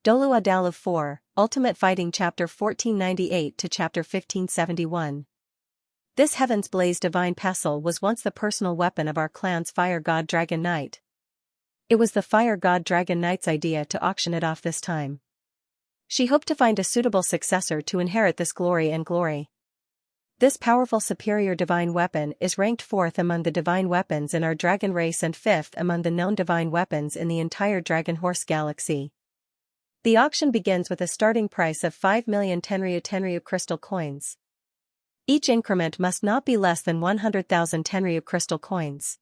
Douluo Dalu 4, Ultimate Fighting Chapter 1498 to Chapter 1571. This Heaven's Blaze Divine Pestle was once the personal weapon of our clan's Fire God Dragon Knight. It was the Fire God Dragon Knight's idea to auction it off this time. She hoped to find a suitable successor to inherit this glory. This powerful superior divine weapon is ranked 4th among the divine weapons in our dragon race and 5th among the known divine weapons in the entire Dragon Horse galaxy. The auction begins with a starting price of 5 million Tenryu crystal coins. Each increment must not be less than 100,000 Tenryu crystal coins.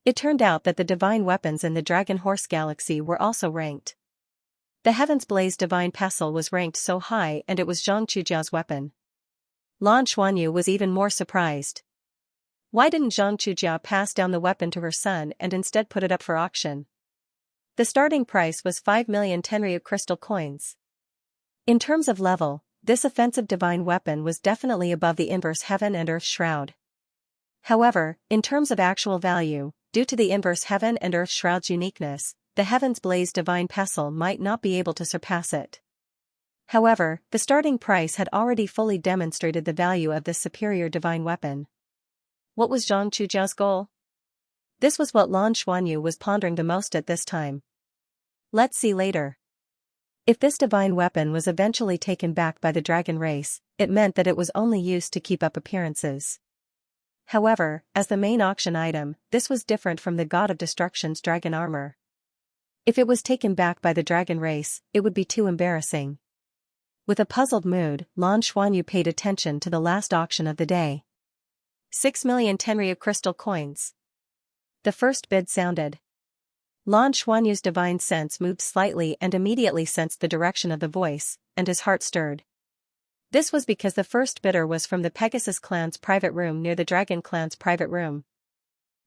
It turned out that the divine weapons in the Dragon Horse galaxy were also ranked. The Heaven's Blaze Divine Pestle was ranked so high, and it was Zhang Chujiao's weapon. Lan Xuanyu was even more surprised. Why didn't Zhang Chujia pass down the weapon to her son and instead put it up for auction? The starting price was 5 million Tenryu crystal coins. In terms of level, this offensive divine weapon was definitely above the inverse Heaven and Earth Shroud. However, in terms of actual value, due to the inverse Heaven and Earth Shroud's uniqueness, the Heaven's Blaze Divine Pestle might not be able to surpass it. However, the starting price had already fully demonstrated the value of this superior divine weapon. What was Zhang Chujiao's goal? This was what Lan Xuanyu was pondering the most at this time. Let's see later. If this divine weapon was eventually taken back by the dragon race, it meant that it was only used to keep up appearances. However, as the main auction item, this was different from the God of Destruction's dragon armor. If it was taken back by the dragon race, it would be too embarrassing. With a puzzled mood, Lan Xuanyu paid attention to the last auction of the day. 6 million Tenryu crystal coins. The first bid sounded. Lan Xuanyu's divine sense moved slightly and immediately sensed the direction of the voice, and his heart stirred. This was because the first bidder was from the Pegasus clan's private room near the Dragon clan's private room.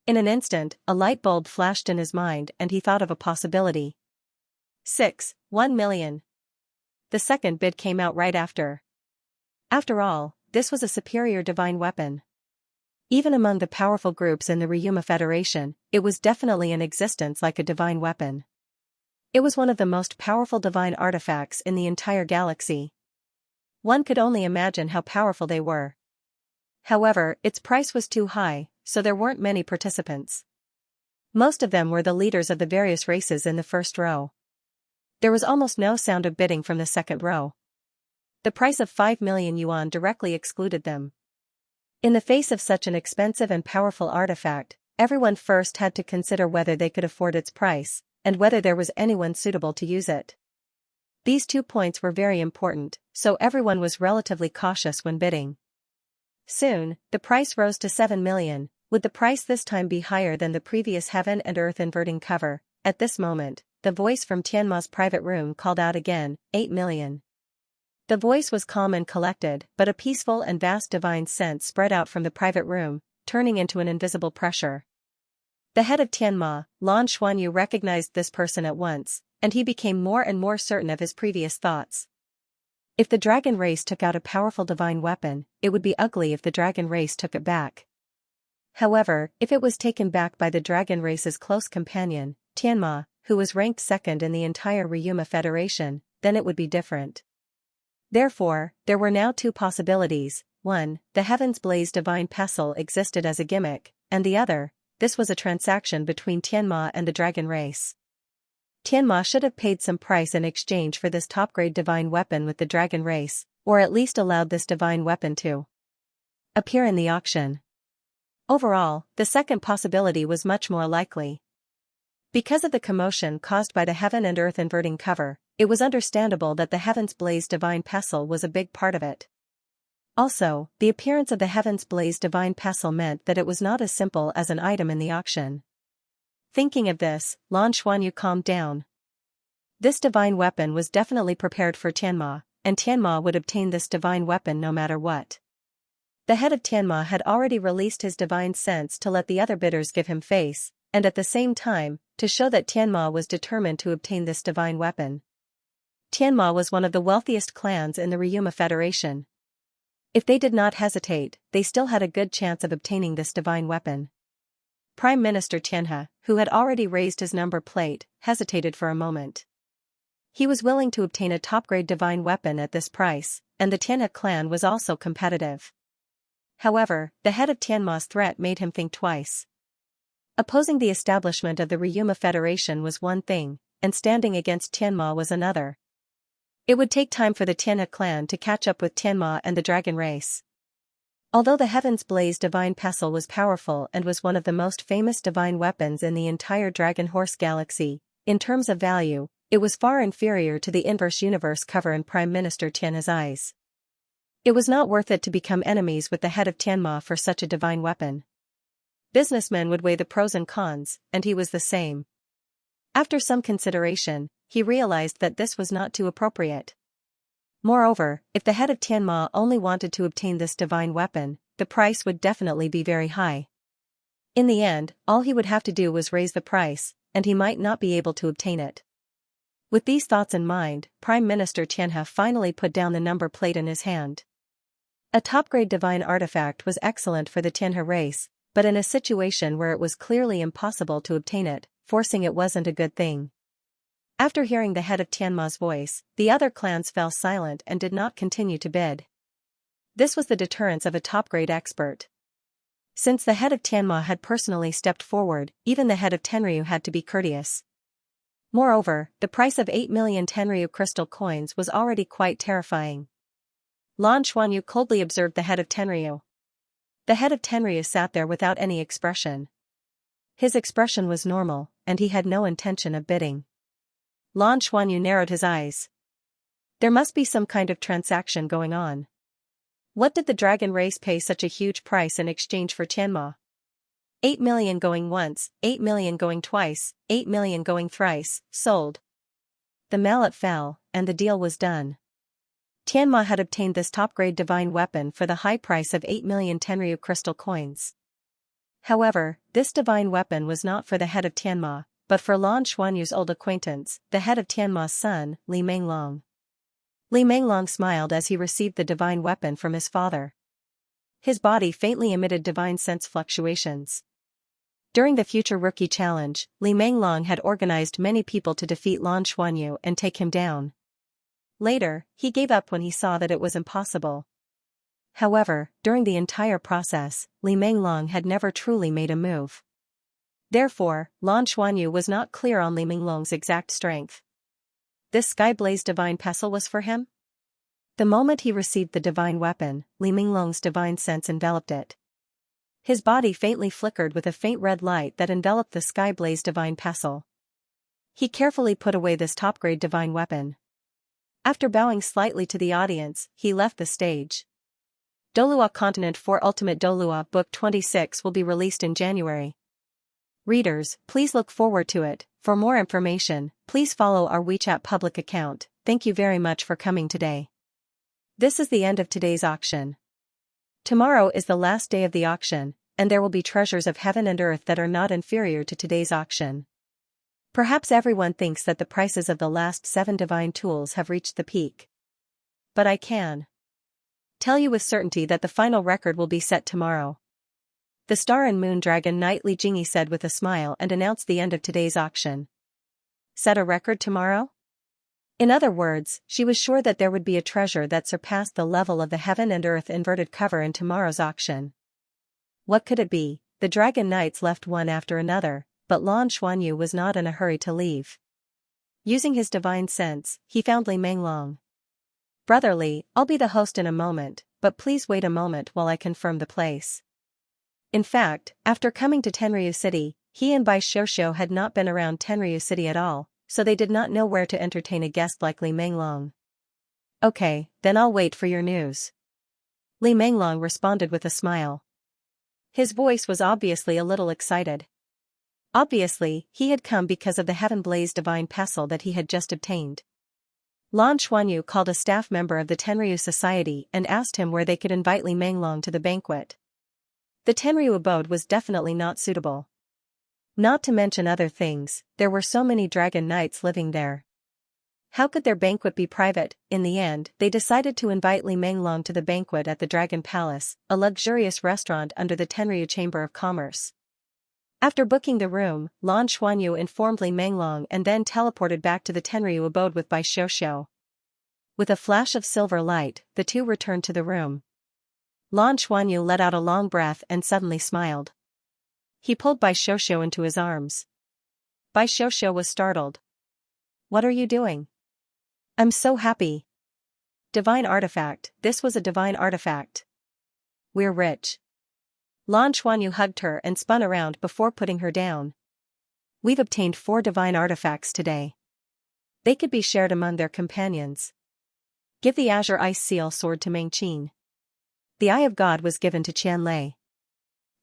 In an instant, a light bulb flashed in his mind and he thought of a possibility. 1 million. The second bid came out right after. After all, this was a superior divine weapon. Even among the powerful groups in the Ryuma Federation, it was definitely in existence like a divine weapon. It was one of the most powerful divine artifacts in the entire galaxy. One could only imagine how powerful they were. However, its price was too high, so there weren't many participants. Most of them were the leaders of the various races in the first row. There was almost no sound of bidding from the second row. The price of 5 million yuan directly excluded them. In the face of such an expensive and powerful artifact, everyone first had to consider whether they could afford its price, and whether there was anyone suitable to use it. These 2 points were very important, so everyone was relatively cautious when bidding. Soon, the price rose to 7 million, would the price this time be higher than the previous Heaven and Earth inverting cover? At this moment, the voice from Tianma's private room called out again, 8 million. The voice was calm and collected, but a peaceful and vast divine sense spread out from the private room, turning into an invisible pressure. The head of Tianma, Lan Xuanyu, recognized this person at once, and he became more and more certain of his previous thoughts. If the dragon race took out a powerful divine weapon, it would be ugly if the dragon race took it back. However, if it was taken back by the dragon race's close companion, Tianma, who was ranked second in the entire Ryuma Federation, then it would be different. Therefore, there were now 2 possibilities: 1, the Heaven's Blaze Divine Pestle existed as a gimmick, and the other, this was a transaction between Tianma and the dragon race. Tianma should have paid some price in exchange for this top-grade divine weapon with the dragon race, or at least allowed this divine weapon to appear in the auction. Overall, the second possibility was much more likely. Because of the commotion caused by the Heaven and Earth inverting cover, it was understandable that the Heaven's Blaze Divine Pestle was a big part of it. Also, the appearance of the Heaven's Blaze Divine Pestle meant that it was not as simple as an item in the auction. Thinking of this, Lan Xuanyu calmed down. This divine weapon was definitely prepared for Tianma, and Tianma would obtain this divine weapon no matter what. The head of Tianma had already released his divine sense to let the other bidders give him face, and at the same time, to show that Tianma was determined to obtain this divine weapon. Tianma was one of the wealthiest clans in the Ryuma Federation. If they did not hesitate, they still had a good chance of obtaining this divine weapon. Prime Minister Xianxia, who had already raised his number plate, hesitated for a moment. He was willing to obtain a top-grade divine weapon at this price, and the Tianhe clan was also competitive. However, the head of Tianma's threat made him think twice. Opposing the establishment of the Ryuma Federation was one thing, and standing against Tianma was another. It would take time for the Tianhe clan to catch up with Tianma and the dragon race. Although the Heaven's Blaze divine pestle was powerful and was one of the most famous divine weapons in the entire Dragon Horse galaxy, in terms of value, it was far inferior to the inverse universe cover in Prime Minister Tianhe's eyes. It was not worth it to become enemies with the head of Tianma for such a divine weapon. Businessmen would weigh the pros and cons, and he was the same. After some consideration, he realized that this was not too appropriate. Moreover, if the head of Tianma only wanted to obtain this divine weapon, the price would definitely be very high. In the end, all he would have to do was raise the price, and he might not be able to obtain it. With these thoughts in mind, Prime Minister Tianhe finally put down the number plate in his hand. A top-grade divine artifact was excellent for the Tianhe race, but in a situation where it was clearly impossible to obtain it, forcing it wasn't a good thing. After hearing the head of Tianma's voice, the other clans fell silent and did not continue to bid. This was the deterrence of a top-grade expert. Since the head of Tianma had personally stepped forward, even the head of Tenryu had to be courteous. Moreover, the price of 8 million Tenryu crystal coins was already quite terrifying. Lan Xuanyu coldly observed the head of Tenryu. The head of Tenryu sat there without any expression. His expression was normal, and he had no intention of bidding. Lan Xuanyu narrowed his eyes. There must be some kind of transaction going on. What did the dragon race pay such a huge price in exchange for Tianma? 8 million going once, 8 million going twice, 8 million going thrice, sold. The mallet fell, and the deal was done. Tianma had obtained this top-grade divine weapon for the high price of 8 million Tenryu crystal coins. However, this divine weapon was not for the head of Tianma, but for Lan Xuanyu's old acquaintance, the head of Tianma's son, Li Menglong. Li Menglong smiled as he received the divine weapon from his father. His body faintly emitted divine sense fluctuations. During the future rookie challenge, Li Menglong had organized many people to defeat Lan Xuanyu and take him down. Later, he gave up when he saw that it was impossible. However, during the entire process, Li Menglong had never truly made a move. Therefore, Lan Xuanyu was not clear on Li Menglong's exact strength. This sky-blaze divine pestle was for him? The moment he received the divine weapon, Li Menglong's divine sense enveloped it. His body faintly flickered with a faint red light that enveloped the sky-blaze divine pestle. He carefully put away this top-grade divine weapon. After bowing slightly to the audience, he left the stage. Douluo Continent 4 Ultimate Douluo Book 26 will be released in January. Readers, please look forward to it. For more information, please follow our WeChat public account. Thank you very much for coming today. This is the end of today's auction. Tomorrow is the last day of the auction, and there will be treasures of heaven and earth that are not inferior to today's auction. Perhaps everyone thinks that the prices of the last 7 divine tools have reached the peak. But I can tell you with certainty that the final record will be set tomorrow. The Star and Moon Dragon Knight Li Jingyi said with a smile and announced the end of today's auction. Set a record tomorrow? In other words, she was sure that there would be a treasure that surpassed the level of the heaven and earth inverted cover in tomorrow's auction. What could it be? The Dragon Knights left one after another, but Lan Xuanyu was not in a hurry to leave. Using his divine sense, he found Li Menglong. Brother Li, I'll be the host in a moment, but please wait a moment while I confirm the place. In fact, after coming to Tenryu City, he and Bai Xiuxiu had not been around Tenryu City at all, so they did not know where to entertain a guest like Li Menglong. Okay, then I'll wait for your news. Li Menglong responded with a smile. His voice was obviously a little excited. Obviously, he had come because of the heaven-blazed divine pestle that he had just obtained. Lan Xuanyu called a staff member of the Tenryu Society and asked him where they could invite Li Menglong to the banquet. The Tenryu abode was definitely not suitable. Not to mention other things, there were so many dragon knights living there. How could their banquet be private? In the end, they decided to invite Li Menglong to the banquet at the Dragon Palace, a luxurious restaurant under the Tenryu Chamber of Commerce. After booking the room, Lan Xuanyu informed Li Menglong and then teleported back to the Tenryu abode with Bai Xiuxiu. With a flash of silver light, the two returned to the room. Lan Xuanyu let out a long breath and suddenly smiled. He pulled Bai Xiuxiu into his arms. Bai Xiuxiu was startled. "What are you doing?" "I'm so happy." "Divine artifact, this was a divine artifact. We're rich." Lan Xuanyu hugged her and spun around before putting her down. "We've obtained 4 divine artifacts today. They could be shared among their companions. Give the Azure Ice Seal sword to Meng Qin. The Eye of God was given to Qian Lei.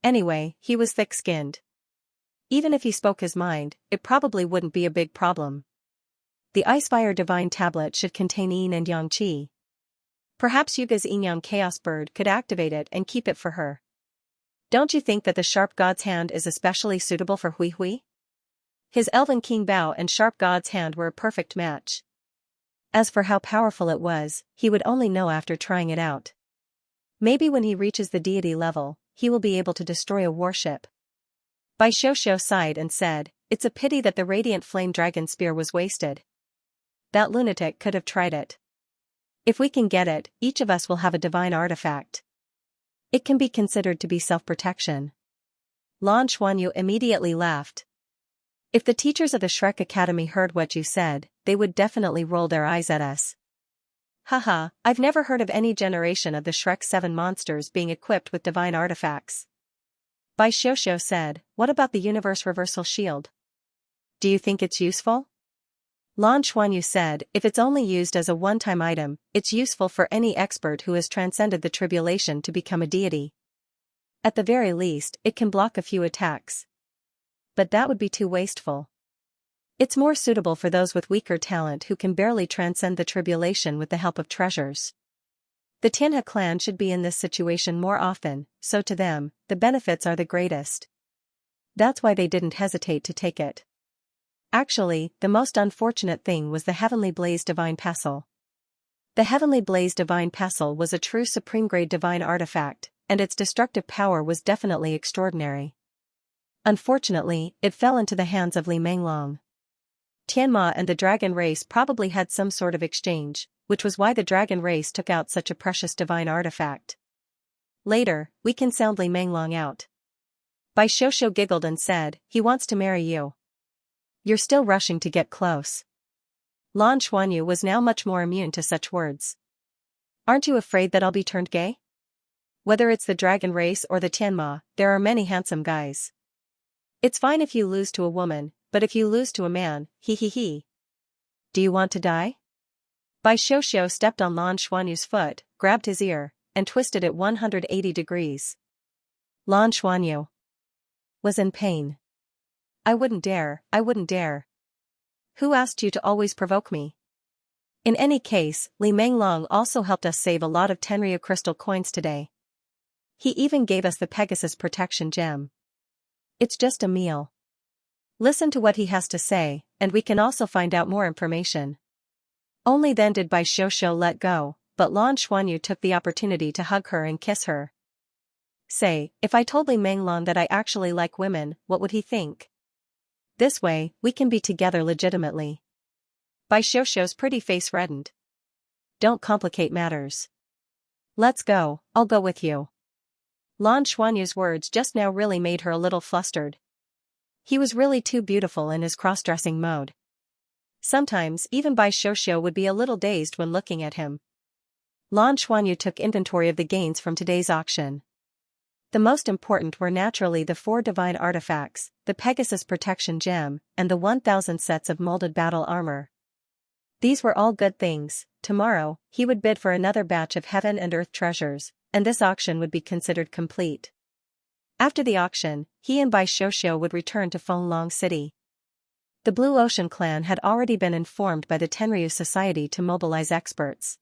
Anyway, he was thick-skinned. Even if he spoke his mind, it probably wouldn't be a big problem. The Icefire Divine Tablet should contain Yin and Yang Qi. Perhaps Yuga's Yin-Yang Chaos Bird could activate it and keep it for her. Don't you think that the Sharp God's Hand is especially suitable for Hui Hui? His Elven King Bao and Sharp God's Hand were a perfect match. As for how powerful it was, he would only know after trying it out. Maybe when he reaches the deity level, he will be able to destroy a warship." Bai Xiuxiu sighed and said, "It's a pity that the Radiant Flame Dragon Spear was wasted. That lunatic could have tried it. If we can get it, each of us will have a divine artifact. It can be considered to be self-protection." Lan Xuanyu immediately laughed. "If the teachers of the Shrek Academy heard what you said, they would definitely roll their eyes at us." "Haha, I've never heard of any generation of the Shrek 7 monsters being equipped with divine artifacts." Bai Xiuxiu said, "What about the Universe Reversal Shield? Do you think it's useful?" Lan Xuanyu said, "If it's only used as a one-time item, it's useful for any expert who has transcended the tribulation to become a deity. At the very least, it can block a few attacks. But that would be too wasteful. It's more suitable for those with weaker talent who can barely transcend the tribulation with the help of treasures. The Tianhe clan should be in this situation more often, so to them, the benefits are the greatest. That's why they didn't hesitate to take it." Actually, the most unfortunate thing was the Heavenly Blaze Divine Pestle. The Heavenly Blaze Divine Pestle was a true supreme-grade divine artifact, and its destructive power was definitely extraordinary. Unfortunately, it fell into the hands of Li Menglong. Tianma and the dragon race probably had some sort of exchange, which was why the dragon race took out such a precious divine artifact. "Later, we can sound Li Menglong out." Bai Xiuxiu giggled and said, "He wants to marry you. You're still rushing to get close." Lan Xuanyu was now much more immune to such words. "Aren't you afraid that I'll be turned gay? Whether it's the dragon race or the Tianma, there are many handsome guys. It's fine if you lose to a woman, but if you lose to a man, he. Do you want to die?" Bai Xiuxiu stepped on Lan Xuanyu's foot, grabbed his ear, and twisted it 180 degrees. Lan Xuanyu was in pain. I wouldn't dare. Who asked you to always provoke me?" In any case, Li Menglong also helped us save a lot of Tenryu crystal coins today. He even gave us the Pegasus protection gem. It's just a meal. Listen to what he has to say, and we can also find out more information." Only then did Bai Xiuxiu let go, but Lan Xuanyu took the opportunity to hug her and kiss her. "Say, if I told Li Menglong that I actually like women, what would he think? This way, we can be together legitimately." Bai Xiuxiu's pretty face reddened. "Don't complicate matters. Let's go, I'll go with you." Lan Xuanyu's words just now really made her a little flustered. He was really too beautiful in his cross-dressing mode. Sometimes even Bai Xiuxiu would be a little dazed when looking at him. Lan Xuanyu took inventory of the gains from today's auction. The most important were naturally the 4 divine artifacts, the Pegasus protection gem, and the 1,000 sets of molded battle armor. These were all good things. Tomorrow, he would bid for another batch of heaven and earth treasures, and this auction would be considered complete. After the auction, he and Bai Xiuxiu would return to Fenglong City. The Blue Ocean clan had already been informed by the Tenryu Society to mobilize experts.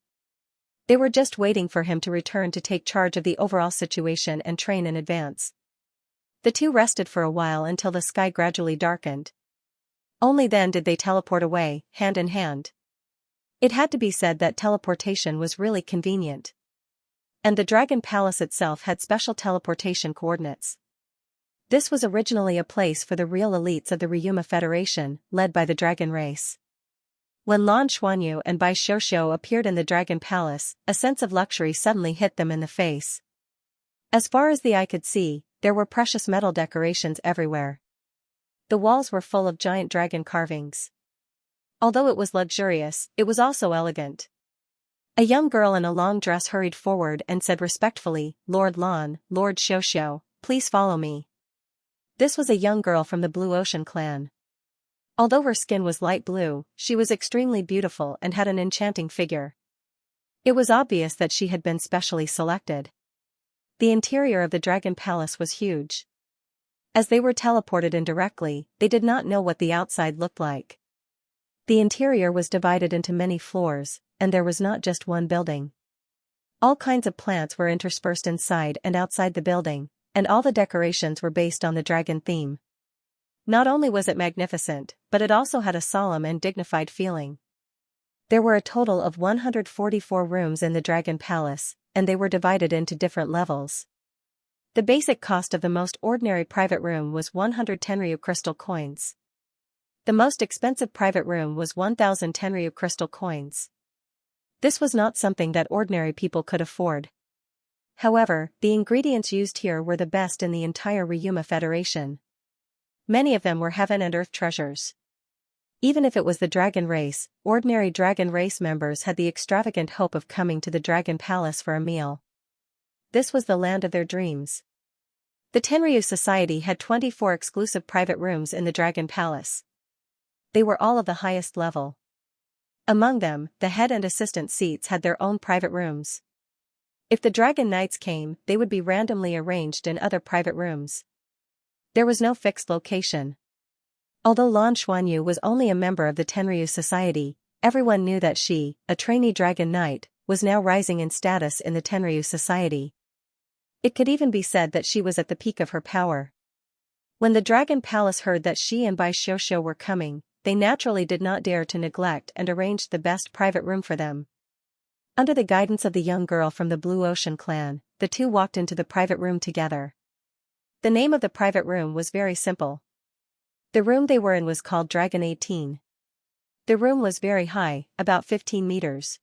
They were just waiting for him to return to take charge of the overall situation and train in advance. The two rested for a while until the sky gradually darkened. Only then did they teleport away, hand in hand. It had to be said that teleportation was really convenient. And the Dragon Palace itself had special teleportation coordinates. This was originally a place for the real elites of the Ryuma Federation, led by the dragon race. When Lan Xuanyu and Bai Xiuxiu appeared in the Dragon Palace, a sense of luxury suddenly hit them in the face. As far as the eye could see, there were precious metal decorations everywhere. The walls were full of giant dragon carvings. Although it was luxurious, it was also elegant. A young girl in a long dress hurried forward and said respectfully, "Lord Lan, Lord Xiuxiu, please follow me." This was a young girl from the Blue Ocean clan. Although her skin was light blue, she was extremely beautiful and had an enchanting figure. It was obvious that she had been specially selected. The interior of the Dragon Palace was huge. As they were teleported in directly, they did not know what the outside looked like. The interior was divided into many floors, and there was not just one building. All kinds of plants were interspersed inside and outside the building, and all the decorations were based on the dragon theme. Not only was it magnificent, but it also had a solemn and dignified feeling. There were a total of 144 rooms in the Dragon Palace, and they were divided into different levels. The basic cost of the most ordinary private room was 100 Tenryu crystal coins. The most expensive private room was 1,000 Tenryu crystal coins. This was not something that ordinary people could afford. However, the ingredients used here were the best in the entire Ryuma Federation. Many of them were heaven and earth treasures. Even if it was the dragon race, ordinary dragon race members had the extravagant hope of coming to the Dragon Palace for a meal. This was the land of their dreams. The Tenryu Society had 24 exclusive private rooms in the Dragon Palace. They were all of the highest level. Among them, the head and assistant seats had their own private rooms. If the Dragon Knights came, they would be randomly arranged in other private rooms. There was no fixed location. Although Lan Xuanyu was only a member of the Tenryu Society, everyone knew that she, a trainee Dragon Knight, was now rising in status in the Tenryu Society. It could even be said that she was at the peak of her power. When the Dragon Palace heard that she and Bai Xiuxiu were coming, they naturally did not dare to neglect and arranged the best private room for them. Under the guidance of the young girl from the Blue Ocean clan, the two walked into the private room together. The name of the private room was very simple. The room they were in was called Dragon 18. The room was very high, about 15 meters.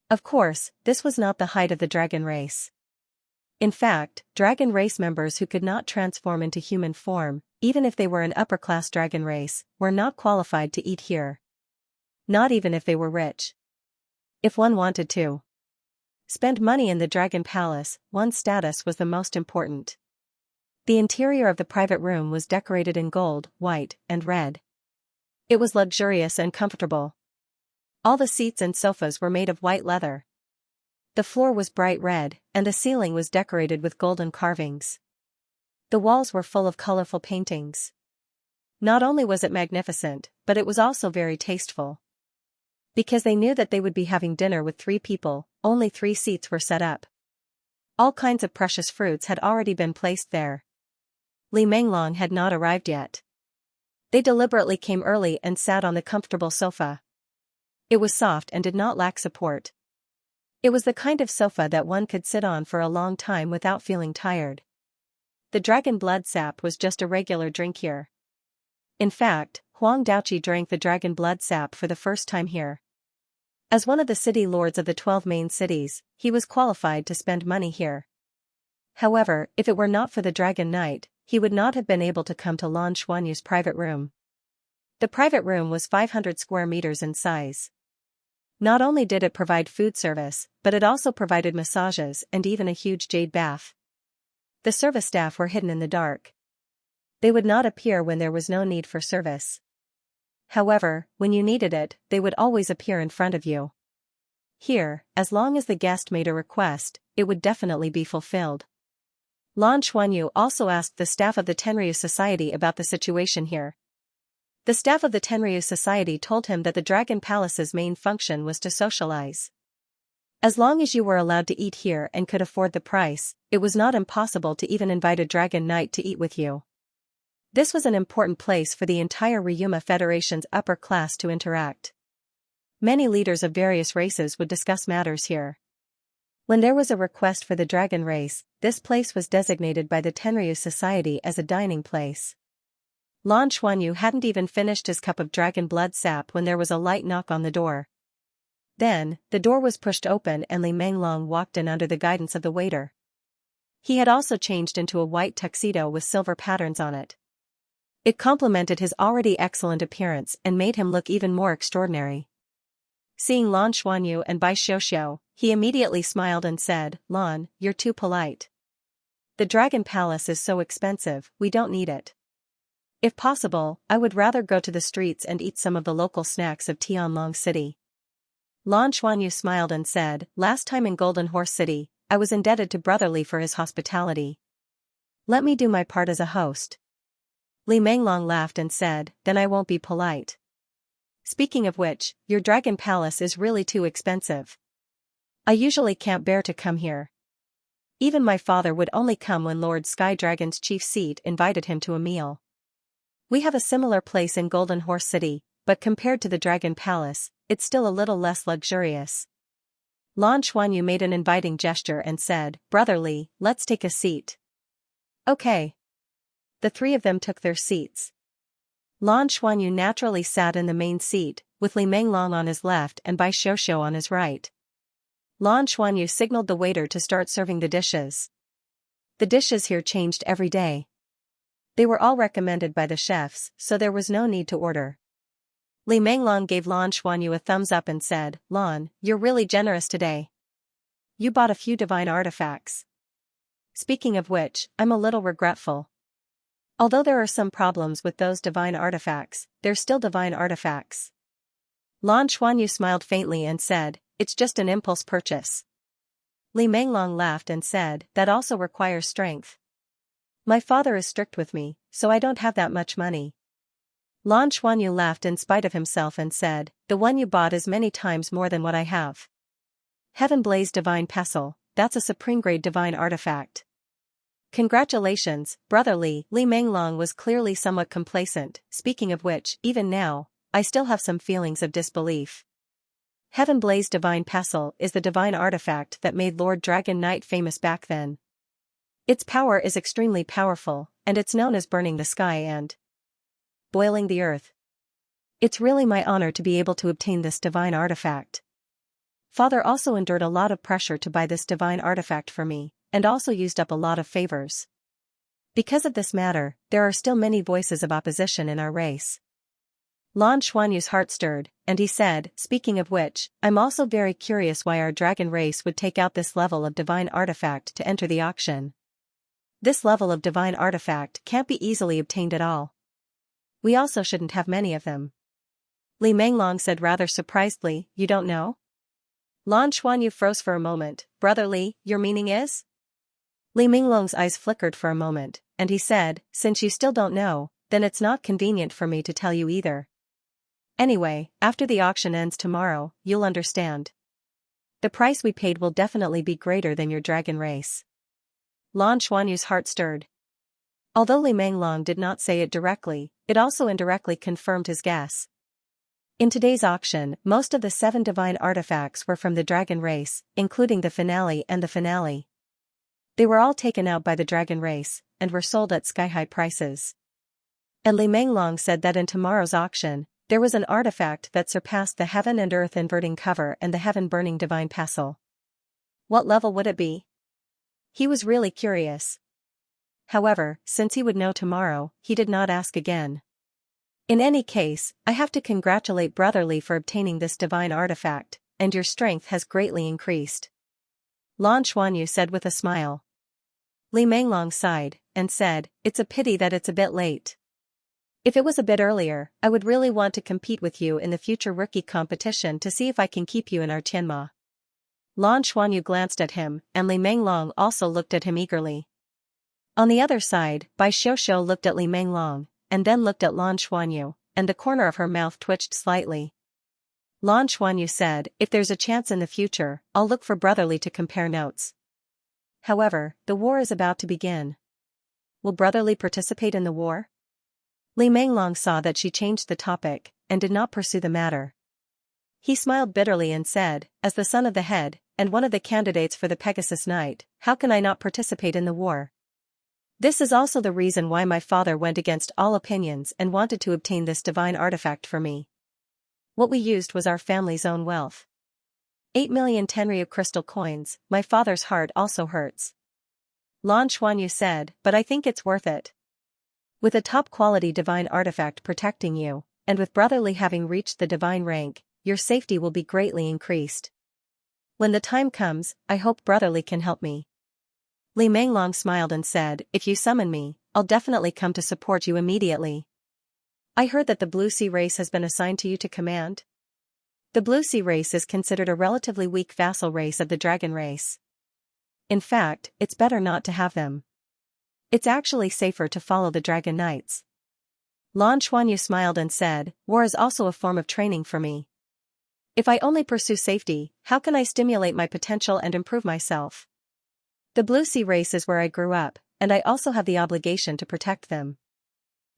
Of course, this was not the height of the dragon race. In fact, dragon race members who could not transform into human form, even if they were an upper-class dragon race, were not qualified to eat here. Not even if they were rich. If one wanted to spend money in the Dragon Palace, one's status was the most important. The interior of the private room was decorated in gold, white, and red. It was luxurious and comfortable. All the seats and sofas were made of white leather. The floor was bright red, and the ceiling was decorated with golden carvings. The walls were full of colorful paintings. Not only was it magnificent, but it was also very tasteful. Because they knew that they would be having dinner with 3 people, only 3 seats were set up. All kinds of precious fruits had already been placed there. Li Menglong had not arrived yet. They deliberately came early and sat on the comfortable sofa. It was soft and did not lack support. It was the kind of sofa that one could sit on for a long time without feeling tired. The dragon blood sap was just a regular drink here. In fact, Huang Daoqi drank the dragon blood sap for the first time here. As one of the city lords of the 12 main cities, he was qualified to spend money here. However, if it were not for the Dragon Knight, he would not have been able to come to Lan Xuanyu's private room. The private room was 500 square meters in size. Not only did it provide food service, but it also provided massages and even a huge jade bath. The service staff were hidden in the dark. They would not appear when there was no need for service. However, when you needed it, they would always appear in front of you. Here, as long as the guest made a request, it would definitely be fulfilled. Lan Xuanyu also asked the staff of the Tenryu Society about the situation here. The staff of the Tenryu Society told him that the Dragon Palace's main function was to socialize. As long as you were allowed to eat here and could afford the price, it was not impossible to even invite a Dragon Knight to eat with you. This was an important place for the entire Ryuma Federation's upper class to interact. Many leaders of various races would discuss matters here. When there was a request for the dragon race, this place was designated by the Tenryu Society as a dining place. Lan Xuanyu hadn't even finished his cup of dragon blood sap when there was a light knock on the door. Then, the door was pushed open and Li Menglong walked in under the guidance of the waiter. He had also changed into a white tuxedo with silver patterns on it. It complemented his already excellent appearance and made him look even more extraordinary. Seeing Lan Xuanyu and Bai Xiuxiu, he immediately smiled and said, "Lan, you're too polite. The Dragon Palace is so expensive, we don't need it. If possible, I would rather go to the streets and eat some of the local snacks of Tianlong City." Lan Xuanyu smiled and said, "Last time in Golden Horse City, I was indebted to Brother Li for his hospitality. Let me do my part as a host." Li Menglong laughed and said, "Then I won't be polite. Speaking of which, your Dragon Palace is really too expensive. I usually can't bear to come here. Even my father would only come when Lord Sky Dragon's chief seat invited him to a meal. We have a similar place in Golden Horse City, but compared to the Dragon Palace, it's still a little less luxurious." Lan Xuanyu made an inviting gesture and said, "Brother Li, let's take a seat." "Okay." The three of them took their seats. Lan Xuanyu naturally sat in the main seat, with Li Menglong on his left and Bai Xiuxiu on his right. Lan Xuanyu signaled the waiter to start serving the dishes. The dishes here changed every day. They were all recommended by the chefs, so there was no need to order. Li Menglong gave Lan Xuanyu a thumbs up and said, "Lan, you're really generous today. You bought a few divine artifacts. Speaking of which, I'm a little regretful. Although there are some problems with those divine artifacts, they're still divine artifacts." Lan Xuanyu smiled faintly and said, "It's just an impulse purchase." Li Menglong laughed and said, "That also requires strength. My father is strict with me, so I don't have that much money." Lan Xuanyu laughed in spite of himself and said, "The one you bought is many times more than what I have. Heaven Blaze Divine Pestle, that's a supreme-grade divine artifact. Congratulations, Brother Li." Li Menglong was clearly somewhat complacent, speaking of which, even now, I still have some feelings of disbelief. Heaven Blaze Divine Pestle is the divine artifact that made Lord Dragon Knight famous back then. Its power is extremely powerful, and it's known as burning the sky and boiling the earth. It's really my honor to be able to obtain this divine artifact. Father also endured a lot of pressure to buy this divine artifact for me, and also used up a lot of favors. Because of this matter, there are still many voices of opposition in our race." Lan Xuanyu's heart stirred, and he said, "Speaking of which, I'm also very curious why our dragon race would take out this level of divine artifact to enter the auction. This level of divine artifact can't be easily obtained at all. We also shouldn't have many of them." Li Menglong said rather surprisedly, "You don't know?" Lan Xuanyu froze for a moment. "Brother Li, your meaning is?" Li Menglong's eyes flickered for a moment, and he said, "Since you still don't know, then it's not convenient for me to tell you either. Anyway, after the auction ends tomorrow, you'll understand. The price we paid will definitely be greater than your dragon race." Lan Xuanyu's heart stirred. Although Li Menglong did not say it directly, it also indirectly confirmed his guess. In today's auction, most of the 7 divine artifacts were from the dragon race, including the finale and the finale. They were all taken out by the dragon race, and were sold at sky-high prices. And Li Menglong said that in tomorrow's auction, there was an artifact that surpassed the heaven and earth inverting cover and the heaven-burning divine pestle. What level would it be? He was really curious. However, since he would know tomorrow, he did not ask again. "In any case, I have to congratulate Brother Li for obtaining this divine artifact, and your strength has greatly increased," Lan Xuanyu said with a smile. Li Menglong sighed, and said, "It's a pity that it's a bit late. If it was a bit earlier, I would really want to compete with you in the future rookie competition to see if I can keep you in our Tianma." Lan Xuanyu glanced at him, and Li Menglong also looked at him eagerly. On the other side, Bai Xiuxiu looked at Li Menglong, and then looked at Lan Xuanyu, and the corner of her mouth twitched slightly. Lan Xuanyu said, "If there's a chance in the future, I'll look for Brother Li to compare notes. However, the war is about to begin. Will Brother Li participate in the war?" Li Menglong saw that she changed the topic, and did not pursue the matter. He smiled bitterly and said, as the son of the head, and one of the candidates for the Pegasus Knight, how can I not participate in the war? This is also the reason why my father went against all opinions and wanted to obtain this divine artifact for me. What we used was our family's own wealth. 8 million Tenryu crystal coins. My father's heart also hurts. Lan Xuanyu said, but I think it's worth it. With a top-quality divine artifact protecting you, and with brotherly having reached the divine rank, your safety will be greatly increased. When the time comes, I hope brotherly can help me. Li Menglong smiled and said, if you summon me, I'll definitely come to support you immediately. I heard that the Blue Sea race has been assigned to you to command. The Blue Sea race is considered a relatively weak vassal race of the dragon race. In fact, it's better not to have them. It's actually safer to follow the dragon knights. Lan Xuanyu smiled and said, war is also a form of training for me. If I only pursue safety, how can I stimulate my potential and improve myself? The Blue Sea race is where I grew up, and I also have the obligation to protect them.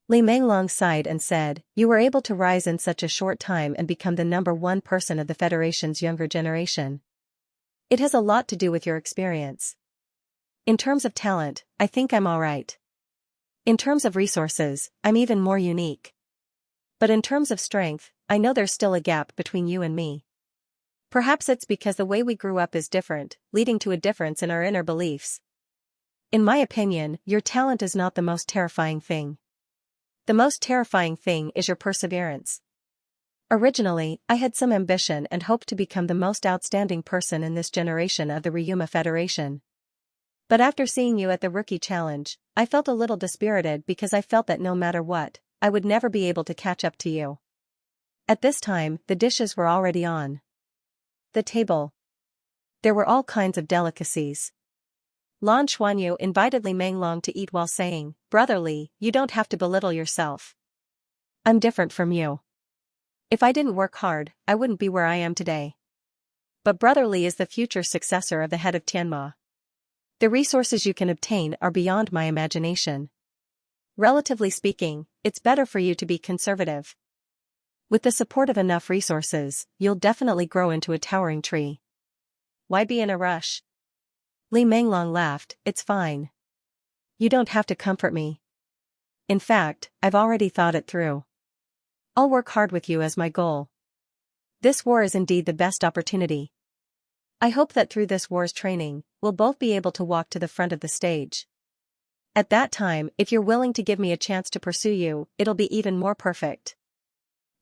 Li Menglong sighed and said, you were able to rise in such a short time and become the #1 person of the Federation's younger generation. It has a lot to do with your experience. In terms of talent, I think I'm alright. In terms of resources, I'm even more unique. But in terms of strength, I know there's still a gap between you and me. Perhaps it's because the way we grew up is different, leading to a difference in our inner beliefs. In my opinion, your talent is not the most terrifying thing. The most terrifying thing is your perseverance. Originally, I had some ambition and hoped to become the most outstanding person in this generation of the Ryuma Federation. But after seeing you at the Rookie Challenge, I felt a little dispirited because I felt that no matter what, I would never be able to catch up to you. At this time, the dishes were already on the table. There were all kinds of delicacies. Lan Xuanyu invited Li Menglong to eat while saying, brotherly, you don't have to belittle yourself. I'm different from you. If I didn't work hard, I wouldn't be where I am today. But brotherly is the future successor of the head of Tianma. The resources you can obtain are beyond my imagination. Relatively speaking, it's better for you to be conservative. With the support of enough resources, you'll definitely grow into a towering tree. Why be in a rush? Li Menglong laughed, it's fine. You don't have to comfort me. In fact, I've already thought it through. I'll work hard with you as my goal. This war is indeed the best opportunity. I hope that through this war's training, we'll both be able to walk to the front of the stage. At that time, if you're willing to give me a chance to pursue you, it'll be even more perfect.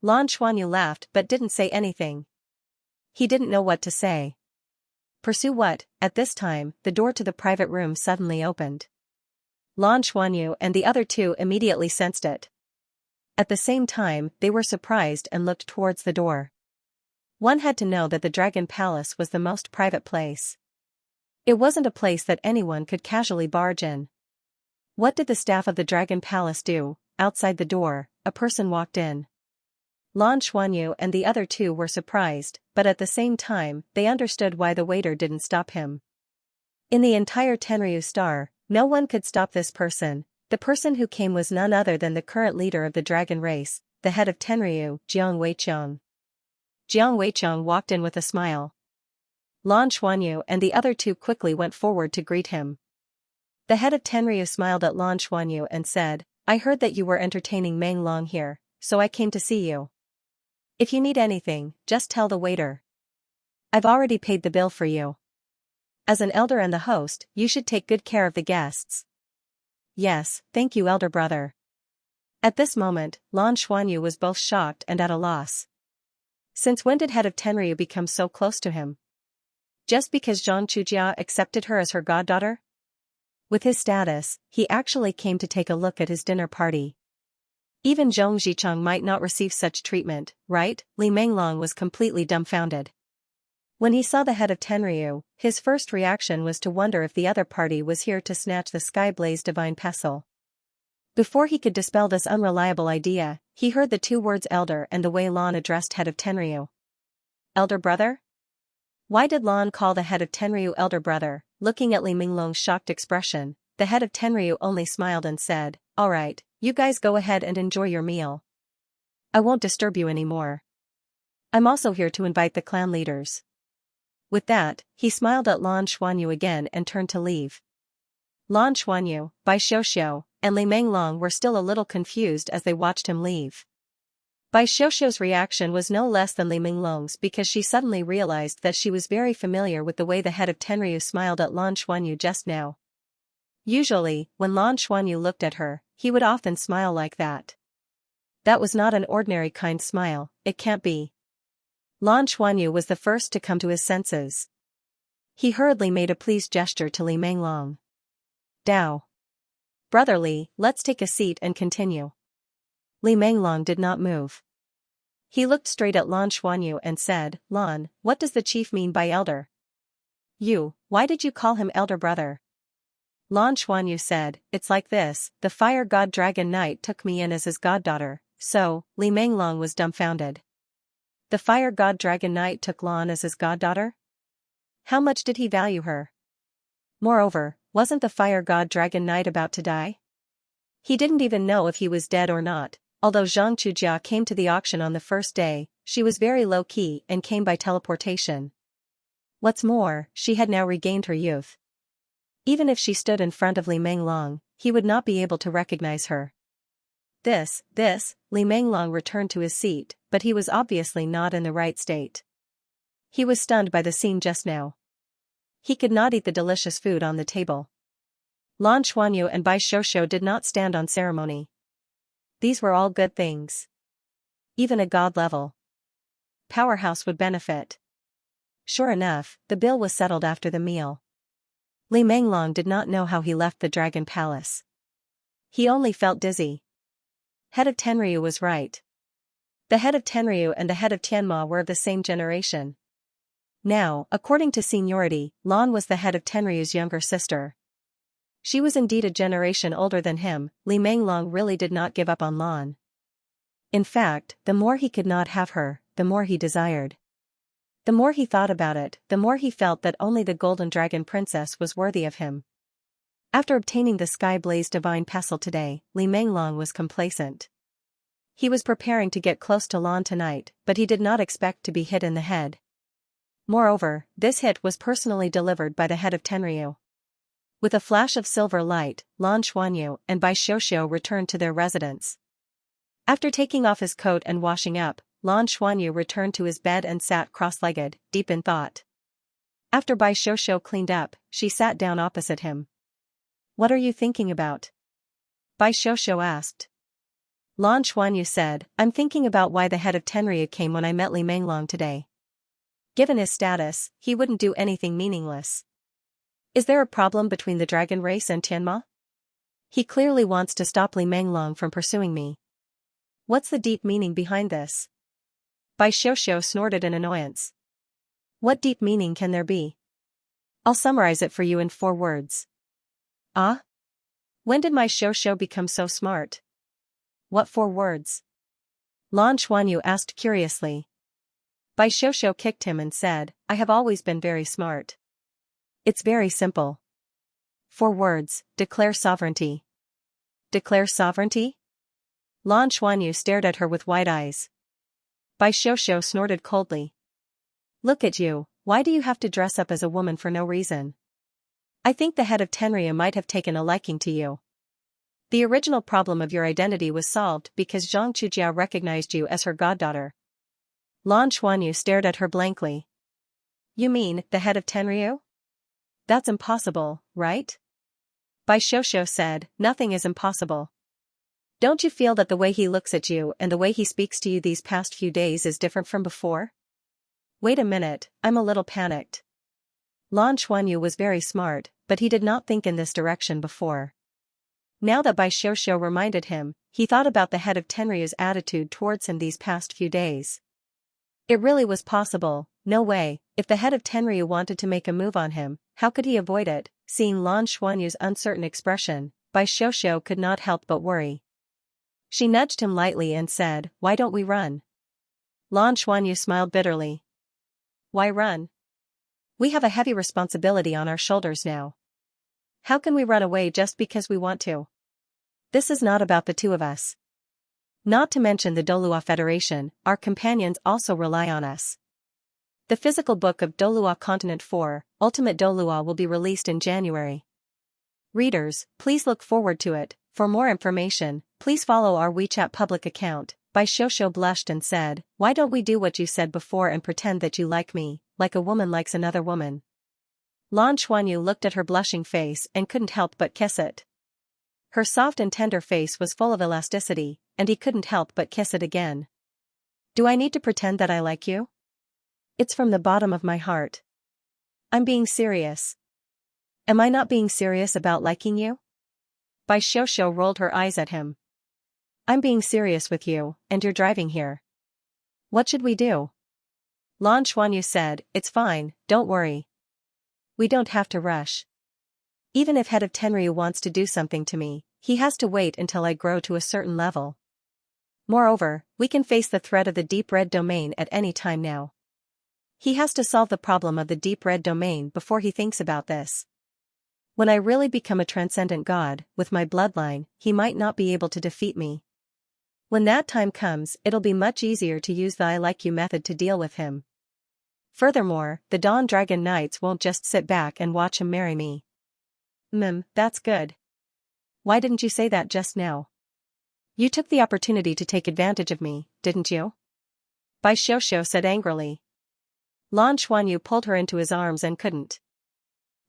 Lan Xuanyu laughed but didn't say anything. He didn't know what to say. Pursue what? At this time, the door to the private room suddenly opened. Lan Xuanyu and the other two immediately sensed it. At the same time, they were surprised and looked towards the door. One had to know that the Dragon Palace was the most private place. It wasn't a place that anyone could casually barge in. What did the staff of the Dragon Palace do? Outside the door, a person walked in. Lan Xuanyu and the other two were surprised, but at the same time, they understood why the waiter didn't stop him. In the entire Tenryu Star, no one could stop this person. The person who came was none other than the current leader of the dragon race, the head of Tenryu, Jiang Weiqiang. Jiang Weiqiang walked in with a smile. Lan Xuanyu and the other two quickly went forward to greet him. The head of Tenryu smiled at Lan Xuanyu and said, I heard that you were entertaining Menglong here, so I came to see you. If you need anything, just tell the waiter. I've already paid the bill for you. As an elder and the host, you should take good care of the guests. Yes, thank you, elder brother. At this moment, Lan Xuanyu was both shocked and at a loss. Since when did head of Tenryu become so close to him? Just because Zhang Chujia accepted her as her goddaughter? With his status, he actually came to take a look at his dinner party. Even Zhong Zicheng might not receive such treatment, right? Li Menglong was completely dumbfounded. When he saw the head of Tenryu, his first reaction was to wonder if the other party was here to snatch the Sky-Blaze divine pestle. Before he could dispel this unreliable idea, he heard the two words elder and the way Lan addressed head of Tenryu. Elder brother? Why did Lan call the head of Tenryu elder brother? Looking at Li Menglong's shocked expression, the head of Tenryu only smiled and said, alright, you guys go ahead and enjoy your meal. I won't disturb you anymore. I'm also here to invite the clan leaders. With that, he smiled at Lan Xuanyu again and turned to leave. Lan Xuanyu, Bai Xiuxiu, and Li Menglong were still a little confused as they watched him leave. Bai Xiuxiu's reaction was no less than Li Menglong's because she suddenly realized that she was very familiar with the way the head of Tenryu smiled at Lan Xuanyu just now. Usually, when Lan Xuanyu looked at her, he would often smile like that. That was not an ordinary kind smile, it can't be. Lan Xuanyu was the first to come to his senses. He hurriedly made a pleased gesture to Li Menglong. Dao. Brother Li, let's take a seat and continue. Li Menglong did not move. He looked straight at Lan Xuanyu and said, Lan, what does the chief mean by elder? Why did you call him elder brother? Lan Xuanyu said, it's like this, the fire god dragon knight took me in as his goddaughter, so, Li Menglong was dumbfounded. The fire god dragon knight took Lan as his goddaughter? How much did he value her? Moreover, wasn't the fire god dragon knight about to die? He didn't even know if he was dead or not. Although Zhang Chujia came to the auction on the first day, she was very low-key and came by teleportation. What's more, she had now regained her youth. Even if she stood in front of Li Menglong, he would not be able to recognize her. Li Menglong returned to his seat, but he was obviously not in the right state. He was stunned by the scene just now. He could not eat the delicious food on the table. Lan Xuanyu and Bai Xiuxiu did not stand on ceremony. These were all good things. Even a god level powerhouse would benefit. Sure enough, the bill was settled after the meal. Li Menglong did not know how he left the Dragon Palace. He only felt dizzy. Head of Tenryu was right. The head of Tenryu and the head of Tianma were of the same generation. Now, according to seniority, Lan was the head of Tenryu's younger sister. She was indeed a generation older than him. Li Menglong really did not give up on Lan. In fact, the more he could not have her, the more he desired. The more he thought about it, the more he felt that only the Golden Dragon Princess was worthy of him. After obtaining the Sky Blaze Divine Pestle today, Li Menglong was complacent. He was preparing to get close to Lan tonight, but he did not expect to be hit in the head. Moreover, this hit was personally delivered by the head of Tenryu. With a flash of silver light, Lan Xuanyu and Bai Xiuxiu returned to their residence. After taking off his coat and washing up, Lan Xuanyu returned to his bed and sat cross-legged, deep in thought. After Bai Xiuxiu cleaned up, she sat down opposite him. What are you thinking about? Bai Xiuxiu asked. Lan Xuanyu said, I'm thinking about why the head of Tenryu came when I met Li Menglong today. Given his status, he wouldn't do anything meaningless. Is there a problem between the dragon race and Tianma? He clearly wants to stop Li Menglong from pursuing me. What's the deep meaning behind this? Bai Xiuxiu snorted in annoyance. What deep meaning can there be? I'll summarize it for you in 4 words. Ah? When did my Xiuxiu become so smart? What 4 words? Lan Xuanyu asked curiously. Bai Xiuxiu kicked him and said, I have always been very smart. It's very simple. 4 words, declare sovereignty. Declare sovereignty? Lan Xuanyu stared at her with wide eyes. Bai Xiuxiu snorted coldly. Look at you, why do you have to dress up as a woman for no reason? I think the head of Tenryu might have taken a liking to you. The original problem of your identity was solved because Zhang Chujia recognized you as her goddaughter. Lan Xuanyu stared at her blankly. You mean, the head of Tenryu? That's impossible, right? Bai Xiuxiu said, nothing is impossible. Don't you feel that the way he looks at you and the way he speaks to you these past few days is different from before? Wait a minute, I'm a little panicked. Lan Xuanyu was very smart, but he did not think in this direction before. Now that Bai Xiuxiu reminded him, he thought about the head of Tenryu's attitude towards him these past few days. It really was possible, no way, if the head of Tenryu wanted to make a move on him, how could he avoid it? Seeing Lan Xuanyu's uncertain expression, Bai Xiuxiu could not help but worry. She nudged him lightly and said, why don't we run? Lan Xuanyu smiled bitterly. Why run? We have a heavy responsibility on our shoulders now. How can we run away just because we want to? This is not about the 2 of us. Not to mention the Douluo Federation, our companions also rely on us. The physical book of Douluo Continent 4, Ultimate Douluo, will be released in January. Readers, please look forward to it. For more information, please follow our WeChat public account. Bai Xiaoxiao blushed and said, "Why don't we do what you said before and pretend that you like me, like a woman likes another woman?" Lan Xuanyu looked at her blushing face and couldn't help but kiss it. Her soft and tender face was full of elasticity, and he couldn't help but kiss it again. "Do I need to pretend that I like you? It's from the bottom of my heart. I'm being serious." "Am I not being serious about liking you?" Bai Xiaoxiao rolled her eyes at him. "I'm being serious with you, and you're driving here. What should we do?" Lan Xuanyu said, "It's fine, don't worry. We don't have to rush. Even if head of Tenryu wants to do something to me, he has to wait until I grow to a certain level. Moreover, we can face the threat of the deep red domain at any time now. He has to solve the problem of the deep red domain before he thinks about this. When I really become a transcendent god, with my bloodline, he might not be able to defeat me. When that time comes, it'll be much easier to use the I like you method to deal with him. Furthermore, the Dawn Dragon Knights won't just sit back and watch him marry me." That's good. Why didn't you say that just now? You took the opportunity to take advantage of me, didn't you?" Bai Xiaoxiao said angrily. Lan Xuanyu pulled her into his arms and couldn't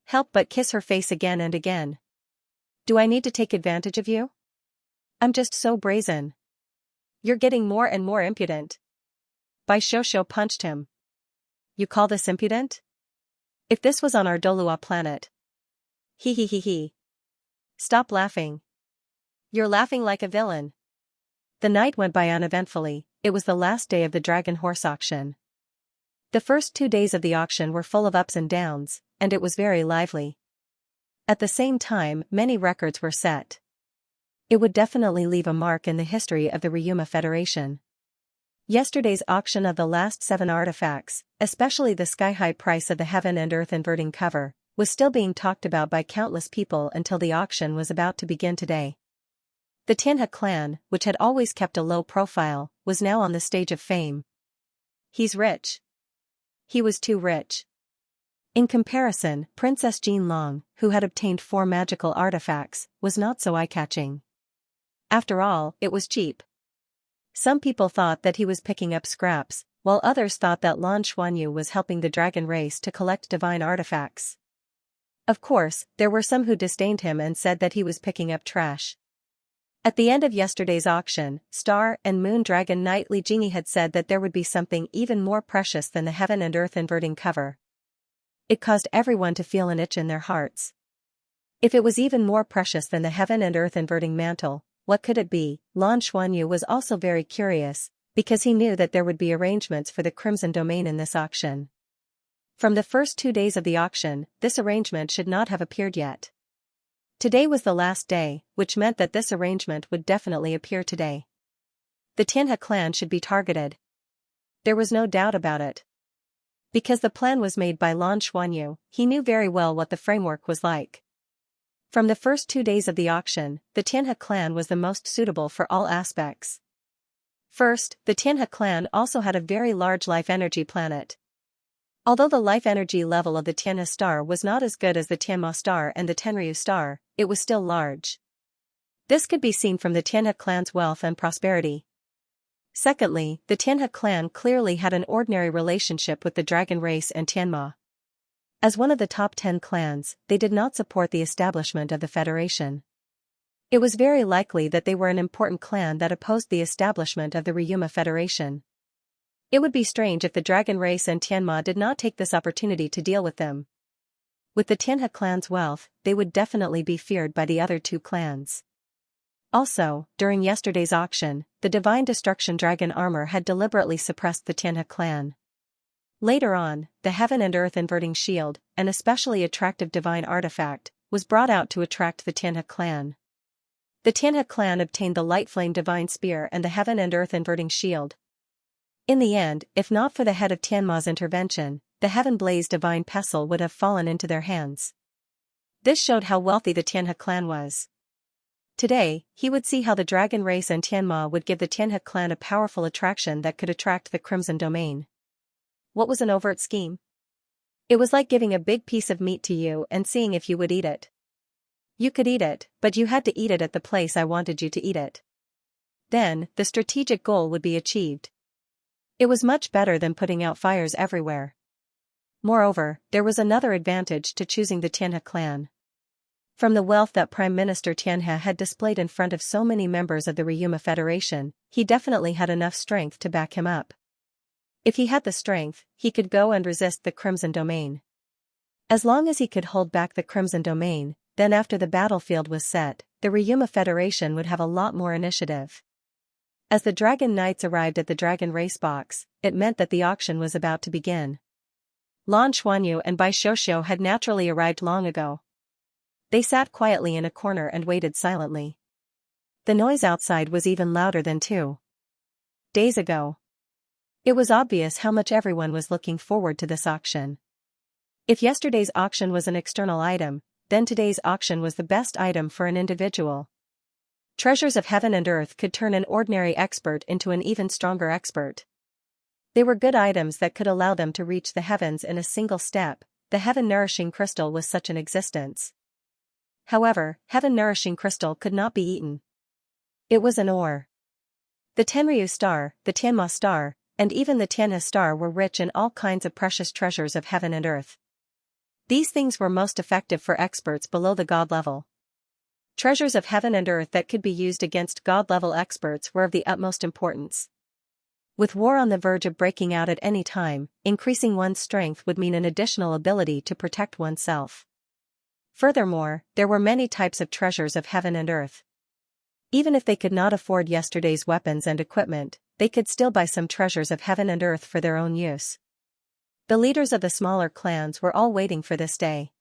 help but kiss her face again and again. "Do I need to take advantage of you? I'm just so brazen. You're getting more and more impudent." Bai Xiaoxiao punched him. "You call this impudent? If this was on our Douluo planet." He he he he. "Stop laughing. You're laughing like a villain." The night went by uneventfully. It was the last day of the Dragon Horse auction. The first 2 days of the auction were full of ups and downs, and it was very lively. At the same time, many records were set. It would definitely leave a mark in the history of the Ryuma Federation. Yesterday's auction of the last 7 artifacts, especially the sky-high price of the Heaven and Earth inverting cover, was still being talked about by countless people until the auction was about to begin today. The Tianhe clan, which had always kept a low profile, was now on the stage of fame. "He's rich. He was too rich." In comparison, Princess Jean Long, who had obtained 4 magical artifacts, was not so eye-catching. After all, it was cheap. Some people thought that he was picking up scraps, while others thought that Lan Xuanyu was helping the dragon race to collect divine artifacts. Of course, there were some who disdained him and said that he was picking up trash. At the end of yesterday's auction, Star and Moon Dragon Knight Li Jingyi had said that there would be something even more precious than the Heaven and Earth inverting cover. It caused everyone to feel an itch in their hearts. If it was even more precious than the Heaven and Earth inverting mantle, what could it be? Lan Xuanyu was also very curious, because he knew that there would be arrangements for the Crimson Domain in this auction. From the first 2 days of the auction, this arrangement should not have appeared yet. Today was the last day, which meant that this arrangement would definitely appear today. The Tianhe clan should be targeted. There was no doubt about it. Because the plan was made by Lan Xuanyu, he knew very well what the framework was like. From the first 2 days of the auction, the Tianhe clan was the most suitable for all aspects. First, the Tianhe clan also had a very large life energy planet. Although the life energy level of the Tianhe star was not as good as the Tianma star and the Tenryu star, it was still large. This could be seen from the Tianhe clan's wealth and prosperity. Secondly, the Tianhe clan clearly had an ordinary relationship with the dragon race and Tianma. As one of the top 10 clans, they did not support the establishment of the Federation. It was very likely that they were an important clan that opposed the establishment of the Ryuma Federation. It would be strange if the dragon race and Tianma did not take this opportunity to deal with them. With the Tianhe clan's wealth, they would definitely be feared by the other 2 clans. Also, during yesterday's auction, the Divine Destruction Dragon armor had deliberately suppressed the Tianhe clan. Later on, the Heaven and Earth inverting shield, an especially attractive divine artifact, was brought out to attract the Tianhe clan. The Tianhe clan obtained the Light Flame Divine Spear and the Heaven and Earth inverting shield. In the end, if not for the head of Tianma's intervention, the Heaven Blaze Divine Pestle would have fallen into their hands. This showed how wealthy the Tianhe clan was. Today, he would see how the dragon race and Tianma would give the Tianhe clan a powerful attraction that could attract the Crimson Domain. What was an overt scheme? It was like giving a big piece of meat to you and seeing if you would eat it. You could eat it, but you had to eat it at the place I wanted you to eat it. Then, the strategic goal would be achieved. It was much better than putting out fires everywhere. Moreover, there was another advantage to choosing the Tianhe clan. From the wealth that Prime Minister Tianhe had displayed in front of so many members of the Ryuma Federation, he definitely had enough strength to back him up. If he had the strength, he could go and resist the Crimson Domain. As long as he could hold back the Crimson Domain, then after the battlefield was set, the Ryuma Federation would have a lot more initiative. As the Dragon Knights arrived at the Dragon Race box, it meant that the auction was about to begin. Lan Xuanyu and Bai Xiuxiu had naturally arrived long ago. They sat quietly in a corner and waited silently. The noise outside was even louder than 2 days ago. It was obvious how much everyone was looking forward to this auction. If yesterday's auction was an external item, then today's auction was the best item for an individual. Treasures of heaven and earth could turn an ordinary expert into an even stronger expert. They were good items that could allow them to reach the heavens in a single step. The heaven-nourishing crystal was such an existence. However, heaven-nourishing crystal could not be eaten. It was an ore. The Tenryu star, the Tianma star, and even the Tianhe star were rich in all kinds of precious treasures of heaven and earth. These things were most effective for experts below the god level. Treasures of heaven and earth that could be used against god-level experts were of the utmost importance. With war on the verge of breaking out at any time, increasing one's strength would mean an additional ability to protect oneself. Furthermore, there were many types of treasures of heaven and earth. Even if they could not afford yesterday's weapons and equipment, they could still buy some treasures of heaven and earth for their own use. The leaders of the smaller clans were all waiting for this day.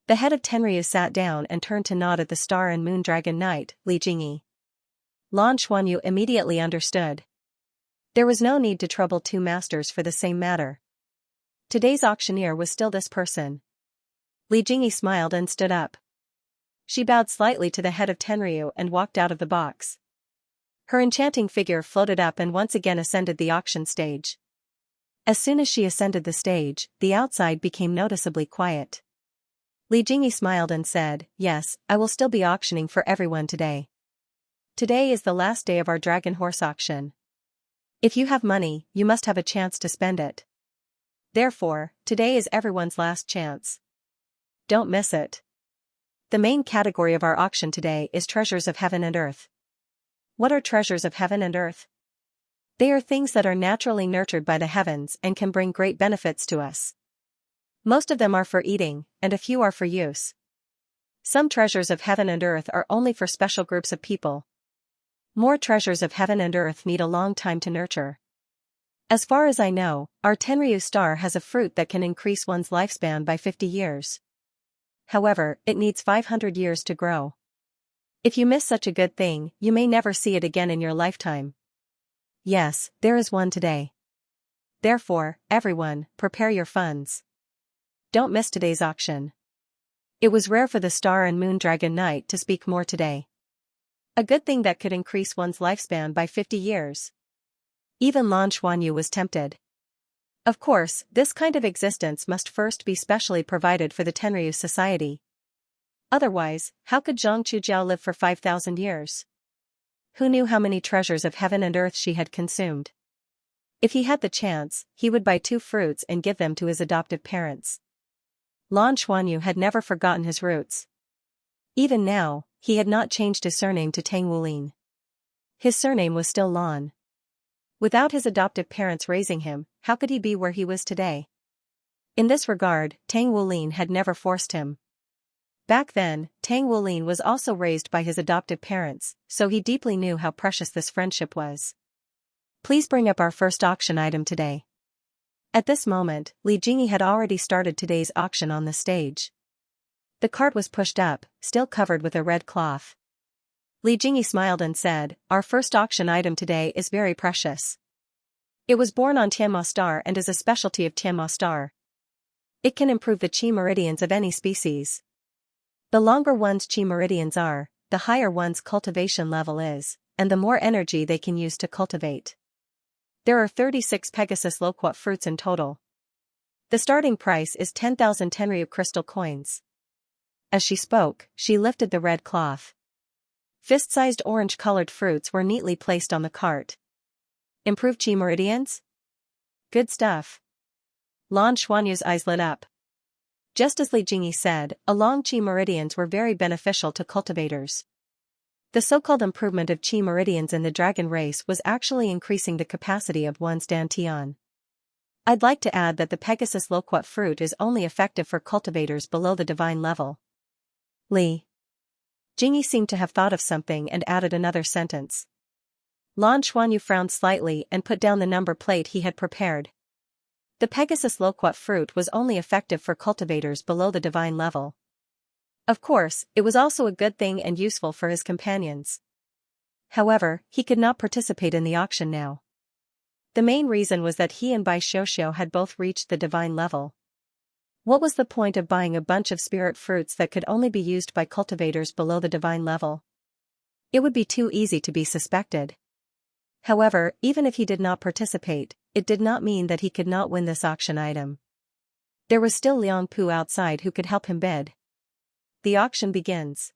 The head of Tenryu sat down and turned to nod at the Star and Moon Dragon Knight, Li Jingyi. Lan Xuanyu immediately understood. There was no need to trouble 2 masters for the same matter. Today's auctioneer was still this person. Li Jingyi smiled and stood up. She bowed slightly to the head of Tenryu and walked out of the box. Her enchanting figure floated up and once again ascended the auction stage. As soon as she ascended the stage, the outside became noticeably quiet. Li Jingyi smiled and said, "Yes, I will still be auctioning for everyone today. Today is the last day of our dragon horse auction. If you have money, you must have a chance to spend it. Therefore, today is everyone's last chance. Don't miss it. The main category of our auction today is treasures of heaven and earth." What are treasures of heaven and earth? They are things that are naturally nurtured by the heavens and can bring great benefits to us. Most of them are for eating, and a few are for use. Some treasures of heaven and earth are only for special groups of people. More treasures of heaven and earth need a long time to nurture. As far as I know, our Tenryu star has a fruit that can increase one's lifespan by 50 years. However, it needs 500 years to grow. If you miss such a good thing, you may never see it again in your lifetime. Yes, there is one today. Therefore, everyone, prepare your funds. Don't miss today's auction. It was rare for the Star and Moon Dragon Knight to speak more today. A good thing that could increase one's lifespan by 50 years. Even Lan Xuanyu was tempted. Of course, this kind of existence must first be specially provided for the Tenryu society. Otherwise, how could Zhang Chujiao live for 5,000 years? Who knew how many treasures of heaven and earth she had consumed? If he had the chance, he would buy 2 fruits and give them to his adoptive parents. Lan Xuanyu had never forgotten his roots. Even now, he had not changed his surname to Tang Wulin. His surname was still Lan. Without his adoptive parents raising him, how could he be where he was today? In this regard, Tang Wulin had never forced him. Back then, Tang Wulin was also raised by his adoptive parents, so he deeply knew how precious this friendship was. Please bring up our first auction item today. At this moment, Li Jingyi had already started today's auction on the stage. The cart was pushed up, still covered with a red cloth. Li Jingyi smiled and said, "Our first auction item today is very precious. It was born on Tianma Star and is a specialty of Tianma Star. It can improve the qi meridians of any species. The longer one's qi meridians are, the higher one's cultivation level is, and the more energy they can use to cultivate. There are 36 Pegasus loquat fruits in total. The starting price is 10,000 Tenryu crystal coins. As she spoke, she lifted the red cloth. Fist-sized orange-colored fruits were neatly placed on the cart. Improved chi meridians? Good stuff. Lan Xuanyu's eyes lit up. Just as Li Jingyi said, along chi meridians were very beneficial to cultivators. The so-called improvement of chi meridians in the dragon race was actually increasing the capacity of one's dantian. I'd like to add that the Pegasus loquat fruit is only effective for cultivators below the divine level. Li Jingyi seemed to have thought of something and added another sentence. Lan Xuanyu frowned slightly and put down the number plate he had prepared. The Pegasus loquat fruit was only effective for cultivators below the divine level. Of course, it was also a good thing and useful for his companions. However, he could not participate in the auction now. The main reason was that he and Bai Xiuxiu had both reached the divine level. What was the point of buying a bunch of spirit fruits that could only be used by cultivators below the divine level? It would be too easy to be suspected. However, even if he did not participate, it did not mean that he could not win this auction item. There was still Liang Pu outside who could help him bid. The auction begins.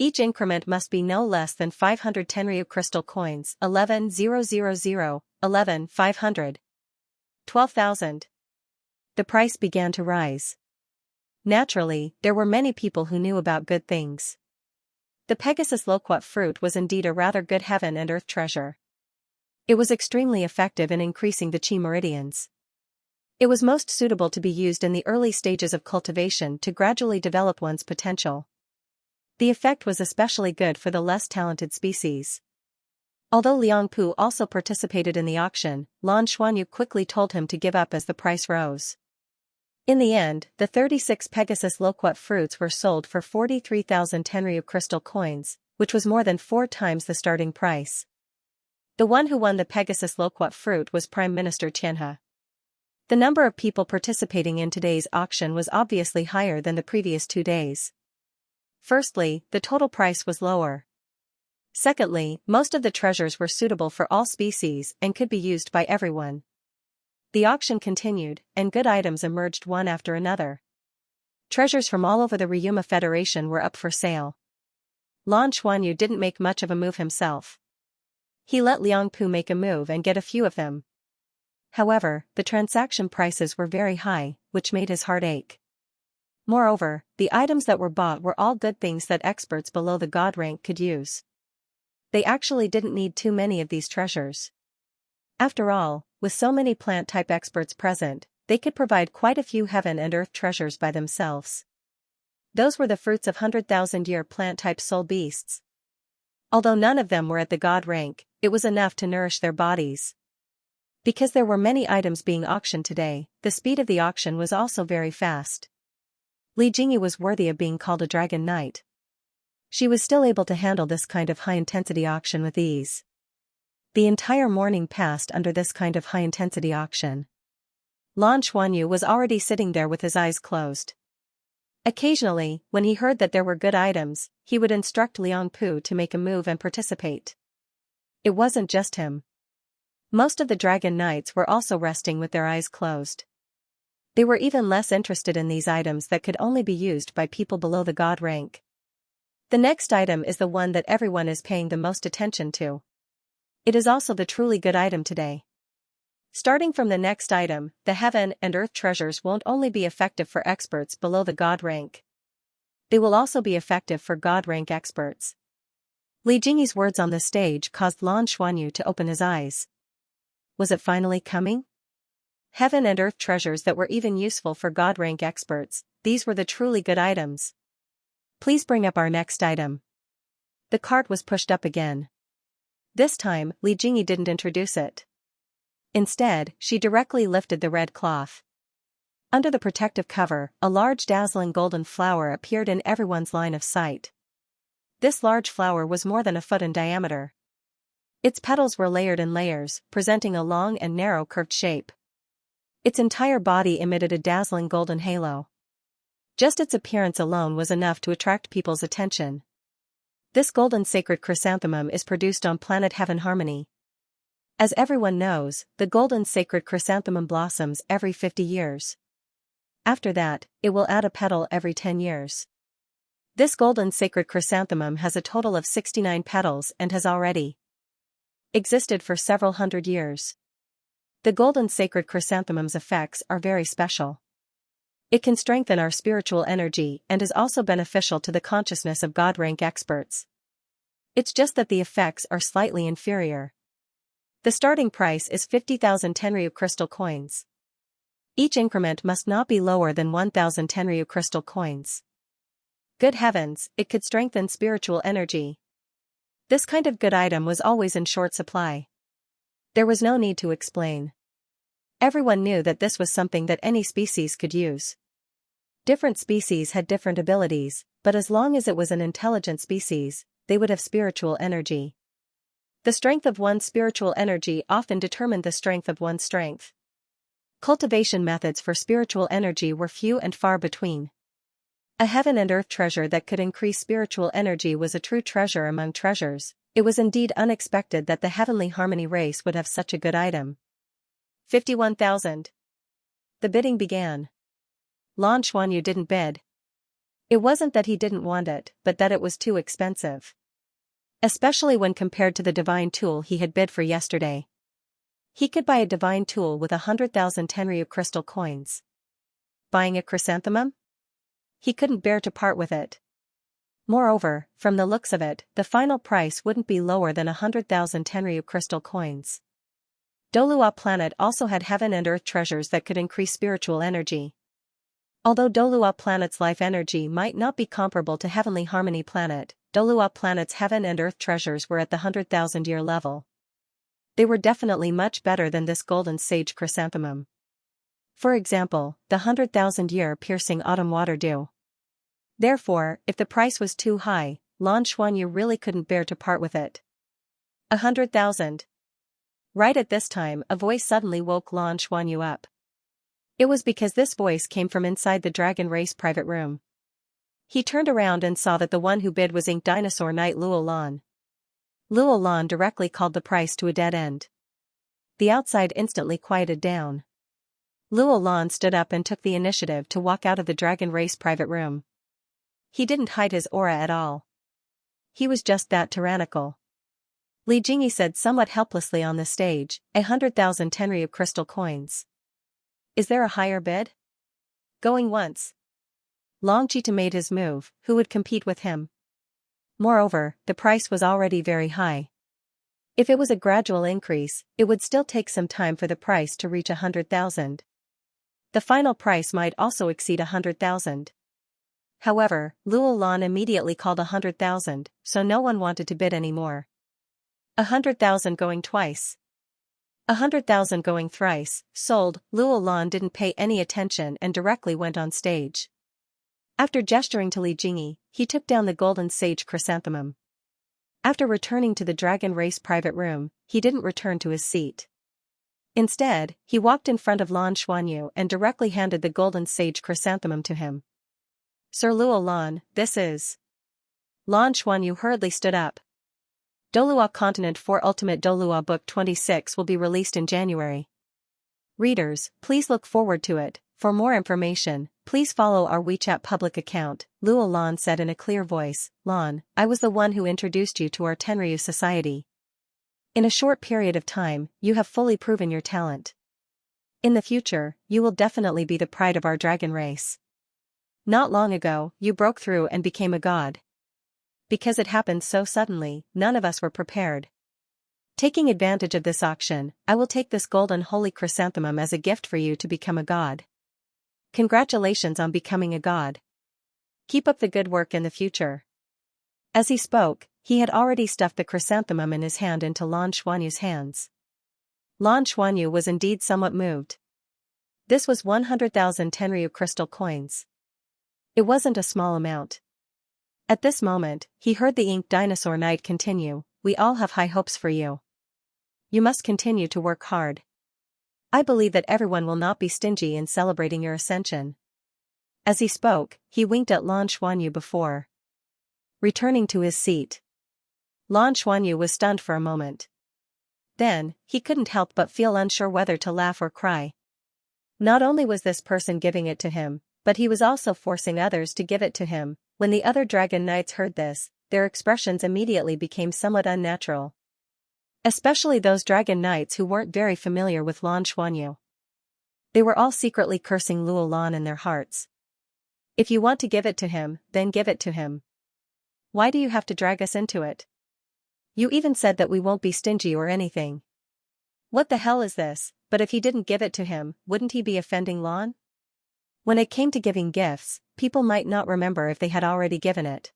Each increment must be no less than 500 Tenryu crystal coins, 11,000, 11,500, 12,000. The price began to rise. Naturally, there were many people who knew about good things. The Pegasus loquat fruit was indeed a rather good heaven and earth treasure. It was extremely effective in increasing the chi meridians. It was most suitable to be used in the early stages of cultivation to gradually develop one's potential. The effect was especially good for the less talented species. Although Liang Pu also participated in the auction, Lan Xuanyu quickly told him to give up as the price rose. In the end, the 36 Pegasus loquat fruits were sold for 43,000 Tenryu crystal coins, which was more than 4 times the starting price. The one who won the Pegasus loquat fruit was Prime Minister Xianxia. The number of people participating in today's auction was obviously higher than the previous 2 days. Firstly, the total price was lower. Secondly, most of the treasures were suitable for all species and could be used by everyone. The auction continued, and good items emerged one after another. Treasures from all over the Ryuma Federation were up for sale. Lan Xuanyu didn't make much of a move himself. He let Liang Pu make a move and get a few of them. However, the transaction prices were very high, which made his heart ache. Moreover, the items that were bought were all good things that experts below the god rank could use. They actually didn't need too many of these treasures. After all, with so many plant-type experts present, they could provide quite a few heaven and earth treasures by themselves. Those were the fruits of 100,000-year plant-type soul beasts. Although none of them were at the god rank, it was enough to nourish their bodies. Because there were many items being auctioned today, the speed of the auction was also very fast. Li Jingyi was worthy of being called a dragon knight. She was still able to handle this kind of high-intensity auction with ease. The entire morning passed under this kind of high-intensity auction. Lan Xuanyu was already sitting there with his eyes closed. Occasionally, when he heard that there were good items, he would instruct Liang Pu to make a move and participate. It wasn't just him. Most of the dragon knights were also resting with their eyes closed. They were even less interested in these items that could only be used by people below the god rank. The next item is the one that everyone is paying the most attention to. It is also the truly good item today. Starting from the next item, the heaven and earth treasures won't only be effective for experts below the god rank. They will also be effective for god rank experts. Li Jingyi's words on the stage caused Lan Xuanyu to open his eyes. Was it finally coming? Heaven and earth treasures that were even useful for god rank experts, these were the truly good items. Please bring up our next item. The cart was pushed up again. This time, Li Jingyi didn't introduce it. Instead, she directly lifted the red cloth. Under the protective cover, a large dazzling golden flower appeared in everyone's line of sight. This large flower was more than a foot in diameter. Its petals were layered in layers, presenting a long and narrow curved shape. Its entire body emitted a dazzling golden halo. Just its appearance alone was enough to attract people's attention. This golden sacred chrysanthemum is produced on planet Heaven Harmony. As everyone knows, the golden sacred chrysanthemum blossoms every 50 years. After that, it will add a petal every 10 years. This golden sacred chrysanthemum has a total of 69 petals and has already existed for several hundred years. The golden sacred chrysanthemum's effects are very special. It can strengthen our spiritual energy and is also beneficial to the consciousness of God rank experts. It's just that the effects are slightly inferior. The starting price is 50,000 Tenryu crystal coins. Each increment must not be lower than 1,000 Tenryu crystal coins. Good heavens, it could strengthen spiritual energy. This kind of good item was always in short supply. There was no need to explain. Everyone knew that this was something that any species could use. Different species had different abilities, but as long as it was an intelligent species, they would have spiritual energy. The strength of one's spiritual energy often determined the strength of one's strength. Cultivation methods for spiritual energy were few and far between. A heaven and earth treasure that could increase spiritual energy was a true treasure among treasures. It was indeed unexpected that the heavenly harmony race would have such a good item. 51,000. The bidding began. Lan Xuanyu didn't bid. It wasn't that he didn't want it, but that it was too expensive. Especially when compared to the divine tool he had bid for yesterday. He could buy a divine tool with 100,000 Tenryu crystal coins. Buying a chrysanthemum? He couldn't bear to part with it. Moreover, from the looks of it, the final price wouldn't be lower than 100,000 Tenryu crystal coins. Douluo planet also had heaven and earth treasures that could increase spiritual energy. Although Douluo planet's life energy might not be comparable to heavenly harmony planet, Douluo planet's heaven and earth treasures were at the 100,000-year level. They were definitely much better than this golden sage chrysanthemum. For example, the 100,000-year piercing autumn water dew. Therefore, if the price was too high, Lan Xuanyu really couldn't bear to part with it. 100,000. Right at this time, a voice suddenly woke Lan Xuanyu up. It was because this voice came from inside the dragon race private room. He turned around and saw that the one who bid was Ink Dinosaur Knight Luo Lan. Luo Lan directly called the price to a dead end. The outside instantly quieted down. Luo Lan stood up and took the initiative to walk out of the dragon race private room. He didn't hide his aura at all. He was just that tyrannical. Li Jingyi said somewhat helplessly on the stage, 100,000 Tenryu crystal coins. Is there a higher bid? Going once. Long Jita made his move, who would compete with him? Moreover, the price was already very high. If it was a gradual increase, it would still take some time for the price to reach 100,000. The final price might also exceed 100,000. However, Luo Lan immediately called 100,000, so no one wanted to bid anymore. 100,000 going twice. 100,000 going thrice, sold. Luo Lan didn't pay any attention and directly went on stage. After gesturing to Li Jingyi, he took down the golden sage chrysanthemum. After returning to the dragon race private room, he didn't return to his seat. Instead, he walked in front of Lan Xuanyu and directly handed the golden sage chrysanthemum to him. Sir Luo Lan, this is... Lan Xuanyu hurriedly stood up. Douluo Continent 4 Ultimate Douluo Book 26 will be released in January. Readers, please look forward to it. For more information, please follow our WeChat public account, Luo Lan said in a clear voice. Lan, I was the one who introduced you to our Tenryu society. In a short period of time, you have fully proven your talent. In the future, you will definitely be the pride of our dragon race. Not long ago, you broke through and became a god. Because it happened so suddenly, none of us were prepared. Taking advantage of this auction, I will take this golden holy chrysanthemum as a gift for you to become a god. Congratulations on becoming a god. Keep up the good work in the future. As he spoke, he had already stuffed the chrysanthemum in his hand into Lan Xuanyu's hands. Lan Xuanyu was indeed somewhat moved. This was 100,000 Tenryu crystal coins. It wasn't a small amount. At this moment, he heard the Ink Dinosaur Knight continue, we all have high hopes for you. You must continue to work hard. I believe that everyone will not be stingy in celebrating your ascension. As he spoke, he winked at Lan Xuanyu before returning to his seat. Lan Xuanyu was stunned for a moment. Then, he couldn't help but feel unsure whether to laugh or cry. Not only was this person giving it to him, but he was also forcing others to give it to him. When the other dragon knights heard this, their expressions immediately became somewhat unnatural. Especially those dragon knights who weren't very familiar with Lan Xuanyu. They were all secretly cursing Luo Lan in their hearts. If you want to give it to him, then give it to him. Why do you have to drag us into it? You even said that we won't be stingy or anything. What the hell is this? But if he didn't give it to him, wouldn't he be offending Lan? When it came to giving gifts, people might not remember if they had already given it.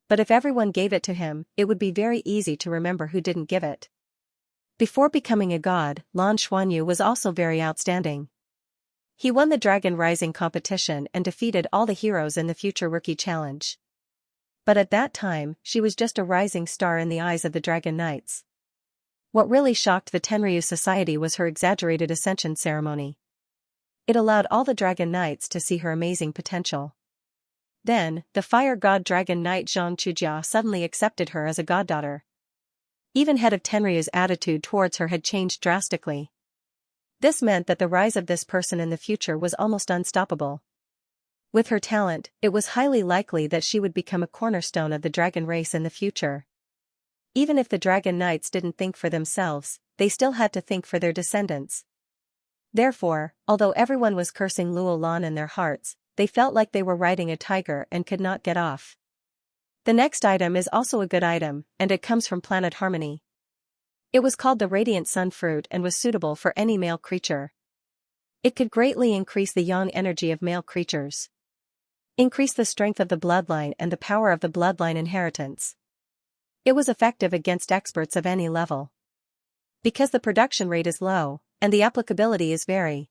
But if everyone gave it to him, it would be very easy to remember who didn't give it. Before becoming a god, Lan Xuanyu was also very outstanding. He won the Dragon Rising competition and defeated all the heroes in the Future Rookie Challenge. But at that time, she was just a rising star in the eyes of the Dragon Knights. What really shocked the Tenryu society was her exaggerated ascension ceremony. It allowed all the Dragon Knights to see her amazing potential. Then, the fire god Dragon Knight Xianxia suddenly accepted her as a goddaughter. Even head of Tenryu's attitude towards her had changed drastically. This meant that the rise of this person in the future was almost unstoppable. With her talent, it was highly likely that she would become a cornerstone of the dragon race in the future. Even if the Dragon Knights didn't think for themselves, they still had to think for their descendants. Therefore, although everyone was cursing Luo Lan in their hearts, they felt like they were riding a tiger and could not get off. The next item is also a good item, and it comes from Planet Harmony. It was called the Radiant Sun Fruit and was suitable for any male creature. It could greatly increase the yang energy of male creatures. Increase the strength of the bloodline and the power of the bloodline inheritance. It was effective against experts of any level. Because the production rate is low, and the applicability is very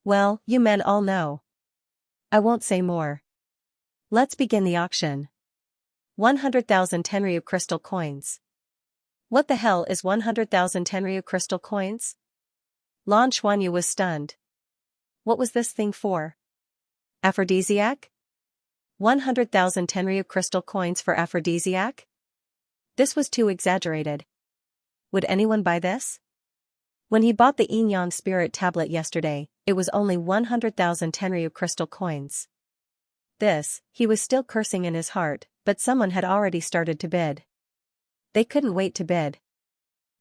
well, you men all know. I won't say more. Let's begin the auction. 100,000 Tenryu crystal coins. What the hell is 100,000 Tenryu crystal coins? Lan Xuanyu was stunned. What was this thing for? Aphrodisiac? 100,000 Tenryu crystal coins for aphrodisiac? This was too exaggerated. Would anyone buy this? When he bought the Yin Yang Spirit tablet yesterday, it was only 100,000 Tenryu crystal coins. This, he was still cursing in his heart, but someone had already started to bid. They couldn't wait to bid.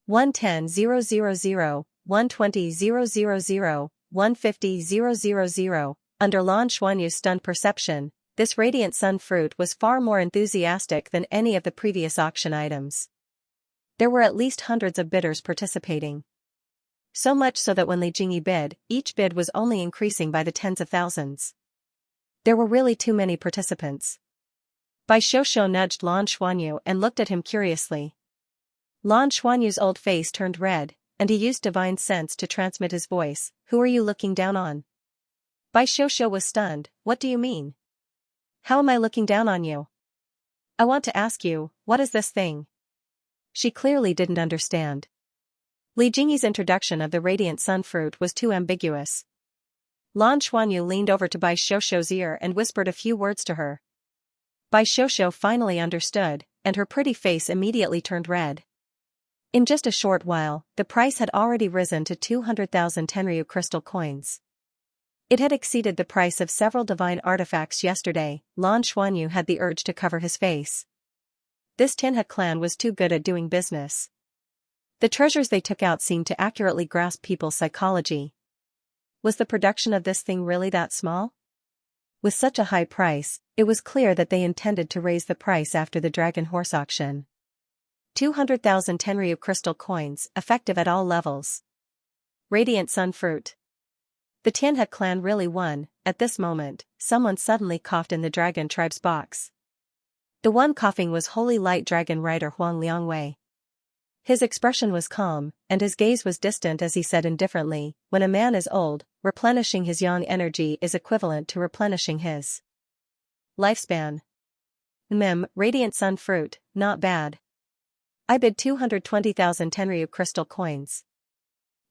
110,000, 120,000, 150,000. Under Lan Xuanyu's stunned perception, this radiant sun fruit was far more enthusiastic than any of the previous auction items. There were at least hundreds of bidders participating. So much so that when Li Jingyi bid, each bid was only increasing by the tens of thousands. There were really too many participants. Bai Xiuxiu nudged Lan Xuanyu and looked at him curiously. Lan Xuanyu's old face turned red, and he used divine sense to transmit his voice. Who are you looking down on? Bai Xiuxiu was stunned. What do you mean? How am I looking down on you? I want to ask you, what is this thing? She clearly didn't understand. Li Jingyi's introduction of the radiant sun fruit was too ambiguous. Lan Xuanyu leaned over to Bai Xiuxiu's ear and whispered a few words to her. Bai Xiuxiu finally understood, and her pretty face immediately turned red. In just a short while, the price had already risen to 200,000 Tenryu crystal coins. It had exceeded the price of several divine artifacts yesterday. Lan Xuanyu had the urge to cover his face. This Tianhe clan was too good at doing business. The treasures they took out seemed to accurately grasp people's psychology. Was the production of this thing really that small? With such a high price, it was clear that they intended to raise the price after the dragon horse auction. 200,000 Tenryu crystal coins, effective at all levels. Radiant sun fruit. The Tianhe clan really won. At this moment, someone suddenly coughed in the dragon tribe's box. The one coughing was Holy Light Dragon Rider Huang Liangwei. His expression was calm, and his gaze was distant as he said indifferently, when a man is old, replenishing his yang energy is equivalent to replenishing his lifespan. Radiant sun fruit, not bad. I bid 220,000 Tenryu crystal coins.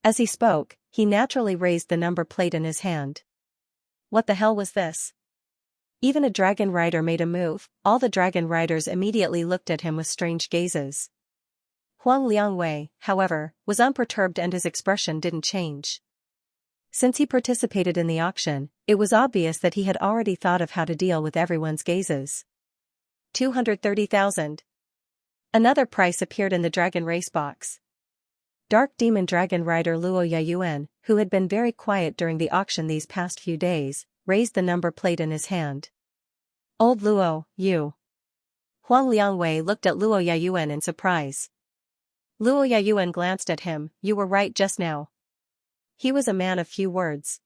As he spoke, he naturally raised the number plate in his hand. What the hell was this? Even a dragon rider made a move. All the dragon riders immediately looked at him with strange gazes. Huang Liangwei, however, was unperturbed and his expression didn't change. Since he participated in the auction, it was obvious that he had already thought of how to deal with everyone's gazes. 230,000. Another price appeared in the dragon race box. Dark Demon Dragon Rider Luo Yayuan, who had been very quiet during the auction these past few days, raised the number plate in his hand. Old Luo, you. Huang Liangwei looked at Luo Yayuan in surprise. Luo Yayuan glanced at him. You were right just now. He was a man of few words.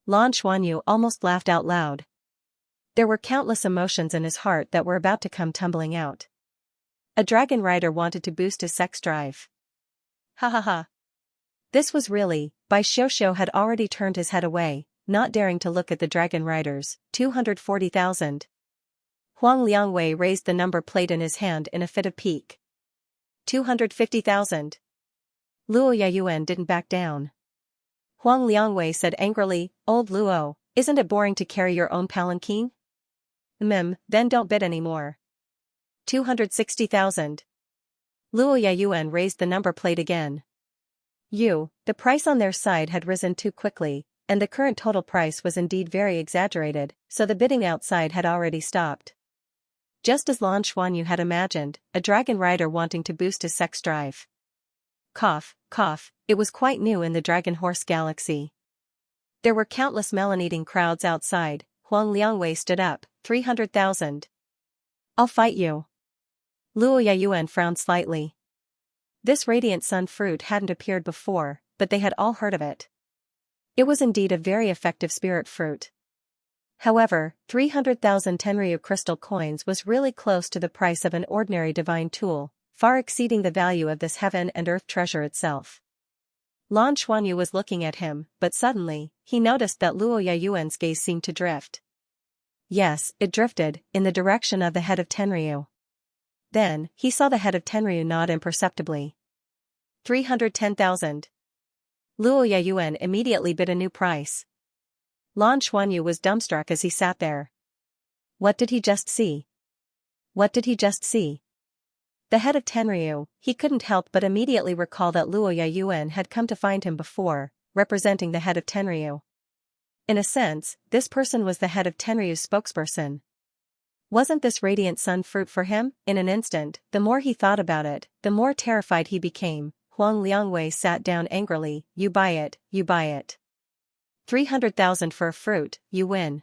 Lan Xuanyu almost laughed out loud. There were countless emotions in his heart that were about to come tumbling out. A dragon rider wanted to boost his sex drive. Ha ha ha. This was really, Bai Xiuxiu had already turned his head away, not daring to look at the dragon riders. 240,000. Huang Liangwei raised the number plate in his hand in a fit of pique. 250,000. Luo Yayuan didn't back down. Huang Liangwei said angrily, Old Luo, isn't it boring to carry your own palanquin? Then don't bid anymore. 260,000. Luo Yayuan raised the number plate again. The price on their side had risen too quickly, and the current total price was indeed very exaggerated, so the bidding outside had already stopped. Just as Lan Xuanyu had imagined, a dragon rider wanting to boost his sex drive. Cough, cough, it was quite new in the dragon horse galaxy. There were countless melon-eating crowds outside. Huang Liangwei stood up. 300,000. I'll fight you. Luo Yayuan frowned slightly. This radiant sun fruit hadn't appeared before, but they had all heard of it. It was indeed a very effective spirit fruit. However, 300,000 Tenryu crystal coins was really close to the price of an ordinary divine tool, far exceeding the value of this heaven and earth treasure itself. Lan Xuanyu was looking at him, but suddenly, he noticed that Luo Yayuan's gaze seemed to drift. Yes, it drifted, in the direction of the head of Tenryu. Then, he saw the head of Tenryu nod imperceptibly. 310,000. Luo Yayuan immediately bid a new price. Lan Xuanyu was dumbstruck as he sat there. What did he just see? What did he just see? The head of Tenryu, he couldn't help but immediately recall that Luo Yayuan had come to find him before, representing the head of Tenryu. In a sense, this person was the head of Tenryu's spokesperson. Wasn't this radiant sun fruit for him? In an instant, the more he thought about it, the more terrified he became. Huang Liangwei sat down angrily. You buy it, you buy it. 300,000 for a fruit, you win.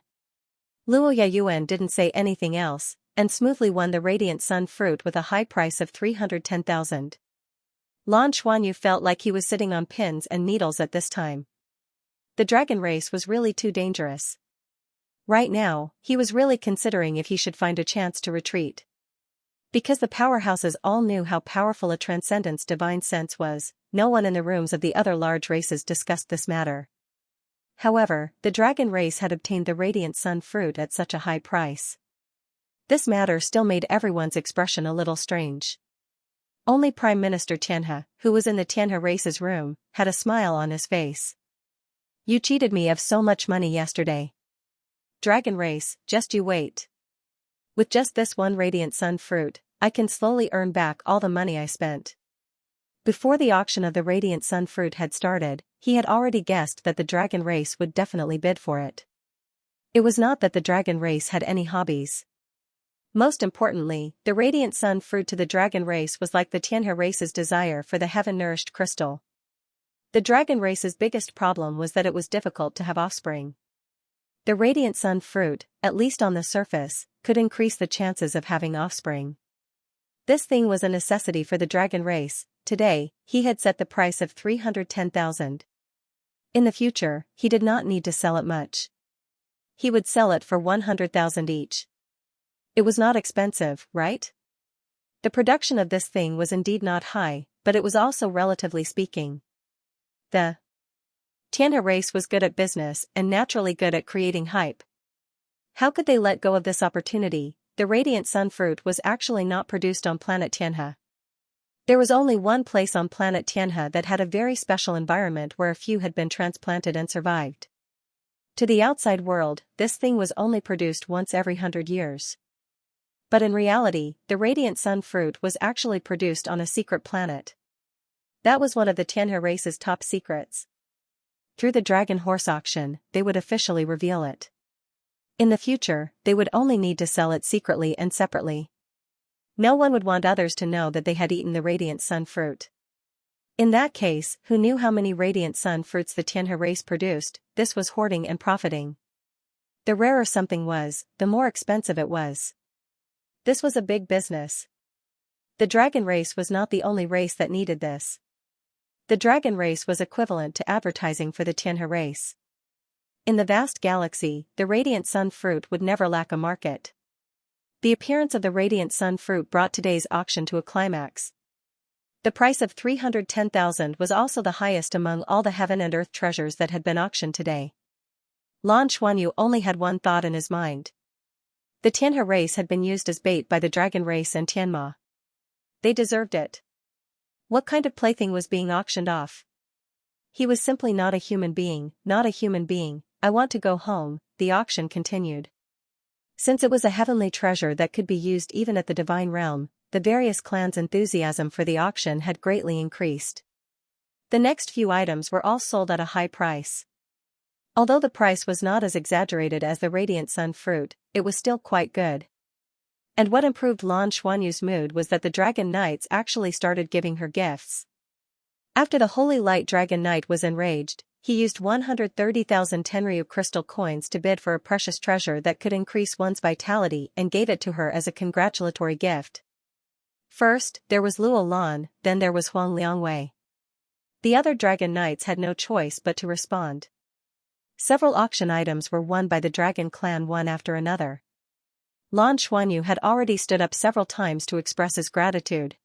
Luo Yayuan didn't say anything else, and smoothly won the radiant sun fruit with a high price of 310,000. Lan Xuanyu felt like he was sitting on pins and needles at this time. The dragon race was really too dangerous. Right now, he was really considering if he should find a chance to retreat. Because the powerhouses all knew how powerful a transcendence divine sense was, no one in the rooms of the other large races discussed this matter. However, the dragon race had obtained the radiant sun fruit at such a high price. This matter still made everyone's expression a little strange. Only Prime Minister Xianxia, who was in the Xianxia race's room, had a smile on his face. You cheated me of so much money yesterday. Dragon race, just you wait. With just this one radiant sun fruit, I can slowly earn back all the money I spent. Before the auction of the radiant sun fruit had started, he had already guessed that the dragon race would definitely bid for it. It was not that the dragon race had any hobbies. Most importantly, the radiant sun fruit to the dragon race was like the Xianxia race's desire for the heaven-nourished crystal. The dragon race's biggest problem was that it was difficult to have offspring. The radiant sun fruit, at least on the surface, could increase the chances of having offspring. This thing was a necessity for the dragon race. Today, he had set the price of 310,000. In the future, he did not need to sell it much. He would sell it for 100,000 each. It was not expensive, right? The production of this thing was indeed not high, but it was also relatively speaking. The Xianxia race was good at business and naturally good at creating hype. How could they let go of this opportunity? The radiant sun fruit was actually not produced on planet Xianxia. There was only one place on planet Xianxia that had a very special environment where a few had been transplanted and survived. To the outside world, this thing was only produced once every 100 years. But in reality, the radiant sun fruit was actually produced on a secret planet. That was one of the Tianhe race's top secrets. Through the dragon horse auction, they would officially reveal it. In the future, they would only need to sell it secretly and separately. No one would want others to know that they had eaten the radiant sun fruit. In that case, who knew how many radiant sun fruits the Tianhe race produced? This was hoarding and profiting. The rarer something was, the more expensive it was. This was a big business. The dragon race was not the only race that needed this. The dragon race was equivalent to advertising for the Tianhe race. In the vast galaxy, the radiant sun fruit would never lack a market. The appearance of the radiant sun fruit brought today's auction to a climax. The price of 310,000 was also the highest among all the heaven and earth treasures that had been auctioned today. Lan Xuanyu only had one thought in his mind. The Tianhe race had been used as bait by the dragon race and Tianma. They deserved it. What kind of plaything was being auctioned off? He was simply not a human being, not a human being. I want to go home, the auction continued. Since it was a heavenly treasure that could be used even at the divine realm, the various clans' enthusiasm for the auction had greatly increased. The next few items were all sold at a high price. Although the price was not as exaggerated as the radiant sun fruit, it was still quite good. And what improved Lan Xuanyu's mood was that the Dragon Knights actually started giving her gifts. After the Holy Light Dragon Knight was enraged, he used 130,000 Tenryu crystal coins to bid for a precious treasure that could increase one's vitality and gave it to her as a congratulatory gift. First, there was Luo Lan, then there was Huang Liangwei. The other Dragon Knights had no choice but to respond. Several auction items were won by the Dragon clan one after another. Lan Xuanyu had already stood up several times to express his gratitude.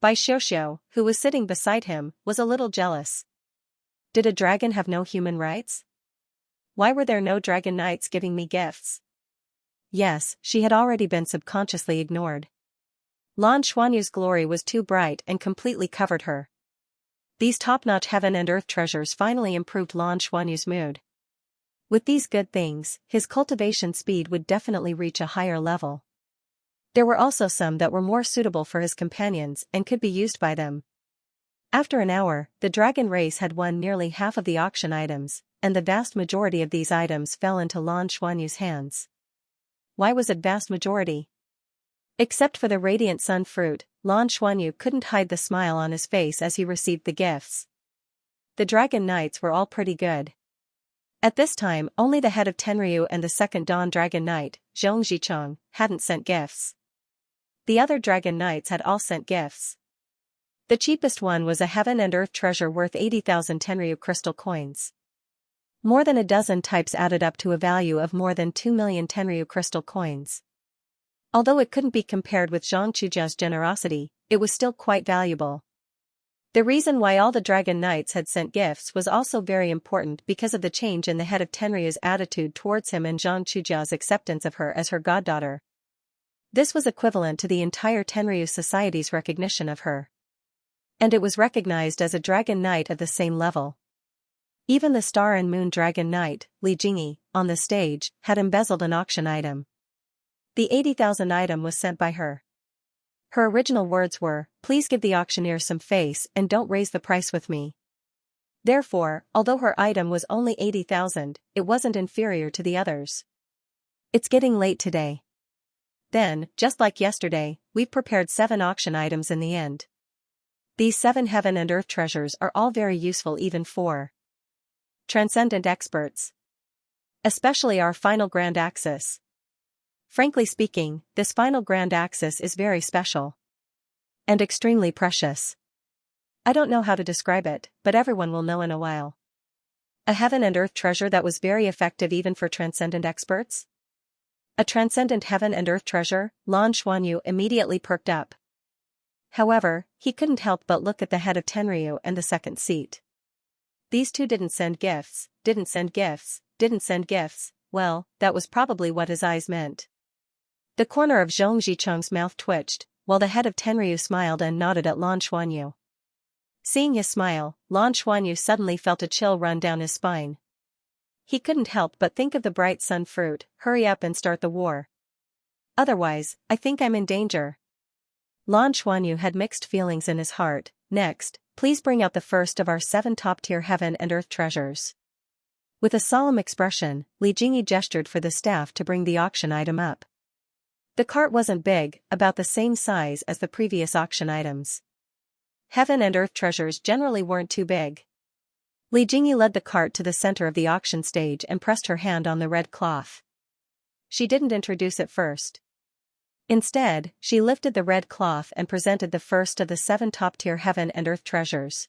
Bai Xiuxiu, who was sitting beside him, was a little jealous. Did a dragon have no human rights? Why were there no Dragon Knights giving me gifts? Yes, she had already been subconsciously ignored. Lan Xuanyu's glory was too bright and completely covered her. These top-notch heaven and earth treasures finally improved Lan Xuanyu's mood. With these good things, his cultivation speed would definitely reach a higher level. There were also some that were more suitable for his companions and could be used by them. After an hour, the dragon race had won nearly half of the auction items, and the vast majority of these items fell into Lan Xuanyu's hands. Why was it vast majority? Except for the radiant sun fruit, Lan Xuanyu couldn't hide the smile on his face as he received the gifts. The Dragon Knights were all pretty good. At this time, only the head of Tenryu and the second Dawn Dragon Knight, Xianxia, hadn't sent gifts. The other Dragon Knights had all sent gifts. The cheapest one was a heaven and earth treasure worth 80,000 Tenryu crystal coins. More than a dozen types added up to a value of more than 2 million Tenryu crystal coins. Although it couldn't be compared with Zhang Chujia's generosity, it was still quite valuable. The reason why all the Dragon Knights had sent gifts was also very important because of the change in the head of Tenryu's attitude towards him and Zhang Chujia's acceptance of her as her goddaughter. This was equivalent to the entire Tenryu society's recognition of her. And it was recognized as a Dragon Knight of the same level. Even the Star and Moon Dragon Knight, Li Jingyi, on the stage, had embezzled an auction item. The 80,000 item was sent by her. Her original words were, "Please give the auctioneer some face and don't raise the price with me." Therefore, although her item was only 80,000, it wasn't inferior to the others. It's getting late today. Then, just like yesterday, we've prepared 7 auction items in the end. These 7 heaven and earth treasures are all very useful even for transcendent experts. Especially our final grand axis. Frankly speaking, this final grand axis is very special. And extremely precious. I don't know how to describe it, but everyone will know in a while. A heaven and earth treasure that was very effective even for transcendent experts? A transcendent heaven and earth treasure, Lan Xuanyu immediately perked up. However, he couldn't help but look at the head of Tenryu and the second seat. These two didn't send gifts. Well, that was probably what his eyes meant. The corner of Zhong Zicheng's mouth twitched, while the head of Tenryu smiled and nodded at Lan Xuanyu. Seeing his smile, Lan Xuanyu suddenly felt a chill run down his spine. He couldn't help but think of the bright sun fruit. Hurry up and start the war. Otherwise, I think I'm in danger. Lan Xuanyu had mixed feelings in his heart. Next, please bring out the first of our 7 top-tier heaven and earth treasures. With a solemn expression, Li Jingyi gestured for the staff to bring the auction item up. The cart wasn't big, about the same size as the previous auction items. Heaven and earth treasures generally weren't too big. Li Jingyi led the cart to the center of the auction stage and pressed her hand on the red cloth. She didn't introduce it first. Instead, she lifted the red cloth and presented the first of the 7 top-tier heaven and earth treasures.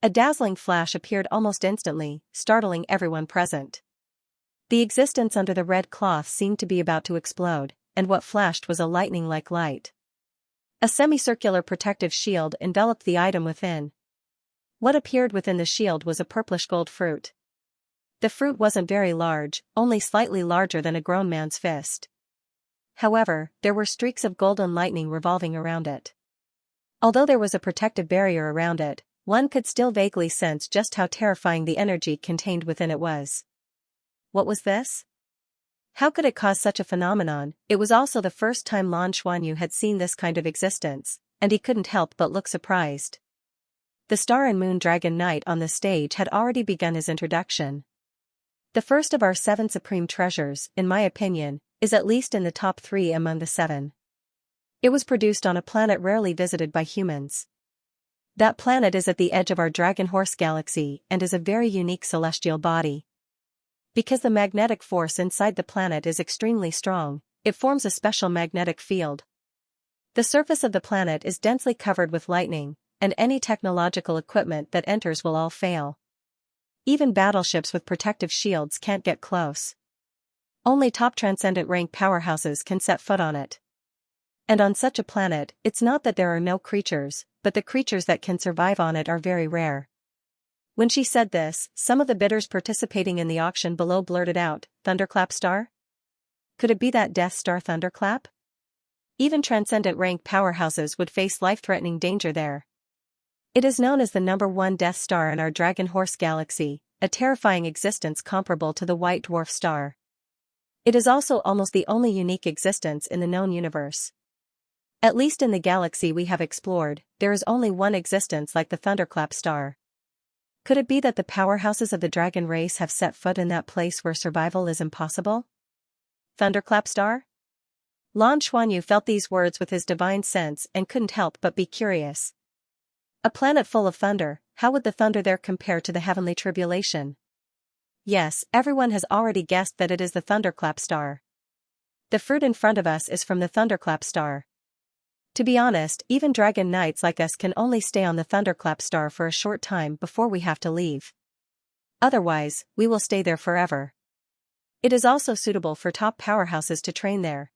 A dazzling flash appeared almost instantly, startling everyone present. The existence under the red cloth seemed to be about to explode, and what flashed was a lightning-like light. A semicircular protective shield enveloped the item within. What appeared within the shield was a purplish gold fruit. The fruit wasn't very large, only slightly larger than a grown man's fist. However, there were streaks of golden lightning revolving around it. Although there was a protective barrier around it, one could still vaguely sense just how terrifying the energy contained within it was. What was this? How could it cause such a phenomenon? It was also the first time Lan Xuanyu had seen this kind of existence, and he couldn't help but look surprised. The Star and Moon Dragon Knight on the stage had already begun his introduction. The first of our 7 supreme treasures, in my opinion, is at least in the top 3 among the 7. It was produced on a planet rarely visited by humans. That planet is at the edge of our Dragon Horse galaxy and is a very unique celestial body. Because the magnetic force inside the planet is extremely strong, it forms a special magnetic field. The surface of the planet is densely covered with lightning, and any technological equipment that enters will all fail. Even battleships with protective shields can't get close. Only top transcendent rank powerhouses can set foot on it. And on such a planet, it's not that there are no creatures, but the creatures that can survive on it are very rare. When she said this, some of the bidders participating in the auction below blurted out, "Thunderclap Star? Could it be that Death Star Thunderclap?" Even transcendent rank powerhouses would face life-threatening danger there. It is known as the #1 Death Star in our Dragon Horse galaxy, a terrifying existence comparable to the White Dwarf Star. It is also almost the only unique existence in the known universe. At least in the galaxy we have explored, there is only one existence like the Thunderclap Star. Could it be that the powerhouses of the dragon race have set foot in that place where survival is impossible? Thunderclap Star? Lan Xuanyu felt these words with his divine sense and couldn't help but be curious. A planet full of thunder, how would the thunder there compare to the heavenly tribulation? Yes, everyone has already guessed that it is the Thunderclap Star. The fruit in front of us is from the Thunderclap Star. To be honest, even dragon knights like us can only stay on the Thunderclap Star for a short time before we have to leave. Otherwise, we will stay there forever. It is also suitable for top powerhouses to train there.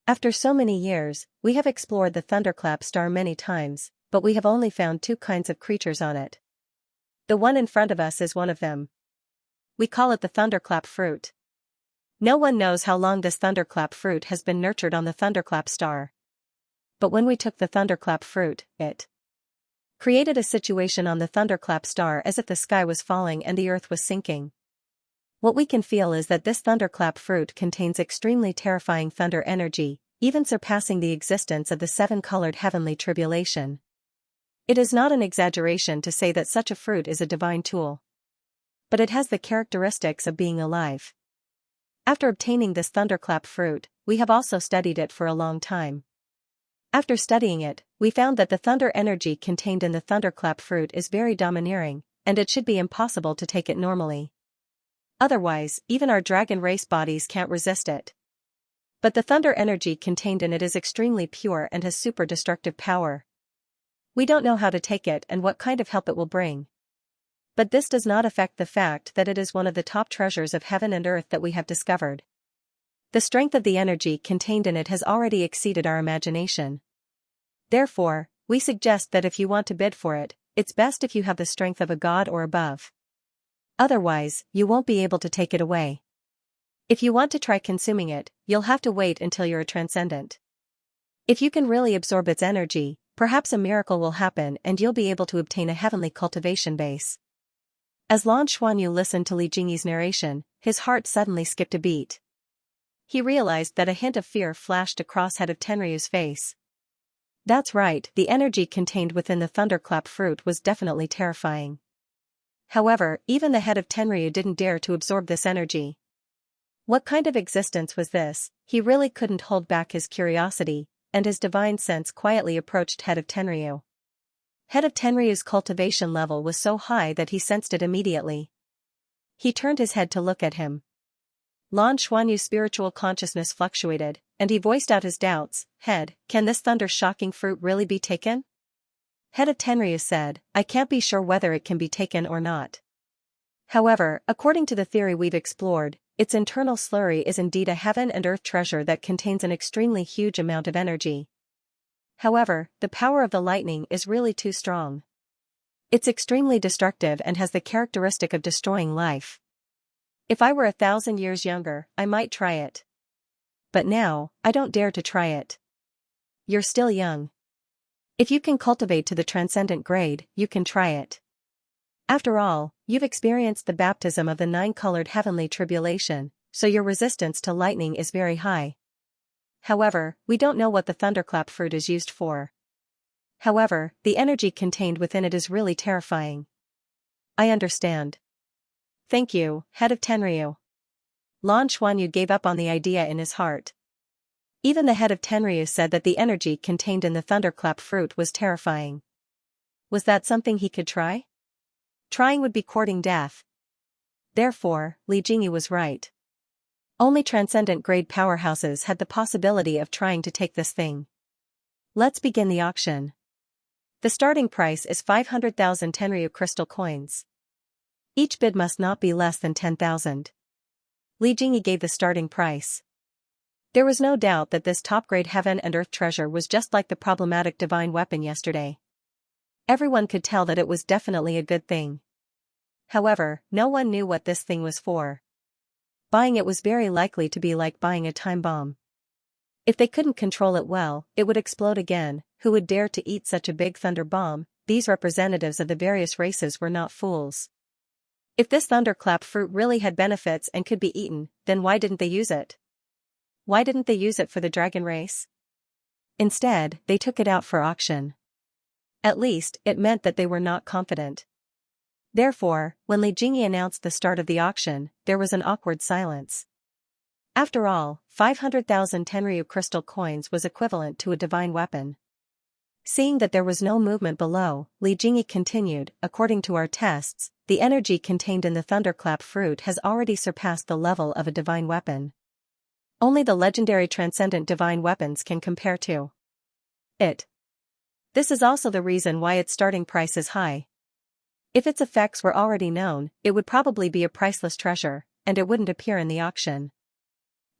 After so many years, we have explored the Thunderclap Star many times, but we have only found 2 kinds of creatures on it. The one in front of us is one of them. We call it the Thunderclap fruit. No one knows how long this Thunderclap fruit has been nurtured on the Thunderclap Star. But when we took the Thunderclap fruit, it created a situation on the Thunderclap Star as if the sky was falling and the earth was sinking. What we can feel is that this Thunderclap fruit contains extremely terrifying thunder energy, even surpassing the existence of the 7-colored heavenly tribulation. It is not an exaggeration to say that such a fruit is a divine tool. But it has the characteristics of being alive. After obtaining this Thunderclap fruit, we have also studied it for a long time. After studying it, we found that the thunder energy contained in the Thunderclap fruit is very domineering, and it should be impossible to take it normally. Otherwise, even our dragon race bodies can't resist it. But the thunder energy contained in it is extremely pure and has super destructive power. We don't know how to take it and what kind of help it will bring. But this does not affect the fact that it is one of the top treasures of heaven and earth that we have discovered. The strength of the energy contained in it has already exceeded our imagination. Therefore, we suggest that if you want to bid for it, it's best if you have the strength of a god or above. Otherwise, you won't be able to take it away. If you want to try consuming it, you'll have to wait until you're a transcendent. If you can really absorb its energy, perhaps a miracle will happen and you'll be able to obtain a heavenly cultivation base. As Lan Xuanyu listened to Li Jingyi's narration, his heart suddenly skipped a beat. He realized that a hint of fear flashed across head of Tenryu's face. That's right, the energy contained within the thunderclap fruit was definitely terrifying. However, even the head of Tenryu didn't dare to absorb this energy. What kind of existence was this? He really couldn't hold back his curiosity, and his divine sense quietly approached head of Tenryu. Head of Tenryu's cultivation level was so high that he sensed it immediately. He turned his head to look at him. Lan Xuanyu's spiritual consciousness fluctuated, and he voiced out his doubts. Head, can this thunder-shocking fruit really be taken? Head of Tenryu said, I can't be sure whether it can be taken or not. However, according to the theory we've explored, its internal slurry is indeed a heaven and earth treasure that contains an extremely huge amount of energy. However, the power of the lightning is really too strong. It's extremely destructive and has the characteristic of destroying life. If I were 1,000 years younger, I might try it. But now, I don't dare to try it. You're still young. If you can cultivate to the transcendent grade, you can try it. After all, you've experienced the baptism of the 9-colored heavenly tribulation, so your resistance to lightning is very high. However, we don't know what the thunderclap fruit is used for. However, the energy contained within it is really terrifying. I understand. Thank you, head of Tenryu. Lan Xuanyu gave up on the idea in his heart. Even the head of Tenryu said that the energy contained in the thunderclap fruit was terrifying. Was that something he could try? Trying would be courting death. Therefore, Li Jingyi was right. Only transcendent-grade powerhouses had the possibility of trying to take this thing. Let's begin the auction. The starting price is 500,000 Tenryu crystal coins. Each bid must not be less than 10,000. Li Jingyi gave the starting price. There was no doubt that this top-grade heaven and earth treasure was just like the problematic divine weapon yesterday. Everyone could tell that it was definitely a good thing. However, no one knew what this thing was for. Buying it was very likely to be like buying a time bomb. If they couldn't control it well, it would explode again. Who would dare to eat such a big thunder bomb? These representatives of the various races were not fools. If this thunderclap fruit really had benefits and could be eaten, then why didn't they use it? Why didn't they use it for the dragon race? Instead, they took it out for auction. At least, it meant that they were not confident. Therefore, when Li Jingyi announced the start of the auction, there was an awkward silence. After all, 500,000 Tenryu crystal coins was equivalent to a divine weapon. Seeing that there was no movement below, Li Jingyi continued, according to our tests, the energy contained in the thunderclap fruit has already surpassed the level of a divine weapon. Only the legendary transcendent divine weapons can compare to it. This is also the reason why its starting price is high. If its effects were already known, it would probably be a priceless treasure, and it wouldn't appear in the auction.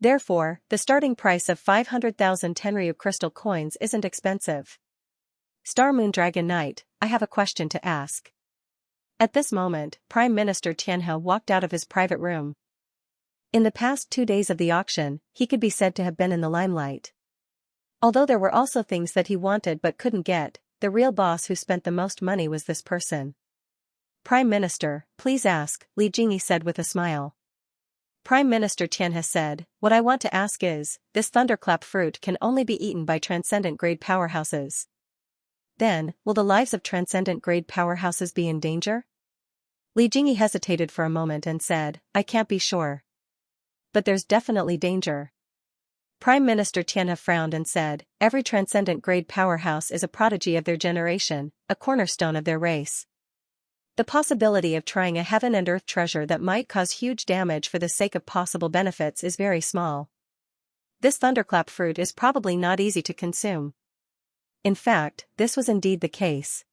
Therefore, the starting price of 500,000 Tenryu crystal coins isn't expensive. Star Moon Dragon Knight, I have a question to ask. At this moment, Prime Minister Xianxia walked out of his private room. In the past 2 days of the auction, he could be said to have been in the limelight. Although there were also things that he wanted but couldn't get, the real boss who spent the most money was this person. Prime Minister, please ask, Li Jingyi said with a smile. Prime Minister Xianxia said, what I want to ask is, this thunderclap fruit can only be eaten by transcendent-grade powerhouses. Then, will the lives of transcendent-grade powerhouses be in danger? Li Jingyi hesitated for a moment and said, I can't be sure. But there's definitely danger. Prime Minister Xianxia frowned and said, every transcendent-grade powerhouse is a prodigy of their generation, a cornerstone of their race. The possibility of trying a heaven and earth treasure that might cause huge damage for the sake of possible benefits is very small. This thunderclap fruit is probably not easy to consume. In fact, this was indeed the case.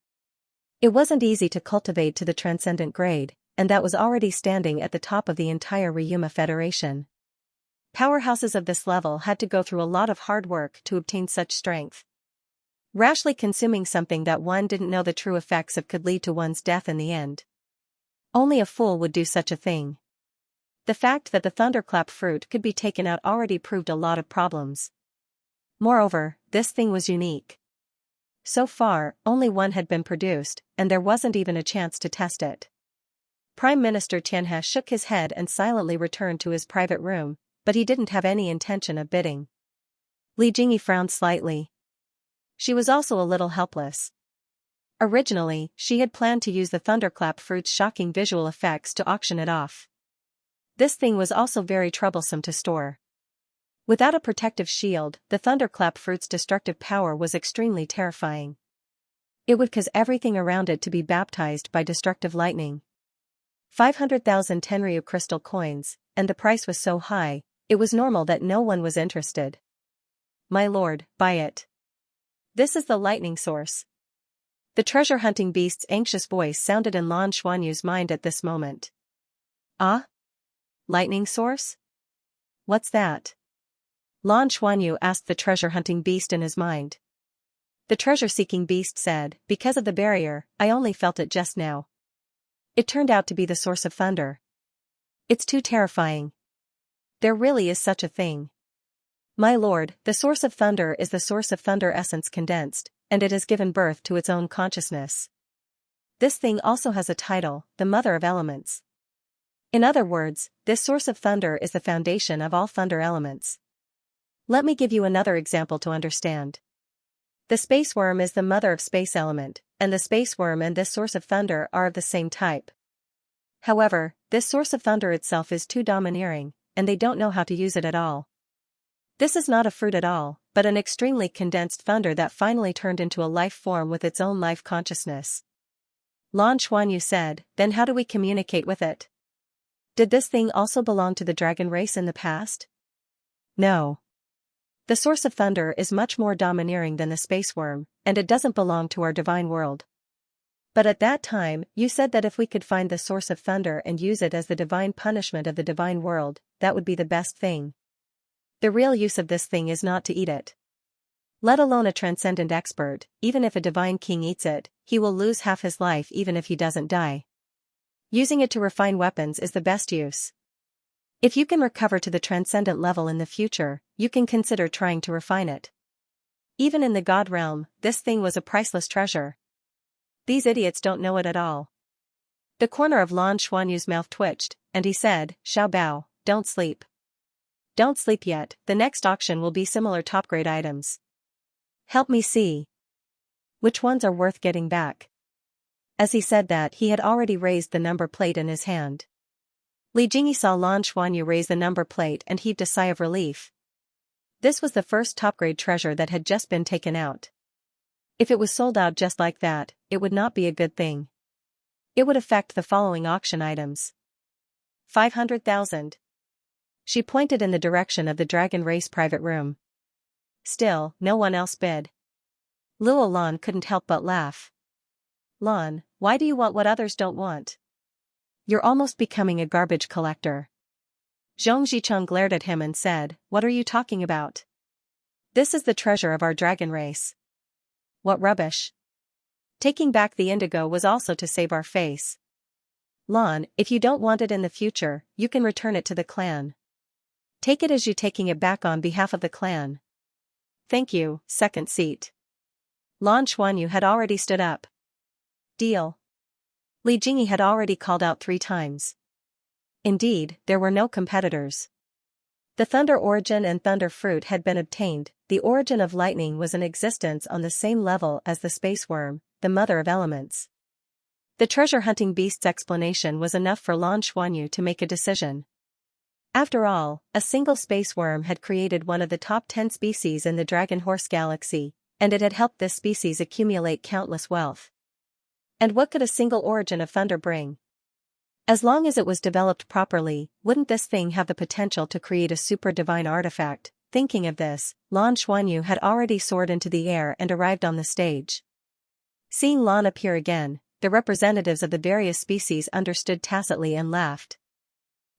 It wasn't easy to cultivate to the transcendent grade, and that was already standing at the top of the entire Ryuma Federation. Powerhouses of this level had to go through a lot of hard work to obtain such strength. Rashly consuming something that one didn't know the true effects of could lead to one's death in the end. Only a fool would do such a thing. The fact that the thunderclap fruit could be taken out already proved a lot of problems. Moreover, this thing was unique. So far, only one had been produced, and there wasn't even a chance to test it. Prime Minister Xianxia shook his head and silently returned to his private room, but he didn't have any intention of bidding. Li Jingyi frowned slightly. She was also a little helpless. Originally, she had planned to use the thunderclap fruit's shocking visual effects to auction it off. This thing was also very troublesome to store. Without a protective shield, the thunderclap fruit's destructive power was extremely terrifying. It would cause everything around it to be baptized by destructive lightning. 500,000 Tenryu crystal coins, and the price was so high, it was normal that no one was interested. My lord, buy it. This is the lightning source. The treasure-hunting beast's anxious voice sounded in Lan Xuanyu's mind at this moment. Ah? Lightning source? What's that? Lan Xuanyu asked the treasure-hunting beast in his mind. The treasure-seeking beast said, because of the barrier, I only felt it just now. It turned out to be the source of thunder. It's too terrifying. There really is such a thing. My lord, the source of thunder is the source of thunder essence condensed, and it has given birth to its own consciousness. This thing also has a title, the Mother of Elements. In other words, this source of thunder is the foundation of all thunder elements. Let me give you another example to understand. The space worm is the mother of space element, and the space worm and this source of thunder are of the same type. However, this source of thunder itself is too domineering, and they don't know how to use it at all. This is not a fruit at all, but an extremely condensed thunder that finally turned into a life form with its own life consciousness. Lan Xuanyu said, then how do we communicate with it? Did this thing also belong to the dragon race in the past? No. The source of thunder is much more domineering than the space worm, and it doesn't belong to our divine world. But at that time, you said that if we could find the source of thunder and use it as the divine punishment of the divine world, that would be the best thing. The real use of this thing is not to eat it. Let alone a transcendent expert, even if a divine king eats it, he will lose half his life even if he doesn't die. Using it to refine weapons is the best use. If you can recover to the transcendent level in the future, you can consider trying to refine it. Even in the god realm, this thing was a priceless treasure. These idiots don't know it at all. The corner of Lan Xuanyu's mouth twitched, and he said, Xiao Bao, don't sleep. Don't sleep yet, the next auction will be similar top-grade items. Help me see. Which ones are worth getting back? As he said that, he had already raised the number plate in his hand. Li Jingyi saw Lan Xuanyu raise the number plate and heaved a sigh of relief. This was the first top-grade treasure that had just been taken out. If it was sold out just like that, it would not be a good thing. It would affect the following auction items. 500,000. She pointed in the direction of the dragon race private room. Still, no one else bid. Luo Lan couldn't help but laugh. Lan, why do you want what others don't want? You're almost becoming a garbage collector. Zhong Zicheng glared at him and said, what are you talking about? This is the treasure of our dragon race. What rubbish. Taking back the indigo was also to save our face. Lan, if you don't want it in the future, you can return it to the clan. Take it as you taking it back on behalf of the clan. Thank you, second seat. Lan Xuanyu had already stood up. Deal. Li Jingyi had already called out 3 times. Indeed, there were no competitors. The thunder origin and thunder fruit had been obtained, the origin of lightning was in existence on the same level as the space worm, the mother of elements. The treasure-hunting beast's explanation was enough for Lan Xuanyu to make a decision. After all, a single space worm had created one of the top 10 species in the Dragon Horse Galaxy, and it had helped this species accumulate countless wealth. And what could a single origin of thunder bring? As long as it was developed properly, wouldn't this thing have the potential to create a super divine artifact? Thinking of this, Lan Xuanyu had already soared into the air and arrived on the stage. Seeing Lan appear again, the representatives of the various species understood tacitly and laughed.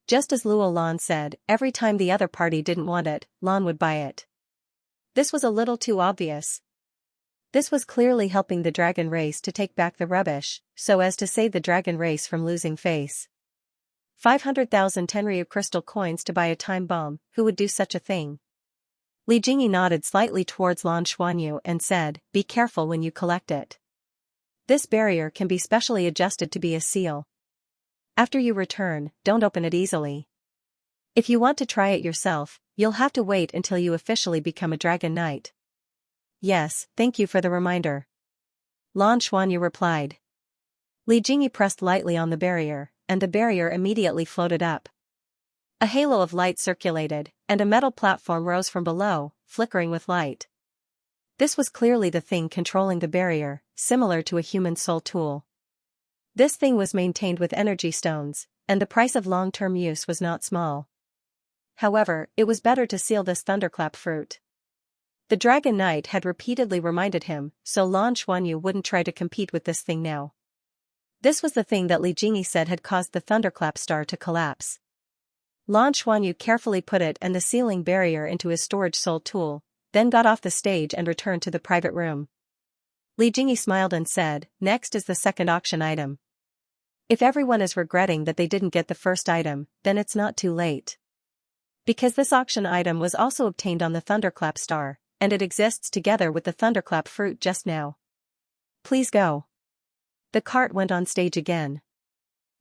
Just as Luo Lan said, every time the other party didn't want it, Lan would buy it. This was a little too obvious. This was clearly helping the dragon race to take back the rubbish, so as to save the dragon race from losing face. 500,000 Tenryu crystal coins to buy a time bomb, who would do such a thing? Li Jingyi nodded slightly towards Lan Xuanyu and said, be careful when you collect it. This barrier can be specially adjusted to be a seal. After you return, don't open it easily. If you want to try it yourself, you'll have to wait until you officially become a Dragon Knight. Yes, thank you for the reminder. Lan Xuanyu replied. Li Jingyi pressed lightly on the barrier, and the barrier immediately floated up. A halo of light circulated, and a metal platform rose from below, flickering with light. This was clearly the thing controlling the barrier, similar to a human soul tool. This thing was maintained with energy stones, and the price of long-term use was not small. However, it was better to seal this thunderclap fruit. The Dragon Knight had repeatedly reminded him, so Lan Xuanyu wouldn't try to compete with this thing now. This was the thing that Li Jingyi said had caused the thunderclap star to collapse. Lan Xuanyu carefully put it and the sealing barrier into his storage soul tool, then got off the stage and returned to the private room. Li Jingyi smiled and said, "Next is the second auction item. If everyone is regretting that they didn't get the first item, then it's not too late. Because this auction item was also obtained on the thunderclap star, and it exists together with the thunderclap fruit just now. Please go." The cart went on stage again.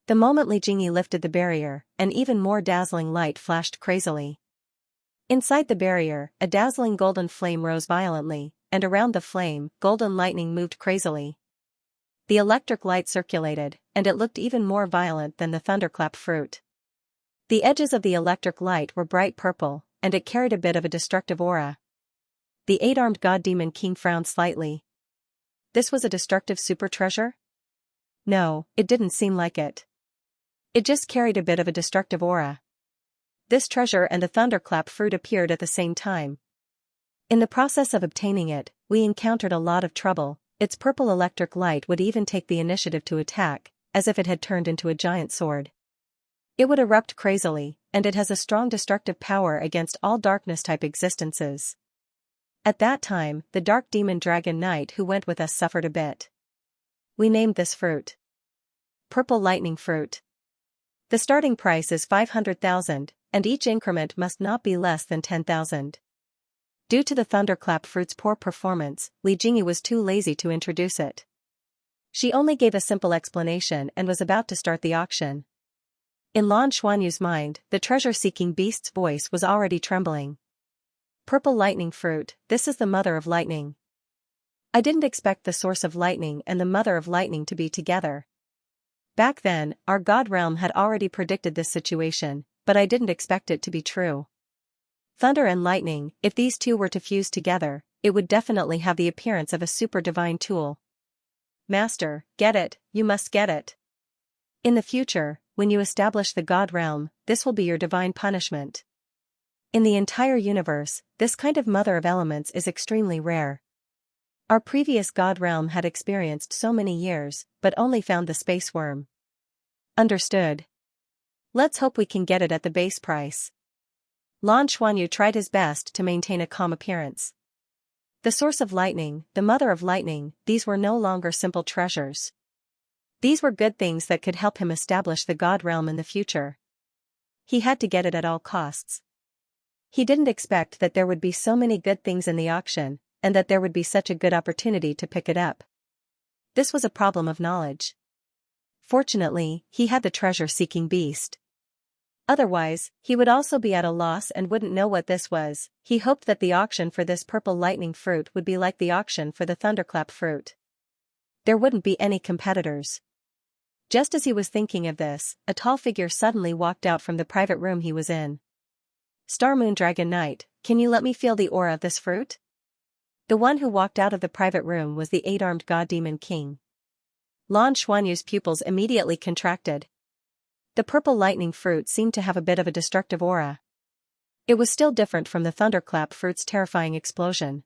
The moment Li Jingyi lifted the barrier, an even more dazzling light flashed crazily. Inside the barrier, a dazzling golden flame rose violently, and around the flame, golden lightning moved crazily. The electric light circulated, and it looked even more violent than the thunderclap fruit. The edges of the electric light were bright purple, and it carried a bit of a destructive aura. The eight-armed god demon king frowned slightly. This was a destructive super treasure? No, it didn't seem like it. It just carried a bit of a destructive aura. This treasure and the thunderclap fruit appeared at the same time. In the process of obtaining it, we encountered a lot of trouble. Its purple electric light would even take the initiative to attack, as if it had turned into a giant sword. It would erupt crazily, and it has a strong destructive power against all darkness-type existences. At that time, the dark demon Dragon Knight who went with us suffered a bit. We named this fruit Purple Lightning Fruit. The starting price is 500,000, and each increment must not be less than 10,000. Due to the thunderclap fruit's poor performance, Li Jingyi was too lazy to introduce it. She only gave a simple explanation and was about to start the auction. In Lan Xuanyu's mind, the treasure-seeking beast's voice was already trembling. Purple lightning fruit, this is the mother of lightning. I didn't expect the source of lightning and the mother of lightning to be together. Back then, our god realm had already predicted this situation, but I didn't expect it to be true. Thunder and lightning, if these two were to fuse together, it would definitely have the appearance of a super divine tool. Master, get it, you must get it. In the future, when you establish the god realm, this will be your divine punishment. In the entire universe, this kind of mother of elements is extremely rare. Our previous god realm had experienced so many years, but only found the space worm. Understood. Let's hope we can get it at the base price. Lan Xuanyu tried his best to maintain a calm appearance. The source of lightning, the mother of lightning, these were no longer simple treasures. These were good things that could help him establish the god realm in the future. He had to get it at all costs. He didn't expect that there would be so many good things in the auction, and that there would be such a good opportunity to pick it up. This was a problem of knowledge. Fortunately, he had the treasure-seeking beast. Otherwise, he would also be at a loss and wouldn't know what this was. He hoped that the auction for this purple lightning fruit would be like the auction for the thunderclap fruit. There wouldn't be any competitors. Just as he was thinking of this, a tall figure suddenly walked out from the private room he was in. Star Moon Dragon Knight, can you let me feel the aura of this fruit? The one who walked out of the private room was the eight-armed god demon king. Lan Xuanyu's pupils immediately contracted. The purple lightning fruit seemed to have a bit of a destructive aura. It was still different from the thunderclap fruit's terrifying explosion.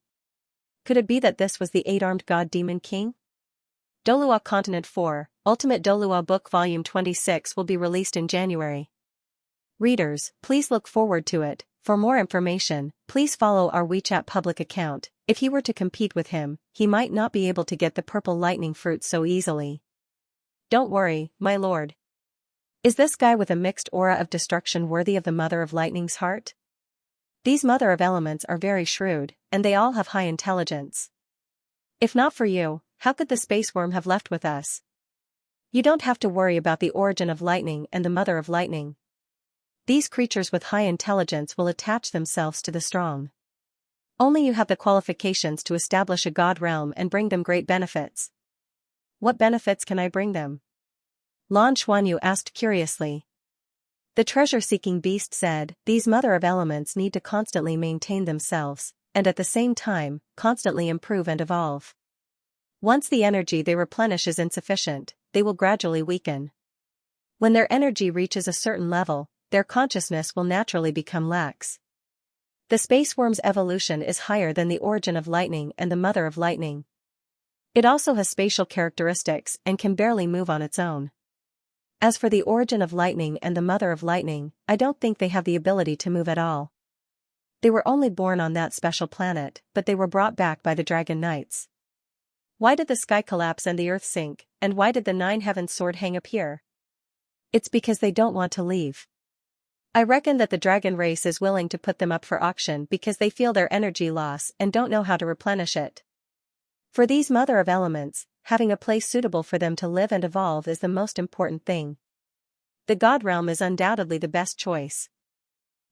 Could it be that this was the eight-armed god demon king? Douluo Continent 4, Ultimate Douluo Book Volume 26 will be released in January. Readers, please look forward to it. For more information, please follow our WeChat public account. If he were to compete with him, he might not be able to get the purple lightning fruit so easily. Don't worry, my lord. Is this guy with a mixed aura of destruction worthy of the Mother of Lightning's heart? These Mother of Elements are very shrewd, and they all have high intelligence. If not for you, how could the space worm have left with us? You don't have to worry about the origin of lightning and the mother of lightning. These creatures with high intelligence will attach themselves to the strong. Only you have the qualifications to establish a god realm and bring them great benefits. What benefits can I bring them? Lan Xuanyu asked curiously. The treasure-seeking beast said, these mother of elements need to constantly maintain themselves, and at the same time, constantly improve and evolve. Once the energy they replenish is insufficient, they will gradually weaken. When their energy reaches a certain level, their consciousness will naturally become lax. The space worm's evolution is higher than the origin of lightning and the mother of lightning. It also has spatial characteristics and can barely move on its own. As for the origin of lightning and the mother of lightning, I don't think they have the ability to move at all. They were only born on that special planet, but they were brought back by the Dragon Knights. Why did the sky collapse and the earth sink, and why did the Nine Heavens sword hang up here? It's because they don't want to leave. I reckon that the dragon race is willing to put them up for auction because they feel their energy loss and don't know how to replenish it. For these mother of elements, having a place suitable for them to live and evolve is the most important thing. The god realm is undoubtedly the best choice.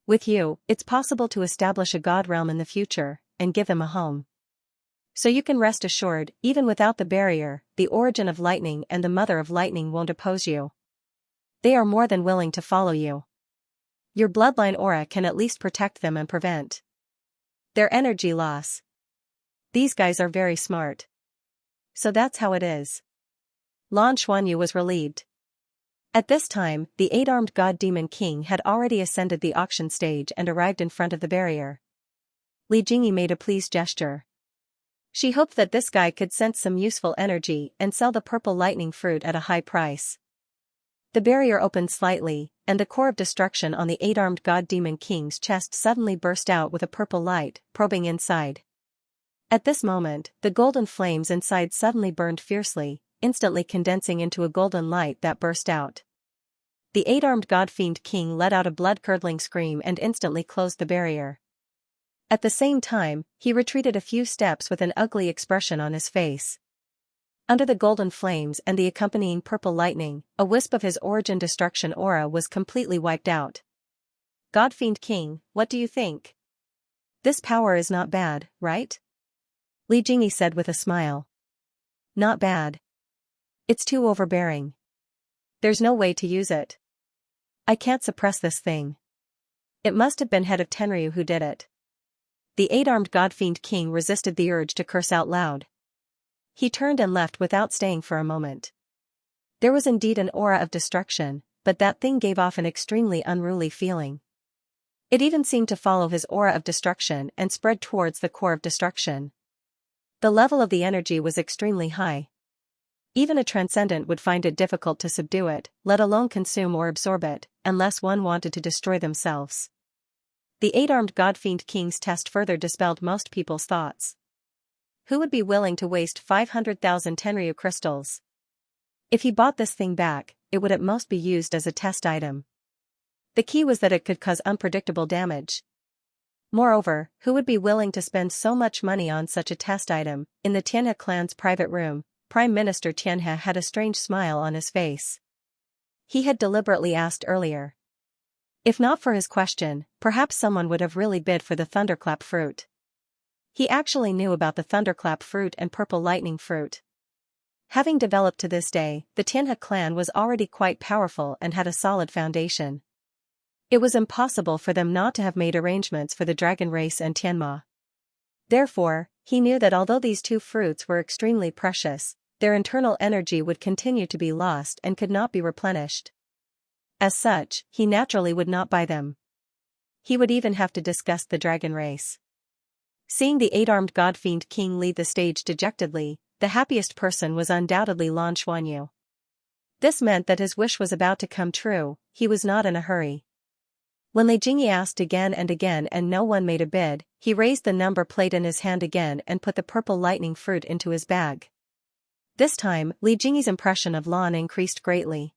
With you, it's possible to establish a god realm in the future, and give them a home. So you can rest assured, even without the barrier, the origin of lightning and the mother of lightning won't oppose you. They are more than willing to follow you. Your bloodline aura can at least protect them and prevent their energy loss. These guys are very smart. So that's how it is. Lan Xuanyu was relieved. At this time, the 8-armed god demon king had already ascended the auction stage and arrived in front of the barrier. Li Jingyi made a pleased gesture. She hoped that this guy could sense some useful energy and sell the purple lightning fruit at a high price. The barrier opened slightly, and the core of destruction on the 8-armed god demon king's chest suddenly burst out with a purple light, probing inside. At this moment, the golden flames inside suddenly burned fiercely, instantly condensing into a golden light that burst out. The 8-armed god fiend king let out a blood-curdling scream and instantly closed the barrier. At the same time, he retreated a few steps with an ugly expression on his face. Under the golden flames and the accompanying purple lightning, a wisp of his origin destruction aura was completely wiped out. God Fiend King, what do you think? This power is not bad, right? Li Jingyi said with a smile. Not bad. It's too overbearing. There's no way to use it. I can't suppress this thing. It must have been head of Tenryu who did it. The 8-armed God Fiend King resisted the urge to curse out loud. He turned and left without staying for a moment. There was indeed an aura of destruction, but that thing gave off an extremely unruly feeling. It even seemed to follow his aura of destruction and spread towards the core of destruction. The level of the energy was extremely high. Even a transcendent would find it difficult to subdue it, let alone consume or absorb it, unless one wanted to destroy themselves. The 8-armed God Fiend King's test further dispelled most people's thoughts. Who would be willing to waste 500,000 Tenryu crystals? If he bought this thing back, it would at most be used as a test item. The key was that it could cause unpredictable damage. Moreover, who would be willing to spend so much money on such a test item? In the Tianhe clan's private room, Prime Minister Tianhe had a strange smile on his face. He had deliberately asked earlier. If not for his question, perhaps someone would have really bid for the thunderclap fruit. He actually knew about the thunderclap fruit and purple lightning fruit. Having developed to this day, the Tianhe clan was already quite powerful and had a solid foundation. It was impossible for them not to have made arrangements for the dragon race and Tianma. Therefore, he knew that although these two fruits were extremely precious, their internal energy would continue to be lost and could not be replenished. As such, he naturally would not buy them. He would even have to discuss the dragon race. Seeing the 8-armed God Fiend King leave the stage dejectedly, the happiest person was undoubtedly Lan Xuanyu. This meant that his wish was about to come true. He was not in a hurry. When Li Jingyi asked again and again and no one made a bid, he raised the number plate in his hand again and put the purple lightning fruit into his bag. This time, Li Jingyi's impression of Lan increased greatly.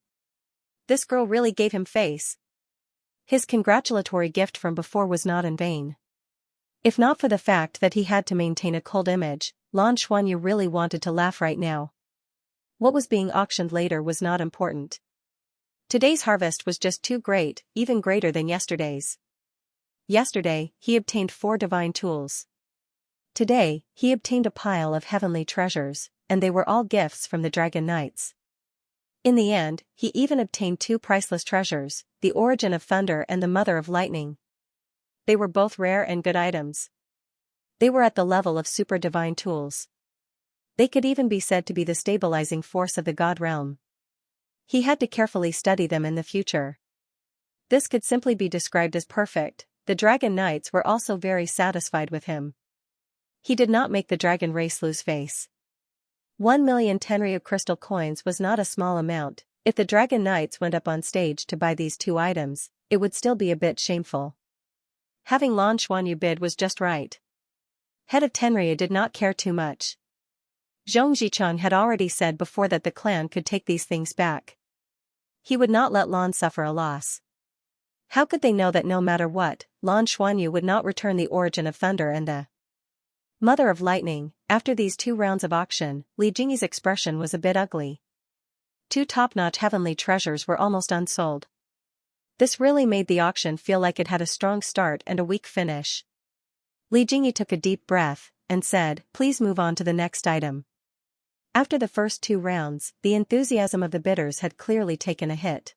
This girl really gave him face. His congratulatory gift from before was not in vain. If not for the fact that he had to maintain a cold image, Lan Xuanyu really wanted to laugh right now. What was being auctioned later was not important. Today's harvest was just too great, even greater than yesterday's. Yesterday, he obtained 4 divine tools. Today, he obtained a pile of heavenly treasures, and they were all gifts from the Dragon Knights. In the end, he even obtained 2 priceless treasures, the Origin of Thunder and the Mother of Lightning. They were both rare and good items. They were at the level of super divine tools. They could even be said to be the stabilizing force of the god realm. He had to carefully study them in the future. This could simply be described as perfect. The Dragon Knights were also very satisfied with him. He did not make the dragon race lose face. 1,000,000 Tenryu crystal coins was not a small amount. If the Dragon Knights went up on stage to buy these 2 items, it would still be a bit shameful. Having Lan Xuanyu bid was just right. Head of Tenryu did not care too much. Zhong Zicheng had already said before that the clan could take these things back. He would not let Lan suffer a loss. How could they know that no matter what, Lan Xuanyu would not return the Origin of Thunder and the Mother of Lightning? After these 2 rounds of auction, Li Jingyi's expression was a bit ugly. 2 top-notch heavenly treasures were almost unsold. This really made the auction feel like it had a strong start and a weak finish. Li Jingyi took a deep breath, and said, "Please move on to the next item." After the first 2 rounds, the enthusiasm of the bidders had clearly taken a hit.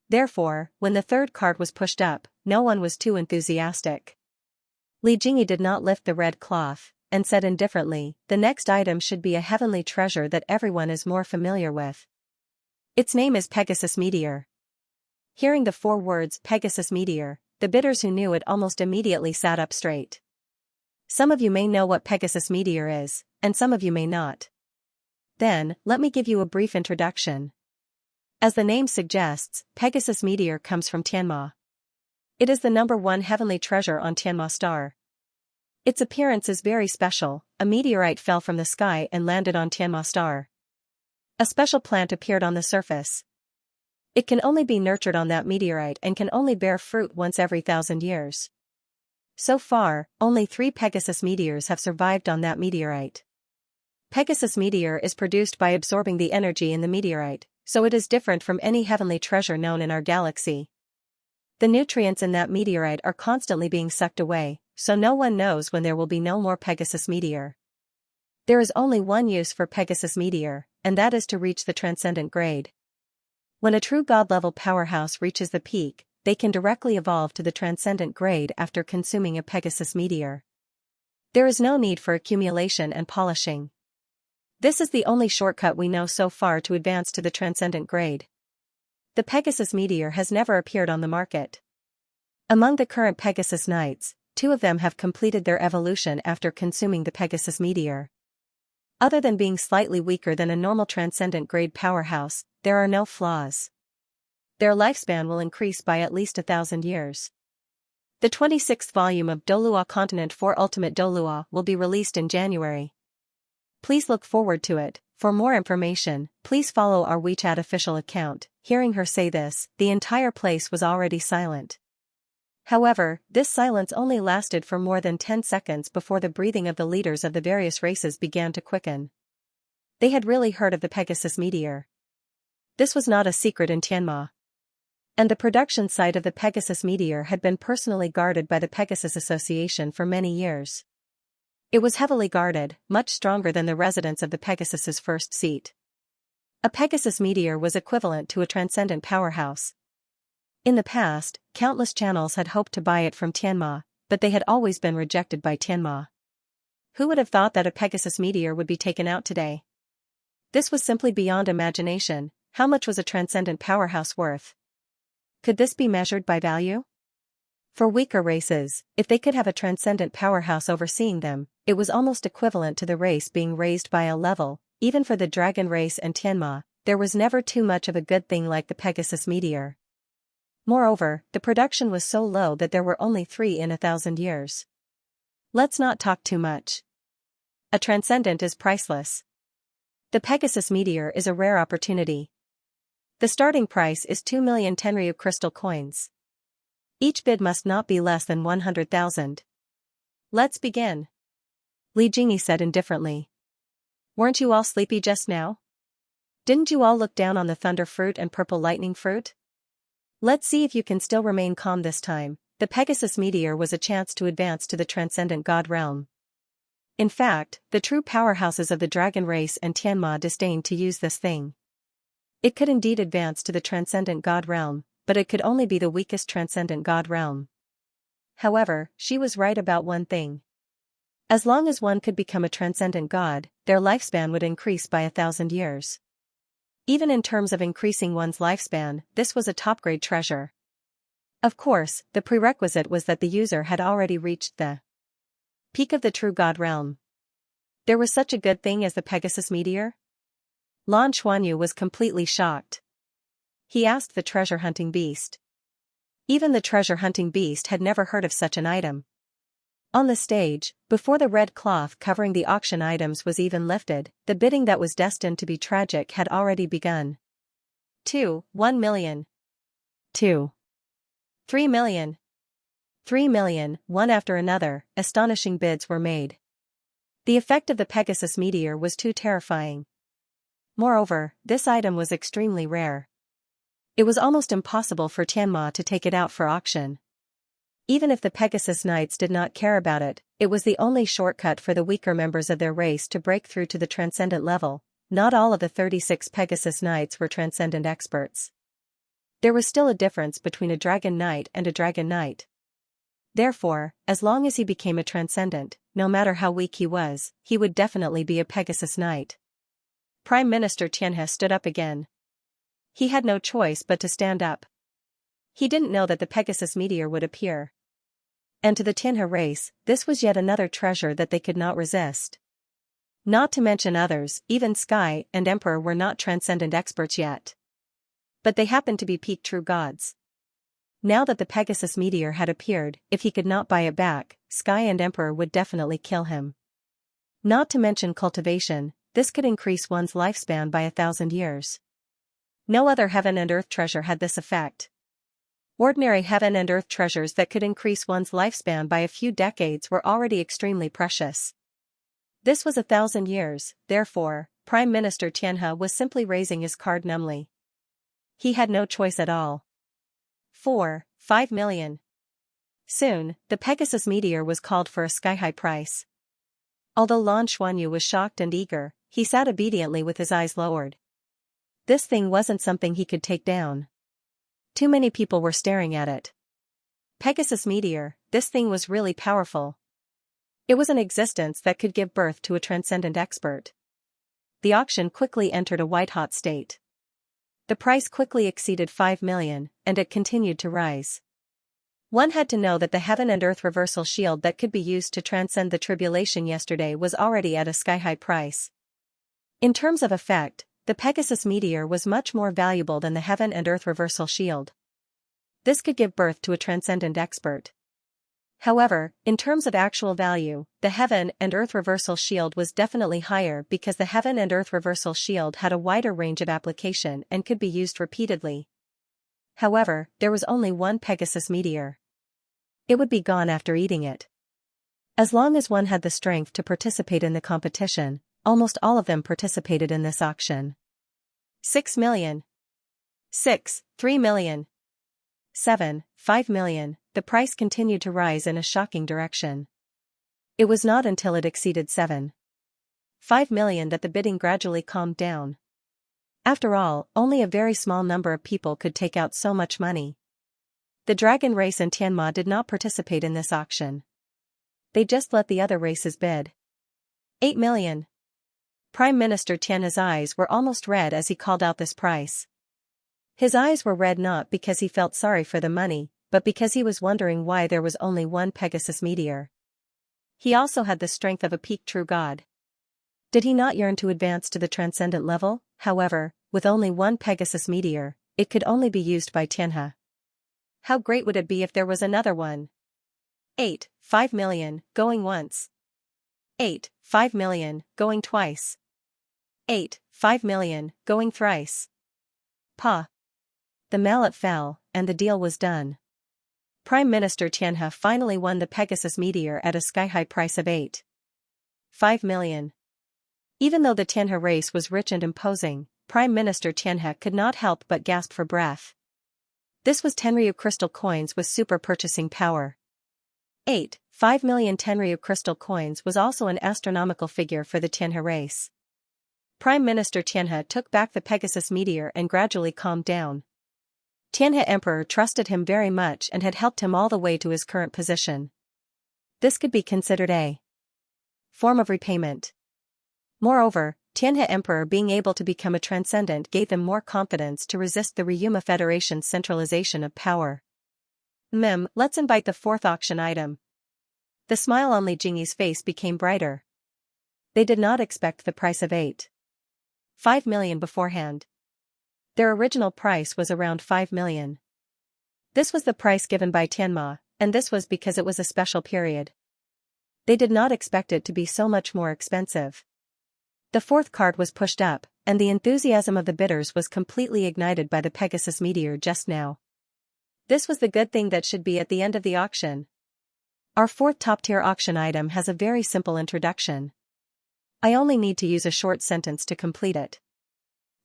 Therefore, when the 3rd card was pushed up, no one was too enthusiastic. Li Jingyi did not lift the red cloth, and said indifferently, "The next item should be a heavenly treasure that everyone is more familiar with. Its name is Pegasus Meteor." Hearing the 4 words Pegasus Meteor, the bidders who knew it almost immediately sat up straight. Some of you may know what Pegasus Meteor is, and some of you may not. Then, let me give you a brief introduction. As the name suggests, Pegasus Meteor comes from Tianma. It is the #1 heavenly treasure on Tianma star. Its appearance is very special. A meteorite fell from the sky and landed on Tianma star. A special plant appeared on the surface. It can only be nurtured on that meteorite and can only bear fruit once every 1,000 years. So far, only 3 Pegasus meteors have survived on that meteorite. Pegasus meteor is produced by absorbing the energy in the meteorite, so it is different from any heavenly treasure known in our galaxy. The nutrients in that meteorite are constantly being sucked away, so no one knows when there will be no more Pegasus meteor. There is only one use for Pegasus meteor, and that is to reach the transcendent grade. When a true god-level powerhouse reaches the peak, they can directly evolve to the transcendent grade after consuming a Pegasus meteor. There is no need for accumulation and polishing. This is the only shortcut we know so far to advance to the transcendent grade. The Pegasus meteor has never appeared on the market. Among the current Pegasus Knights, 2 of them have completed their evolution after consuming the Pegasus meteor. Other than being slightly weaker than a normal transcendent grade powerhouse, there are no flaws. Their lifespan will increase by at least 1,000 years. The 26th volume of Douluo Continent 4 Ultimate Douluo will be released in January. Please look forward to it. For more information, please follow our WeChat official account. Hearing her say this, the entire place was already silent. However, this silence only lasted for more than 10 seconds before the breathing of the leaders of the various races began to quicken. They had really heard of the Pegasus meteor. This was not a secret in Tianma. And the production site of the Pegasus meteor had been personally guarded by the Pegasus Association for many years. It was heavily guarded, much stronger than the residents of the Pegasus's first seat. A Pegasus meteor was equivalent to a transcendent powerhouse. In the past, countless channels had hoped to buy it from Tianma, but they had always been rejected by Tianma. Who would have thought that a Pegasus meteor would be taken out today? This was simply beyond imagination. How much was a transcendent powerhouse worth? Could this be measured by value? For weaker races, if they could have a transcendent powerhouse overseeing them, it was almost equivalent to the race being raised by a level. Even for the dragon race and Tianma, there was never too much of a good thing like the Pegasus meteor. Moreover, the production was so low that there were only 3 in 1,000 years. Let's not talk too much. A transcendent is priceless. The Pegasus meteor is a rare opportunity. The starting price is 2,000,000 Tenryu crystal coins. Each bid must not be less than 100,000. Let's begin. Li Jingyi said indifferently. Weren't you all sleepy just now? Didn't you all look down on the thunder fruit and purple lightning fruit? Let's see if you can still remain calm this time. The Pegasus meteor was a chance to advance to the transcendent god realm. In fact, the true powerhouses of the dragon race and Tianma disdained to use this thing. It could indeed advance to the transcendent god realm, but it could only be the weakest transcendent god realm. However, she was right about one thing. As long as one could become a transcendent god, their lifespan would increase by 1,000 years. Even in terms of increasing one's lifespan, this was a top-grade treasure. Of course, the prerequisite was that the user had already reached the peak of the true god realm. There was such a good thing as the Pegasus meteor? Lan Xuanyu was completely shocked. He asked the treasure-hunting beast. Even the treasure-hunting beast had never heard of such an item. On the stage, before the red cloth covering the auction items was even lifted, the bidding that was destined to be tragic had already begun. 1 million. 2. 3 million. 3 million, one after another, astonishing bids were made. The effect of the Pegasus meteor was too terrifying. Moreover, this item was extremely rare. It was almost impossible for Tianma to take it out for auction. Even if the Pegasus Knights did not care about it, it was the only shortcut for the weaker members of their race to break through to the transcendent level. Not all of the 36 Pegasus Knights were transcendent experts. There was still a difference between a Dragon Knight and a Dragon Knight. Therefore, as long as he became a transcendent, no matter how weak he was, he would definitely be a Pegasus Knight. Prime Minister Xianxia stood up again. He had no choice but to stand up. He didn't know that the Pegasus meteor would appear. And to the Xianxia race, this was yet another treasure that they could not resist. Not to mention others, even Sky and Emperor were not transcendent experts yet. But they happened to be peak true gods. Now that the Pegasus meteor had appeared, if he could not buy it back, Sky and Emperor would definitely kill him. Not to mention cultivation, this could increase one's lifespan by 1,000 years. No other heaven and earth treasure had this effect. Ordinary heaven and earth treasures that could increase one's lifespan by a few decades were already extremely precious. This was 1,000 years, therefore, Prime Minister Xianxia was simply raising his card numbly. He had no choice at all. 5 million. Soon, the Pegasus meteor was called for a sky-high price. Although Lan Xuanyu was shocked and eager, he sat obediently with his eyes lowered. This thing wasn't something he could take down. Too many people were staring at it. Pegasus meteor, this thing was really powerful. It was an existence that could give birth to a transcendent expert. The auction quickly entered a white-hot state. The price quickly exceeded 5 million, and it continued to rise. One had to know that the heaven and earth reversal shield that could be used to transcend the tribulation yesterday was already at a sky-high price. In terms of effect, the Pegasus meteor was much more valuable than the heaven and earth reversal shield. This could give birth to a transcendent expert. However, in terms of actual value, the heaven and earth reversal shield was definitely higher because the heaven and earth reversal shield had a wider range of application and could be used repeatedly. However, there was only one Pegasus meteor. It would be gone after eating it. As long as one had the strength to participate in the competition, almost all of them participated in this auction. 6 million. 3 million. 5 million, the price continued to rise in a shocking direction. It was not until it exceeded 5 million that the bidding gradually calmed down. After all, only a very small number of people could take out so much money. The dragon race and Tianma did not participate in this auction. They just let the other races bid. 8 million. Prime Minister Tianxia's eyes were almost red as he called out this price. His eyes were red not because he felt sorry for the money, but because he was wondering why there was only one Pegasus meteor. He also had the strength of a peak true god. Did he not yearn to advance to the transcendent level? However, with only one Pegasus meteor, it could only be used by Xianxia. How great would it be if there was another one? 5 million, going once. 5 million, going twice. 5 million, going thrice. Pa. The mallet fell, and the deal was done. Prime Minister Xianxia finally won the Pegasus meteor at a sky-high price of 5 million. Even though the Xianxia race was rich and imposing, Prime Minister Xianxia could not help but gasp for breath. This was Tenryu crystal coins with super purchasing power. 5 million Tenryu crystal coins was also an astronomical figure for the Xianxia race. Prime Minister Xianxia took back the Pegasus meteor and gradually calmed down. Xianxia Emperor trusted him very much and had helped him all the way to his current position. This could be considered a form of repayment. Moreover, Xianxia Emperor being able to become a transcendent gave them more confidence to resist the Ryuma Federation's centralization of power. Let's invite the fourth auction item. The smile on Li Jingyi's face became brighter. They did not expect the price of 5 million beforehand. Their original price was around 5 million. This was the price given by Tianma, and this was because it was a special period. They did not expect it to be so much more expensive. The fourth card was pushed up, and the enthusiasm of the bidders was completely ignited by the Pegasus meteor just now. This was the good thing that should be at the end of the auction. Our fourth top-tier auction item has a very simple introduction. I only need to use a short sentence to complete it.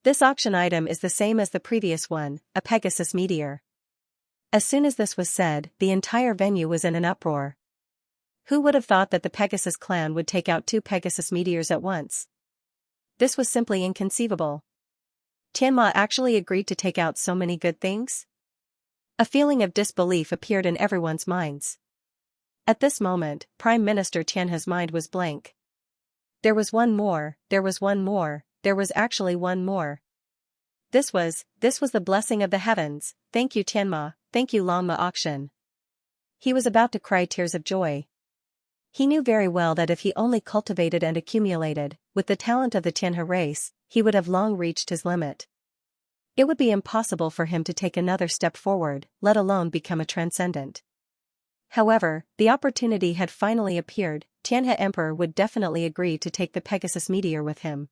This auction item is the same as the previous one, a Pegasus meteor. As soon as this was said, the entire venue was in an uproar. Who would have thought that the Pegasus clan would take out 2 Pegasus meteors at once? This was simply inconceivable. Tianma actually agreed to take out so many good things? A feeling of disbelief appeared in everyone's minds. At this moment, Prime Minister Xianxia's mind was blank. There was one more, there was one more, there was actually one more. This was the blessing of the heavens. Thank you Tianma, thank you Longma Auction. He was about to cry tears of joy. He knew very well that if he only cultivated and accumulated, with the talent of the Xianxia race, he would have long reached his limit. It would be impossible for him to take another step forward, let alone become a transcendent. However, the opportunity had finally appeared. Xianxia Emperor would definitely agree to take the Pegasus meteor with him.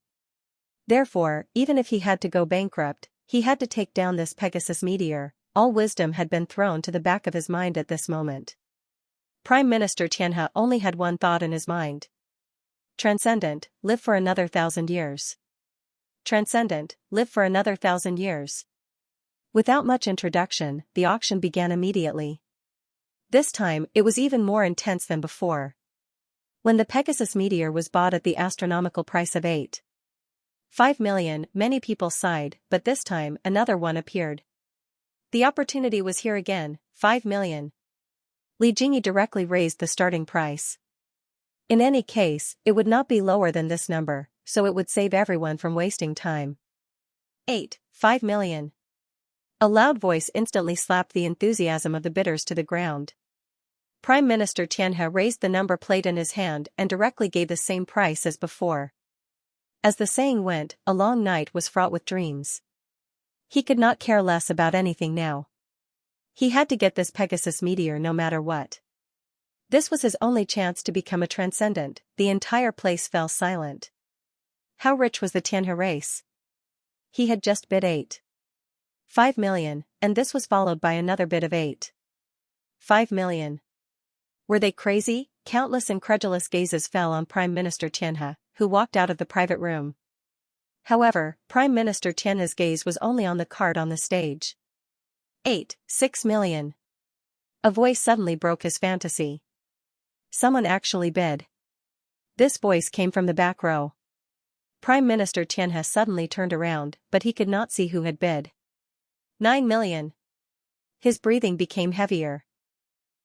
Therefore, even if he had to go bankrupt, he had to take down this Pegasus meteor. All wisdom had been thrown to the back of his mind at this moment. Prime Minister Xianxia only had one thought in his mind. Transcendent, live for another 1,000 years. Transcendent, live for another 1,000 years. Without much introduction, the auction began immediately. This time, it was even more intense than before. When the Pegasus meteor was bought at the astronomical price of 5 million, many people sighed, but this time, another one appeared. The opportunity was here again, 5 million. Li Jingyi directly raised the starting price. In any case, it would not be lower than this number, so it would save everyone from wasting time. 5 million. A loud voice instantly slapped the enthusiasm of the bidders to the ground. Prime Minister Xianxia raised the number plate in his hand and directly gave the same price as before. As the saying went, a long night was fraught with dreams. He could not care less about anything now. He had to get this Pegasus meteor no matter what. This was his only chance to become a transcendent. The entire place fell silent. How rich was the Xianxia race? He had just bid 5 million, and this was followed by another bid of 5 million. Were they crazy? Countless incredulous gazes fell on Prime Minister Xianxia, who walked out of the private room. However, Prime Minister Xianxia's gaze was only on the card on the stage. 6 million. A voice suddenly broke his fantasy. Someone actually bid. This voice came from the back row. Prime Minister Xianxia suddenly turned around, but he could not see who had bid. 9 million. His breathing became heavier.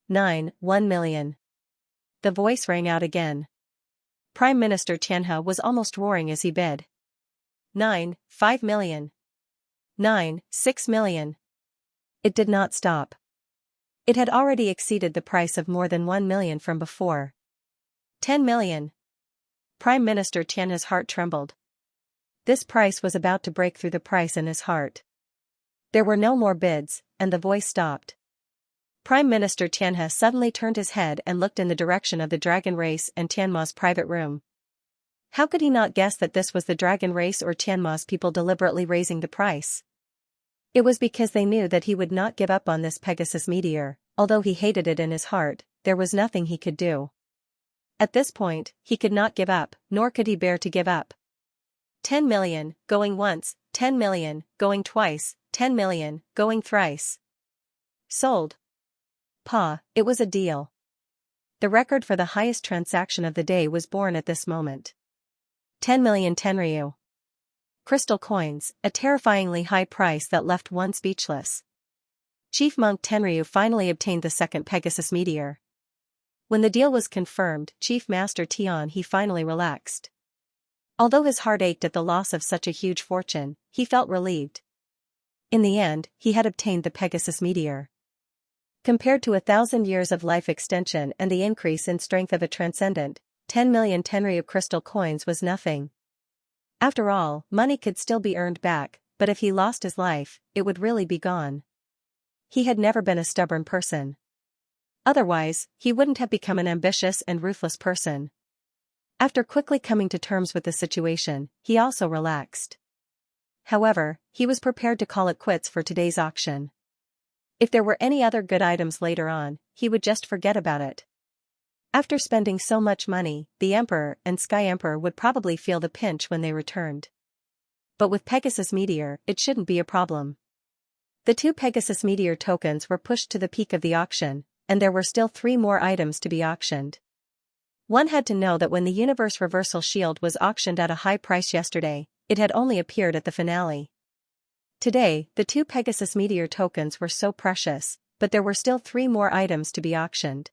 1 million. The voice rang out again. Prime Minister Xianxia was almost roaring as he bid. 5 million. 6 million. It did not stop. It had already exceeded the price of more than 1 million from before. 10 million. Prime Minister Xianxia's heart trembled. This price was about to break through the price in his heart. There were no more bids, and the voice stopped. Prime Minister Xianxia suddenly turned his head and looked in the direction of the dragon race and Tianma's private room. How could he not guess that this was the dragon race or Tianma's people deliberately raising the price? It was because they knew that he would not give up on this Pegasus meteor. Although he hated it in his heart, there was nothing he could do. At this point, he could not give up, nor could he bear to give up. 10 million, going once, 10 million, going twice, 10 million, going thrice. Sold. Pa, it was a deal. The record for the highest transaction of the day was born at this moment. 10 million tenryu. Crystal coins, a terrifyingly high price that left one speechless. Chief Monk Tenryu finally obtained the second Pegasus meteor. When the deal was confirmed, Chief Master Tian he finally relaxed. Although his heart ached at the loss of such a huge fortune, he felt relieved. In the end, he had obtained the Pegasus meteor. Compared to 1,000 years of life extension and the increase in strength of a transcendent, 10 million tenryu crystal coins was nothing. After all, money could still be earned back, but if he lost his life, it would really be gone. He had never been a stubborn person. Otherwise, he wouldn't have become an ambitious and ruthless person. After quickly coming to terms with the situation, he also relaxed. However, he was prepared to call it quits for today's auction. If there were any other good items later on, he would just forget about it. After spending so much money, the Emperor and Sky Emperor would probably feel the pinch when they returned. But with Pegasus Meteor, it shouldn't be a problem. The 2 Pegasus Meteor tokens were pushed to the peak of the auction, and there were still 3 more items to be auctioned. One had to know that when the Universe Reversal Shield was auctioned at a high price yesterday, it had only appeared at the finale. Today, the 2 Pegasus Meteor tokens were so precious, but there were still 3 more items to be auctioned.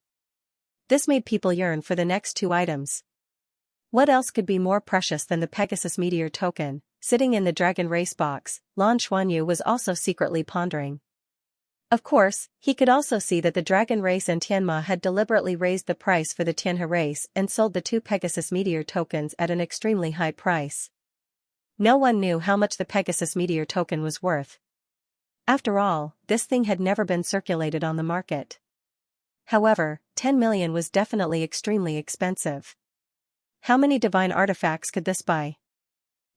This made people yearn for the next 2 items. What else could be more precious than the Pegasus Meteor token? Sitting in the Dragon Race box, Lan Xuanyu was also secretly pondering. Of course, he could also see that the Dragon Race and Tianma had deliberately raised the price for the Tianhe race and sold the 2 Pegasus Meteor tokens at an extremely high price. No one knew how much the Pegasus Meteor token was worth. After all, this thing had never been circulated on the market. However, 10 million was definitely extremely expensive. How many divine artifacts could this buy?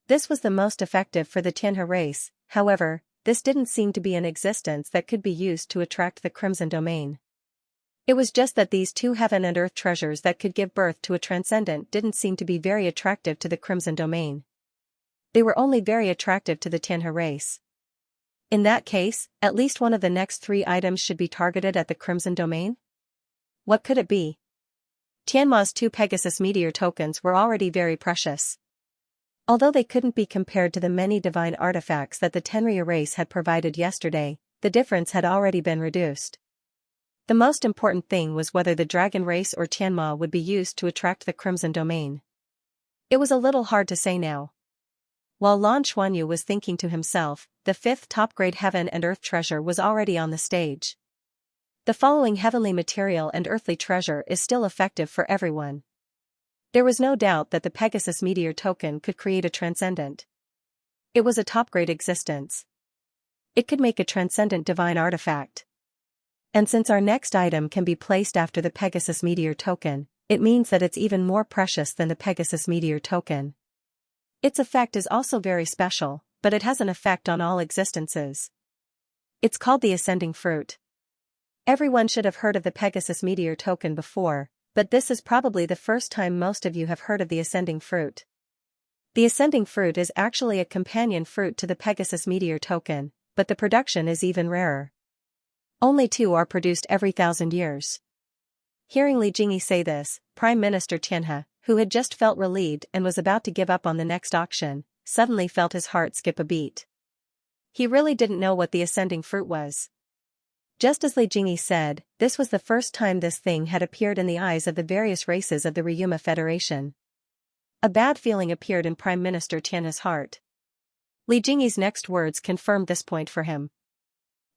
This was the most effective for the Tianhe race, however, this didn't seem to be in existence that could be used to attract the Crimson Domain. It was just that these 2 heaven and earth treasures that could give birth to a transcendent didn't seem to be very attractive to the Crimson Domain. They were only very attractive to the Tianhe race. In that case, at least one of the next 3 items should be targeted at the Crimson Domain? What could it be? Tianma's 2 Pegasus Meteor tokens were already very precious. Although they couldn't be compared to the many divine artifacts that the Tenryu race had provided yesterday, the difference had already been reduced. The most important thing was whether the Dragon race or Tianma would be used to attract the Crimson Domain. It was a little hard to say now. While Lan Xuanyu was thinking to himself, the 5th top-grade heaven and earth treasure was already on the stage. The following heavenly material and earthly treasure is still effective for everyone. There was no doubt that the Pegasus Meteor token could create a transcendent. It was a top-grade existence. It could make a transcendent divine artifact. And since our next item can be placed after the Pegasus Meteor token, it means that it's even more precious than the Pegasus Meteor token. Its effect is also very special, but it has an effect on all existences. It's called the Ascending Fruit. Everyone should have heard of the Pegasus Meteor token before, but this is probably the first time most of you have heard of the Ascending Fruit. The Ascending Fruit is actually a companion fruit to the Pegasus Meteor token, but the production is even rarer. Only 2 are produced every 1,000 years. Hearing Li Jingyi say this, Prime Minister Tianhe, who had just felt relieved and was about to give up on the next auction, suddenly felt his heart skip a beat. He really didn't know what the Ascending Fruit was. Just as Li Jingyi said, this was the first time this thing had appeared in the eyes of the various races of the Ryuma Federation. A bad feeling appeared in Prime Minister Tianhe's heart. Li Jingyi's next words confirmed this point for him.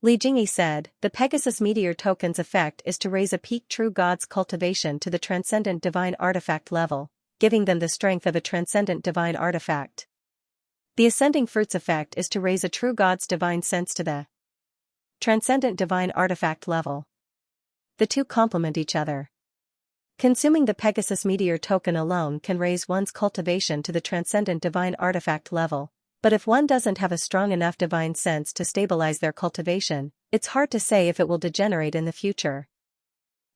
Li Jingyi said, the Pegasus Meteor token's effect is to raise a peak true god's cultivation to the transcendent divine artifact level, giving them the strength of a transcendent divine artifact. The Ascending Fruit's effect is to raise a true god's divine sense to the transcendent divine artifact level. The 2 complement each other. Consuming the Pegasus Meteor token alone can raise one's cultivation to the transcendent divine artifact level, but if one doesn't have a strong enough divine sense to stabilize their cultivation, it's hard to say if it will degenerate in the future.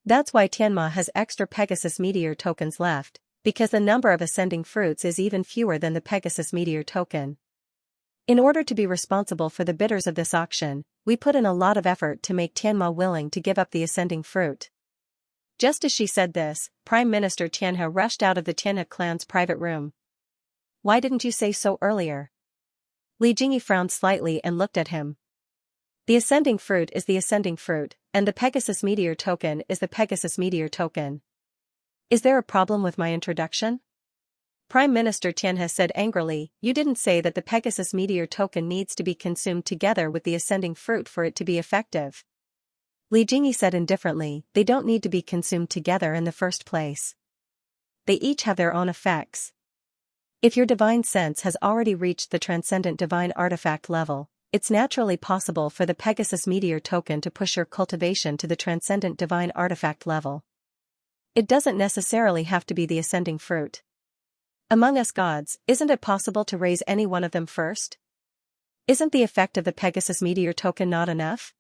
That's why Tianma has extra Pegasus Meteor tokens left, because the number of Ascending Fruits is even fewer than the Pegasus Meteor token. In order to be responsible for the bidders of this auction, we put in a lot of effort to make Tianma willing to give up the ascending fruit. Just as she said this, Prime Minister Xianxia rushed out of the Xianxia clan's private room. Why didn't you say so earlier? Li Jingyi frowned slightly and looked at him. The ascending fruit is the ascending fruit, and the Pegasus meteor token is the Pegasus meteor token. Is there a problem with my introduction? Prime Minister Xianxia said angrily, you didn't say that the Pegasus meteor token needs to be consumed together with the ascending fruit for it to be effective. Li Jingyi said indifferently, they don't need to be consumed together in the first place. They each have their own effects. If your divine sense has already reached the transcendent divine artifact level, it's naturally possible for the Pegasus meteor token to push your cultivation to the transcendent divine artifact level. It doesn't necessarily have to be the ascending fruit. Among us gods, isn't it possible to raise any one of them first? Isn't the effect of the Pegasus meteor token not enough?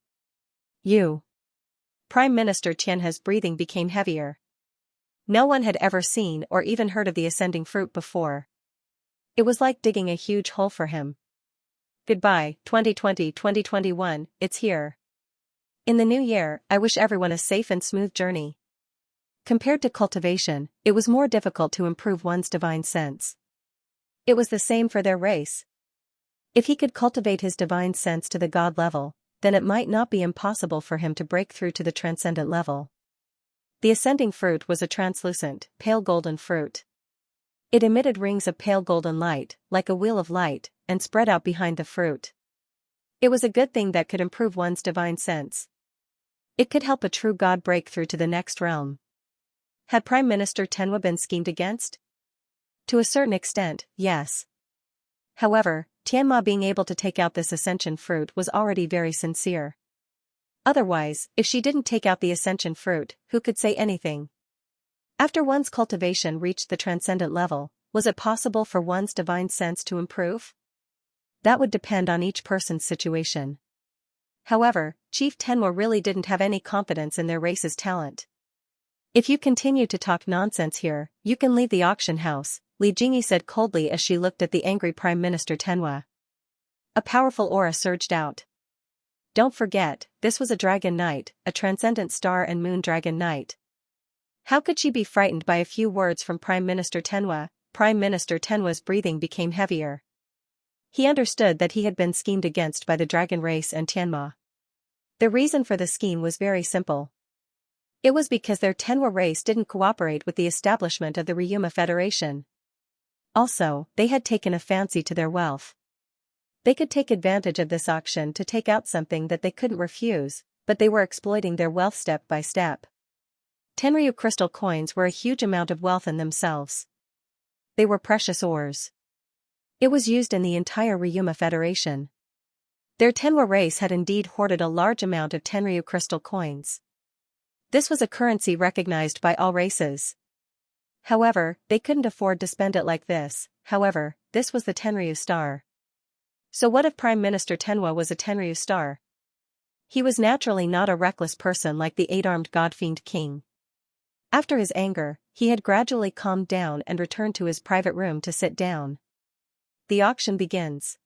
Prime Minister Xianxia's breathing became heavier. No one had ever seen or even heard of the ascending fruit before. It was like digging a huge hole for him. Goodbye, 2020-2021, it's here. In the new year, I wish everyone a safe and smooth journey. Compared to cultivation, it was more difficult to improve one's divine sense. It was the same for their race. If he could cultivate his divine sense to the god level, then it might not be impossible for him to break through to the transcendent level. The ascending fruit was a translucent, pale golden fruit. It emitted rings of pale golden light, like a wheel of light, and spread out behind the fruit. It was a good thing that could improve one's divine sense. It could help a true god break through to the next realm. Had Prime Minister Tenwa been schemed against? To a certain extent, yes. However, Tianma being able to take out this ascension fruit was already very sincere. Otherwise, if she didn't take out the ascension fruit, who could say anything? After one's cultivation reached the transcendent level, was it possible for one's divine sense to improve? That would depend on each person's situation. However, Chief Tenwa really didn't have any confidence in their race's talent. If you continue to talk nonsense here, you can leave the auction house, Li Jingyi said coldly as she looked at the angry Prime Minister Tenwa. A powerful aura surged out. Don't forget, this was a dragon knight, a transcendent star and moon dragon knight. How could she be frightened by a few words from Prime Minister Tenwa? Prime Minister Tenwa's breathing became heavier. He understood that he had been schemed against by the dragon race and Tianma. The reason for the scheme was very simple. It was because their Tenwa race didn't cooperate with the establishment of the Ryuma Federation. Also, they had taken a fancy to their wealth. They could take advantage of this auction to take out something that they couldn't refuse, but they were exploiting their wealth step by step. Tenryu crystal coins were a huge amount of wealth in themselves. They were precious ores. It was used in the entire Ryuma Federation. Their Tenwa race had indeed hoarded a large amount of Tenryu crystal coins. This was a currency recognized by all races. However, they couldn't afford to spend it like this. However, this was the Tenryu star. So what if Prime Minister Tenwa was a Tenryu star? He was naturally not a reckless person like the eight-armed god-fiend king. After his anger, he had gradually calmed down and returned to his private room to sit down. The auction begins.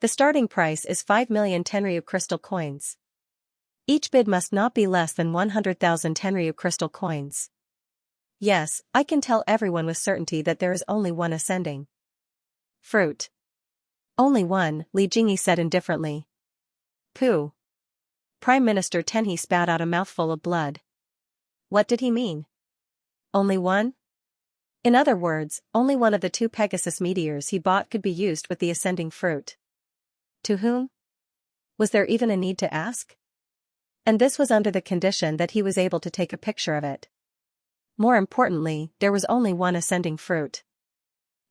The starting price is 5 million Tenryu crystal coins. Each bid must not be less than 100,000 Tenryu crystal coins. Yes, I can tell everyone with certainty that there is only one ascending fruit. Only one, Li Jingyi said indifferently. Pooh. Prime Minister Tenhe spat out a mouthful of blood. What did he mean? Only one? In other words, only one of the 2 Pegasus meteors he bought could be used with the ascending fruit. To whom? Was there even a need to ask? And this was under the condition that he was able to take a picture of it. More importantly, there was only one ascending fruit.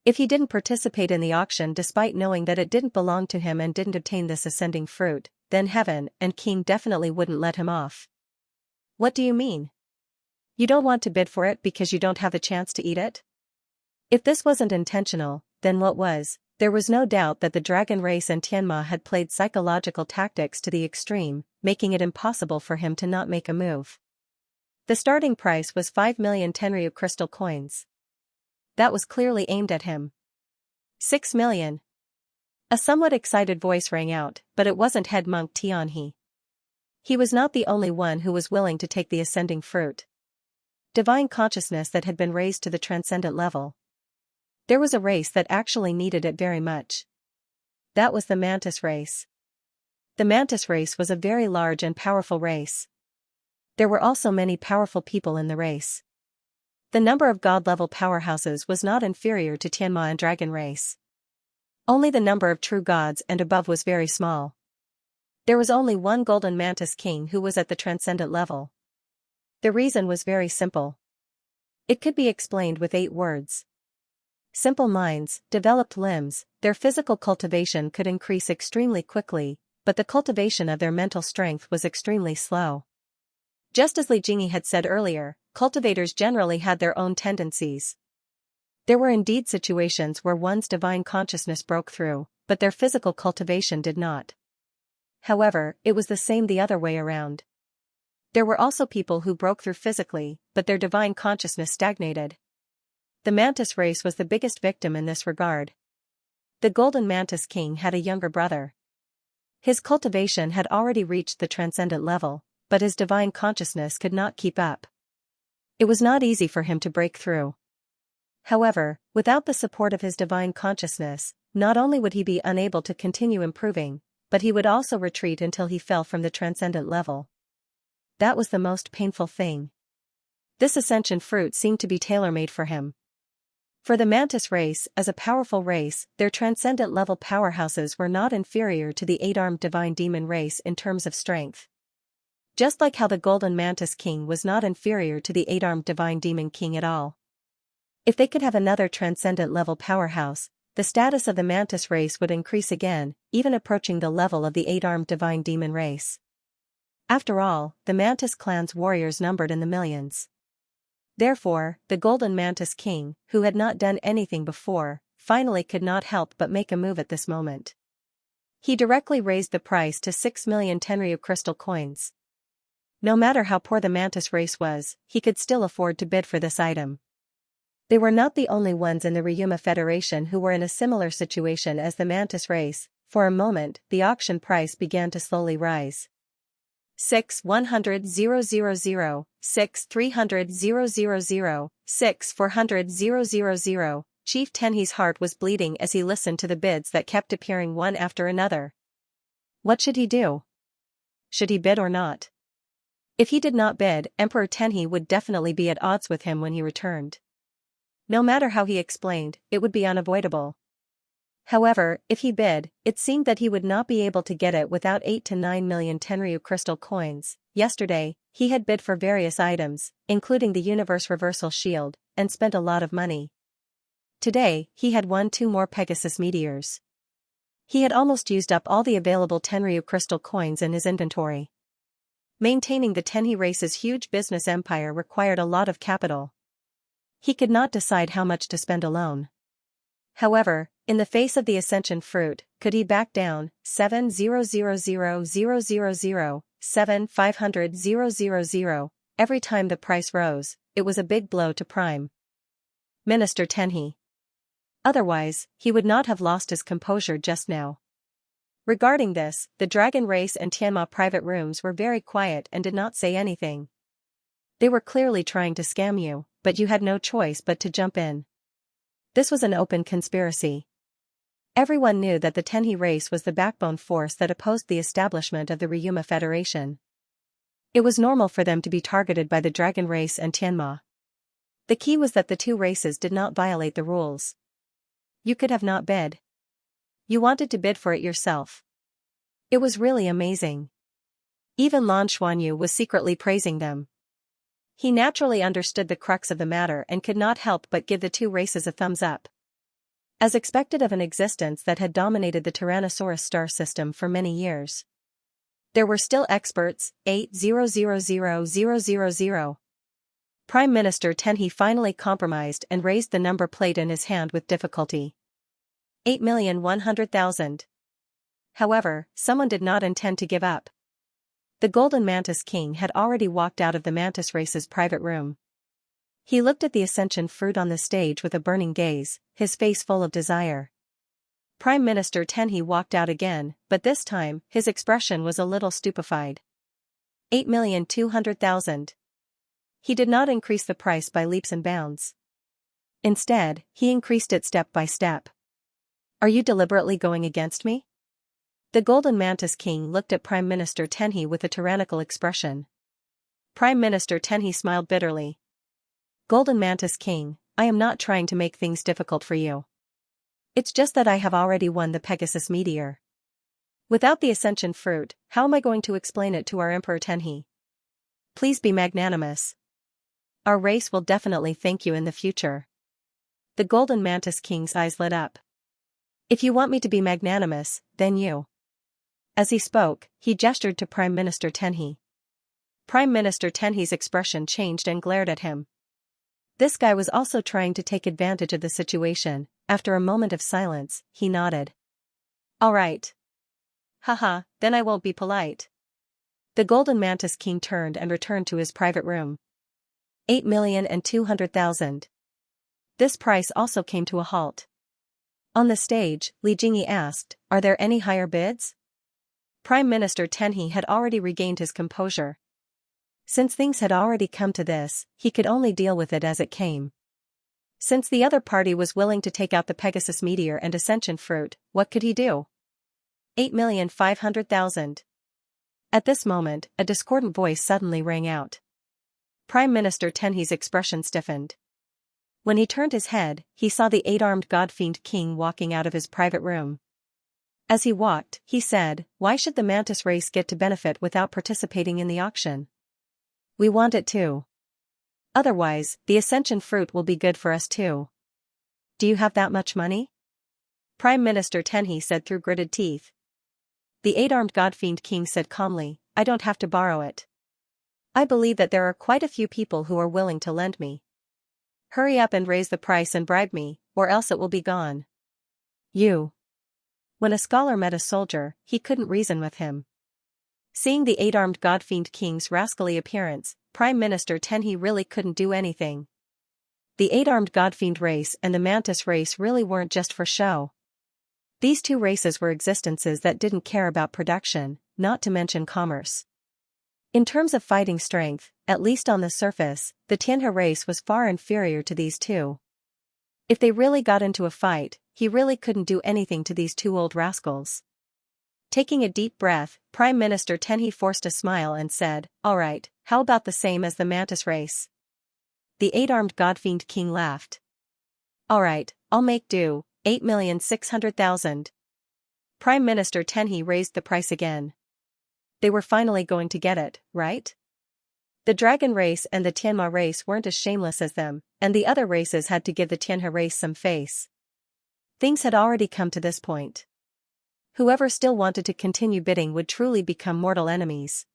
If he didn't participate in the auction despite knowing that it didn't belong to him and didn't obtain this ascending fruit, then heaven and king definitely wouldn't let him off. What do you mean? You don't want to bid for it because you don't have the chance to eat it? If this wasn't intentional, then what was? There was no doubt that the dragon race and Tianma had played psychological tactics to the extreme, making it impossible for him to not make a move. The starting price was 5 million Tenryu crystal coins. That was clearly aimed at him. 6 million. A somewhat excited voice rang out, but it wasn't head monk Tianhe. He was not the only one who was willing to take the ascending fruit. Divine consciousness that had been raised to the transcendent level. There was a race that actually needed it very much. That was the mantis race. The mantis race was a very large and powerful race. There were also many powerful people in the race. The number of god-level powerhouses was not inferior to Tianma and dragon race. Only the number of true gods and above was very small. There was only one golden mantis king who was at the transcendent level. The reason was very simple. It could be explained with 8 words. Simple minds, developed limbs, their physical cultivation could increase extremely quickly, but the cultivation of their mental strength was extremely slow. Just as Li Jingyi had said earlier, cultivators generally had their own tendencies. There were indeed situations where one's divine consciousness broke through, but their physical cultivation did not. However, it was the same the other way around. There were also people who broke through physically, but their divine consciousness stagnated. The mantis race was the biggest victim in this regard. The golden mantis king had a younger brother. His cultivation had already reached the transcendent level, but his divine consciousness could not keep up. It was not easy for him to break through. However, without the support of his divine consciousness, not only would he be unable to continue improving, but he would also retreat until he fell from the transcendent level. That was the most painful thing. This ascension fruit seemed to be tailor-made for him. For the mantis race, as a powerful race, their transcendent level powerhouses were not inferior to the 8-armed divine demon race in terms of strength. Just like how the golden mantis king was not inferior to the 8-armed divine demon king at all. If they could have another transcendent level powerhouse, the status of the mantis race would increase again, even approaching the level of the 8-armed divine demon race. After all, the mantis clan's warriors numbered in the millions. Therefore, the golden mantis king, who had not done anything before, finally could not help but make a move at this moment. He directly raised the price to 6 million Tenryu crystal coins. No matter how poor the mantis race was, he could still afford to bid for this item. They were not the only ones in the Ryuma Federation who were in a similar situation as the mantis race. For a moment, the auction price began to slowly rise. 6 100 000, 6 300 000, 6 400 000. Chief Tenhi's heart was bleeding as he listened to the bids that kept appearing one after another. What should he do? Should he bid or not? If he did not bid, Emperor Tenhi would definitely be at odds with him when he returned. No matter how he explained, it would be unavoidable. However, if he bid, it seemed that he would not be able to get it without 8 to 9 million Tenryu crystal coins. Yesterday, he had bid for various items, including the Universe Reversal Shield, and spent a lot of money. Today, he had won 2 more Pegasus meteors. He had almost used up all the available Tenryu crystal coins in his inventory. Maintaining the Tenhi race's huge business empire required a lot of capital. He could not decide how much to spend alone. However, in the face of the ascension fruit, could he back down? 7 000 000 7 500 000. Every time the price rose, it was a big blow to Prime Minister Tenhi. Otherwise, he would not have lost his composure just now. Regarding this, the Dragon Race and Tianma private rooms were very quiet and did not say anything. They were clearly trying to scam you, but you had no choice but to jump in. This was an open conspiracy. Everyone knew that the Tenhi race was the backbone force that opposed the establishment of the Ryuma Federation. It was normal for them to be targeted by the Dragon Race and Tianma. The key was that the 2 races did not violate the rules. You could have not bid. You wanted to bid for it yourself. It was really amazing. Even Lan Xuanyu was secretly praising them. He naturally understood the crux of the matter and could not help but give the 2 races a thumbs up. As expected of an existence that had dominated the Tyrannosaurus star system for many years. There were still experts. 8 000 000. Prime Minister Tenhi finally compromised and raised the number plate in his hand with difficulty. 8,100,000. However, someone did not intend to give up. The Golden Mantis King had already walked out of the Mantis race's private room. He looked at the ascension fruit on the stage with a burning gaze, his face full of desire. Prime Minister Tenhe walked out again, but this time, his expression was a little stupefied. 8,200,000. He did not increase the price by leaps and bounds. Instead, he increased it step by step. Are you deliberately going against me? The Golden Mantis King looked at Prime Minister Tenhe with a tyrannical expression. Prime Minister Tenhe smiled bitterly. Golden Mantis King, I am not trying to make things difficult for you. It's just that I have already won the Pegasus meteor. Without the Ascension fruit, how am I going to explain it to our Emperor Tenhe? Please be magnanimous. Our race will definitely thank you in the future. The Golden Mantis King's eyes lit up. If you want me to be magnanimous, then you. As he spoke, he gestured to Prime Minister Tenhe. Prime Minister Tenhe's expression changed and glared at him. This guy was also trying to take advantage of the situation. After a moment of silence, he nodded. All right. Haha, then I won't be polite. The Golden Mantis King turned and returned to his private room. 8,200,000. This price also came to a halt. On the stage, Li Jingyi asked, are there any higher bids? Prime Minister Tenhe had already regained his composure. Since things had already come to this, he could only deal with it as it came. Since the other party was willing to take out the Pegasus meteor and Ascension fruit, what could he do? 8,500,000. At this moment, a discordant voice suddenly rang out. Prime Minister Tenhe's expression stiffened. When he turned his head, he saw the 8-armed God-fiend king walking out of his private room. As he walked, he said, why should the Mantis race get to benefit without participating in the auction? We want it too. Otherwise, the Ascension fruit will be good for us too. Do you have that much money? Prime Minister Tenhe said through gritted teeth. The 8-armed God-fiend king said calmly, I don't have to borrow it. I believe that there are quite a few people who are willing to lend me. Hurry up and raise the price and bribe me, or else it will be gone. You. When a scholar met a soldier, he couldn't reason with him. Seeing the 8-armed God-fiend king's rascally appearance, Prime Minister Tenhe really couldn't do anything. The 8-armed God-fiend race and the Mantis race really weren't just for show. These two races were existences that didn't care about production, not to mention commerce. In terms of fighting strength, at least on the surface, the Tianhe race was far inferior to these two. If they really got into a fight, he really couldn't do anything to these two old rascals. Taking a deep breath, Prime Minister Tenhe forced a smile and said, all right, how about the same as the Mantis race? The 8-armed God-fiend king laughed. All right, I'll make do, 8,600,000. Prime Minister Tenhe raised the price again. They were finally going to get it, right? The Dragon race and the Tianma race weren't as shameless as them, and the other races had to give the Tianhe race some face. Things had already come to this point. Whoever still wanted to continue bidding would truly become mortal enemies.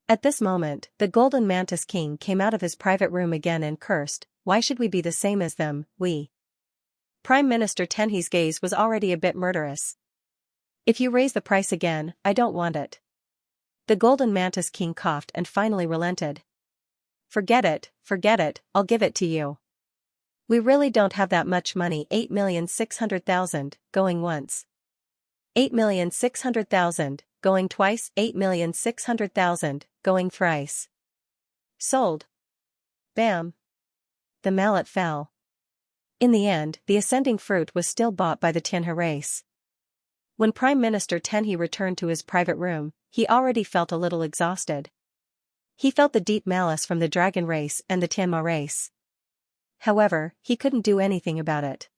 At this moment, the Golden Mantis King came out of his private room again and cursed, why should we be the same as them, we? Prime Minister Tenhe's gaze was already a bit murderous. If you raise the price again, I don't want it. The Golden Mantis King coughed and finally relented. Forget it, I'll give it to you. We really don't have that much money. 8,600,000, going once. 8,600,000, going twice. 8,600,000, going thrice. Sold. Bam. The mallet fell. In the end, the ascending fruit was still bought by the Tianhe race. When Prime Minister Tenhe returned to his private room, he already felt a little exhausted. He felt the deep malice from the Dragon race and the Tianma race. However, he couldn't do anything about it.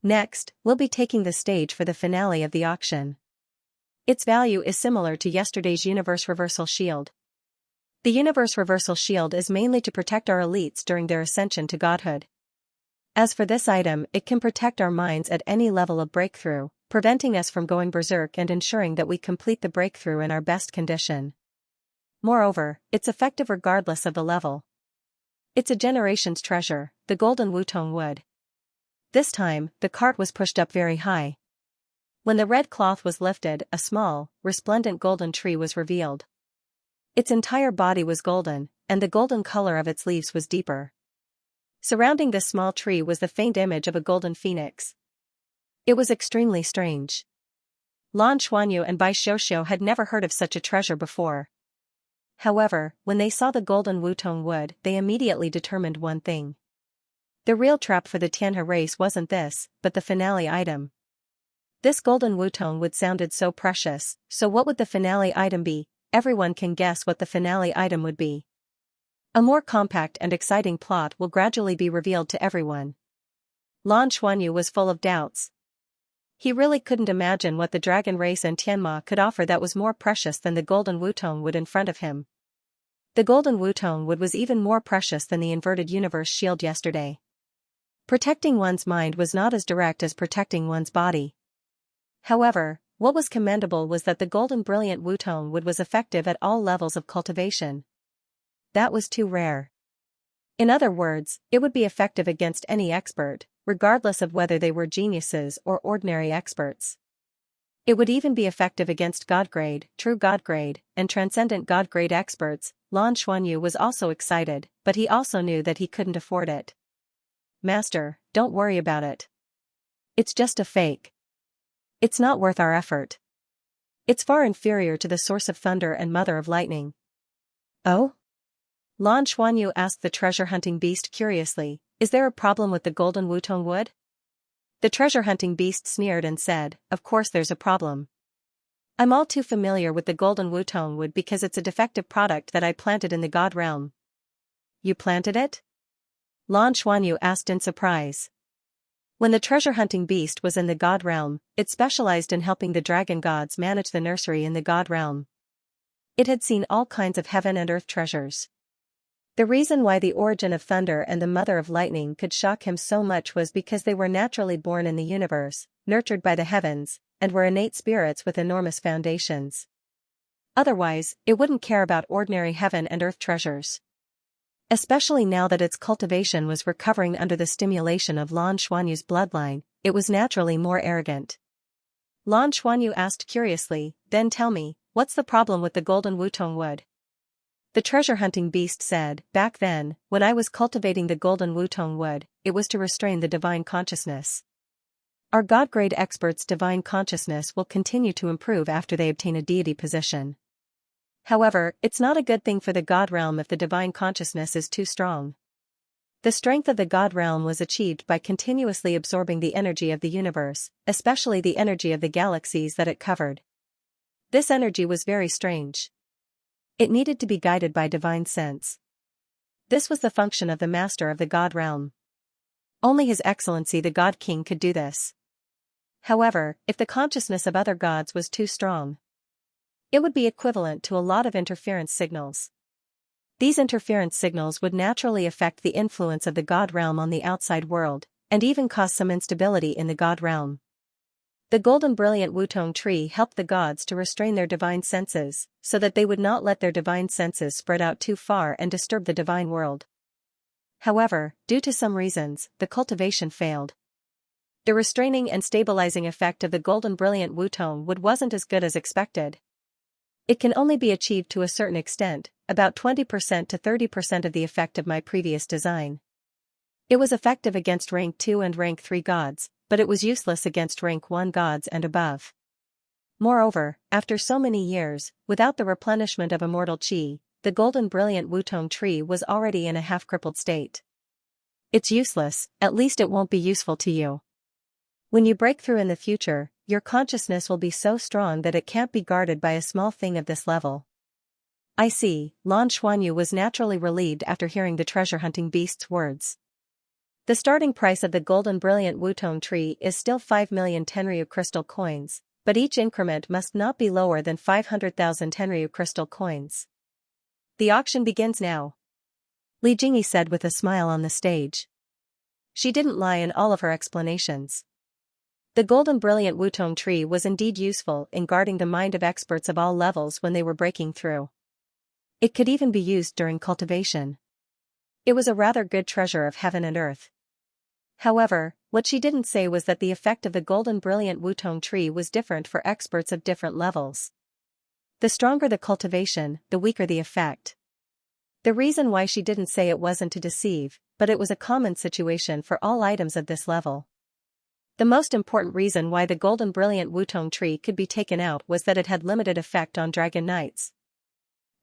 Next, we'll be taking the stage for the finale of the auction. Its value is similar to yesterday's Universe Reversal Shield. The Universe Reversal Shield is mainly to protect our elites during their ascension to godhood. As for this item, it can protect our minds at any level of breakthrough, preventing us from going berserk and ensuring that we complete the breakthrough in our best condition. Moreover, it's effective regardless of the level. It's a generation's treasure, the golden Wutong wood. This time, the cart was pushed up very high. When the red cloth was lifted, a small, resplendent golden tree was revealed. Its entire body was golden, and the golden color of its leaves was deeper. Surrounding this small tree was the faint image of a golden phoenix. It was extremely strange. Lan Xuanyu and Bai Xiuxiu had never heard of such a treasure before. However, when they saw the golden wutong wood, they immediately determined one thing. The real trap for the Tianhe race wasn't this, but the finale item. This golden wutong wood sounded so precious, so what would the finale item be? Everyone can guess what the finale item would be. A more compact and exciting plot will gradually be revealed to everyone. Lan Xuanyu was full of doubts. He really couldn't imagine what the dragon race and Tianma could offer that was more precious than the golden wutong wood in front of him. The golden wutong wood was even more precious than the inverted universe shield yesterday. Protecting one's mind was not as direct as protecting one's body. However, what was commendable was that the golden brilliant wutong wood was effective at all levels of cultivation. That was too rare. In other words, it would be effective against any expert, regardless of whether they were geniuses or ordinary experts. It would even be effective against God-grade, true God-grade, and transcendent God-grade experts. Lan Xuanyu was also excited, but he also knew that he couldn't afford it. Master, don't worry about it. It's just a fake. It's not worth our effort. It's far inferior to the source of thunder and mother of lightning. Oh? Lan Xuanyu asked the treasure-hunting beast curiously, is there a problem with the golden wutong wood? The treasure-hunting beast sneered and said, of course there's a problem. I'm all too familiar with the golden wutong wood because it's a defective product that I planted in the god realm. You planted it? Lan Xuanyu asked in surprise. When the treasure-hunting beast was in the god realm, it specialized in helping the dragon gods manage the nursery in the god realm. It had seen all kinds of heaven and earth treasures. The reason why the origin of thunder and the mother of lightning could shock him so much was because they were naturally born in the universe, nurtured by the heavens, and were innate spirits with enormous foundations. Otherwise, it wouldn't care about ordinary heaven and earth treasures. Especially now that its cultivation was recovering under the stimulation of Lan Xuanyu's bloodline, it was naturally more arrogant. Lan Xuanyu asked curiously, then tell me, what's the problem with the golden wutong wood? The treasure-hunting beast said, back then, when I was cultivating the golden wutong wood, it was to restrain the divine consciousness. Our God-grade experts' divine consciousness will continue to improve after they obtain a deity position. However, it's not a good thing for the God realm if the divine consciousness is too strong. The strength of the God realm was achieved by continuously absorbing the energy of the universe, especially the energy of the galaxies that it covered. This energy was very strange. It needed to be guided by divine sense. This was the function of the master of the God realm. Only His Excellency the God King could do this. However, if the consciousness of other gods was too strong, it would be equivalent to a lot of interference signals. These interference signals would naturally affect the influence of the God realm on the outside world, and even cause some instability in the God realm. The golden brilliant wutong tree helped the gods to restrain their divine senses, so that they would not let their divine senses spread out too far and disturb the divine world. However, due to some reasons, the cultivation failed. The restraining and stabilizing effect of the golden brilliant wutong wood wasn't as good as expected. It can only be achieved to a certain extent, about 20% to 30% of the effect of my previous design. It was effective against rank 2 and rank 3 gods, but it was useless against rank 1 gods and above. Moreover, after so many years, without the replenishment of immortal qi, the golden brilliant wutong tree was already in a half-crippled state. It's useless, at least it won't be useful to you. When you break through in the future, your consciousness will be so strong that it can't be guarded by a small thing of this level. I see. Lan Xuanyu was naturally relieved after hearing the treasure-hunting beast's words. The starting price of the golden brilliant wutong tree is still 5 million Tenryu crystal coins, but each increment must not be lower than 500,000 Tenryu crystal coins. The auction begins now. Li Jingyi said with a smile on the stage. She didn't lie in all of her explanations. The golden brilliant wutong tree was indeed useful in guarding the mind of experts of all levels when they were breaking through. It could even be used during cultivation. It was a rather good treasure of heaven and earth. However, what she didn't say was that the effect of the golden brilliant wutong tree was different for experts of different levels. The stronger the cultivation, the weaker the effect. The reason why she didn't say it wasn't to deceive, but it was a common situation for all items of this level. The most important reason why the golden brilliant Wutong tree could be taken out was that it had limited effect on dragon knights.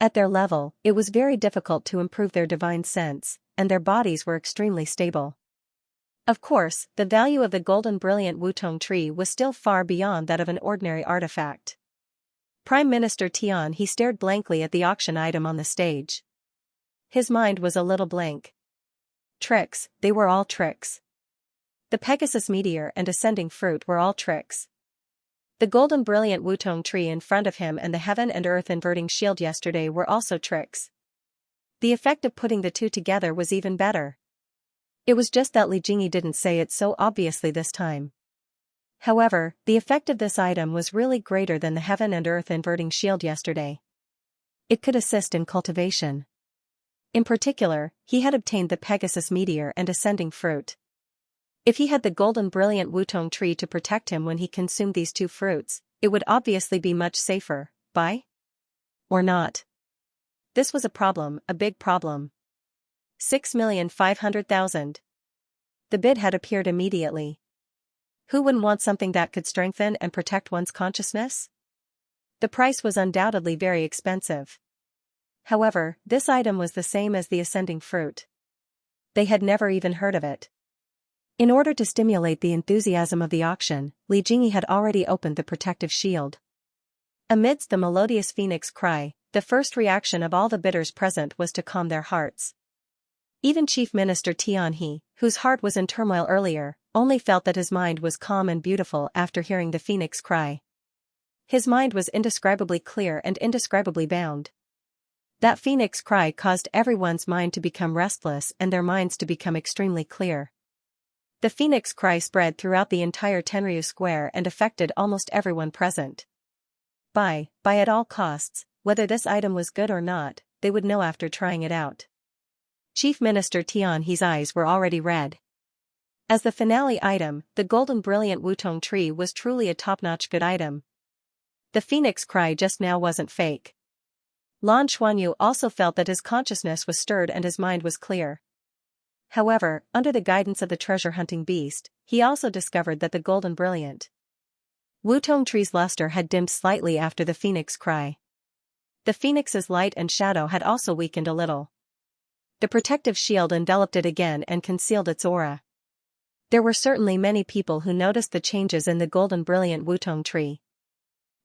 At their level, it was very difficult to improve their divine sense, and their bodies were extremely stable. Of course, the value of the golden brilliant Wutong tree was still far beyond that of an ordinary artifact. Prime Minister Tian he stared blankly at the auction item on the stage. His mind was a little blank. Tricks, they were all tricks. The Pegasus meteor and ascending fruit were all tricks. The golden brilliant Wutong tree in front of him and the heaven and earth inverting shield yesterday were also tricks. The effect of putting the two together was even better. It was just that Li Jingyi didn't say it so obviously this time. However, the effect of this item was really greater than the heaven and earth inverting shield yesterday. It could assist in cultivation. In particular, he had obtained the Pegasus meteor and ascending fruit. If he had the golden brilliant Wutong tree to protect him when he consumed these two fruits, it would obviously be much safer, buy? Or not? This was a problem, a big problem. 6,500,000. The bid had appeared immediately. Who wouldn't want something that could strengthen and protect one's consciousness? The price was undoubtedly very expensive. However, this item was the same as the ascending fruit. They had never even heard of it. In order to stimulate the enthusiasm of the auction, Li Jingyi had already opened the protective shield. Amidst the melodious phoenix cry, the first reaction of all the bidders present was to calm their hearts. Even Chief Minister Tian He, whose heart was in turmoil earlier, only felt that his mind was calm and beautiful after hearing the phoenix cry. His mind was indescribably clear and indescribably bound. That phoenix cry caused everyone's mind to become restless and their minds to become extremely clear. The phoenix cry spread throughout the entire Tenryu Square and affected almost everyone present. Buy at all costs, whether this item was good or not, they would know after trying it out. Chief Minister Tian He's eyes were already red. As the finale item, the golden brilliant Wutong tree was truly a top-notch good item. The phoenix cry just now wasn't fake. Lan Xuanyu also felt that his consciousness was stirred and his mind was clear. However, under the guidance of the treasure-hunting beast, he also discovered that the golden brilliant Wutong tree's luster had dimmed slightly after the phoenix cry. The phoenix's light and shadow had also weakened a little. The protective shield enveloped it again and concealed its aura. There were certainly many people who noticed the changes in the golden brilliant Wutong tree.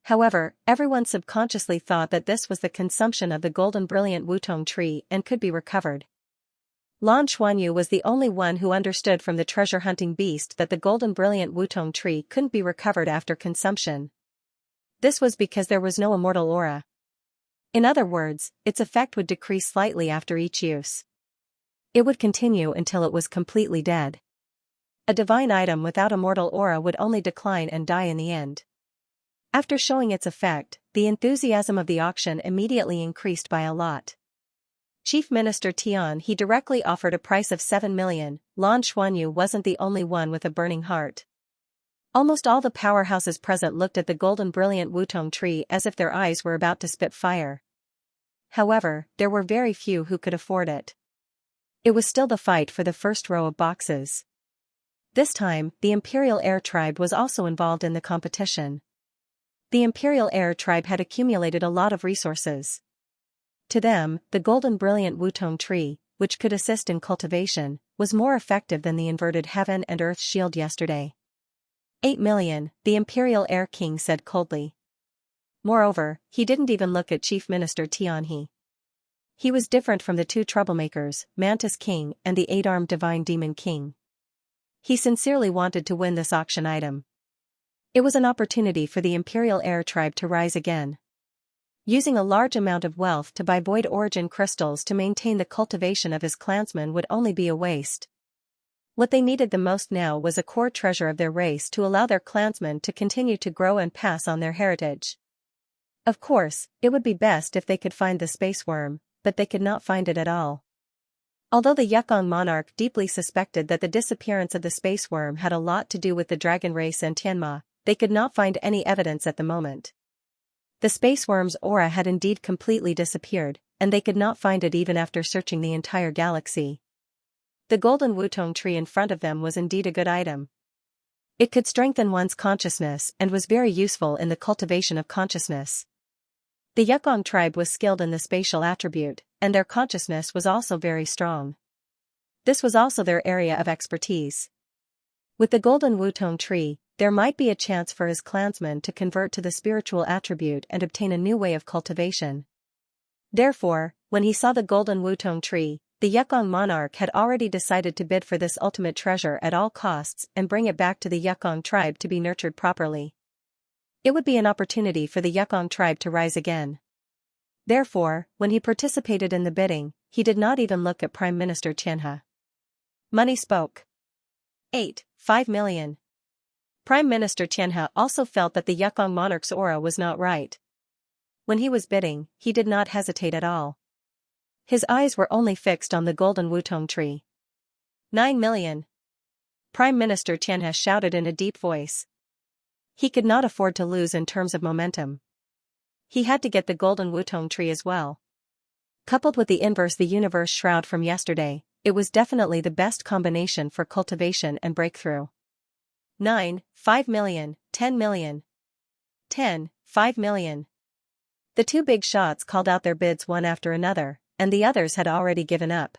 However, everyone subconsciously thought that this was the consumption of the golden brilliant Wutong tree and could be recovered. Lan Xuanyu was the only one who understood from the treasure-hunting beast that the golden brilliant Wutong tree couldn't be recovered after consumption. This was because there was no immortal aura. In other words, its effect would decrease slightly after each use. It would continue until it was completely dead. A divine item without immortal aura would only decline and die in the end. After showing its effect, the enthusiasm of the auction immediately increased by a lot. Chief Minister Tian He directly offered a price of 7 million, Lan Xuanyu wasn't the only one with a burning heart. Almost all the powerhouses present looked at the golden brilliant Wutong tree as if their eyes were about to spit fire. However, there were very few who could afford it. It was still the fight for the first row of boxes. This time, the Imperial Air Tribe was also involved in the competition. The Imperial Air Tribe had accumulated a lot of resources. To them, the golden brilliant Wutong tree, which could assist in cultivation, was more effective than the inverted heaven and earth shield yesterday. 8 million, the Imperial Air King said coldly. Moreover, he didn't even look at Chief Minister Tian He. He was different from the two troublemakers, Mantis King and the 8-armed Divine Demon King. He sincerely wanted to win this auction item. It was an opportunity for the Imperial Air Tribe to rise again. Using a large amount of wealth to buy void origin crystals to maintain the cultivation of his clansmen would only be a waste. What they needed the most now was a core treasure of their race to allow their clansmen to continue to grow and pass on their heritage. Of course, it would be best if they could find the space worm, but they could not find it at all. Although the Yukong monarch deeply suspected that the disappearance of the space worm had a lot to do with the dragon race and Tianma, they could not find any evidence at the moment. The space worm's aura had indeed completely disappeared, and they could not find it even after searching the entire galaxy. The golden Wutong tree in front of them was indeed a good item. It could strengthen one's consciousness and was very useful in the cultivation of consciousness. The Yukong tribe was skilled in the spatial attribute, and their consciousness was also very strong. This was also their area of expertise. With the golden Wutong tree, there might be a chance for his clansmen to convert to the spiritual attribute and obtain a new way of cultivation. Therefore, when he saw the golden Wutong tree, the Yukong monarch had already decided to bid for this ultimate treasure at all costs and bring it back to the Yukong tribe to be nurtured properly. It would be an opportunity for the Yukong tribe to rise again. Therefore, when he participated in the bidding, he did not even look at Prime Minister Xianxia. Money spoke. 5 million. Prime Minister Xianxia also felt that the Yukong monarch's aura was not right. When he was bidding, he did not hesitate at all. His eyes were only fixed on the golden Wutong tree. 9 million. Prime Minister Xianxia shouted in a deep voice. He could not afford to lose in terms of momentum. He had to get the golden Wutong tree as well. Coupled with the inverse the universe shroud from yesterday, it was definitely the best combination for cultivation and breakthrough. 9, 5 million, 10 million. 10, 5 million. The two big shots called out their bids one after another, and the others had already given up.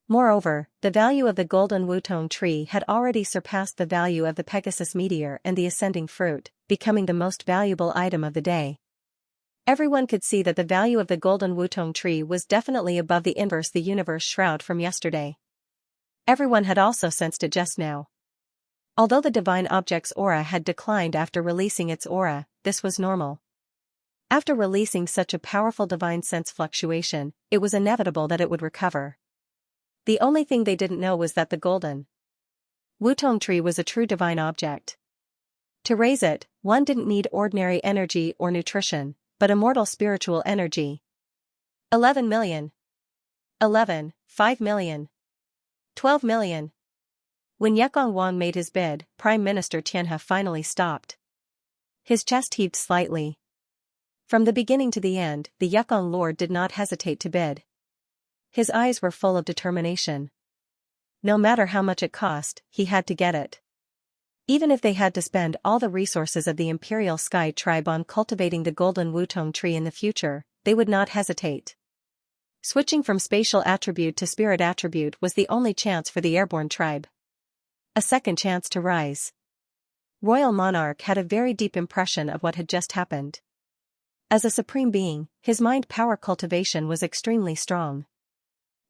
Moreover, the value of the golden Wutong tree had already surpassed the value of the Pegasus meteor and the ascending fruit, becoming the most valuable item of the day. Everyone could see that the value of the golden Wutong tree was definitely above the inverse the universe shroud from yesterday. Everyone had also sensed it just now. Although the divine object's aura had declined after releasing its aura, this was normal. After releasing such a powerful divine sense fluctuation, it was inevitable that it would recover. The only thing they didn't know was that the golden Wutong tree was a true divine object. To raise it, one didn't need ordinary energy or nutrition, but immortal spiritual energy. 11 million. 11, 5 million. 12 million. When Yukong Wang made his bid, Prime Minister Xianxia finally stopped. His chest heaved slightly. From the beginning to the end, the Yukong Lord did not hesitate to bid. His eyes were full of determination. No matter how much it cost, he had to get it. Even if they had to spend all the resources of the Imperial Sky Tribe on cultivating the golden Wutong tree in the future, they would not hesitate. Switching from spatial attribute to spirit attribute was the only chance for the airborne tribe. A second chance to rise. Royal Monarch had a very deep impression of what had just happened. As a supreme being, his mind power cultivation was extremely strong.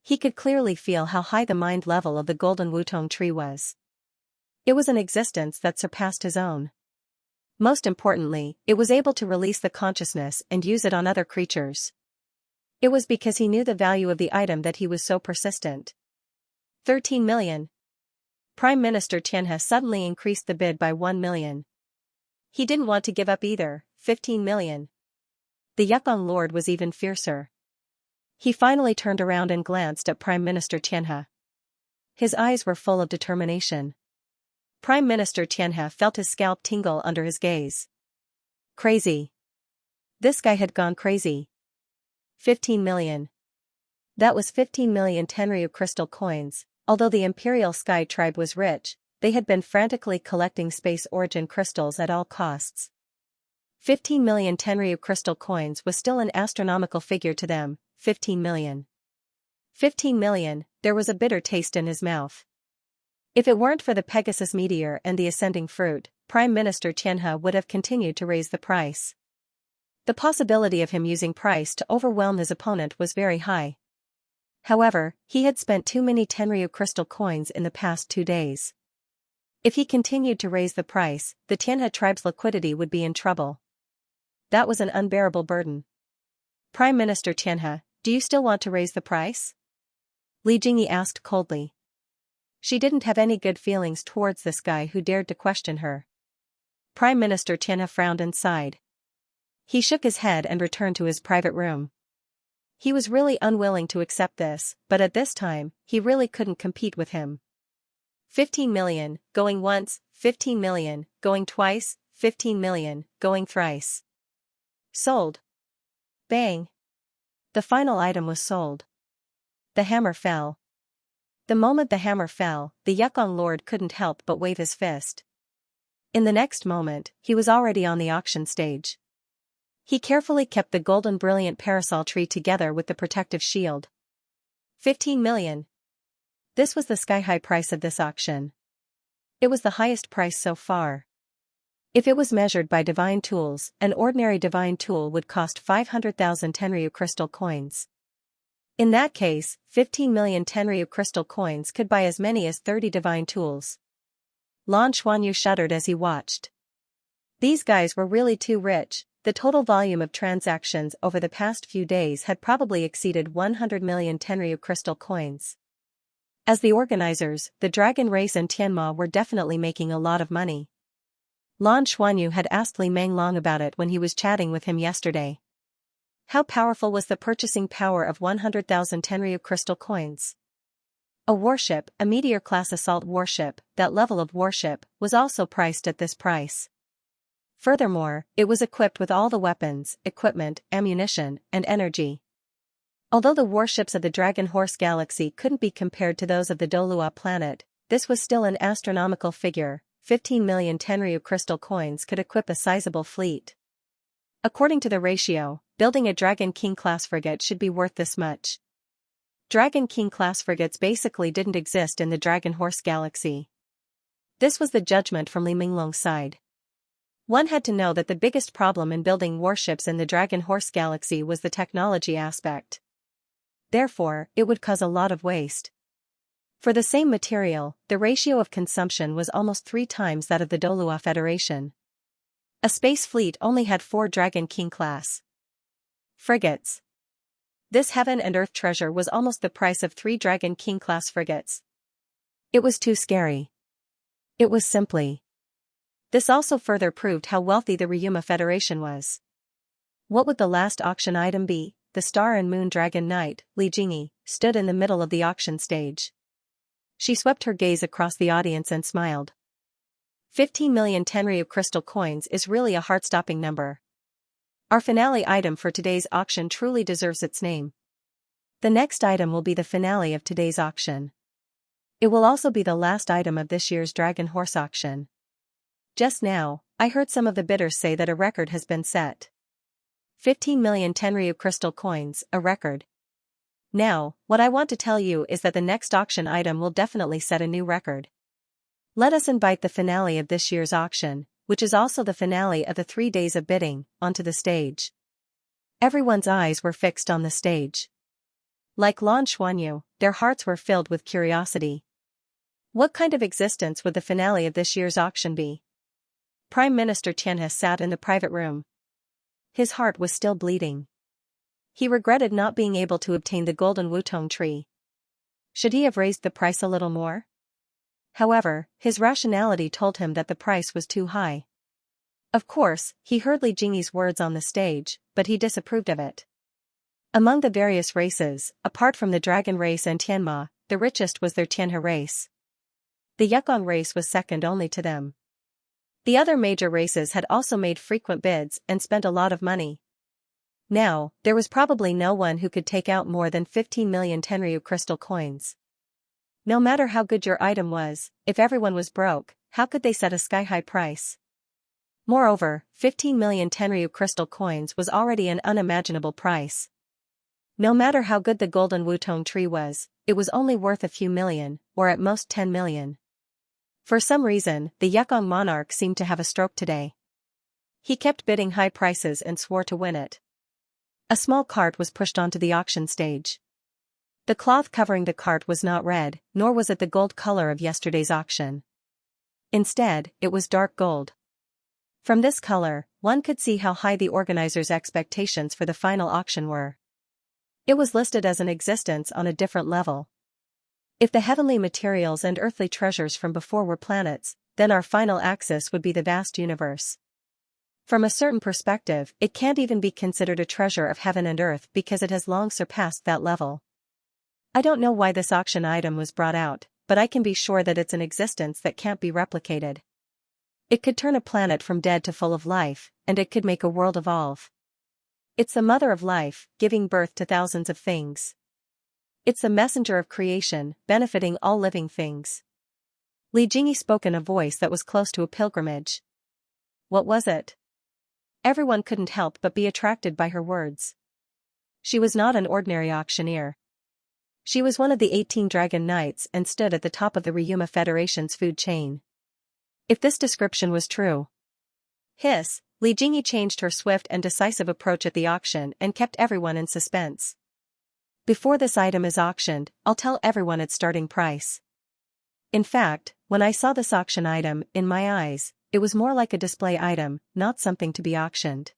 He could clearly feel how high the mind level of the golden Wutong tree was. It was an existence that surpassed his own. Most importantly, it was able to release the consciousness and use it on other creatures. It was because he knew the value of the item that he was so persistent. 13 million. Prime Minister Xianxia suddenly increased the bid by 1 million. He didn't want to give up either, 15 million. The Yukong Lord was even fiercer. He finally turned around and glanced at Prime Minister Xianxia. His eyes were full of determination. Prime Minister Xianxia felt his scalp tingle under his gaze. Crazy. This guy had gone crazy. 15 million. That was 15 million Tenryu crystal coins. Although the Imperial Sky Tribe was rich, they had been frantically collecting space origin crystals at all costs. 15 million Tenryu crystal coins was still an astronomical figure to them. 15 million. 15 million, there was a bitter taste in his mouth. If it weren't for the Pegasus meteor and the ascending fruit, Prime Minister Xianxia would have continued to raise the price. The possibility of him using price to overwhelm his opponent was very high. However, he had spent too many Tenryu crystal coins in the past 2 days. If he continued to raise the price, the Xianxia tribe's liquidity would be in trouble. That was an unbearable burden. Prime Minister Xianxia, do you still want to raise the price? Li Jingyi asked coldly. She didn't have any good feelings towards this guy who dared to question her. Prime Minister Xianxia frowned and sighed. He shook his head and returned to his private room. He was really unwilling to accept this, but at this time, he really couldn't compete with him. 15 million, going once, 15 million, going twice, 15 million, going thrice. Sold. Bang. The final item was sold. The hammer fell. The moment the hammer fell, the Yukong Lord couldn't help but wave his fist. In the next moment, he was already on the auction stage. He carefully kept the golden brilliant parasol tree together with the protective shield. 15 million. This was the sky-high price of this auction. It was the highest price so far. If it was measured by divine tools, an ordinary divine tool would cost 500,000 Tenryu crystal coins. In that case, 15 million Tenryu crystal coins could buy as many as 30 divine tools. Lan Xuanyu shuddered as he watched. These guys were really too rich. The total volume of transactions over the past few days had probably exceeded 100 million Tenryu crystal coins. As the organizers, the Dragon Race and Tianma were definitely making a lot of money. Lan Xuanyu had asked Li Manglong about it when he was chatting with him yesterday. How powerful was the purchasing power of 100,000 Tenryu crystal coins? A warship, a meteor-class assault warship, that level of warship, was also priced at this price. Furthermore, it was equipped with all the weapons, equipment, ammunition, and energy. Although the warships of the Dragon Horse Galaxy couldn't be compared to those of the Douluo planet, this was still an astronomical figure. 15 million Tenryu crystal coins could equip a sizable fleet. According to the ratio, building a Dragon King-class frigate should be worth this much. Dragon King-class frigates basically didn't exist in the Dragon Horse Galaxy. This was the judgment from Li Minglong's side. One had to know that the biggest problem in building warships in the Dragon Horse Galaxy was the technology aspect. Therefore, it would cause a lot of waste. For the same material, the ratio of consumption was almost 3 times that of the Douluo Federation. A space fleet only had 4 Dragon King-class frigates. This heaven and earth treasure was almost the price of 3 Dragon King-class frigates. It was too scary. It was simply. This also further proved how wealthy the Ryuma Federation was. What would the last auction item be? The Star and Moon Dragon Knight, Li Jingyi, stood in the middle of the auction stage. She swept her gaze across the audience and smiled. 15 million Tenryu crystal coins is really a heart-stopping number. Our finale item for today's auction truly deserves its name. The next item will be the finale of today's auction. It will also be the last item of this year's Dragon Horse auction. Just now, I heard some of the bidders say that a record has been set. 15 million Tenryu crystal coins, a record. Now, what I want to tell you is that the next auction item will definitely set a new record. Let us invite the finale of this year's auction, which is also the finale of the 3 days of bidding, onto the stage. Everyone's eyes were fixed on the stage. Like Lan Xuanyu, their hearts were filled with curiosity. What kind of existence would the finale of this year's auction be? Prime Minister Xianxia sat in the private room. His heart was still bleeding. He regretted not being able to obtain the golden wutong tree. Should he have raised the price a little more? However, his rationality told him that the price was too high. Of course, he heard Li Jingyi's words on the stage, but he disapproved of it. Among the various races, apart from the Dragon race and Tianma, the richest was their Tianhe race. The Yukong race was second only to them. The other major races had also made frequent bids and spent a lot of money. Now, there was probably no one who could take out more than 15 million Tenryu crystal coins. No matter how good your item was, if everyone was broke, how could they set a sky-high price? Moreover, 15 million Tenryu crystal coins was already an unimaginable price. No matter how good the golden wutong tree was, it was only worth a few million, or at most 10 million. For some reason, the Yukong monarch seemed to have a stroke today. He kept bidding high prices and swore to win it. A small cart was pushed onto the auction stage. The cloth covering the cart was not red, nor was it the gold color of yesterday's auction. Instead, it was dark gold. From this color, one could see how high the organizers' expectations for the final auction were. It was listed as an existence on a different level. If the heavenly materials and earthly treasures from before were planets, then our final axis would be the vast universe. From a certain perspective, it can't even be considered a treasure of heaven and earth because it has long surpassed that level. I don't know why this auction item was brought out, but I can be sure that it's an existence that can't be replicated. It could turn a planet from dead to full of life, and it could make a world evolve. It's the mother of life, giving birth to thousands of things. It's the messenger of creation, benefiting all living things. Li Jingyi spoke in a voice that was close to a pilgrimage. What was it? Everyone couldn't help but be attracted by her words. She was not an ordinary auctioneer. She was one of the 18 Dragon Knights and stood at the top of the Ryuma Federation's food chain. If this description was true. Hiss, Li Jingyi changed her swift and decisive approach at the auction and kept everyone in suspense. Before this item is auctioned, I'll tell everyone its starting price. In fact, when I saw this auction item, in my eyes, it was more like a display item, not something to be auctioned.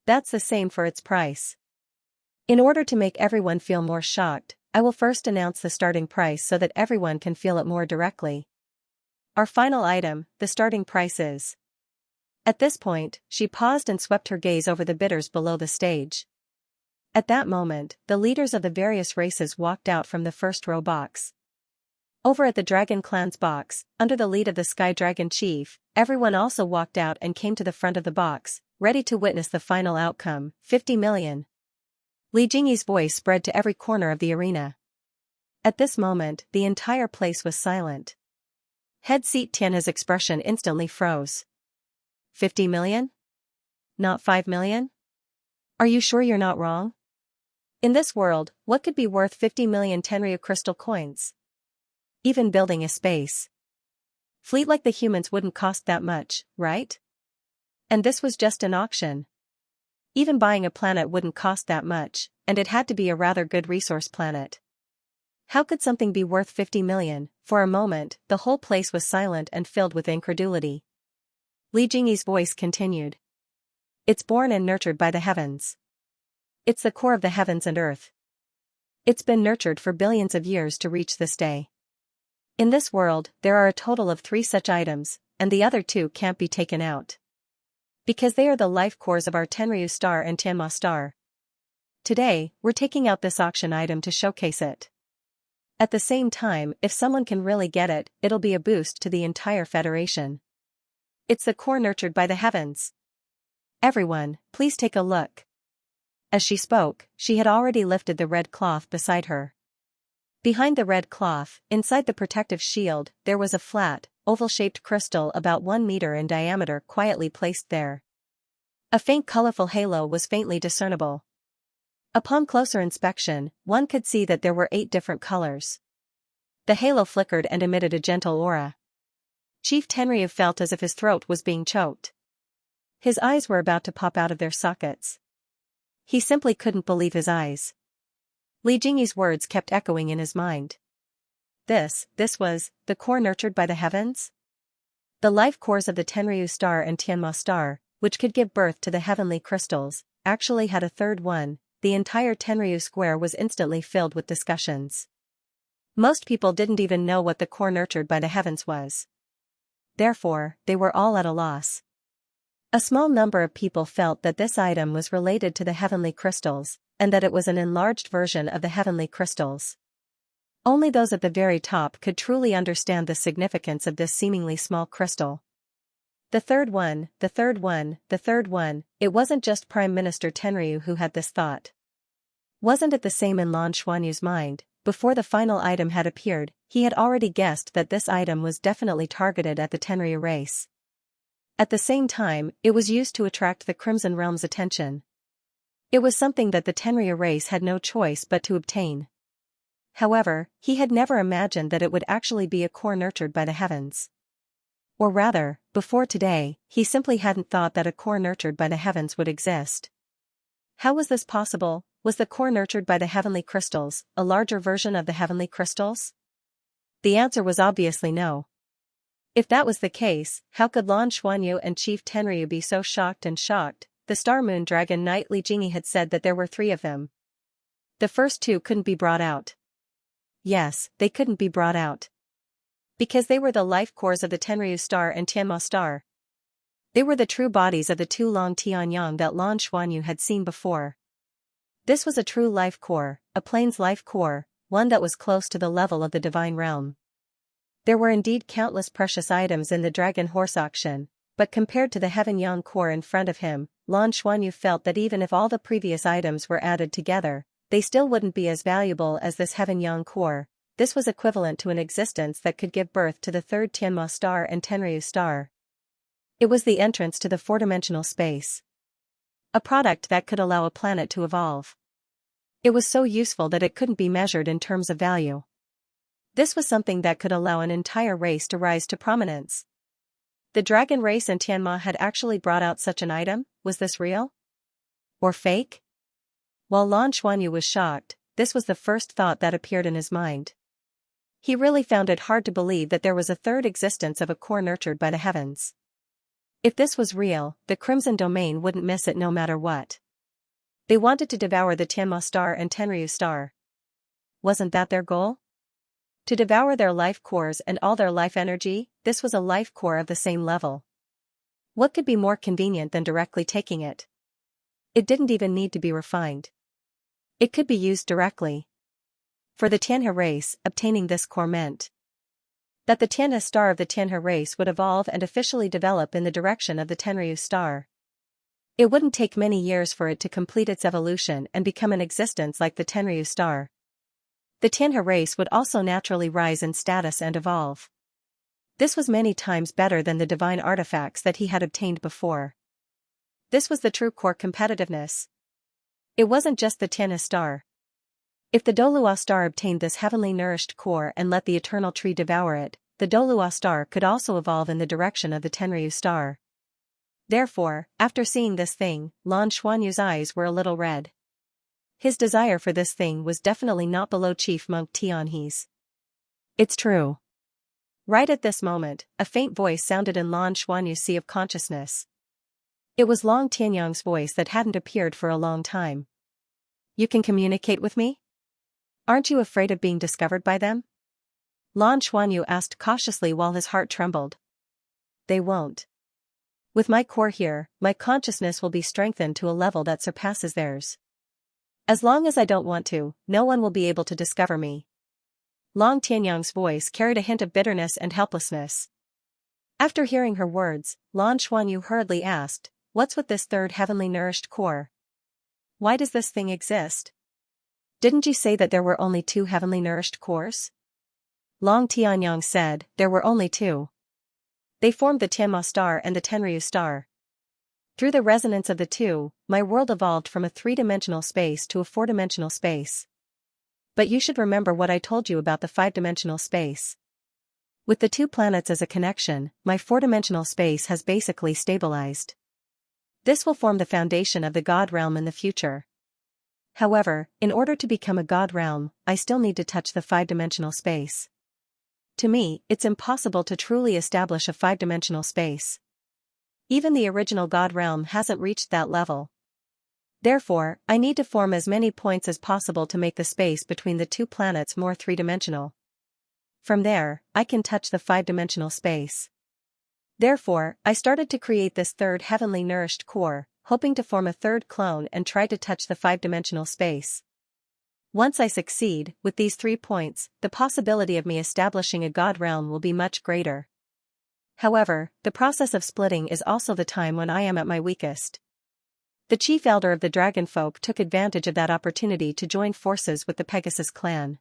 That's the same for its price. In order to make everyone feel more shocked, I will first announce the starting price so that everyone can feel it more directly. Our final item, the starting price is. At this point, she paused and swept her gaze over the bidders below the stage. At that moment, the leaders of the various races walked out from the first row box. Over at the Dragon Clan's box, under the lead of the Sky Dragon Chief, everyone also walked out and came to the front of the box, ready to witness the final outcome, 50 million. Li Jingyi's voice spread to every corner of the arena. At this moment, the entire place was silent. Head Seat Tian's expression instantly froze. 50 million? Not 5 million? Are you sure you're not wrong? In this world, what could be worth 50 million Tenryu crystal coins? Even building a space fleet like the humans wouldn't cost that much, right? And this was just an auction. Even buying a planet wouldn't cost that much, and it had to be a rather good resource planet. How could something be worth 50 million? For a moment, the whole place was silent and filled with incredulity. Li Jingyi's voice continued. It's born and nurtured by the heavens. It's the core of the heavens and earth. It's been nurtured for billions of years to reach this day. In this world, there are a total of 3 such items, and the other 2 can't be taken out. Because they are the life cores of our Tenryu star and Tianma star. Today, we're taking out this auction item to showcase it. At the same time, if someone can really get it, it'll be a boost to the entire Federation. It's the core nurtured by the heavens. Everyone, please take a look. As she spoke, she had already lifted the red cloth beside her. Behind the red cloth, inside the protective shield, there was a flat, oval-shaped crystal about 1 meter in diameter quietly placed there. A faint colorful halo was faintly discernible. Upon closer inspection, one could see that there were 8 different colors. The halo flickered and emitted a gentle aura. Chief Tenryu felt as if his throat was being choked. His eyes were about to pop out of their sockets. He simply couldn't believe his eyes. Li Jingyi's words kept echoing in his mind. This was, the core nurtured by the heavens? The life cores of the Tenryu star and Tianma star, which could give birth to the heavenly crystals, actually had a third one. The entire Tenryu square was instantly filled with discussions. Most people didn't even know what the core nurtured by the heavens was. Therefore, they were all at a loss. A small number of people felt that this item was related to the heavenly crystals, and that it was an enlarged version of the heavenly crystals. Only those at the very top could truly understand the significance of this seemingly small crystal. The third one, it wasn't just Prime Minister Tenryu who had this thought. Wasn't it the same in Lan Xuanyu's mind? Before the final item had appeared, he had already guessed that this item was definitely targeted at the Tenryu race. At the same time, it was used to attract the Crimson Realm's attention. It was something that the Tenryu race had no choice but to obtain. However, he had never imagined that it would actually be a core nurtured by the heavens. Or rather, before today, he simply hadn't thought that a core nurtured by the heavens would exist. How was this possible? Was the core nurtured by the heavenly crystals a larger version of the heavenly crystals? The answer was obviously no. If that was the case, how could Lan Xuanyu and Chief Tenryu be so shocked? The Star Moon Dragon Knight Li Jingyi had said that there were 3 of them. The first 2 couldn't be brought out. Yes, they couldn't be brought out. Because they were the life cores of the Tenryu star and Tianma star. They were the true bodies of the 2 Long Tianyang that Lan Xuanyu had seen before. This was a true life core, a plane's life core, one that was close to the level of the divine realm. There were indeed countless precious items in the Dragon Horse auction, but compared to the Heaven Yang core in front of him, Lan Xuanyu felt that even if all the previous items were added together, they still wouldn't be as valuable as this Heaven Yang core. this was equivalent to an existence that could give birth to the third Tianma star and Tenryu star. It was the entrance to the four-dimensional space. A product that could allow a planet to evolve. It was so useful that it couldn't be measured in terms of value. This was something that could allow an entire race to rise to prominence. The dragon race and Tianma had actually brought out such an item. Was this real? Or fake? While Lan Xuanyu was shocked, this was the first thought that appeared in his mind. He really found it hard to believe that there was a third existence of a core nurtured by the heavens. If this was real, the Crimson Domain wouldn't miss it no matter what. They wanted to devour the Tianma star and Tenryu star. Wasn't that their goal? To devour their life cores and all their life energy. This was a life core of the same level. What could be more convenient than directly taking it? It didn't even need to be refined. It could be used directly. For the Tianhe race, obtaining this core meant that the Tianhe star of the Tianhe race would evolve and officially develop in the direction of the Tenryu star. It wouldn't take many years for it to complete its evolution and become an existence like the Tenryu star. The Tianhe race would also naturally rise in status and evolve. This was many times better than the divine artifacts that he had obtained before. This was the true core competitiveness. It wasn't just the Tianhe star. If the Douluo star obtained this heavenly nourished core and let the eternal tree devour it, the Douluo star could also evolve in the direction of the Tenryu star. Therefore, after seeing this thing, Lan Xuanyu's eyes were a little red. His desire for this thing was definitely not below Chief Monk Tianhe's. It's true. Right at this moment, a faint voice sounded in Lan Xuanyu's sea of consciousness. It was Long Tianyang's voice that hadn't appeared for a long time. You can communicate with me? Aren't you afraid of being discovered by them? Lan Xuanyu asked cautiously while his heart trembled. They won't. With my core here, my consciousness will be strengthened to a level that surpasses theirs. As long as I don't want to, no one will be able to discover me. Long Tianyang's voice carried a hint of bitterness and helplessness. After hearing her words, Lan Xuanyu hurriedly asked, "What's with this third heavenly nourished core? Why does this thing exist? Didn't you say that there were only two heavenly nourished cores?" Long Tianyang said, "There were only two. They formed the Tianma star and the Tenryu star. Through the resonance of the two, my world evolved from a three-dimensional space to a four-dimensional space. But you should remember what I told you about the five-dimensional space. With the two planets as a connection, my four-dimensional space has basically stabilized. This will form the foundation of the God realm in the future. However, in order to become a God realm, I still need to touch the five-dimensional space. To me, it's impossible to truly establish a five-dimensional space. Even the original God realm hasn't reached that level. Therefore, I need to form as many points as possible to make the space between the two planets more three-dimensional. From there, I can touch the five-dimensional space. Therefore, I started to create this third heavenly nourished core, hoping to form a third clone and try to touch the five-dimensional space. Once I succeed, with these 3 points, the possibility of me establishing a God realm will be much greater. However, the process of splitting is also the time when I am at my weakest. The chief elder of the dragon folk took advantage of that opportunity to join forces with the Pegasus clan.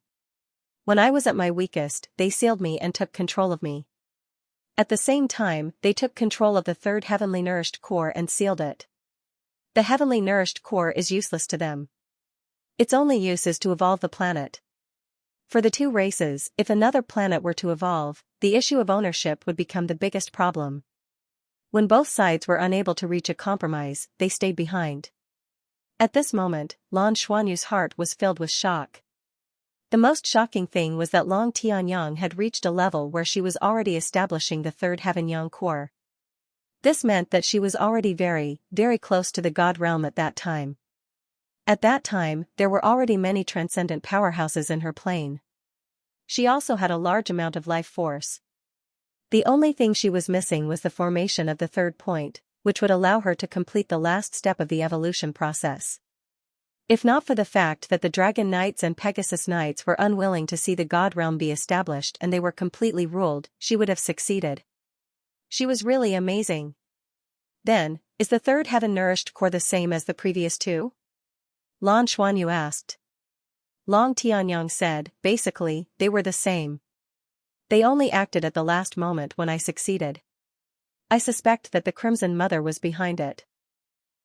When I was at my weakest, they sealed me and took control of me. At the same time, they took control of the third heavenly nourished core and sealed it. The heavenly nourished core is useless to them. Its only use is to evolve the planet. For the two races, if another planet were to evolve, the issue of ownership would become the biggest problem. When both sides were unable to reach a compromise, they stayed behind. At this moment, Lan Xuanyu's heart was filled with shock. The most shocking thing was that Long Tianyang had reached a level where she was already establishing the third heaven yang core. This meant that she was already very, very close to the God realm at that time. At that time, there were already many transcendent powerhouses in her plane. She also had a large amount of life force. The only thing she was missing was the formation of the third point, which would allow her to complete the last step of the evolution process. If not for the fact that the Dragon Knights and Pegasus Knights were unwilling to see the God realm be established and they were completely ruled, she would have succeeded. She was really amazing. Then, is the third heaven nourished core the same as the previous two? Lan Xuanyu asked. Long Tianyang said, basically, they were the same. They only acted at the last moment when I succeeded. I suspect that the Crimson Mother was behind it.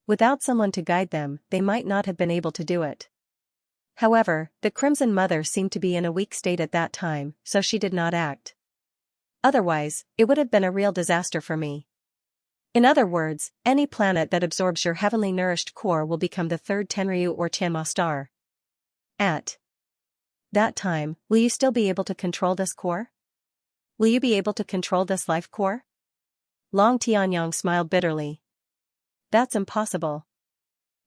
Without someone to guide them, they might not have been able to do it. However, the Crimson Mother seemed to be in a weak state at that time, so she did not act. Otherwise, it would have been a real disaster for me. In other words, any planet that absorbs your heavenly nourished core will become the third Tenryu or Tianma star. At that time, will you still be able to control this core? Will you be able to control this life core? Long Tianyang smiled bitterly. That's impossible.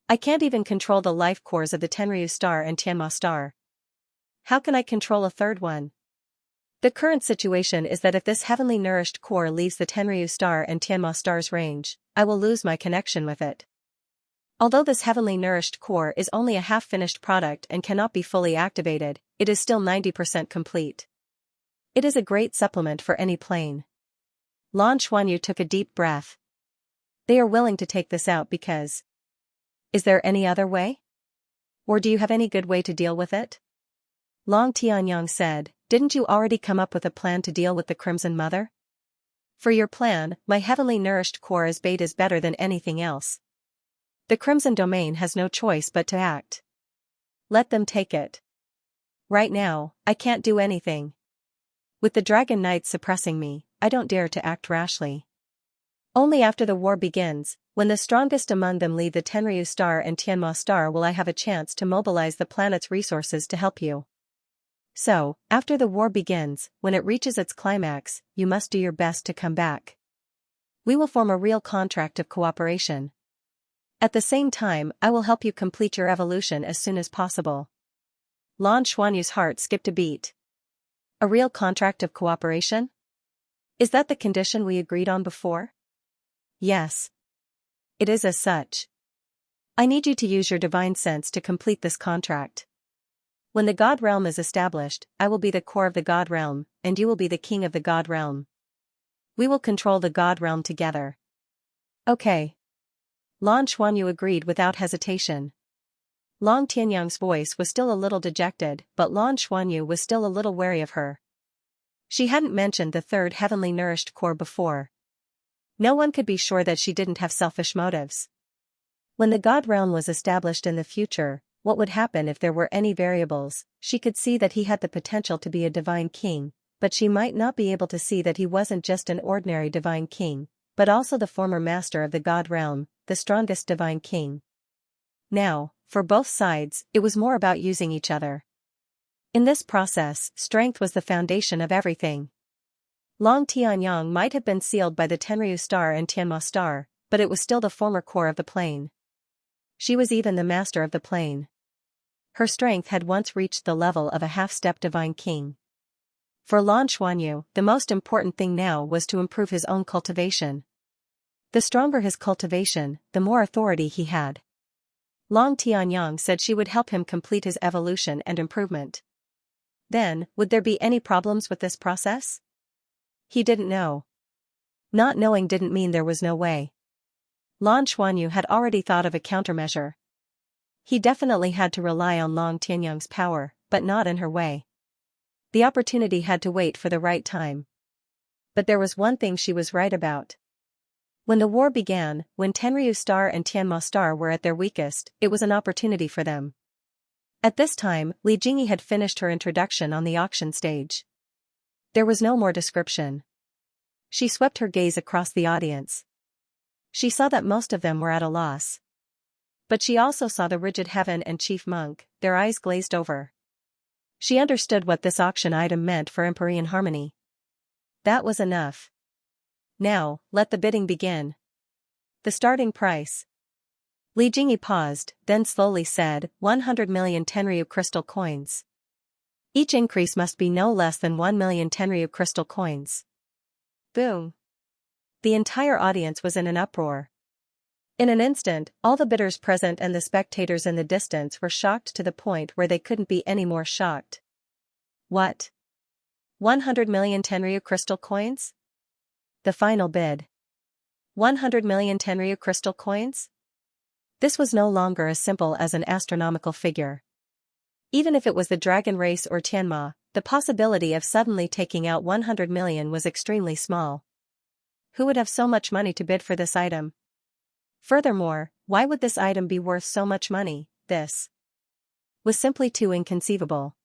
I can't even control the life cores of the Tenryu star and Tianma star. How can I control a third one? The current situation is that if this heavenly nourished core leaves the Tenryu star and Tianma star's range, I will lose my connection with it. Although this heavenly nourished core is only a half-finished product and cannot be fully activated, it is still 90% complete. It is a great supplement for any plane. Lan Xuanyu took a deep breath. They are willing to take this out because... Is there any other way? Or do you have any good way to deal with it? Long Tianyang said, didn't you already come up with a plan to deal with the Crimson Mother? For your plan, my heavenly nourished core as bait is better than anything else. The Crimson Domain has no choice but to act. Let them take it. Right now, I can't do anything. With the Dragon Knights suppressing me, I don't dare to act rashly. Only after the war begins, when the strongest among them leave the Tenryu star and Tianma star, will I have a chance to mobilize the planet's resources to help you. So, after the war begins, when it reaches its climax, you must do your best to come back. We will form a real contract of cooperation. At the same time, I will help you complete your evolution as soon as possible. Lan Xuanyu's heart skipped a beat. A real contract of cooperation? Is that the condition we agreed on before? Yes. It is as such. I need you to use your divine sense to complete this contract. When the God Realm is established, I will be the core of the God Realm, and you will be the king of the God Realm. We will control the God Realm together. Okay. Lan Xuanyu agreed without hesitation. Long Tianyang's voice was still a little dejected, but Lan Xuanyu was still a little wary of her. She hadn't mentioned the third heavenly nourished core before. No one could be sure that she didn't have selfish motives. When the God Realm was established in the future, what would happen if there were any variables? She could see that he had the potential to be a divine king, but she might not be able to see that he wasn't just an ordinary divine king, but also the former master of the God Realm, the strongest divine king. Now, for both sides, it was more about using each other. In this process, strength was the foundation of everything. Long Tianyang might have been sealed by the Tenryu star and Tianma star, but it was still the former core of the plane. She was even the master of the plane. Her strength had once reached the level of a half-step divine king. For Lan Xuanyu, the most important thing now was to improve his own cultivation. The stronger his cultivation, the more authority he had. Long Tianyang said she would help him complete his evolution and improvement. Then, would there be any problems with this process? He didn't know. Not knowing didn't mean there was no way. Lan Xuanyu had already thought of a countermeasure. He definitely had to rely on Long Tianyang's power, but not in her way. The opportunity had to wait for the right time. But there was one thing she was right about. When the war began, when Tenryu star and Tianma star were at their weakest, it was an opportunity for them. At this time, Li Jingyi had finished her introduction on the auction stage. There was no more description. She swept her gaze across the audience. She saw that most of them were at a loss. But she also saw the rigid heaven and chief monk, their eyes glazed over. She understood what this auction item meant for Empyrean harmony. That was enough. Now, let the bidding begin. The starting price. Li Jingyi paused, then slowly said, 100 million Tenryu crystal coins. Each increase must be no less than 1 million Tenryu crystal coins. Boom. The entire audience was in an uproar. In an instant, all the bidders present and the spectators in the distance were shocked to the point where they couldn't be any more shocked. What? 100 million Tenryu crystal coins? The final bid. 100 million Tenryu crystal coins? This was no longer as simple as an astronomical figure. Even if it was the dragon race or Tianma, the possibility of suddenly taking out 100 million was extremely small. Who would have so much money to bid for this item? Furthermore, why would this item be worth so much money? This was simply too inconceivable.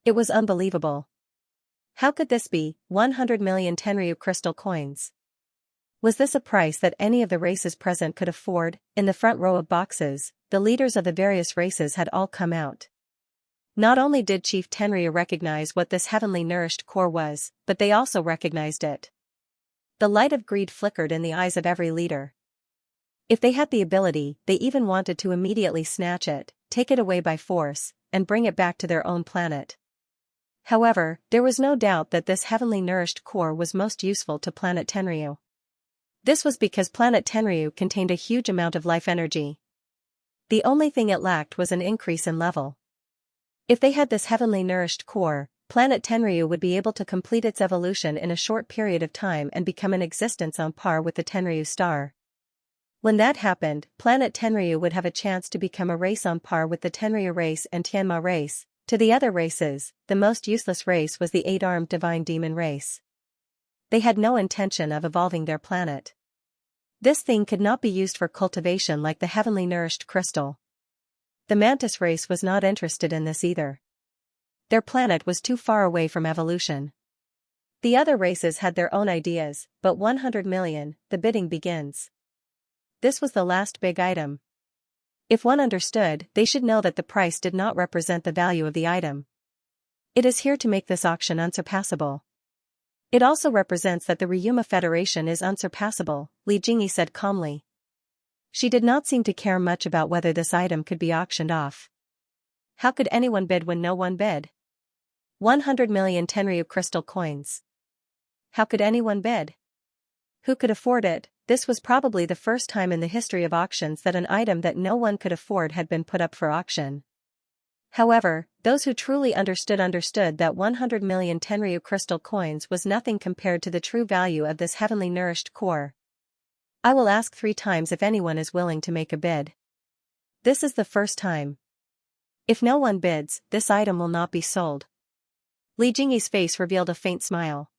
It was unbelievable. How could this be? 100 million Tenryu crystal coins. Was this a price that any of the races present could afford? In the front row of boxes, the leaders of the various races had all come out. Not only did Chief Tenryu recognize what this heavenly nourished core was, but they also recognized it. The light of greed flickered in the eyes of every leader. If they had the ability, they even wanted to immediately snatch it, take it away by force, and bring it back to their own planet. However, there was no doubt that this heavenly nourished core was most useful to planet Tenryu. This was because planet Tenryu contained a huge amount of life energy. The only thing it lacked was an increase in level. If they had this heavenly nourished core, planet Tenryu would be able to complete its evolution in a short period of time and become an existence on par with the Tenryu star. When that happened, planet Tenryu would have a chance to become a race on par with the Tenryu race and Tianma race. To the other races, the most useless race was the 8-armed divine demon race. They had no intention of evolving their planet. This thing could not be used for cultivation like the heavenly nourished crystal. The mantis race was not interested in this either. Their planet was too far away from evolution. The other races had their own ideas, but 100 million, the bidding begins. This was the last big item. If one understood, they should know that the price did not represent the value of the item. It is here to make this auction unsurpassable. It also represents that the Ryuma Federation is unsurpassable, Li Jingyi said calmly. She did not seem to care much about whether this item could be auctioned off. How could anyone bid when no one bid? 100 million Tenryu crystal coins. How could anyone bid? Who could afford it? This was probably the first time in the history of auctions that an item that no one could afford had been put up for auction. However, those who truly understood that 100 million Tenryu crystal coins was nothing compared to the true value of this heavenly nourished core. I will ask 3 times if anyone is willing to make a bid. This is the first time. If no one bids, this item will not be sold. Li Jingyi's face revealed a faint smile.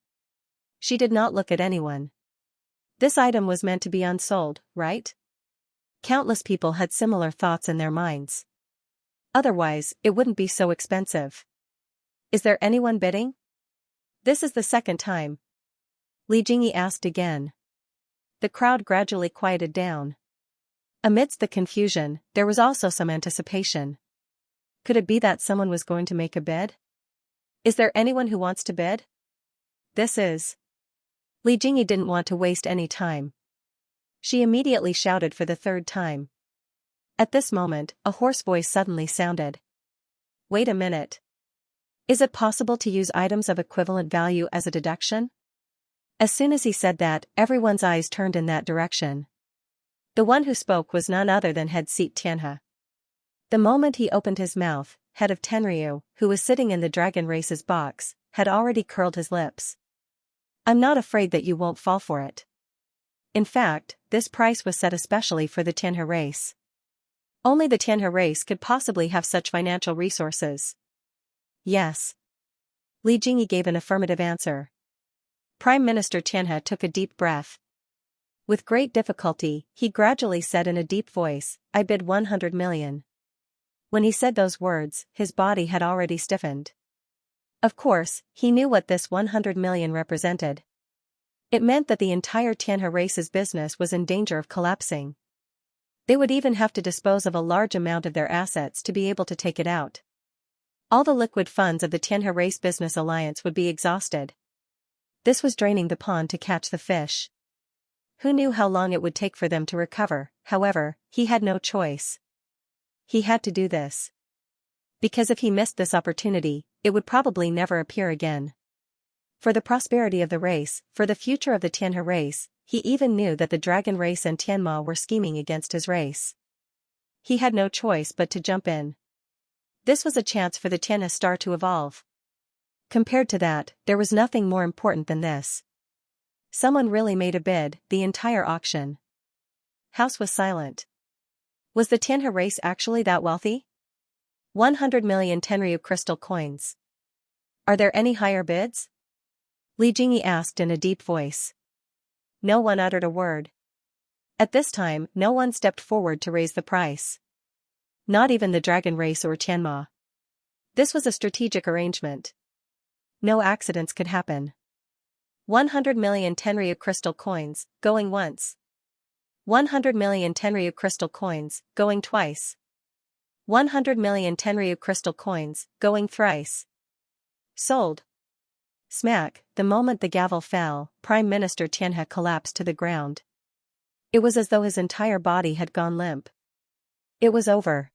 She did not look at anyone. This item was meant to be unsold, right? Countless people had similar thoughts in their minds. Otherwise, it wouldn't be so expensive. Is there anyone bidding? This is the second time. Li Jingyi asked again. The crowd gradually quieted down. Amidst the confusion, there was also some anticipation. Could it be that someone was going to make a bid? Is there anyone who wants to bid? This is. Li Jingyi didn't want to waste any time. She immediately shouted for the 3rd time. At this moment, a hoarse voice suddenly sounded. Wait a minute. Is it possible to use items of equivalent value as a deduction? As soon as he said that, everyone's eyes turned in that direction. The one who spoke was none other than Head Seat Tianhe. The moment he opened his mouth, Head of Tenryu, who was sitting in the dragon race's box, had already curled his lips. I'm not afraid that you won't fall for it. In fact, this price was set especially for the Tianhe race. Only the Tianhe race could possibly have such financial resources. Yes. Li Jingyi gave an affirmative answer. Prime Minister Tianhe took a deep breath. With great difficulty, he gradually said in a deep voice, I bid 100 million. When he said those words, his body had already stiffened. Of course, he knew what this 100 million represented. It meant that the entire Tianhe race's business was in danger of collapsing. They would even have to dispose of a large amount of their assets to be able to take it out. All the liquid funds of the Tianhe Race Business Alliance would be exhausted. This was draining the pond to catch the fish. Who knew how long it would take for them to recover? However, he had no choice. He had to do this. Because if he missed this opportunity, it would probably never appear again. For the prosperity of the race, for the future of the Tianhe race, he even knew that the dragon race and Tianma were scheming against his race. He had no choice but to jump in. This was a chance for the Tianhe star to evolve. Compared to that, there was nothing more important than this. Someone really made a bid. The entire auction house was silent. Was the Tianhe race actually that wealthy? 100 million Tenryu crystal coins. Are there any higher bids? Li Jingyi asked in a deep voice. No one uttered a word. At this time, no one stepped forward to raise the price. Not even the dragon race or Tianma. This was a strategic arrangement. No accidents could happen. 100 million Tenryu crystal coins, going once. 100 million Tenryu crystal coins, going twice. 100 million Tenryu crystal coins, going thrice. Sold. Smack, the moment the gavel fell, Prime Minister Xianxia collapsed to the ground. It was as though his entire body had gone limp. It was over.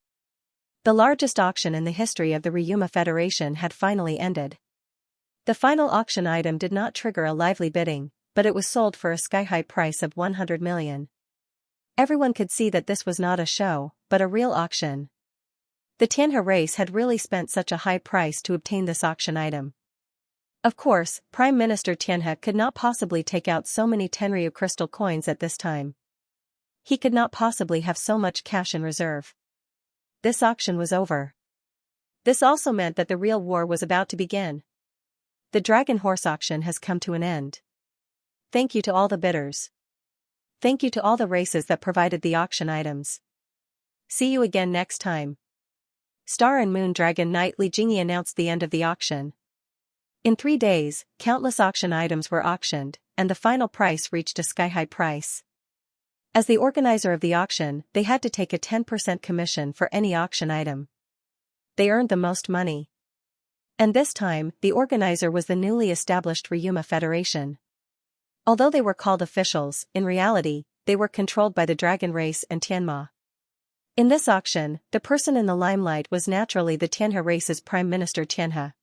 The largest auction in the history of the Ryuma Federation had finally ended. The final auction item did not trigger a lively bidding, but it was sold for a sky-high price of 100 million. Everyone could see that this was not a show, but a real auction. The Tianhe race had really spent such a high price to obtain this auction item. Of course, Prime Minister Tianhe could not possibly take out so many Tenryu crystal coins at this time. He could not possibly have so much cash in reserve. This auction was over. This also meant that the real war was about to begin. The Dragon Horse auction has come to an end. Thank you to all the bidders. Thank you to all the races that provided the auction items. See you again next time. Star and Moon Dragon Knight Li Jingyi announced the end of the auction. In 3 days, countless auction items were auctioned, and the final price reached a sky-high price. As the organizer of the auction, they had to take a 10% commission for any auction item. They earned the most money. And this time, the organizer was the newly established Ryuma Federation. Although they were called officials, in reality, they were controlled by the Dragon race and Tianma. In this auction, the person in the limelight was naturally the Tianhe race's Prime Minister Xianxia.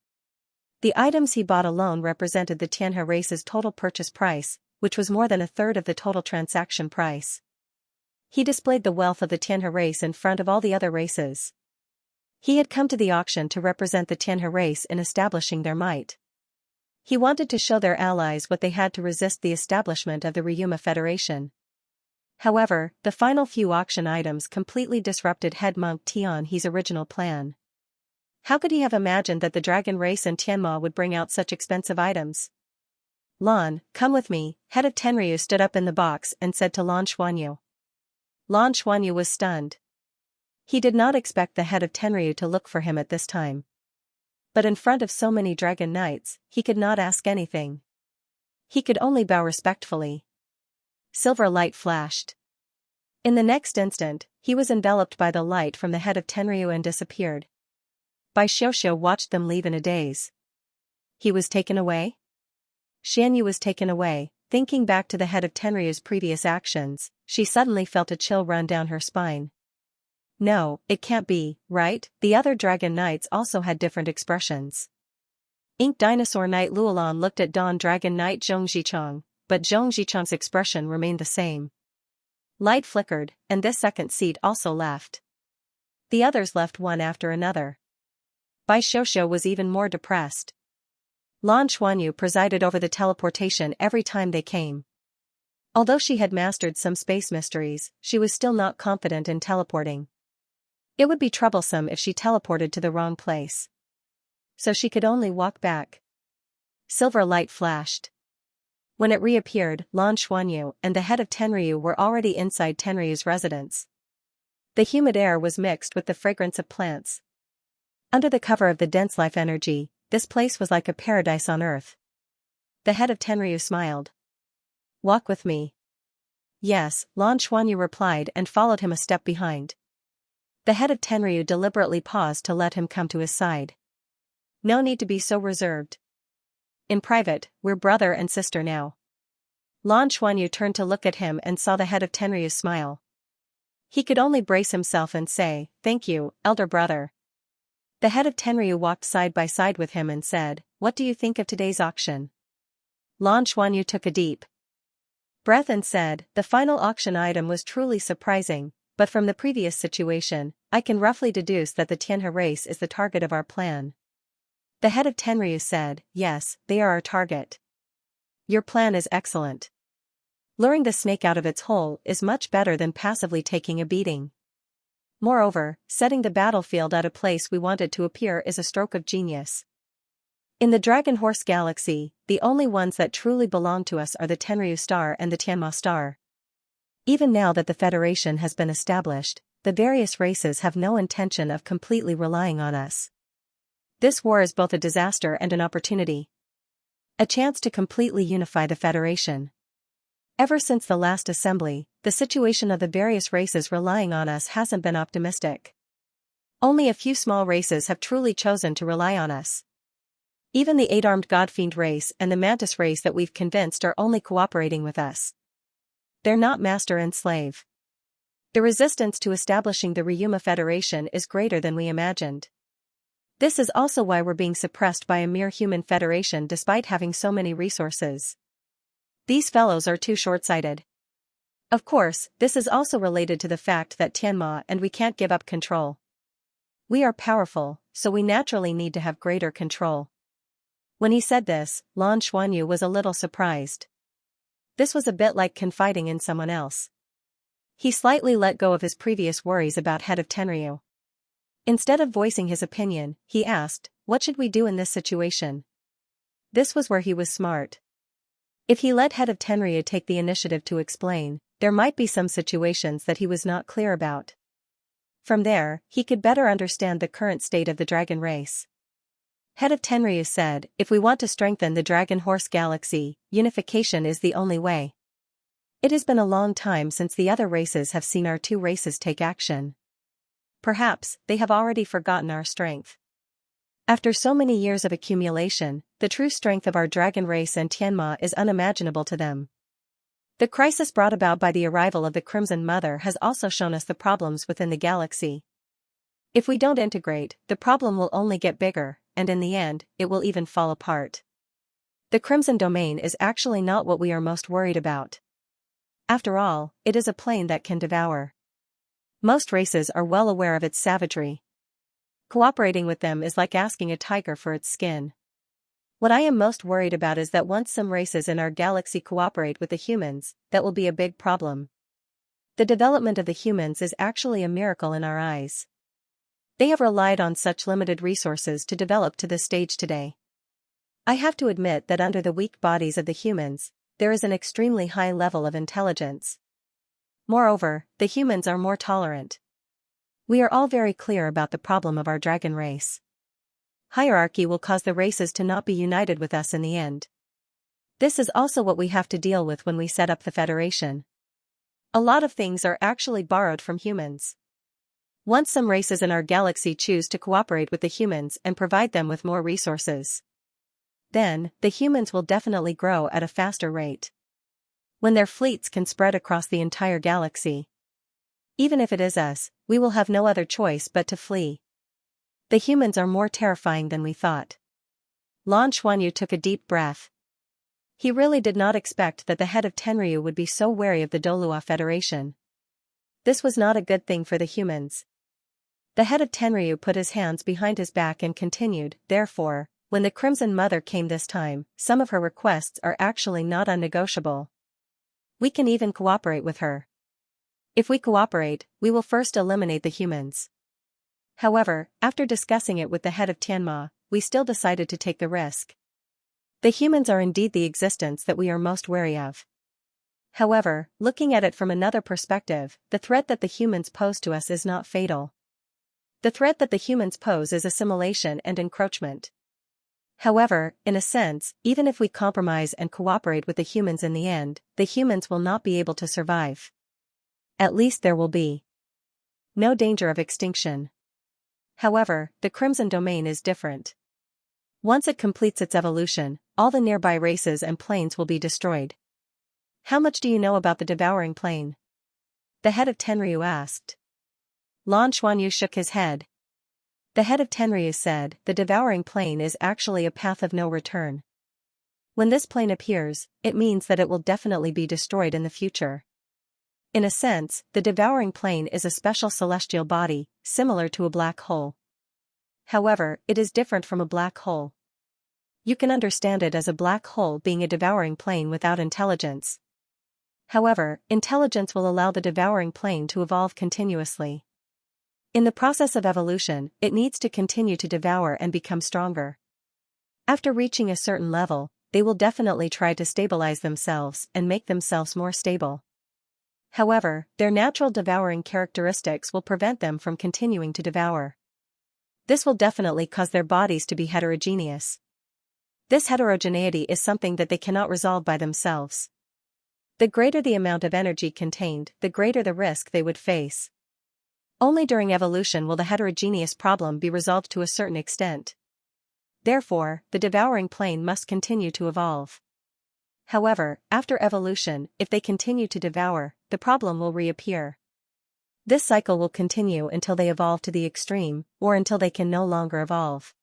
The items he bought alone represented the Tianhe race's total purchase price, which was more than a third of the total transaction price. He displayed the wealth of the Tianhe race in front of all the other races. He had come to the auction to represent the Tianhe race in establishing their might. He wanted to show their allies what they had to resist the establishment of the Ryuma Federation. However, the final few auction items completely disrupted head monk Tian He's original plan. How could he have imagined that the Dragon race and Tianma would bring out such expensive items? Lan, come with me, head of Tenryu stood up in the box and said to Lan Xuanyu. Lan Xuanyu was stunned. He did not expect the head of Tenryu to look for him at this time. But in front of so many Dragon Knights, he could not ask anything. He could only bow respectfully. Silver light flashed. In the next instant, he was enveloped by the light from the head of Tenryu and disappeared. Bai Xiaoxiu watched them leave in a daze. He was taken away? Xianyu was taken away. Thinking back to the head of Tenryu's previous actions, she suddenly felt a chill run down her spine. No, it can't be, right? The other Dragon Knights also had different expressions. Ink Dinosaur Knight Luolan looked at Dawn Dragon Knight Zhong Zichang, but Zhong Zichang's expression remained the same. Light flickered, and this second seat also left. The others left one after another. Bai Xiaoxiu was even more depressed. Lan Xuanyu presided over the teleportation every time they came. Although she had mastered some space mysteries, she was still not confident in teleporting. It would be troublesome if she teleported to the wrong place. So she could only walk back. Silver light flashed. When it reappeared, Lan Xuanyu and the head of Tenryu were already inside Tenryu's residence. The humid air was mixed with the fragrance of plants. Under the cover of the dense life energy, this place was like a paradise on earth. The head of Tenryu smiled. Walk with me. Yes, Lan Xuanyu replied and followed him a step behind. The head of Tenryu deliberately paused to let him come to his side. No need to be so reserved. In private, we're brother and sister now. Lan Xuanyu turned to look at him and saw the head of Tenryu smile. He could only brace himself and say, "Thank you, elder brother." The head of Tenryu walked side by side with him and said, "What do you think of today's auction?" Lan Xuanyu took a deep breath and said, "The final auction item was truly surprising, but from the previous situation, I can roughly deduce that the Tianhe race is the target of our plan." The head of Tenryu said, "Yes, they are our target. Your plan is excellent. Luring the snake out of its hole is much better than passively taking a beating." Moreover, setting the battlefield at a place we want it to appear is a stroke of genius. In the Dragon Horse Galaxy, the only ones that truly belong to us are the Tenryu Star and the Tianma Star. Even now that the Federation has been established, the various races have no intention of completely relying on us. This war is both a disaster and an opportunity. A chance to completely unify the Federation. Ever since the last assembly, the situation of the various races relying on us hasn't been optimistic. Only a few small races have truly chosen to rely on us. Even the 8-armed Godfiend race and the Mantis race that we've convinced are only cooperating with us. They're not master and slave. The resistance to establishing the Ryuma Federation is greater than we imagined. This is also why we're being suppressed by a mere human federation despite having so many resources. These fellows are too short-sighted. Of course, this is also related to the fact that Tianma and we can't give up control. We are powerful, so we naturally need to have greater control. When he said this, Lan Xuanyu was a little surprised. This was a bit like confiding in someone else. He slightly let go of his previous worries about head of Tenryu. Instead of voicing his opinion, he asked, "What should we do in this situation?" This was where he was smart. If he let head of Tenryu take the initiative to explain, there might be some situations that he was not clear about. From there, he could better understand the current state of the dragon race. Head of Tenryu said, "If we want to strengthen the Dragon Horse Galaxy, unification is the only way. It has been a long time since the other races have seen our two races take action. Perhaps, they have already forgotten our strength. After so many years of accumulation, the true strength of our dragon race and Tianma is unimaginable to them. The crisis brought about by the arrival of the Crimson Mother has also shown us the problems within the galaxy. If we don't integrate, the problem will only get bigger, and in the end, it will even fall apart. The Crimson Domain is actually not what we are most worried about. After all, it is a plane that can devour. Most races are well aware of its savagery. Cooperating with them is like asking a tiger for its skin. What I am most worried about is that once some races in our galaxy cooperate with the humans, that will be a big problem. The development of the humans is actually a miracle in our eyes. They have relied on such limited resources to develop to this stage today. I have to admit that under the weak bodies of the humans, there is an extremely high level of intelligence. Moreover, the humans are more tolerant. We are all very clear about the problem of our dragon race. Hierarchy will cause the races to not be united with us in the end. This is also what we have to deal with when we set up the Federation. A lot of things are actually borrowed from humans. Once some races in our galaxy choose to cooperate with the humans and provide them with more resources, then, the humans will definitely grow at a faster rate. When their fleets can spread across the entire galaxy. Even if it is us, we will have no other choice but to flee. The humans are more terrifying than we thought. Lan Xuanyu took a deep breath. He really did not expect that the head of Tenryu would be so wary of the Douluo Federation. This was not a good thing for the humans. The head of Tenryu put his hands behind his back and continued, "Therefore, when the Crimson Mother came this time, some of her requests are actually not unnegotiable. We can even cooperate with her. If we cooperate, we will first eliminate the humans." However, after discussing it with the head of Tianma, we still decided to take the risk. The humans are indeed the existence that we are most wary of. However, looking at it from another perspective, the threat that the humans pose to us is not fatal. The threat that the humans pose is assimilation and encroachment. However, in a sense, even if we compromise and cooperate with the humans in the end, the humans will not be able to survive. At least there will be no danger of extinction. However, the Crimson Domain is different. Once it completes its evolution, all the nearby races and planes will be destroyed. How much do you know about the devouring plane? The head of Tenryu asked. Lan Xuanyu shook his head. The head of Tenryu said, "The devouring plane is actually a path of no return. When this plane appears, it means that it will definitely be destroyed in the future. In a sense, the devouring plane is a special celestial body, similar to a black hole. However, it is different from a black hole. You can understand it as a black hole being a devouring plane without intelligence. However, intelligence will allow the devouring plane to evolve continuously. In the process of evolution, it needs to continue to devour and become stronger. After reaching a certain level, they will definitely try to stabilize themselves and make themselves more stable. However, their natural devouring characteristics will prevent them from continuing to devour. This will definitely cause their bodies to be heterogeneous. This heterogeneity is something that they cannot resolve by themselves. The greater the amount of energy contained, the greater the risk they would face. Only during evolution will the heterogeneous problem be resolved to a certain extent. Therefore, the devouring plane must continue to evolve. However, after evolution, if they continue to devour, the problem will reappear. This cycle will continue until they evolve to the extreme, or until they can no longer evolve.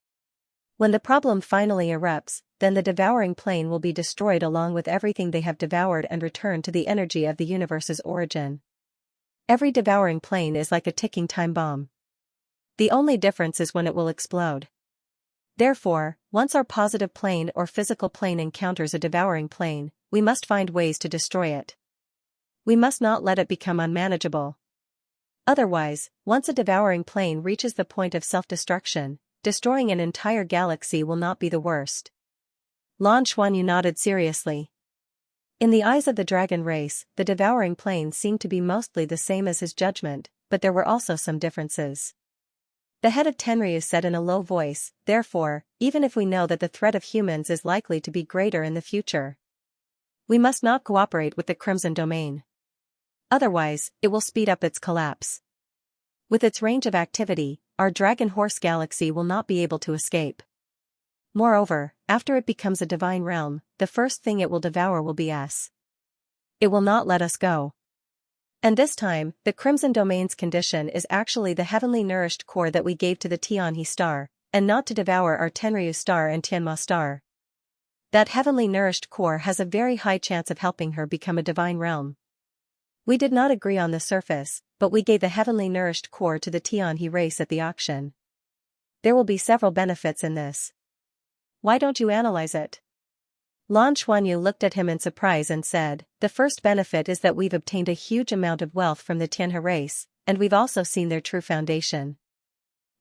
When the problem finally erupts, then the devouring plane will be destroyed along with everything they have devoured and return to the energy of the universe's origin. Every devouring plane is like a ticking time bomb. The only difference is when it will explode. Therefore, once our positive plane or physical plane encounters a devouring plane, we must find ways to destroy it. We must not let it become unmanageable. Otherwise, once a devouring plane reaches the point of self-destruction, destroying an entire galaxy will not be the worst. Lan Xuanyu nodded seriously. In the eyes of the dragon race, the devouring plane seemed to be mostly the same as his judgment, but there were also some differences. The head of Tenryu said in a low voice, therefore, even if we know that the threat of humans is likely to be greater in the future, we must not cooperate with the Crimson Domain. Otherwise, it will speed up its collapse. With its range of activity, our Dragon Horse Galaxy will not be able to escape. Moreover, after it becomes a divine realm, the first thing it will devour will be us. It will not let us go. And this time, the Crimson Domain's condition is actually the heavenly nourished core that we gave to the Tianhe star, and not to devour our Tenryu star and Tianma star. That heavenly nourished core has a very high chance of helping her become a divine realm. We did not agree on the surface, but we gave the heavenly nourished core to the Tianhe race at the auction. There will be several benefits in this. Why don't you analyze it? Lan Xuanyu looked at him in surprise and said, the first benefit is that we've obtained a huge amount of wealth from the Tianhe race, and we've also seen their true foundation.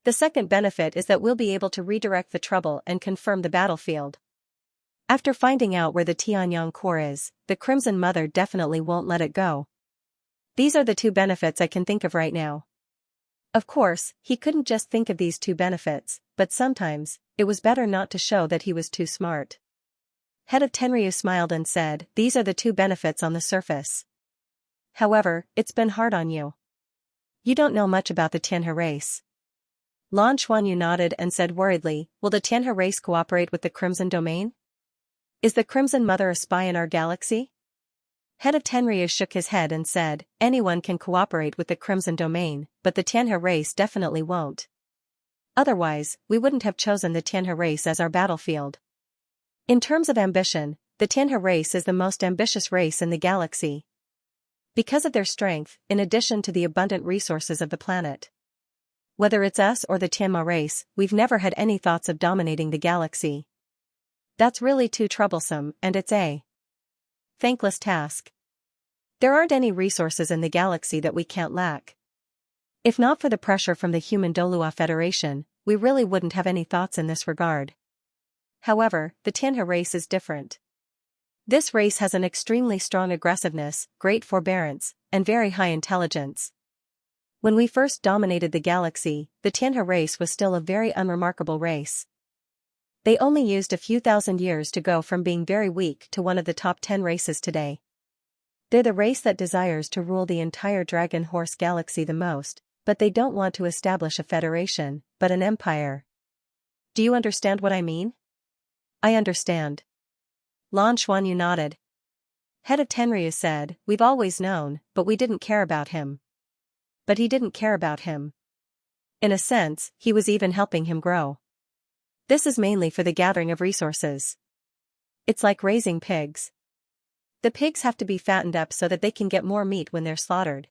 The second benefit is that we'll be able to redirect the trouble and confirm the battlefield. After finding out where the Tianyang core is, the Crimson Mother definitely won't let it go. These are the two benefits I can think of right now. Of course, he couldn't just think of these two benefits, but sometimes, it was better not to show that he was too smart. Head of Tenryu smiled and said, these are the two benefits on the surface. However, it's been hard on you. You don't know much about the Tianhe race. Lan Xuanyu nodded and said worriedly, will the Tianhe race cooperate with the Crimson Domain? Is the Crimson Mother a spy in our galaxy? Head of Tenryu shook his head and said, anyone can cooperate with the Crimson Domain, but the Tianhe race definitely won't. Otherwise, we wouldn't have chosen the Tianhe race as our battlefield. In terms of ambition, the Tianhe race is the most ambitious race in the galaxy. Because of their strength, in addition to the abundant resources of the planet. Whether it's us or the Tianma race, we've never had any thoughts of dominating the galaxy. That's really too troublesome, and it's a thankless task. There aren't any resources in the galaxy that we can't lack. If not for the pressure from the human Douluo Federation, we really wouldn't have any thoughts in this regard. However, the Tianhe race is different. This race has an extremely strong aggressiveness, great forbearance, and very high intelligence. When we first dominated the galaxy, the Tianhe race was still a very unremarkable race. They only used a few thousand years to go from being very weak to one of the top 10 races today. They're the race that desires to rule the entire Dragon Horse Galaxy the most, but they don't want to establish a federation, but an empire. Do you understand what I mean? I understand. Lan Xuanyu nodded. Head of Tenryu said, we've always known, but we didn't care about him. But he didn't care about him. In a sense, he was even helping him grow. This is mainly for the gathering of resources. It's like raising pigs. The pigs have to be fattened up so that they can get more meat when they're slaughtered.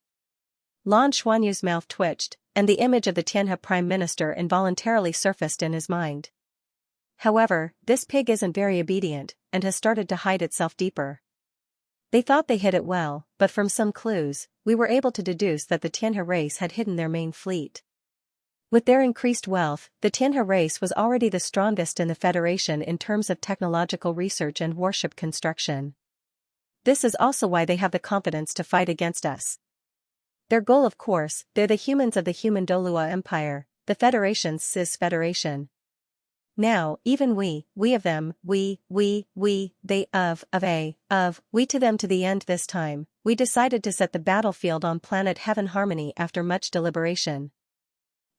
Lan Xuanyu's mouth twitched, and the image of the Tianhe Prime Minister involuntarily surfaced in his mind. However, this pig isn't very obedient, and has started to hide itself deeper. They thought they hid it well, but from some clues, we were able to deduce that the Tianhe race had hidden their main fleet. With their increased wealth, the Tianhe race was already the strongest in the Federation in terms of technological research and warship construction. This is also why they have the confidence to fight against us. Their goal, of course, they're the humans of the human Douluo Empire, the Federation's CIS Federation. Now, even we of them, they of, we to them to the end this time, we decided to set the battlefield on planet Heaven Harmony after much deliberation.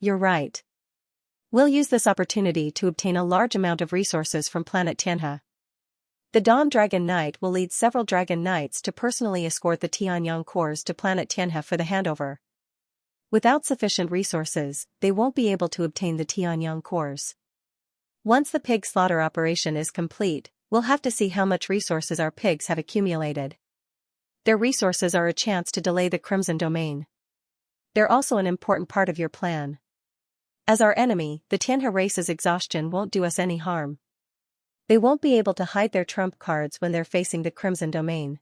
You're right. We'll use this opportunity to obtain a large amount of resources from planet Tianhe. The Dawn Dragon Knight will lead several Dragon Knights to personally escort the Tianyang cores to planet Tianhe for the handover. Without sufficient resources, they won't be able to obtain the Tianyang cores. Once the pig slaughter operation is complete, we'll have to see how much resources our pigs have accumulated. Their resources are a chance to delay the Crimson Domain. They're also an important part of your plan. As our enemy, the Tianhe race's exhaustion won't do us any harm. They won't be able to hide their trump cards when they're facing the Crimson Domain.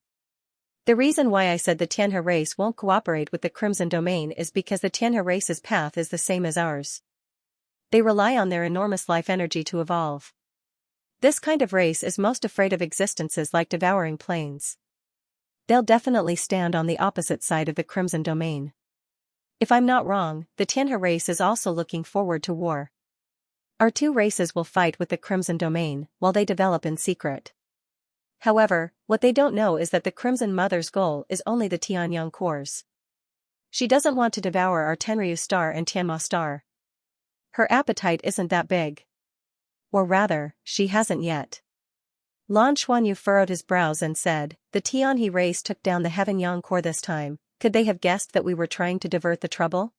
The reason why I said the Tianhe race won't cooperate with the Crimson Domain is because the Tianhe race's path is the same as ours. They rely on their enormous life energy to evolve. This kind of race is most afraid of existences like devouring planes. They'll definitely stand on the opposite side of the Crimson Domain. If I'm not wrong, the Tianhe race is also looking forward to war. Our two races will fight with the Crimson Domain, while they develop in secret. However, what they don't know is that the Crimson Mother's goal is only the Tianyang cores. She doesn't want to devour our Tenryu star and Tianma star. Her appetite isn't that big. Or rather, she hasn't yet. Lan Xuanyu furrowed his brows and said, the Tianhe race took down the Heaven Yang core this time. Could they have guessed that we were trying to divert the trouble?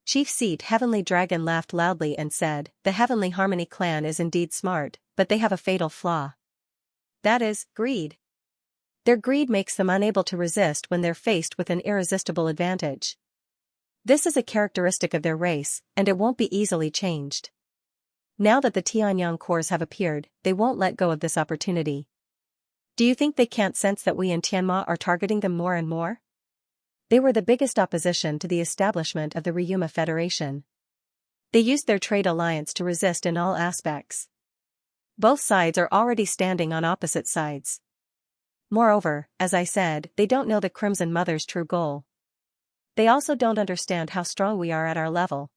Chief Seat Heavenly Dragon laughed loudly and said, the Heavenly Harmony clan is indeed smart, but they have a fatal flaw. That is, greed. Their greed makes them unable to resist when they're faced with an irresistible advantage. This is a characteristic of their race, and it won't be easily changed. Now that the Tianyang cores have appeared, they won't let go of this opportunity. Do you think they can't sense that we in Tianma are targeting them more and more? They were the biggest opposition to the establishment of the Ryuma Federation. They used their trade alliance to resist in all aspects. Both sides are already standing on opposite sides. Moreover, as I said, they don't know the Crimson Mother's true goal. They also don't understand how strong we are at our level.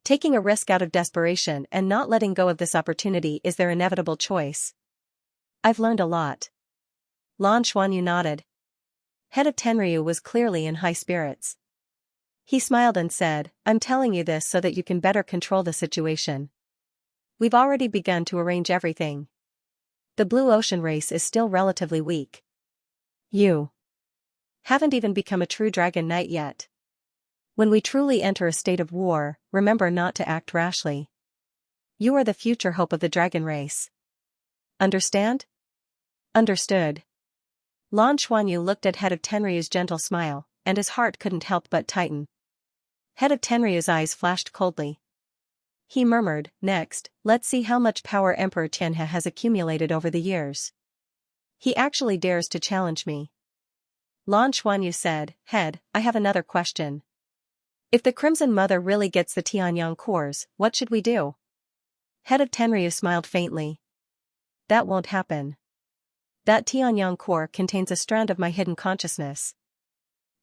Taking a risk out of desperation and not letting go of this opportunity is their inevitable choice. I've learned a lot. Lan Xuanyu nodded. Head of Tenryu was clearly in high spirits. He smiled and said, I'm telling you this so that you can better control the situation. We've already begun to arrange everything. The Blue Ocean race is still relatively weak. You haven't even become a true Dragon Knight yet. When we truly enter a state of war, remember not to act rashly. You are the future hope of the dragon race. Understand? Understood. Lan Xuanyu looked at Head of Tenryu's gentle smile, and his heart couldn't help but tighten. Head of Tenryu's eyes flashed coldly. He murmured, next, let's see how much power Emperor Tianhe has accumulated over the years. He actually dares to challenge me. Lan Xuanyu said, Head, I have another question. If the Crimson Mother really gets the Tianyang cores, what should we do? Head of Tenryu smiled faintly. That won't happen. That Tianyang core contains a strand of my hidden consciousness.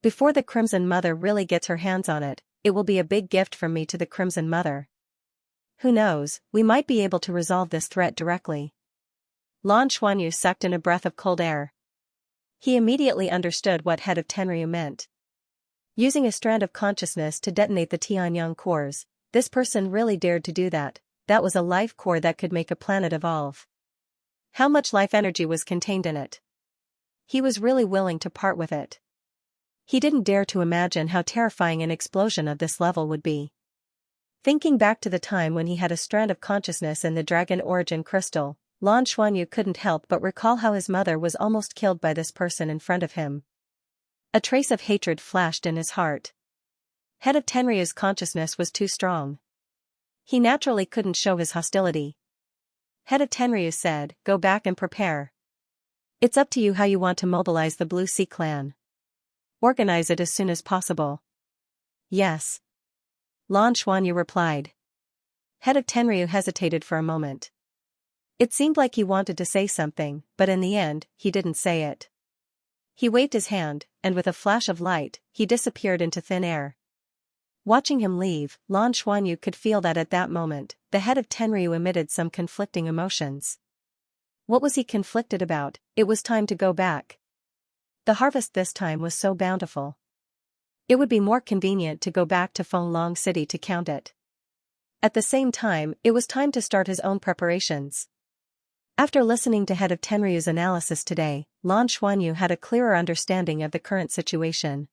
Before the Crimson Mother really gets her hands on it, it will be a big gift from me to the Crimson Mother. Who knows, we might be able to resolve this threat directly. Lan Xuanyu sucked in a breath of cold air. He immediately understood what Head of Tenryu meant. Using a strand of consciousness to detonate the Tianyang cores, this person really dared to do that. That was a life core that could make a planet evolve. How much life energy was contained in it? He was really willing to part with it. He didn't dare to imagine how terrifying an explosion of this level would be. Thinking back to the time when he had a strand of consciousness in the Dragon Origin Crystal, Lan Xuanyu couldn't help but recall how his mother was almost killed by this person in front of him. A trace of hatred flashed in his heart. Head of Tenryu's consciousness was too strong. He naturally couldn't show his hostility. Head of Tenryu said, go back and prepare. It's up to you how you want to mobilize the Blue Sea clan. Organize it as soon as possible. Yes. Lan Xuanyu replied. Head of Tenryu hesitated for a moment. It seemed like he wanted to say something, but in the end, he didn't say it. He waved his hand, and with a flash of light, he disappeared into thin air. Watching him leave, Lan Xuanyu could feel that at that moment, the head of Tenryu emitted some conflicting emotions. What was he conflicted about? It was time to go back. The harvest this time was so bountiful. It would be more convenient to go back to Fenglong City to count it. At the same time, it was time to start his own preparations. After listening to head of Tenryu's analysis today, Lan Xuanyu had a clearer understanding of the current situation.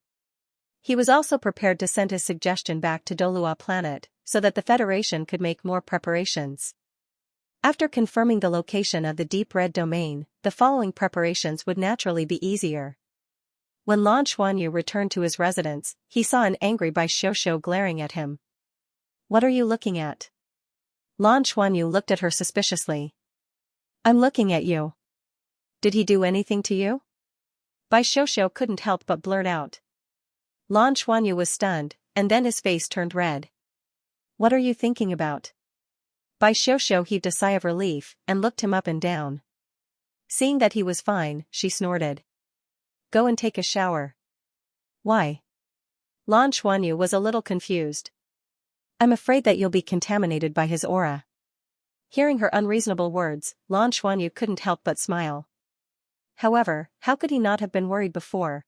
He was also prepared to send his suggestion back to Douluo planet, so that the Federation could make more preparations. After confirming the location of the deep red domain, the following preparations would naturally be easier. When Lan Xuanyu returned to his residence, he saw an angry Bai Xiuxiu glaring at him. What are you looking at? Lan Xuanyu looked at her suspiciously. I'm looking at you. Did he do anything to you? Bai Xiuxiu couldn't help but blurt out. Lan Xuanyu was stunned, and then his face turned red. What are you thinking about? Bai Xiuxiu heaved a sigh of relief, and looked him up and down. Seeing that he was fine, she snorted. Go and take a shower. Why? Lan Xuanyu was a little confused. I'm afraid that you'll be contaminated by his aura. Hearing her unreasonable words, Lan Xuanyu couldn't help but smile. However, how could he not have been worried before?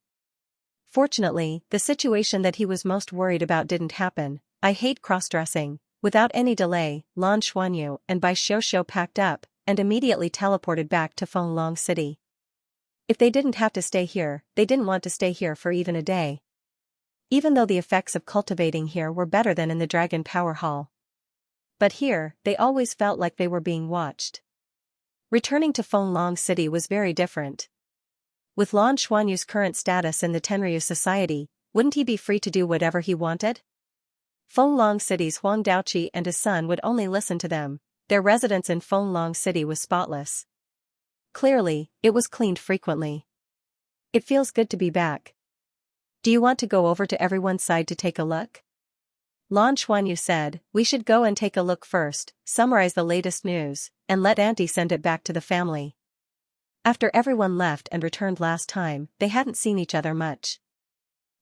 Fortunately, the situation that he was most worried about didn't happen. I hate cross-dressing. Without any delay, Lan Xuanyu and Bai Xiuxiu packed up, and immediately teleported back to Fenglong City. If they didn't have to stay here, they didn't want to stay here for even a day. Even though the effects of cultivating here were better than in the Dragon Power Hall. But here, they always felt like they were being watched. Returning to Fenglong City was very different. With Lan Xuanyu's current status in the Tenryu society, wouldn't he be free to do whatever he wanted? Fenglong City's Huang Daoqi and his son would only listen to them. Their residence in Fenglong City was spotless. Clearly, it was cleaned frequently. It feels good to be back. Do you want to go over to everyone's side to take a look? Lan Xuanyu said, we should go and take a look first, summarize the latest news, and let Auntie send it back to the family. After everyone left and returned last time, they hadn't seen each other much.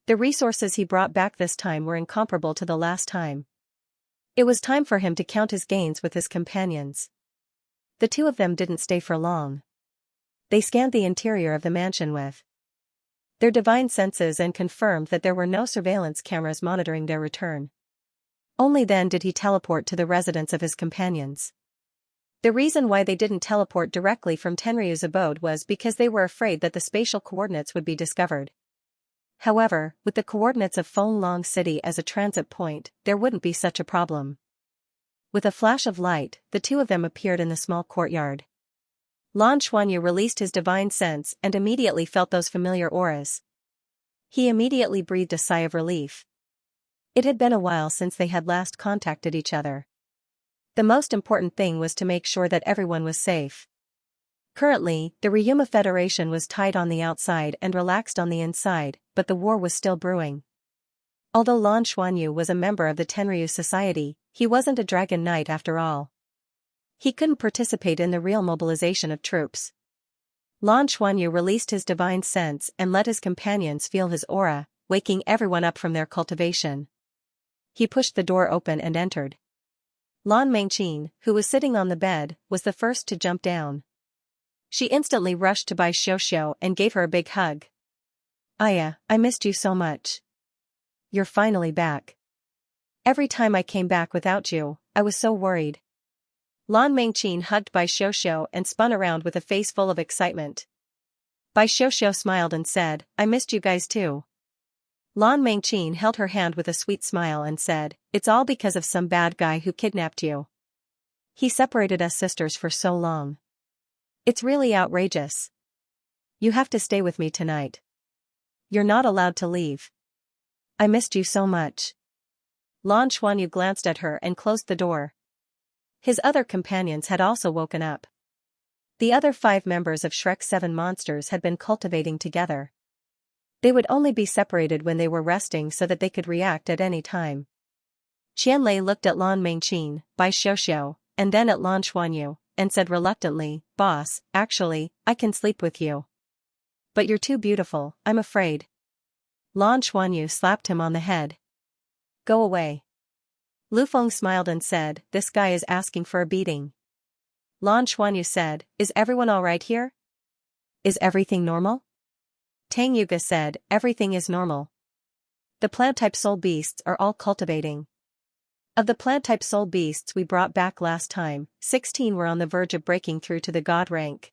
The resources he brought back this time were incomparable to the last time. It was time for him to count his gains with his companions. The two of them didn't stay for long. They scanned the interior of the mansion with their divine senses and confirmed that there were no surveillance cameras monitoring their return. Only then did he teleport to the residence of his companions. The reason why they didn't teleport directly from Tenryu's abode was because they were afraid that the spatial coordinates would be discovered. However, with the coordinates of Fenglong City as a transit point, there wouldn't be such a problem. With a flash of light, the two of them appeared in the small courtyard. Lan Xuanyu released his divine sense and immediately felt those familiar auras. He immediately breathed a sigh of relief. It had been a while since they had last contacted each other. The most important thing was to make sure that everyone was safe. Currently, the Ryuma Federation was tight on the outside and relaxed on the inside, but the war was still brewing. Although Lan Xuanyu was a member of the Tenryu Society, he wasn't a Dragon Knight after all. He couldn't participate in the real mobilization of troops. Lan Xuanyu released his divine sense and let his companions feel his aura, waking everyone up from their cultivation. He pushed the door open and entered. Lan Mengqin, who was sitting on the bed, was the first to jump down. She instantly rushed to Bai Xiuxiu and gave her a big hug. Aya, I missed you so much. You're finally back. Every time I came back without you, I was so worried. Lan Mengqin hugged Bai Xiuxiu and spun around with a face full of excitement. Bai Xiuxiu smiled and said, I missed you guys too. Lan Mengqin held her hand with a sweet smile and said, it's all because of some bad guy who kidnapped you. He separated us sisters for so long. It's really outrageous. You have to stay with me tonight. You're not allowed to leave. I missed you so much. Lan Xuanyu glanced at her and closed the door. His other companions had also woken up. The other 5 members of Shrek 7 Monsters had been cultivating together. They would only be separated when they were resting so that they could react at any time. Qianlei looked at Lan Mengqin, Bai Xiuxiu, and then at Lan Xuanyu, and said reluctantly, "Boss, actually, I can sleep with you. But you're too beautiful, I'm afraid." Lan Xuanyu slapped him on the head. "Go away." Lu Feng smiled and said, "This guy is asking for a beating." Lan Xuanyu said, "Is everyone alright here? Is everything normal?" Tang Yuga said, "Everything is normal. The plant-type soul beasts are all cultivating. Of the plant-type soul beasts we brought back last time, 16 were on the verge of breaking through to the god rank.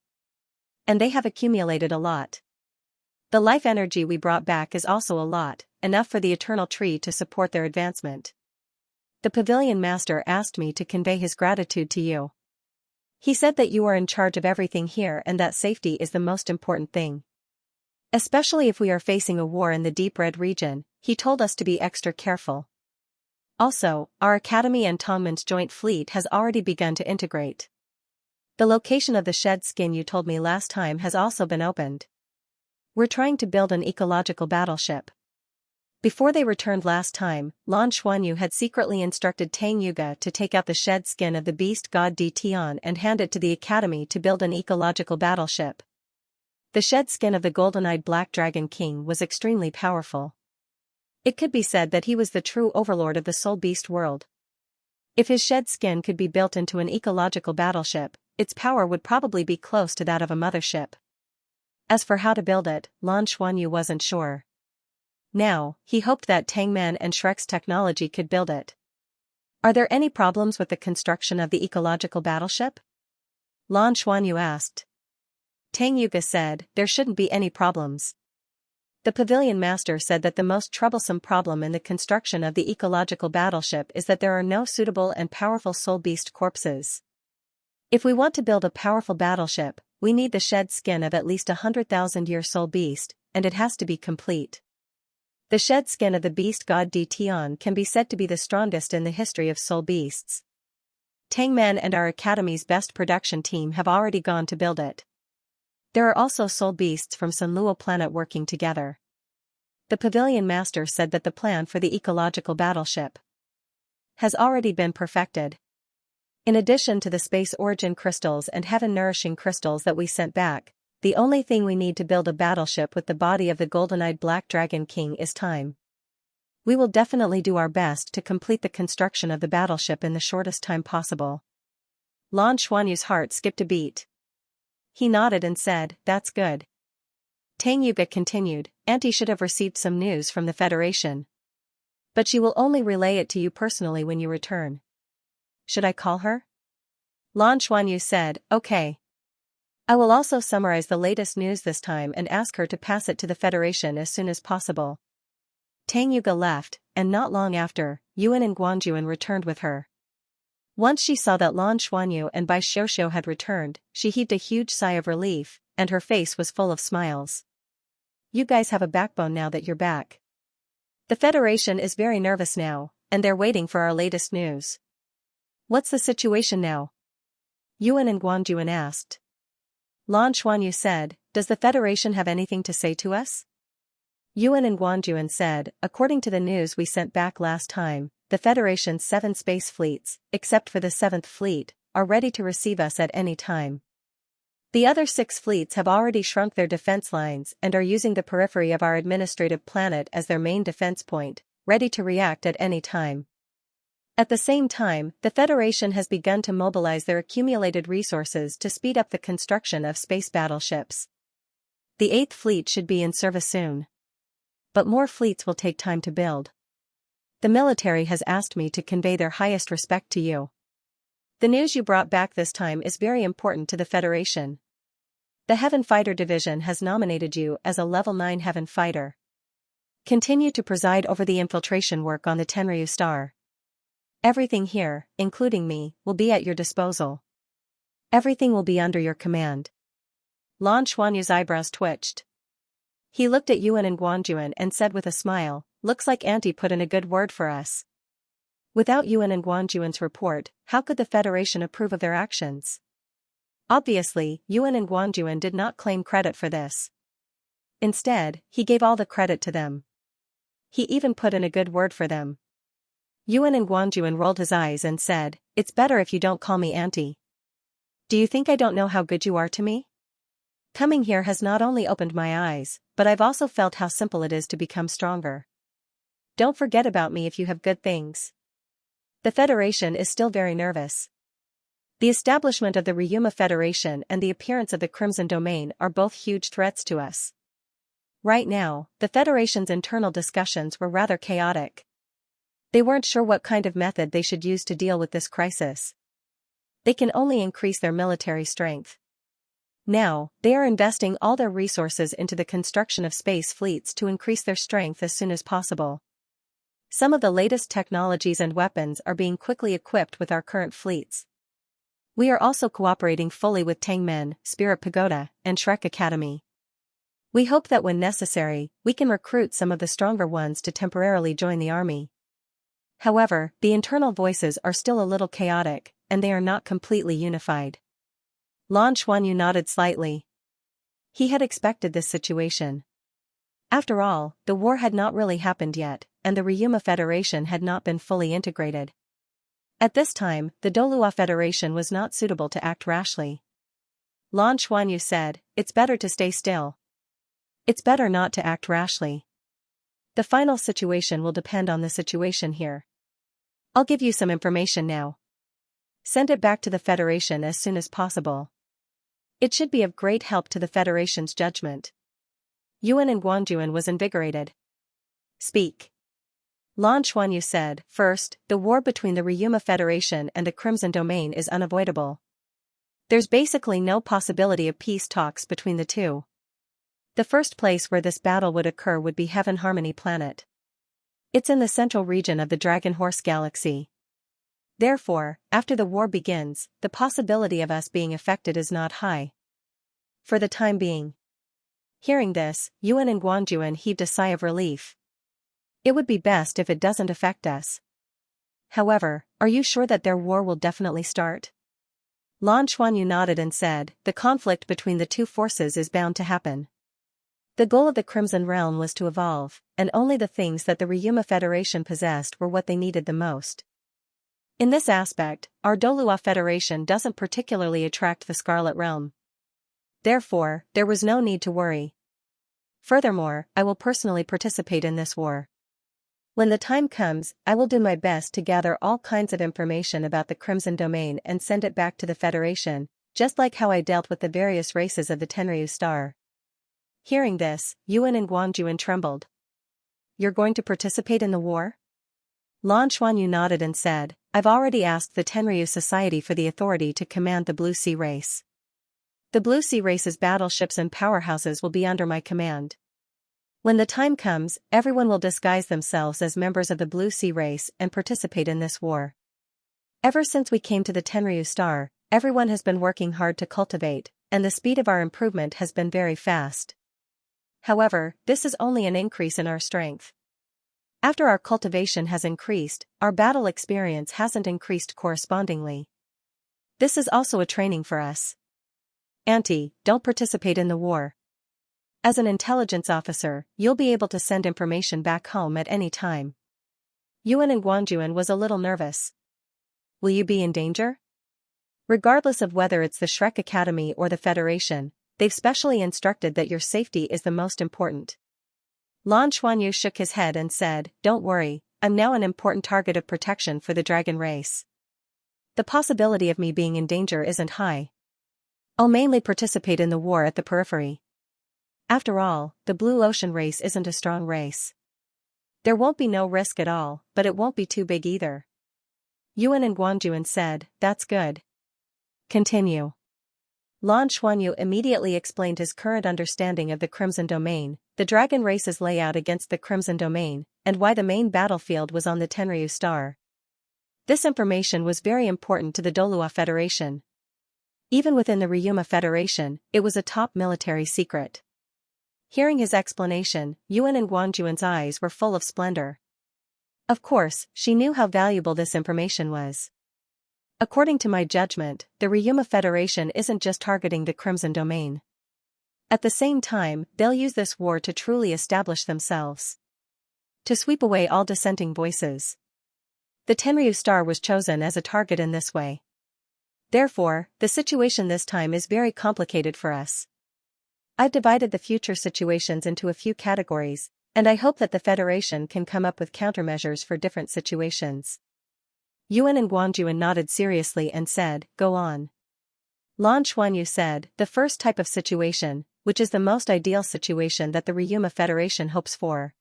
And they have accumulated a lot. The life energy we brought back is also a lot, enough for the eternal tree to support their advancement. The pavilion master asked me to convey his gratitude to you. He said that you are in charge of everything here and that safety is the most important thing. Especially if we are facing a war in the Deep Red region, he told us to be extra careful. Also, our academy and Tongmen's joint fleet has already begun to integrate. The location of the shed skin you told me last time has also been opened. We're trying to build an ecological battleship. Before they returned last time, Lan Xuanyu had secretly instructed Tang Yuga to take out the shed skin of the beast god Di Tian and hand it to the academy to build an ecological battleship. The shed skin of the golden-eyed black dragon king was extremely powerful. It could be said that he was the true overlord of the soul beast world. If his shed skin could be built into an ecological battleship, its power would probably be close to that of a mothership. As for how to build it, Lan Xuanyu wasn't sure. Now, he hoped that Tangman and Shrek's technology could build it. Are there any problems with the construction of the ecological battleship? Lan Xuanyu asked. Tang Yuga said, "There shouldn't be any problems." The pavilion master said that the most troublesome problem in the construction of the ecological battleship is that there are no suitable and powerful soul beast corpses. If we want to build a powerful battleship, we need the shed skin of at least 100,000-year soul beast, and it has to be complete. The shed skin of the beast god Di Tian can be said to be the strongest in the history of soul beasts. Tangman and our academy's best production team have already gone to build it. There are also soul beasts from Sunluo planet working together. The pavilion master said that the plan for the ecological battleship has already been perfected. In addition to the space origin crystals and heaven nourishing crystals that we sent back, the only thing we need to build a battleship with the body of the golden-eyed black dragon king is time. We will definitely do our best to complete the construction of the battleship in the shortest time possible. Lan Xuanyu's heart skipped a beat. He nodded and said, "That's good." Tang Yuga continued, "Auntie should have received some news from the Federation. But she will only relay it to you personally when you return. Should I call her?" Lan Xuanyu said, "Okay. I will also summarize the latest news this time and ask her to pass it to the Federation as soon as possible." Tang Yuga left, and not long after, Yuan and Guanjuan returned with her. Once she saw that Lan Xuanyu and Bai Xiuxiu had returned, she heaved a huge sigh of relief, and her face was full of smiles. "You guys have a backbone now that you're back. The Federation is very nervous now, and they're waiting for our latest news." "What's the situation now?" Yuan and Guanjuan asked. Lan Xuanyu said, "Does the Federation have anything to say to us?" Yuan and Guanjuan said, "According to the news we sent back last time, the Federation's 7 space fleets, except for the 7th fleet, are ready to receive us at any time. The other 6 fleets have already shrunk their defense lines and are using the periphery of our administrative planet as their main defense point, ready to react at any time. At the same time, the Federation has begun to mobilize their accumulated resources to speed up the construction of space battleships. The 8th fleet should be in service soon. But more fleets will take time to build. The military has asked me to convey their highest respect to you. The news you brought back this time is very important to the Federation. The Heaven Fighter Division has nominated you as a Level 9 Heaven Fighter. Continue to preside over the infiltration work on the Tenryu Star. Everything here, including me, will be at your disposal. Everything will be under your command." Lan Xuanyu's eyebrows twitched. He looked at Yuan and Guanjuan and said with a smile, "Looks like Auntie put in a good word for us." Without Yuan and Guanjuan's report, how could the Federation approve of their actions? Obviously, Yuan and Guanjuan did not claim credit for this. Instead, he gave all the credit to them. He even put in a good word for them. Yuan and Guangjuan rolled his eyes and said, "It's better if you don't call me auntie. Do you think I don't know how good you are to me? Coming here has not only opened my eyes, but I've also felt how simple it is to become stronger. Don't forget about me if you have good things." The Federation is still very nervous. The establishment of the Ryuma Federation and the appearance of the Crimson Domain are both huge threats to us. Right now, the Federation's internal discussions were rather chaotic. They weren't sure what kind of method they should use to deal with this crisis. They can only increase their military strength. Now, they are investing all their resources into the construction of space fleets to increase their strength as soon as possible. Some of the latest technologies and weapons are being quickly equipped with our current fleets. We are also cooperating fully with Tangmen, Spirit Pagoda, and Shrek Academy. We hope that when necessary, we can recruit some of the stronger ones to temporarily join the army. However, the internal voices are still a little chaotic, and they are not completely unified. Lan Xuanyu nodded slightly. He had expected this situation. After all, the war had not really happened yet, and the Ryuma Federation had not been fully integrated. At this time, the Douluo Federation was not suitable to act rashly. Lan Xuanyu said, "It's better to stay still. It's better not to act rashly. The final situation will depend on the situation here. I'll give you some information now. Send it back to the Federation as soon as possible. It should be of great help to the Federation's judgment." Yuan and Guangjuan was invigorated. "Speak." Lan Xuanyu said, "First, the war between the Ryuma Federation and the Crimson Domain is unavoidable. There's basically no possibility of peace talks between the two. The first place where this battle would occur would be Heaven Harmony Planet. It's in the central region of the Dragon Horse Galaxy. Therefore, after the war begins, the possibility of us being affected is not high. For the time being." Hearing this, Yuan and Guangjuan heaved a sigh of relief. It would be best if it doesn't affect us. However, are you sure that their war will definitely start? Lan Xuanyu nodded and said, "The conflict between the two forces is bound to happen." The goal of the Crimson Realm was to evolve, and only the things that the Ryuma Federation possessed were what they needed the most. In this aspect, our Douluo Federation doesn't particularly attract the Scarlet Realm. Therefore, there was no need to worry. Furthermore, I will personally participate in this war. When the time comes, I will do my best to gather all kinds of information about the Crimson Domain and send it back to the Federation, just like how I dealt with the various races of the Tenryu Star. Hearing this, Yuan and Guangjuan trembled. You're going to participate in the war? Lan Xuanyu nodded and said, I've already asked the Tenryu Society for the authority to command the Blue Sea race. The Blue Sea race's battleships and powerhouses will be under my command. When the time comes, everyone will disguise themselves as members of the Blue Sea race and participate in this war. Ever since we came to the Tenryu Star, everyone has been working hard to cultivate, and the speed of our improvement has been very fast. However, this is only an increase in our strength. After our cultivation has increased, our battle experience hasn't increased correspondingly. This is also a training for us. Auntie, don't participate in the war. As an intelligence officer, you'll be able to send information back home at any time. Yuan and Guangjuan was a little nervous. Will you be in danger? Regardless of whether it's the Shrek Academy or the Federation, they've specially instructed that your safety is the most important. Lan Xuanyu shook his head and said, Don't worry, I'm now an important target of protection for the dragon race. The possibility of me being in danger isn't high. I'll mainly participate in the war at the periphery. After all, the Blue Ocean race isn't a strong race. There won't be no risk at all, but it won't be too big either. Yuan and Guangjuan said, That's good. Continue. Lan Xuanyu immediately explained his current understanding of the Crimson Domain, the dragon race's layout against the Crimson Domain, and why the main battlefield was on the Tenryu Star. This information was very important to the Douluo Federation. Even within the Ryuma Federation, it was a top military secret. Hearing his explanation, Yuan and Guangjuan's eyes were full of splendor. Of course, she knew how valuable this information was. According to my judgment, the Ryuma Federation isn't just targeting the Crimson Domain. At the same time, they'll use this war to truly establish themselves. To sweep away all dissenting voices. The Tenryu star was chosen as a target in this way. Therefore, the situation this time is very complicated for us. I've divided the future situations into a few categories, and I hope that the Federation can come up with countermeasures for different situations. Yuan and Guangjuan nodded seriously and said, "Go on." Lan Xuanyu said, "The first type of situation, which is the most ideal situation that the Ryuma Federation hopes for.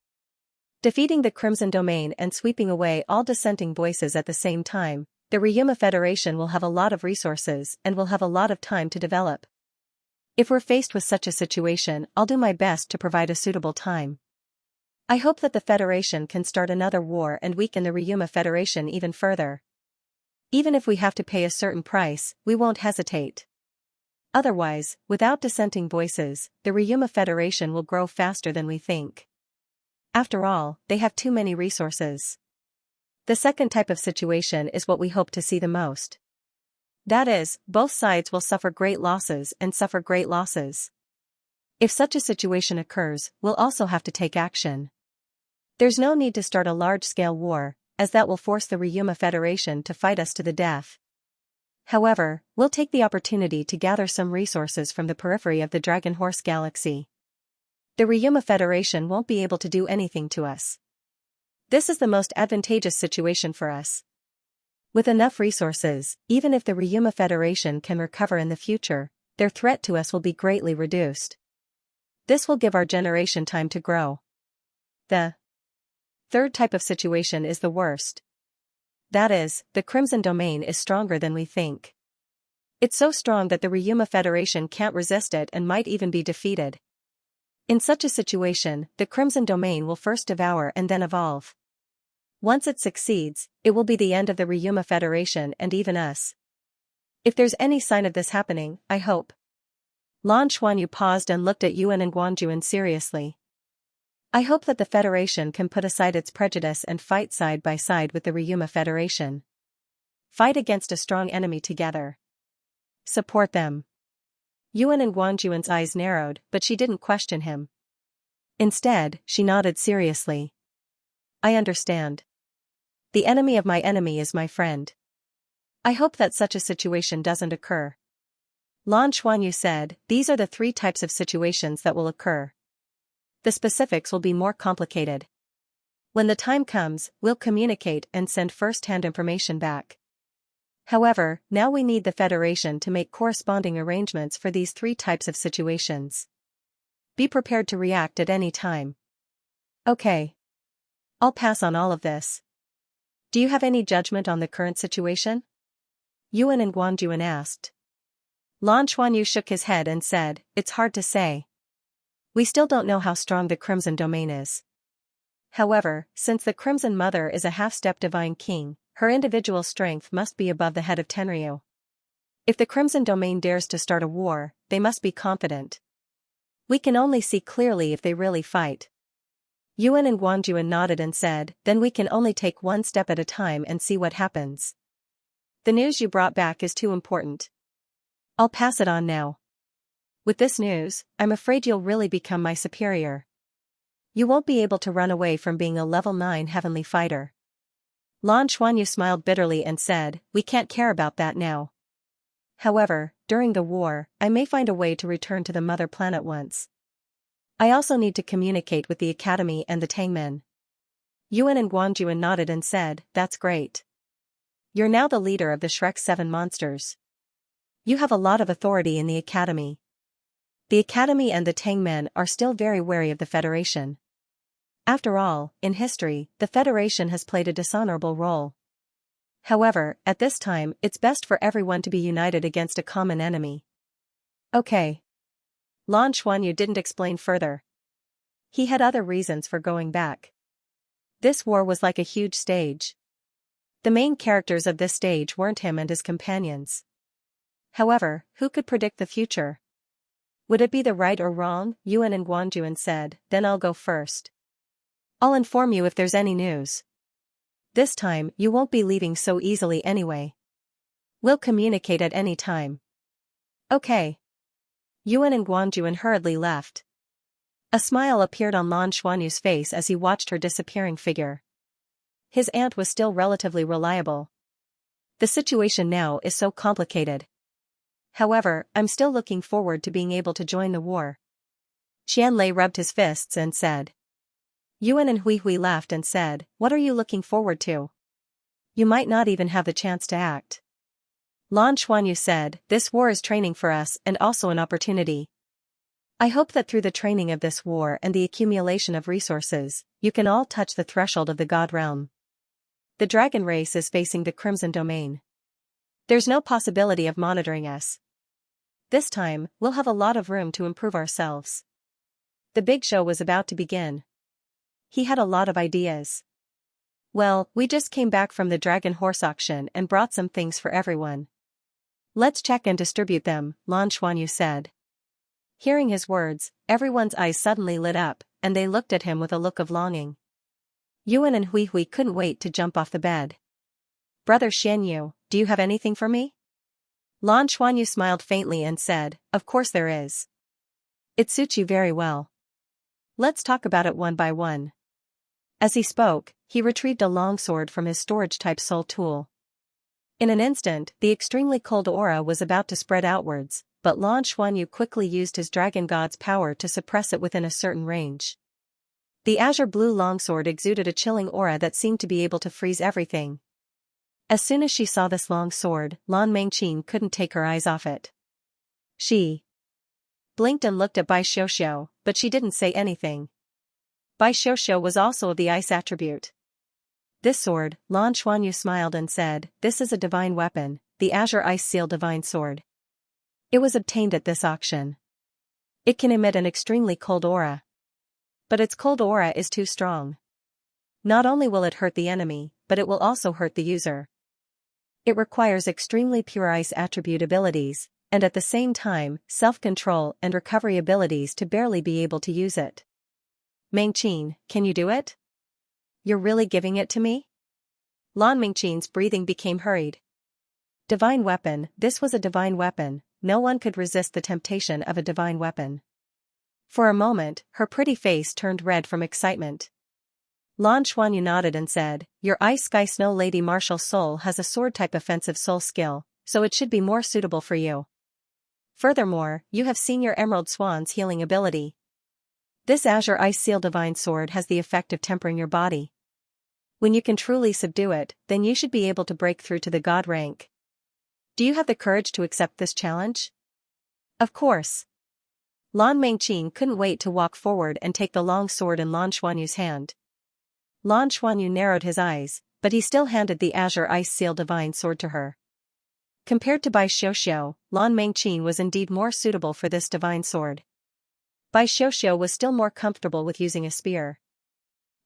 Defeating the Crimson Domain and sweeping away all dissenting voices at the same time, the Ryuma Federation will have a lot of resources and will have a lot of time to develop. If we're faced with such a situation, I'll do my best to provide a suitable time. I hope that the Federation can start another war and weaken the Ryuma Federation even further. Even if we have to pay a certain price, we won't hesitate. Otherwise, without dissenting voices, the Ryuma Federation will grow faster than we think. After all, they have too many resources." The second type of situation is what we hope to see the most. That is, both sides will suffer great losses and suffer great losses. If such a situation occurs, we'll also have to take action. There's no need to start a large-scale war, as that will force the Ryuma Federation to fight us to the death. However, we'll take the opportunity to gather some resources from the periphery of the Dragon Horse Galaxy. The Ryuma Federation won't be able to do anything to us. This is the most advantageous situation for us. With enough resources, even if the Ryuma Federation can recover in the future, their threat to us will be greatly reduced. This will give our generation time to grow. The third type of situation is the worst. That is, the Crimson Domain is stronger than we think. It's so strong that the Ryuma Federation can't resist it and might even be defeated. In such a situation, the Crimson Domain will first devour and then evolve. Once it succeeds, it will be the end of the Ryuma Federation and even us. If there's any sign of this happening, I hope. Lan Xuanyu paused and looked at Yuan and Guangjuan seriously. I hope that the Federation can put aside its prejudice and fight side by side with the Ryuma Federation. Fight against a strong enemy together. Support them. Yuan and Guangjuan's eyes narrowed, but she didn't question him. Instead, she nodded seriously. I understand. The enemy of my enemy is my friend. I hope that such a situation doesn't occur. Lan Xuanyu said, these are the three types of situations that will occur. The specifics will be more complicated. When the time comes, we'll communicate and send first-hand information back. However, now we need the Federation to make corresponding arrangements for these three types of situations. Be prepared to react at any time. Okay. I'll pass on all of this. Do you have any judgment on the current situation? Yuan and Guangjuan asked. Lan Xuanyu shook his head and said, it's hard to say. We still don't know how strong the Crimson Domain is. However, since the Crimson Mother is a half-step divine king, her individual strength must be above the head of Tenryu. If the Crimson Domain dares to start a war, they must be confident. We can only see clearly if they really fight. Yuan and Guangjuan nodded and said, then we can only take one step at a time and see what happens. The news you brought back is too important. I'll pass it on now. With this news, I'm afraid you'll really become my superior. You won't be able to run away from being a level 9 heavenly fighter. Lan Xuanyu smiled bitterly and said, we can't care about that now. However, during the war, I may find a way to return to the mother planet once. I also need to communicate with the Academy and the Tangmen. Yuan and Guangjuan nodded and said, that's great. You're now the leader of the Shrek 7 monsters. You have a lot of authority in the Academy. The Academy and the Tangmen are still very wary of the Federation. After all, in history, the Federation has played a dishonorable role. However, at this time, it's best for everyone to be united against a common enemy. Okay. Lan Xuanyu didn't explain further. He had other reasons for going back. This war was like a huge stage. The main characters of this stage weren't him and his companions. However, who could predict the future? Would it be the right or wrong? Yuan and Guangjuan said, then I'll go first. I'll inform you if there's any news. This time, you won't be leaving so easily anyway. We'll communicate at any time. Okay. Yuan and Guangjuan hurriedly left. A smile appeared on Lan Xuanyu's face as he watched her disappearing figure. His aunt was still relatively reliable. The situation now is so complicated. However, I'm still looking forward to being able to join the war. Qianlei rubbed his fists and said. Yuan and Hui laughed and said, what are you looking forward to? You might not even have the chance to act. Lan Xuanyu said, this war is training for us and also an opportunity. I hope that through the training of this war and the accumulation of resources, you can all touch the threshold of the God realm. The dragon race is facing the Crimson Domain. There's no possibility of monitoring us. This time, we'll have a lot of room to improve ourselves. The big show was about to begin. He had a lot of ideas. Well, we just came back from the dragon horse auction and brought some things for everyone. Let's check and distribute them, Lan Xuanyu said. Hearing his words, everyone's eyes suddenly lit up, and they looked at him with a look of longing. Yuan and Hui couldn't wait to jump off the bed. Brother Xianyu, do you have anything for me? Lan Xuanyu smiled faintly and said, of course there is. It suits you very well. Let's talk about it one by one. As he spoke, he retrieved a longsword from his storage-type soul tool. In an instant, the extremely cold aura was about to spread outwards, but Lan Xuanyu quickly used his dragon god's power to suppress it within a certain range. The azure blue longsword exuded a chilling aura that seemed to be able to freeze everything. As soon as she saw this long sword, Lan Mengqin couldn't take her eyes off it. She blinked and looked at Bai Xiuxiu, but she didn't say anything. Bai Xiuxiu was also of the ice attribute. This sword, Lan Xuanyu smiled and said, this is a divine weapon, the Azure Ice Seal Divine Sword. It was obtained at this auction. It can emit an extremely cold aura. But its cold aura is too strong. Not only will it hurt the enemy, but it will also hurt the user. It requires extremely pure ice attribute abilities, and at the same time, self-control and recovery abilities to barely be able to use it. Mengqin, can you do it? You're really giving it to me? Lan Mengqin's breathing became hurried. Divine weapon, this was a divine weapon, no one could resist the temptation of a divine weapon. For a moment, her pretty face turned red from excitement. Lan Xuanyu nodded and said, your Ice Sky Snow Lady martial soul has a sword-type offensive soul skill, so it should be more suitable for you. Furthermore, you have seen your Emerald Swan's healing ability. This Azure Ice Seal Divine Sword has the effect of tempering your body. When you can truly subdue it, then you should be able to break through to the God rank. Do you have the courage to accept this challenge? Of course. Lan Mengqin couldn't wait to walk forward and take the long sword in Lan Xuanyu's hand. Lan Xuanyu narrowed his eyes, but he still handed the Azure Ice Seal Divine Sword to her. Compared to Bai Xiuxiu, Lan Mengqin was indeed more suitable for this divine sword. Bai Xiuxiu was still more comfortable with using a spear.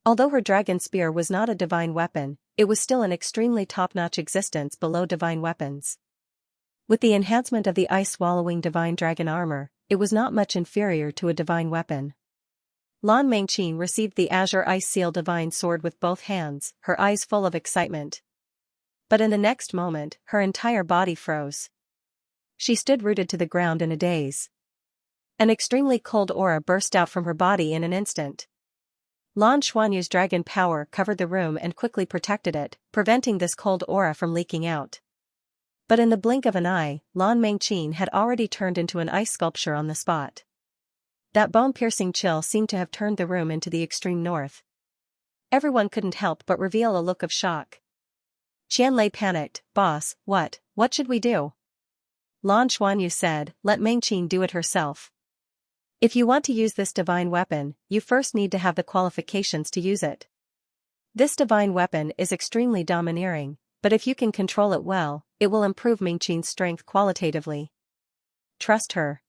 Although her dragon spear was not a divine weapon, it was still an extremely top-notch existence below divine weapons. With the enhancement of the ice-swallowing divine dragon armor, it was not much inferior to a divine weapon. Lan Mengqin received the Azure Ice Seal Divine Sword with both hands, her eyes full of excitement. But in the next moment, her entire body froze. She stood rooted to the ground in a daze. An extremely cold aura burst out from her body in an instant. Lan Xuanyu's dragon power covered the room and quickly protected it, preventing this cold aura from leaking out. But in the blink of an eye, Lan Mengqin had already turned into an ice sculpture on the spot. That bone-piercing chill seemed to have turned the room into the extreme north. Everyone couldn't help but reveal a look of shock. Qianlei panicked, boss, what should we do? Lan Xuanyu said, let Mengqin do it herself. If you want to use this divine weapon, you first need to have the qualifications to use it. This divine weapon is extremely domineering, but if you can control it well, it will improve Mengqin's strength qualitatively. Trust her.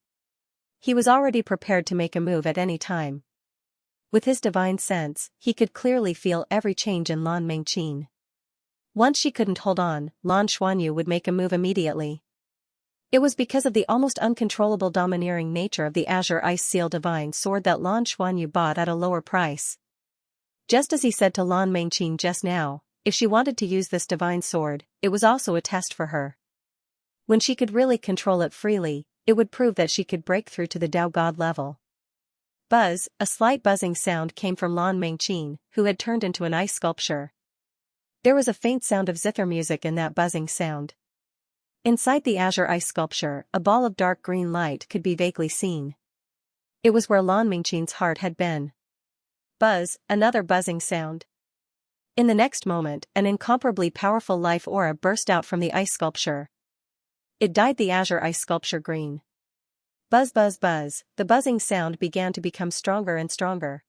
He was already prepared to make a move at any time. With his divine sense, he could clearly feel every change in Lan Mengqin. Once she couldn't hold on, Lan Xuanyu would make a move immediately. It was because of the almost uncontrollable domineering nature of the Azure Ice Seal Divine Sword that Lan Xuanyu bought at a lower price. Just as he said to Lan Mengqin just now, if she wanted to use this divine sword, it was also a test for her. When she could really control it freely, it would prove that she could break through to the Dao God level. Buzz, a slight buzzing sound came from Lan Mengqin, who had turned into an ice sculpture. There was a faint sound of zither music in that buzzing sound. Inside the azure ice sculpture, a ball of dark green light could be vaguely seen. It was where Lan Mingqing's heart had been. Buzz, another buzzing sound. In the next moment, an incomparably powerful life aura burst out from the ice sculpture. It dyed the azure ice sculpture green. Buzz buzz buzz, the buzzing sound began to become stronger and stronger.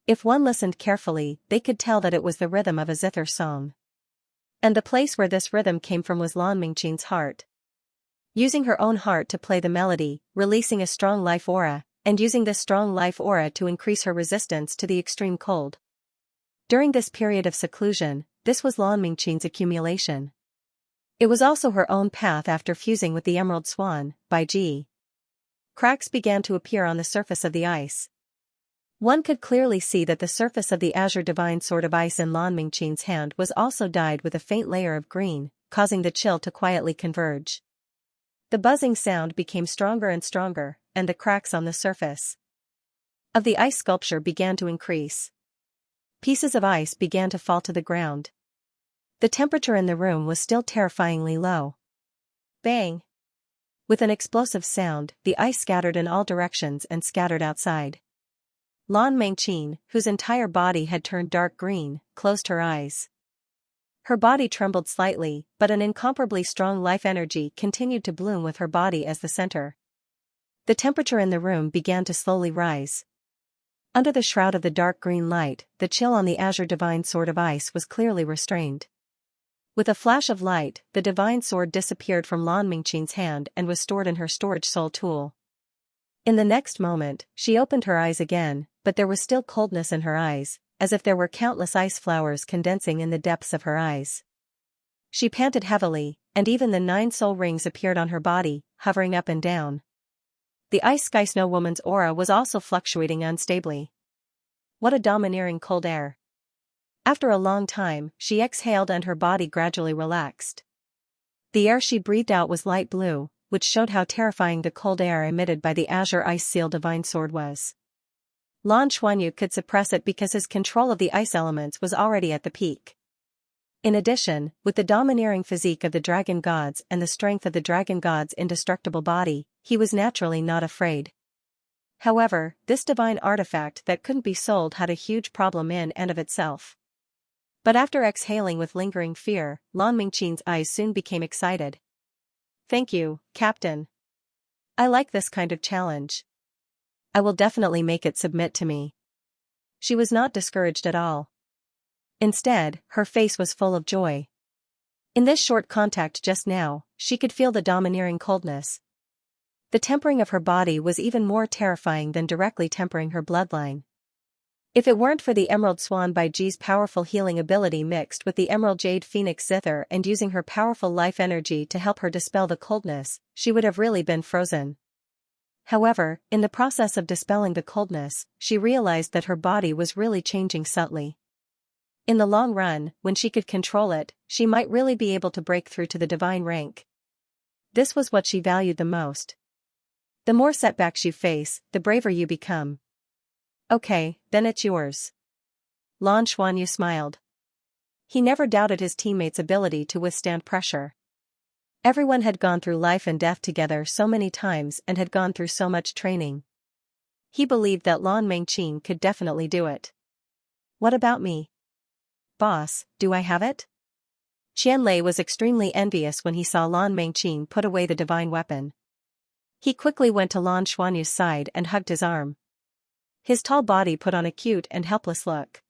If one listened carefully, they could tell that it was the rhythm of a zither song. And the place where this rhythm came from was Lan Mingqing's heart. Using her own heart to play the melody, releasing a strong life aura, and using this strong life aura to increase her resistance to the extreme cold. During this period of seclusion, this was Lan Mingqing's accumulation. It was also her own path after fusing with the Emerald Swan, by Ji. Cracks began to appear on the surface of the ice. One could clearly see that the surface of the azure divine sword of ice in Lan Mingqing's hand was also dyed with a faint layer of green, causing the chill to quietly converge. The buzzing sound became stronger and stronger, and the cracks on the surface of the ice sculpture began to increase. Pieces of ice began to fall to the ground. The temperature in the room was still terrifyingly low. Bang! With an explosive sound, the ice scattered in all directions and scattered outside. Lan Mingqing, whose entire body had turned dark green, closed her eyes. Her body trembled slightly, but an incomparably strong life energy continued to bloom with her body as the center. The temperature in the room began to slowly rise. Under the shroud of the dark green light, the chill on the azure divine sword of ice was clearly restrained. With a flash of light, the divine sword disappeared from Lan Mingqing's hand and was stored in her storage soul tool. In the next moment, she opened her eyes again, but there was still coldness in her eyes, as if there were countless ice flowers condensing in the depths of her eyes. She panted heavily, and even the 9 soul rings appeared on her body, hovering up and down. The ice sky snow woman's aura was also fluctuating unstably. What a domineering cold air. After a long time, she exhaled and her body gradually relaxed. The air she breathed out was light blue, which showed how terrifying the cold air emitted by the azure ice seal divine sword was. Lan Xuanyu could suppress it because his control of the ice elements was already at the peak. In addition, with the domineering physique of the dragon gods and the strength of the dragon god's indestructible body, he was naturally not afraid. However, this divine artifact that couldn't be sold had a huge problem in and of itself. But after exhaling with lingering fear, Lan Mingqing's eyes soon became excited. "Thank you, Captain. I like this kind of challenge. I will definitely make it submit to me." She was not discouraged at all. Instead, her face was full of joy. In this short contact just now, she could feel the domineering coldness. The tempering of her body was even more terrifying than directly tempering her bloodline. If it weren't for the Emerald Swan by Ji's powerful healing ability mixed with the Emerald Jade Phoenix Zither and using her powerful life energy to help her dispel the coldness, she would have really been frozen. However, in the process of dispelling the coldness, she realized that her body was really changing subtly. In the long run, when she could control it, she might really be able to break through to the divine rank. This was what she valued the most. The more setbacks you face, the braver you become. "Okay, then it's yours." Lan Xuanyu smiled. He never doubted his teammates' ability to withstand pressure. Everyone had gone through life and death together so many times and had gone through so much training. He believed that Lan Mingqing could definitely do it. "What about me? Boss, do I have it?" Qianlei was extremely envious when he saw Lan Mingqing put away the divine weapon. He quickly went to Lan Xuanyu's side and hugged his arm. His tall body put on a cute and helpless look.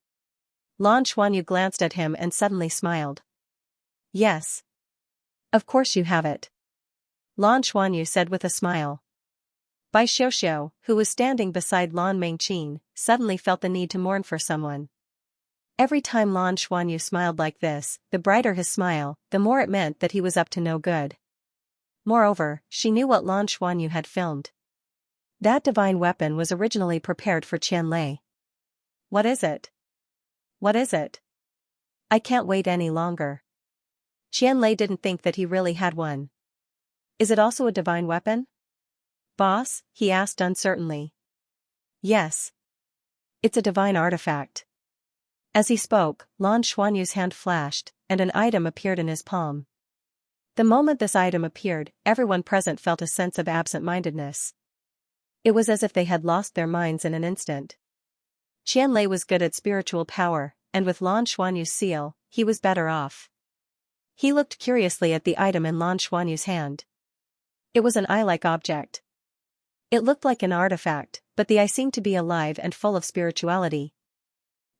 Lan Xuanyu glanced at him and suddenly smiled. "Yes. Of course you have it." Lan Xuanyu said with a smile. Bai Xiuxiu, who was standing beside Lan Mingqing, suddenly felt the need to mourn for someone. Every time Lan Xuanyu smiled like this, the brighter his smile, the more it meant that he was up to no good. Moreover, she knew what Lan Xuanyu had filmed. That divine weapon was originally prepared for Qianlei. "What is it? What is it? I can't wait any longer." Qianlei didn't think that he really had one. "Is it also a divine weapon, boss?" he asked uncertainly. "Yes. It's a divine artifact. As he spoke, Lan Xuanyu's hand flashed, and an item appeared in his palm. The moment this item appeared, everyone present felt a sense of absent-mindedness. It was as if they had lost their minds in an instant. Qianlei was good at spiritual power, and with Lan Xuanyu's seal, he was better off. He looked curiously at the item in Lan Xuanyu's hand. It was an eye-like object. It looked like an artifact, but the eye seemed to be alive and full of spirituality.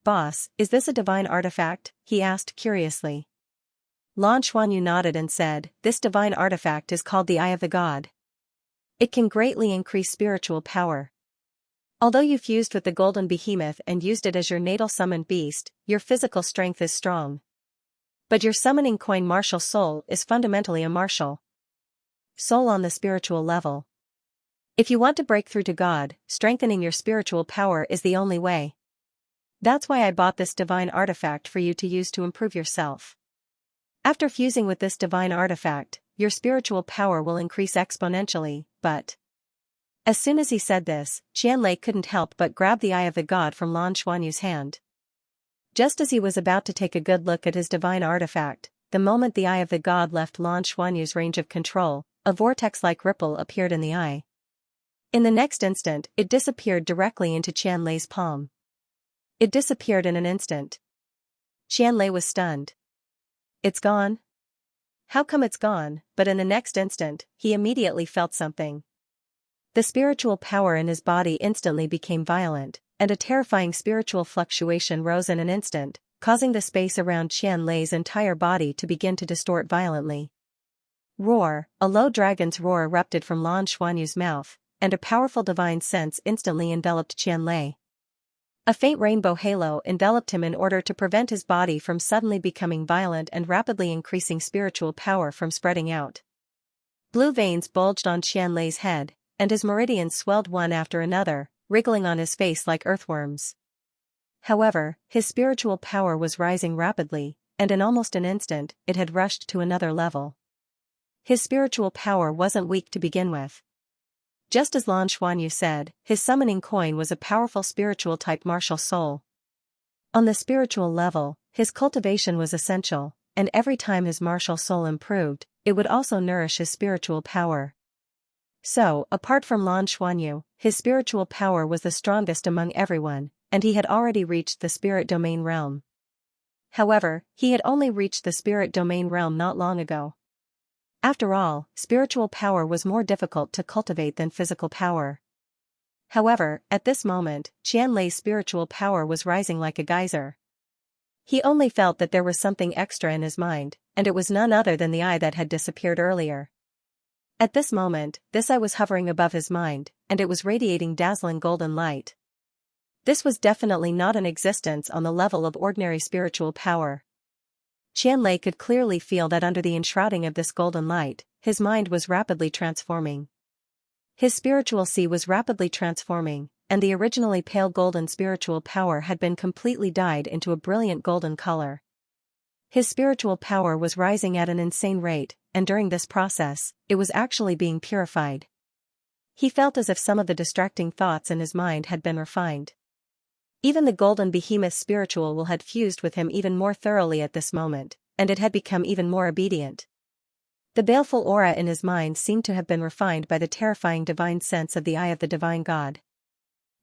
"Boss, is this a divine artifact?" he asked curiously. Lan Xuanyu nodded and said, "This divine artifact is called the Eye of the God. It can greatly increase spiritual power. Although you fused with the golden behemoth and used it as your natal summoned beast, your physical strength is strong. But your summoning coin martial soul is fundamentally a martial soul on the spiritual level. If you want to break through to God, strengthening your spiritual power is the only way. That's why I bought this divine artifact for you to use to improve yourself. After fusing with this divine artifact, your spiritual power will increase exponentially, but..." As soon as he said this, Qianlei couldn't help but grab the Eye of the God from Lan Xuanyu's hand. Just as he was about to take a good look at his divine artifact, the moment the Eye of the God left Lan Xuanyu's range of control, a vortex-like ripple appeared in the eye. In the next instant, it disappeared directly into Qianlei's palm. It disappeared in an instant. Qianlei was stunned. "It's gone? How come it's gone?" But in the next instant, he immediately felt something. The spiritual power in his body instantly became violent, and a terrifying spiritual fluctuation rose in an instant, causing the space around Qianlei's entire body to begin to distort violently. Roar! A low dragon's roar erupted from Lan Xuanyu's mouth, and a powerful divine sense instantly enveloped Qianlei. A faint rainbow halo enveloped him in order to prevent his body from suddenly becoming violent and rapidly increasing spiritual power from spreading out. Blue veins bulged on Qianlei's head, and his meridians swelled one after another, wriggling on his face like earthworms. However, his spiritual power was rising rapidly, and in almost an instant, it had rushed to another level. His spiritual power wasn't weak to begin with. Just as Lan Xuanyu said, his summoning coin was a powerful spiritual-type martial soul. On the spiritual level, his cultivation was essential, and every time his martial soul improved, it would also nourish his spiritual power. So, apart from Lan Xuanyu, his spiritual power was the strongest among everyone, and he had already reached the spirit domain realm. However, he had only reached the spirit domain realm not long ago. After all, spiritual power was more difficult to cultivate than physical power. However, at this moment, Qianlei's spiritual power was rising like a geyser. He only felt that there was something extra in his mind, and it was none other than the eye that had disappeared earlier. At this moment, this eye was hovering above his mind, and it was radiating dazzling golden light. This was definitely not an existence on the level of ordinary spiritual power. Qianlei could clearly feel that under the enshrouding of this golden light, his mind was rapidly transforming. His spiritual sea was rapidly transforming, and the originally pale golden spiritual power had been completely dyed into a brilliant golden color. His spiritual power was rising at an insane rate, and during this process, it was actually being purified. He felt as if some of the distracting thoughts in his mind had been refined. Even the golden behemoth's spiritual will had fused with him even more thoroughly at this moment, and it had become even more obedient. The baleful aura in his mind seemed to have been refined by the terrifying divine sense of the Eye of the Divine God.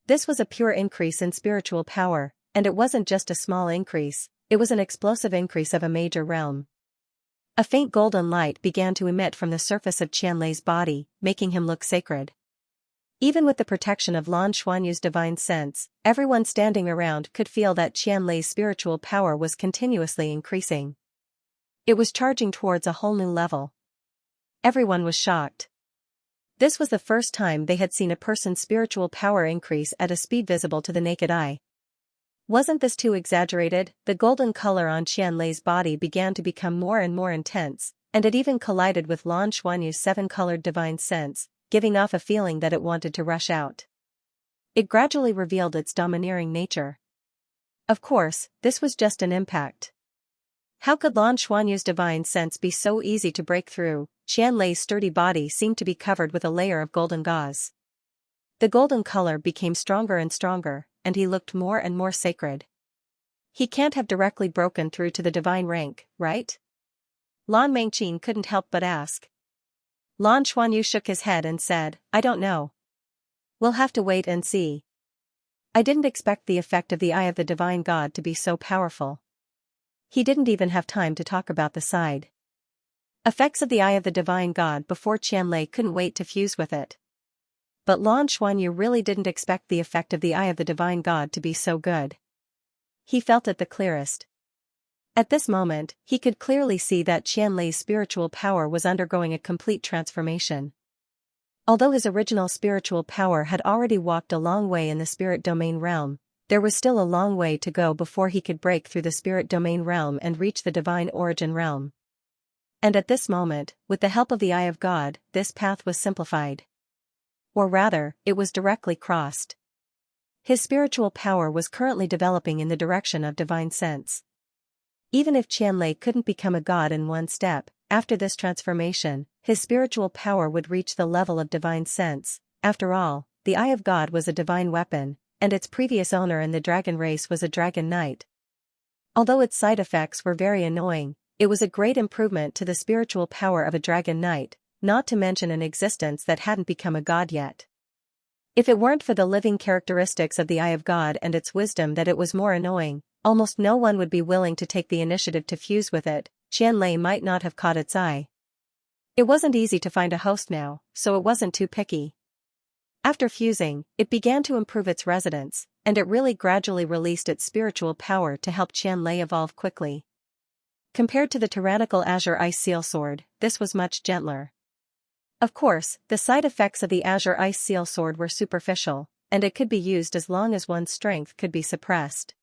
This was a pure increase in spiritual power, and it wasn't just a small increase, it was an explosive increase of a major realm. A faint golden light began to emit from the surface of Qianlei's body, making him look sacred. Even with the protection of Lan Xuanyu's divine sense, everyone standing around could feel that Qianlei's spiritual power was continuously increasing. It was charging towards a whole new level. Everyone was shocked. This was the first time they had seen a person's spiritual power increase at a speed visible to the naked eye. Wasn't this too exaggerated? The golden color on Qianlei's body began to become more and more intense, and it even collided with Lan Xuanyu's seven-colored divine sense, giving off a feeling that it wanted to rush out. It gradually revealed its domineering nature. Of course, this was just an impact. How could Lan Xuanyu's divine sense be so easy to break through? Qianlei's sturdy body seemed to be covered with a layer of golden gauze. The golden color became stronger and stronger, and he looked more and more sacred. He can't have directly broken through to the divine rank, right? Lan Mengqin couldn't help but ask. Lan Xuanyu shook his head and said, I don't know. We'll have to wait and see. I didn't expect the effect of the Eye of the Divine God to be so powerful. He didn't even have time to talk about the side effects of the Eye of the Divine God before Qianlei couldn't wait to fuse with it. But Lan Xuanyu really didn't expect the effect of the Eye of the Divine God to be so good. He felt it the clearest. At this moment, he could clearly see that Qianlei's spiritual power was undergoing a complete transformation. Although his original spiritual power had already walked a long way in the spirit domain realm, there was still a long way to go before he could break through the spirit domain realm and reach the divine origin realm. And at this moment, with the help of the Eye of God, this path was simplified. Or rather, it was directly crossed. His spiritual power was currently developing in the direction of divine sense. Even if Qianlei couldn't become a god in one step, after this transformation, his spiritual power would reach the level of divine sense. After all, the Eye of God was a divine weapon, and its previous owner in the dragon race was a dragon knight. Although its side effects were very annoying, it was a great improvement to the spiritual power of a dragon knight, not to mention an existence that hadn't become a god yet. If it weren't for the living characteristics of the Eye of God and its wisdom that it was more annoying, almost no one would be willing to take the initiative to fuse with it. Qianlei might not have caught its eye. It wasn't easy to find a host now, so it wasn't too picky. After fusing, it began to improve its residence, and it really gradually released its spiritual power to help Qianlei evolve quickly. Compared to the tyrannical Azure Ice Seal Sword, this was much gentler. Of course, the side effects of the Azure Ice Seal Sword were superficial, and it could be used as long as one's strength could be suppressed.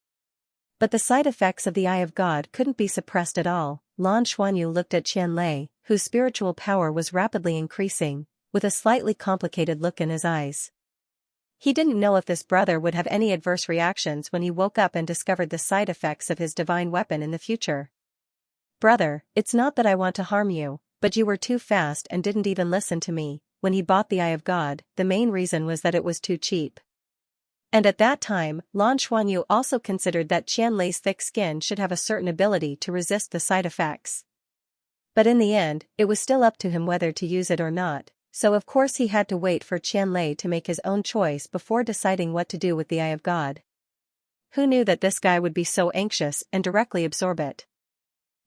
But the side effects of the Eye of God couldn't be suppressed at all. Lan Xuanyu looked at Qianlei, whose spiritual power was rapidly increasing, with a slightly complicated look in his eyes. He didn't know if this brother would have any adverse reactions when he woke up and discovered the side effects of his divine weapon in the future. Brother, it's not that I want to harm you, but you were too fast and didn't even listen to me. When he bought the Eye of God, the main reason was that it was too cheap. And at that time, Lan Xuanyu also considered that Qianlei's thick skin should have a certain ability to resist the side effects. But in the end, it was still up to him whether to use it or not, so of course he had to wait for Qianlei to make his own choice before deciding what to do with the Eye of God. Who knew that this guy would be so anxious and directly absorb it?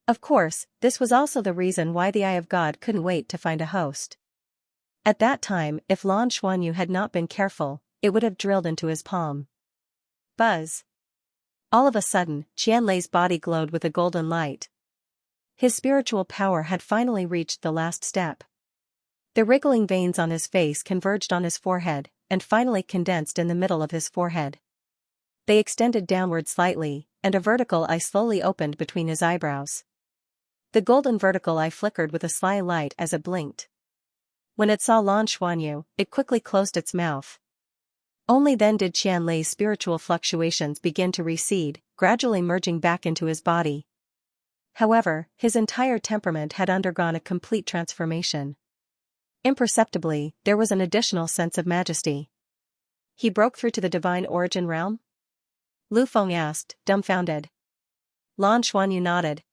Of course, this was also the reason why the Eye of God couldn't wait to find a host. At that time, if Lan Xuanyu had not been careful, it would have drilled into his palm. Buzz! All of a sudden, Qianlei's body glowed with a golden light. His spiritual power had finally reached the last step. The wriggling veins on his face converged on his forehead, and finally condensed in the middle of his forehead. They extended downward slightly, and a vertical eye slowly opened between his eyebrows. The golden vertical eye flickered with a sly light as it blinked. When it saw Lan Xuanyu, it quickly closed its mouth. Only then did Qianlei's spiritual fluctuations begin to recede, gradually merging back into his body. However, his entire temperament had undergone a complete transformation. Imperceptibly, there was an additional sense of majesty. He broke through to the divine origin realm? Lu Feng asked, dumbfounded. Lan Xuanyu nodded.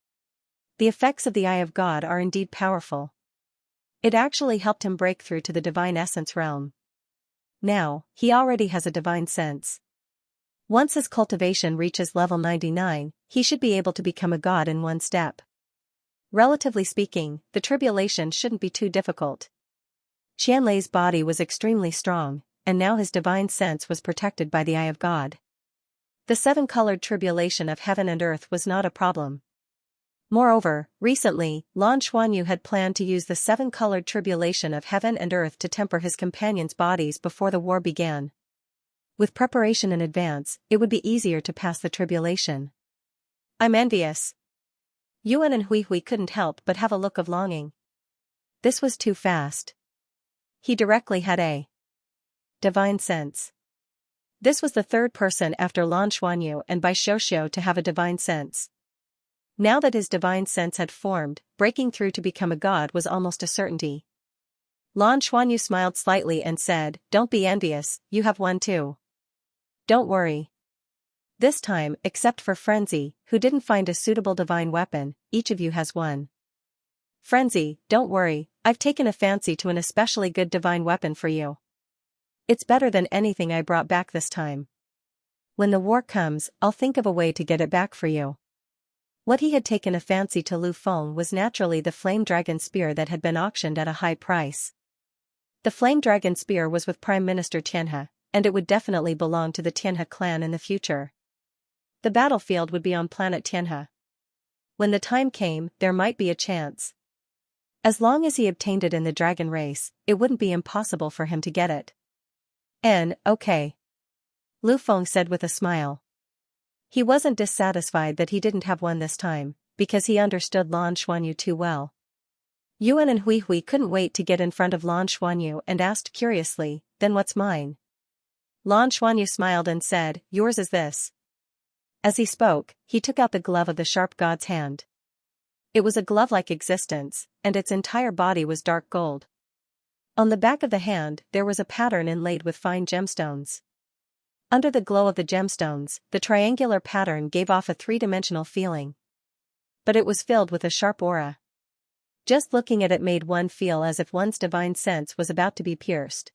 The effects of the Eye of God are indeed powerful. It actually helped him break through to the divine essence realm. Now, he already has a divine sense. Once his cultivation reaches level 99, he should be able to become a god in one step. Relatively speaking, the tribulation shouldn't be too difficult. Qianlei's body was extremely strong, and now his divine sense was protected by the Eye of God. The seven-colored tribulation of heaven and earth was not a problem. Moreover, recently, Lan Xuanyu had planned to use the seven-colored tribulation of heaven and earth to temper his companions' bodies before the war began. With preparation in advance, it would be easier to pass the tribulation. I'm envious. Yuan and Hui Hui couldn't help but have a look of longing. This was too fast. He directly had a divine sense. This was the third person after Lan Xuanyu and Bai Xiuxiu to have a divine sense. Now that his divine sense had formed, breaking through to become a god was almost a certainty. Lan Xuanyu smiled slightly and said, "Don't be envious, you have one too." "Don't worry. This time, except for Frenzy, who didn't find a suitable divine weapon, each of you has one. Frenzy, don't worry, I've taken a fancy to an especially good divine weapon for you. It's better than anything I brought back this time. When the war comes, I'll think of a way to get it back for you. What he had taken a fancy to Lu Feng was naturally the flame dragon spear that had been auctioned at a high price. The flame dragon spear was with Prime Minister Xianxia, and it would definitely belong to the Xianxia clan in the future. The battlefield would be on planet Xianxia. When the time came, there might be a chance. As long as he obtained it in the dragon race, it wouldn't be impossible for him to get it. Okay. Lu Feng said with a smile. He wasn't dissatisfied that he didn't have one this time, because he understood Lan Xuanyu too well. Yuan and Hui Hui couldn't wait to get in front of Lan Xuanyu and asked curiously, then what's mine? Lan Xuanyu smiled and said, yours is this. As he spoke, he took out the glove of the sharp god's hand. It was a glove-like existence, and its entire body was dark gold. On the back of the hand, there was a pattern inlaid with fine gemstones. Under the glow of the gemstones, the triangular pattern gave off a three-dimensional feeling. But it was filled with a sharp aura. Just looking at it made one feel as if one's divine sense was about to be pierced.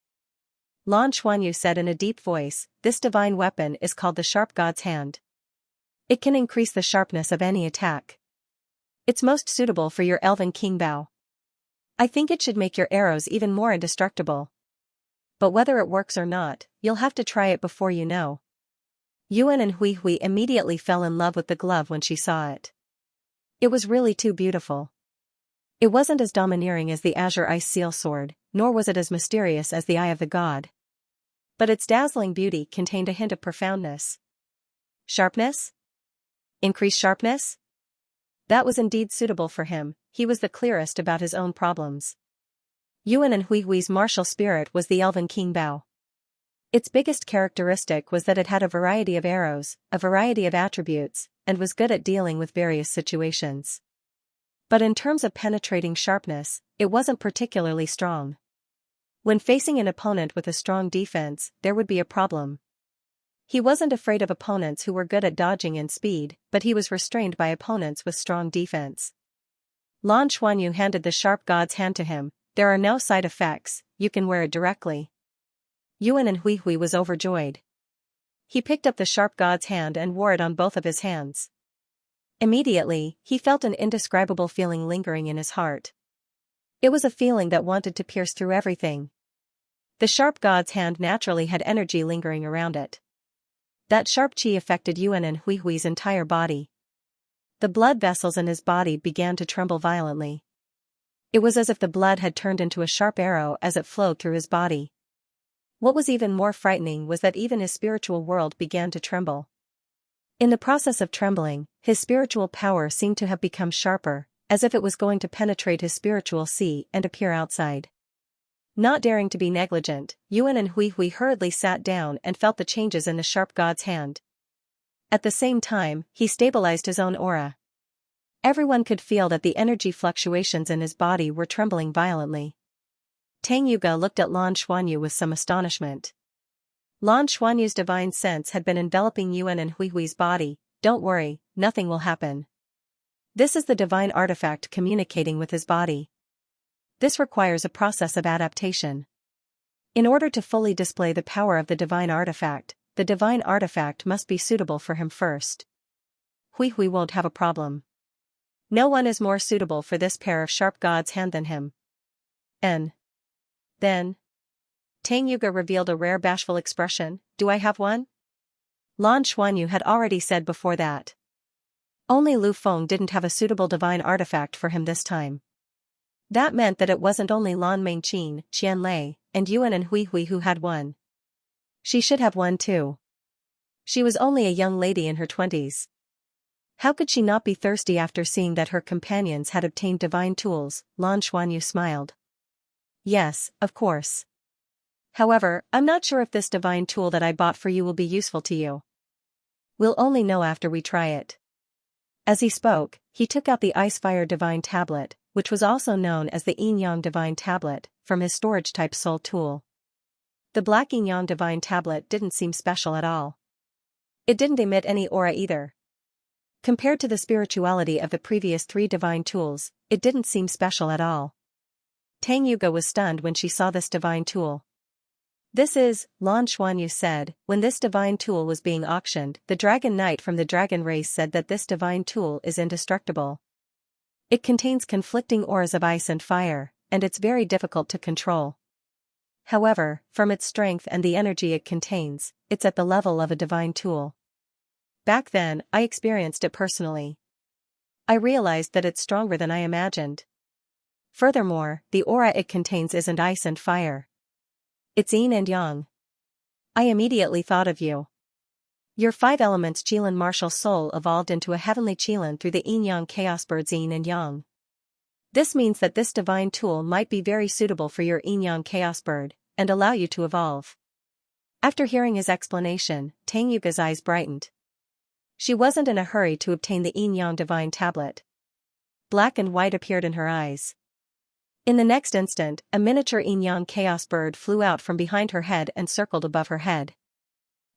Lan Xuanyu said in a deep voice, this divine weapon is called the Sharp God's Hand. It can increase the sharpness of any attack. It's most suitable for your elven king Bao. I think it should make your arrows even more indestructible. But whether it works or not, you'll have to try it before you know. Yuan and Hui Hui immediately fell in love with the glove when she saw it. It was really too beautiful. It wasn't as domineering as the Azure Ice Seal Sword, nor was it as mysterious as the Eye of the God. But its dazzling beauty contained a hint of profoundness. Sharpness? Increased sharpness? That was indeed suitable for him, he was the clearest about his own problems. Yuan and Hui Hui's martial spirit was the elven king Bao. Its biggest characteristic was that it had a variety of arrows, a variety of attributes, and was good at dealing with various situations. But in terms of penetrating sharpness, it wasn't particularly strong. When facing an opponent with a strong defense, there would be a problem. He wasn't afraid of opponents who were good at dodging and speed, but he was restrained by opponents with strong defense. Lan Xuanyu handed the sharp god's hand to him. There are no side effects, you can wear it directly. Yuan and Hui Hui was overjoyed. He picked up the sharp god's hand and wore it on both of his hands. Immediately, he felt an indescribable feeling lingering in his heart. It was a feeling that wanted to pierce through everything. The sharp god's hand naturally had energy lingering around it. That sharp qi affected Yuan and Hui Hui's entire body. The blood vessels in his body began to tremble violently. It was as if the blood had turned into a sharp arrow as it flowed through his body. What was even more frightening was that even his spiritual world began to tremble. In the process of trembling, his spiritual power seemed to have become sharper, as if it was going to penetrate his spiritual sea and appear outside. Not daring to be negligent, Yuan and Hui Hui hurriedly sat down and felt the changes in the sharp god's hand. At the same time, he stabilized his own aura. Everyone could feel that the energy fluctuations in his body were trembling violently. Tang Yuge looked at Lan Xuanyu with some astonishment. Lan Xuanyu's divine sense had been enveloping Yuan and Hui Hui's body. Don't worry, nothing will happen. This is the divine artifact communicating with his body. This requires a process of adaptation. In order to fully display the power of the divine artifact must be suitable for him first. Hui Hui won't have a problem. No one is more suitable for this pair of sharp god's hand than him. Then, Tang Yuge revealed a rare bashful expression, do I have one? Lan Xuanyu had already said before that. Only Lu Feng didn't have a suitable divine artifact for him this time. That meant that it wasn't only Lan Mengqin, Qian Lei, and Yuan and Hui Hui who had one. She should have one too. She was only a young lady in her 20s. How could she not be thirsty after seeing that her companions had obtained divine tools? Lan Xuanyu smiled. Yes, of course. However, I'm not sure if this divine tool that I bought for you will be useful to you. We'll only know after we try it. As he spoke, he took out the Ice-Fire Divine Tablet, which was also known as the Yin-Yang Divine Tablet, from his storage-type soul tool. The Black Yin-Yang Divine Tablet didn't seem special at all. It didn't emit any aura either. Compared to the spirituality of the previous 3 divine tools, it didn't seem special at all. Tang Yuge was stunned when she saw this divine tool. This is, Lan Xuanyu said, when this divine tool was being auctioned, the Dragon Knight from the dragon race said that this divine tool is indestructible. It contains conflicting auras of ice and fire, and it's very difficult to control. However, from its strength and the energy it contains, it's at the level of a divine tool. Back then, I experienced it personally. I realized that it's stronger than I imagined. Furthermore, the aura it contains isn't ice and fire. It's yin and yang. I immediately thought of you. Your 5 elements Qilin martial soul evolved into a heavenly Qilin through the yin-yang chaos bird's yin and yang. This means that this divine tool might be very suitable for your yin-yang chaos bird, and allow you to evolve. After hearing his explanation, Tang Yuge's eyes brightened. She wasn't in a hurry to obtain the yin-yang divine tablet. Black and white appeared in her eyes. In the next instant, a miniature yin-yang chaos bird flew out from behind her head and circled above her head.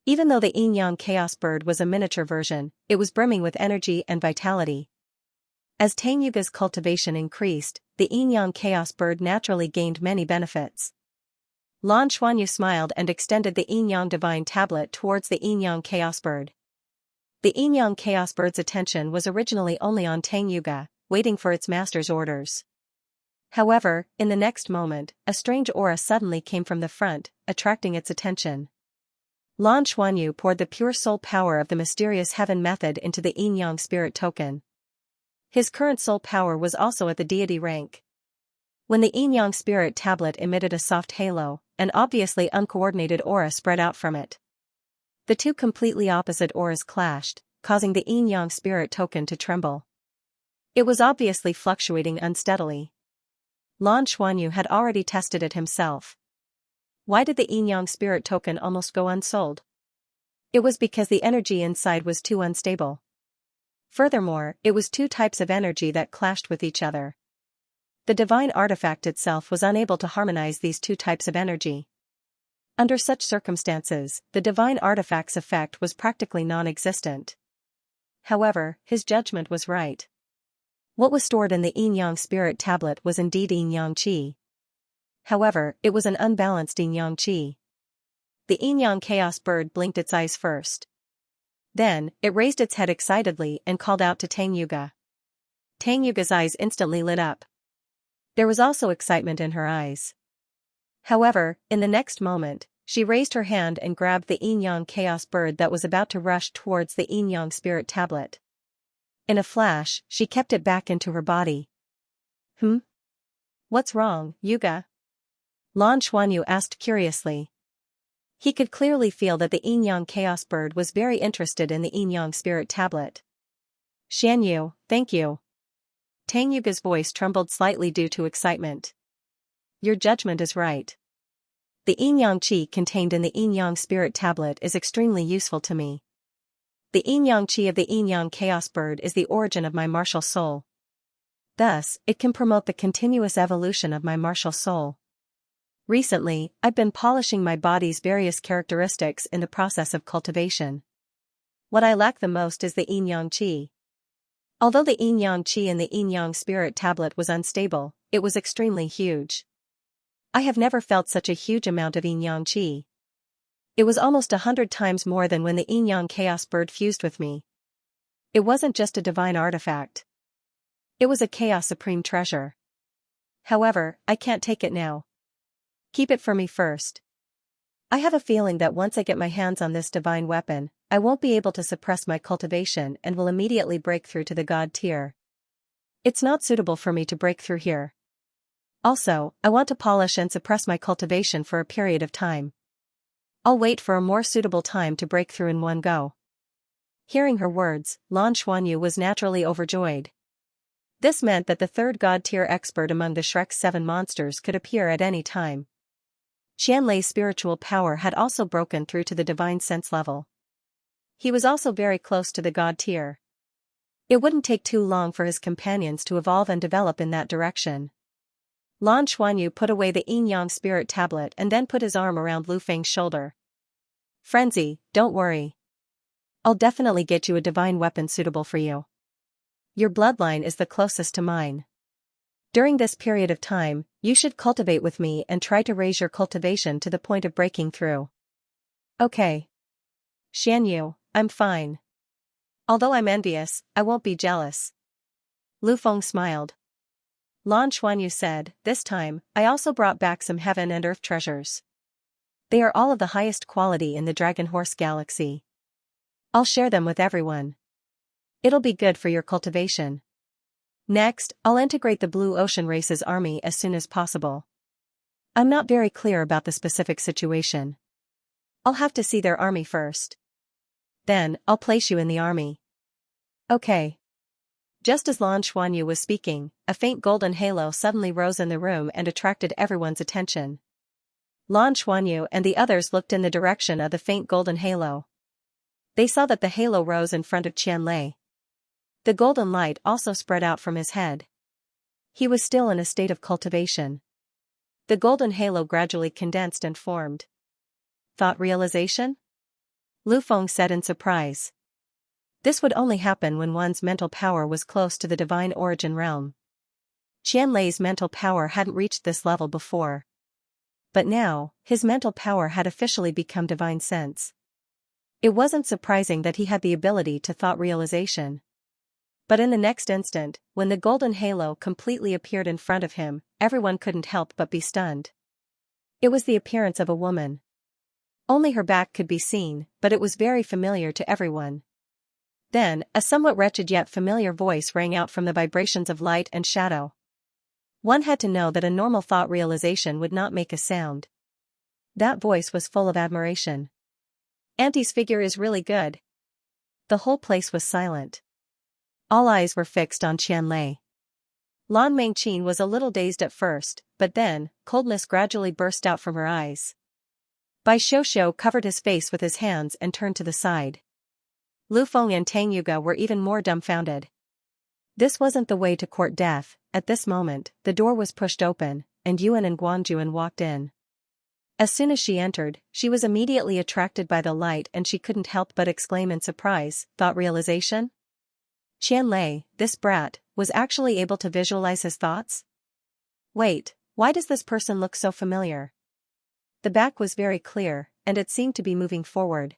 Even though the yin-yang chaos bird was a miniature version, it was brimming with energy and vitality. As Tang Yuge's cultivation increased, the yin-yang chaos bird naturally gained many benefits. Lan Xuanyu smiled and extended the yin-yang divine tablet towards the yin-yang chaos bird. The yin-yang chaos bird's attention was originally only on Tang Yuge, waiting for its master's orders. However, in the next moment, a strange aura suddenly came from the front, attracting its attention. Lan Xuanyu poured the pure soul power of the mysterious heaven method into the yin-yang spirit token. His current soul power was also at the deity rank. When the yin-yang spirit tablet emitted a soft halo, an obviously uncoordinated aura spread out from it. The 2 completely opposite auras clashed, causing the yin-yang spirit token to tremble. It was obviously fluctuating unsteadily. Lan Xuanyu had already tested it himself. Why did the yin-yang spirit token almost go unsold? It was because the energy inside was too unstable. Furthermore, it was 2 types of energy that clashed with each other. The divine artifact itself was unable to harmonize these 2 types of energy. Under such circumstances, the divine artifact's effect was practically non-existent. However, his judgment was right. What was stored in the yin-yang spirit tablet was indeed yin-yang qi. However, it was an unbalanced yin-yang qi. The yin-yang chaos bird blinked its eyes first. Then, it raised its head excitedly and called out to Tang Yuge. Tang Yuge's eyes instantly lit up. There was also excitement in her eyes. However, in the next moment, she raised her hand and grabbed the yin-yang chaos bird that was about to rush towards the yin-yang spirit tablet. In a flash, she kept it back into her body. What's wrong, Yuge? Lan Xuanyu asked curiously. He could clearly feel that the yin-yang chaos bird was very interested in the yin-yang spirit tablet. Xianyu, thank you. Tang Yuge's voice trembled slightly due to excitement. Your judgment is right. The yin-yang qi contained in the yin-yang spirit tablet is extremely useful to me. The yin-yang qi of the yin-yang chaos bird is the origin of my martial soul. Thus, it can promote the continuous evolution of my martial soul. Recently, I've been polishing my body's various characteristics in the process of cultivation. What I lack the most is the yin-yang qi. Although the yin-yang qi in the yin-yang spirit tablet was unstable, it was extremely huge. I have never felt such a huge amount of yin-yang qi. It was almost 100 times more than when the yin-yang chaos bird fused with me. It wasn't just a divine artifact. It was a chaos supreme treasure. However, I can't take it now. Keep it for me first. I have a feeling that once I get my hands on this divine weapon, I won't be able to suppress my cultivation and will immediately break through to the god tier. It's not suitable for me to break through here. Also, I want to polish and suppress my cultivation for a period of time. I'll wait for a more suitable time to break through in one go. Hearing her words, Lan Xuanyu was naturally overjoyed. This meant that the 3rd god tier expert among the Shrek's 7 monsters could appear at any time. Qianlei's spiritual power had also broken through to the divine sense level. He was also very close to the god tier. It wouldn't take too long for his companions to evolve and develop in that direction. Lan Xuanyu put away the yin-yang spirit tablet and then put his arm around Lu Feng's shoulder. Frenzy, don't worry. I'll definitely get you a divine weapon suitable for you. Your bloodline is the closest to mine. During this period of time, you should cultivate with me and try to raise your cultivation to the point of breaking through. Okay. Xianyu, I'm fine. Although I'm envious, I won't be jealous. Lu Feng smiled. Lan Xuanyu said, this time, I also brought back some heaven and earth treasures. They are all of the highest quality in the Dragon Horse Galaxy. I'll share them with everyone. It'll be good for your cultivation. Next, I'll integrate the Blue Ocean Race's army as soon as possible. I'm not very clear about the specific situation. I'll have to see their army first. Then, I'll place you in the army. Okay. Just as Lan Xuanyu was speaking, a faint golden halo suddenly rose in the room and attracted everyone's attention. Lan Xuanyu and the others looked in the direction of the faint golden halo. They saw that the halo rose in front of Qianlei. The golden light also spread out from his head. He was still in a state of cultivation. The golden halo gradually condensed and formed. Thought realization? Lu Feng said in surprise. This would only happen when one's mental power was close to the divine origin realm. Qianlei's mental power hadn't reached this level before. But now, his mental power had officially become divine sense. It wasn't surprising that he had the ability to thought realization. But in the next instant, when the golden halo completely appeared in front of him, everyone couldn't help but be stunned. It was the appearance of a woman. Only her back could be seen, but it was very familiar to everyone. Then, a somewhat wretched yet familiar voice rang out from the vibrations of light and shadow. One had to know that a normal thought realization would not make a sound. That voice was full of admiration. Auntie's figure is really good. The whole place was silent. All eyes were fixed on Qianlei. Lan Mengqin was a little dazed at first, but then, coldness gradually burst out from her eyes. Bai Xiuxiu covered his face with his hands and turned to the side. Lu Feng and Tang Yuge were even more dumbfounded. This wasn't the way to court death. At this moment, the door was pushed open, and Yuan and Guanjuan walked in. As soon as she entered, she was immediately attracted by the light and she couldn't help but exclaim in surprise, thought realization? Qianlei, this brat, was actually able to visualize his thoughts? Wait, why does this person look so familiar? The back was very clear, and it seemed to be moving forward.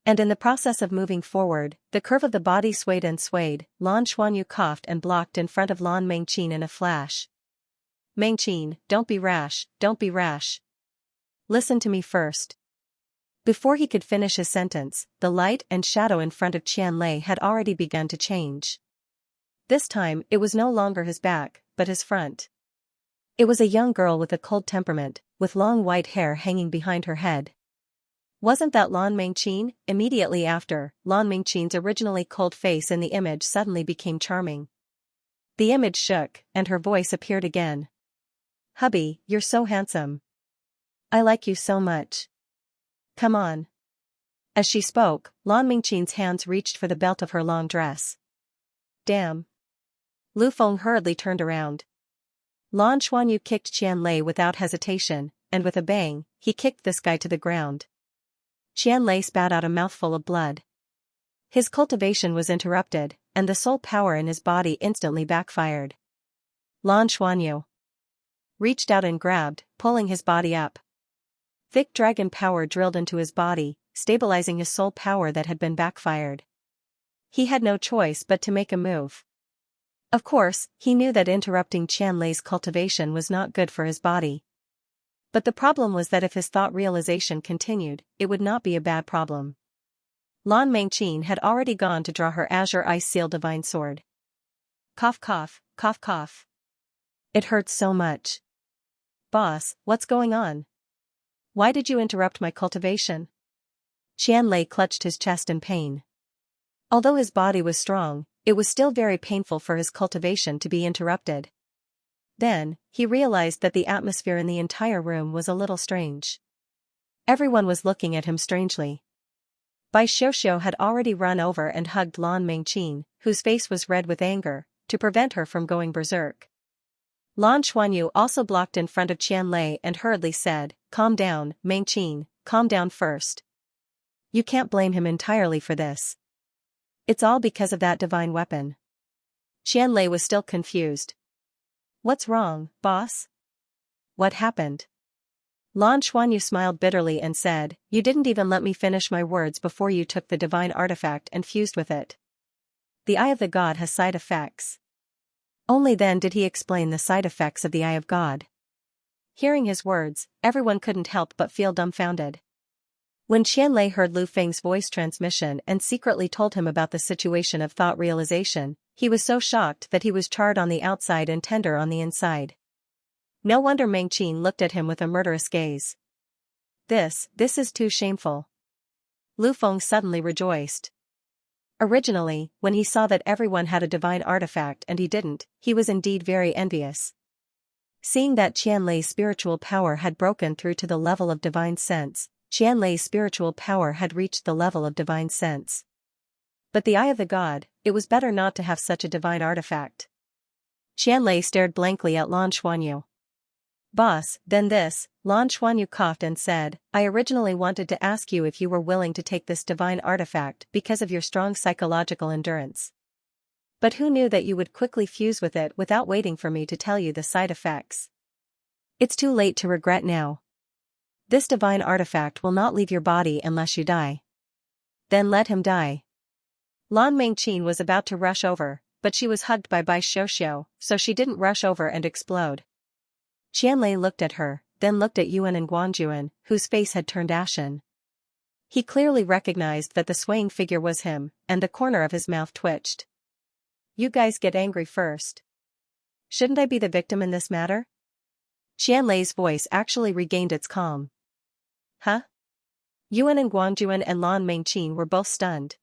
And in the process of moving forward, the curve of the body swayed and swayed. Lan Xuanyu coughed and blocked in front of Lan Mengqin in a flash. Mengqin, don't be rash, don't be rash. Listen to me first. Before he could finish his sentence, the light and shadow in front of Qianlei had already begun to change. This time, it was no longer his back, but his front. It was a young girl with a cold temperament, with long white hair hanging behind her head. Wasn't that Lan Mengqin? Immediately after, Lan Mengqin's originally cold face in the image suddenly became charming. The image shook, and her voice appeared again. Hubby, you're so handsome. I like you so much. Come on. As she spoke, Lan Mengqin's hands reached for the belt of her long dress. Damn. Lu Feng hurriedly turned around. Lan Xuanyu kicked Qianlei without hesitation, and with a bang, he kicked this guy to the ground. Qianlei spat out a mouthful of blood. His cultivation was interrupted, and the soul power in his body instantly backfired. Lan Xuanyu reached out and grabbed, pulling his body up. Thick dragon power drilled into his body, stabilizing his soul power that had been backfired. He had no choice but to make a move. Of course, he knew that interrupting Qianlei's cultivation was not good for his body. But the problem was that if his thought realization continued, it would not be a bad problem. Lan Mengqin had already gone to draw her Azure Ice Seal Divine Sword. Cough cough, cough cough. It hurts so much. Boss, what's going on? Why did you interrupt my cultivation? Qianlei clutched his chest in pain. Although his body was strong, it was still very painful for his cultivation to be interrupted. Then, he realized that the atmosphere in the entire room was a little strange. Everyone was looking at him strangely. Bai Xiuxiu had already run over and hugged Lan Mengqin, whose face was red with anger, to prevent her from going berserk. Lan Xuanyu also blocked in front of Qianlei and hurriedly said, Calm down, Mengqin, calm down first. You can't blame him entirely for this. It's all because of that divine weapon. Xianlei was still confused. What's wrong, boss? What happened? Lan Xuanyu smiled bitterly and said, you didn't even let me finish my words before you took the divine artifact and fused with it. The Eye of the God has side effects. Only then did he explain the side effects of the Eye of God. Hearing his words, everyone couldn't help but feel dumbfounded. When Xianlei heard Lu Feng's voice transmission and secretly told him about the situation of thought realization, he was so shocked that he was charred on the outside and tender on the inside. No wonder Meng Qin looked at him with a murderous gaze. This is too shameful. Lu Feng suddenly rejoiced. Originally, when he saw that everyone had a divine artifact and he didn't, he was indeed very envious. Seeing that Qianlei's spiritual power had broken through to the level of divine sense, Qianlei's spiritual power had reached the level of divine sense. But the Eye of the God, it was better not to have such a divine artifact. Qianlei stared blankly at Lan Xuanyu. Boss, then this, Lan Xuanyu coughed and said, I originally wanted to ask you if you were willing to take this divine artifact because of your strong psychological endurance. But who knew that you would quickly fuse with it without waiting for me to tell you the side effects? It's too late to regret now. This divine artifact will not leave your body unless you die. Then let him die. Lan Mengqin was about to rush over, but she was hugged by Bai Xiuxiu, so she didn't rush over and explode. Qianlei looked at her, then looked at Yuan and Guanjuan, whose face had turned ashen. He clearly recognized that the swaying figure was him, and the corner of his mouth twitched. You guys get angry first. Shouldn't I be the victim in this matter? Qianlei's voice actually regained its calm. Huh? Yuan and Guanjuan and Lan Mengqin were both stunned.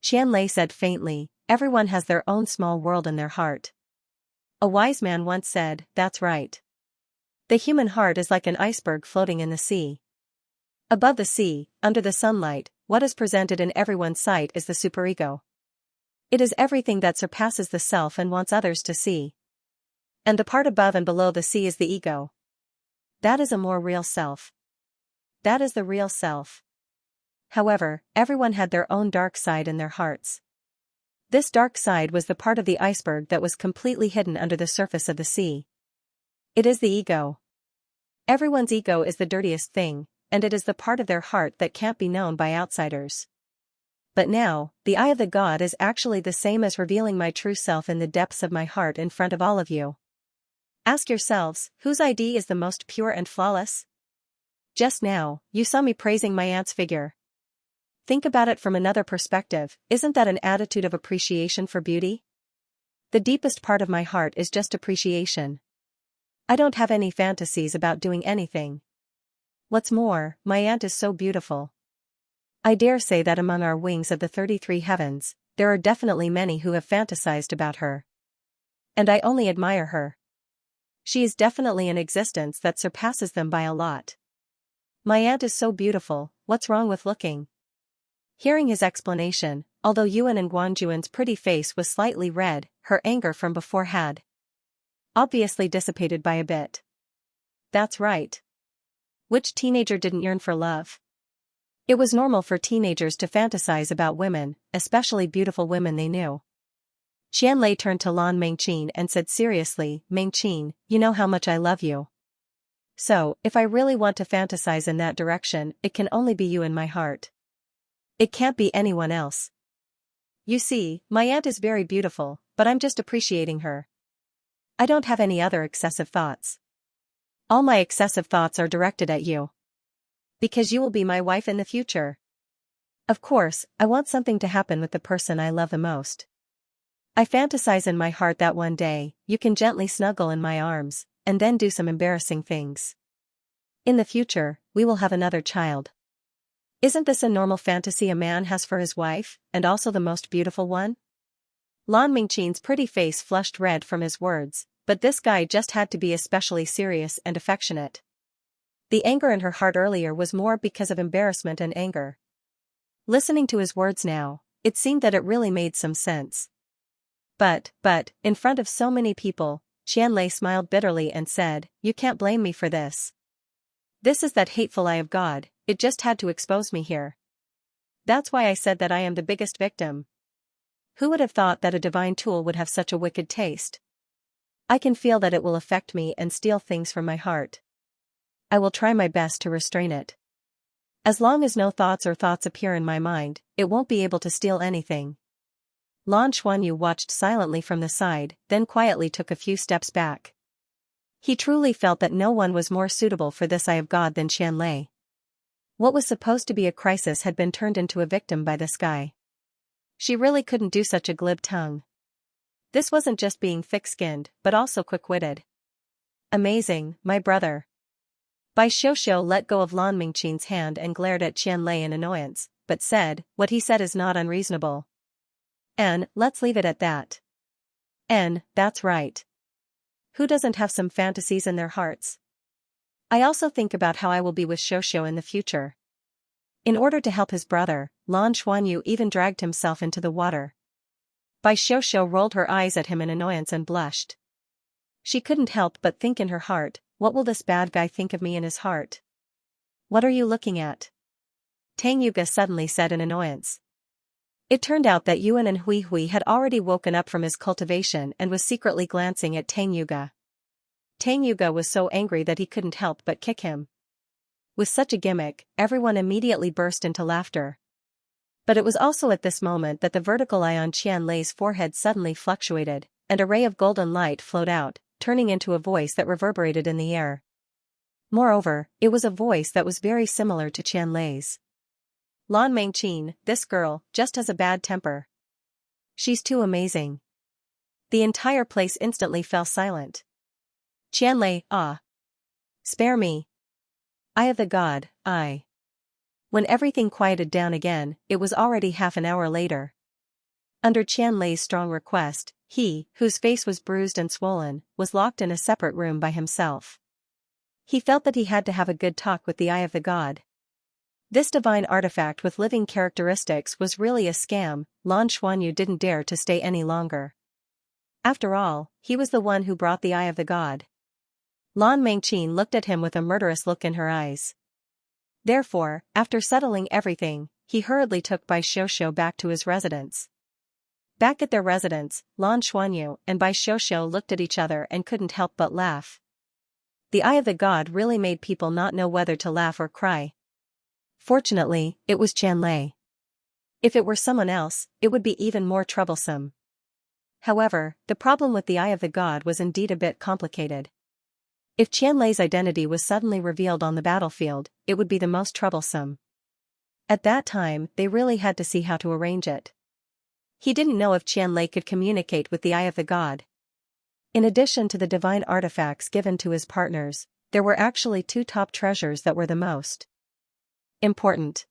Qianlei said faintly, everyone has their own small world in their heart. A wise man once said, that's right. The human heart is like an iceberg floating in the sea. Above the sea, under the sunlight, what is presented in everyone's sight is the superego. It is everything that surpasses the self and wants others to see. And the part above and below the sea is the ego. That is a more real self. That is the real self. However, everyone had their own dark side in their hearts. This dark side was the part of the iceberg that was completely hidden under the surface of the sea. It is the ego. Everyone's ego is the dirtiest thing, and it is the part of their heart that can't be known by outsiders. But now, the Eye of the God is actually the same as revealing my true self in the depths of my heart in front of all of you. Ask yourselves, whose ID is the most pure and flawless? Just now, you saw me praising my aunt's figure. Think about it from another perspective, isn't that an attitude of appreciation for beauty? The deepest part of my heart is just appreciation. I don't have any fantasies about doing anything. What's more, my aunt is so beautiful. I dare say that among our wings of the 33 heavens, there are definitely many who have fantasized about her. And I only admire her. She is definitely an existence that surpasses them by a lot. My aunt is so beautiful, what's wrong with looking? Hearing his explanation, although Yuan and Guanjuan's pretty face was slightly red, her anger from before had obviously dissipated by a bit. That's right. Which teenager didn't yearn for love? It was normal for teenagers to fantasize about women, especially beautiful women they knew. Qianlei turned to Lan Mengqin and said seriously, Mengqin, you know how much I love you. So, if I really want to fantasize in that direction, it can only be you in my heart. It can't be anyone else. You see, my aunt is very beautiful, but I'm just appreciating her. I don't have any other excessive thoughts. All my excessive thoughts are directed at you. Because you will be my wife in the future. Of course, I want something to happen with the person I love the most. I fantasize in my heart that one day, you can gently snuggle in my arms, and then do some embarrassing things. In the future, we will have another child. Isn't this a normal fantasy a man has for his wife, and also the most beautiful one? Lan Mingqin's pretty face flushed red from his words, but this guy just had to be especially serious and affectionate. The anger in her heart earlier was more because of embarrassment and anger. Listening to his words now, it seemed that it really made some sense. But, in front of so many people, Qianlei smiled bitterly and said, you can't blame me for this. This is that hateful eye of God, it just had to expose me here. That's why I said that I am the biggest victim. Who would have thought that a divine tool would have such a wicked taste? I can feel that it will affect me and steal things from my heart. I will try my best to restrain it. As long as no thoughts appear in my mind, it won't be able to steal anything. Lan Xuanyu watched silently from the side, then quietly took a few steps back. He truly felt that no one was more suitable for this eye of God than Qianlei. What was supposed to be a crisis had been turned into a victim by this guy. She really couldn't do such a glib tongue. This wasn't just being thick-skinned, but also quick-witted. Amazing, my brother. Bai Xiuxiu let go of Lan Mingqin's hand and glared at Qianlei in annoyance, but said, "What he said is not unreasonable. And, let's leave it at that." And, that's right. Who doesn't have some fantasies in their hearts? I also think about how I will be with Xiuxiu in the future. In order to help his brother, Lan Xuanyu even dragged himself into the water. Bai Xiuxiu rolled her eyes at him in annoyance and blushed. She couldn't help but think in her heart, what will this bad guy think of me in his heart? What are you looking at? Tang Yuga suddenly said in annoyance. It turned out that Yuan and Hui Hui had already woken up from his cultivation and was secretly glancing at Tang Yuga. Tang Yuga was so angry that he couldn't help but kick him. With such a gimmick, everyone immediately burst into laughter. But it was also at this moment that the vertical eye on Qianlei's forehead suddenly fluctuated, and a ray of golden light flowed out, turning into a voice that reverberated in the air. Moreover, it was a voice that was very similar to Qianlei's. Lan Mingqin, this girl, just has a bad temper. She's too amazing. The entire place instantly fell silent. Qianlei, ah. Spare me. Eye of the god, I. When everything quieted down again, it was already half an hour later. Under Qianlei's strong request, he, whose face was bruised and swollen, was locked in a separate room by himself. He felt that he had to have a good talk with the Eye of the God. This divine artifact with living characteristics was really a scam. Lan Xuanyu didn't dare to stay any longer. After all, he was the one who brought the Eye of the God. Lan Mingqin looked at him with a murderous look in her eyes. Therefore, after settling everything, he hurriedly took Bai Xiuxiu back to his residence. Back at their residence, Lan Xuanyu and Bai Xiuxiu looked at each other and couldn't help but laugh. The Eye of the God really made people not know whether to laugh or cry. Fortunately, it was Qianlei. If it were someone else, it would be even more troublesome. However, the problem with the Eye of the God was indeed a bit complicated. If Qianlei's identity was suddenly revealed on the battlefield, it would be the most troublesome. At that time, they really had to see how to arrange it. He didn't know if Qianlei could communicate with the Eye of the God. In addition to the divine artifacts given to his partners, there were actually two top treasures that were the most important.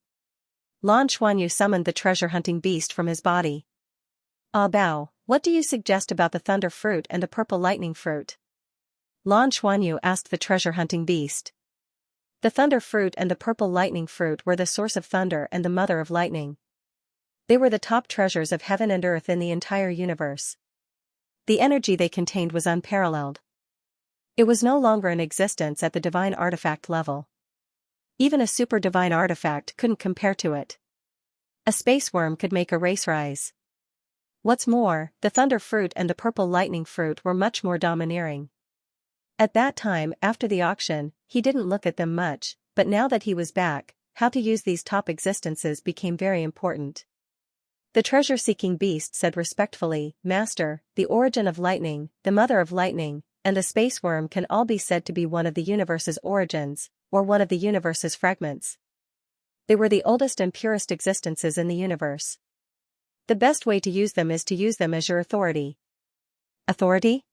Lan Xuanyu summoned the treasure-hunting beast from his body. "Ah Bao, what do you suggest about the thunder fruit and the purple lightning fruit?" Lan Xuanyu asked the treasure-hunting beast. The thunder fruit and the purple lightning fruit were the source of thunder and the mother of lightning. They were the top treasures of heaven and earth in the entire universe. The energy they contained was unparalleled. It was no longer in existence at the divine artifact level. Even a super divine artifact couldn't compare to it. A space worm could make a race rise. What's more, the thunder fruit and the purple lightning fruit were much more domineering. At that time, after the auction, he didn't look at them much, but now that he was back, how to use these top existences became very important. The treasure-seeking beast said respectfully, "Master, the origin of lightning, the mother of lightning, and the space worm can all be said to be one of the universe's origins, or one of the universe's fragments. They were the oldest and purest existences in the universe. The best way to use them is to use them as your authority." Authority?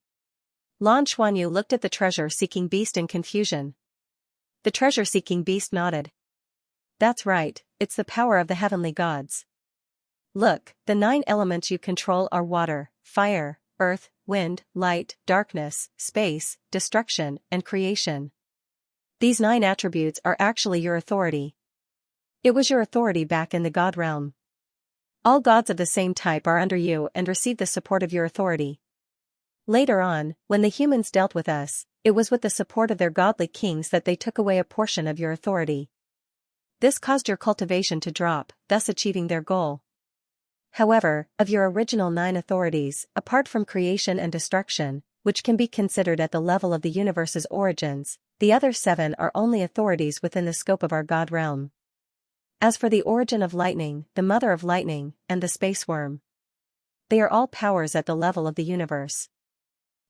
Lan Xuanyu looked at the treasure-seeking beast in confusion. The treasure-seeking beast nodded. "That's right, it's the power of the heavenly gods. Look, the 9 elements you control are water, fire, earth, wind, light, darkness, space, destruction, and creation. These 9 attributes are actually your authority. It was your authority back in the god realm. All gods of the same type are under you and receive the support of your authority. Later on, when the humans dealt with us, it was with the support of their godly kings that they took away a portion of your authority. This caused your cultivation to drop, thus achieving their goal. However, of your original 9 authorities, apart from creation and destruction, which can be considered at the level of the universe's origins, the other 7 are only authorities within the scope of our God realm. As for the origin of lightning, the mother of lightning, and the space worm, they are all powers at the level of the universe.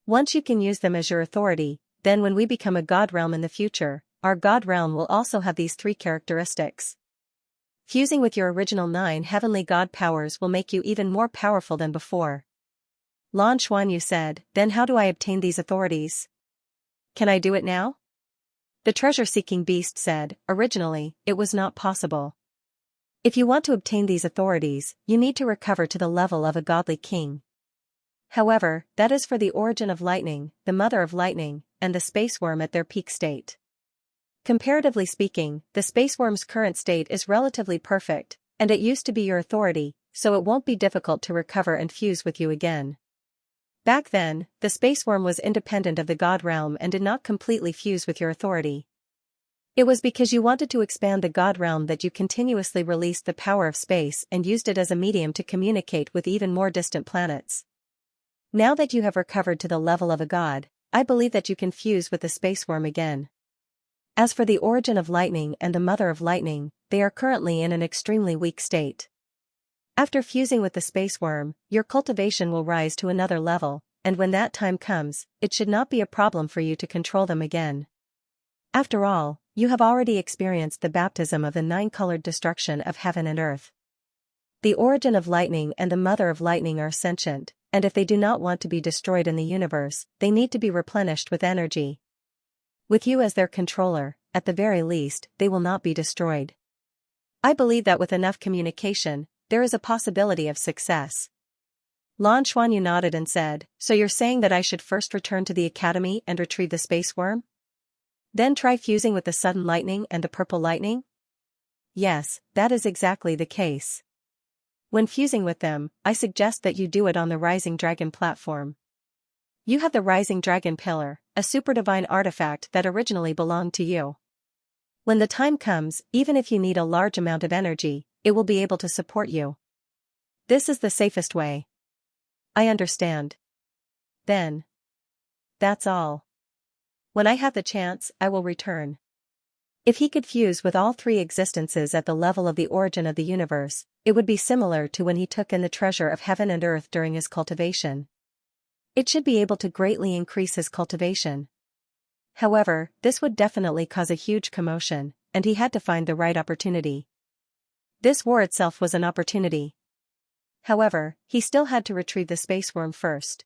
Once you can use them as your authority, then when we become a God realm in the future, our God realm will also have these 3 characteristics. Fusing with your original 9 heavenly God powers will make you even more powerful than before. Lan Xuanyu said, "Then how do I obtain these authorities? Can I do it now?" The treasure-seeking beast said, "Originally, it was not possible. If you want to obtain these authorities, you need to recover to the level of a godly king. However, that is for the origin of lightning, the mother of lightning, and the space worm at their peak state. Comparatively speaking, the space worm's current state is relatively perfect, and it used to be your authority, so it won't be difficult to recover and fuse with you again. Back then, the space worm was independent of the God realm and did not completely fuse with your authority. It was because you wanted to expand the God realm that you continuously released the power of space and used it as a medium to communicate with even more distant planets. Now that you have recovered to the level of a god, I believe that you can fuse with the space worm again. As for the origin of lightning and the mother of lightning, they are currently in an extremely weak state. After fusing with the space worm, your cultivation will rise to another level, and when that time comes, it should not be a problem for you to control them again. After all, you have already experienced the baptism of the 9-colored destruction of heaven and earth. The origin of lightning and the mother of lightning are sentient, and if they do not want to be destroyed in the universe, they need to be replenished with energy. With you as their controller, at the very least, they will not be destroyed. I believe that with enough communication, there is a possibility of success. Lan Xuanyu nodded and said, "So you're saying that I should first return to the academy and retrieve the space worm? Then try fusing with the sudden lightning and the purple lightning?" Yes, that is exactly the case. When fusing with them, I suggest that you do it on the Rising Dragon platform. You have the Rising Dragon Pillar, a super divine artifact that originally belonged to you. When the time comes, even if you need a large amount of energy, it will be able to support you. This is the safest way. I understand. Then. That's all. When I have the chance, I will return. If he could fuse with all 3 existences at the level of the origin of the universe, it would be similar to when he took in the treasure of heaven and earth during his cultivation. It should be able to greatly increase his cultivation. However, this would definitely cause a huge commotion, and he had to find the right opportunity. This war itself was an opportunity. However, he still had to retrieve the space worm first.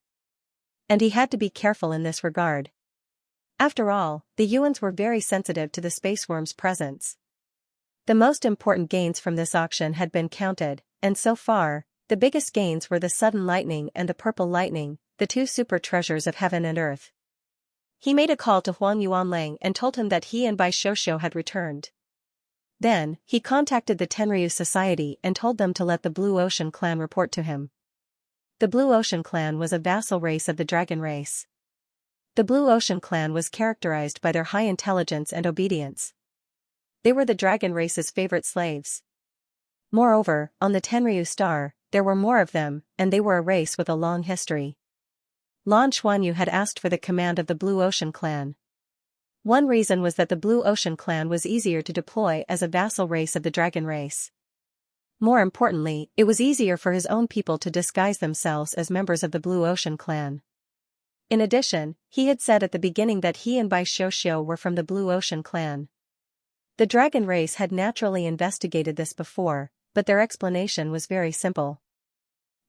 And he had to be careful in this regard. After all, the Yuans were very sensitive to the space worm's presence. The most important gains from this auction had been counted, and so far, the biggest gains were the sudden lightning and the purple lightning, the 2 super treasures of heaven and earth. He made a call to Huang Yuanlang and told him that he and Bai Shoushou had returned. Then, he contacted the Tenryu Society and told them to let the Blue Ocean clan report to him. The Blue Ocean clan was a vassal race of the dragon race. The Blue Ocean clan was characterized by their high intelligence and obedience. They were the dragon race's favorite slaves. Moreover, on the Tenryu star, there were more of them, and they were a race with a long history. Lan Xuanyu had asked for the command of the Blue Ocean clan. One reason was that the Blue Ocean clan was easier to deploy as a vassal race of the dragon race. More importantly, it was easier for his own people to disguise themselves as members of the Blue Ocean clan. In addition, he had said at the beginning that he and Bai Shoushou were from the Blue Ocean clan. The dragon race had naturally investigated this before, but their explanation was very simple.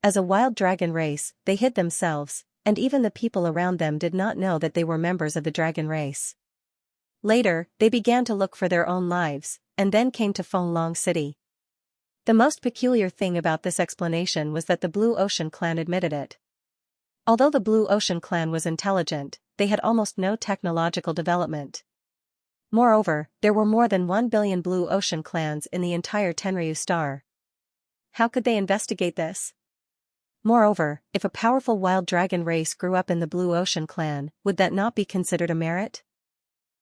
As a wild dragon race, they hid themselves, and even the people around them did not know that they were members of the dragon race. Later, they began to look for their own lives, and then came to Fenglong City. The most peculiar thing about this explanation was that the Blue Ocean clan admitted it. Although the Blue Ocean clan was intelligent, they had almost no technological development. Moreover, there were more than 1 billion Blue Ocean clans in the entire Tenryu star. How could they investigate this? Moreover, if a powerful wild dragon race grew up in the Blue Ocean clan, would that not be considered a merit?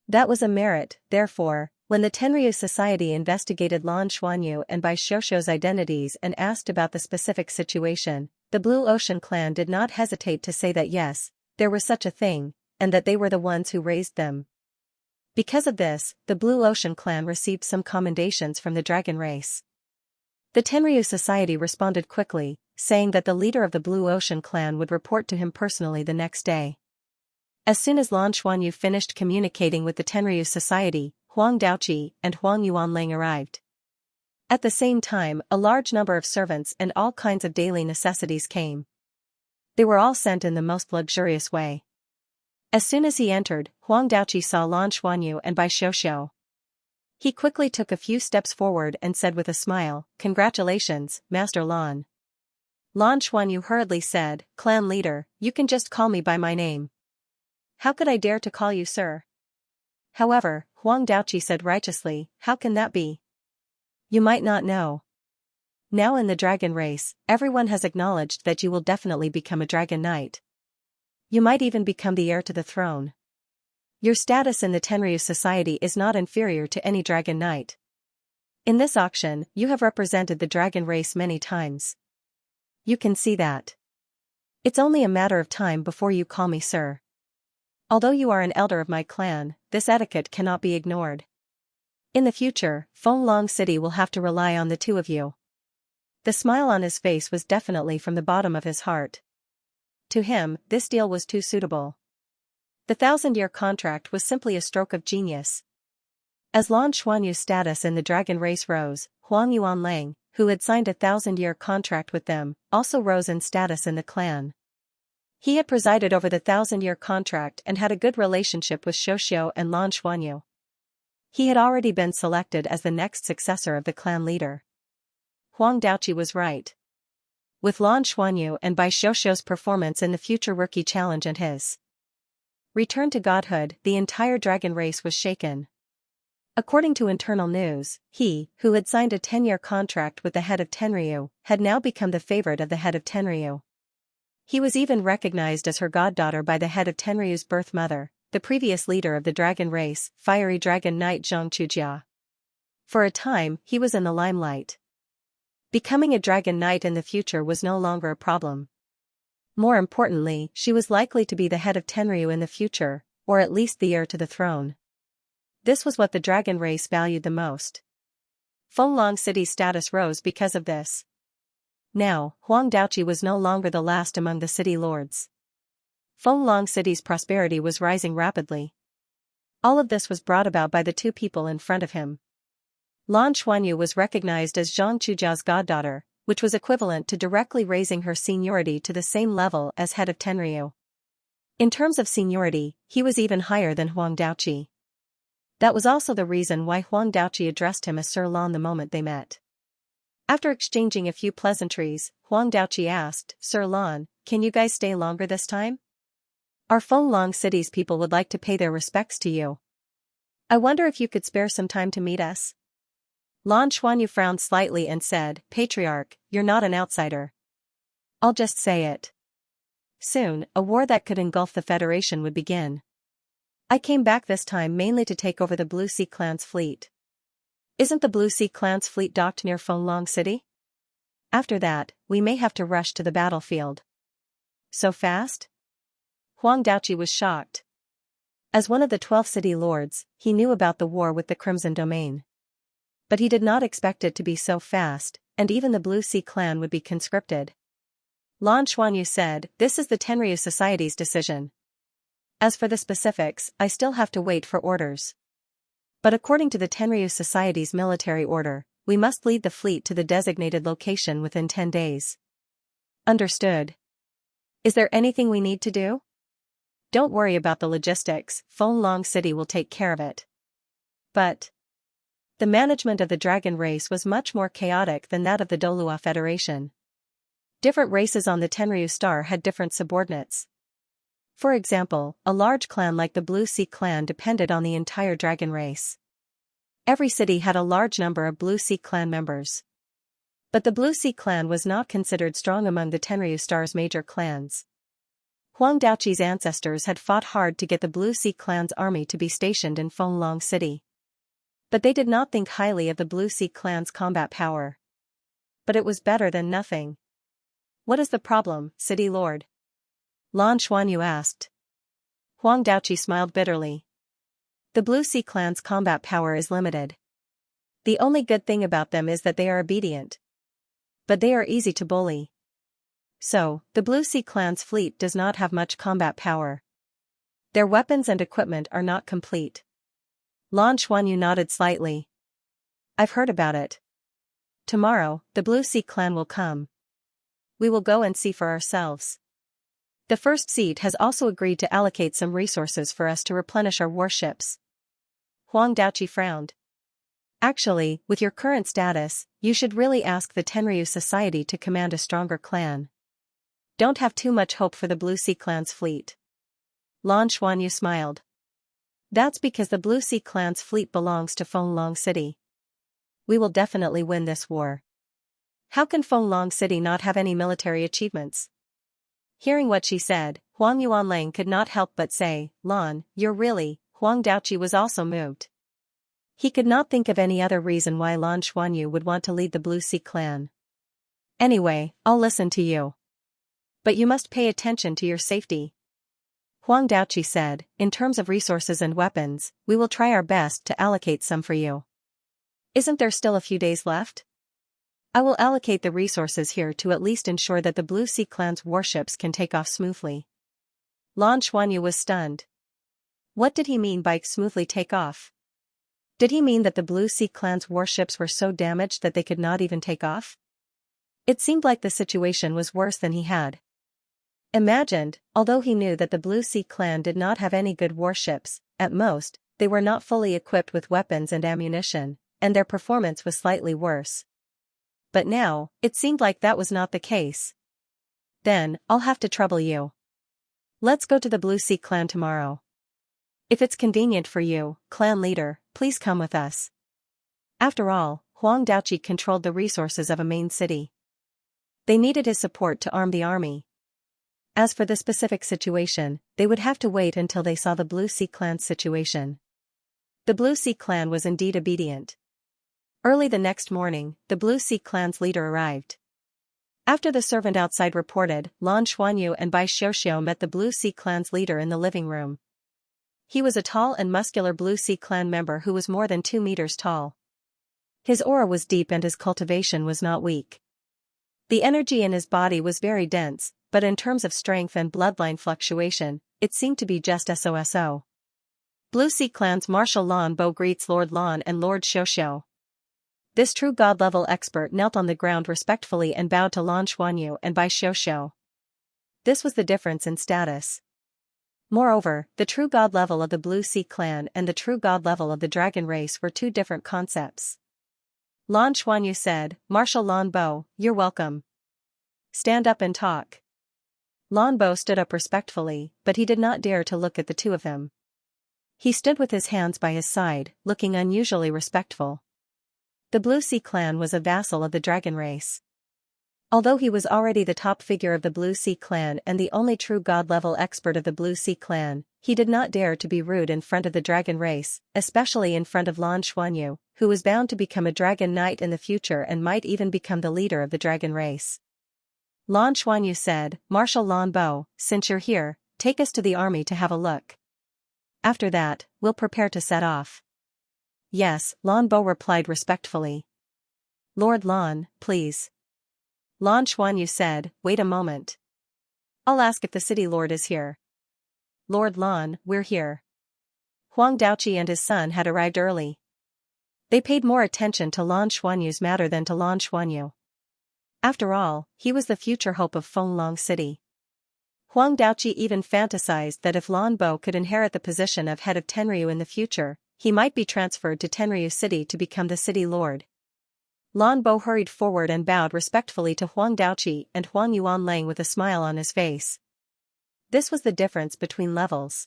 That was a merit, therefore, When the Tenryu Society investigated Lan Xuanyu and Bai Xiuxiu's identities and asked about the specific situation, the Blue Ocean clan did not hesitate to say that yes, there was such a thing, and that they were the ones who raised them. Because of this, the Blue Ocean clan received some commendations from the dragon race. The Tenryu Society responded quickly, saying that the leader of the Blue Ocean clan would report to him personally the next day. As soon as Lan Xuanyu finished communicating with the Tenryu Society, Huang Daoqi and Huang Yuanlang arrived. At the same time, a large number of servants and all kinds of daily necessities came. They were all sent in the most luxurious way. As soon as he entered, Huang Daoqi saw Lan Xuanyu and Bai Xiuxiu. He quickly took a few steps forward and said with a smile, "Congratulations, Master Lan." Lan Xuanyu hurriedly said, "Clan leader, you can just call me by my name." "How could I dare to call you sir?" However, Huang Daoqi said righteously, "How can that be? You might not know. Now in the dragon race, everyone has acknowledged that you will definitely become a dragon knight. You might even become the heir to the throne. Your status in the Tenryu Society is not inferior to any dragon knight. In this auction, you have represented the dragon race many times. You can see that. It's only a matter of time before you call me sir. Although you are an elder of my clan, this etiquette cannot be ignored. In the future, Fenglong City will have to rely on the two of you." The smile on his face was definitely from the bottom of his heart. To him, this deal was too suitable. The 1,000-year contract was simply a stroke of genius. As Lan Xuanyu's status in the dragon race rose, Huang Yuanlang, who had signed a 1,000-year contract with them, also rose in status in the clan. He had presided over the 1,000-year contract and had a good relationship with Xiuxiu and Lan Xuanyu. He had already been selected as the next successor of the clan leader. Huang Daoqi was right. With Lan Xuanyu and Bai Xiuxiu's performance in the future rookie challenge and his return to godhood, the entire dragon race was shaken. According to internal news, he, who had signed a 10-year contract with the head of Tenryu, had now become the favorite of the head of Tenryu. He was even recognized as her goddaughter by the head of Tenryu's birth mother, the previous leader of the dragon race, fiery dragon knight Xianxia. For a time, he was in the limelight. Becoming a dragon knight in the future was no longer a problem. More importantly, she was likely to be the head of Tenryu in the future, or at least the heir to the throne. This was what the dragon race valued the most. Fenglong City's status rose because of this. Now, Huang Daoqi was no longer the last among the city lords. Fenglong City's prosperity was rising rapidly. All of this was brought about by the two people in front of him. Lan Xuanyu was recognized as Zhang Chujia's goddaughter, which was equivalent to directly raising her seniority to the same level as head of Tenryu. In terms of seniority, he was even higher than Huang Daoqi. That was also the reason why Huang Daoqi addressed him as Sir Lan the moment they met. After exchanging a few pleasantries, Huang Daoqi asked, "Sir Lan, can you guys stay longer this time? Our Fenglong City's people would like to pay their respects to you. I wonder if you could spare some time to meet us?" Lan Xuanyu frowned slightly and said, "Patriarch, you're not an outsider. I'll just say it. Soon, a war that could engulf the Federation would begin. I came back this time mainly to take over the Blue Sea Clan's fleet. Isn't the Blue Sea Clan's fleet docked near Fenglong City? After that, we may have to rush to the battlefield." "So fast?" Huang Daoqi was shocked. As one of the 12 city lords, he knew about the war with the Crimson Domain. But he did not expect it to be so fast, and even the Blue Sea Clan would be conscripted. Lan Xuanyu said, "This is the Tenryu Society's decision. As for the specifics, I still have to wait for orders. But according to the Tenryu Society's military order, we must lead the fleet to the designated location within 10 days. Understood. Is there anything we need to do? Don't worry about the logistics, Fenglong City will take care of it." But the management of the dragon race was much more chaotic than that of the Douluo Federation. Different races on the Tenryu Star had different subordinates. For example, a large clan like the Blue Sea Clan depended on the entire dragon race. Every city had a large number of Blue Sea Clan members. But the Blue Sea Clan was not considered strong among the Tenryu Star's major clans. Huang Daoqi's ancestors had fought hard to get the Blue Sea Clan's army to be stationed in Fenglong City. But they did not think highly of the Blue Sea clan's combat power. But it was better than nothing. What is the problem, City Lord? Lan Xuanyu asked. Huang Daoqi smiled bitterly. The Blue Sea clan's combat power is limited. The only good thing about them is that they are obedient. But they are easy to bully. So, the Blue Sea clan's fleet does not have much combat power. Their weapons and equipment are not complete. Lan Xuanyu nodded slightly. I've heard about it. Tomorrow, the Blue Sea clan will come. We will go and see for ourselves. The first seat has also agreed to allocate some resources for us to replenish our warships. Huang Daoqi frowned. Actually, with your current status, you should really ask the Tenryu Society to command a stronger clan. Don't have too much hope for the Blue Sea clan's fleet. Lan Xuanyu smiled. That's because the Blue Sea clan's fleet belongs to Fenglong City. We will definitely win this war. How can Fenglong City not have any military achievements? Hearing what she said, Huang Yuanlang could not help but say, Lan, you're really. Huang Daoqi was also moved. He could not think of any other reason why Lan Xuanyu would want to lead the Blue Sea clan. Anyway, I'll listen to you. But you must pay attention to your safety. Huang Daoqi said, in terms of resources and weapons, we will try our best to allocate some for you. Isn't there still a few days left? I will allocate the resources here to at least ensure that the Blue Sea clan's warships can take off smoothly. Lan Xuanyu was stunned. What did he mean by smoothly take off? Did he mean that the Blue Sea clan's warships were so damaged that they could not even take off? It seemed like the situation was worse than he had imagined, although he knew that the Blue Sea clan did not have any good warships. At most, they were not fully equipped with weapons and ammunition, and their performance was slightly worse. But now, it seemed like that was not the case. Then, I'll have to trouble you. Let's go to the Blue Sea clan tomorrow. If it's convenient for you, clan leader, please come with us. After all, Huang Daoqi controlled the resources of a main city. They needed his support to arm the army. As for the specific situation, they would have to wait until they saw the Blue Sea clan's situation. The Blue Sea clan was indeed obedient. Early the next morning, the Blue Sea clan's leader arrived. After the servant outside reported, Lan Xuanyu and Bai Xiaoxiao met the Blue Sea clan's leader in the living room. He was a tall and muscular Blue Sea clan member who was more than 2 meters tall. His aura was deep and his cultivation was not weak. The energy in his body was very dense, but in terms of strength and bloodline fluctuation, it seemed to be just so. Blue Sea clan's Marshal Lan Bo greets Lord Lan and Lord Xiaoxiao. This true god-level expert knelt on the ground respectfully and bowed to Lan Xuanyu and Bai Xiaoxiao. This was the difference in status. Moreover, the true god level of the Blue Sea clan and the true god level of the dragon race were two different concepts. Lan Xuanyu said, Marshal Lan Bo, you're welcome. Stand up and talk. Lan Bo stood up respectfully, but he did not dare to look at the two of them. He stood with his hands by his side, looking unusually respectful. The Blue Sea clan was a vassal of the dragon race. Although he was already the top figure of the Blue Sea clan and the only true god-level expert of the Blue Sea clan, he did not dare to be rude in front of the dragon race, especially in front of Lan Xuanyu, who was bound to become a dragon knight in the future and might even become the leader of the dragon race. Lan Xuanyu said, Marshal Lan Bo, since you're here, take us to the army to have a look. After that, we'll prepare to set off. Yes, Lan Bo replied respectfully. Lord Lan, please. Lan Xuanyu said, wait a moment. I'll ask if the city lord is here. Lord Lan, we're here. Huang Daoqi and his son had arrived early. They paid more attention to Lan Xuanyu's matter than to Lan Xuanyu. After all, he was the future hope of Fenglong City. Huang Daoqi even fantasized that if Lan Bo could inherit the position of head of Tenryu in the future, he might be transferred to Tenryu City to become the city lord. Lan Bo hurried forward and bowed respectfully to Huang Daoqi and Huang Yuanlang with a smile on his face. This was the difference between levels.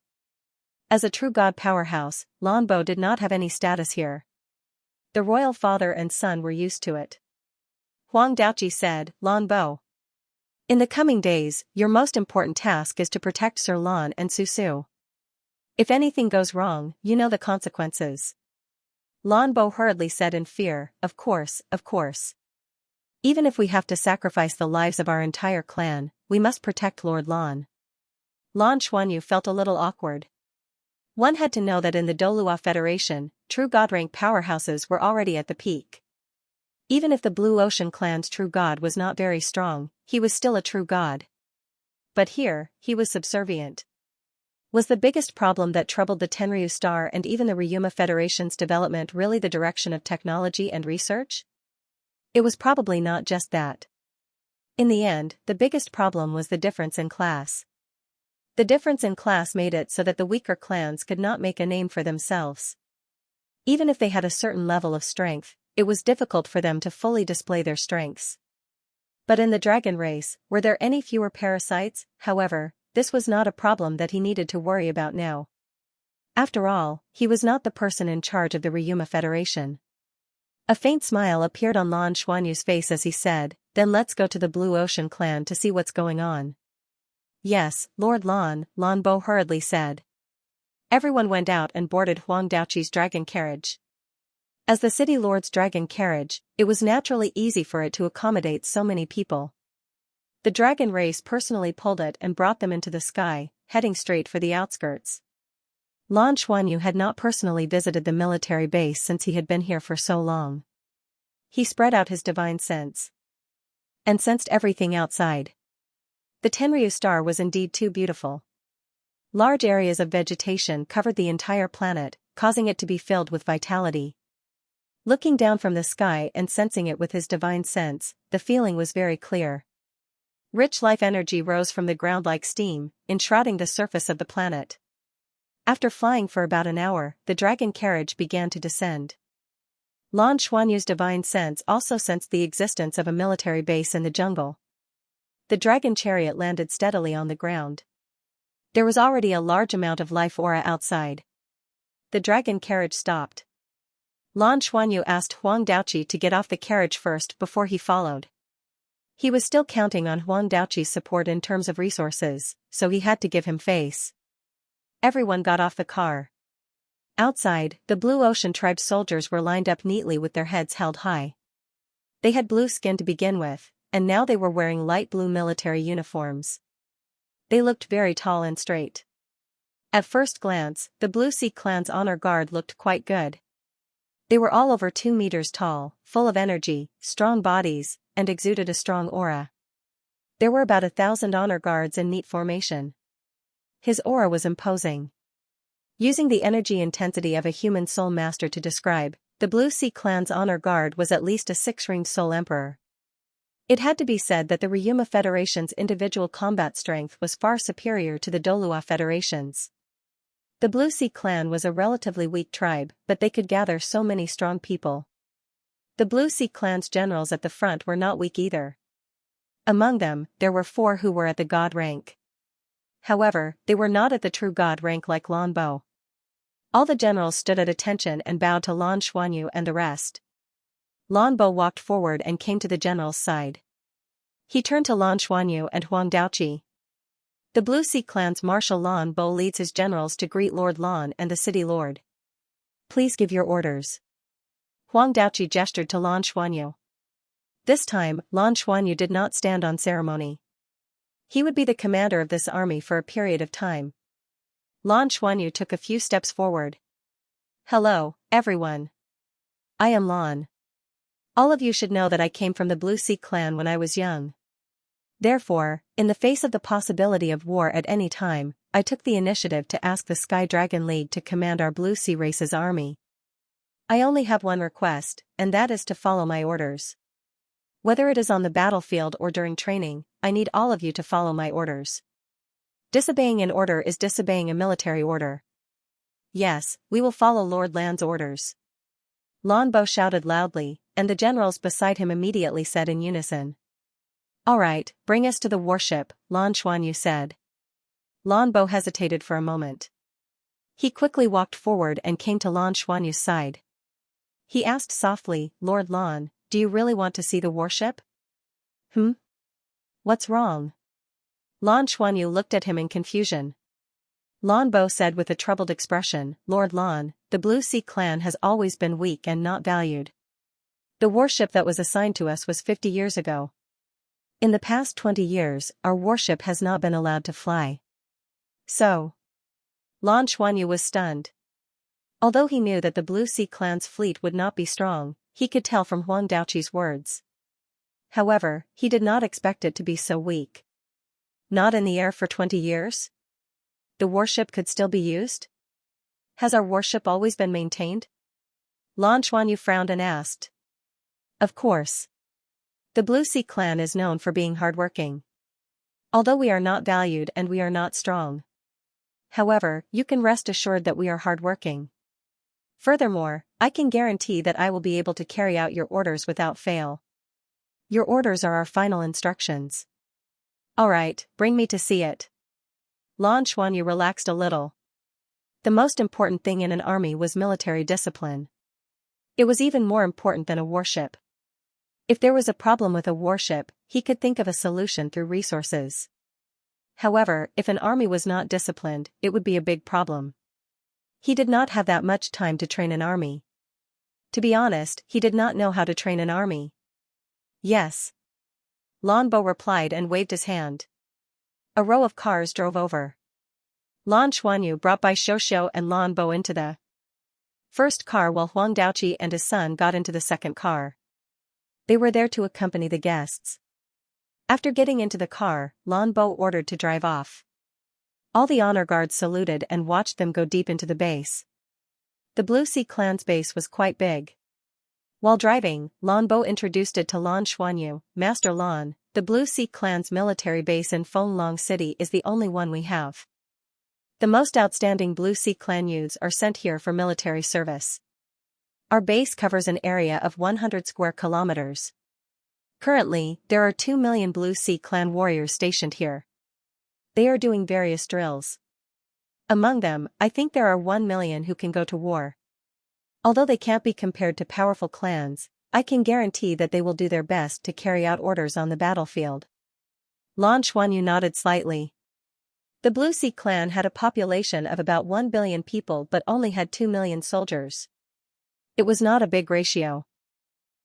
As a true god powerhouse, Lan Bo did not have any status here. The royal father and son were used to it. Huang Daoqi said, Lan Bo. In the coming days, your most important task is to protect Sir Lan and Su Su. If anything goes wrong, you know the consequences. Lan Bo hurriedly said in fear, Of course, of course. Even if we have to sacrifice the lives of our entire clan, we must protect Lord Lan. Lan Xuanyu felt a little awkward. One had to know that in the Douluo Federation, true god rank powerhouses were already at the peak. Even if the Blue Ocean clan's true god was not very strong, he was still a true god. But here, he was subservient. Was the biggest problem that troubled the Tenryu Star and even the Ryuma Federation's development really the direction of technology and research? It was probably not just that. In the end, the biggest problem was the difference in class. The difference in class made it so that the weaker clans could not make a name for themselves. Even if they had a certain level of strength, it was difficult for them to fully display their strengths. But in the dragon race, were there any fewer parasites? However, this was not a problem that he needed to worry about now. After all, he was not the person in charge of the Ryuma Federation. A faint smile appeared on Lan Xuanyu's face as he said, Then let's go to the Blue Ocean clan to see what's going on. Yes, Lord Lan, Lan Bo hurriedly said. Everyone went out and boarded Huang Daoqi's dragon carriage. As the city lord's dragon carriage, it was naturally easy for it to accommodate so many people. The dragon race personally pulled it and brought them into the sky, heading straight for the outskirts. Lan Xuanyu had not personally visited the military base since he had been here for so long. He spread out his divine sense and sensed everything outside. The Tenryu Star was indeed too beautiful. Large areas of vegetation covered the entire planet, causing it to be filled with vitality. Looking down from the sky and sensing it with his divine sense, the feeling was very clear. Rich life energy rose from the ground like steam, enshrouding the surface of the planet. After flying for about an hour, the dragon carriage began to descend. Lan Xuanyu's divine sense also sensed the existence of a military base in the jungle. The dragon chariot landed steadily on the ground. There was already a large amount of life aura outside. The dragon carriage stopped. Lan Xuanyu asked Huang Daoqi to get off the carriage first before he followed. He was still counting on Huang Daoqi's support in terms of resources, so he had to give him face. Everyone got off the car. Outside, the Blue Ocean tribe soldiers were lined up neatly with their heads held high. They had blue skin to begin with, and now they were wearing light blue military uniforms. They looked very tall and straight. At first glance, the Blue Sea clan's honor guard looked quite good. They were all over 2 meters tall, full of energy, strong bodies, and exuded a strong aura. There were about 1,000 honor guards in neat formation. His aura was imposing. Using the energy intensity of a human soul master to describe, the Blue Sea clan's honor guard was at least a 6-ringed soul emperor. It had to be said that the Ryuma Federation's individual combat strength was far superior to the Douluo Federation's. The Blue Sea clan was a relatively weak tribe, but they could gather so many strong people. The Blue Sea clan's generals at the front were not weak either. Among them, there were 4 who were at the god rank. However, they were not at the true god rank like Lan Bo. All the generals stood at attention and bowed to Lan Xuanyu and the rest. Lan Bo walked forward and came to the general's side. He turned to Lan Xuanyu and Huang Daoqi. The Blue Sea clan's Marshal Lan Bo leads his generals to greet Lord Lan and the city lord. Please give your orders. Huang Daoqi gestured to Lan Xuanyu. This time, Lan Xuanyu did not stand on ceremony. He would be the commander of this army for a period of time. Lan Xuanyu took a few steps forward. Hello, everyone. I am Lan. All of you should know that I came from the Blue Sea clan when I was young. Therefore, in the face of the possibility of war at any time, I took the initiative to ask the Sky Dragon League to command our Blue Sea race's army. I only have one request, and that is to follow my orders. Whether it is on the battlefield or during training, I need all of you to follow my orders. Disobeying an order is disobeying a military order. Yes, we will follow Lord Lan's orders. Lan Bo shouted loudly, and the generals beside him immediately said in unison. All right, bring us to the warship, Lan Xuanyu said. Lan Bo hesitated for a moment. He quickly walked forward and came to Lan Xuanyu's side. He asked softly, Lord Lan, do you really want to see the warship? What's wrong? Lan Xuanyu looked at him in confusion. Lan Bo said with a troubled expression, Lord Lan, the Blue Sea clan has always been weak and not valued. The warship that was assigned to us was 50 years ago. In the past 20 years, our warship has not been allowed to fly. So. Lan Xuanyu was stunned. Although he knew that the Blue Sea clan's fleet would not be strong, he could tell from Huang Daoqi's words. However, he did not expect it to be so weak. Not in the air for 20 years? The warship could still be used? Has our warship always been maintained? Lan Xuanyu frowned and asked. Of course. The Blue Sea clan is known for being hardworking. Although we are not valued and we are not strong. However, you can rest assured that we are hardworking. Furthermore, I can guarantee that I will be able to carry out your orders without fail. Your orders are our final instructions. Alright, bring me to see it. Lan Xuanyu relaxed a little. The most important thing in an army was military discipline. It was even more important than a warship. If there was a problem with a warship, he could think of a solution through resources. However, if an army was not disciplined, it would be a big problem. He did not have that much time to train an army. To be honest, he did not know how to train an army. Yes. Lan Bo replied and waved his hand. A row of cars drove over. Lan Xuanyu brought by Xiaoxiao and Lan Bo into the first car while Huang Daoqi and his son got into the second car. They were there to accompany the guests. After getting into the car, Lan Bo ordered to drive off. All the honor guards saluted and watched them go deep into the base. The Blue Sea clan's base was quite big. While driving, Lan Bo introduced it to Lan Xuanyu, Master Lan, the Blue Sea clan's military base in Fenglong City is the only one we have. The most outstanding Blue Sea clan youths are sent here for military service. Our base covers an area of 100 square kilometers. Currently, there are 2 million Blue Sea clan warriors stationed here. They are doing various drills. Among them, I think there are 1 million who can go to war. Although they can't be compared to powerful clans, I can guarantee that they will do their best to carry out orders on the battlefield. Lan Xuanyu nodded slightly. The Blue Sea clan had a population of about 1 billion people but only had 2 million soldiers. It was not a big ratio.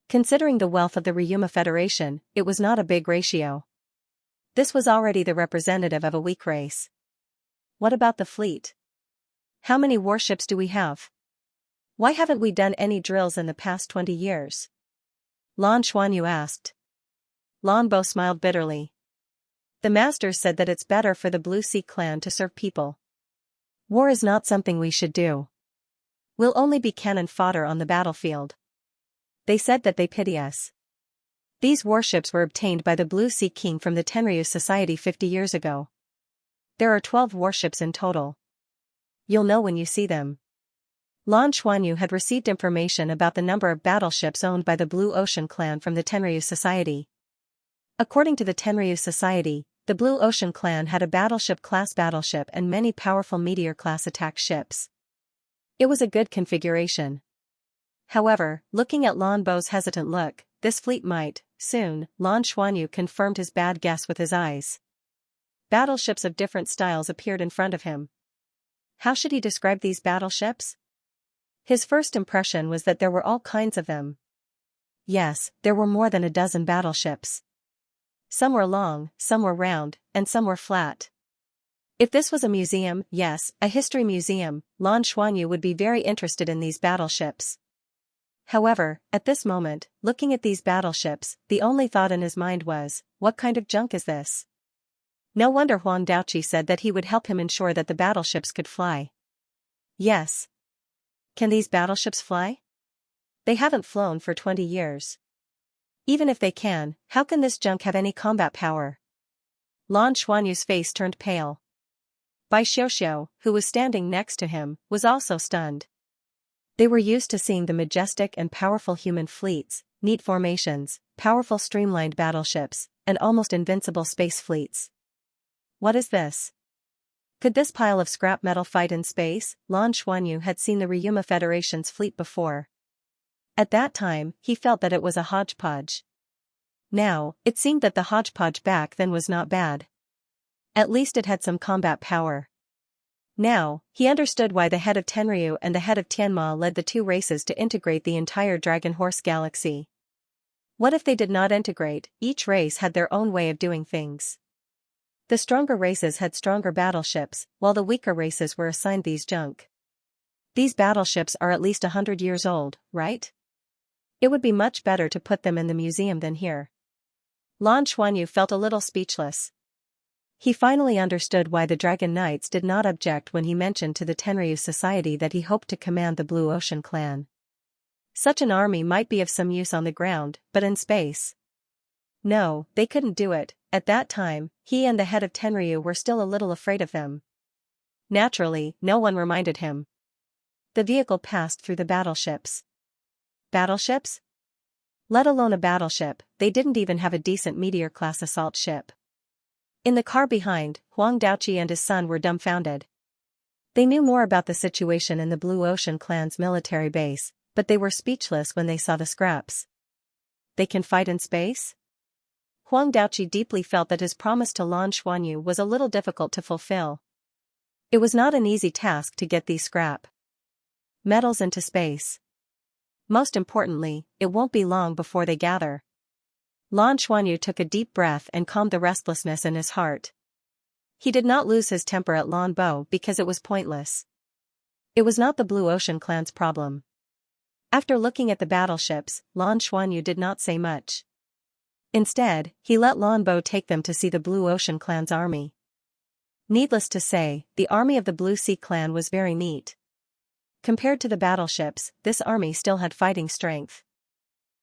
Considering the wealth of the Ryuma Federation, it was not a big ratio. This was already the representative of a weak race. What about the fleet? How many warships do we have? Why haven't we done any drills in the past 20 years? Lan Xuanyu asked. Lan Bo smiled bitterly. The masters said that it's better for the Blue Sea clan to serve people. War is not something we should do. We'll only be cannon fodder on the battlefield. They said that they pity us. These warships were obtained by the Blue Sea King from the Tenryu Society 50 years ago. There are 12 warships in total. You'll know when you see them. Lan Xuanyu had received information about the number of battleships owned by the Blue Ocean clan from the Tenryu Society. According to the Tenryu Society, the Blue Ocean clan had a battleship-class battleship and many powerful meteor-class attack ships. It was a good configuration. However, looking at Lan Bo's hesitant look, this fleet might, soon, Lan Xuanyu confirmed his bad guess with his eyes. Battleships of different styles appeared in front of him. How should he describe these battleships? His first impression was that there were all kinds of them. Yes, there were more than a dozen battleships. Some were long, some were round, and some were flat. If this was a museum, yes, a history museum, Lan Xuanyu would be very interested in these battleships. However, at this moment, looking at these battleships, the only thought in his mind was, what kind of junk is this? No wonder Huang Daoqi said that he would help him ensure that the battleships could fly. Yes. Can these battleships fly? They haven't flown for 20 years. Even if they can, how can this junk have any combat power? Lan Xuanyu's face turned pale. Bai Xiaoxiao, who was standing next to him, was also stunned. They were used to seeing the majestic and powerful human fleets, neat formations, powerful streamlined battleships, and almost invincible space fleets. What is this? Could this pile of scrap metal fight in space? Lan Xuanyu had seen the Ryuma Federation's fleet before. At that time, he felt that it was a hodgepodge. Now, it seemed that the hodgepodge back then was not bad. At least it had some combat power. Now, he understood why the head of Tenryu and the head of Tianma led the two races to integrate the entire Dragon Horse galaxy. What if they did not integrate? Each race had their own way of doing things. The stronger races had stronger battleships, while the weaker races were assigned these junk. These battleships are at least 100 years old, right? It would be much better to put them in the museum than here. Lan Xuanyu felt a little speechless. He finally understood why the Dragon Knights did not object when he mentioned to the Tenryu Society that he hoped to command the Blue Ocean clan. Such an army might be of some use on the ground, but in space? No, they couldn't do it. At that time, he and the head of Tenryu were still a little afraid of them. Naturally, no one reminded him. The vehicle passed through the battleships. Battleships? Let alone a battleship, they didn't even have a decent Meteor-class assault ship. In the car behind, Huang Daoqi and his son were dumbfounded. They knew more about the situation in the Blue Ocean clan's military base, but they were speechless when they saw the scraps. They can fight in space? Huang Daoqi deeply felt that his promise to Lan Xuanyu was a little difficult to fulfill. It was not an easy task to get these scrap metals into space. Most importantly, it won't be long before they gather. Lan Xuanyu took a deep breath and calmed the restlessness in his heart. He did not lose his temper at Lan Bo because it was pointless. It was not the Blue Ocean clan's problem. After looking at the battleships, Lan Xuanyu did not say much. Instead, he let Lan Bo take them to see the Blue Ocean clan's army. Needless to say, the army of the Blue Sea clan was very neat. Compared to the battleships, this army still had fighting strength.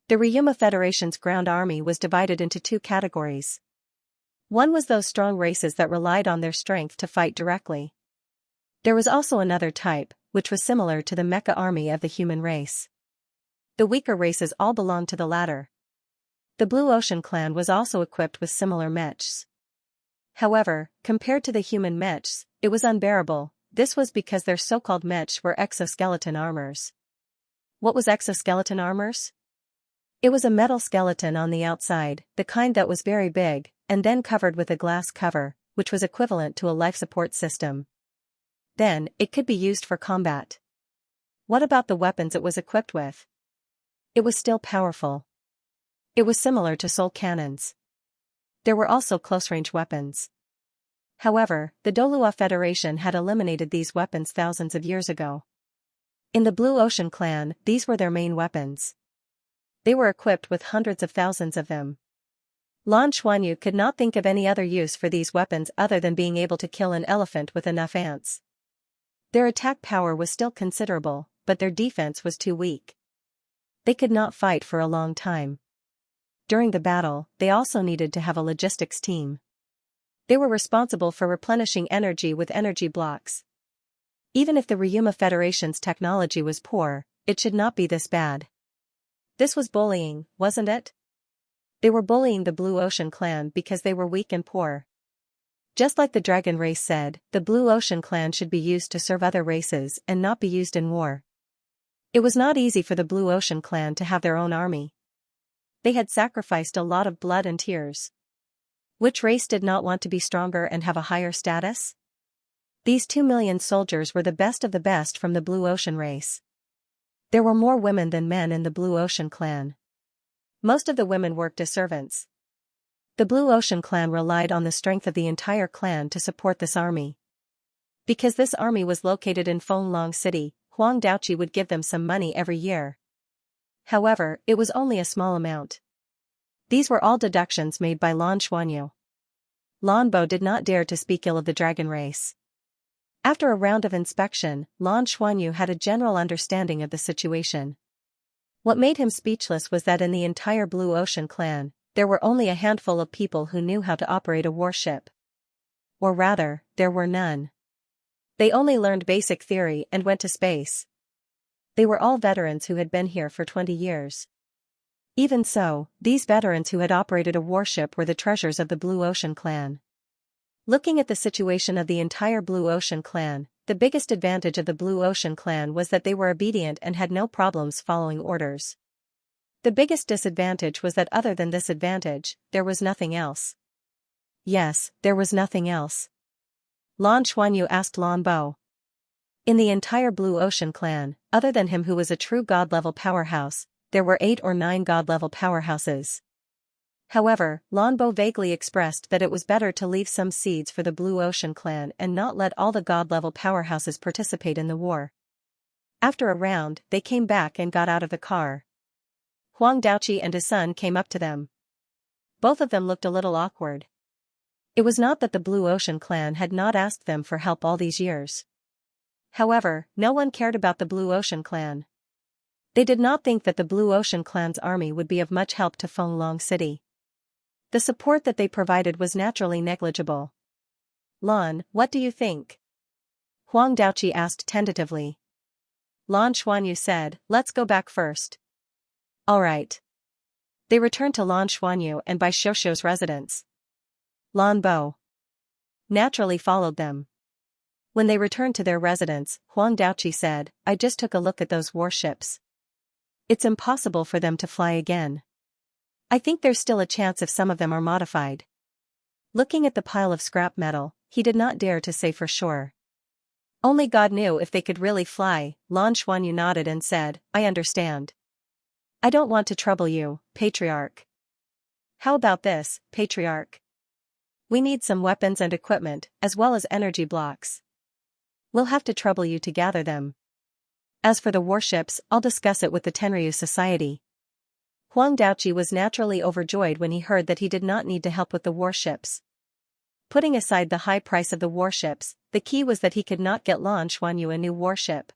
The Ryuma Federation's ground army was divided into two categories. One was those strong races that relied on their strength to fight directly. There was also another type, which was similar to the mecha army of the human race. The weaker races all belonged to the latter. The Blue Ocean clan was also equipped with similar mechs. However, compared to the human mechs, it was unbearable. This was because their so-called mechs were exoskeleton armors. What was exoskeleton armors? It was a metal skeleton on the outside, the kind that was very big, and then covered with a glass cover, which was equivalent to a life support system. Then, it could be used for combat. What about the weapons it was equipped with? It was still powerful. It was similar to soul cannons. There were also close-range weapons. However, the Douluo Federation had eliminated these weapons thousands of years ago. In the Blue Ocean clan, these were their main weapons. They were equipped with hundreds of thousands of them. Lan Xuanyu could not think of any other use for these weapons other than being able to kill an elephant with enough ants. Their attack power was still considerable, but their defense was too weak. They could not fight for a long time. During the battle, they also needed to have a logistics team. They were responsible for replenishing energy with energy blocks. Even if the Ryuma Federation's technology was poor, it should not be this bad. This was bullying, wasn't it? They were bullying the Blue Ocean clan because they were weak and poor. Just like the dragon race said, the Blue Ocean clan should be used to serve other races and not be used in war. It was not easy for the Blue Ocean clan to have their own army. They had sacrificed a lot of blood and tears. Which race did not want to be stronger and have a higher status? These 2 million soldiers were the best of the best from the Blue Ocean race. There were more women than men in the Blue Ocean clan. Most of the women worked as servants. The Blue Ocean clan relied on the strength of the entire clan to support this army. Because this army was located in Fenglong City, Huang Daoqi would give them some money every year. However, it was only a small amount. These were all deductions made by Lan Xuanyu. Lan Bo did not dare to speak ill of the dragon race. After a round of inspection, Lan Xuanyu had a general understanding of the situation. What made him speechless was that in the entire Blue Ocean clan, there were only a handful of people who knew how to operate a warship. Or rather, there were none. They only learned basic theory and went to space. They were all veterans who had been here for 20 years. Even so, these veterans who had operated a warship were the treasures of the Blue Ocean clan. Looking at the situation of the entire Blue Ocean clan, the biggest advantage of the Blue Ocean clan was that they were obedient and had no problems following orders. The biggest disadvantage was that other than this advantage, there was nothing else. Yes, there was nothing else. Lan Xuanyu asked Lan Bo, In the entire Blue Ocean clan, other than him who was a true god-level powerhouse, there were 8 or 9 god-level powerhouses. However, Lanbo vaguely expressed that it was better to leave some seeds for the Blue Ocean clan and not let all the god-level powerhouses participate in the war. After a round, they came back and got out of the car. Huang Daoqi and his son came up to them. Both of them looked a little awkward. It was not that the Blue Ocean clan had not asked them for help all these years. However, no one cared about the Blue Ocean clan. They did not think that the Blue Ocean clan's army would be of much help to Fenglong City. The support that they provided was naturally negligible. Lan, what do you think? Huang Daoqi asked tentatively. Lan Xuanyu said, let's go back first. Alright. They returned to Lan Xuanyu and Bai Xiuxiu's residence. Lan Bo naturally followed them. When they returned to their residence, Huang Daoqi said, I just took a look at those warships. It's impossible for them to fly again. I think there's still a chance if some of them are modified. Looking at the pile of scrap metal, he did not dare to say for sure. Only God knew if they could really fly. Lan Xuanyu nodded and said, I understand. I don't want to trouble you, Patriarch. How about this, Patriarch? We need some weapons and equipment, as well as energy blocks. We'll have to trouble you to gather them. As for the warships, I'll discuss it with the Tenryu Society. Huang Daoqi was naturally overjoyed when he heard that he did not need to help with the warships. Putting aside the high price of the warships, the key was that he could not get Lan Xuanyu a new warship.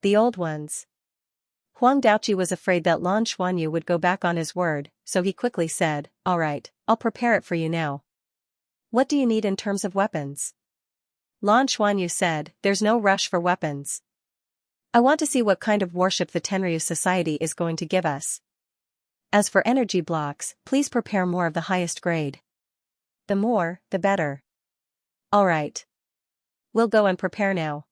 The old ones. Huang Daoqi was afraid that Lan Xuanyu would go back on his word, so he quickly said, alright, I'll prepare it for you now. What do you need in terms of weapons? Lan Xuanyu said, there's no rush for weapons. I want to see what kind of warship the Tenryu Society is going to give us. As for energy blocks, please prepare more of the highest grade. The more, the better. Alright. We'll go and prepare now.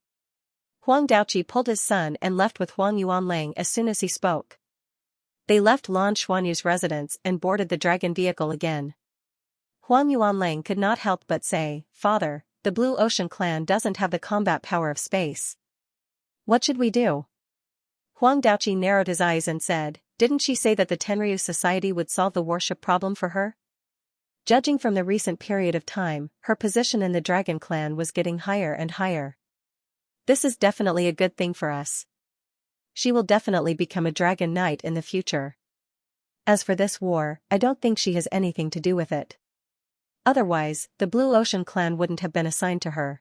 Huang Daoqi pulled his son and left with Huang Yuanlang as soon as he spoke. They left Lan Xuanyu's residence and boarded the dragon vehicle again. Huang Yuanlang could not help but say, Father, the Blue Ocean clan doesn't have the combat power of space. What should we do? Huang Daoqi narrowed his eyes and said, didn't she say that the Tenryu Society would solve the warship problem for her? Judging from the recent period of time, her position in the Dragon Clan was getting higher and higher. This is definitely a good thing for us. She will definitely become a Dragon Knight in the future. As for this war, I don't think she has anything to do with it. Otherwise, the Blue Ocean Clan wouldn't have been assigned to her.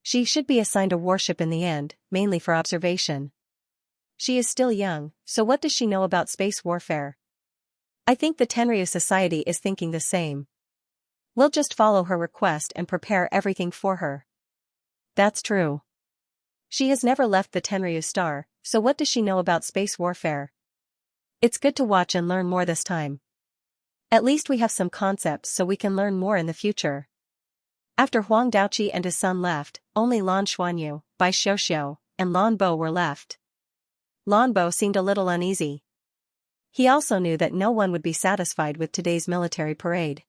She should be assigned a warship in the end, mainly for observation. She is still young, so what does she know about space warfare? I think the Tenryu Society is thinking the same. We'll just follow her request and prepare everything for her. That's true. She has never left the Tenryu Star, so what does she know about space warfare? It's good to watch and learn more this time. At least we have some concepts so we can learn more in the future. After Huang Daoqi and his son left, only Lan Xuanyu, Bai Xiuxiu, and Lan Bo were left. Lan Bo seemed a little uneasy. He also knew that no one would be satisfied with today's military parade.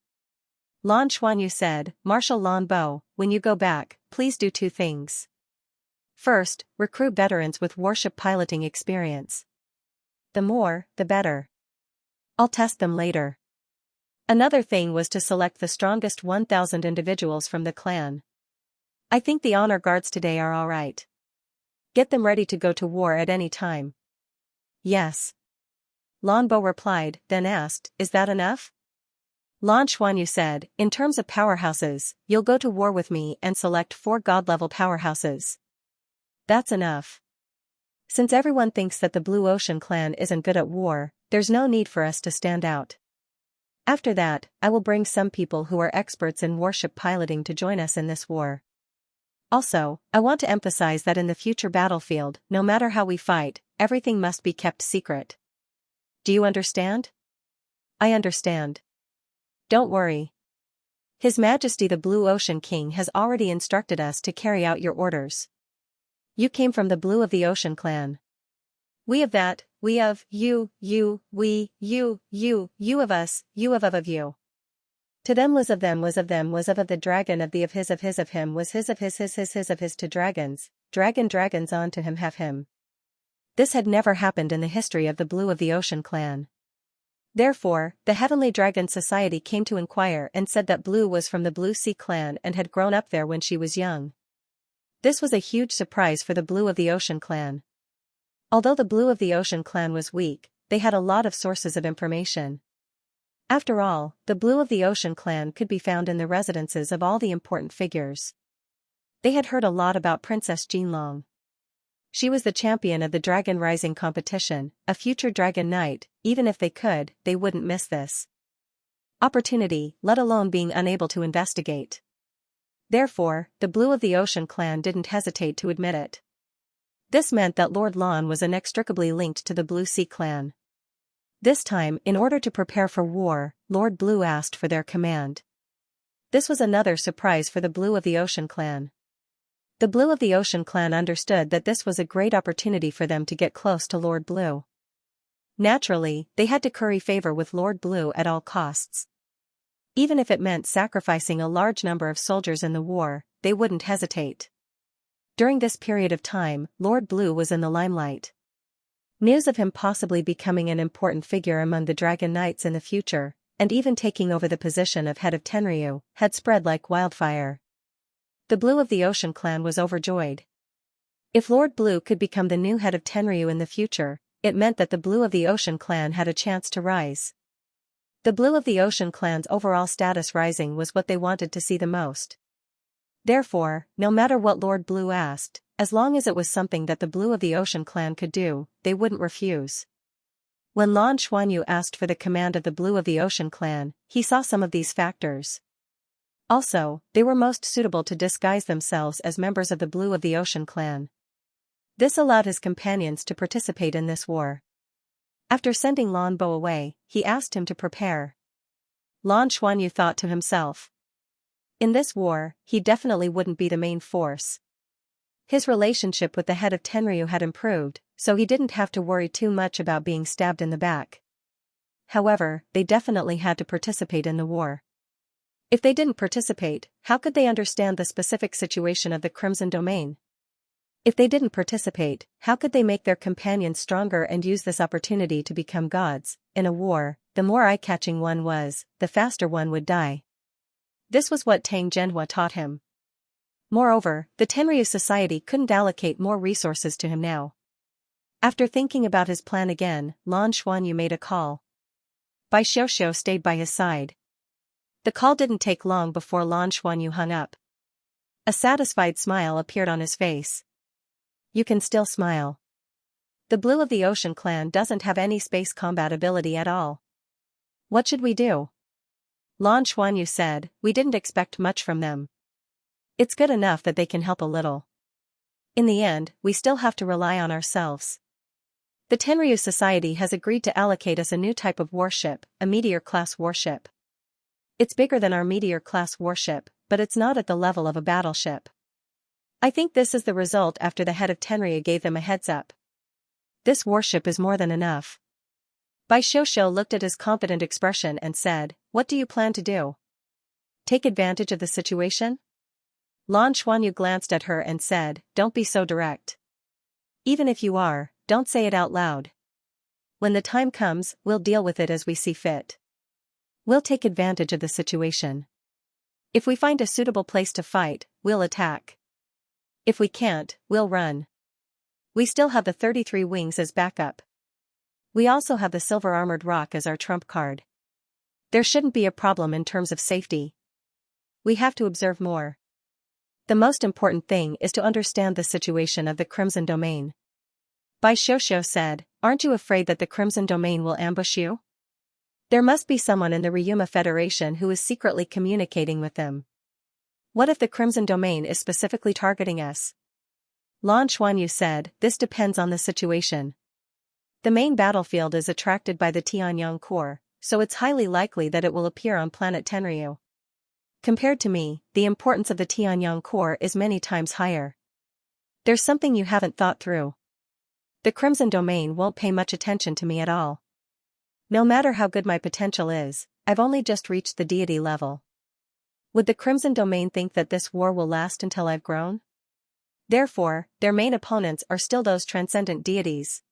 Lan Xuanyu said, Marshal Lan Bo, when you go back, please do 2 things. First, recruit veterans with warship piloting experience. The more, the better. I'll test them later. Another thing was to select the strongest 1,000 individuals from the clan. I think the honor guards today are alright. Get them ready to go to war at any time. Yes. Lan Bo replied, then asked, is that enough? Lan Xuanyu said, in terms of powerhouses, you'll go to war with me and select 4 god-level powerhouses. That's enough. Since everyone thinks that the Blue Ocean clan isn't good at war, there's no need for us to stand out. After that, I will bring some people who are experts in warship piloting to join us in this war. Also, I want to emphasize that in the future battlefield, no matter how we fight, everything must be kept secret. Do you understand? I understand. Don't worry. His Majesty the Blue Ocean King has already instructed us to carry out your orders. You came from the Blue of the Ocean clan. We of that, we of, you, we, you of us, you of you. To them was of them, was of the dragon of the of his of him was his of his to dragons, dragons on to him have him. This had never happened in the history of the Blue of the Ocean clan. Therefore, the Heavenly Dragon Society came to inquire and said that Blue was from the Blue Sea clan and had grown up there when she was young. This was a huge surprise for the Blue of the Ocean clan. Although the Blue of the Ocean clan was weak, they had a lot of sources of information. After all, the Blue of the Ocean clan could be found in the residences of all the important figures. They had heard a lot about Princess Jinlong. She was the champion of the Dragon Rising competition, a future Dragon Knight. Even if they could, they wouldn't miss this opportunity, let alone being unable to investigate. Therefore, the Blue of the Ocean clan didn't hesitate to admit it. This meant that Lord Lan was inextricably linked to the Blue Sea clan. This time, in order to prepare for war, Lord Blue asked for their command. This was another surprise for the Blue of the Ocean clan. The Blue of the Ocean clan understood that this was a great opportunity for them to get close to Lord Blue. Naturally, they had to curry favor with Lord Blue at all costs. Even if it meant sacrificing a large number of soldiers in the war, they wouldn't hesitate. During this period of time, Lord Blue was in the limelight. News of him possibly becoming an important figure among the Dragon Knights in the future, and even taking over the position of head of Tenryu, had spread like wildfire. The Blue of the Ocean clan was overjoyed. If Lord Blue could become the new head of Tenryu in the future, it meant that the Blue of the Ocean clan had a chance to rise. The Blue of the Ocean clan's overall status rising was what they wanted to see the most. Therefore, no matter what Lord Blue asked, as long as it was something that the Blue of the Ocean clan could do, they wouldn't refuse. When Lan Xuanyu asked for the command of the Blue of the Ocean clan, he saw some of these factors. Also, they were most suitable to disguise themselves as members of the Blue of the Ocean clan. This allowed his companions to participate in this war. After sending Lan Bo away, he asked him to prepare. Lan Xuanyu thought to himself. In this war, he definitely wouldn't be the main force. His relationship with the head of Tenryu had improved, so he didn't have to worry too much about being stabbed in the back. However, they definitely had to participate in the war. If they didn't participate, how could they understand the specific situation of the Crimson Domain? If they didn't participate, how could they make their companions stronger and use this opportunity to become gods? In a war, the more eye-catching one was, the faster one would die. This was what Tang Zhenhua taught him. Moreover, the Tenryu Society couldn't allocate more resources to him now. After thinking about his plan again, Lan Xuanyu made a call. Bai Xiuxiu stayed by his side. The call didn't take long before Lan Xuanyu hung up. A satisfied smile appeared on his face. You can still smile. The Blue of the Ocean clan doesn't have any space combat ability at all. What should we do? Lan Xuanyu said, we didn't expect much from them. It's good enough that they can help a little. In the end, we still have to rely on ourselves. The Tenryu Society has agreed to allocate us a new type of warship, a meteor-class warship. It's bigger than our meteor-class warship, but it's not at the level of a battleship. I think this is the result after the head of Tenryu gave them a heads-up. This warship is more than enough. Bai Xiuxiu looked at his confident expression and said, what do you plan to do? Take advantage of the situation? Lan Xuanyu glanced at her and said, don't be so direct. Even if you are, don't say it out loud. When the time comes, we'll deal with it as we see fit. We'll take advantage of the situation. If we find a suitable place to fight, we'll attack. If we can't, we'll run. We still have the 33 wings as backup. We also have the silver armored rock as our trump card. There shouldn't be a problem in terms of safety. We have to observe more. The most important thing is to understand the situation of the Crimson Domain. Bai Xiuxiu said, aren't you afraid that the Crimson Domain will ambush you? There must be someone in the Ryuma Federation who is secretly communicating with them. What if the Crimson Domain is specifically targeting us? Lan Xuanyu said, this depends on the situation. The main battlefield is attracted by the Tianyang core, so it's highly likely that it will appear on planet Tenryu. Compared to me, the importance of the Tianyang core is many times higher. There's something you haven't thought through. The Crimson Domain won't pay much attention to me at all. No matter how good my potential is, I've only just reached the deity level. Would the Crimson Domain think that this war will last until I've grown? Therefore, their main opponents are still those transcendent deities.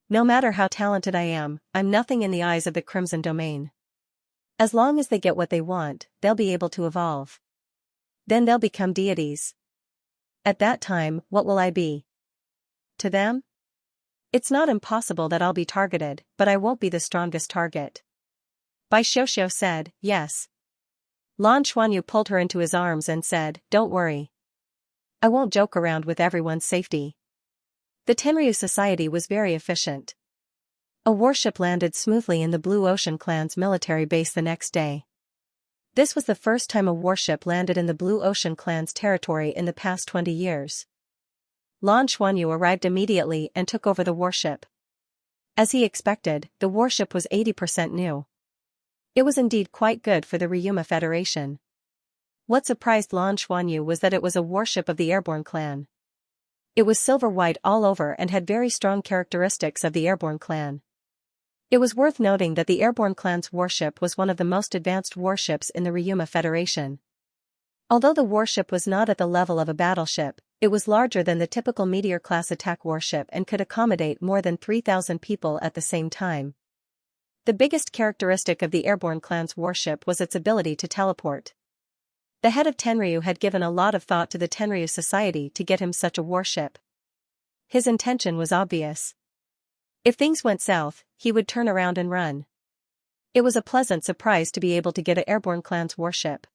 No matter how talented I am, I'm nothing in the eyes of the Crimson Domain. As long as they get what they want, they'll be able to evolve. Then they'll become deities. At that time, what will I be? To them? It's not impossible that I'll be targeted, but I won't be the strongest target. Bai Xiuxiu said, yes. Lan Xuanyu pulled her into his arms and said, don't worry. I won't joke around with everyone's safety. The Tenryu Society was very efficient. A warship landed smoothly in the Blue Ocean Clan's military base the next day. This was the first time a warship landed in the Blue Ocean Clan's territory in the past 20 years. Lan Xuanyu arrived immediately and took over the warship. As he expected, the warship was 80% new. It was indeed quite good for the Ryuma Federation. What surprised Lan Xuanyu was that it was a warship of the Airborne clan. It was silver-white all over and had very strong characteristics of the Airborne clan. It was worth noting that the Airborne clan's warship was one of the most advanced warships in the Ryuma Federation. Although the warship was not at the level of a battleship, it was larger than the typical Meteor-class attack warship and could accommodate more than 3,000 people at the same time. The biggest characteristic of the Airborne clan's warship was its ability to teleport. The head of Tenryu had given a lot of thought to the Tenryu Society to get him such a warship. His intention was obvious. If things went south, he would turn around and run. It was a pleasant surprise to be able to get an Airborne clan's warship.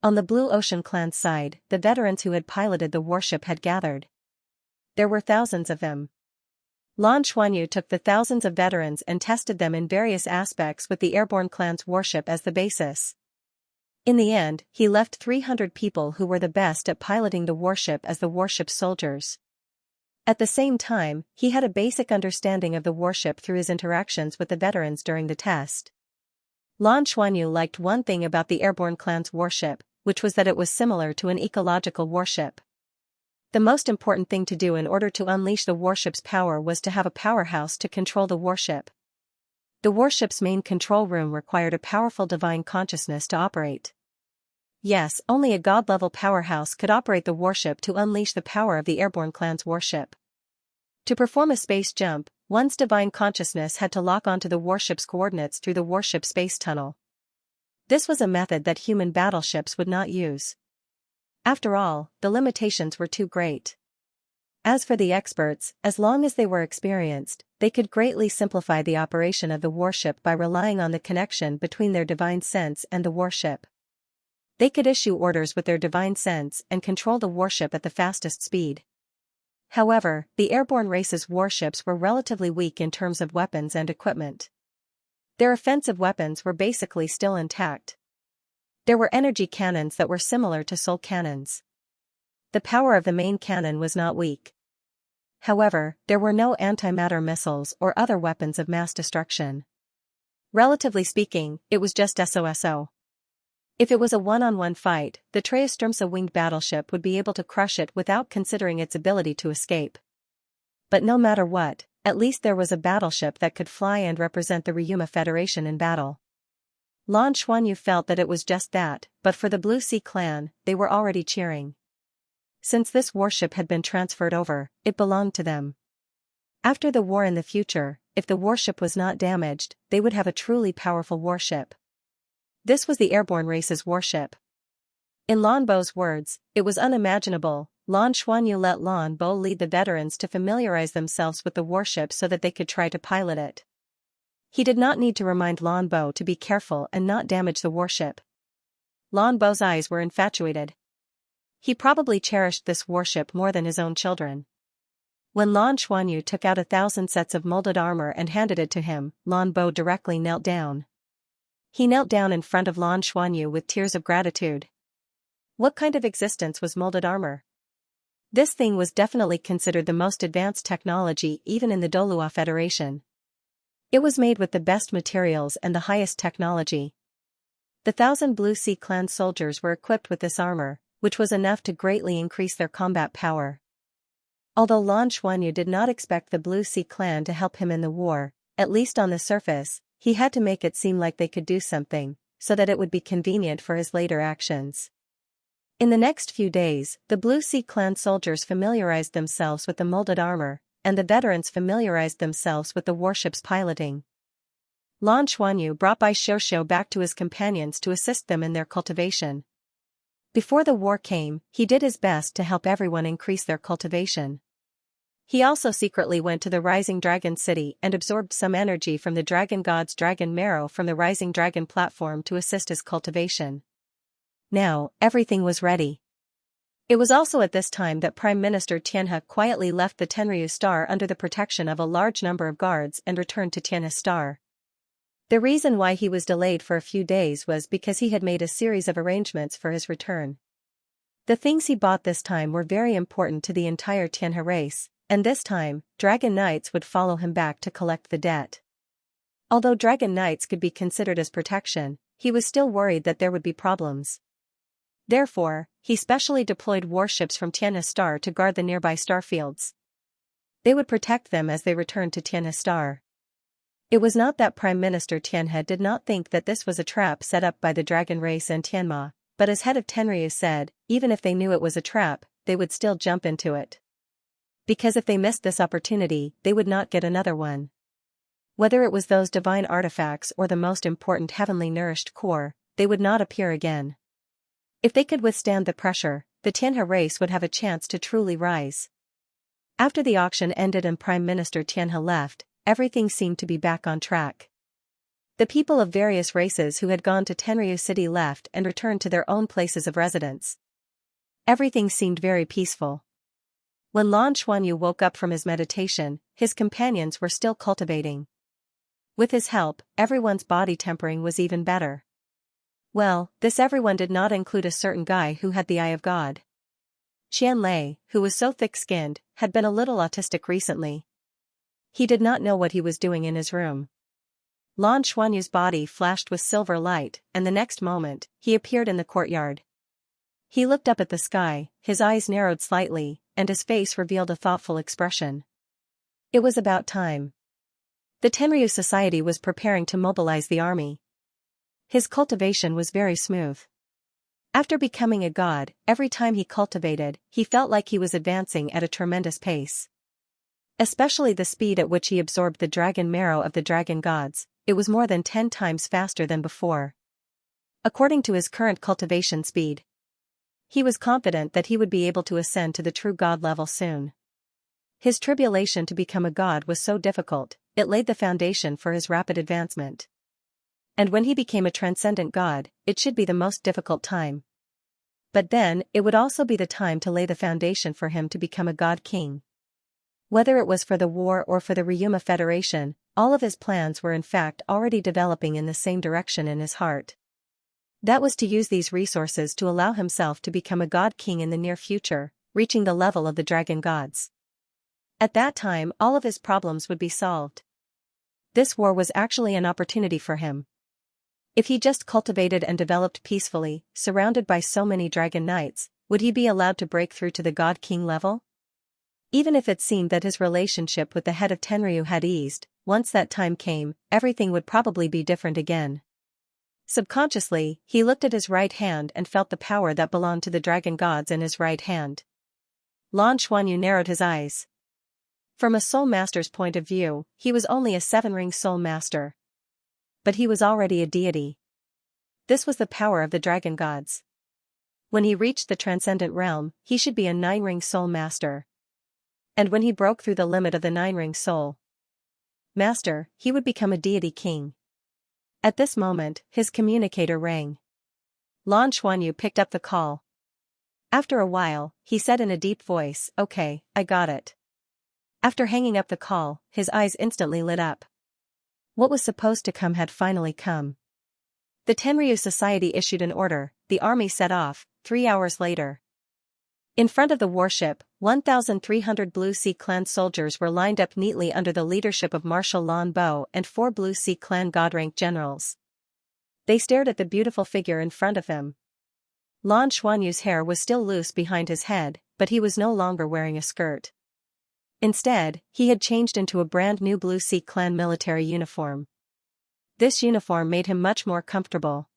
On the Blue Ocean clan's side, the veterans who had piloted the warship had gathered. There were thousands of them. Lan Xuanyu took the thousands of veterans and tested them in various aspects with the Airborne clan's warship as the basis. In the end, he left 300 people who were the best at piloting the warship as the warship's soldiers. At the same time, he had a basic understanding of the warship through his interactions with the veterans during the test. Lan Xuanyu liked one thing about the Airborne clan's warship, which was that it was similar to an ecological warship. The most important thing to do in order to unleash the warship's power was to have a powerhouse to control the warship. The warship's main control room required a powerful divine consciousness to operate. Yes, only a god-level powerhouse could operate the warship to unleash the power of the Airborne clan's warship. To perform a space jump, one's divine consciousness had to lock onto the warship's coordinates through the warship space tunnel. This was a method that human battleships would not use. After all, the limitations were too great. As for the experts, as long as they were experienced, they could greatly simplify the operation of the warship by relying on the connection between their divine sense and the warship. They could issue orders with their divine sense and control the warship at the fastest speed. However, the airborne race's warships were relatively weak in terms of weapons and equipment. Their offensive weapons were basically still intact. There were energy cannons that were similar to soul cannons. The power of the main cannon was not weak. However, there were no antimatter missiles or other weapons of mass destruction. Relatively speaking, it was just SOSO. If it was a one-on-one fight, the Treystrumsa winged battleship would be able to crush it without considering its ability to escape. But no matter what, at least there was a battleship that could fly and represent the Ryuma Federation in battle. Lan Xuanyu felt that it was just that, but for the Blue Sea clan, they were already cheering. Since this warship had been transferred over, it belonged to them. After the war in the future, if the warship was not damaged, they would have a truly powerful warship. This was the airborne race's warship. In Lan Bo's words, it was unimaginable. Lan Xuanyu let Lan Bo lead the veterans to familiarize themselves with the warship so that they could try to pilot it. He did not need to remind Lan Bo to be careful and not damage the warship. Lan Bo's eyes were infatuated. He probably cherished this warship more than his own children. When Lan Xuanyu took out 1,000 sets of molded armor and handed it to him, Lan Bo directly knelt down. He knelt down in front of Lan Xuanyu with tears of gratitude. What kind of existence was molded armor? This thing was definitely considered the most advanced technology even in the Douluo Federation. It was made with the best materials and the highest technology. The 1,000 Blue Sea clan soldiers were equipped with this armor, which was enough to greatly increase their combat power. Although Lan Xuanyu did not expect the Blue Sea clan to help him in the war, at least on the surface, he had to make it seem like they could do something, so that it would be convenient for his later actions. In the next few days, the Blue Sea clan soldiers familiarized themselves with the molded armor, and the veterans familiarized themselves with the warship's piloting. Lan Xuanyu brought Bai Xiuxiu back to his companions to assist them in their cultivation. Before the war came, he did his best to help everyone increase their cultivation. He also secretly went to the Rising Dragon City and absorbed some energy from the dragon god's dragon marrow from the Rising Dragon platform to assist his cultivation. Now, everything was ready. It was also at this time that Prime Minister Tianhe quietly left the Tenryu Star under the protection of a large number of guards and returned to Tianhe Star. The reason why he was delayed for a few days was because he had made a series of arrangements for his return. The things he bought this time were very important to the entire Tianhe race, and this time, Dragon Knights would follow him back to collect the debt. Although Dragon Knights could be considered as protection, he was still worried that there would be problems. Therefore, he specially deployed warships from Tianhe Star to guard the nearby starfields. They would protect them as they returned to Tianhe Star. It was not that Prime Minister Tianhe did not think that this was a trap set up by the dragon race and Tianma, but as head of Tenryu said, even if they knew it was a trap, they would still jump into it. Because if they missed this opportunity, they would not get another one. Whether it was those divine artifacts or the most important heavenly nourished core, they would not appear again. If they could withstand the pressure, the Tianhe race would have a chance to truly rise. After the auction ended and Prime Minister Tianhe left, everything seemed to be back on track. The people of various races who had gone to Tenryu City left and returned to their own places of residence. Everything seemed very peaceful. When Lan Xuanyu woke up from his meditation, his companions were still cultivating. With his help, everyone's body tempering was even better. Well, this everyone did not include a certain guy who had the eye of God. Qianlei, who was so thick-skinned, had been a little autistic recently. He did not know what he was doing in his room. Lan Xuanyu's body flashed with silver light, and the next moment, he appeared in the courtyard. He looked up at the sky, his eyes narrowed slightly, and his face revealed a thoughtful expression. It was about time. The Tenryu Society was preparing to mobilize the army. His cultivation was very smooth. After becoming a god, every time he cultivated, he felt like he was advancing at a tremendous pace. Especially the speed at which he absorbed the dragon marrow of the dragon gods, it was more than 10 times faster than before. According to his current cultivation speed, he was confident that he would be able to ascend to the true god level soon. His tribulation to become a god was so difficult, it laid the foundation for his rapid advancement. And when he became a transcendent god, it should be the most difficult time. But then, it would also be the time to lay the foundation for him to become a god king. Whether it was for the war or for the Ryuma Federation, all of his plans were in fact already developing in the same direction in his heart. That was to use these resources to allow himself to become a god king in the near future, reaching the level of the dragon gods. At that time, all of his problems would be solved. This war was actually an opportunity for him. If he just cultivated and developed peacefully, surrounded by so many dragon knights, would he be allowed to break through to the god king level? Even if it seemed that his relationship with the head of Tenryu had eased, once that time came, everything would probably be different again. Subconsciously, he looked at his right hand and felt the power that belonged to the dragon gods in his right hand. Lan Xuanyu narrowed his eyes. From a soul master's point of view, he was only a 7-ring soul master. But he was already a deity. This was the power of the dragon gods. When he reached the transcendent realm, he should be a 9-ring soul master. And when he broke through the limit of the 9-ring soul master, he would become a deity king. At this moment, his communicator rang. Lan Xuanyu picked up the call. After a while, he said in a deep voice, "Okay, I got it." After hanging up the call, his eyes instantly lit up. What was supposed to come had finally come. The Tenryu Society issued an order, the army set off, 3 hours later. In front of the warship, 1,300 Blue Sea Clan soldiers were lined up neatly under the leadership of Marshal Lan Bo and 4 Blue Sea Clan god-rank generals. They stared at the beautiful figure in front of them. Lan Xuanyu's hair was still loose behind his head, but he was no longer wearing a skirt. Instead, he had changed into a brand new Blue Sea Clan military uniform. This uniform made him much more comfortable.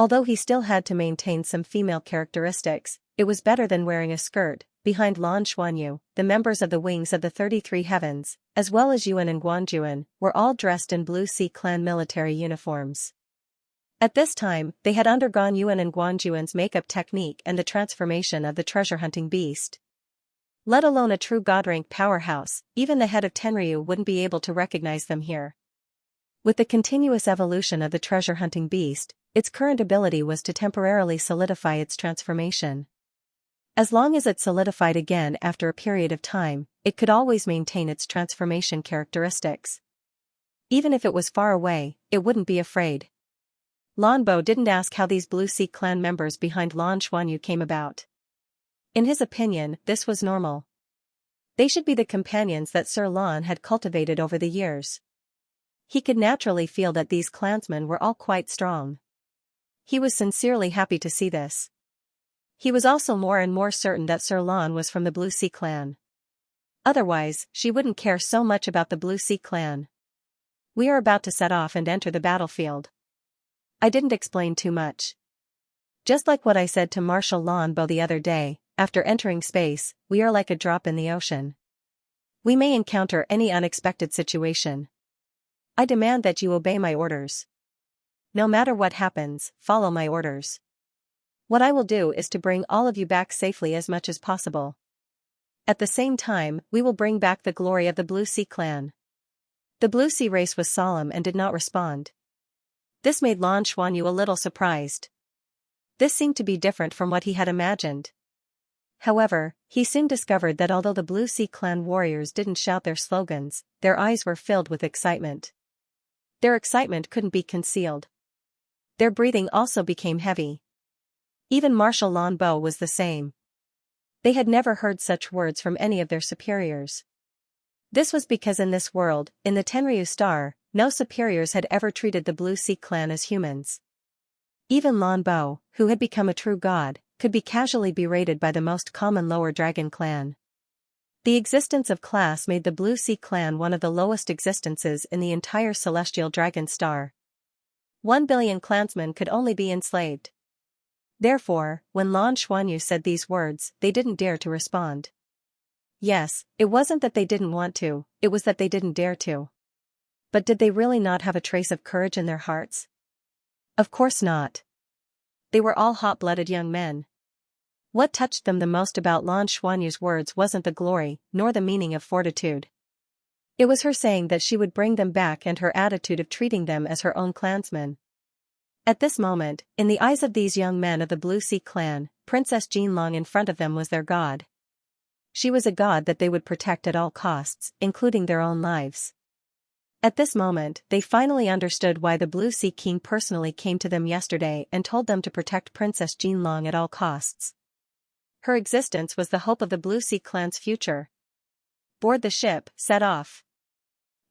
Although he still had to maintain some female characteristics, it was better than wearing a skirt. Behind Lan Xuanyu, the members of the Wings of the 33 Heavens, as well as Yuan and Guanjuan, were all dressed in Blue Sea Clan military uniforms. At this time, they had undergone Yuan and Guanjuan's makeup technique and the transformation of the treasure-hunting beast. Let alone a true god-rank powerhouse, even the head of Tenryu wouldn't be able to recognize them here. With the continuous evolution of the treasure-hunting beast, its current ability was to temporarily solidify its transformation. As long as it solidified again after a period of time, it could always maintain its transformation characteristics. Even if it was far away, it wouldn't be afraid. Lan Bo didn't ask how these Blue Sea Clan members behind Lan Xuanyu came about. In his opinion, this was normal. They should be the companions that Sir Lan had cultivated over the years. He could naturally feel that these clansmen were all quite strong. He was sincerely happy to see this. He was also more and more certain that Sir Lan was from the Blue Sea Clan. Otherwise, she wouldn't care so much about the Blue Sea Clan. We are about to set off and enter the battlefield. I didn't explain too much. Just like what I said to Marshal Lan Bo the other day, after entering space, we are like a drop in the ocean. We may encounter any unexpected situation. I demand that you obey my orders. No matter what happens, follow my orders. What I will do is to bring all of you back safely as much as possible. At the same time, we will bring back the glory of the Blue Sea Clan. The Blue Sea race was solemn and did not respond. This made Lan Xuanyu a little surprised. This seemed to be different from what he had imagined. However, he soon discovered that although the Blue Sea Clan warriors didn't shout their slogans, their eyes were filled with excitement. Their excitement couldn't be concealed. Their breathing also became heavy. Even Marshal Lan Bo was the same. They had never heard such words from any of their superiors. This was because in this world, in the Tenryu Star, no superiors had ever treated the Blue Sea Clan as humans. Even Lan Bo, who had become a true god, could be casually berated by the most common lower dragon clan. The existence of class made the Blue Sea Clan one of the lowest existences in the entire celestial dragon star. 1 billion clansmen could only be enslaved. Therefore, when Lan Xuanyu said these words, they didn't dare to respond. Yes, it wasn't that they didn't want to, it was that they didn't dare to. But did they really not have a trace of courage in their hearts? Of course not. They were all hot-blooded young men. What touched them the most about Lan Xuanyu's words wasn't the glory, nor the meaning of fortitude. It was her saying that she would bring them back and her attitude of treating them as her own clansmen. At this moment, in the eyes of these young men of the Blue Sea Clan, Princess Jinlong in front of them was their god. She was a god that they would protect at all costs, including their own lives. At this moment, they finally understood why the Blue Sea King personally came to them yesterday and told them to protect Princess Jinlong at all costs. Her existence was the hope of the Blue Sea Clan's future. Board the ship, set off.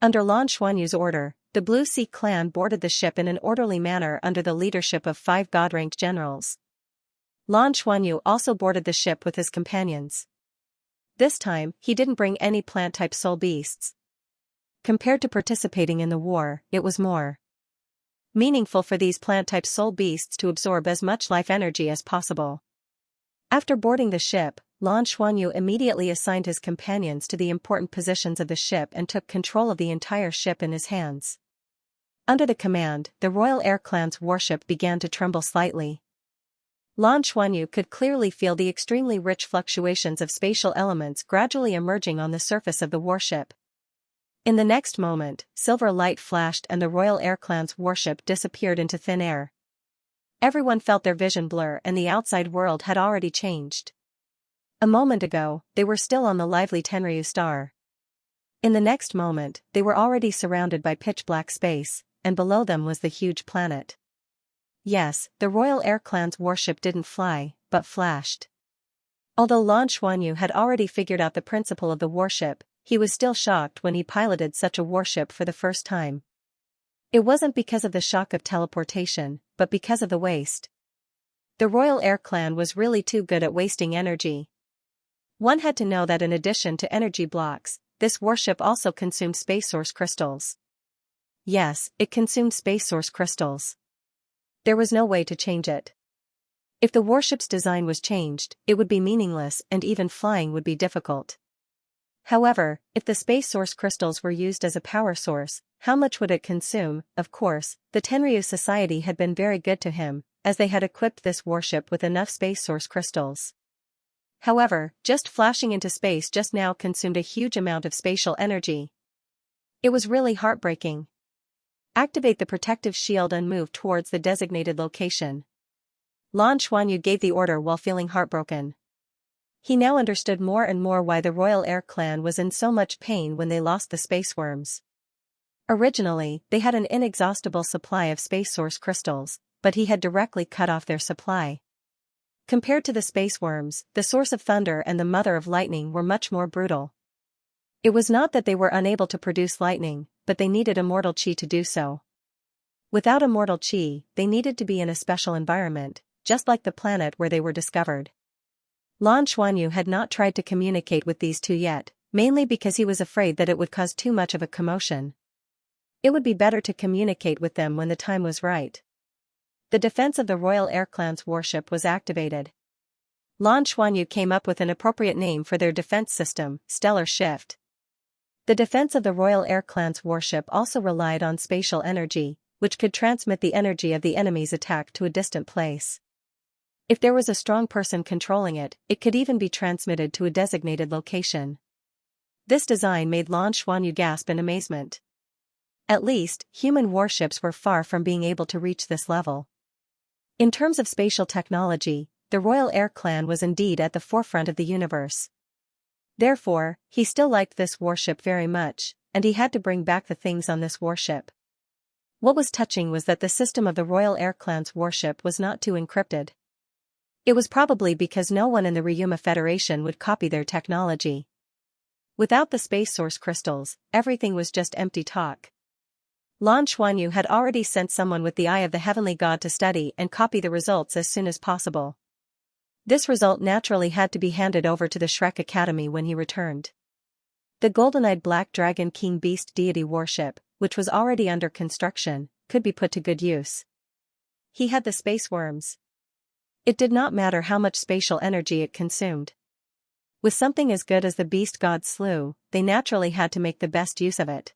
Under Lan Xuanyu's order, the Blue Sea Clan boarded the ship in an orderly manner under the leadership of 5 god-ranked generals. Lan Xuanyu also boarded the ship with his companions. This time, he didn't bring any plant-type soul beasts. Compared to participating in the war, it was more meaningful for these plant-type soul beasts to absorb as much life energy as possible. After boarding the ship, Lan Xuanyu immediately assigned his companions to the important positions of the ship and took control of the entire ship in his hands. Under the command, the Royal Air Clan's warship began to tremble slightly. Lan Xuanyu could clearly feel the extremely rich fluctuations of spatial elements gradually emerging on the surface of the warship. In the next moment, silver light flashed and the Royal Air Clan's warship disappeared into thin air. Everyone felt their vision blur and the outside world had already changed. A moment ago, they were still on the lively Tenryu Star. In the next moment, they were already surrounded by pitch-black space, and below them was the huge planet. Yes, the Royal Air Clan's warship didn't fly, but flashed. Although Lan Xuanyu had already figured out the principle of the warship, he was still shocked when he piloted such a warship for the first time. It wasn't because of the shock of teleportation, but because of the waste. The Royal Air Clan was really too good at wasting energy. One had to know that in addition to energy blocks, this warship also consumed space source crystals. Yes, it consumed space source crystals. There was no way to change it. If the warship's design was changed, it would be meaningless and even flying would be difficult. However, if the space source crystals were used as a power source, how much would it consume? Of course, the Tenryu Society had been very good to him, as they had equipped this warship with enough space source crystals. However, just flashing into space just now consumed a huge amount of spatial energy. It was really heartbreaking. Activate the protective shield and move towards the designated location. Lan Xuanyu gave the order while feeling heartbroken. He now understood more and more why the Royal Air Clan was in so much pain when they lost the space worms. Originally, they had an inexhaustible supply of space source crystals, but he had directly cut off their supply. Compared to the space worms, the source of thunder and the mother of lightning were much more brutal. It was not that they were unable to produce lightning, but they needed immortal chi to do so. Without immortal chi, they needed to be in a special environment, just like the planet where they were discovered. Lan Xuanyu had not tried to communicate with these two yet, mainly because he was afraid that it would cause too much of a commotion. It would be better to communicate with them when the time was right. The defense of the Royal Air Clan's warship was activated. Lan Xuanyu came up with an appropriate name for their defense system, Stellar Shift. The defense of the Royal Air Clan's warship also relied on spatial energy, which could transmit the energy of the enemy's attack to a distant place. If there was a strong person controlling it, it could even be transmitted to a designated location. This design made Lan Xuanyu gasp in amazement. At least, human warships were far from being able to reach this level. In terms of spatial technology, the Royal Air Clan was indeed at the forefront of the universe. Therefore, he still liked this warship very much, and he had to bring back the things on this warship. What was touching was that the system of the Royal Air Clan's warship was not too encrypted. It was probably because no one in the Ryuma Federation would copy their technology. Without the space source crystals, everything was just empty talk. Lan Xuanyu had already sent someone with the Eye of the Heavenly God to study and copy the results as soon as possible. This result naturally had to be handed over to the Shrek Academy when he returned. The golden-eyed Black Dragon King Beast Deity warship, which was already under construction, could be put to good use. He had the space worms. It did not matter how much spatial energy it consumed. With something as good as the beast god slew, they naturally had to make the best use of it.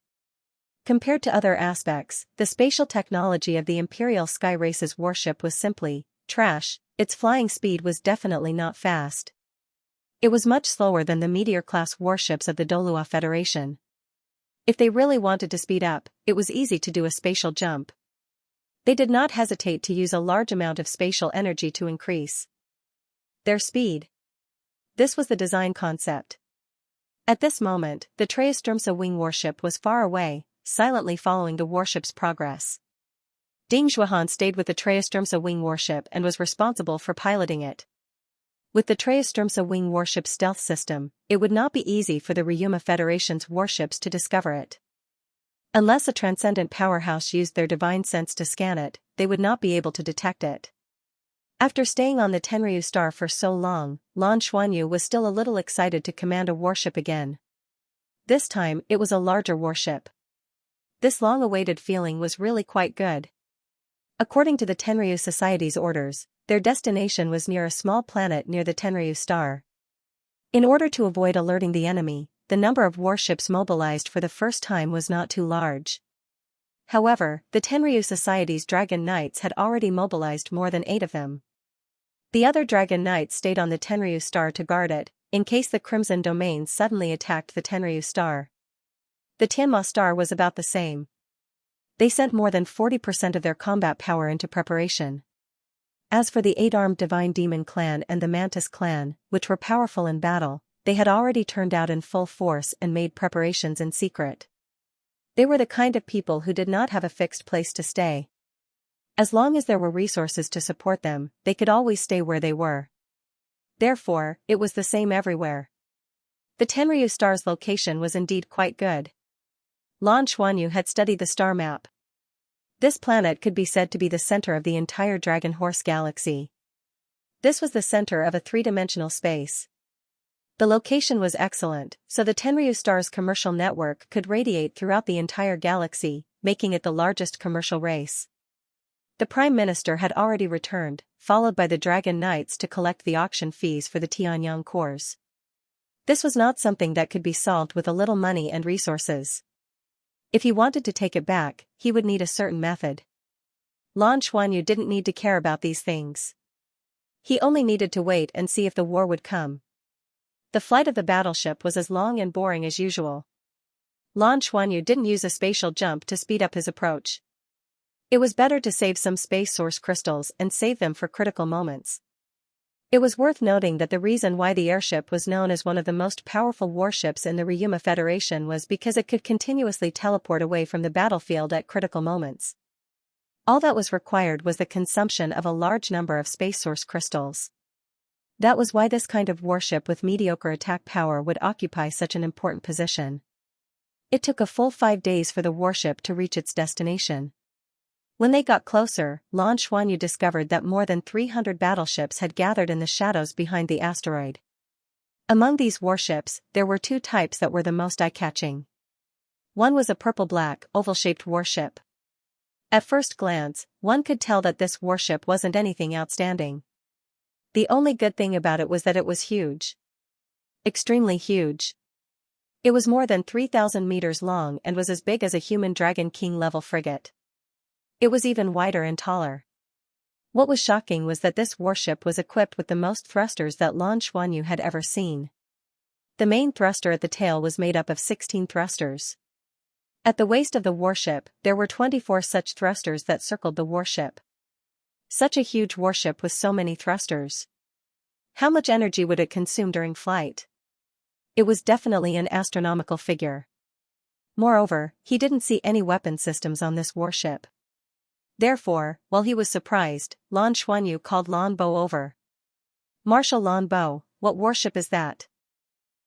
Compared to other aspects, the spatial technology of the Imperial Sky Race's warship was simply trash. Its flying speed was definitely not fast. It was much slower than the Meteor-class warships of the Douluo Federation. If they really wanted to speed up, it was easy to do a spatial jump. They did not hesitate to use a large amount of spatial energy to increase their speed. This was the design concept. At this moment, the Traistrumsa wing warship was far away, silently following the warship's progress. Ding Zhuohan stayed with the Traistrumsa wing warship and was responsible for piloting it. With the Traistrumsa wing warship's stealth system, it would not be easy for the Ryuma Federation's warships to discover it. Unless a transcendent powerhouse used their divine sense to scan it, they would not be able to detect it. After staying on the Tenryu star for so long, Lan Xuanyu was still a little excited to command a warship again. This time, it was a larger warship. This long-awaited feeling was really quite good. According to the Tenryu Society's orders, their destination was near a small planet near the Tenryu star. In order to avoid alerting the enemy, the number of warships mobilized for the first time was not too large. However, the Tenryu Society's Dragon Knights had already mobilized more than 8 of them. The other Dragon Knights stayed on the Tenryu star to guard it, in case the Crimson Domains suddenly attacked the Tenryu star. The Tianma star was about the same. They sent more than 40% of their combat power into preparation. As for the 8-armed Divine Demon clan and the Mantis clan, which were powerful in battle, they had already turned out in full force and made preparations in secret. They were the kind of people who did not have a fixed place to stay. As long as there were resources to support them, they could always stay where they were. Therefore, it was the same everywhere. The Tenryu star's location was indeed quite good. Lan Xuanyu had studied the star map. This planet could be said to be the center of the entire Dragon Horse galaxy. This was the center of a three-dimensional space. The location was excellent, so the Tenryu star's commercial network could radiate throughout the entire galaxy, making it the largest commercial race. The Prime Minister had already returned, followed by the Dragon Knights to collect the auction fees for the Tianyang cores. This was not something that could be solved with a little money and resources. If he wanted to take it back, he would need a certain method. Lan Xuanyu didn't need to care about these things. He only needed to wait and see if the war would come. The flight of the battleship was as long and boring as usual. Lan Xuanyu didn't use a spatial jump to speed up his approach. It was better to save some space source crystals and save them for critical moments. It was worth noting that the reason why the airship was known as one of the most powerful warships in the Ryuma Federation was because it could continuously teleport away from the battlefield at critical moments. All that was required was the consumption of a large number of space source crystals. That was why this kind of warship with mediocre attack power would occupy such an important position. It took a full 5 days for the warship to reach its destination. When they got closer, Lan Xuanyu discovered that more than 300 battleships had gathered in the shadows behind the asteroid. Among these warships, there were 2 types that were the most eye-catching. One was a purple-black, oval-shaped warship. At first glance, one could tell that this warship wasn't anything outstanding. The only good thing about it was that it was huge. Extremely huge. It was more than 3,000 meters long and was as big as a human Dragon King-level frigate. It was even wider and taller. What was shocking was that this warship was equipped with the most thrusters that Lan Xuanyu had ever seen. The main thruster at the tail was made up of 16 thrusters. At the waist of the warship, there were 24 such thrusters that circled the warship. Such a huge warship with so many thrusters. How much energy would it consume during flight? It was definitely an astronomical figure. Moreover, he didn't see any weapon systems on this warship. Therefore, while he was surprised, Lan Xuanyu called Lan Bo over. "Marshal Lan Bo, what warship is that?"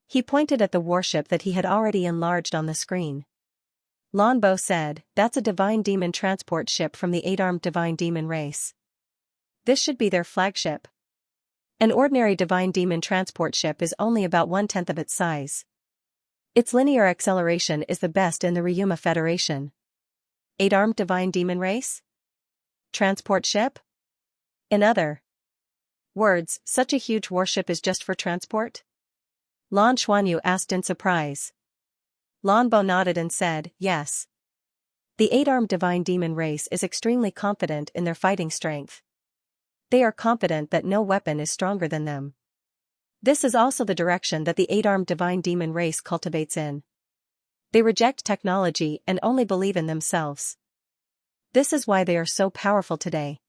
He pointed at the warship that he had already enlarged on the screen. Lan Bo said, "That's a divine demon transport ship from the 8-armed divine demon race. This should be their flagship. An ordinary divine demon transport ship is only about 1/10 of its size. Its linear acceleration is the best in the Ryuma Federation. 8-armed divine demon race? Transport ship? In other words, such a huge warship is just for transport?" Lan Xuanyu asked in surprise. Lan Bo nodded and said, "Yes. The 8-armed divine demon race is extremely confident in their fighting strength. They are confident that no weapon is stronger than them. This is also the direction that the 8-armed divine demon race cultivates in. They reject technology and only believe in themselves. This is why they are so powerful today.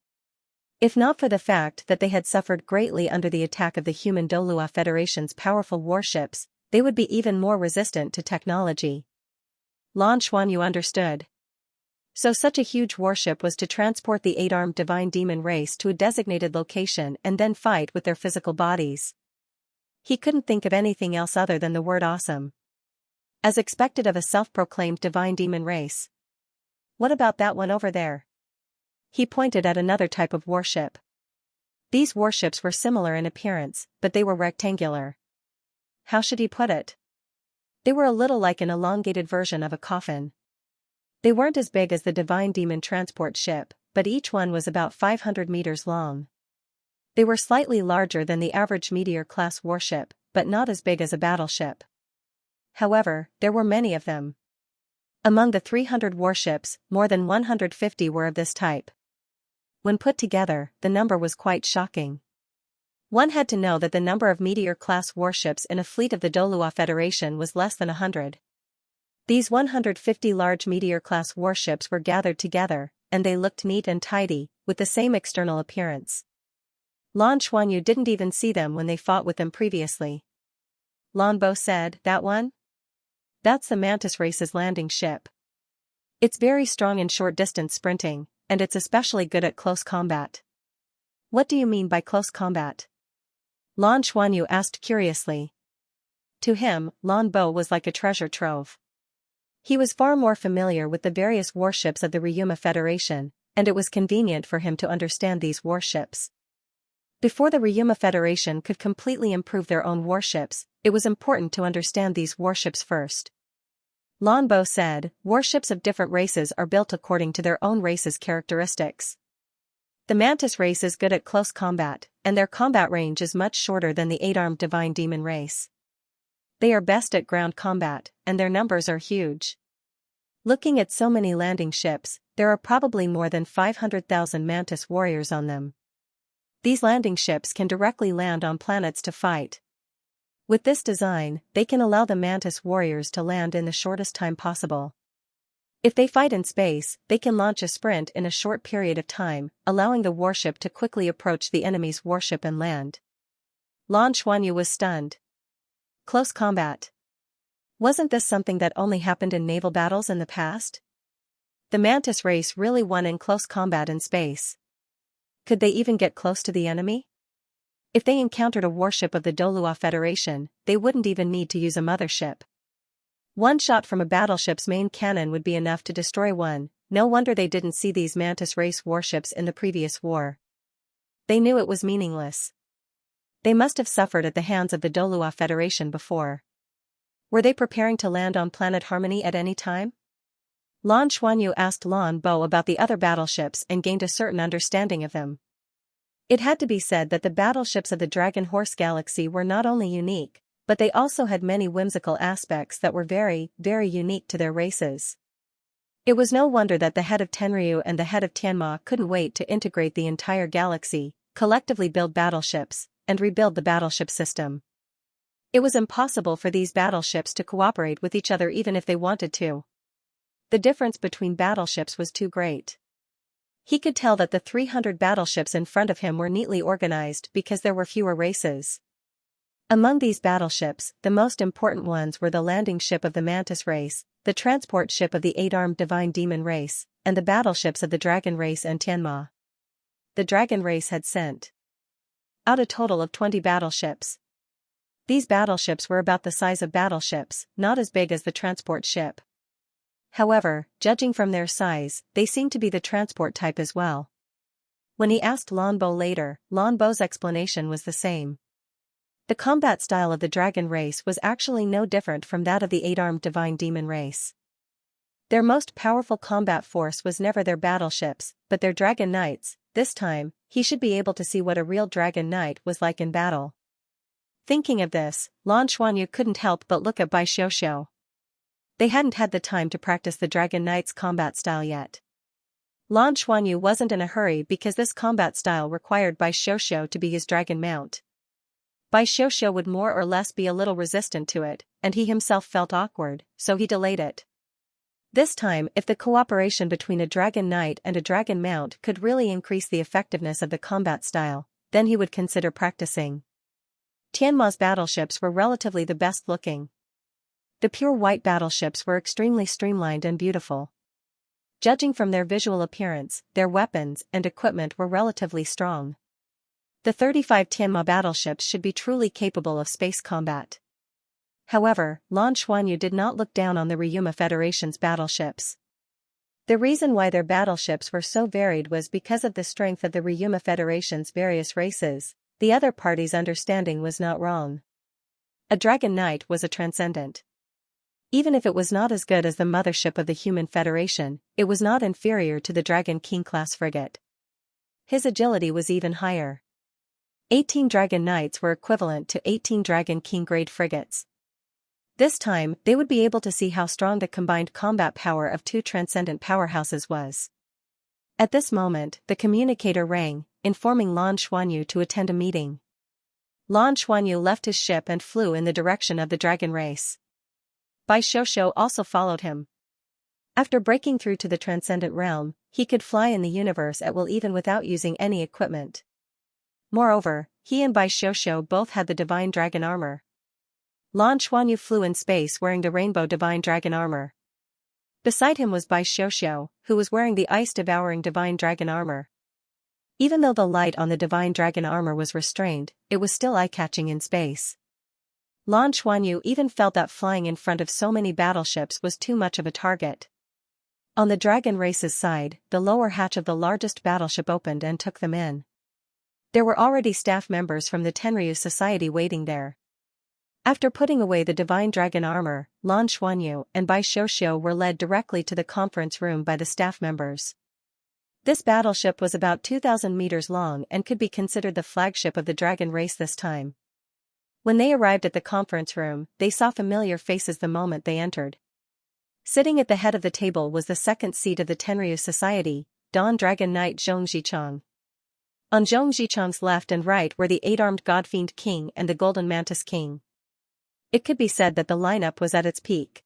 If not for the fact that they had suffered greatly under the attack of the human Douluo Federation's powerful warships, they would be even more resistant to technology." Lan Xuanyu understood. So such a huge warship was to transport the 8-armed divine demon race to a designated location and then fight with their physical bodies. He couldn't think of anything else other than the word awesome. As expected of a self-proclaimed divine demon race. "What about that one over there?" He pointed at another type of warship. These warships were similar in appearance, but they were rectangular. How should he put it? They were a little like an elongated version of a coffin. They weren't as big as the divine demon transport ship, but each one was about 500 meters long. They were slightly larger than the average meteor-class warship, but not as big as a battleship. However, there were many of them. Among the 300 warships, more than 150 were of this type. When put together, the number was quite shocking. One had to know that the number of meteor-class warships in a fleet of the Douluo Federation was less than 100. These 150 large meteor-class warships were gathered together, and they looked neat and tidy, with the same external appearance. Lan Xuanyu didn't even see them when they fought with them previously. Lan Bo said, "That one? That's the Mantis race's landing ship. It's very strong in short-distance sprinting, and it's especially good at close combat." "What do you mean by close combat?" Lan Xuanyu asked curiously. To him, Lan Bo was like a treasure trove. He was far more familiar with the various warships of the Ryuma Federation, and it was convenient for him to understand these warships. Before the Ryuma Federation could completely improve their own warships, it was important to understand these warships first. Lan Bo said, "Warships of different races are built according to their own race's characteristics. The Mantis race is good at close combat, and their combat range is much shorter than the 8-armed Divine Demon race. They are best at ground combat, and their numbers are huge. Looking at so many landing ships, there are probably more than 500,000 Mantis warriors on them. These landing ships can directly land on planets to fight. With this design, they can allow the Mantis warriors to land in the shortest time possible. If they fight in space, they can launch a sprint in a short period of time, allowing the warship to quickly approach the enemy's warship and land. Lan Xuanyu was stunned. Close combat. Wasn't this something that only happened in naval battles in the past? The Mantis race really won in close combat in space. Could they even get close to the enemy? If they encountered a warship of the Douluo Federation, they wouldn't even need to use a mothership. One shot from a battleship's main cannon would be enough to destroy one. No wonder they didn't see these Mantis race warships in the previous war. They knew it was meaningless. They must have suffered at the hands of the Douluo Federation before. Were they preparing to land on planet Harmony at any time? Lan Xuanyu asked Lan Bo about the other battleships and gained a certain understanding of them. It had to be said that the battleships of the Dragon Horse Galaxy were not only unique, but they also had many whimsical aspects that were very, very unique to their races. It was no wonder that the head of Tenryu and the head of Tianma couldn't wait to integrate the entire galaxy, collectively build battleships, and rebuild the battleship system. It was impossible for these battleships to cooperate with each other even if they wanted to. The difference between battleships was too great. He could tell that the 300 battleships in front of him were neatly organized because there were fewer races. Among these battleships, the most important ones were the landing ship of the Mantis race, the transport ship of the 8-armed Divine Demon race, and the battleships of the Dragon race and Tianma. The Dragon race had sent out a total of 20 battleships. These battleships were about the size of battleships, not as big as the transport ship. However, judging from their size, they seemed to be the transport type as well. When he asked Lan Bo later, Lan Bo's explanation was the same. The combat style of the Dragon race was actually no different from that of the 8-armed Divine Demon race. Their most powerful combat force was never their battleships, but their Dragon Knights. This time, he should be able to see what a real Dragon Knight was like in battle. Thinking of this, Lan Xuanyu couldn't help but look at Bai Xiuxiu. They hadn't had the time to practice the Dragon Knight's combat style yet. Lan Xuanyu wasn't in a hurry because this combat style required Bai Xiuxiu to be his dragon mount. Bai Xiuxiu would more or less be a little resistant to it, and he himself felt awkward, so he delayed it. This time, if the cooperation between a Dragon Knight and a Dragon Mount could really increase the effectiveness of the combat style, then he would consider practicing. Tianma's battleships were relatively the best looking. The pure white battleships were extremely streamlined and beautiful. Judging from their visual appearance, their weapons and equipment were relatively strong. The 35 Tianma battleships should be truly capable of space combat. However, Lan Xuanyu did not look down on the Ryuma Federation's battleships. The reason why their battleships were so varied was because of the strength of the Ryuma Federation's various races. The other party's understanding was not wrong. A Dragon Knight was a transcendent. Even if it was not as good as the mothership of the Human Federation, it was not inferior to the Dragon King-class frigate. His agility was even higher. 18 Dragon Knights were equivalent to 18 Dragon King-grade frigates. This time, they would be able to see how strong the combined combat power of two transcendent powerhouses was. At this moment, the communicator rang, informing Lan Xuanyu to attend a meeting. Lan Xuanyu left his ship and flew in the direction of the Dragon race. Bai Xiuxiu also followed him. After breaking through to the transcendent realm, he could fly in the universe at will even without using any equipment. Moreover, he and Bai Xiuxiu both had the Divine Dragon armor. Lan Xuanyu flew in space wearing the Rainbow Divine Dragon armor. Beside him was Bai Xiuxiu, who was wearing the Ice-Devouring Divine Dragon armor. Even though the light on the Divine Dragon armor was restrained, it was still eye-catching in space. Lan Xuanyu even felt that flying in front of so many battleships was too much of a target. On the Dragon race's side, the lower hatch of the largest battleship opened and took them in. There were already staff members from the Tenryu Society waiting there. After putting away the Divine Dragon armor, Lan Xuanyu and Bai Xiuxiu were led directly to the conference room by the staff members. This battleship was about 2,000 meters long and could be considered the flagship of the dragon race this time. When they arrived at the conference room, they saw familiar faces the moment they entered. Sitting at the head of the table was the second seat of the Tenryu Society, Dawn Dragon Knight Zhongzhicheng. On Zhongzhicheng's left and right were the 8-armed God-Fiend King and the Golden Mantis King. It could be said that the lineup was at its peak.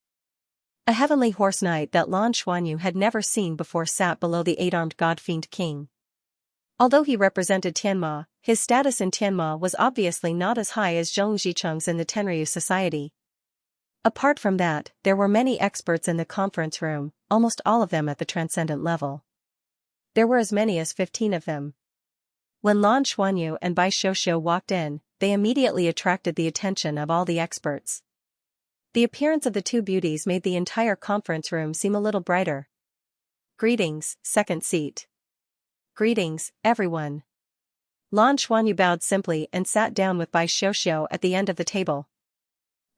A heavenly horse knight that Lan Xuanyu had never seen before sat below the 8-armed God-Fiend King. Although he represented Tianma, his status in Tianma was obviously not as high as Zhongzhicheng's in the Tenryu Society. Apart from that, there were many experts in the conference room, almost all of them at the transcendent level. There were as many as 15 of them. When Lan Xuanyu and Bai Xiuxiu walked in, they immediately attracted the attention of all the experts. The appearance of the two beauties made the entire conference room seem a little brighter. Greetings, second seat. Greetings, everyone. Lan Xuanyu bowed simply and sat down with Bai Xiuxiu at the end of the table.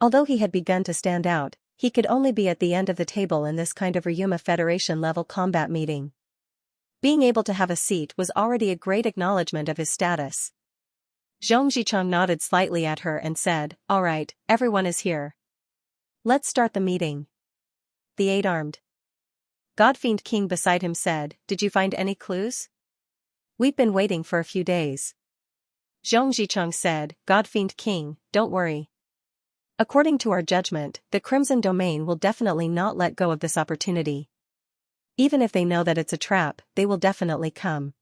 Although he had begun to stand out, he could only be at the end of the table in this kind of Ryuma Federation-level combat meeting. Being able to have a seat was already a great acknowledgement of his status. Zhongzhicheng nodded slightly at her and said, "All right, everyone is here. Let's start the meeting." The 8-armed God-Fiend King beside him said, "Did you find any clues?" "We've been waiting for a few days." Zhongzhicheng said, "God-Fiend King, don't worry. According to our judgment, the Crimson Domain will definitely not let go of this opportunity. Even if they know that it's a trap, they will definitely come."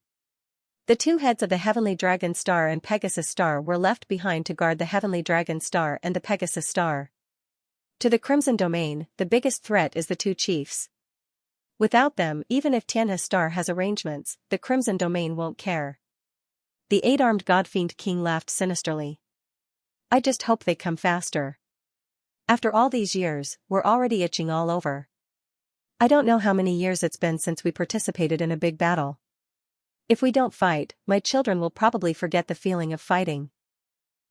The two heads of the Heavenly Dragon Star and Pegasus Star were left behind to guard the Heavenly Dragon Star and the Pegasus Star. To the Crimson Domain, the biggest threat is the two chiefs. Without them, even if Tianhe Star has arrangements, the Crimson Domain won't care. The 8-armed God-Fiend King laughed sinisterly. "I just hope they come faster. After all these years, we're already itching all over. I don't know how many years it's been since we participated in a big battle. If we don't fight, my children will probably forget the feeling of fighting."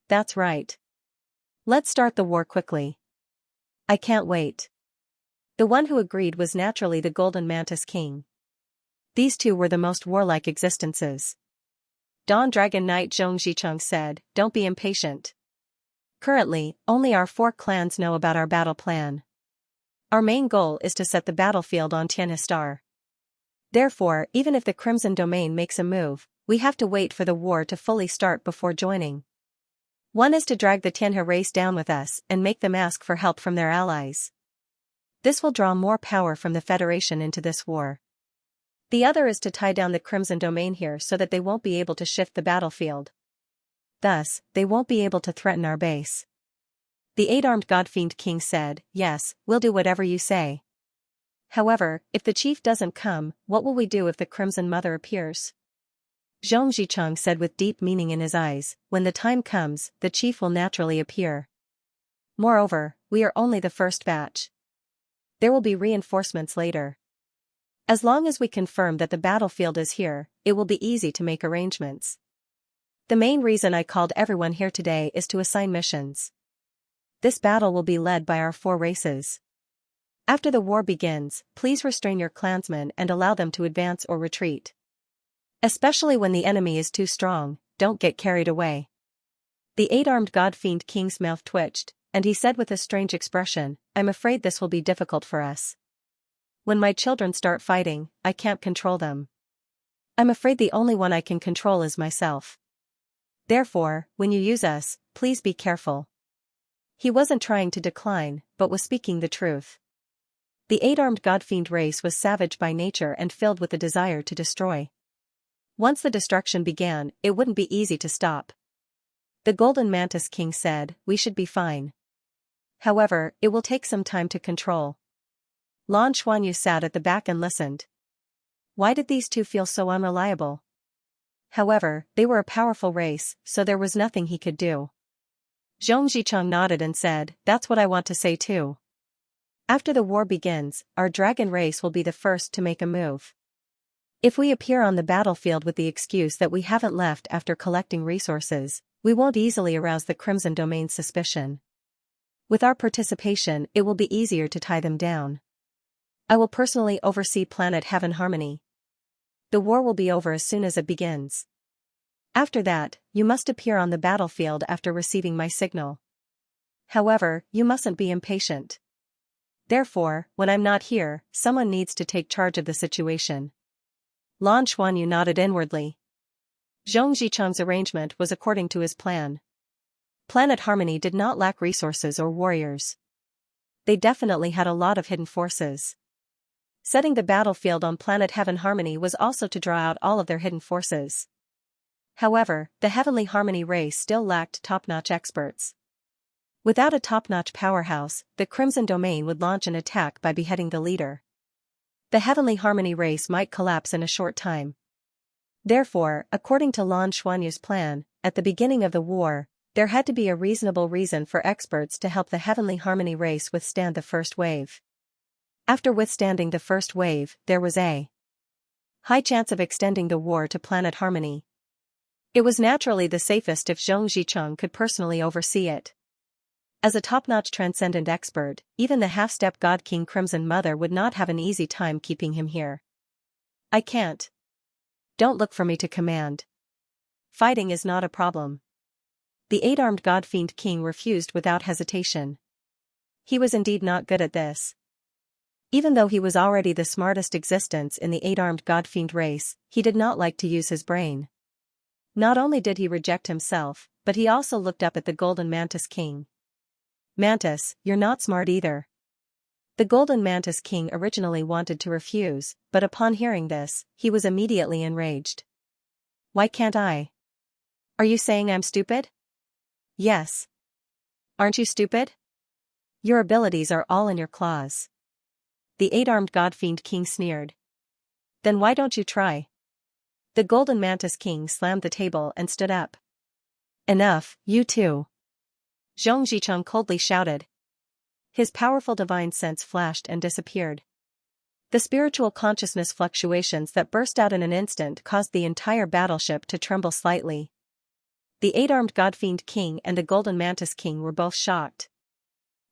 "That's right. Let's start the war quickly. I can't wait." The one who agreed was naturally the Golden Mantis King. These two were the most warlike existences. Dawn Dragon Knight Zhongzhicheng said, "Don't be impatient. Currently, only our 4 clans know about our battle plan. Our main goal is to set the battlefield on Tianhe Star. Therefore, even if the Crimson Domain makes a move, we have to wait for the war to fully start before joining. One is to drag the Tianhe race down with us and make them ask for help from their allies. This will draw more power from the Federation into this war. The other is to tie down the Crimson Domain here so that they won't be able to shift the battlefield. Thus, they won't be able to threaten our base." The 8-armed God-Fiend King said, "Yes, we'll do whatever you say. However, if the chief doesn't come, what will we do if the Crimson Mother appears?" Zhongzhicheng said with deep meaning in his eyes, "When the time comes, the chief will naturally appear. Moreover, we are only the first batch. There will be reinforcements later. As long as we confirm that the battlefield is here, it will be easy to make arrangements. The main reason I called everyone here today is to assign missions. This battle will be led by our 4 races. After the war begins, please restrain your clansmen and allow them to advance or retreat. Especially when the enemy is too strong, don't get carried away." The 8-armed God-Fiend King's mouth twitched, and he said with a strange expression, "I'm afraid this will be difficult for us. When my children start fighting, I can't control them. I'm afraid the only one I can control is myself. Therefore, when you use us, please be careful." He wasn't trying to decline, but was speaking the truth. The 8-armed God-Fiend race was savage by nature and filled with the desire to destroy. Once the destruction began, it wouldn't be easy to stop. The Golden Mantis King said, "We should be fine. However, it will take some time to control." Lan Xuanyu sat at the back and listened. Why did these two feel so unreliable? However, they were a powerful race, so there was nothing he could do. Zhongzhicheng nodded and said, "That's what I want to say too. After the war begins, our dragon race will be the first to make a move. If we appear on the battlefield with the excuse that we haven't left after collecting resources, we won't easily arouse the Crimson Domain's suspicion. With our participation, it will be easier to tie them down. I will personally oversee Planet Heaven Harmony. The war will be over as soon as it begins. After that, you must appear on the battlefield after receiving my signal. However, you mustn't be impatient. Therefore, when I'm not here, someone needs to take charge of the situation. Lan Xuanyu nodded inwardly. Zhong Zicheng's arrangement was according to his plan. Planet Harmony did not lack resources or warriors. They definitely had a lot of hidden forces. Setting the battlefield on planet Heaven Harmony was also to draw out all of their hidden forces. However, the Heavenly Harmony race still lacked top-notch experts. Without a top-notch powerhouse, the Crimson Domain would launch an attack by beheading the leader. The Heavenly Harmony race might collapse in a short time. Therefore, according to Lan Xuanyu's plan, at the beginning of the war, there had to be a reasonable reason for experts to help the Heavenly Harmony race withstand the first wave. After withstanding the first wave, there was a high chance of extending the war to Planet Harmony. It was naturally the safest if Zhong Zicheng could personally oversee it. As a top-notch transcendent expert, even the half-step God King Crimson Mother would not have an easy time keeping him here. I can't. Don't look for me to command. Fighting is not a problem. The eight-armed God Fiend King refused without hesitation. He was indeed not good at this. Even though he was already the smartest existence in the eight-armed God Fiend race, he did not like to use his brain. Not only did he reject himself, but he also looked up at the Golden Mantis King. Mantis, you're not smart either. The Golden Mantis King originally wanted to refuse, but upon hearing this, he was immediately enraged. Why can't I? Are you saying I'm stupid? Yes. Aren't you stupid? Your abilities are all in your claws. The eight-armed God Fiend King sneered. Then why don't you try? The Golden Mantis King slammed the table and stood up. Enough, you too. Zhong Zicheng coldly shouted. His powerful divine sense flashed and disappeared. The spiritual consciousness fluctuations that burst out in an instant caused the entire battleship to tremble slightly. The eight-armed God Fiend King and the Golden Mantis King were both shocked.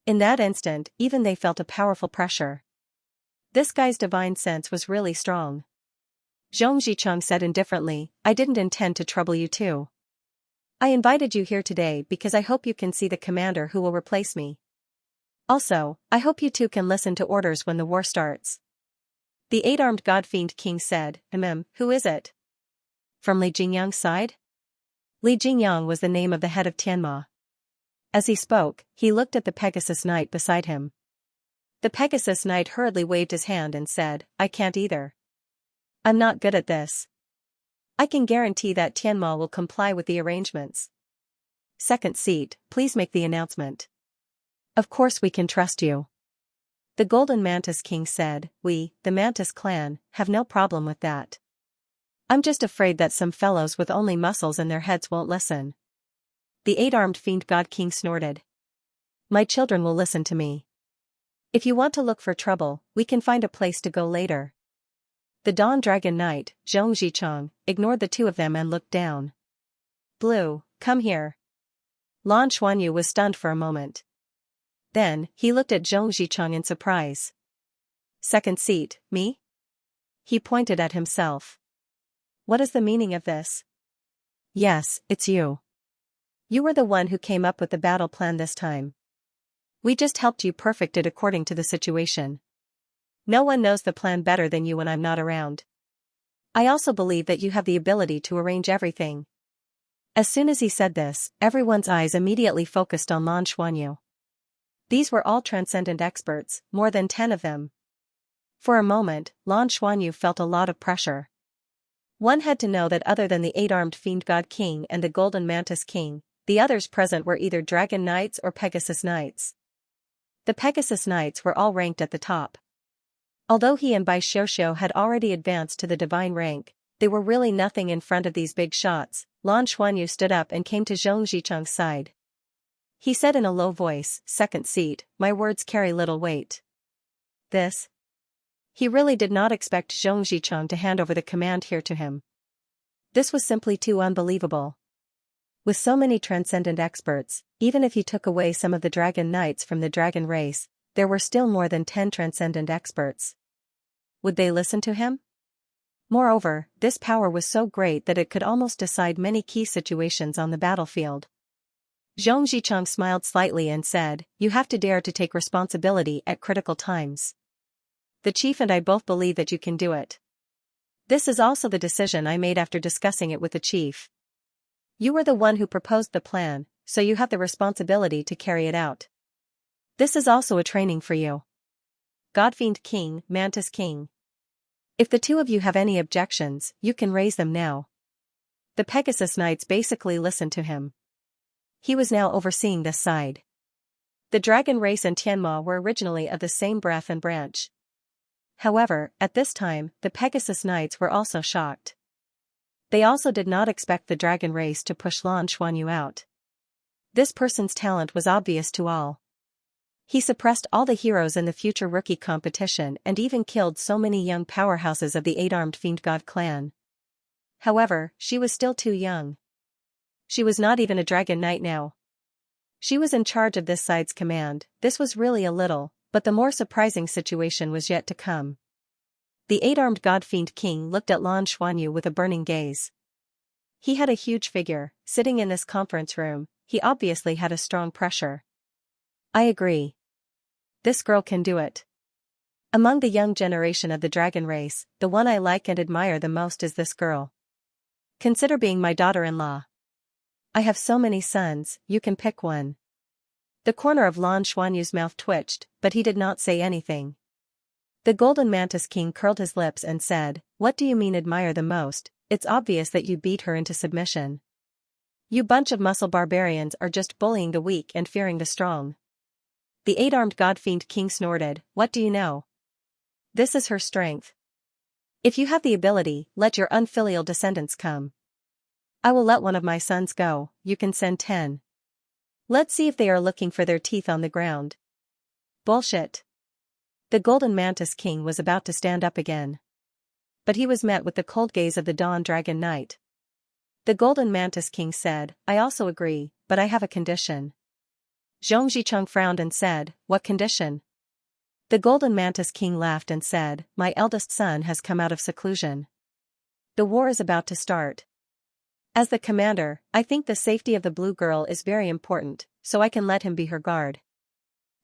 In that instant, even they felt a powerful pressure. This guy's divine sense was really strong. Zhong Zicheng said indifferently, I didn't intend to trouble you too. I invited you here today because I hope you can see the commander who will replace me. Also, I hope you two can listen to orders when the war starts. The eight-armed God Fiend King said, who is it? From Li Jingyang's side? Li Jingyang was the name of the head of Tianma. As he spoke, he looked at the Pegasus Knight beside him. The Pegasus Knight hurriedly waved his hand and said, I can't either. I'm not good at this. I can guarantee that Tianma will comply with the arrangements. Second seat, please make the announcement. Of course we can trust you. The Golden Mantis King said, we, the Mantis clan, have no problem with that. I'm just afraid that some fellows with only muscles in their heads won't listen. The eight-armed fiend God King snorted. My children will listen to me. If you want to look for trouble, we can find a place to go later. The Dawn Dragon Knight, Zhong Zicheng, ignored the two of them and looked down. Blue, come here. Lan Xuanyu was stunned for a moment. Then, he looked at Zhong Zicheng in surprise. Second seat, me? He pointed at himself. What is the meaning of this? Yes, it's you. You were the one who came up with the battle plan this time. We just helped you perfect it according to the situation. No one knows the plan better than you when I'm not around. I also believe that you have the ability to arrange everything. As soon as he said this, everyone's eyes immediately focused on Lan Xuanyu. These were all transcendent experts, more than 10 of them. For a moment, Lan Xuanyu felt a lot of pressure. One had to know that other than the eight-armed Fiend God King and the Golden Mantis King, the others present were either Dragon Knights or Pegasus Knights. The Pegasus Knights were all ranked at the top. Although he and Bai Xiuxiu had already advanced to the divine rank, they were really nothing in front of these big shots. Lan Xuanyu stood up and came to Zhong Zicheng's side. He said in a low voice, second seat, my words carry little weight. This? He really did not expect Zhong Zicheng to hand over the command here to him. This was simply too unbelievable. With so many transcendent experts, even if he took away some of the Dragon Knights from the Dragon race, there were still more than 10 transcendent experts. Would they listen to him? Moreover, this power was so great that it could almost decide many key situations on the battlefield. Zhong Zicheng smiled slightly and said, "You have to dare to take responsibility at critical times. The chief and I both believe that you can do it. This is also the decision I made after discussing it with the chief. You were the one who proposed the plan, so you have the responsibility to carry it out. This is also a training for you. Godfiend King, Mantis King. If the two of you have any objections, you can raise them now." The Pegasus Knights basically listened to him. He was now overseeing this side. The dragon race and Tianma were originally of the same breath and branch. However, at this time, the Pegasus Knights were also shocked. They also did not expect the dragon race to push Lan Xuanyu out. This person's talent was obvious to all. He suppressed all the heroes in the future rookie competition and even killed so many young powerhouses of the 8-armed Fiend God clan. However, she was still too young. She was not even a dragon knight now. She was in charge of this side's command. This was really a little, but the more surprising situation was yet to come. The 8-armed God-fiend king looked at Lan Xuanyu with a burning gaze. He had a huge figure, sitting in this conference room. He obviously had a strong pressure. "I agree. This girl can do it. Among the young generation of the dragon race, the one I like and admire the most is this girl. Consider being my daughter-in-law. I have so many sons, you can pick one." The corner of Lan Xuanyu's mouth twitched, but he did not say anything. The Golden Mantis King curled his lips and said, "What do you mean admire the most? It's obvious that you beat her into submission. You bunch of muscle barbarians are just bullying the weak and fearing the strong." The 8-armed God-fiend king snorted, "What do you know? This is her strength. If you have the ability, let your unfilial descendants come. I will let one of my sons go, you can send 10. Let's see if they are looking for their teeth on the ground." Bullshit. The Golden Mantis King was about to stand up again. But he was met with the cold gaze of the Dawn Dragon Knight. The Golden Mantis King said, "I also agree, but I have a condition." Zhong Zicheng frowned and said, "What condition?" The Golden Mantis King laughed and said, "My eldest son has come out of seclusion. The war is about to start. As the commander, I think the safety of the blue girl is very important, so I can let him be her guard.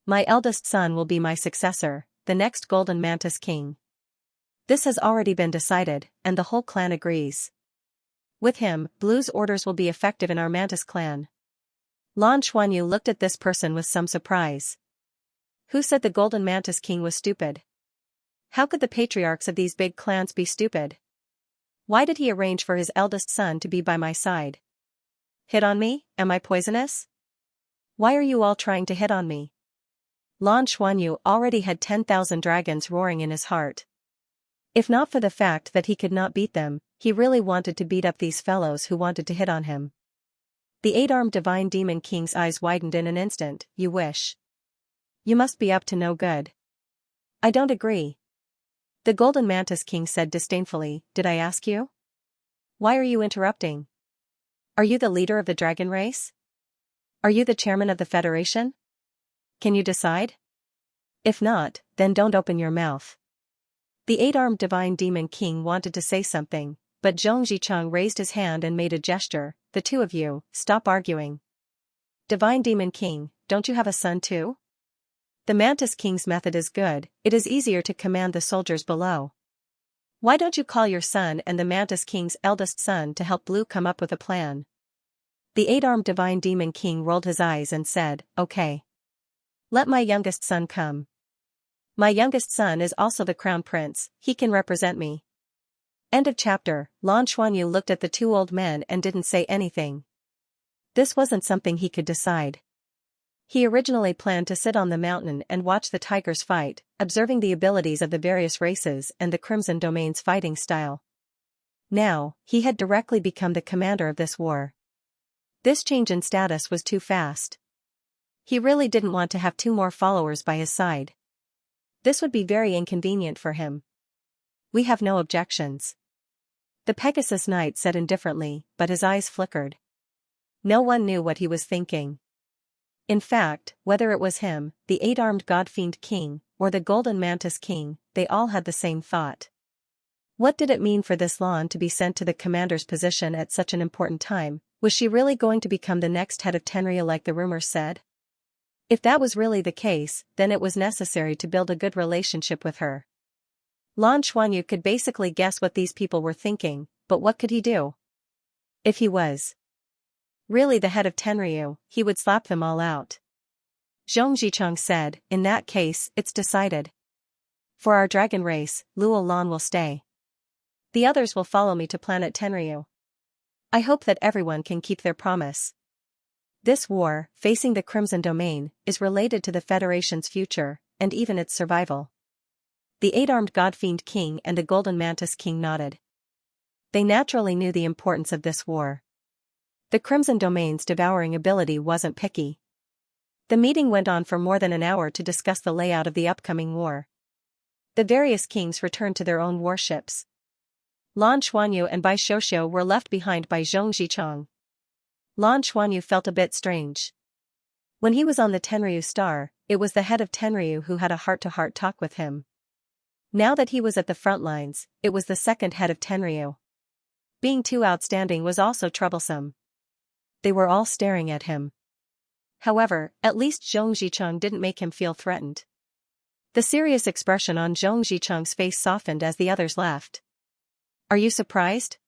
My eldest son will be my successor, the next Golden Mantis King. This has already been decided, and the whole clan agrees. With him, Blue's orders will be effective in our Mantis clan." Lan Xuanyu looked at this person with some surprise. Who said the Golden Mantis King was stupid? How could the patriarchs of these big clans be stupid? Why did he arrange for his eldest son to be by my side? Hit on me? Am I poisonous? Why are you all trying to hit on me? Lan Xuanyu already had 10,000 dragons roaring in his heart. If not for the fact that he could not beat them, he really wanted to beat up these fellows who wanted to hit on him. The 8-armed Divine Demon King's eyes widened in an instant. "You wish? You must be up to no good." "I don't agree." The Golden Mantis King said disdainfully, "Did I ask you? Why are you interrupting? Are you the leader of the dragon race? Are you the chairman of the Federation? Can you decide? If not, then don't open your mouth." The 8-armed Divine Demon King wanted to say something, but Zhong Zicheng raised his hand and made a gesture. "The two of you, stop arguing. Divine Demon King, don't you have a son too? The Mantis King's method is good, it is easier to command the soldiers below. Why don't you call your son and the Mantis King's eldest son to help Blue come up with a plan?" The 8-armed Divine Demon King rolled his eyes and said, "Okay. Let my youngest son come. My youngest son is also the Crown Prince, he can represent me." End of chapter. Lan Xuanyu looked at the two old men and didn't say anything. This wasn't something he could decide. He originally planned to sit on the mountain and watch the tigers fight, observing the abilities of the various races and the Crimson Domain's fighting style. Now, he had directly become the commander of this war. This change in status was too fast. He really didn't want to have two more followers by his side. This would be very inconvenient for him. "We have no objections." The Pegasus Knight said indifferently, but his eyes flickered. No one knew what he was thinking. In fact, whether it was him, the 8-armed God-fiend king, or the Golden Mantis King, they all had the same thought. What did it mean for this Lan to be sent to the commander's position at such an important time? Was she really going to become the next head of Tenryu like the rumors said? If that was really the case, then it was necessary to build a good relationship with her. Lan Xuanyu could basically guess what these people were thinking, but what could he do? If he was really the head of Tenryu, he would slap them all out. Zhong Zicheng said, in that case, it's decided. For our dragon race, Luo Lan will stay. The others will follow me to planet Tenryu. I hope that everyone can keep their promise. This war, facing the Crimson Domain, is related to the Federation's future, and even its survival. The eight-armed God-fiend king and the golden mantis king nodded. They naturally knew the importance of this war. The Crimson Domain's devouring ability wasn't picky. The meeting went on for more than an hour to discuss the layout of the upcoming war. The various kings returned to their own warships. Lan Xuanyu and Bai Xiuxiu were left behind by Zhong Zicheng. Lan Xuanyu felt a bit strange. When he was on the Tenryu Star, it was the head of Tenryu who had a heart-to-heart talk with him. Now that he was at the front lines, it was the second head of Tenryu. Being too outstanding was also troublesome. They were all staring at him. However, at least Zhong Zicheng didn't make him feel threatened. The serious expression on Zhong Zicheng's face softened as the others laughed. Are you surprised?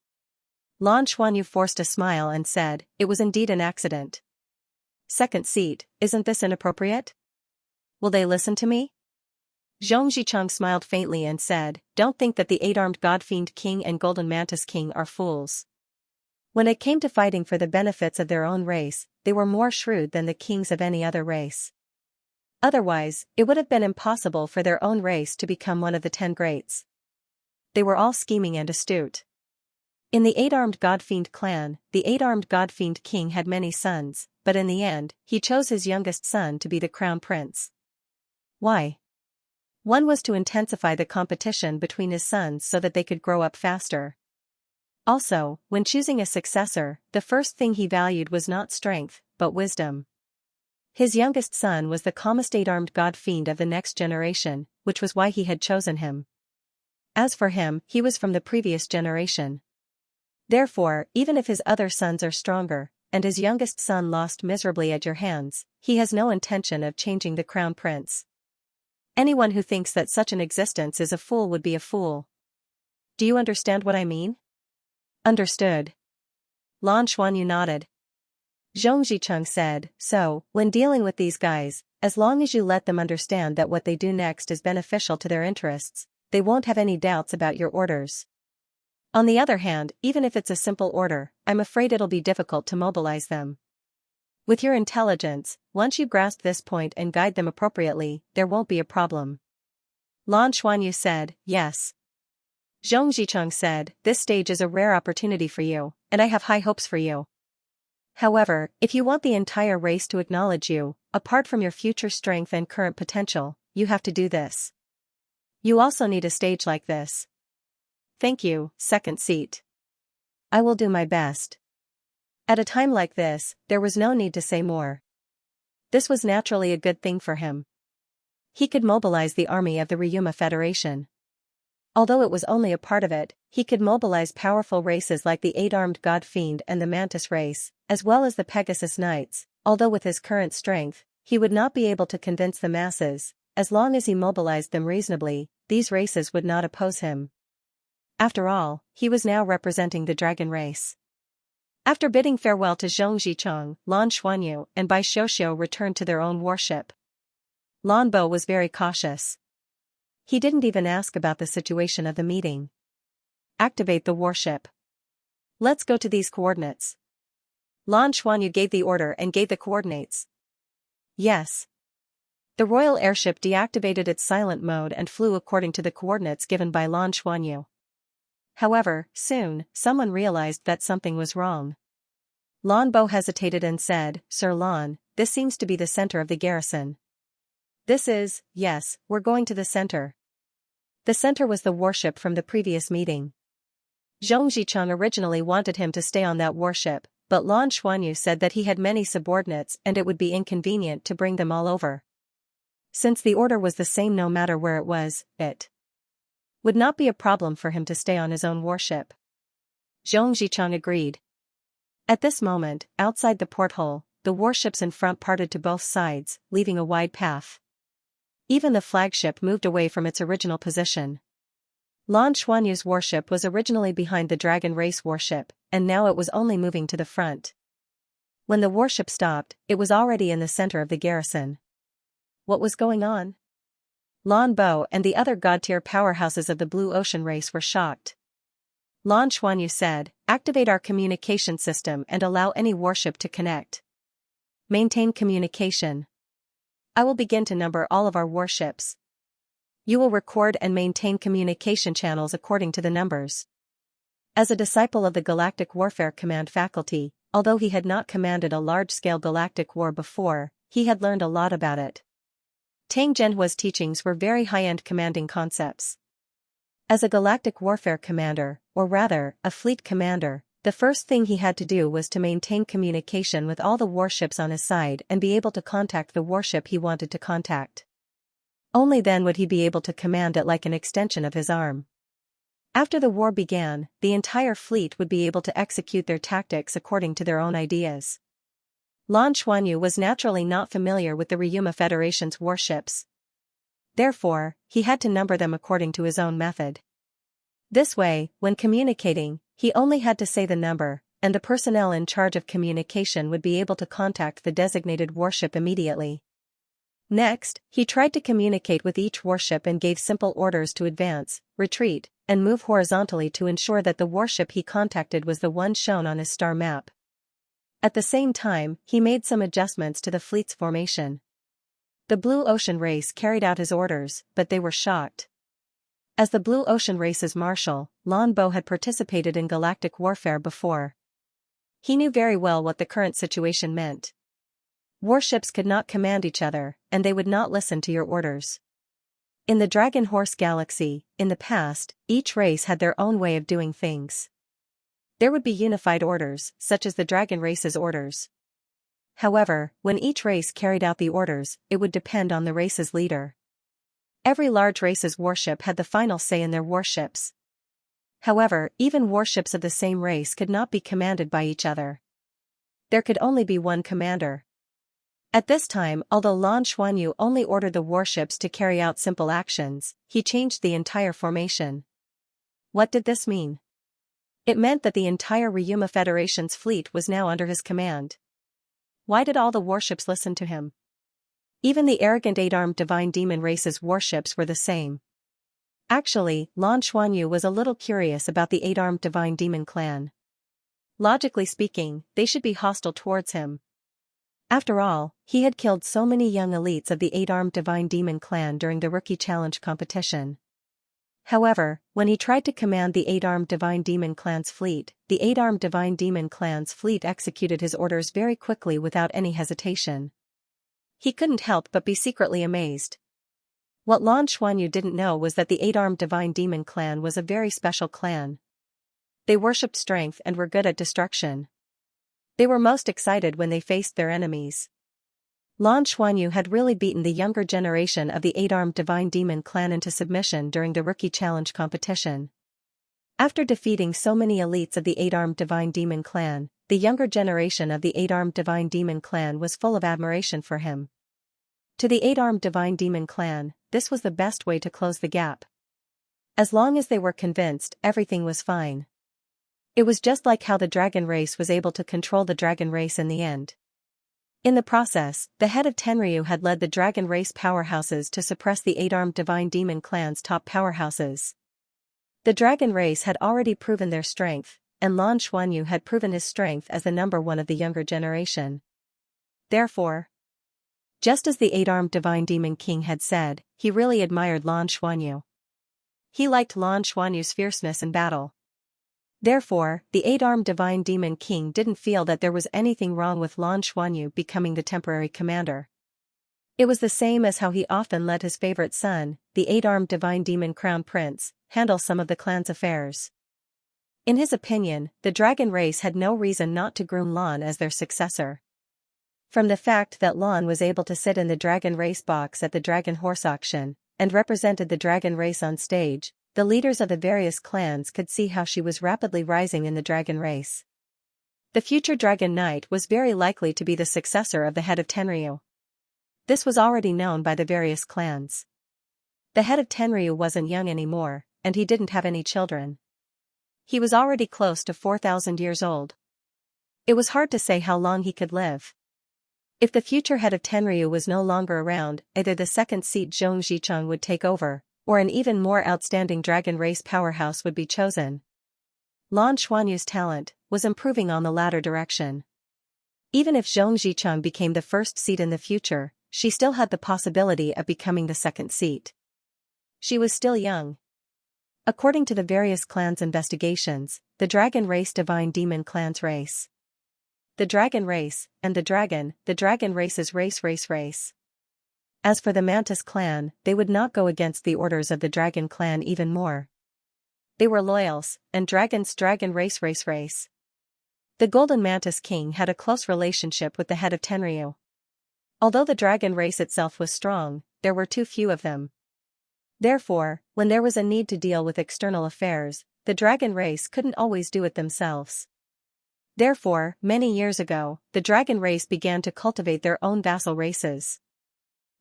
Lan Xuanyu forced a smile and said, it was indeed an accident. Second seat, isn't this inappropriate? Will they listen to me? Zhong Zicheng smiled faintly and said, don't think that the eight-armed God-fiend king and golden mantis king are fools. When it came to fighting for the benefits of their own race, they were more shrewd than the kings of any other race. Otherwise, it would have been impossible for their own race to become one of the 10 greats. They were all scheming and astute. In the eight-armed God-fiend clan, the eight-armed God-fiend king had many sons, but in the end, he chose his youngest son to be the crown prince. Why? One was to intensify the competition between his sons so that they could grow up faster. Also, when choosing a successor, the first thing he valued was not strength, but wisdom. His youngest son was the calmest eight-armed God-fiend of the next generation, which was why he had chosen him. As for him, he was from the previous generation. Therefore, even if his other sons are stronger, and his youngest son lost miserably at your hands, he has no intention of changing the crown prince. Anyone who thinks that such an existence is a fool would be a fool. Do you understand what I mean? Understood. Lan Xuanyu nodded. Zhong Zicheng said, so, when dealing with these guys, as long as you let them understand that what they do next is beneficial to their interests, they won't have any doubts about your orders. On the other hand, even if it's a simple order, I'm afraid it'll be difficult to mobilize them. With your intelligence, once you grasp this point and guide them appropriately, there won't be a problem. Lan Xuanyu said, yes. Zhong Zicheng said, this stage is a rare opportunity for you, and I have high hopes for you. However, if you want the entire race to acknowledge you, apart from your future strength and current potential, you have to do this. You also need a stage like this. Thank you, second seat. I will do my best. At a time like this, there was no need to say more. This was naturally a good thing for him. He could mobilize the army of the Ryuma Federation. Although it was only a part of it, he could mobilize powerful races like the eight-armed God-fiend and the Mantis race, as well as the Pegasus Knights. Although with his current strength, he would not be able to convince the masses. As long as he mobilized them reasonably, these races would not oppose him. After all, he was now representing the dragon race. After bidding farewell to Zhong Zicheng, Lan Xuanyu and Bai Xiuxiu returned to their own warship. Lan Bo was very cautious. He didn't even ask about the situation of the meeting. Activate the warship. Let's go to these coordinates. Lan Xuanyu gave the order and gave the coordinates. Yes. The royal airship deactivated its silent mode and flew according to the coordinates given by Lan Xuanyu. However, soon, someone realized that something was wrong. Lan Bo hesitated and said, Sir Lan, this seems to be the center of the garrison. Yes, we're going to the center. The center was the warship from the previous meeting. Zhong Zicheng originally wanted him to stay on that warship, but Lan Xuanyu said that he had many subordinates and it would be inconvenient to bring them all over. Since the order was the same no matter where it was, it Would not be a problem for him to stay on his own warship. Zhong Zichang agreed. At this moment, outside the porthole, the warships in front parted to both sides, leaving a wide path. Even the flagship moved away from its original position. Lan Xuanyu's warship was originally behind the Dragon Race warship, and now it was only moving to the front. When the warship stopped, it was already in the center of the garrison. What was going on? Lan Bo and the other god-tier powerhouses of the Blue Ocean race were shocked. Lan Xuanyu said, "Activate our communication system and allow any warship to connect. Maintain communication. I will begin to number all of our warships. You will record and maintain communication channels according to the numbers." As a disciple of the Galactic Warfare Command faculty, although he had not commanded a large-scale galactic war before, he had learned a lot about it. Tang Zhenhua's teachings were very high-end commanding concepts. As a galactic warfare commander, or rather, a fleet commander, the first thing he had to do was to maintain communication with all the warships on his side and be able to contact the warship he wanted to contact. Only then would he be able to command it like an extension of his arm. After the war began, the entire fleet would be able to execute their tactics according to their own ideas. Lan Xuanyu was naturally not familiar with the Ryuma Federation's warships. Therefore, he had to number them according to his own method. This way, when communicating, he only had to say the number, and the personnel in charge of communication would be able to contact the designated warship immediately. Next, he tried to communicate with each warship and gave simple orders to advance, retreat, and move horizontally to ensure that the warship he contacted was the one shown on his star map. At the same time, he made some adjustments to the fleet's formation. The Blue Ocean race carried out his orders, but they were shocked. As the Blue Ocean race's marshal, Lan Bo had participated in galactic warfare before. He knew very well what the current situation meant. Warships could not command each other, and they would not listen to your orders. In the Dragon Horse Galaxy, in the past, each race had their own way of doing things. There would be unified orders, such as the Dragon Race's orders. However, when each race carried out the orders, it would depend on the race's leader. Every large race's warship had the final say in their warships. However, even warships of the same race could not be commanded by each other. There could only be one commander. At this time, although Lan Xuanyu only ordered the warships to carry out simple actions, he changed the entire formation. What did this mean? It meant that the entire Ryuma Federation's fleet was now under his command. Why did all the warships listen to him? Even the arrogant eight-armed Divine Demon race's warships were the same. Actually, Lan Xuanyu was a little curious about the eight-armed Divine Demon clan. Logically speaking, they should be hostile towards him. After all, he had killed so many young elites of the eight-armed Divine Demon clan during the Rookie Challenge competition. However, when he tried to command the eight-armed Divine Demon clan's fleet, the eight-armed Divine Demon clan's fleet executed his orders very quickly without any hesitation. He couldn't help but be secretly amazed. What Lan Xuanyu didn't know was that the eight-armed Divine Demon clan was a very special clan. They worshipped strength and were good at destruction. They were most excited when they faced their enemies. Lan Xuanyu had really beaten the younger generation of the eight-armed Divine Demon clan into submission during the Rookie Challenge competition. After defeating so many elites of the eight-armed Divine Demon clan, the younger generation of the eight-armed Divine Demon clan was full of admiration for him. To the eight-armed Divine Demon clan, this was the best way to close the gap. As long as they were convinced, everything was fine. It was just like how the Dragon Race was able to control the Dragon Race in the end. In the process, the head of Tenryu had led the Dragon Race powerhouses to suppress the eight-armed Divine Demon clan's top powerhouses. The Dragon Race had already proven their strength, and Lan Xuanyu had proven his strength as the number one of the younger generation. Therefore, just as the eight-armed Divine Demon King had said, he really admired Lan Xuanyu. He liked Lan Xuanyu's fierceness in battle. Therefore, the eight-armed Divine Demon King didn't feel that there was anything wrong with Lan Xuanyu becoming the temporary commander. It was the same as how he often let his favorite son, the eight-armed Divine Demon Crown Prince, handle some of the clan's affairs. In his opinion, the Dragon Race had no reason not to groom Lan as their successor. From the fact that Lan was able to sit in the Dragon Race box at the Dragon Horse auction, and represented the Dragon Race on stage, the leaders of the various clans could see how she was rapidly rising in the dragon race. The future Dragon Knight was very likely to be the successor of the head of Tenryu. This was already known by the various clans. The head of Tenryu wasn't young anymore, and he didn't have any children. He was already close to 4,000 years old. It was hard to say how long he could live. If the future head of Tenryu was no longer around, either the second seat Zhong Zicheng would take over, or an even more outstanding dragon race powerhouse would be chosen. Lan Xuanyu's talent was improving on the latter direction. Even if Zhong Zicheng became the first seat in the future, she still had the possibility of becoming the second seat. She was still young. According to the various clans' investigations, the dragon race divine demon clans race. The dragon race, and the dragon race's race. As for the Mantis clan, they would not go against the orders of the dragon clan even more. They were loyals, and dragon's dragon race. The Golden Mantis King had a close relationship with the head of Tenryu. Although the dragon race itself was strong, there were too few of them. Therefore, when there was a need to deal with external affairs, the dragon race couldn't always do it themselves. Therefore, many years ago, the dragon race began to cultivate their own vassal races.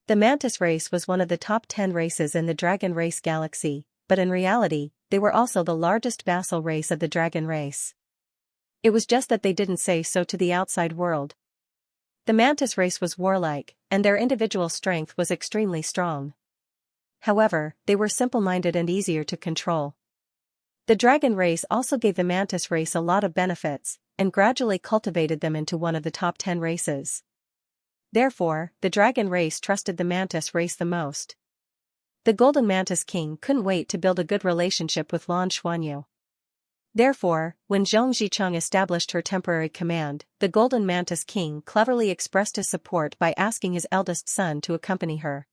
The Mantis race was one of the top 10 races in the dragon race galaxy, but in reality, they were also the largest vassal race of the dragon race. It was just that they didn't say so to the outside world. The Mantis race was warlike, and their individual strength was extremely strong. However, they were simple-minded and easier to control. The dragon race also gave the Mantis race a lot of benefits, and gradually cultivated them into one of the top 10 races. Therefore, the dragon race trusted the Mantis race the most. The Golden Mantis King couldn't wait to build a good relationship with Lan Xuanyu. Therefore, when Zhong Zicheng established her temporary command, the Golden Mantis King cleverly expressed his support by asking his eldest son to accompany her.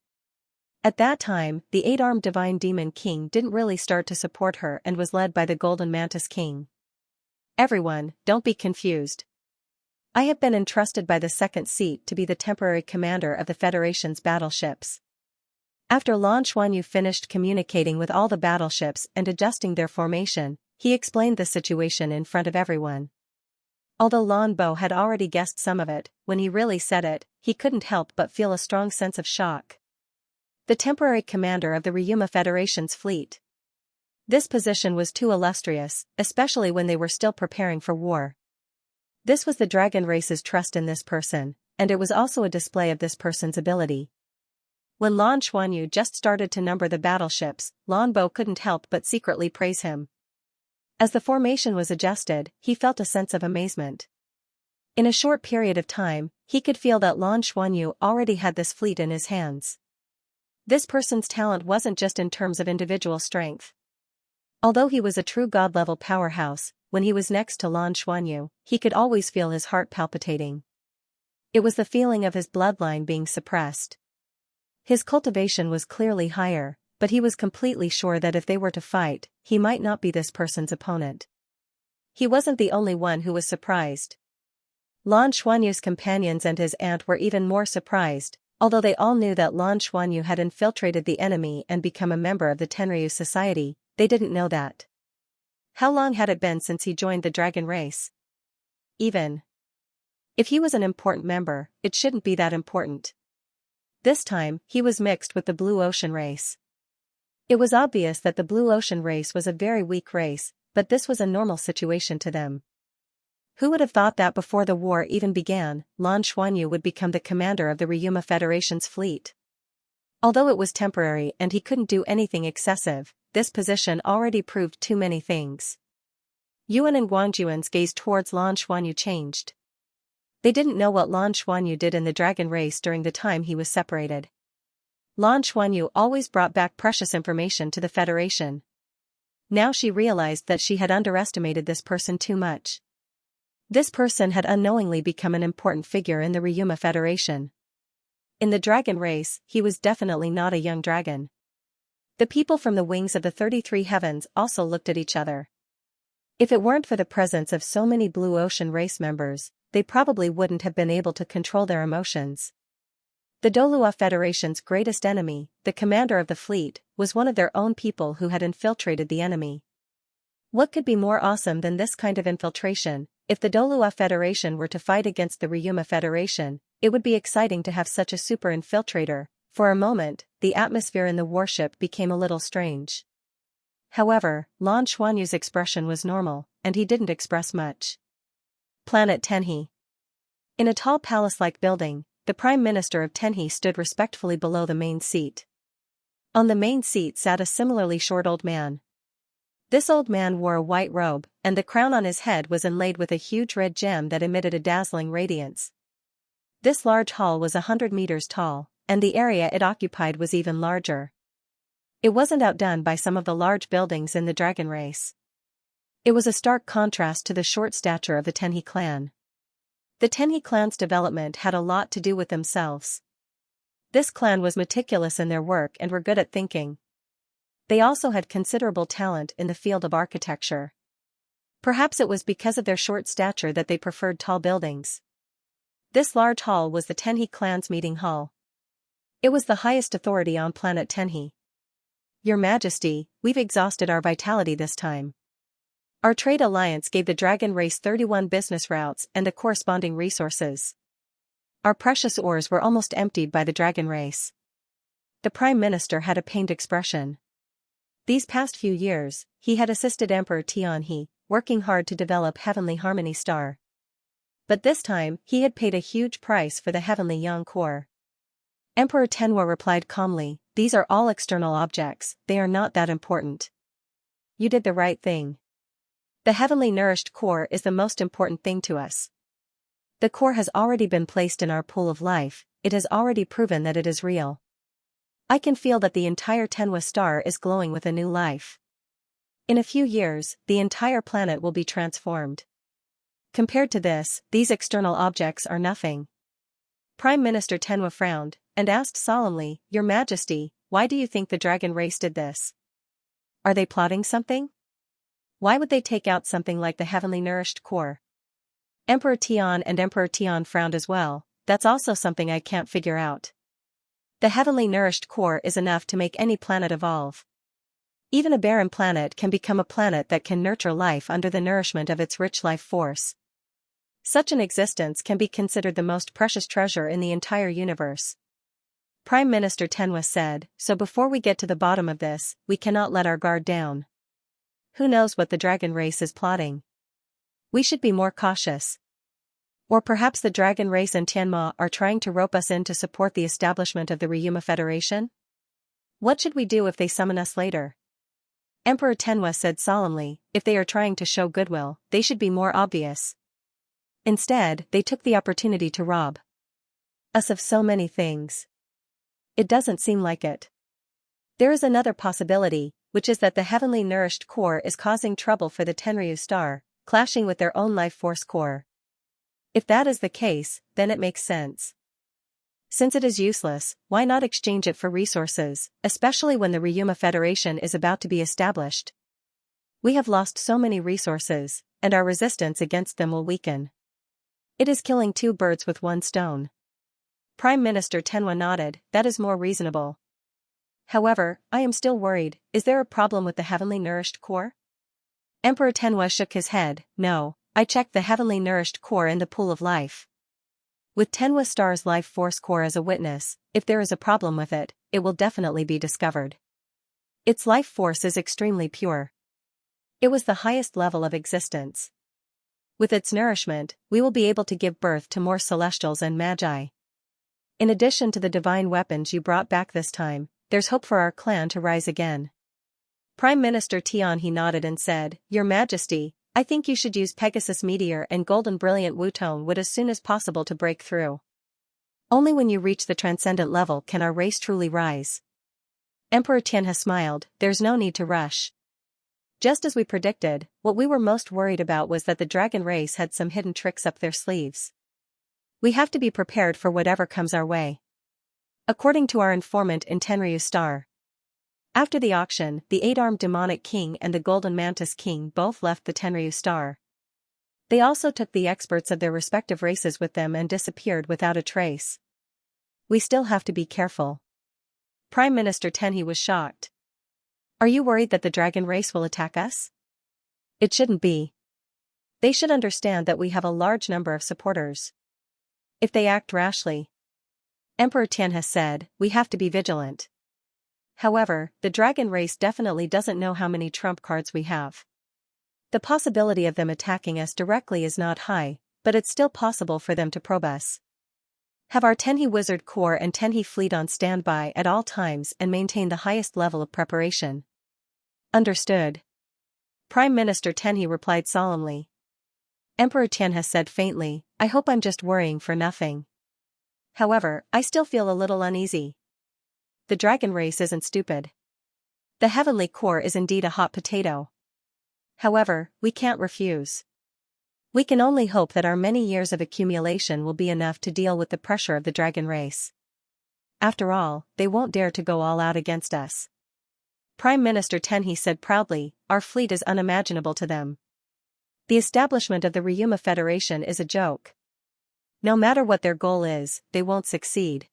At that time, the 8-armed Divine Demon King didn't really start to support her and was led by the Golden Mantis King. Everyone, don't be confused. I have been entrusted by the second seat to be the temporary commander of the Federation's battleships. After Lan Xuanyu finished communicating with all the battleships and adjusting their formation, he explained the situation in front of everyone. Although Lan Bo had already guessed some of it, when he really said it, he couldn't help but feel a strong sense of shock. The temporary commander of the Ryuma Federation's fleet. This position was too illustrious, especially when they were still preparing for war. This was the dragon race's trust in this person, and it was also a display of this person's ability. When Lan Xuanyu just started to number the battleships, Lan Bo couldn't help but secretly praise him. As the formation was adjusted, he felt a sense of amazement. In a short period of time, he could feel that Lan Xuanyu already had this fleet in his hands. This person's talent wasn't just in terms of individual strength. Although he was a true god-level powerhouse, when he was next to Lan Xuanyu, he could always feel his heart palpitating. It was the feeling of his bloodline being suppressed. His cultivation was clearly higher, but he was completely sure that if they were to fight, he might not be this person's opponent. He wasn't the only one who was surprised. Lan Xuanyu's companions and his aunt were even more surprised, although they all knew that Lan Xuanyu had infiltrated the enemy and become a member of the Tenryu society. They didn't know that. How long had it been since he joined the dragon race? Even if he was an important member, it shouldn't be that important. This time, he was mixed with the Blue Ocean race. It was obvious that the Blue Ocean race was a very weak race, but this was a normal situation to them. Who would have thought that before the war even began, Lan Xuanyu would become the commander of the Ryuma Federation's fleet? Although it was temporary and he couldn't do anything excessive, this position already proved too many things. Yuan and Guangjuan's gaze towards Lan Xuanyu changed. They didn't know what Lan Xuanyu did in the dragon race during the time he was separated. Lan Xuanyu always brought back precious information to the Federation. Now she realized that she had underestimated this person too much. This person had unknowingly become an important figure in the Ryuma Federation. In the dragon race, he was definitely not a young dragon. The people from the wings of the 33 heavens also looked at each other. If it weren't for the presence of so many Blue Ocean race members, they probably wouldn't have been able to control their emotions. The Douluo Federation's greatest enemy, the commander of the fleet, was one of their own people who had infiltrated the enemy. What could be more awesome than this kind of infiltration? If the Douluo Federation were to fight against the Ryuma Federation, it would be exciting to have such a super infiltrator. For a moment, the atmosphere in the warship became a little strange. However, Lan Xuanyu's expression was normal, and he didn't express much. Planet Tenhi. In a tall palace-like building, the Prime Minister of Tenhi stood respectfully below the main seat. On the main seat sat a similarly short old man. This old man wore a white robe, and the crown on his head was inlaid with a huge red gem that emitted a dazzling radiance. This large hall was 100 meters tall, and the area it occupied was even larger. It wasn't outdone by some of the large buildings in the dragon race. It was a stark contrast to the short stature of the Tenhi clan. The Tenhi clan's development had a lot to do with themselves. This clan was meticulous in their work and were good at thinking. They also had considerable talent in the field of architecture. Perhaps it was because of their short stature that they preferred tall buildings. This large hall was the Tenhi clan's meeting hall. It was the highest authority on planet Tenhi. Your Majesty, we've exhausted our vitality this time. Our trade alliance gave the dragon race 31 business routes and the corresponding resources. Our precious ores were almost emptied by the dragon race. The Prime Minister had a pained expression. These past few years, he had assisted Emperor Tianhe, working hard to develop Heavenly Harmony Star. But this time, he had paid a huge price for the Heavenly Yang Core. Emperor Tenwa replied calmly, "These are all external objects, they are not that important. You did the right thing. The Heavenly Nourished Core is the most important thing to us. The core has already been placed in our pool of life, it has already proven that it is real. I can feel that the entire Tenwa star is glowing with a new life. In a few years, the entire planet will be transformed. Compared to this, these external objects are nothing." Prime Minister Tenwa frowned, and asked solemnly, "Your Majesty, why do you think the dragon race did this? Are they plotting something? Why would they take out something like the Heavenly Nourished Core?" Emperor Tian and Emperor Tian frowned as well. "That's also something I can't figure out. The Heavenly Nourished Core is enough to make any planet evolve. Even a barren planet can become a planet that can nurture life under the nourishment of its rich life force. Such an existence can be considered the most precious treasure in the entire universe." Prime Minister Tenwa said, "So before we get to the bottom of this, we cannot let our guard down. Who knows what the dragon race is plotting? We should be more cautious. Or perhaps the dragon race and Tianma are trying to rope us in to support the establishment of the Ryuma Federation? What should we do if they summon us later?" Emperor Tenwa said solemnly, "If they are trying to show goodwill, they should be more obvious. Instead, they took the opportunity to rob us of so many things. It doesn't seem like it. There is another possibility, which is that the Heavenly Nourished Core is causing trouble for the Tenryu star, clashing with their own life force core. If that is the case, then it makes sense. Since it is useless, why not exchange it for resources, especially when the Ryuma Federation is about to be established? We have lost so many resources, and our resistance against them will weaken. It is killing two birds with one stone." Prime Minister Tenwa nodded, "That is more reasonable. However, I am still worried, is there a problem with the Heavenly Nourished Core?" Emperor Tenwa shook his head, "No, I checked the Heavenly Nourished Core in the pool of life. With Tenwa Star's life force core as a witness, if there is a problem with it, it will definitely be discovered. Its life force is extremely pure. It was the highest level of existence. With its nourishment, we will be able to give birth to more celestials and magi. In addition to the divine weapons you brought back this time, there's hope for our clan to rise again." Prime Minister Tianhe nodded and said, "Your Majesty, I think you should use Pegasus Meteor and Golden Brilliant Wutone Wood as soon as possible to break through. Only when you reach the transcendent level can our race truly rise." Emperor Tianhe smiled, "There's no need to rush. Just as we predicted, what we were most worried about was that the dragon race had some hidden tricks up their sleeves. We have to be prepared for whatever comes our way." According to our informant in Tenryu Star, after the auction, the 8-armed demonic king and the golden mantis king both left the Tenryu Star. They also took the experts of their respective races with them and disappeared without a trace. We still have to be careful. Prime Minister Tenhe was shocked. Are you worried that the dragon race will attack us? It shouldn't be. They should understand that we have a large number of supporters. If they act rashly, Emperor Tianhe said, we have to be vigilant. However, the dragon race definitely doesn't know how many trump cards we have. The possibility of them attacking us directly is not high, but it's still possible for them to probe us. Have our Tenhe Wizard Corps and Tenhe Fleet on standby at all times and maintain the highest level of preparation. Understood. Prime Minister Tenhe replied solemnly. Emperor Tianhe said faintly, I hope I'm just worrying for nothing. However, I still feel a little uneasy. The dragon race isn't stupid. The Heavenly Corps is indeed a hot potato. However, we can't refuse. We can only hope that our many years of accumulation will be enough to deal with the pressure of the dragon race. After all, they won't dare to go all out against us. Prime Minister Tenhe said proudly, our fleet is unimaginable to them. The establishment of the Ryuma Federation is a joke. No matter what their goal is, they won't succeed.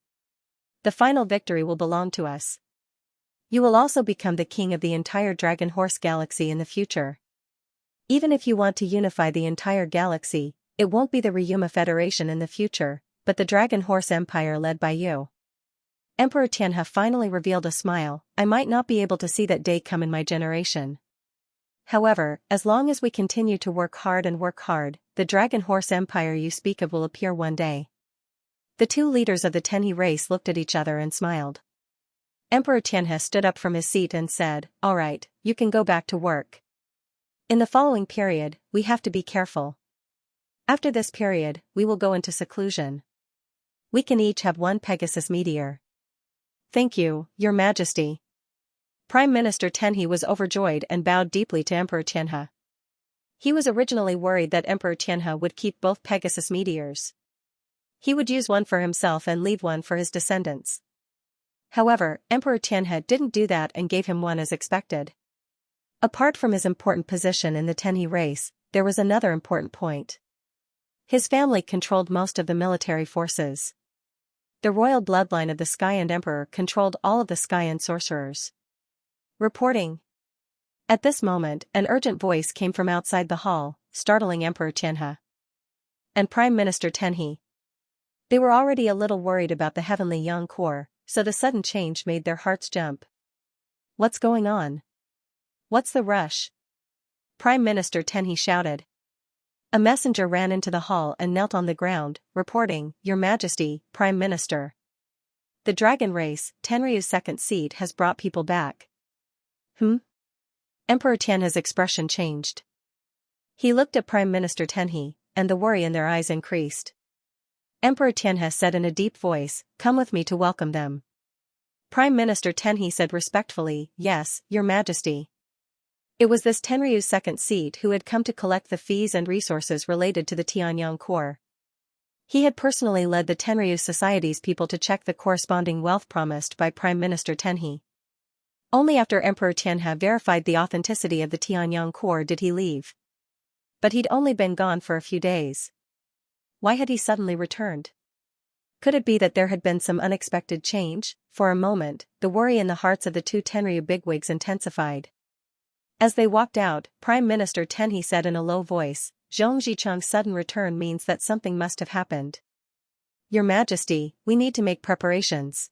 The final victory will belong to us. You will also become the king of the entire Dragon Horse Galaxy in the future. Even if you want to unify the entire galaxy, it won't be the Ryuma Federation in the future, but the Dragon Horse Empire led by you. Emperor Tianhe finally revealed a smile. I might not be able to see that day come in my generation. However, as long as we continue to work hard, the Dragon Horse Empire you speak of will appear one day. The two leaders of the Tenhe race looked at each other and smiled. Emperor Tianhe stood up from his seat and said, all right, you can go back to work. In the following period, we have to be careful. After this period, we will go into seclusion. We can each have one Pegasus meteor. Thank you, Your Majesty. Prime Minister Tenhe was overjoyed and bowed deeply to Emperor Tianhe. He was originally worried that Emperor Tianhe would keep both Pegasus meteors. He would use one for himself and leave one for his descendants. However, Emperor Tianhe didn't do that and gave him one as expected. Apart from his important position in the Tenhe race, there was another important point. His family controlled most of the military forces. The royal bloodline of the Xian Emperor controlled all of the Xian sorcerers. Reporting. At this moment, an urgent voice came from outside the hall, startling Emperor Tianhe and Prime Minister Tenhe. They were already a little worried about the Heavenly Yang Corps, so the sudden change made their hearts jump. What's going on? What's the rush? Prime Minister Tenhe shouted. A messenger ran into the hall and knelt on the ground, reporting, Your Majesty, Prime Minister. The dragon race, Tenryu's second seat has brought people back. Emperor Tianhe's expression changed. He looked at Prime Minister Tenhe, and the worry in their eyes increased. Emperor Tianhe said in a deep voice, Come with me to welcome them. Prime Minister Tenhe said respectfully, Yes, Your Majesty. It was this Tenryu's second seat who had come to collect the fees and resources related to the Tianyang Corps. He had personally led the Tenryu Society's people to check the corresponding wealth promised by Prime Minister Tenhe. Only after Emperor Tianhe verified the authenticity of the Tianyang Corps did he leave. But he'd only been gone for a few days. Why had he suddenly returned? Could it be that there had been some unexpected change? For a moment, the worry in the hearts of the two Tenryu bigwigs intensified. As they walked out, Prime Minister Tenhe said in a low voice, Zhong Zicheng's sudden return means that something must have happened. Your Majesty, we need to make preparations.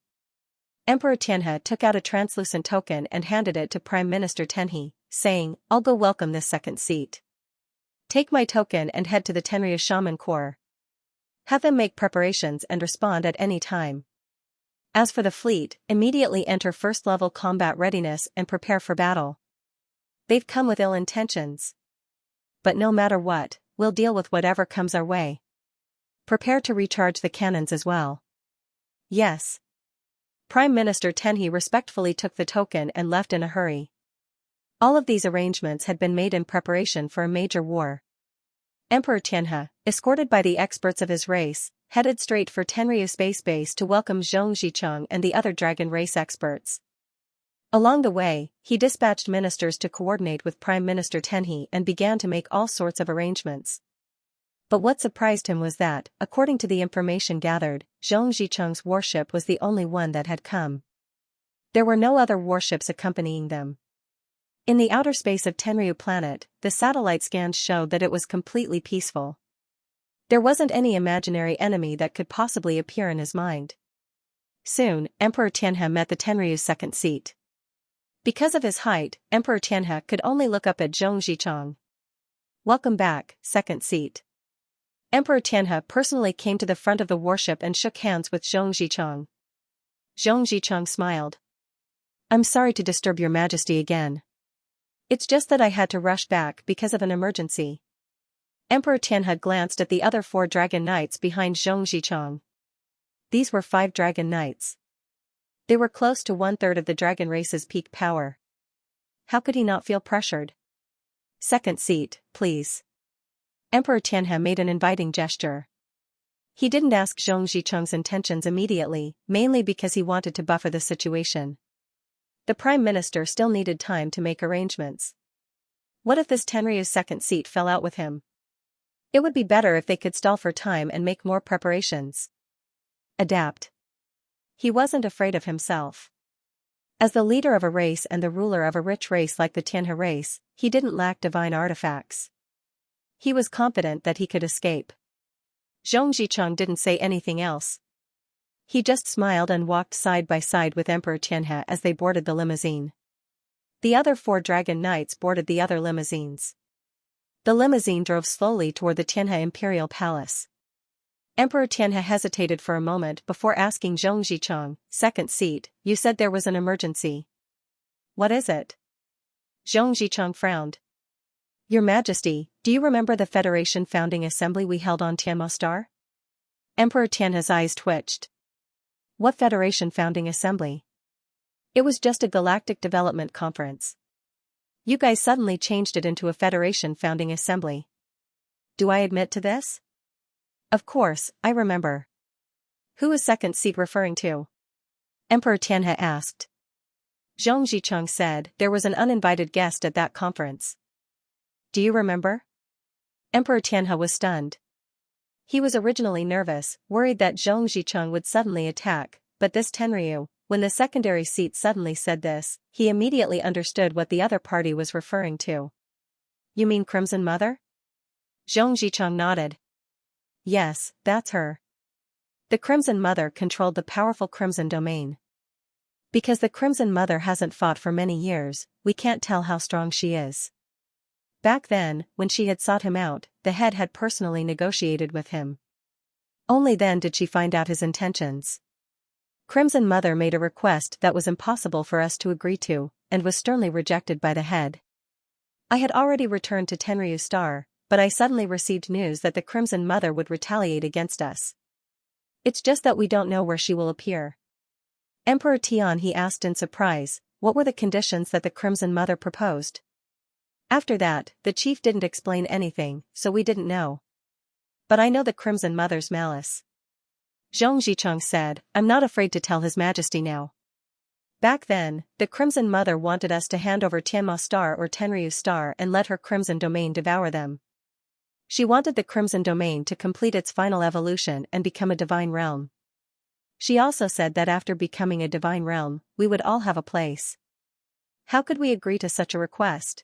Emperor Tianhe took out a translucent token and handed it to Prime Minister Tenhe, saying, I'll go welcome this second seat. Take my token and head to the Tenryu Shaman Corps. Have them make preparations and respond at any time. As for the fleet, immediately enter first-level combat readiness and prepare for battle. They've come with ill intentions. But no matter what, we'll deal with whatever comes our way. Prepare to recharge the cannons as well. Yes. Prime Minister Tenhe respectfully took the token and left in a hurry. All of these arrangements had been made in preparation for a major war. Emperor Tianhe, escorted by the experts of his race, headed straight for Tenryu Space Base to welcome Zhong Zicheng and the other dragon race experts. Along the way, he dispatched ministers to coordinate with Prime Minister Tenhe and began to make all sorts of arrangements. But what surprised him was that, according to the information gathered, Zhong Zicheng's warship was the only one that had come. There were no other warships accompanying them. In the outer space of Tenryu planet, the satellite scans showed that it was completely peaceful. There wasn't any imaginary enemy that could possibly appear in his mind. Soon, Emperor Tianhe met the Tenryu's second seat. Because of his height, Emperor Tianhe could only look up at Zhong Zicheng. "Welcome back, second seat." Emperor Tianhe personally came to the front of the warship and shook hands with Zhong Zicheng. Zhong Zicheng smiled. "I'm sorry to disturb your majesty again. It's just that I had to rush back because of an emergency." Emperor Tianhe glanced at the other 4 dragon knights behind Zhong Zicheng. These were 5 dragon knights. They were close to 1/3 of the dragon race's peak power. How could he not feel pressured? "Second seat, please." Emperor Tianhe made an inviting gesture. He didn't ask Zhong Zicheng's intentions immediately, mainly because he wanted to buffer the situation. The Prime Minister still needed time to make arrangements. What if this Tenryu's second seat fell out with him? It would be better if they could stall for time and make more preparations. Adapt. He wasn't afraid of himself. As the leader of a race and the ruler of a rich race like the Tianhe race, he didn't lack divine artifacts. He was confident that he could escape. Zhong Zicheng didn't say anything else. He just smiled and walked side by side with Emperor Tianhe as they boarded the limousine. The other 4 dragon knights boarded the other limousines. The limousine drove slowly toward the Tianhe Imperial Palace. Emperor Tianhe hesitated for a moment before asking Zhong Zicheng, "Second seat, you said there was an emergency. What is it?" Zhong Zicheng frowned. "Your Majesty, do you remember the Federation founding assembly we held on Tianma Star?" Emperor Tianhe's eyes twitched. "What Federation founding assembly?" "It was just a galactic development conference. You guys suddenly changed it into a Federation founding assembly. Do I admit to this?" "Of course, I remember." "Who is second seat referring to?" Emperor Tianhe asked. Zhong Zicheng said there was an uninvited guest at that conference. "Do you remember?" Emperor Tianhe was stunned. He was originally nervous, worried that Zhong Zicheng would suddenly attack, but this Tenryu, when the secondary seat suddenly said this, he immediately understood what the other party was referring to. "You mean Crimson Mother?" Zhong Zicheng nodded. "Yes, that's her. The Crimson Mother controlled the powerful Crimson Domain. Because the Crimson Mother hasn't fought for many years, we can't tell how strong she is. Back then, when she had sought him out, the head had personally negotiated with him. Only then did she find out his intentions. Crimson Mother made a request that was impossible for us to agree to, and was sternly rejected by the head. I had already returned to Tenryu Star, but I suddenly received news that the Crimson Mother would retaliate against us. It's just that we don't know where she will appear." Emperor Tian he asked in surprise, what were the conditions that the Crimson Mother proposed? After that, the chief didn't explain anything, so we didn't know. But I know the Crimson Mother's malice. Zhong Zicheng said, "I'm not afraid to tell His Majesty now. Back then, the Crimson Mother wanted us to hand over Tianma Star or Tenryu Star and let her Crimson Domain devour them. She wanted the Crimson Domain to complete its final evolution and become a divine realm. She also said that after becoming a divine realm, we would all have a place. How could we agree to such a request?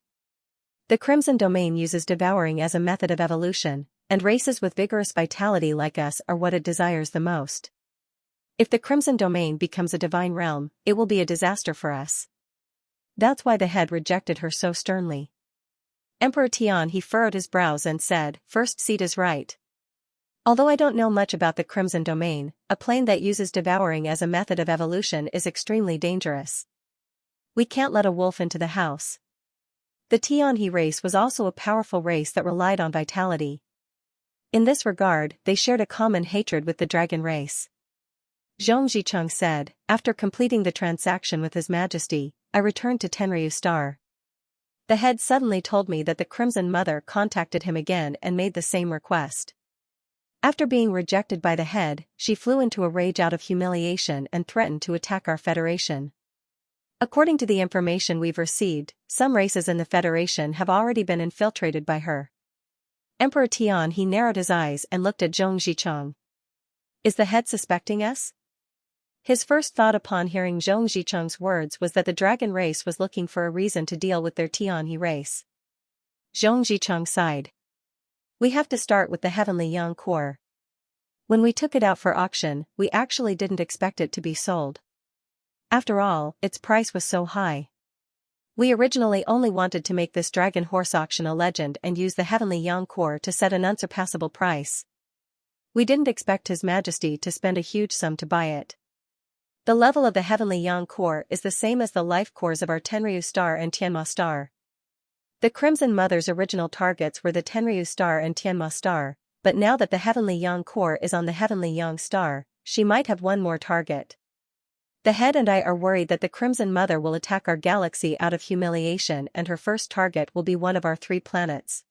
The Crimson Domain uses devouring as a method of evolution, and races with vigorous vitality like us are what it desires the most. If the Crimson Domain becomes a divine realm, it will be a disaster for us. That's why the head rejected her so sternly." Emperor Tian he furrowed his brows and said, "First seat is right. Although I don't know much about the Crimson Domain, a plane that uses devouring as a method of evolution is extremely dangerous. We can't let a wolf into the house." The Tianhe race was also a powerful race that relied on vitality. In this regard, they shared a common hatred with the dragon race. Zhong Zicheng said, "After completing the transaction with His Majesty, I returned to Tenryu Star. The head suddenly told me that the Crimson Mother contacted him again and made the same request. After being rejected by the head, she flew into a rage out of humiliation and threatened to attack our Federation. According to the information we've received, some races in the Federation have already been infiltrated by her. Emperor Tian he narrowed his eyes and looked at Zhong Zicheng. Is the head suspecting us? His first thought upon hearing Zhong Zicheng's words was that the dragon race was looking for a reason to deal with their Tian he race. Zhong Zicheng sighed. We have to start with the heavenly young core. When we took it out for auction, we actually didn't expect it to be sold. After all, its price was so high. We originally only wanted to make this dragon horse auction a legend and use the heavenly young core to set an unsurpassable price. We didn't expect His Majesty to spend a huge sum to buy it. The level of the heavenly young core is the same as the life cores of our Tenryu star and Tianma star. The Crimson Mother's original targets were the Tenryu star and Tianma star, but now that the heavenly young core is on the heavenly young star, she might have one more target. The head and I are worried that the Crimson Mother will attack our galaxy out of humiliation and her first target will be one of our 3 planets.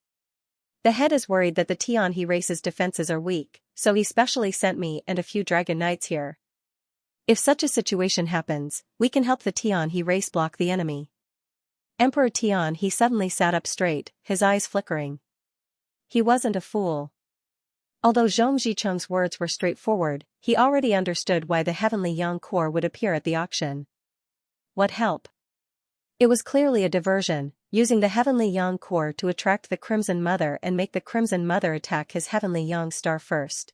The head is worried that the Tian he race's defenses are weak, so he specially sent me and a few dragon knights here. If such a situation happens, we can help the Tian he race block the enemy. Emperor Tian he suddenly sat up straight, his eyes flickering. He wasn't a fool. Although Zhong Zicheng's words were straightforward, he already understood why the heavenly young core would appear at the auction. What help? It was clearly a diversion, using the heavenly young core to attract the Crimson Mother and make the Crimson Mother attack his heavenly young star first.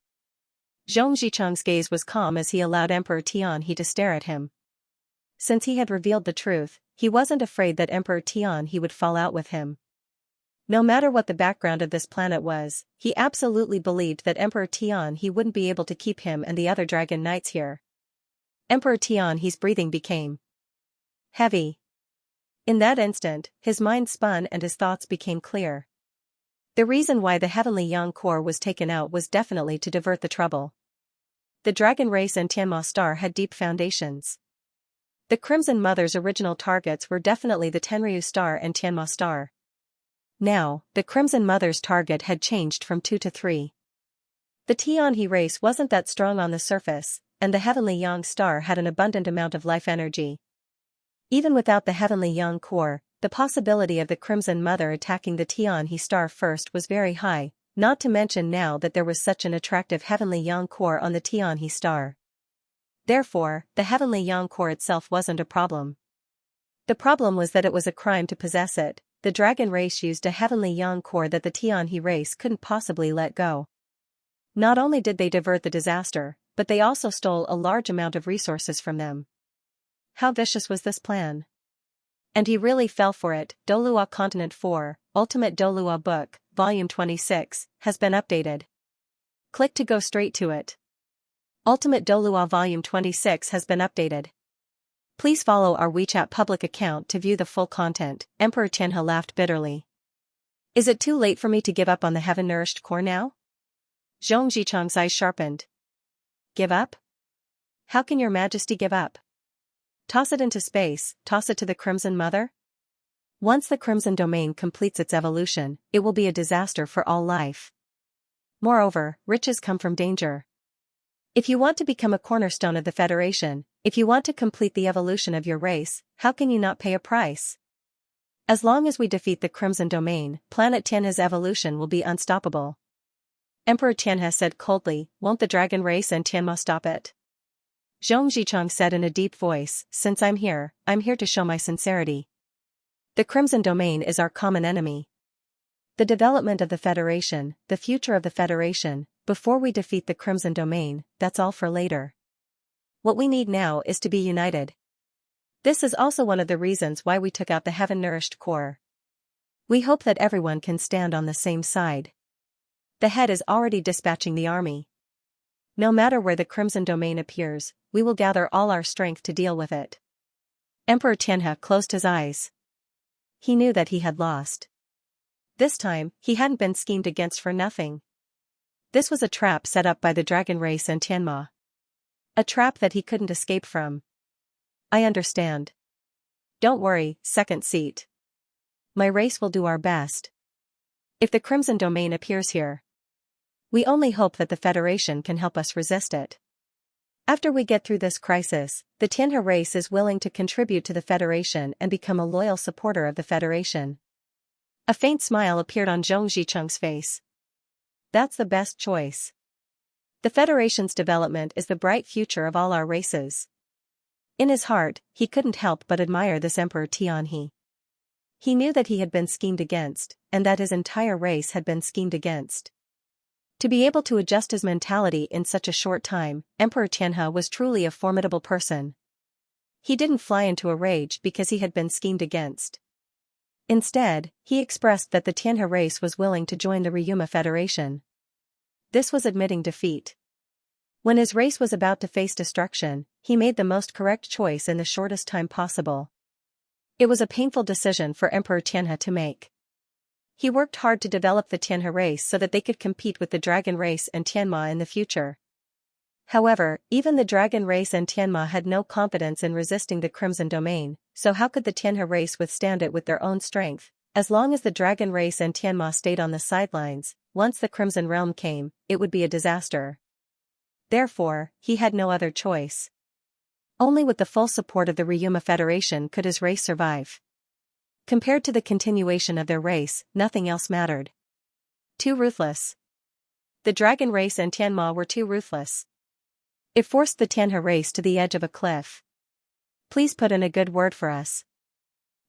Zhong Zicheng's gaze was calm as he allowed Emperor Tian he to stare at him. Since he had revealed the truth, he wasn't afraid that Emperor Tian he would fall out with him. No matter what the background of this planet was, he absolutely believed that Emperor Tian he wouldn't be able to keep him and the other dragon knights here. Emperor Tian he's breathing became heavy. In that instant, his mind spun and his thoughts became clear. The reason why the heavenly young core was taken out was definitely to divert the trouble. The dragon race and Tianma star had deep foundations. The Crimson Mother's original targets were definitely the Tenryu star and Tianma star. Now, the Crimson Mother's target had changed from 2 to 3. The Tian he race wasn't that strong on the surface, and the heavenly young star had an abundant amount of life energy. Even without the heavenly young core, the possibility of the Crimson Mother attacking the Tian he star first was very high, not to mention now that there was such an attractive heavenly young core on the Tian he star. Therefore, the heavenly young core itself wasn't a problem. The problem was that it was a crime to possess it. The dragon race used a heavenly young core that the Tian he race couldn't possibly let go. Not only did they divert the disaster, but they also stole a large amount of resources from them. How vicious was this plan? And he really fell for it. Douluo Continent 4, Ultimate Douluo Book, Volume 26, has been updated. Click to go straight to it. Ultimate Douluo Volume 26 has been updated. Please follow our WeChat public account to view the full content. Emperor Tianhe laughed bitterly. Is it too late for me to give up on the heaven-nourished core now? Zhong Zicheng's eyes sharpened. Give up? How can your majesty give up? Toss it into space, toss it to the Crimson Mother? Once the Crimson Domain completes its evolution, it will be a disaster for all life. Moreover, riches come from danger. If you want to become a cornerstone of the Federation, if you want to complete the evolution of your race, how can you not pay a price? As long as we defeat the Crimson Domain, Planet Tianhe's evolution will be unstoppable. Emperor Tianhe said coldly, won't the dragon race and Tianma stop it? Zhong Zicheng said in a deep voice, since I'm here to show my sincerity. The Crimson Domain is our common enemy. The development of the Federation, the future of the Federation, before we defeat the Crimson Domain, that's all for later. What we need now is to be united. This is also one of the reasons why we took out the heaven-nourished core. We hope that everyone can stand on the same side. The head is already dispatching the army. No matter where the Crimson Domain appears, we will gather all our strength to deal with it. Emperor Tianhe closed his eyes. He knew that he had lost. This time, he hadn't been schemed against for nothing. This was a trap set up by the dragon race and Tianma. A trap that he couldn't escape from. I understand. Don't worry, second seat. My race will do our best. If the Crimson Domain appears here, we only hope that the Federation can help us resist it. After we get through this crisis, the Tianhe race is willing to contribute to the Federation and become a loyal supporter of the Federation. A faint smile appeared on Zhong Zicheng's face. That's the best choice. The Federation's development is the bright future of all our races. In his heart, he couldn't help but admire this Emperor Tianhe. He knew that he had been schemed against, and that his entire race had been schemed against. To be able to adjust his mentality in such a short time, Emperor Tianhe was truly a formidable person. He didn't fly into a rage because he had been schemed against. Instead, he expressed that the Tianhe race was willing to join the Ryuma Federation. This was admitting defeat. When his race was about to face destruction, he made the most correct choice in the shortest time possible. It was a painful decision for Emperor Tianhe to make. He worked hard to develop the Tianhe race so that they could compete with the Dragon race and Tianma in the future. However, even the Dragon race and Tianma had no confidence in resisting the Crimson Domain, so how could the Tianhe race withstand it with their own strength? As long as the Dragon race and Tianma stayed on the sidelines, once the Crimson Realm came, it would be a disaster. Therefore, he had no other choice. Only with the full support of the Ryuma Federation could his race survive. Compared to the continuation of their race, nothing else mattered. Too ruthless. The Dragon race and Tianma were too ruthless. It forced the Tianhe race to the edge of a cliff. Please put in a good word for us.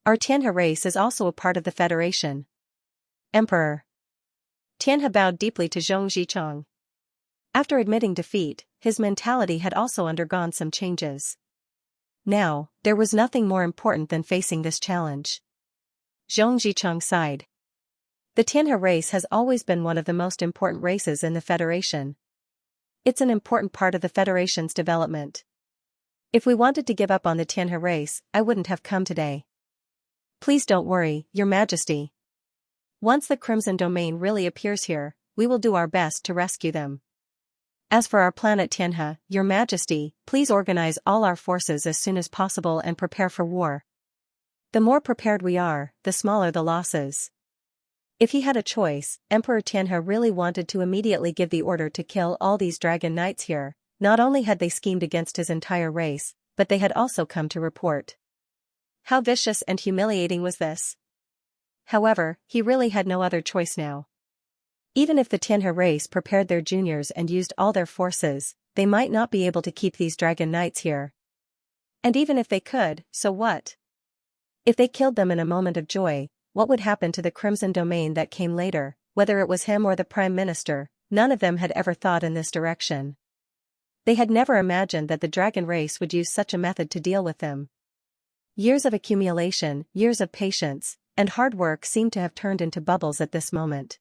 Our Tianhe race is also a part of the Federation. Emperor. Tianhe bowed deeply to Zhong Zicheng. After admitting defeat, his mentality had also undergone some changes. Now, there was nothing more important than facing this challenge. Zhong Zicheng sighed. The Tianhe race has always been one of the most important races in the Federation. It's an important part of the Federation's development. If we wanted to give up on the Tianhe race, I wouldn't have come today. Please don't worry, Your Majesty. Once the Crimson Domain really appears here, we will do our best to rescue them. As for our planet Tianhe, Your Majesty, please organize all our forces as soon as possible and prepare for war. The more prepared we are, the smaller the losses. If he had a choice, Emperor Tianhe really wanted to immediately give the order to kill all these Dragon Knights here. Not only had they schemed against his entire race, but they had also come to report. How vicious and humiliating was this? However, he really had no other choice now. Even if the Tianhe race prepared their juniors and used all their forces, they might not be able to keep these Dragon Knights here. And even if they could, so what? If they killed them in a moment of joy, what would happen to the Crimson Domain that came later? Whether it was him or the Prime Minister, none of them had ever thought in this direction. They had never imagined that the Dragon race would use such a method to deal with them. Years of accumulation, years of patience, and hard work seemed to have turned into bubbles at this moment.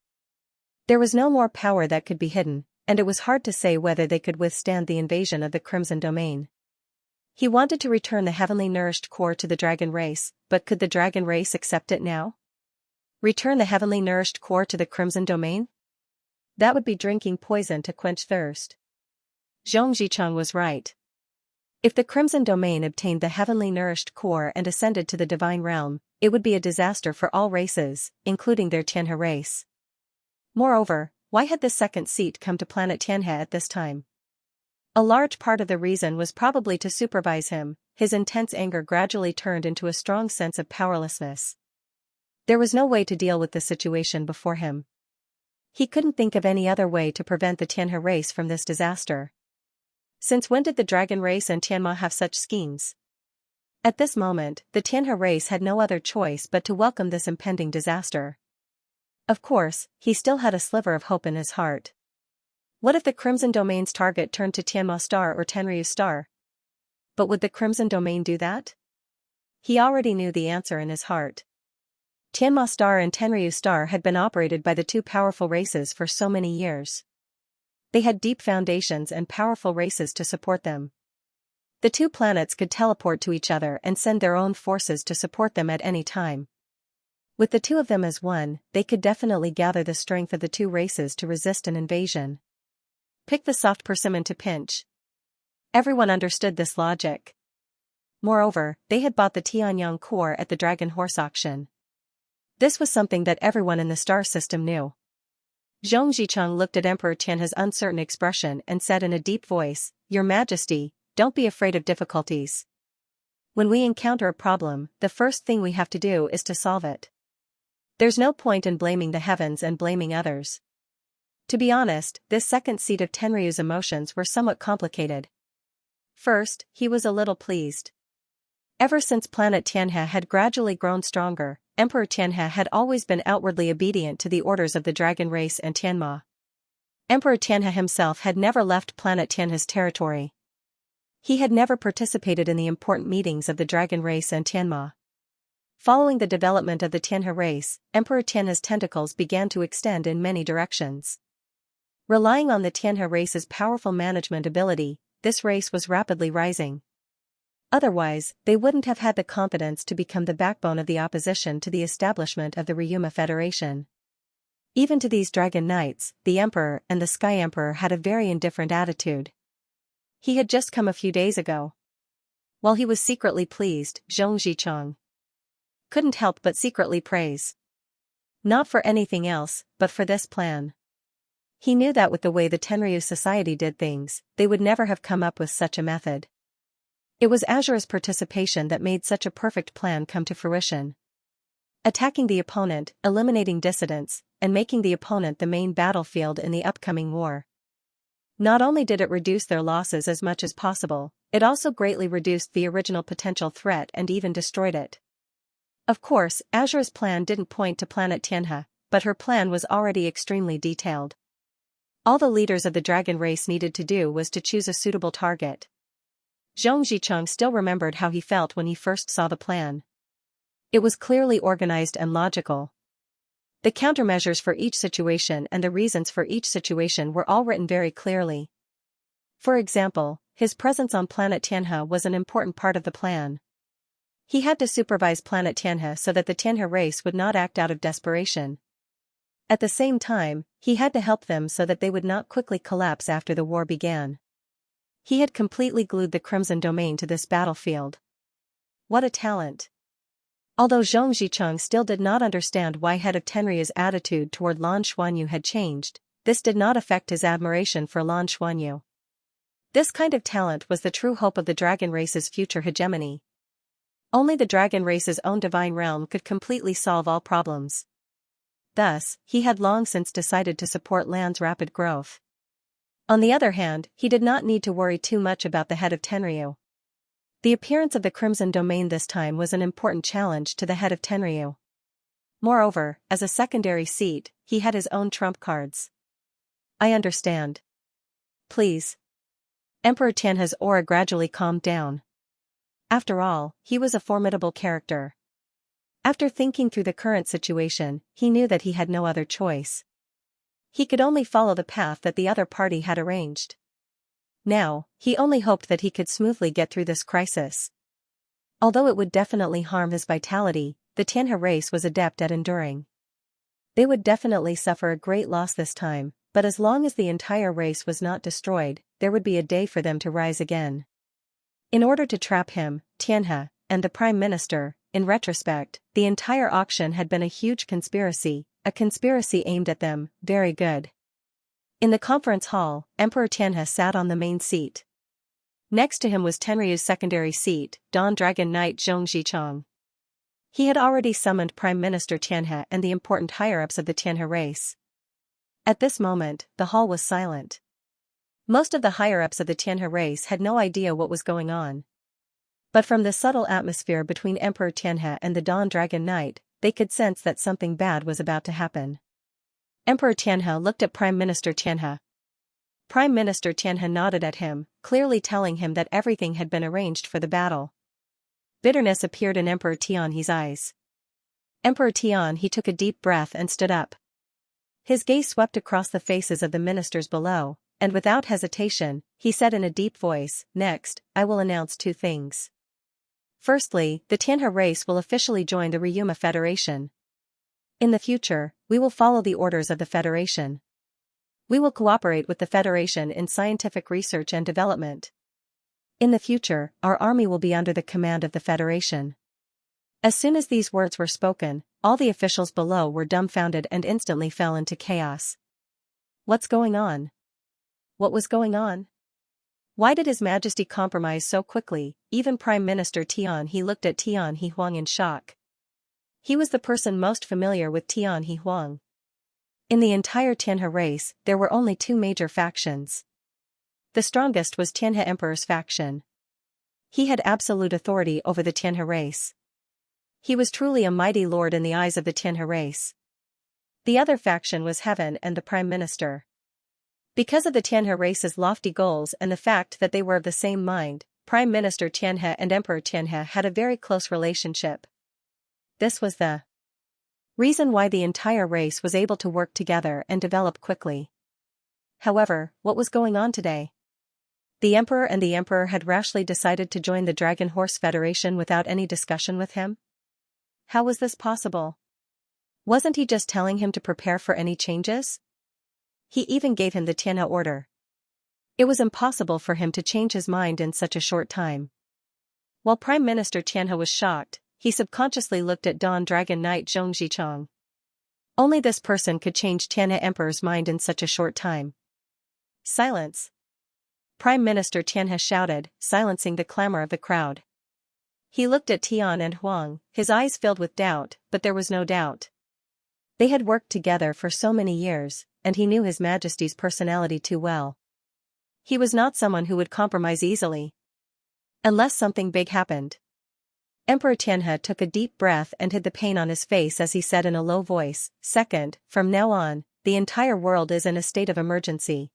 There was no more power that could be hidden, and it was hard to say whether they could withstand the invasion of the Crimson Domain. He wanted to return the heavenly nourished core to the Dragon race, but could the Dragon race accept it now? Return the heavenly nourished core to the Crimson Domain? That would be drinking poison to quench thirst. Zhong Zicheng was right. If the Crimson Domain obtained the heavenly nourished core and ascended to the divine realm, it would be a disaster for all races, including their Tianhe race. Moreover, why had this second seat come to planet Tianhe at this time? A large part of the reason was probably to supervise him. His intense anger gradually turned into a strong sense of powerlessness. There was no way to deal with the situation before him. He couldn't think of any other way to prevent the Tianhe race from this disaster. Since when did the Dragon race and Tianma have such schemes? At this moment, the Tianhe race had no other choice but to welcome this impending disaster. Of course, he still had a sliver of hope in his heart. What if the Crimson Domain's target turned to Tianma Star or Tenryu Star? But would the Crimson Domain do that? He already knew the answer in his heart. Tianma Star and Tenryu Star had been operated by the two powerful races for so many years. They had deep foundations and powerful races to support them. The two planets could teleport to each other and send their own forces to support them at any time. With the two of them as one, they could definitely gather the strength of the two races to resist an invasion. Pick the soft persimmon to pinch. Everyone understood this logic. Moreover, they had bought the Tianyang core at the Dragon Horse auction. This was something that everyone in the star system knew. Zhong Zicheng looked at Emperor Tianhe's uncertain expression and said in a deep voice, "Your Majesty, don't be afraid of difficulties. When we encounter a problem, the first thing we have to do is to solve it. There's no point in blaming the heavens and blaming others. To be honest, this second seat of Tenryu's emotions were somewhat complicated. First, he was a little pleased. Ever since planet Tianhe had gradually grown stronger, Emperor Tianhe had always been outwardly obedient to the orders of the dragon race and Tianma. Emperor Tianhe himself had never left planet Tianhe's territory. He had never participated in the important meetings of the dragon race and Tianma. Following the development of the Tianhe race, Emperor Tianhe's tentacles began to extend in many directions. Relying on the Tianhe race's powerful management ability, this race was rapidly rising. Otherwise, they wouldn't have had the confidence to become the backbone of the opposition to the establishment of the Ryuma Federation. Even to these Dragon Knights, the Emperor and the Sky Emperor had a very indifferent attitude. He had just come a few days ago. While he was secretly pleased, Zhong Zicheng couldn't help but secretly praise. Not for anything else, but for this plan. He knew that with the way the Tenryu society did things, they would never have come up with such a method. It was Azura's participation that made such a perfect plan come to fruition. Attacking the opponent, eliminating dissidents, and making the opponent the main battlefield in the upcoming war. Not only did it reduce their losses as much as possible, it also greatly reduced the original potential threat and even destroyed it. Of course, Azura's plan didn't point to planet Tianhe, but her plan was already extremely detailed. All the leaders of the dragon race needed to do was to choose a suitable target. Zhong Zicheng still remembered how he felt when he first saw the plan. It was clearly organized and logical. The countermeasures for each situation and the reasons for each situation were all written very clearly. For example, his presence on planet Tianhe was an important part of the plan. He had to supervise planet Tianhe so that the Tianhe race would not act out of desperation. At the same time, he had to help them so that they would not quickly collapse after the war began. He had completely glued the Crimson Domain to this battlefield. What a talent! Although Zhong Zicheng still did not understand why head of Tenryu's attitude toward Lan Xuanyu had changed, this did not affect his admiration for Lan Xuanyu. This kind of talent was the true hope of the dragon race's future hegemony. Only the dragon race's own divine realm could completely solve all problems. Thus, he had long since decided to support Lan's rapid growth. On the other hand, he did not need to worry too much about the head of Tenryu. The appearance of the Crimson Domain this time was an important challenge to the head of Tenryu. Moreover, as a secondary seat, he had his own trump cards. I understand. Please. Emperor Tianhe's aura gradually calmed down. After all, he was a formidable character. After thinking through the current situation, he knew that he had no other choice. He could only follow the path that the other party had arranged. Now, he only hoped that he could smoothly get through this crisis. Although it would definitely harm his vitality, the Tianhe race was adept at enduring. They would definitely suffer a great loss this time, but as long as the entire race was not destroyed, there would be a day for them to rise again. In order to trap him, Tianhe, and the Prime Minister, in retrospect, the entire auction had been a huge conspiracy, a conspiracy aimed at them. Very good. In the conference hall, Emperor Tianhe sat on the main seat. Next to him was Tenryu's secondary seat, Dawn Dragon Knight Zhong Zicheng. He had already summoned Prime Minister Tianhe and the important higher-ups of the Tianhe race. At this moment, the hall was silent. Most of the higher-ups of the Tianhe race had no idea what was going on. But from the subtle atmosphere between Emperor Tianhe and the Dawn Dragon Knight, they could sense that something bad was about to happen. Emperor Tianhe looked at Prime Minister Tianhe. Prime Minister Tianhe nodded at him, clearly telling him that everything had been arranged for the battle. Bitterness appeared in Emperor Tianhe's eyes. Emperor Tianhe took a deep breath and stood up. His gaze swept across the faces of the ministers below, and without hesitation, he said in a deep voice, "Next, I will announce two things. Firstly, the Tianhe race will officially join the Ryuma Federation. In the future, we will follow the orders of the Federation. We will cooperate with the Federation in scientific research and development. In the future, our army will be under the command of the Federation." As soon as these words were spoken, all the officials below were dumbfounded and instantly fell into chaos. What's going on? What was going on? Why did His Majesty compromise so quickly? Even Prime Minister Tianhe looked at Tianhe Huang in shock. He was the person most familiar with Tianhe Huang. In the entire Tianhe race, there were only two major factions. The strongest was Tianhe Emperor's faction. He had absolute authority over the Tianhe race. He was truly a mighty lord in the eyes of the Tianhe race. The other faction was Heaven and the Prime Minister. Because of the Tianhe race's lofty goals and the fact that they were of the same mind, Prime Minister Tianhe and Emperor Tianhe had a very close relationship. This was the reason why the entire race was able to work together and develop quickly. However, what was going on today? The Emperor and the Emperor had rashly decided to join the Dragon Horse Federation without any discussion with him? How was this possible? Wasn't he just telling him to prepare for any changes? He even gave him the Tianhe order. It was impossible for him to change his mind in such a short time. While Prime Minister Tianhe was shocked, he subconsciously looked at Dawn Dragon Knight Zhong Zicheng. Only this person could change Tianhe Emperor's mind in such a short time. Silence! Prime Minister Tianhe shouted, silencing the clamor of the crowd. He looked at Tian and Huang, his eyes filled with doubt, but there was no doubt. They had worked together for so many years, and he knew His Majesty's personality too well. He was not someone who would compromise easily. Unless something big happened. Emperor Tianhe took a deep breath and hid the pain on his face as he said in a low voice, "Second, from now on, the entire world is in a state of emergency.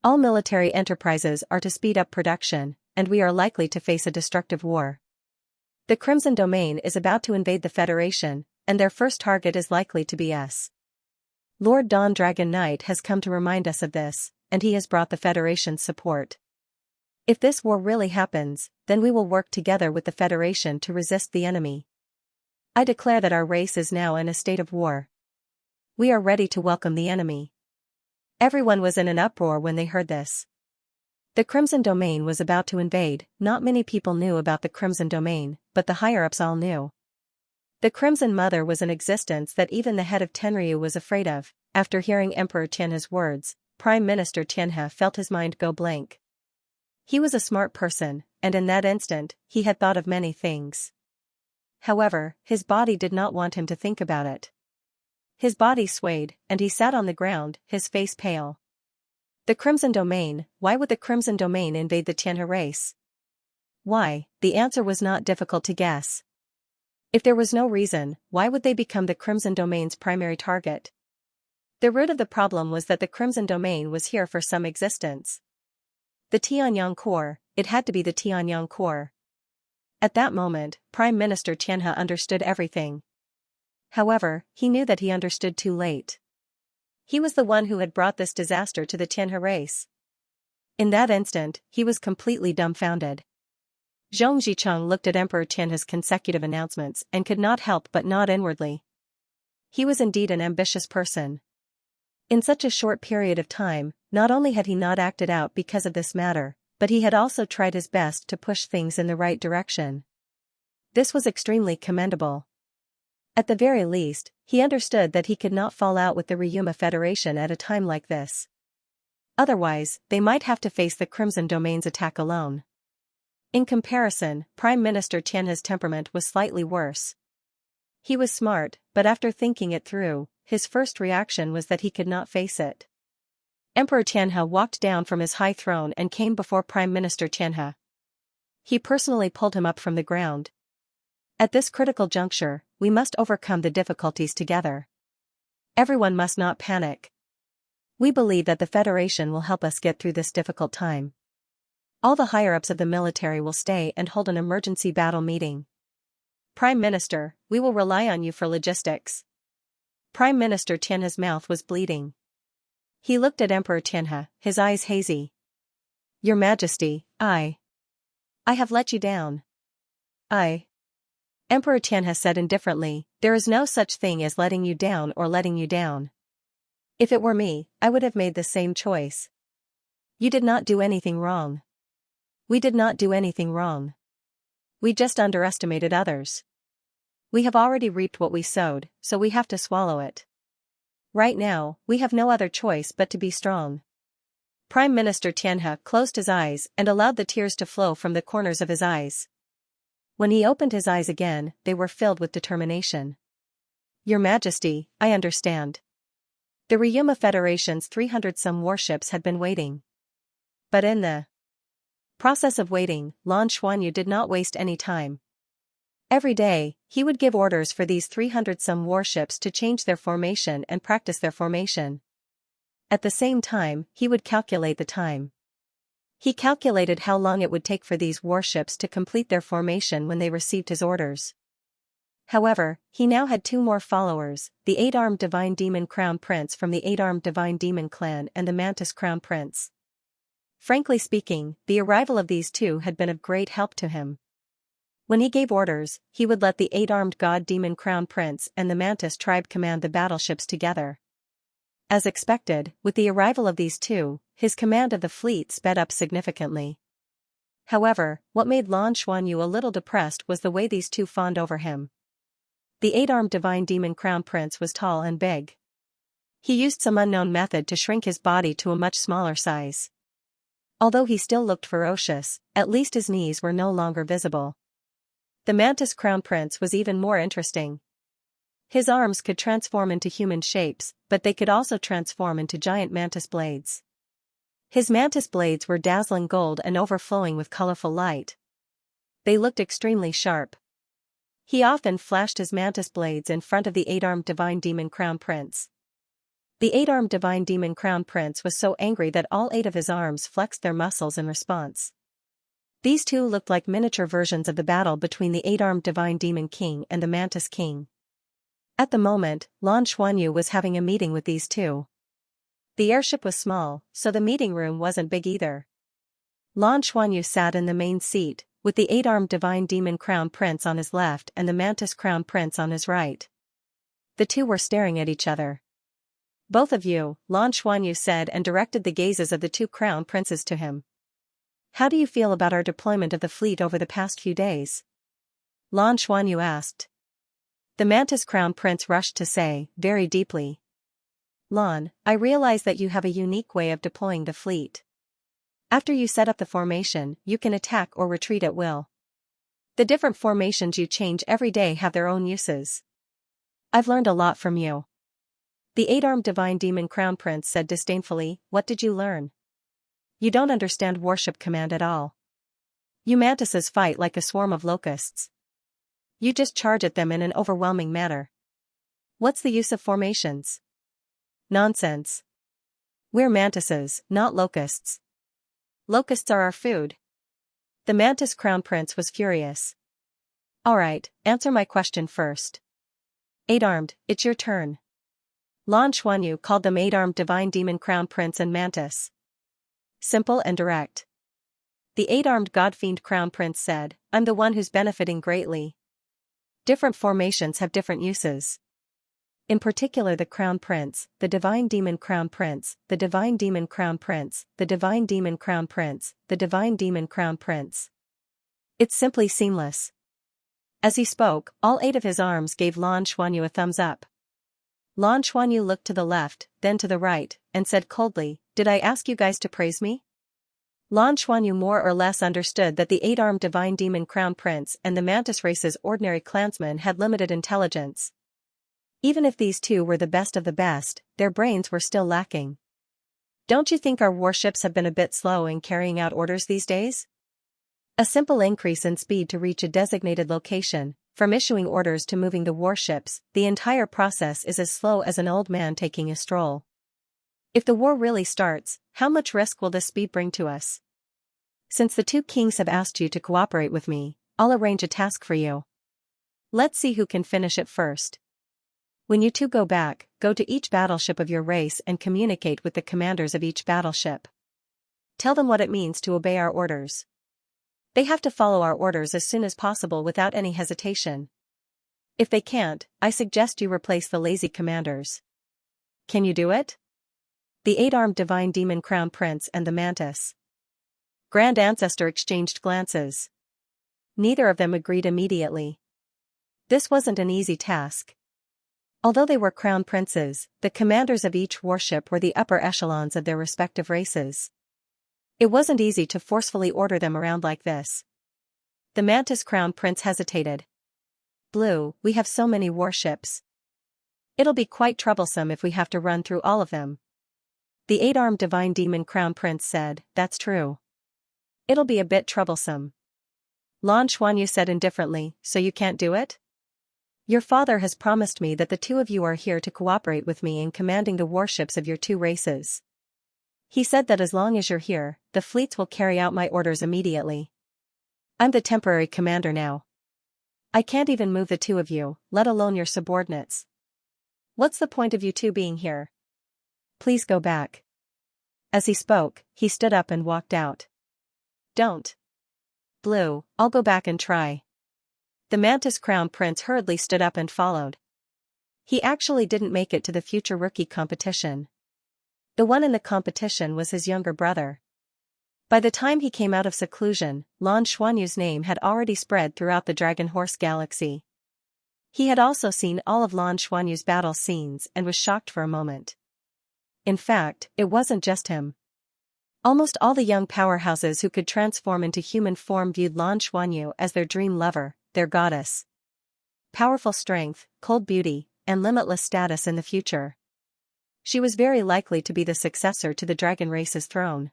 All military enterprises are to speed up production, and we are likely to face a destructive war. The Crimson Domain is about to invade the Federation, and their first target is likely to be us. Lord Dawn Dragon Knight has come to remind us of this, and he has brought the Federation's support. If this war really happens, then we will work together with the Federation to resist the enemy. I declare that our race is now in a state of war. We are ready to welcome the enemy." Everyone was in an uproar when they heard this. The Crimson Domain was about to invade. Not many people knew about the Crimson Domain, but the higher-ups all knew. The Crimson Mother was an existence that even the head of Tenryu was afraid of. After hearing Emperor Tianhe's words, Prime Minister Tianhe felt his mind go blank. He was a smart person, and in that instant, he had thought of many things. However, his body did not want him to think about it. His body swayed, and he sat on the ground, his face pale. The Crimson Domain, why would the Crimson Domain invade the Tianhe race? Why? The answer was not difficult to guess. If there was no reason, why would they become the Crimson Domain's primary target? The root of the problem was that the Crimson Domain was here for some existence. The Tianyang Corps, it had to be the Tianyang Corps. At that moment, Prime Minister Tianhe understood everything. However, he knew that he understood too late. He was the one who had brought this disaster to the Tianhe race. In that instant, he was completely dumbfounded. Zhong Zicheng looked at Emperor Tianhe's consecutive announcements and could not help but nod inwardly. He was indeed an ambitious person. In such a short period of time, not only had he not acted out because of this matter, but he had also tried his best to push things in the right direction. This was extremely commendable. At the very least, he understood that he could not fall out with the Ryuma Federation at a time like this. Otherwise, they might have to face the Crimson Domain's attack alone. In comparison, Prime Minister Tianhe's temperament was slightly worse. He was smart, but after thinking it through, his first reaction was that he could not face it. Emperor Tianhe walked down from his high throne and came before Prime Minister Tianhe. He personally pulled him up from the ground. At this critical juncture, we must overcome the difficulties together. Everyone must not panic. We believe that the Federation will help us get through this difficult time. All the higher-ups of the military will stay and hold an emergency battle meeting. Prime Minister, we will rely on you for logistics. Prime Minister Tianhe's mouth was bleeding. He looked at Emperor Tianhe, his eyes hazy. Your Majesty, I have let you down. Emperor Tianhe said indifferently, there is no such thing as letting you down or letting you down. If it were me, I would have made the same choice. You did not do anything wrong. We did not do anything wrong. We just underestimated others. We have already reaped what we sowed, so we have to swallow it. Right now, we have no other choice but to be strong. Prime Minister Tianhe closed his eyes and allowed the tears to flow from the corners of his eyes. When he opened his eyes again, they were filled with determination. Your Majesty, I understand. The Ryuma Federation's 300-some warships had been waiting. But in the process of waiting, Lan Xuanyu did not waste any time. Every day, he would give orders for these 300-some warships to change their formation and practice their formation. At the same time, he would calculate the time. He calculated how long it would take for these warships to complete their formation when they received his orders. However, he now had two more followers, the 8-armed Divine Demon Crown Prince from the 8-armed Divine Demon clan and the Mantis Crown Prince. Frankly speaking, the arrival of these two had been of great help to him. When he gave orders, he would let the 8-armed God Demon Crown Prince and the Mantis tribe command the battleships together. As expected, with the arrival of these two, his command of the fleet sped up significantly. However, what made Lan Xuanyu a little depressed was the way these two fawned over him. The 8-armed Divine Demon Crown Prince was tall and big. He used some unknown method to shrink his body to a much smaller size. Although he still looked ferocious, at least his knees were no longer visible. The Mantis Crown Prince was even more interesting. His arms could transform into human shapes, but they could also transform into giant mantis blades. His mantis blades were dazzling gold and overflowing with colorful light. They looked extremely sharp. He often flashed his mantis blades in front of the 8-armed Divine Demon Crown Prince. The 8-armed Divine Demon Crown Prince was so angry that all 8 of his arms flexed their muscles in response. These two looked like miniature versions of the battle between the 8-armed Divine Demon King and the Mantis King. At the moment, Lan Xuanyu was having a meeting with these two. The airship was small, so the meeting room wasn't big either. Lan Xuanyu sat in the main seat, with the 8-armed Divine Demon Crown Prince on his left and the Mantis Crown Prince on his right. The two were staring at each other. "Both of you," Lan Xuanyu said and directed the gazes of the two Crown Princes to him. "How do you feel about our deployment of the fleet over the past few days?" Lan Xuanyu asked. The Mantis Crown Prince rushed to say, very deeply. "Lan, I realize that you have a unique way of deploying the fleet. After you set up the formation, you can attack or retreat at will. The different formations you change every day have their own uses. I've learned a lot from you." The 8-armed Divine Demon Crown Prince said disdainfully, "What did you learn? You don't understand warship command at all. You mantises fight like a swarm of locusts. You just charge at them in an overwhelming manner. What's the use of formations? Nonsense. We're mantises, not locusts. Locusts are our food." The Mantis Crown Prince was furious. "Alright, answer my question first. 8-armed, it's your turn." Lan Xuanyu called them 8-armed Divine Demon Crown Prince and Mantis. Simple and direct. The 8-armed God-fiend Crown Prince said, "I'm the one who's benefiting greatly. Different formations have different uses. In particular the Crown Prince, the Divine Demon Crown Prince, the Divine Demon Crown Prince, the Divine Demon Crown Prince, the Divine Demon Crown Prince. It's simply seamless." As he spoke, all 8 of his arms gave Lan Xuanyu a thumbs up. Lan Xuanyu looked to the left, then to the right, and said coldly, "Did I ask you guys to praise me?" Lan Xuanyu more or less understood that the 8-armed Divine Demon Crown Prince and the Mantis race's ordinary clansmen had limited intelligence. Even if these two were the best of the best, their brains were still lacking. "Don't you think our warships have been a bit slow in carrying out orders these days? A simple increase in speed to reach a designated location, from issuing orders to moving the warships, the entire process is as slow as an old man taking a stroll. If the war really starts, how much risk will this speed bring to us? Since the two kings have asked you to cooperate with me, I'll arrange a task for you. Let's see who can finish it first. When you two go back, go to each battleship of your race and communicate with the commanders of each battleship. Tell them what it means to obey our orders. They have to follow our orders as soon as possible without any hesitation. If they can't, I suggest you replace the lazy commanders. Can you do it?" The 8-armed Divine Demon Crown Prince and the Mantis Grand Ancestor exchanged glances. Neither of them agreed immediately. This wasn't an easy task. Although they were crown princes, the commanders of each warship were the upper echelons of their respective races. It wasn't easy to forcefully order them around like this. The Mantis Crown Prince hesitated. "Blue, we have so many warships. It'll be quite troublesome if we have to run through all of them. The eight-armed divine demon crown prince said, that's true. It'll be a bit troublesome. Lan Xuanyu said indifferently, so you can't do it? Your father has promised me that the two of you are here to cooperate with me in commanding the warships of your two races. He said that as long as you're here, the fleets will carry out my orders immediately. I'm the temporary commander now. I can't even move the two of you, let alone your subordinates. What's the point of you two being here? Please go back. As he spoke, he stood up and walked out. Don't. Blue, I'll go back and try. The Mantis Crown Prince hurriedly stood up and followed. He actually didn't make it to the future rookie competition. The one in the competition was his younger brother. By the time he came out of seclusion, Lan Xuanyu's name had already spread throughout the Dragon Horse Galaxy. He had also seen all of Lan Xuanyu's battle scenes and was shocked for a moment. In fact, it wasn't just him. Almost all the young powerhouses who could transform into human form viewed Lan Xuanyu as their dream lover, their goddess. Powerful strength, cold beauty, and limitless status in the future. She was very likely to be the successor to the dragon race's throne.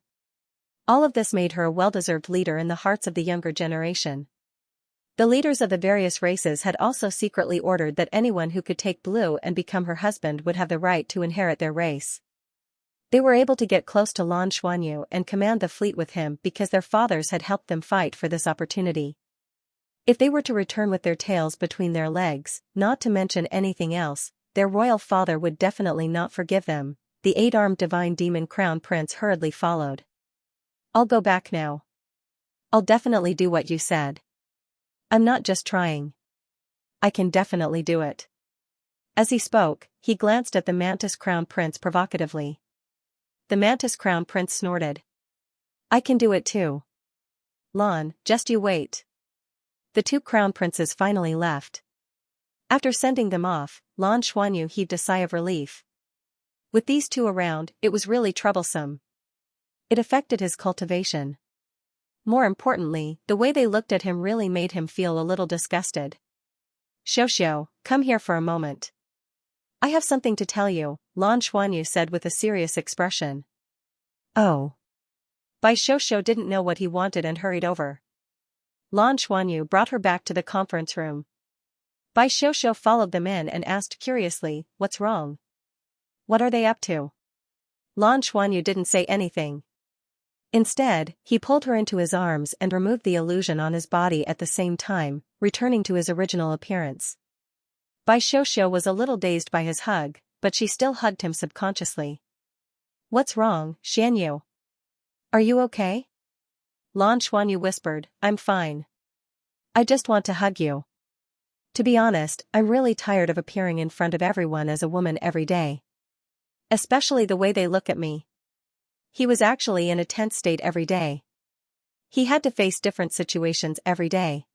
All of this made her a well-deserved leader in the hearts of the younger generation. The leaders of the various races had also secretly ordered that anyone who could take Blue and become her husband would have the right to inherit their race. They were able to get close to Lan Xuanyu and command the fleet with him because their fathers had helped them fight for this opportunity. If they were to return with their tails between their legs, not to mention anything else, their royal father would definitely not forgive them. The eight-armed divine demon crown prince hurriedly followed. I'll go back now. I'll definitely do what you said. I'm not just trying. I can definitely do it. As he spoke, he glanced at the Mantis Crown Prince provocatively. The Mantis Crown Prince snorted. I can do it too. Lan, just you wait. The two crown princes finally left. After sending them off, Lan Xuanyu heaved a sigh of relief. With these two around, it was really troublesome. It affected his cultivation. More importantly, the way they looked at him really made him feel a little disgusted. Xiaoxiao, come here for a moment. I have something to tell you, Lan Xuanyu said with a serious expression. Oh. Bai Xiaoxiao didn't know what he wanted and hurried over. Lan Xuanyu brought her back to the conference room. Bai Xiaoxiao followed them in and asked curiously, what's wrong? What are they up to? Lan Xuanyu didn't say anything. Instead, he pulled her into his arms and removed the illusion on his body at the same time, returning to his original appearance. Bai Xiaoxiao was a little dazed by his hug, but she still hugged him subconsciously. What's wrong, Xianyu? Are you okay? Lan Xuanyu whispered, I'm fine. I just want to hug you. To be honest, I'm really tired of appearing in front of everyone as a woman every day. Especially the way they look at me. He was actually in a tense state every day. He had to face different situations every day.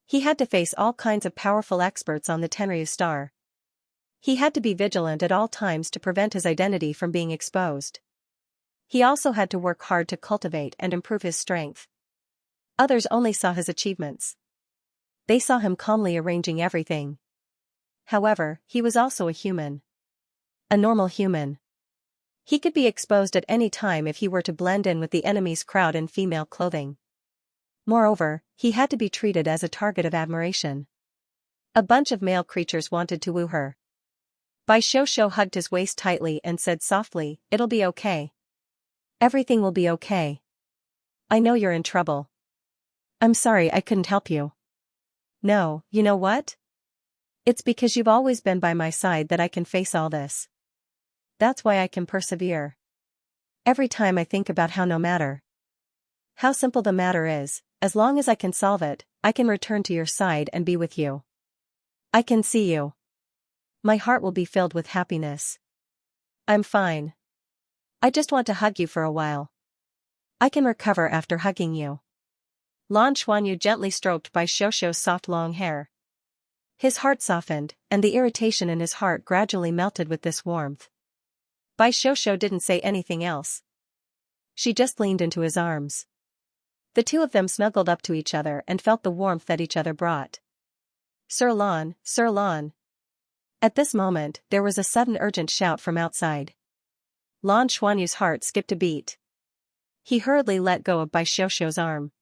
He had to face all kinds of powerful experts on the Tenryu star. He had to be vigilant at all times to prevent his identity from being exposed. He also had to work hard to cultivate and improve his strength. Others only saw his achievements. They saw him calmly arranging everything. However, he was also a human. A normal human. He could be exposed at any time if he were to blend in with the enemy's crowd in female clothing. Moreover, he had to be treated as a target of admiration. A bunch of male creatures wanted to woo her. Bai Xiaoxiao hugged his waist tightly and said softly, it'll be okay. Everything will be okay. I know you're in trouble. I'm sorry I couldn't help you. No, you know what? It's because you've always been by my side that I can face all this. That's why I can persevere. Every time I think about how no matter how simple the matter is, as long as I can solve it, I can return to your side and be with you. I can see you. My heart will be filled with happiness. I'm fine. I just want to hug you for a while. I can recover after hugging you. Lan Xuanyu gently stroked Bai Xiaoxiao's soft long hair. His heart softened, and the irritation in his heart gradually melted with this warmth. Bai Xiaoxiao didn't say anything else. She just leaned into his arms. The two of them snuggled up to each other and felt the warmth that each other brought. Sir Lan, Sir Lan. At this moment, there was a sudden urgent shout from outside. Lan Xuanyu's heart skipped a beat. He hurriedly let go of Bai Xiuxiu's arm.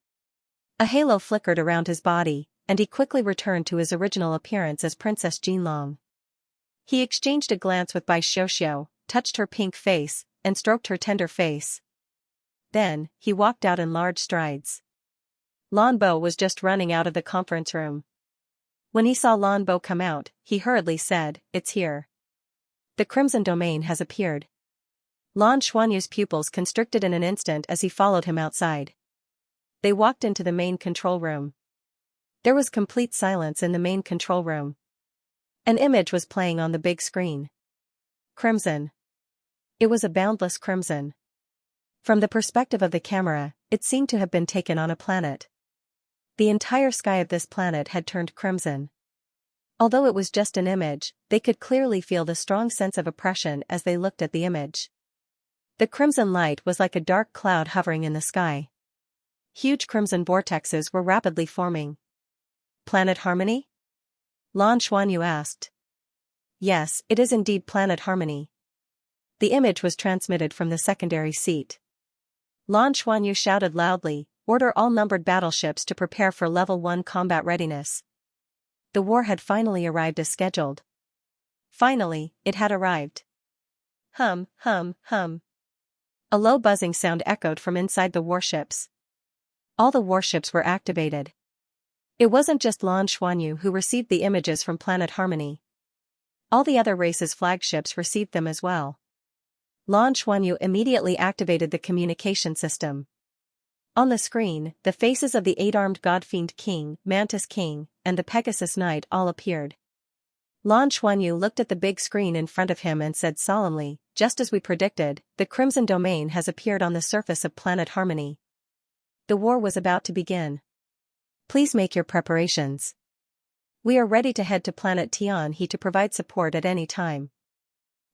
A halo flickered around his body, and he quickly returned to his original appearance as Princess Jinlong. He exchanged a glance with Bai Xiuxiu, touched her pink face, and stroked her tender face. Then, he walked out in large strides. Lan Bo was just running out of the conference room. When he saw Lan Bo come out, he hurriedly said, "It's here. The Crimson Domain has appeared." Lan Xuanyu's pupils constricted in an instant as he followed him outside. They walked into the main control room. There was complete silence in the main control room. An image was playing on the big screen. Crimson. It was a boundless crimson. From the perspective of the camera, it seemed to have been taken on a planet. The entire sky of this planet had turned crimson. Although it was just an image, they could clearly feel the strong sense of oppression as they looked at the image. The crimson light was like a dark cloud hovering in the sky. Huge crimson vortexes were rapidly forming. Planet Harmony? Lan Xuanyu asked. Yes, it is indeed Planet Harmony. The image was transmitted from the secondary seat. Lan Xuanyu shouted loudly, "Order all numbered battleships to prepare for Level 1 combat readiness." The war had finally arrived as scheduled. Finally, it had arrived. Hum, hum, hum. A low buzzing sound echoed from inside the warships. All the warships were activated. It wasn't just Lan Xuanyu who received the images from Planet Harmony. All the other races' flagships received them as well. Lan Xuanyu immediately activated the communication system. On the screen, the faces of the 8-armed God-fiend King, Mantis King, and the Pegasus Knight all appeared. Lan Xuanyu looked at the big screen in front of him and said solemnly, "Just as we predicted, the Crimson Domain has appeared on the surface of Planet Harmony. The war was about to begin. Please make your preparations. We are ready to head to Planet Tianhe to provide support at any time."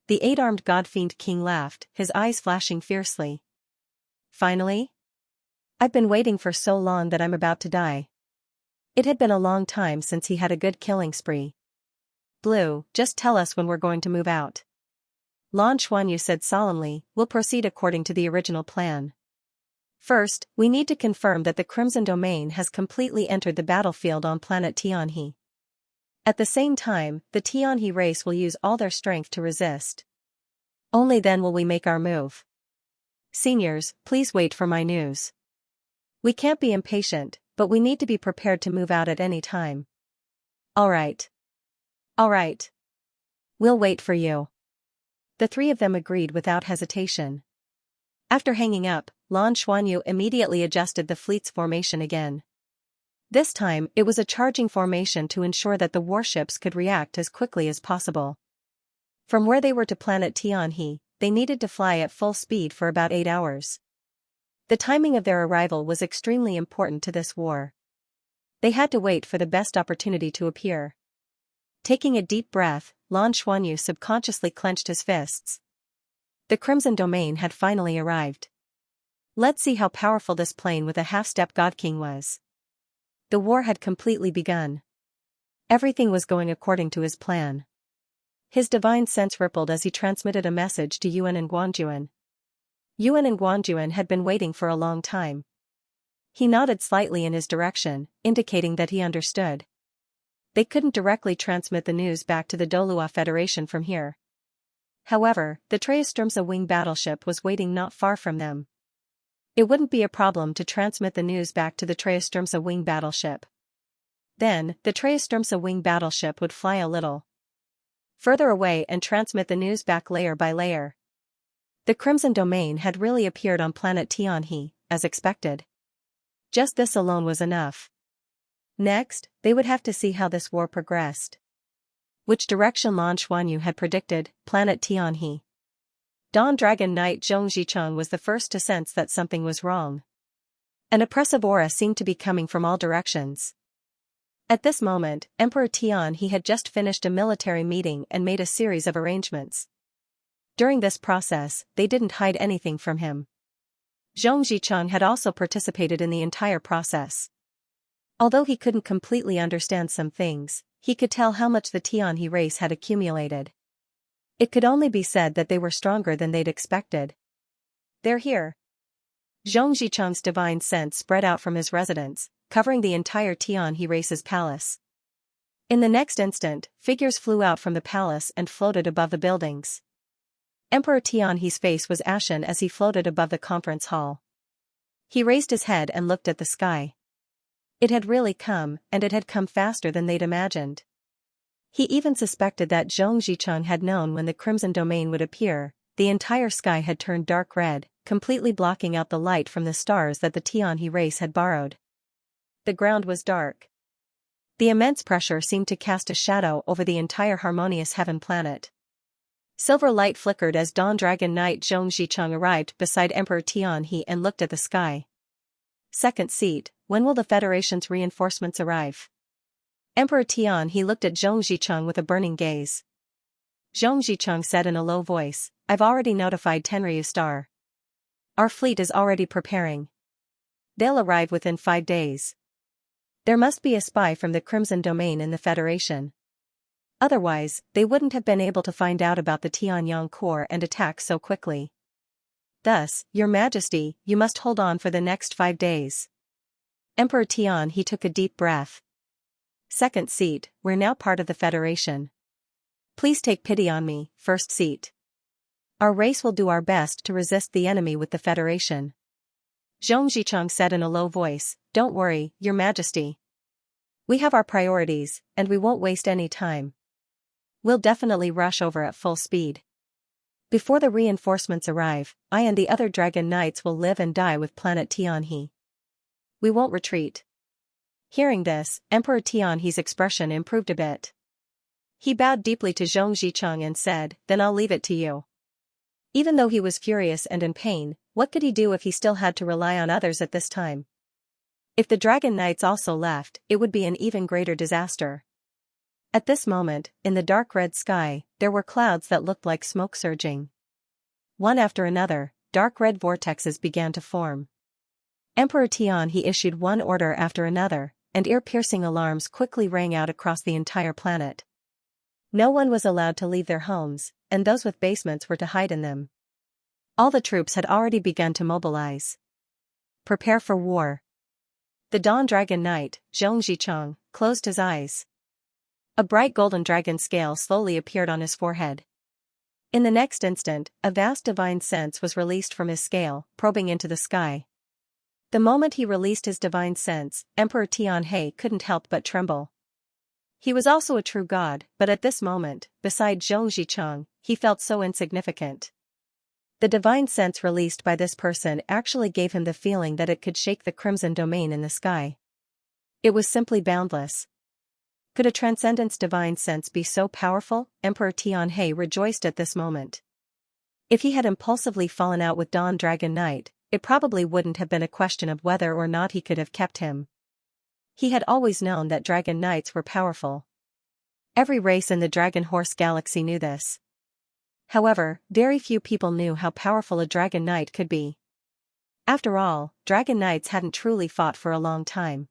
The 8-armed God-fiend King laughed, his eyes flashing fiercely. "Finally? I've been waiting for so long that I'm about to die." It had been a long time since he had a good killing spree. "Blue, just tell us when we're going to move out." Lan Xuanyu said solemnly, "We'll proceed according to the original plan. First, we need to confirm that the Crimson Domain has completely entered the battlefield on planet Tianhe. At the same time, the Tianhe race will use all their strength to resist. Only then will we make our move. Seniors, please wait for my news. We can't be impatient, but we need to be prepared to move out at any time." "All right. All right. We'll wait for you." The three of them agreed without hesitation. After hanging up, Lan Xuanyu immediately adjusted the fleet's formation again. This time, it was a charging formation to ensure that the warships could react as quickly as possible. From where they were to planet Tianhe, they needed to fly at full speed for about 8 hours. The timing of their arrival was extremely important to this war. They had to wait for the best opportunity to appear. Taking a deep breath, Lan Xuanyu subconsciously clenched his fists. The Crimson Domain had finally arrived. Let's see how powerful this plane with a half-step God King was. The war had completely begun. Everything was going according to his plan. His divine sense rippled as he transmitted a message to Yuan and Guanjuan. Yuan and Guanjuan had been waiting for a long time. He nodded slightly in his direction, indicating that he understood. They couldn't directly transmit the news back to the Douluo Federation from here. However, the Traistrumsa wing battleship was waiting not far from them. It wouldn't be a problem to transmit the news back to the Traistrumsa wing battleship. Then, the Traistrumsa wing battleship would fly a little further away and transmit the news back layer by layer. The Crimson Domain had really appeared on planet Tianhe, as expected. Just this alone was enough. Next, they would have to see how this war progressed. Which direction Lan Xuanyu had predicted, planet Tianhe. Dawn Dragon Knight Zhong Zicheng was the first to sense that something was wrong. An oppressive aura seemed to be coming from all directions. At this moment, Emperor Tianhe had just finished a military meeting and made a series of arrangements. During this process, they didn't hide anything from him. Zhong Zicheng had also participated in the entire process. Although he couldn't completely understand some things, he could tell how much the Tianhe race had accumulated. It could only be said that they were stronger than they'd expected. "They're here." Zhong Zicheng's divine sense spread out from his residence, covering the entire Tianhe race's palace. In the next instant, figures flew out from the palace and floated above the buildings. Emperor Tianhe's face was ashen as he floated above the conference hall. He raised his head and looked at the sky. It had really come, and it had come faster than they'd imagined. He even suspected that Zhong Zicheng had known when the Crimson Domain would appear. The entire sky had turned dark red, completely blocking out the light from the stars that the Tianhe race had borrowed. The ground was dark. The immense pressure seemed to cast a shadow over the entire harmonious heaven planet. Silver light flickered as Dawn Dragon Knight Zhong Zicheng arrived beside Emperor Tianhe and looked at the sky. Second seat, when will the Federation's reinforcements arrive? Emperor Tianhe looked at Zhong Zicheng with a burning gaze. Zhong Zicheng said in a low voice, "I've already notified Tenryu Star. Our fleet is already preparing. They'll arrive within 5 days. There must be a spy from the Crimson Domain in the Federation. Otherwise, they wouldn't have been able to find out about the Tianyang Corps and attack so quickly. Thus, Your Majesty, you must hold on for the next 5 days." Emperor Tianhe took a deep breath. Second seat, we're now part of the Federation. Please take pity on me, first seat. Our race will do our best to resist the enemy with the Federation. Zhong Zicheng said in a low voice, "Don't worry, Your Majesty. We have our priorities, and we won't waste any time. We'll definitely rush over at full speed. Before the reinforcements arrive, I and the other Dragon Knights will live and die with planet Tianhe. We won't retreat." Hearing this, Emperor Tianhe's expression improved a bit. He bowed deeply to Zhong Zicheng and said, "Then I'll leave it to you." Even though he was furious and in pain, what could he do if he still had to rely on others at this time? If the Dragon Knights also left, it would be an even greater disaster. At this moment, in the dark red sky, there were clouds that looked like smoke surging. One after another, dark red vortexes began to form. Emperor Tianhe issued one order after another, and ear-piercing alarms quickly rang out across the entire planet. No one was allowed to leave their homes, and those with basements were to hide in them. All the troops had already begun to mobilize. Prepare for war. The Dawn Dragon Knight, Zhong Zicheng, closed his eyes. A bright golden dragon scale slowly appeared on his forehead. In the next instant, a vast divine sense was released from his scale, probing into the sky. The moment he released his divine sense, Emperor Tianhe couldn't help but tremble. He was also a true god, but at this moment, beside Zhong Zicheng, he felt so insignificant. The divine sense released by this person actually gave him the feeling that it could shake the Crimson Domain in the sky. It was simply boundless. Could a transcendent's divine sense be so powerful? Emperor Tianhe rejoiced at this moment. If he had impulsively fallen out with Dawn Dragon Knight, it probably wouldn't have been a question of whether or not he could have kept him. He had always known that Dragon Knights were powerful. Every race in the Dragon Horse Galaxy knew this. However, very few people knew how powerful a Dragon Knight could be. After all, Dragon Knights hadn't truly fought for a long time.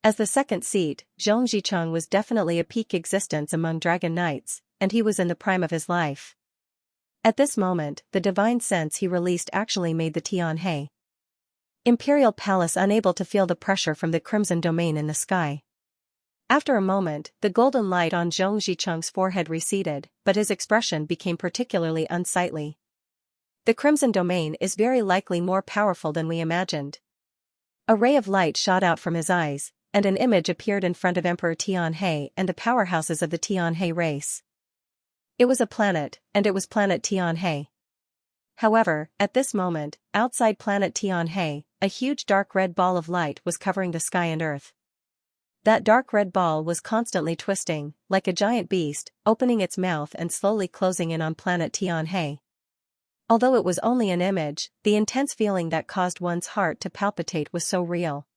As the second seat, Zhong Zicheng was definitely a peak existence among Dragon Knights, and he was in the prime of his life. At this moment, the divine sense he released actually made the Tianhe Imperial Palace unable to feel the pressure from the Crimson Domain in the sky. After a moment, the golden light on Zhong Zicheng's forehead receded, but his expression became particularly unsightly. The Crimson Domain is very likely more powerful than we imagined. A ray of light shot out from his eyes, and an image appeared in front of Emperor Tianhe and the powerhouses of the Tianhe race. It was a planet, and it was planet Tianhe. However, at this moment, outside planet Tianhe, a huge dark red ball of light was covering the sky and earth. That dark red ball was constantly twisting, like a giant beast, opening its mouth and slowly closing in on planet Tianhe. Although it was only an image, the intense feeling that caused one's heart to palpitate was so real.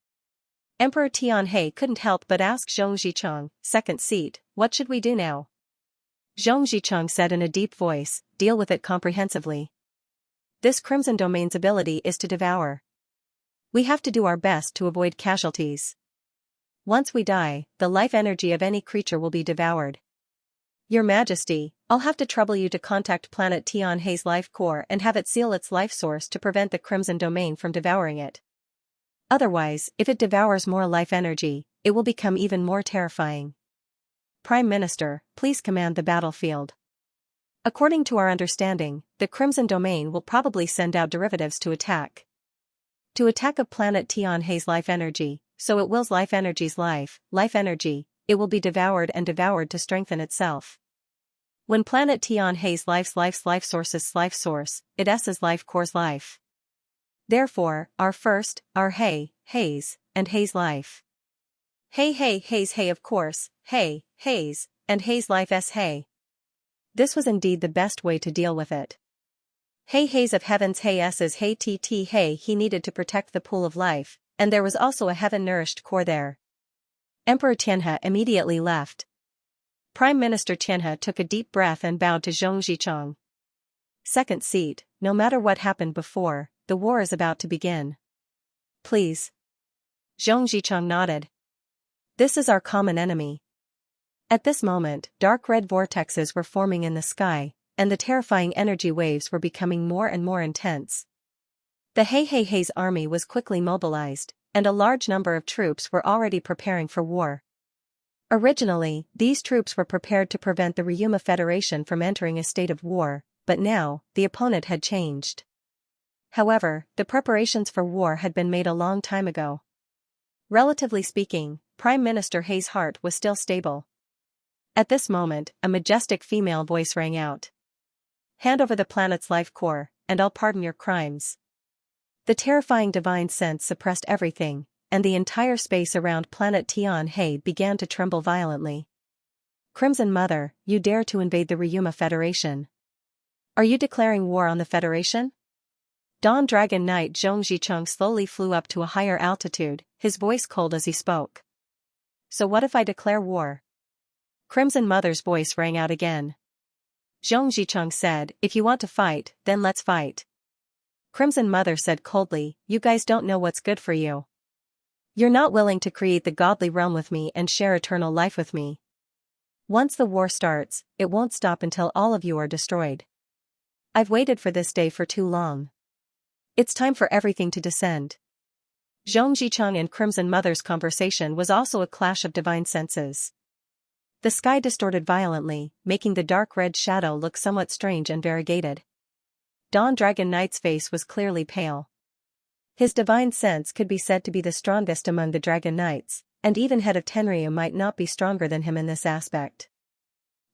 Emperor Tianhe couldn't help but ask Zhong Zicheng, second seat, what should we do now? Zhong Zicheng said in a deep voice, deal with it comprehensively. This Crimson Domain's ability is to devour. We have to do our best to avoid casualties. Once we die, the life energy of any creature will be devoured. Your Majesty, I'll have to trouble you to contact planet Tianhe's life core and have it seal its life source to prevent the Crimson Domain from devouring it. Otherwise, if it devours more life energy, it will become even more terrifying. Prime Minister, please command the battlefield. According to our understanding, the Crimson Domain will probably send out derivatives to attack. To attack a planet Tianhe's life energy, so it wills life energy's life energy, it will be devoured and devoured to strengthen itself. When planet Tianhe's life source, it S's life core's life. Therefore, our Hei's, and Hei's life. Hei's of course, Hei's, and Hei's life S Hei. This was indeed the best way to deal with it. Hei's of heavens S's he needed to protect the pool of life, and there was also a heaven-nourished core there. Emperor Xianxia immediately left. Prime Minister Xianxia took a deep breath and bowed to Xianxia. Second seat, no matter what happened before, the war is about to begin. Please. Xianxia nodded. This is our common enemy. At this moment, dark red vortexes were forming in the sky, and the terrifying energy waves were becoming more and more intense. The Hei's army was quickly mobilized, and a large number of troops were already preparing for war. Originally, these troops were prepared to prevent the Ryuma Federation from entering a state of war, but now, the opponent had changed. However, the preparations for war had been made a long time ago. Relatively speaking, Prime Minister Hei's heart was still stable. At this moment, a majestic female voice rang out. Hand over the planet's life core, and I'll pardon your crimes. The terrifying divine sense suppressed everything, and the entire space around planet Tianhe began to tremble violently. Crimson Mother, you dare to invade the Ryuma Federation. Are you declaring war on the Federation? Dawn Dragon Knight Zhongzhicheng slowly flew up to a higher altitude, his voice cold as he spoke. So what if I declare war? Crimson Mother's voice rang out again. Zhongzhicheng said, if you want to fight, then let's fight. Crimson Mother said coldly, you guys don't know what's good for you. You're not willing to create the godly realm with me and share eternal life with me. Once the war starts, it won't stop until all of you are destroyed. I've waited for this day for too long. It's time for everything to descend. Zhongzhicheng and Crimson Mother's conversation was also a clash of divine senses. The sky distorted violently, making the dark red shadow look somewhat strange and variegated. Dawn Dragon Knight's face was clearly pale. His divine sense could be said to be the strongest among the Dragon Knights, and even head of Tenryu might not be stronger than him in this aspect.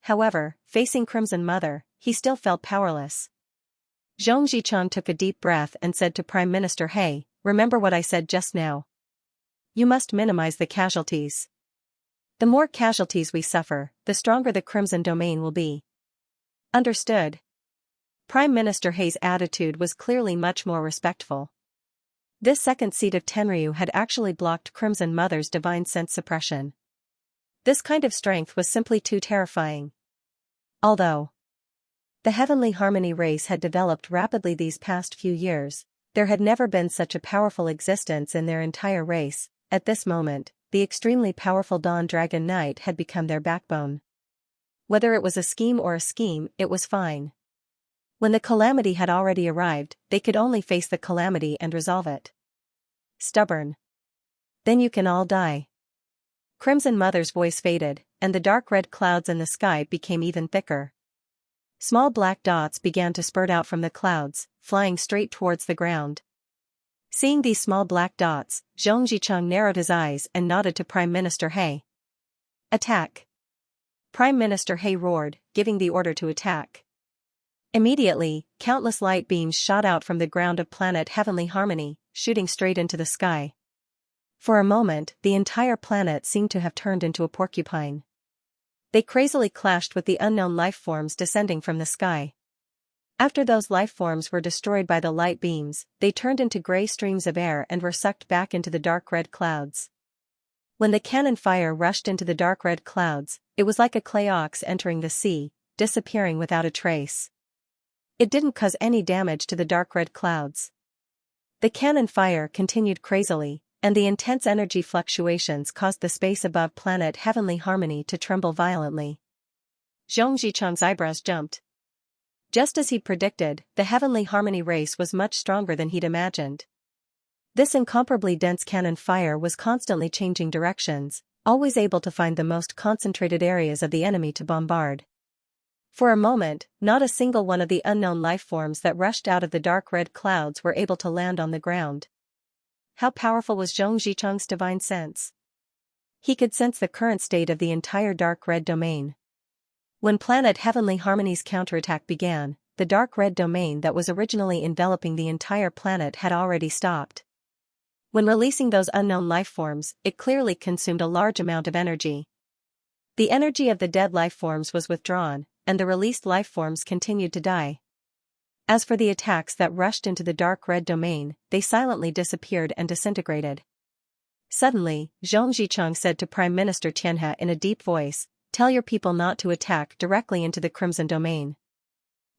However, facing Crimson Mother, he still felt powerless. Zhongzhicheng took a deep breath and said to Prime Minister Hei, remember what I said just now. You must minimize the casualties. The more casualties we suffer, the stronger the Crimson Domain will be. Understood. Prime Minister Hei's attitude was clearly much more respectful. This second seat of Tenryu had actually blocked Crimson Mother's divine sense suppression. This kind of strength was simply too terrifying. Although the Heavenly Harmony race had developed rapidly these past few years, there had never been such a powerful existence in their entire race. At this moment, the extremely powerful Dawn Dragon Knight had become their backbone. Whether it was a scheme, it was fine. When the calamity had already arrived, they could only face the calamity and resolve it. Stubborn. Then you can all die. Crimson Mother's voice faded, and the dark red clouds in the sky became even thicker. Small black dots began to spurt out from the clouds, flying straight towards the ground. Seeing these small black dots, Zhongzhicheng narrowed his eyes and nodded to Prime Minister Hei. Attack! Prime Minister Hei roared, giving the order to attack. Immediately, countless light beams shot out from the ground of planet Heavenly Harmony, shooting straight into the sky. For a moment, the entire planet seemed to have turned into a porcupine. They crazily clashed with the unknown life forms descending from the sky. After those life forms were destroyed by the light beams, they turned into gray streams of air and were sucked back into the dark red clouds. When the cannon fire rushed into the dark red clouds, it was like a clay ox entering the sea, disappearing without a trace. It didn't cause any damage to the dark red clouds. The cannon fire continued crazily, and the intense energy fluctuations caused the space above planet Heavenly Harmony to tremble violently. Zhong Zicheng's eyebrows jumped. Just as he'd predicted, the Heavenly Harmony race was much stronger than he'd imagined. This incomparably dense cannon fire was constantly changing directions, always able to find the most concentrated areas of the enemy to bombard. For a moment, not a single one of the unknown life forms that rushed out of the dark red clouds were able to land on the ground. How powerful was Zhong Zicheng's divine sense? He could sense the current state of the entire dark red domain. When planet Heavenly Harmony's counterattack began, the dark red domain that was originally enveloping the entire planet had already stopped. When releasing those unknown life forms, it clearly consumed a large amount of energy. The energy of the dead life forms was withdrawn, and the released life forms continued to die. As for the attacks that rushed into the dark red domain, they silently disappeared and disintegrated. Suddenly, Zhong Zicheng said to Prime Minister Xianxia in a deep voice, "Tell your people not to attack directly into the Crimson Domain.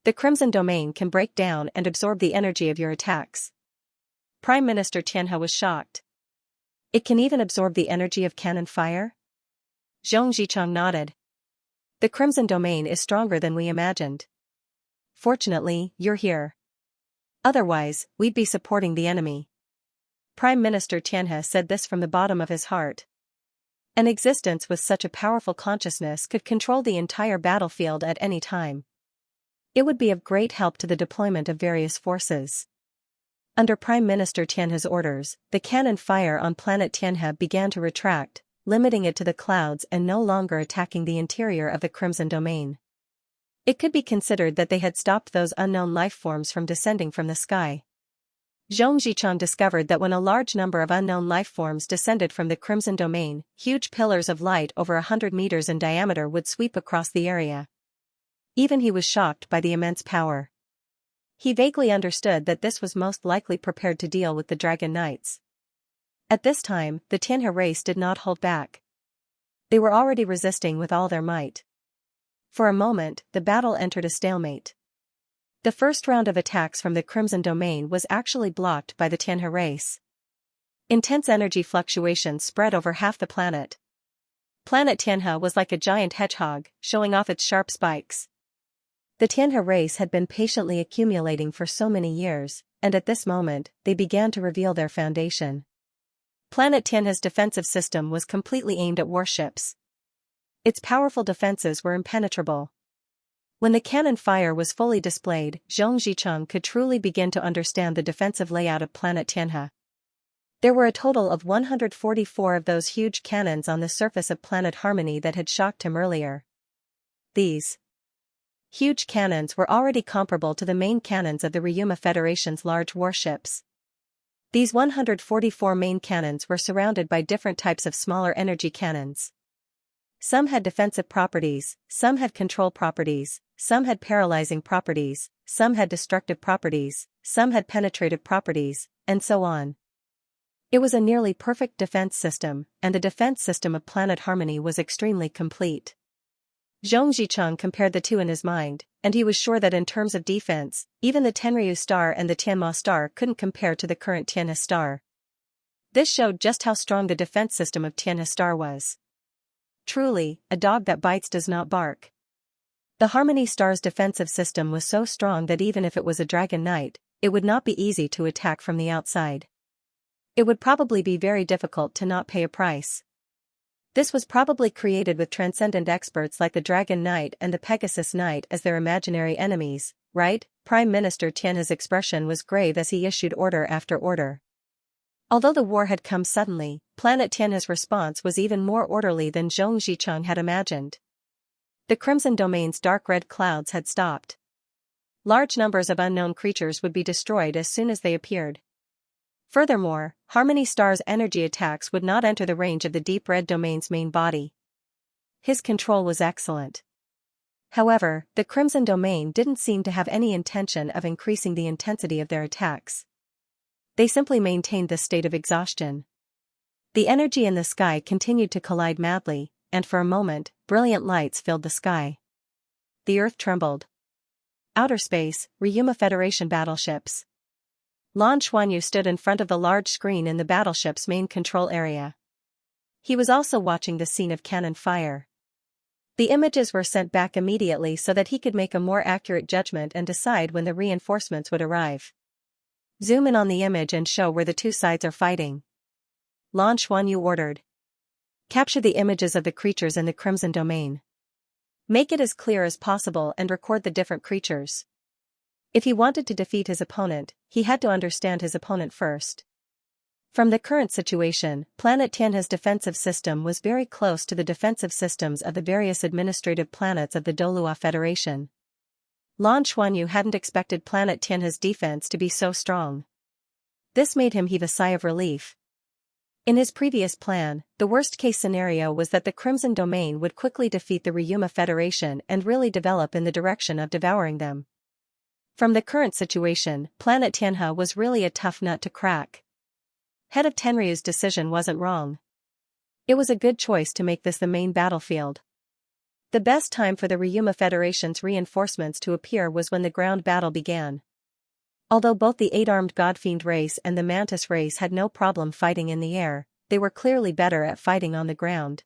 The Crimson Domain can break down and absorb the energy of your attacks." Prime Minister Xianxia was shocked. It can even absorb the energy of cannon fire? Zhong Zicheng nodded. The Crimson Domain is stronger than we imagined. Fortunately, you're here. Otherwise, we'd be supporting the enemy. Prime Minister Xianxia said this from the bottom of his heart. An existence with such a powerful consciousness could control the entire battlefield at any time. It would be of great help to the deployment of various forces. Under Prime Minister Xianxia's orders, the cannon fire on planet Xianxia began to retract, limiting it to the clouds and no longer attacking the interior of the Crimson Domain. It could be considered that they had stopped those unknown life forms from descending from the sky. Zhong Zicheng discovered that when a large number of unknown life forms descended from the Crimson Domain, huge pillars of light over 100 meters in diameter would sweep across the area. Even he was shocked by the immense power. He vaguely understood that this was most likely prepared to deal with the Dragon Knights. At this time, the Xianxia race did not hold back. They were already resisting with all their might. For a moment, the battle entered a stalemate. The first round of attacks from the Crimson Domain was actually blocked by the Xianxia race. Intense energy fluctuations spread over half the planet. Planet Xianxia was like a giant hedgehog, showing off its sharp spikes. The Xianxia race had been patiently accumulating for so many years, and at this moment, they began to reveal their foundation. Planet Xianxia's defensive system was completely aimed at warships. Its powerful defenses were impenetrable. When the cannon fire was fully displayed, Zhong Zicheng could truly begin to understand the defensive layout of planet Xianxia. There were a total of 144 of those huge cannons on the surface of planet Harmony that had shocked him earlier. These huge cannons were already comparable to the main cannons of the Ryuma Federation's large warships. These 144 main cannons were surrounded by different types of smaller energy cannons. Some had defensive properties, some had control properties, some had paralyzing properties, some had destructive properties, some had penetrative properties, and so on. It was a nearly perfect defense system, and the defense system of Planet Harmony was extremely complete. Zhong Zicheng compared the two in his mind, and he was sure that in terms of defense, even the Tenryu star and the Tianma star couldn't compare to the current Xianxia star. This showed just how strong the defense system of Xianxia star was. Truly, a dog that bites does not bark. The Harmony Star's defensive system was so strong that even if it was a Dragon Knight, it would not be easy to attack from the outside. It would probably be very difficult to not pay a price. This was probably created with transcendent experts like the Dragon Knight and the Pegasus Knight as their imaginary enemies, right? Prime Minister Xianxia's expression was grave as he issued order after order. Although the war had come suddenly, Planet Xianxia's response was even more orderly than Zhong Zicheng had imagined. The Crimson Domain's dark red clouds had stopped. Large numbers of unknown creatures would be destroyed as soon as they appeared. Furthermore, Harmony Star's energy attacks would not enter the range of the deep red domain's main body. His control was excellent. However, the Crimson Domain didn't seem to have any intention of increasing the intensity of their attacks. They simply maintained this state of exhaustion. The energy in the sky continued to collide madly, and for a moment, brilliant lights filled the sky. The earth trembled. Outer space, Ryuma Federation battleships. Lan Xuanyu stood in front of the large screen in the battleship's main control area. He was also watching the scene of cannon fire. The images were sent back immediately so that he could make a more accurate judgment and decide when the reinforcements would arrive. Zoom in on the image and show where the two sides are fighting. Lan Xuanyu ordered. Capture the images of the creatures in the Crimson Domain. Make it as clear as possible and record the different creatures. If he wanted to defeat his opponent, he had to understand his opponent first. From the current situation, Planet Tianhe's defensive system was very close to the defensive systems of the various administrative planets of the Douluo Federation. Lan Xuanyu hadn't expected Planet Tianhe's defense to be so strong. This made him heave a sigh of relief. In his previous plan, the worst-case scenario was that the Crimson Domain would quickly defeat the Ryuma Federation and really develop in the direction of devouring them. From the current situation, Planet Tianhe was really a tough nut to crack. Head of Tenryu's decision wasn't wrong. It was a good choice to make this the main battlefield. The best time for the Ryuma Federation's reinforcements to appear was when the ground battle began. Although both the 8-armed Godfiend race and the Mantis race had no problem fighting in the air, they were clearly better at fighting on the ground.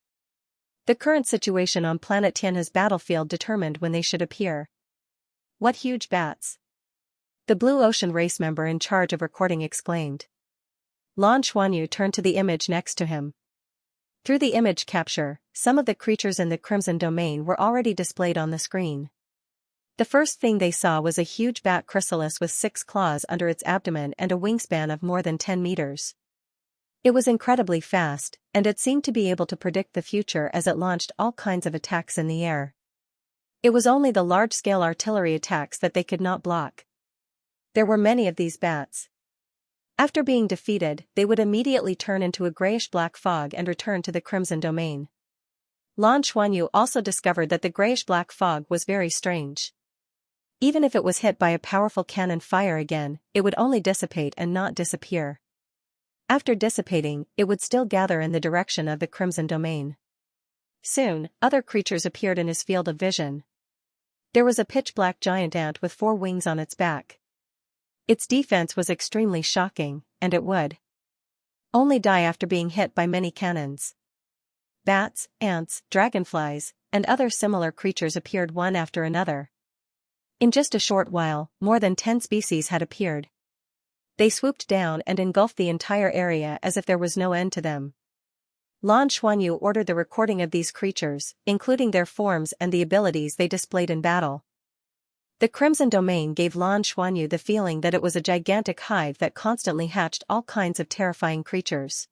The current situation on Planet Tianhe's battlefield determined when they should appear. What huge bats! The Blue Ocean race member in charge of recording exclaimed. Lan Xuanyu turned to the image next to him. Through the image capture, some of the creatures in the Crimson Domain were already displayed on the screen. The first thing they saw was a huge bat chrysalis with 6 claws under its abdomen and a wingspan of more than 10 meters. It was incredibly fast, and it seemed to be able to predict the future as it launched all kinds of attacks in the air. It was only the large-scale artillery attacks that they could not block. There were many of these bats. After being defeated, they would immediately turn into a grayish-black fog and return to the Crimson Domain. Lan Xuanyu also discovered that the grayish-black fog was very strange. Even if it was hit by a powerful cannon fire again, it would only dissipate and not disappear. After dissipating, it would still gather in the direction of the Crimson Domain. Soon, other creatures appeared in his field of vision. There was a pitch-black giant ant with 4 wings on its back. Its defense was extremely shocking, and it would only die after being hit by many cannons. Bats, ants, dragonflies, and other similar creatures appeared one after another. In just a short while, more than 10 species had appeared. They swooped down and engulfed the entire area as if there was no end to them. Lan Xuanyu ordered the recording of these creatures, including their forms and the abilities they displayed in battle. The Crimson Domain gave Lan Xuanyu the feeling that it was a gigantic hive that constantly hatched all kinds of terrifying creatures.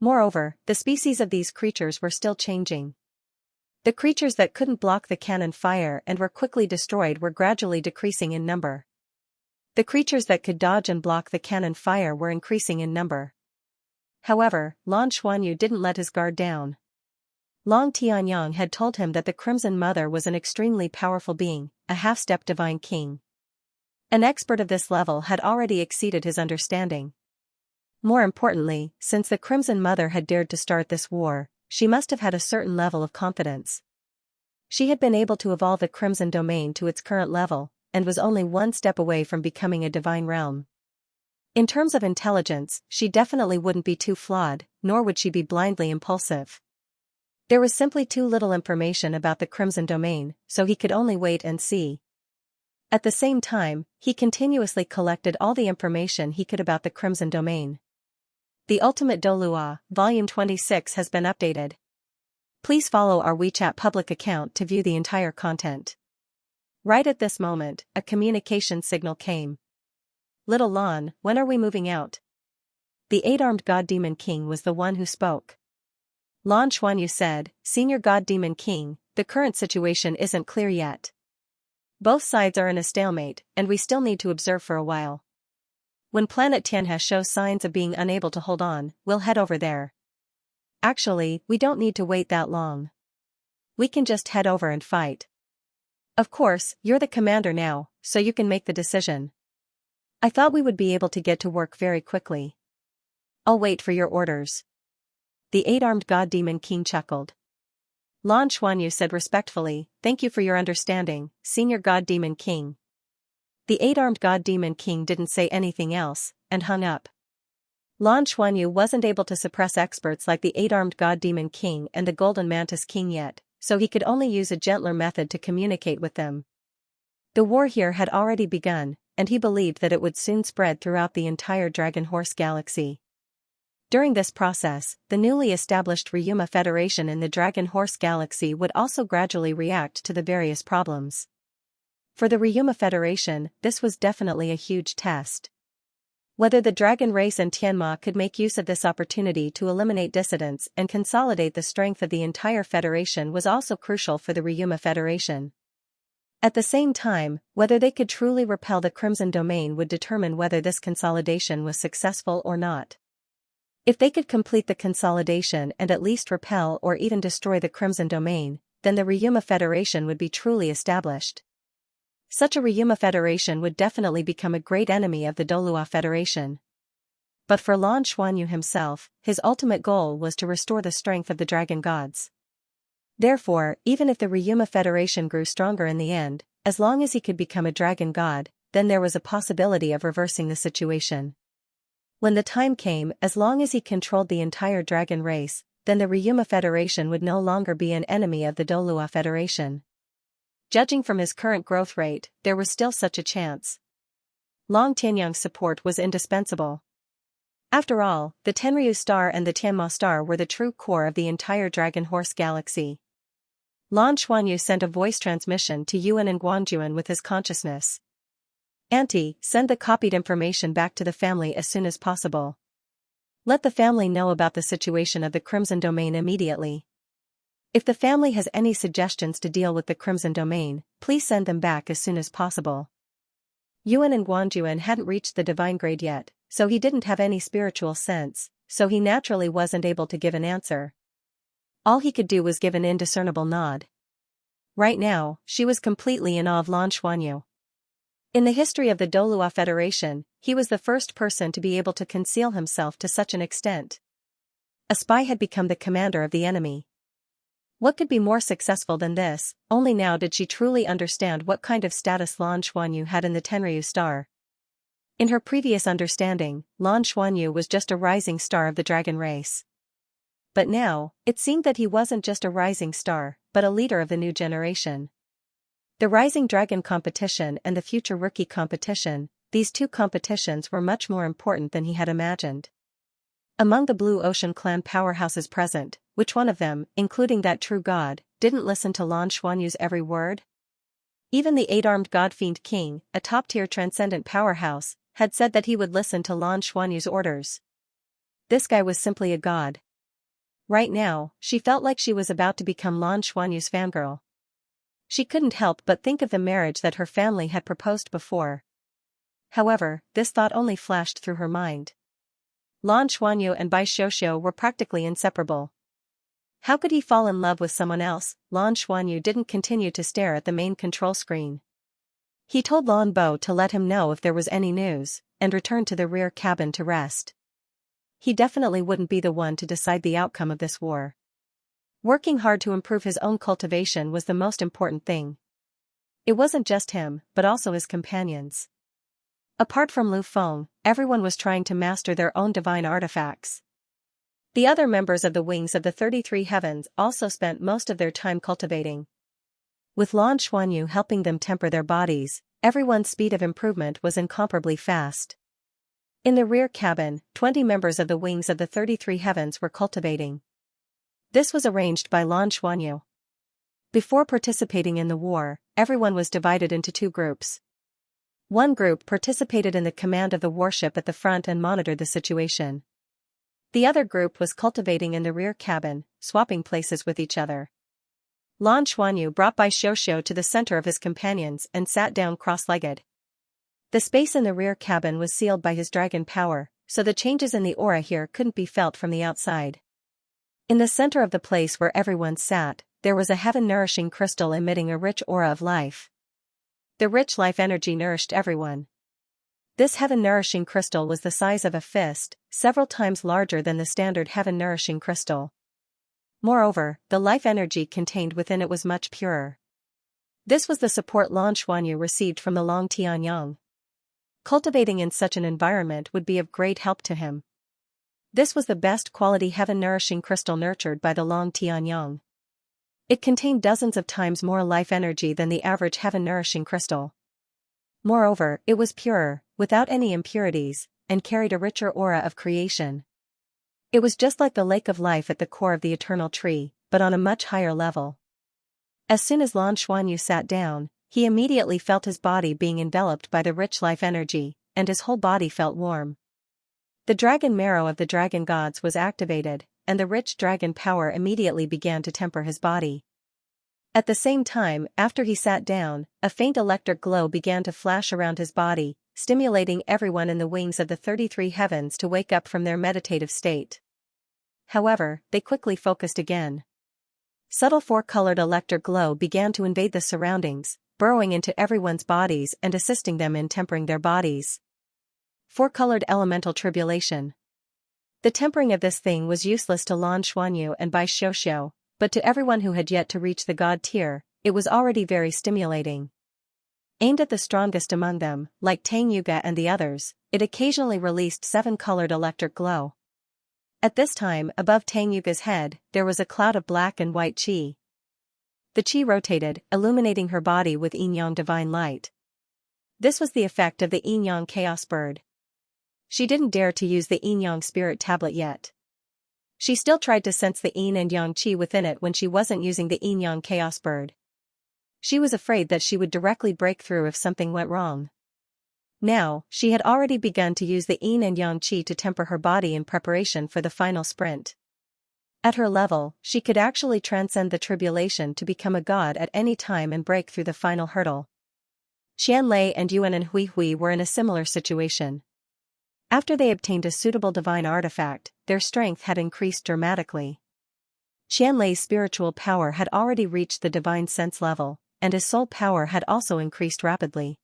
Moreover, the species of these creatures were still changing. The creatures that couldn't block the cannon fire and were quickly destroyed were gradually decreasing in number. The creatures that could dodge and block the cannon fire were increasing in number. However, Lan Xuanyu didn't let his guard down. Long Tianyang had told him that the Crimson Mother was an extremely powerful being, a half-step divine king. An expert of this level had already exceeded his understanding. More importantly, since the Crimson Mother had dared to start this war, she must have had a certain level of confidence. She had been able to evolve the Crimson Domain to its current level, and was only one step away from becoming a divine realm. In terms of intelligence, she definitely wouldn't be too flawed, nor would she be blindly impulsive. There was simply too little information about the Crimson Domain, so he could only wait and see. At the same time, he continuously collected all the information he could about the Crimson Domain. The Ultimate Douluo, Volume 26 has been updated. Please follow our WeChat public account to view the entire content. Right at this moment, a communication signal came. Little Lan, when are we moving out? The 8-armed God Demon King was the one who spoke. Lan Xuanyu said, Senior God Demon King, the current situation isn't clear yet. Both sides are in a stalemate, and we still need to observe for a while. When Planet Tianhe shows signs of being unable to hold on, we'll head over there. Actually, we don't need to wait that long. We can just head over and fight. Of course, you're the commander now, so you can make the decision. I thought we would be able to get to work very quickly. I'll wait for your orders. The 8-armed God Demon King chuckled. Lan Xuanyu said respectfully, Thank you for your understanding, Senior God Demon King. The eight-armed god demon king didn't say anything else, and hung up. Lan Xuanyu wasn't able to suppress experts like the eight-armed god demon king and the golden mantis king yet, so he could only use a gentler method to communicate with them. The war here had already begun, and he believed that it would soon spread throughout the entire Dragon Horse galaxy. During this process, the newly established Ryuma Federation in the Dragon Horse galaxy would also gradually react to the various problems. For the Ryuma Federation, this was definitely a huge test. Whether the dragon race and Tianma could make use of this opportunity to eliminate dissidents and consolidate the strength of the entire federation was also crucial for the Ryuma Federation. At the same time, whether they could truly repel the Crimson Domain would determine whether this consolidation was successful or not. If they could complete the consolidation and at least repel or even destroy the Crimson Domain, then the Ryuma Federation would be truly established. Such a Ryuma Federation would definitely become a great enemy of the Douluo Federation. But for Lan Xuanyu himself, his ultimate goal was to restore the strength of the dragon gods. Therefore, even if the Ryuma Federation grew stronger in the end, as long as he could become a dragon god, then there was a possibility of reversing the situation. When the time came, as long as he controlled the entire dragon race, then the Ryuma Federation would no longer be an enemy of the Douluo Federation. Judging from his current growth rate, there was still such a chance. Long Tianyang's support was indispensable. After all, the Tenryu Star and the Tianma Star were the true core of the entire Dragon Horse galaxy. Lan Xuanyu sent a voice transmission to Yuan and Guangjuan with his consciousness. Auntie, send the copied information back to the family as soon as possible. Let the family know about the situation of the Crimson Domain immediately. If the family has any suggestions to deal with the Crimson Domain, please send them back as soon as possible. Yuan and Guangjuan hadn't reached the divine grade yet, so he didn't have any spiritual sense, so he naturally wasn't able to give an answer. All he could do was give an indiscernible nod. Right now, she was completely in awe of Lan Xuanyu. In the history of the Douluo Federation, he was the first person to be able to conceal himself to such an extent. A spy had become the commander of the enemy. What could be more successful than this? Only now did she truly understand what kind of status Lan Xuanyu had in the Tenryu Star. In her previous understanding, Lan Xuanyu was just a rising star of the dragon race. But now, it seemed that he wasn't just a rising star, but a leader of the new generation. The Rising Dragon competition and the Future Rookie competition, these two competitions were much more important than he had imagined. Among the Blue Ocean clan powerhouses present, which one of them, including that true god, didn't listen to Lan Xuanyu's every word? Even the eight-armed God-fiend king, a top-tier transcendent powerhouse, had said that he would listen to Lan Xuanyu's orders. This guy was simply a god. Right now, she felt like she was about to become Lan Xuanyu's fangirl. She couldn't help but think of the marriage that her family had proposed before. However, this thought only flashed through her mind. Lan Xuanyu and Bai Xiuxiu were practically inseparable. How could he fall in love with someone else? Lan Xuanyu didn't continue to stare at the main control screen. He told Lan Bo to let him know if there was any news, and returned to the rear cabin to rest. He definitely wouldn't be the one to decide the outcome of this war. Working hard to improve his own cultivation was the most important thing. It wasn't just him, but also his companions. Apart from Lu Feng, everyone was trying to master their own divine artifacts. The other members of the Wings of the 33 Heavens also spent most of their time cultivating. With Lan Xuanyu helping them temper their bodies, everyone's speed of improvement was incomparably fast. In the rear cabin, 20 members of the Wings of the 33 Heavens were cultivating. This was arranged by Lan Xuanyu. Before participating in the war, everyone was divided into two groups. One group participated in the command of the warship at the front and monitored the situation. The other group was cultivating in the rear cabin, swapping places with each other. Lan Xuanyu brought Bai Xiuxiu to the center of his companions and sat down cross-legged. The space in the rear cabin was sealed by his dragon power, so the changes in the aura here couldn't be felt from the outside. In the center of the place where everyone sat, there was a heaven-nourishing crystal emitting a rich aura of life. The rich life energy nourished everyone. This heaven-nourishing crystal was the size of a fist, several times larger than the standard heaven-nourishing crystal. Moreover, the life energy contained within it was much purer. This was the support Lan Xuanyu received from the Long Tianyang, Cultivating in such an environment would be of great help to him. This was the best quality heaven-nourishing crystal nurtured by the Long Tianyang. It contained dozens of times more life energy than the average heaven-nourishing crystal. Moreover, it was purer, without any impurities, and carried a richer aura of creation. It was just like the lake of life at the core of the eternal tree, but on a much higher level. As soon as Lan Xuanyu sat down, he immediately felt his body being enveloped by the rich life energy, and his whole body felt warm. The dragon marrow of the dragon gods was activated, and the rich dragon power immediately began to temper his body. At the same time, after he sat down, a faint electric glow began to flash around his body, stimulating everyone in the wings of the 33 heavens to wake up from their meditative state. However, they quickly focused again. Subtle four-colored electric glow began to invade the surroundings, burrowing into everyone's bodies and assisting them in tempering their bodies. Four-colored elemental tribulation. The tempering of this thing was useless to Lan Xuanyu and Bai Xiuxiu, but to everyone who had yet to reach the god tier, it was already very stimulating. Aimed at the strongest among them, like Tang Yuga and the others, it occasionally released seven-colored electric glow. At this time, above Tang Yuga's head, there was a cloud of black and white qi. The qi rotated, illuminating her body with yin-yang divine light. This was the effect of the yin-yang chaos bird. She didn't dare to use the yin-yang spirit tablet yet. She still tried to sense the yin and yang qi within it when she wasn't using the yin-yang chaos bird. She was afraid that she would directly break through if something went wrong. Now, she had already begun to use the yin and yang qi to temper her body in preparation for the final sprint. At her level, she could actually transcend the tribulation to become a god at any time and break through the final hurdle. Xianlei and Yuan and Hui Hui were in a similar situation. After they obtained a suitable divine artifact, their strength had increased dramatically. Xianlei's spiritual power had already reached the divine sense level, and his soul power had also increased rapidly.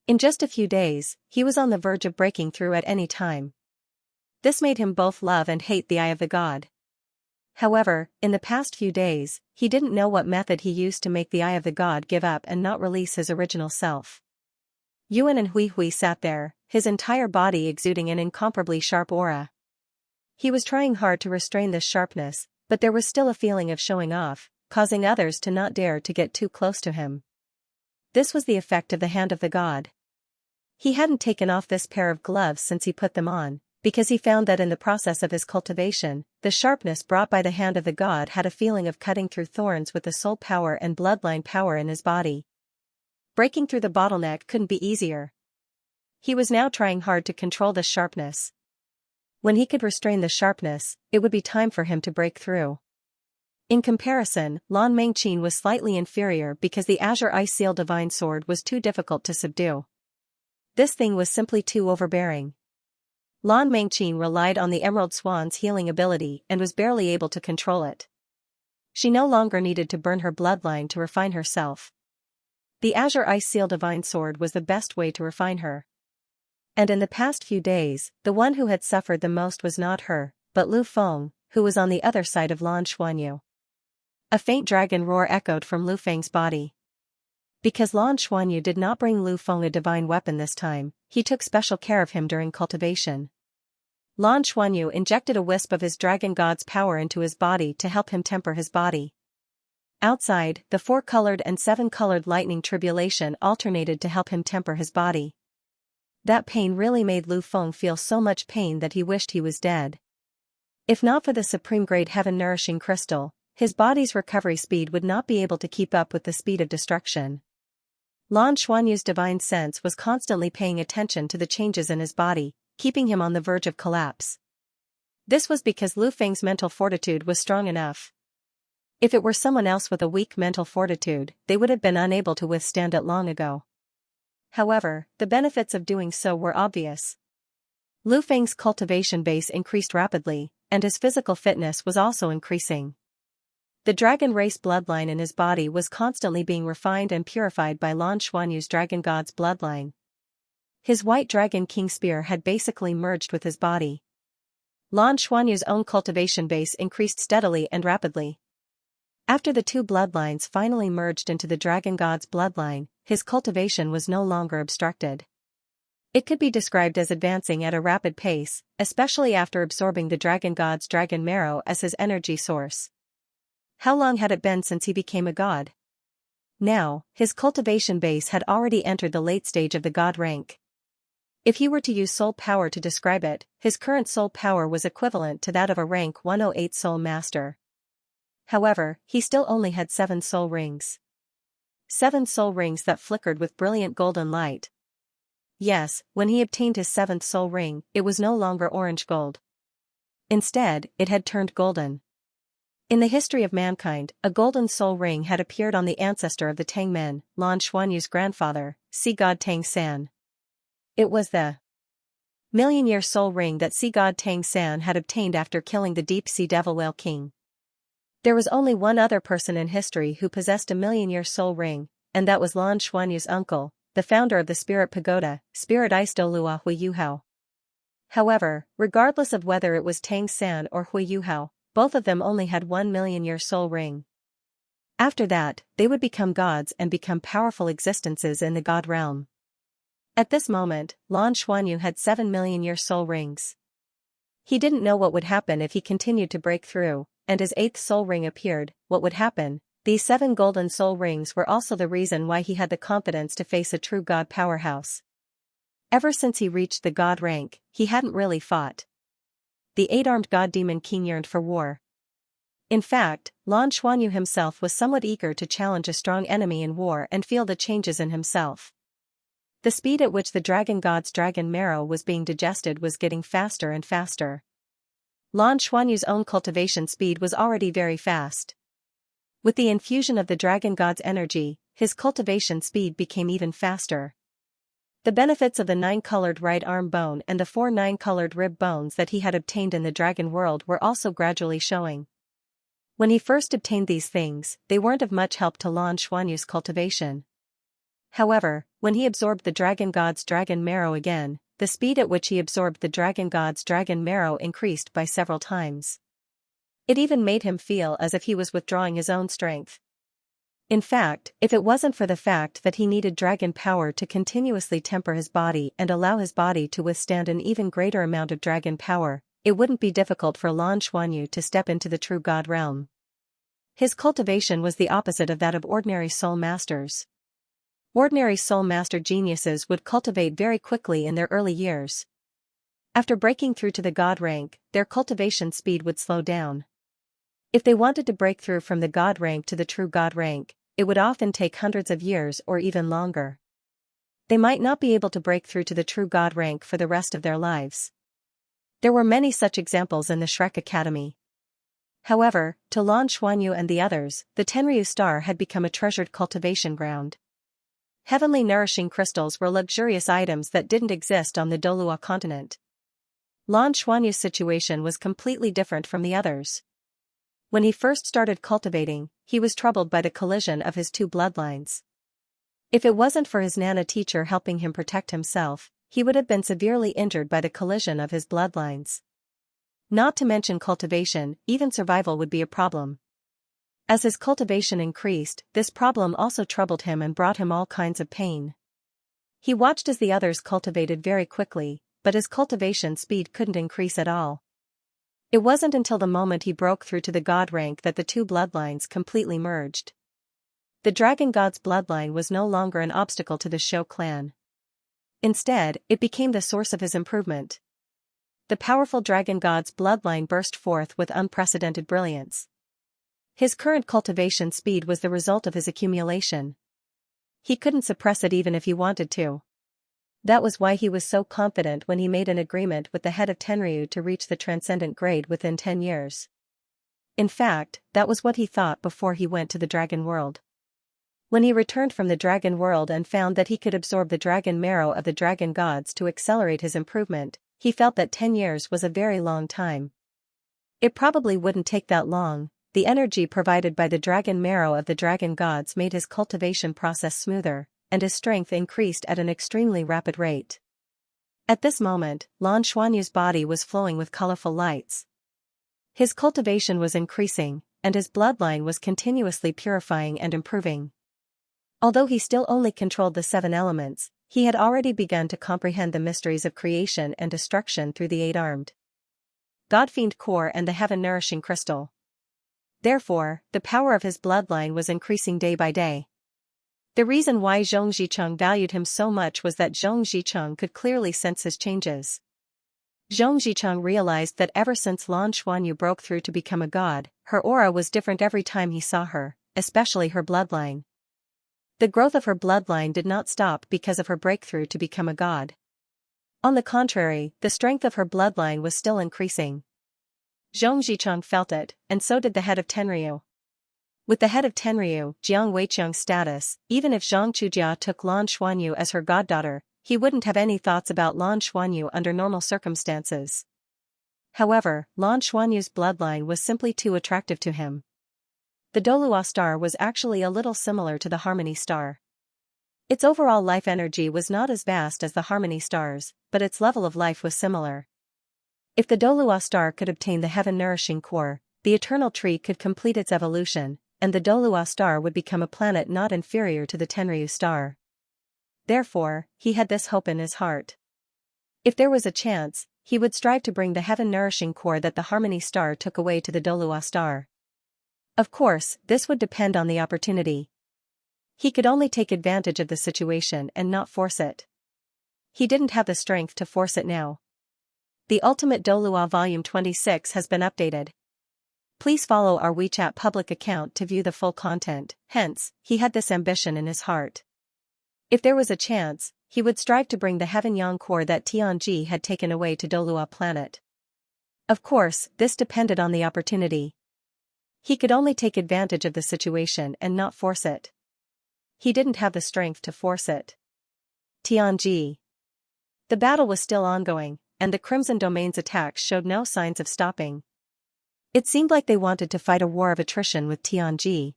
In just a few days, he was on the verge of breaking through at any time. This made him both love and hate the Eye of the God. However, in the past few days, he didn't know what method he used to make the Eye of the God give up and not release his original self. Yuan and Hui Hui sat there, his entire body exuding an incomparably sharp aura. He was trying hard to restrain this sharpness, but there was still a feeling of showing off, causing others to not dare to get too close to him. This was the effect of the hand of the god. He hadn't taken off this pair of gloves since he put them on, because he found that in the process of his cultivation, the sharpness brought by the hand of the god had a feeling of cutting through thorns with the soul power and bloodline power in his body. Breaking through the bottleneck couldn't be easier. He was now trying hard to control the sharpness. When he could restrain the sharpness, it would be time for him to break through. In comparison, Lan Mengqin was slightly inferior because the Azure Ice Seal Divine Sword was too difficult to subdue. This thing was simply too overbearing. Lan Mengqin relied on the Emerald Swan's healing ability and was barely able to control it. She no longer needed to burn her bloodline to refine herself. The Azure Ice Seal Divine Sword was the best way to refine her. And in the past few days, the one who had suffered the most was not her, but Lu Feng, who was on the other side of Lan Xuanyu. A faint dragon roar echoed from Lu Feng's body. Because Lan Xuanyu did not bring Lu Feng a divine weapon this time, he took special care of him during cultivation. Lan Xuanyu injected a wisp of his dragon god's power into his body to help him temper his body. Outside, the four-colored and seven-colored lightning tribulation alternated to help him temper his body. That pain really made Lu Feng feel so much pain that he wished he was dead. If not for the supreme-grade heaven-nourishing crystal, his body's recovery speed would not be able to keep up with the speed of destruction. Lan Xuanyu's divine sense was constantly paying attention to the changes in his body, keeping him on the verge of collapse. This was because Lu Feng's mental fortitude was strong enough. If it were someone else with a weak mental fortitude, they would have been unable to withstand it long ago. However, the benefits of doing so were obvious. Lu Feng's cultivation base increased rapidly, and his physical fitness was also increasing. The dragon race bloodline in his body was constantly being refined and purified by Lan Xuanyu's dragon god's bloodline. His white dragon king spear had basically merged with his body. Lan Xuanyu's own cultivation base increased steadily and rapidly. After the two bloodlines finally merged into the dragon god's bloodline, his cultivation was no longer obstructed. It could be described as advancing at a rapid pace, especially after absorbing the dragon god's dragon marrow as his energy source. How long had it been since he became a god? Now, his cultivation base had already entered the late stage of the god rank. If he were to use soul power to describe it, his current soul power was equivalent to that of a rank 108 soul master. However, he still only had 7 soul rings. 7 soul rings that flickered with brilliant golden light. Yes, when he obtained his 7th soul ring, it was no longer orange gold. Instead, it had turned golden. In the history of mankind, a golden soul ring had appeared on the ancestor of the Tang men, Lan Xuanyu's grandfather, sea god Tang San. It was the million-year soul ring that sea god Tang San had obtained after killing the deep-sea devil whale king. There was only one other person in history who possessed a million-year soul ring, and that was Lan Xuanyu's uncle, the founder of the Spirit Pagoda, Spirit Ice Douluo Hui Yuhao. However, regardless of whether it was Tang San or Hui Yuhao, both of them only had 1 million-year soul ring. After that, they would become gods and become powerful existences in the god realm. At this moment, Lan Xuanyu had 7 million-year soul rings. He didn't know what would happen if he continued to break through, and his 8th soul ring appeared. What would happen? These 7 golden soul rings were also the reason why he had the confidence to face a true god powerhouse. Ever since he reached the god rank, he hadn't really fought. The 8-armed god demon king yearned for war. In fact, Lan Xuanyu himself was somewhat eager to challenge a strong enemy in war and feel the changes in himself. The speed at which the dragon god's dragon marrow was being digested was getting faster and faster. Lan Xuanyu's own cultivation speed was already very fast. With the infusion of the dragon god's energy, his cultivation speed became even faster. The benefits of the 9-colored right arm bone and the 4 9-colored rib bones that he had obtained in the dragon world were also gradually showing. When he first obtained these things, they weren't of much help to Lan Xuanyu's cultivation. However, when he absorbed the dragon god's dragon marrow again, the speed at which he absorbed the dragon god's dragon marrow increased by several times. It even made him feel as if he was withdrawing his own strength. In fact, if it wasn't for the fact that he needed dragon power to continuously temper his body and allow his body to withstand an even greater amount of dragon power, it wouldn't be difficult for Lan Xuanyu to step into the true god realm. His cultivation was the opposite of that of ordinary soul masters. Ordinary soul master geniuses would cultivate very quickly in their early years. After breaking through to the god rank, their cultivation speed would slow down. If they wanted to break through from the god rank to the true god rank, it would often take hundreds of years or even longer. They might not be able to break through to the true god rank for the rest of their lives. There were many such examples in the Shrek Academy. However, to Lan Xuanyu and the others, the Tenryu Star had become a treasured cultivation ground. Heavenly nourishing crystals were luxurious items that didn't exist on the Douluo continent. Lan Xuanyu's situation was completely different from the others. When he first started cultivating, he was troubled by the collision of his 2 bloodlines. If it wasn't for his Nana teacher helping him protect himself, he would have been severely injured by the collision of his bloodlines. Not to mention cultivation, even survival would be a problem. As his cultivation increased, this problem also troubled him and brought him all kinds of pain. He watched as the others cultivated very quickly, but his cultivation speed couldn't increase at all. It wasn't until the moment he broke through to the god rank that the 2 bloodlines completely merged. The dragon god's bloodline was no longer an obstacle to the Shou clan. Instead, it became the source of his improvement. The powerful dragon god's bloodline burst forth with unprecedented brilliance. His current cultivation speed was the result of his accumulation. He couldn't suppress it even if he wanted to. That was why he was so confident when he made an agreement with the head of Tenryu to reach the transcendent grade within 10 years. In fact, that was what he thought before he went to the dragon world. When he returned from the dragon world and found that he could absorb the dragon marrow of the dragon gods to accelerate his improvement, he felt that 10 years was a very long time. It probably wouldn't take that long. The energy provided by the dragon marrow of the dragon gods made his cultivation process smoother, and his strength increased at an extremely rapid rate. At this moment, Lan Xuanyu's body was flowing with colorful lights. His cultivation was increasing, and his bloodline was continuously purifying and improving. Although he still only controlled the 7 elements, He had already begun to comprehend the mysteries of creation and destruction through the eight-armed God-fiend core and the heaven-nourishing crystal. Therefore, the power of his bloodline was increasing day by day. The reason why Zhong Zicheng valued him so much was that Zhong Zicheng could clearly sense his changes. Zhong Zicheng realized that ever since Lan Xuanyu broke through to become a god, her aura was different every time he saw her, especially her bloodline. The growth of her bloodline did not stop because of her breakthrough to become a god. On the contrary, the strength of her bloodline was still increasing. Zhong Zicheng felt it, and so did the head of Tenryu. With the head of Tenryu, Jiang Weiqiang's status, even if Zhang Chujia took Lan Xuanyu as her goddaughter, he wouldn't have any thoughts about Lan Xuanyu under normal circumstances. However, Lan Xuanyu's bloodline was simply too attractive to him. The Douluo star was actually a little similar to the Harmony star. Its overall life energy was not as vast as the Harmony stars, but its level of life was similar. If the Douluo star could obtain the heaven-nourishing core, the eternal tree could complete its evolution, and the Douluo star would become a planet not inferior to the Tenryu star. Therefore, he had this hope in his heart. If there was a chance, he would strive to bring the heaven-nourishing core that the Harmony star took away to the Douluo star. Of course, this would depend on the opportunity. He could only take advantage of the situation and not force it. He didn't have the strength to force it now. The Ultimate Douluo Volume 26 has been updated. Please follow our WeChat public account to view the full content. Hence, he had this ambition in his heart. If there was a chance, he would strive to bring the Heaven Yang core that Tianji had taken away to Douluo planet. Of course, this depended on the opportunity. He could only take advantage of the situation and not force it. He didn't have the strength to force it. Tianji. The battle was still ongoing, and the Crimson Domain's attacks showed no signs of stopping. It seemed like they wanted to fight a war of attrition with Tianji.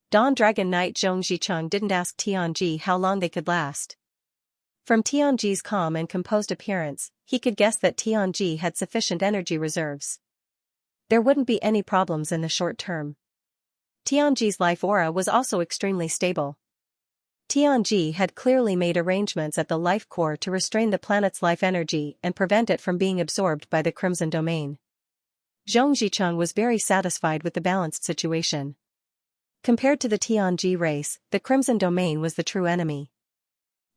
Dawn Dragon Knight Zhong Zicheng didn't ask Tianji how long they could last. From Tianji's calm and composed appearance, he could guess that Tianji had sufficient energy reserves. There wouldn't be any problems in the short term. Tianji's life aura was also extremely stable. Tianji had clearly made arrangements at the life core to restrain the planet's life energy and prevent it from being absorbed by the Crimson Domain. Zhong Zicheng was very satisfied with the balanced situation. Compared to the Tianji race, the Crimson Domain was the true enemy.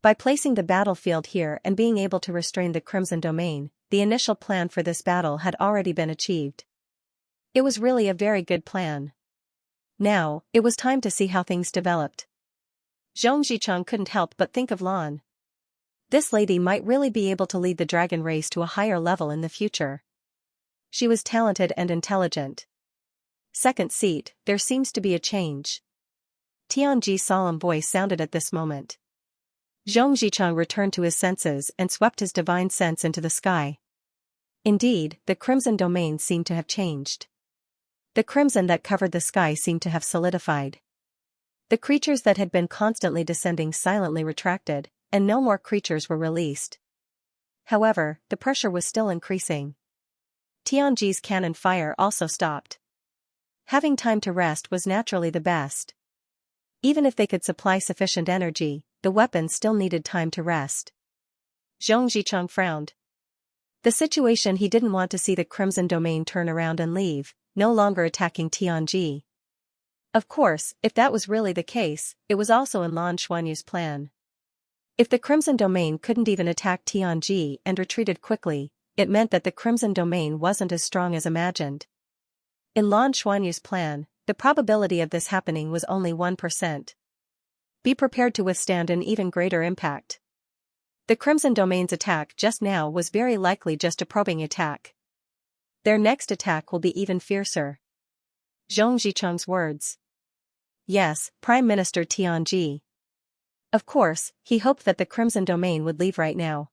By placing the battlefield here and being able to restrain the Crimson Domain, the initial plan for this battle had already been achieved. It was really a very good plan. Now, it was time to see how things developed. Zhong Zicheng couldn't help but think of Lan. This lady might really be able to lead the dragon race to a higher level in the future. She was talented and intelligent. Second seat, there seems to be a change. Tianji's solemn voice sounded at this moment. Zhong Zicheng returned to his senses and swept his divine sense into the sky. Indeed, the Crimson Domain seemed to have changed. The crimson that covered the sky seemed to have solidified. The creatures that had been constantly descending silently retracted, and no more creatures were released. However, the pressure was still increasing. Tianji's cannon fire also stopped. Having time to rest was naturally the best. Even if they could supply sufficient energy, the weapons still needed time to rest. Zhong Zicheng frowned. The situation he didn't want to see the Crimson Domain turn around and leave, no longer attacking Tianji. Of course, if that was really the case, it was also in Lan Xuanyu's plan. If the Crimson Domain couldn't even attack Tianji and retreated quickly, it meant that the Crimson Domain wasn't as strong as imagined. In Lan Xuanyu's plan, the probability of this happening was only 1%. Be prepared to withstand an even greater impact. The Crimson Domain's attack just now was very likely just a probing attack. Their next attack will be even fiercer. Zhong Zicheng's words. Yes, Prime Minister Tianji. Of course, he hoped that the Crimson Domain would leave right now.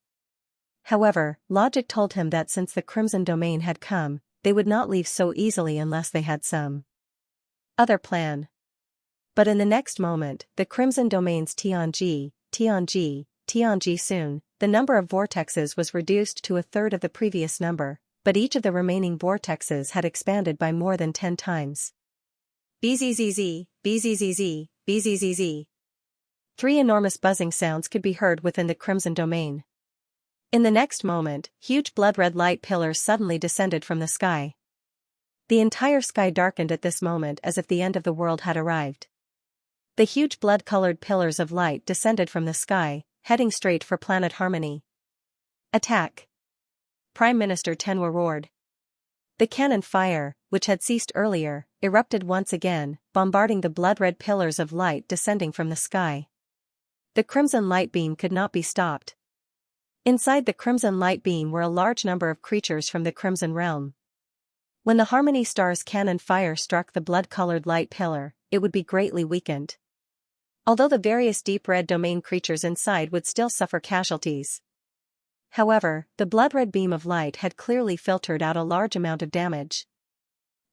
However, logic told him that since the Crimson Domain had come, they would not leave so easily unless they had some other plan. But in the next moment, the Crimson Domain's Tianji soon, the number of vortexes was reduced to a third of the previous number, but each of the remaining vortexes had expanded by more than 10 times. BZZZ, BZZZ, BZZZ. 3 enormous buzzing sounds could be heard within the Crimson Domain. In the next moment, huge blood-red light pillars suddenly descended from the sky. The entire sky darkened at this moment as if the end of the world had arrived. The huge blood-colored pillars of light descended from the sky, heading straight for planet Harmony. Attack! Prime Minister Tenwa roared. The cannon fire, which had ceased earlier, erupted once again, bombarding the blood-red pillars of light descending from the sky. The crimson light beam could not be stopped. Inside the crimson light beam were a large number of creatures from the Crimson Realm. When the Harmony Star's cannon fire struck the blood-colored light pillar, it would be greatly weakened. Although the various deep red domain creatures inside would still suffer casualties. However, the blood-red beam of light had clearly filtered out a large amount of damage.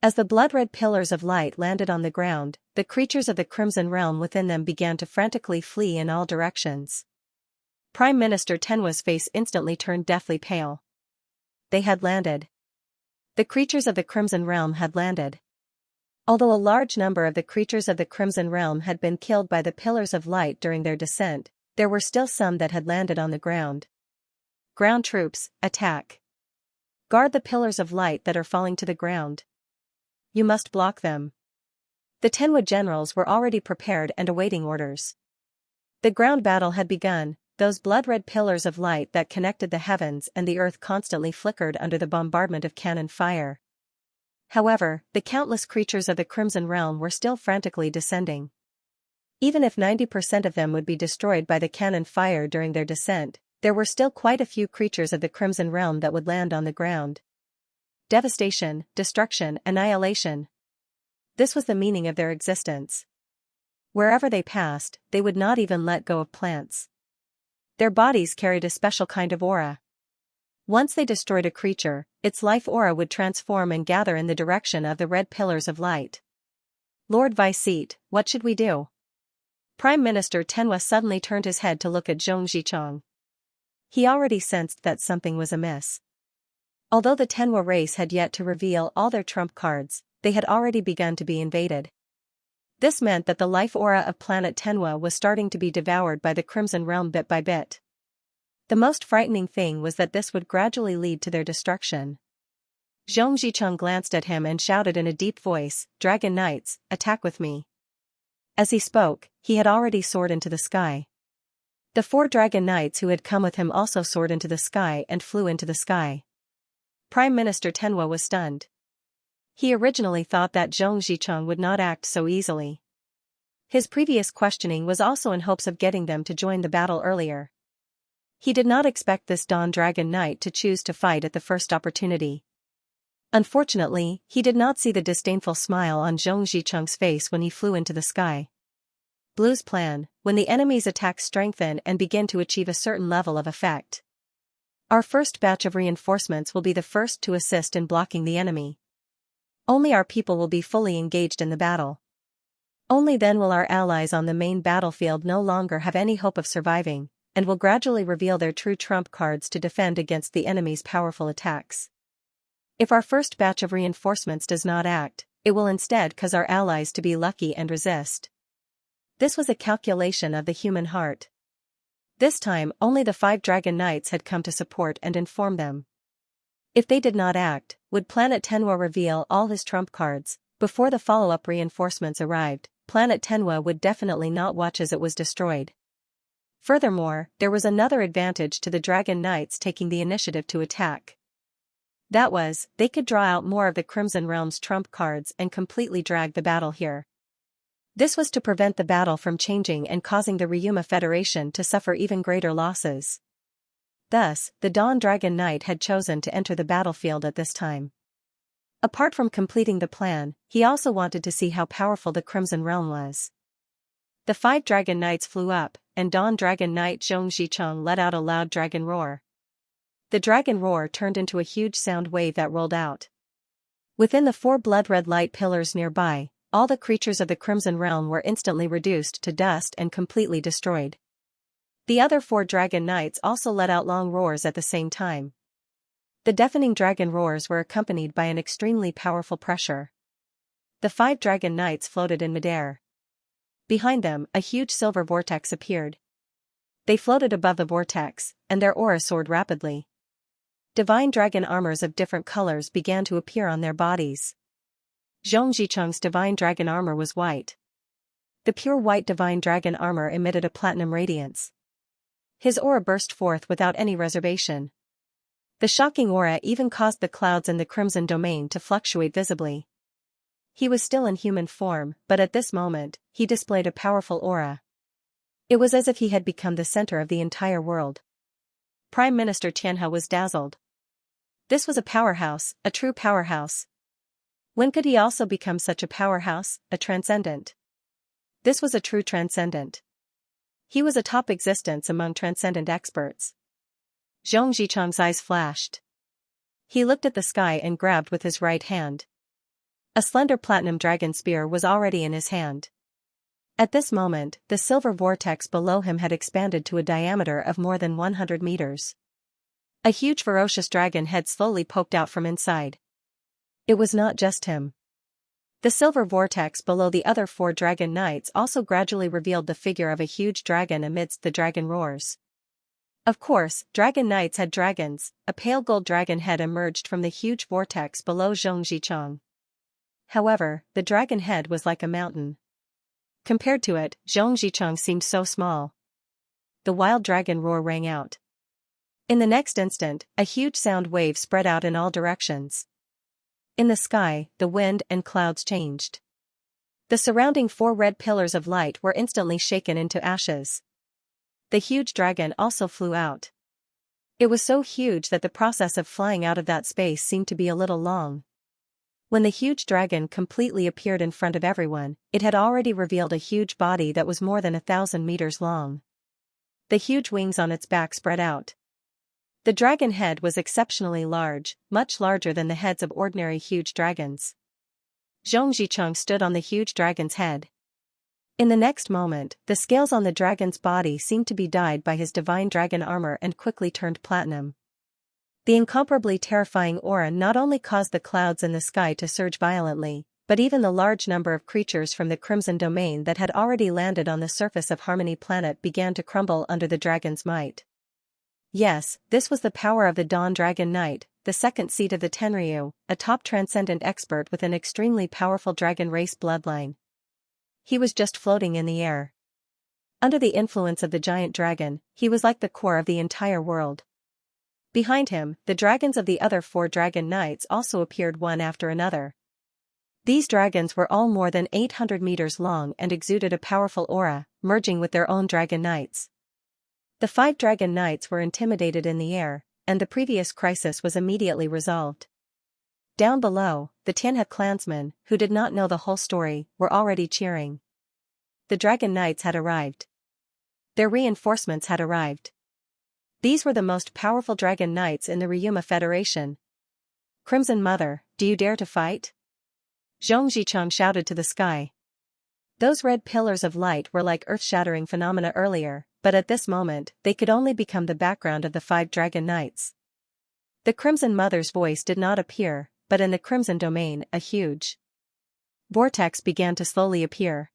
As the blood-red pillars of light landed on the ground, the creatures of the Crimson Realm within them began to frantically flee in all directions. Prime Minister Tenwa's face instantly turned deathly pale. They had landed. The creatures of the Crimson Realm had landed. Although a large number of the creatures of the Crimson Realm had been killed by the pillars of light during their descent, there were still some that had landed on the ground. Ground troops, attack. Guard the pillars of light that are falling to the ground. You must block them. The Tenwa generals were already prepared and awaiting orders. The ground battle had begun. Those blood-red pillars of light that connected the heavens and the earth constantly flickered under the bombardment of cannon fire. However, the countless creatures of the Crimson Realm were still frantically descending. Even if 90% of them would be destroyed by the cannon fire during their descent, there were still quite a few creatures of the Crimson Realm that would land on the ground. Devastation, destruction, annihilation. This was the meaning of their existence. Wherever they passed, they would not even let go of plants. Their bodies carried a special kind of aura. Once they destroyed a creature, its life aura would transform and gather in the direction of the red pillars of light. Lord Vice-Seat, what should we do? Prime Minister Tenwa suddenly turned his head to look at Zhong Zicheng. He already sensed that something was amiss. Although the Tenwa race had yet to reveal all their trump cards, they had already begun to be invaded. This meant that the life aura of planet Tenwa was starting to be devoured by the Crimson Realm bit by bit. The most frightening thing was that this would gradually lead to their destruction. Zhong Zicheng glanced at him and shouted in a deep voice, "Dragon Knights, attack with me." As he spoke, he had already soared into the sky. The 4 Dragon Knights who had come with him also soared into the sky and flew into the sky. Prime Minister Tenwa was stunned. He originally thought that Zhong Zicheng would not act so easily. His previous questioning was also in hopes of getting them to join the battle earlier. He did not expect this Dawn Dragon Knight to choose to fight at the first opportunity. Unfortunately, he did not see the disdainful smile on Zhong Zicheng's face when he flew into the sky. Blue's plan, when the enemy's attacks strengthen and begin to achieve a certain level of effect. Our first batch of reinforcements will be the first to assist in blocking the enemy. Only our people will be fully engaged in the battle. Only then will our allies on the main battlefield no longer have any hope of surviving, and will gradually reveal their true trump cards to defend against the enemy's powerful attacks. If our first batch of reinforcements does not act, it will instead cause our allies to be lucky and resist. This was a calculation of the human heart. This time only the 5 Dragon Knights had come to support and inform them. If they did not act, would Planet Tenwa reveal all his trump cards? Before the follow-up reinforcements arrived, Planet Tenwa would definitely not watch as it was destroyed. Furthermore, there was another advantage to the Dragon Knights taking the initiative to attack. That was, they could draw out more of the Crimson Realm's trump cards and completely drag the battle here. This was to prevent the battle from changing and causing the Ryuma Federation to suffer even greater losses. Thus, the Dawn Dragon Knight had chosen to enter the battlefield at this time. Apart from completing the plan, he also wanted to see how powerful the Crimson Realm was. The 5 Dragon Knights flew up, and Dawn Dragon Knight Zhong Zicheng let out a loud dragon roar. The dragon roar turned into a huge sound wave that rolled out. Within the 4 blood-red light pillars nearby, all the creatures of the Crimson Realm were instantly reduced to dust and completely destroyed. The other 4 Dragon Knights also let out long roars at the same time. The deafening dragon roars were accompanied by an extremely powerful pressure. The 5 Dragon Knights floated in midair. Behind them, a huge silver vortex appeared. They floated above the vortex, and their aura soared rapidly. Divine dragon armors of different colors began to appear on their bodies. Zhong Zicheng's divine dragon armor was white. The pure white divine dragon armor emitted a platinum radiance. His aura burst forth without any reservation. The shocking aura even caused the clouds in the crimson domain to fluctuate visibly. He was still in human form, but at this moment, he displayed a powerful aura. It was as if he had become the center of the entire world. Prime Minister Xianxia was dazzled. This was a powerhouse, a true powerhouse. When could he also become such a powerhouse, a transcendent? This was a true transcendent. He was a top existence among transcendent experts. Zhong Zicheng's eyes flashed. He looked at the sky and grabbed with his right hand. A slender platinum dragon spear was already in his hand. At this moment, the silver vortex below him had expanded to a diameter of more than 100 meters. A huge ferocious dragon head slowly poked out from inside. It was not just him. The silver vortex below the other 4 dragon knights also gradually revealed the figure of a huge dragon amidst the dragon roars. Of course, dragon knights had dragons. A pale gold dragon head emerged from the huge vortex below Zhong Zicheng. However, the dragon head was like a mountain. Compared to it, Zhong Zicheng seemed so small. The wild dragon roar rang out. In the next instant, a huge sound wave spread out in all directions. In the sky, the wind and clouds changed. The surrounding 4 red pillars of light were instantly shaken into ashes. The huge dragon also flew out. It was so huge that the process of flying out of that space seemed to be a little long. When the huge dragon completely appeared in front of everyone, it had already revealed a huge body that was more than 1,000 meters long. The huge wings on its back spread out. The dragon head was exceptionally large, much larger than the heads of ordinary huge dragons. Zhong Zicheng stood on the huge dragon's head. In the next moment, the scales on the dragon's body seemed to be dyed by his divine dragon armor and quickly turned platinum. The incomparably terrifying aura not only caused the clouds in the sky to surge violently, but even the large number of creatures from the Crimson Domain that had already landed on the surface of Harmony Planet began to crumble under the dragon's might. Yes, this was the power of the Dawn Dragon Knight, the second seat of the Tenryu, a top transcendent expert with an extremely powerful dragon race bloodline. He was just floating in the air. Under the influence of the giant dragon, he was like the core of the entire world. Behind him, the dragons of the other 4 dragon knights also appeared one after another. These dragons were all more than 800 meters long and exuded a powerful aura, merging with their own dragon knights. The 5 dragon knights were intimidated in the air, and the previous crisis was immediately resolved. Down below, the Tianhe clansmen, who did not know the whole story, were already cheering. The dragon knights had arrived. Their reinforcements had arrived. These were the most powerful dragon knights in the Ryuma Federation. Crimson Mother, do you dare to fight? Zhong Zicheng shouted to the sky. Those red pillars of light were like earth-shattering phenomena earlier, but at this moment, they could only become the background of the 5 dragon knights. The Crimson Mother's voice did not appear, but in the Crimson Domain, a huge vortex began to slowly appear.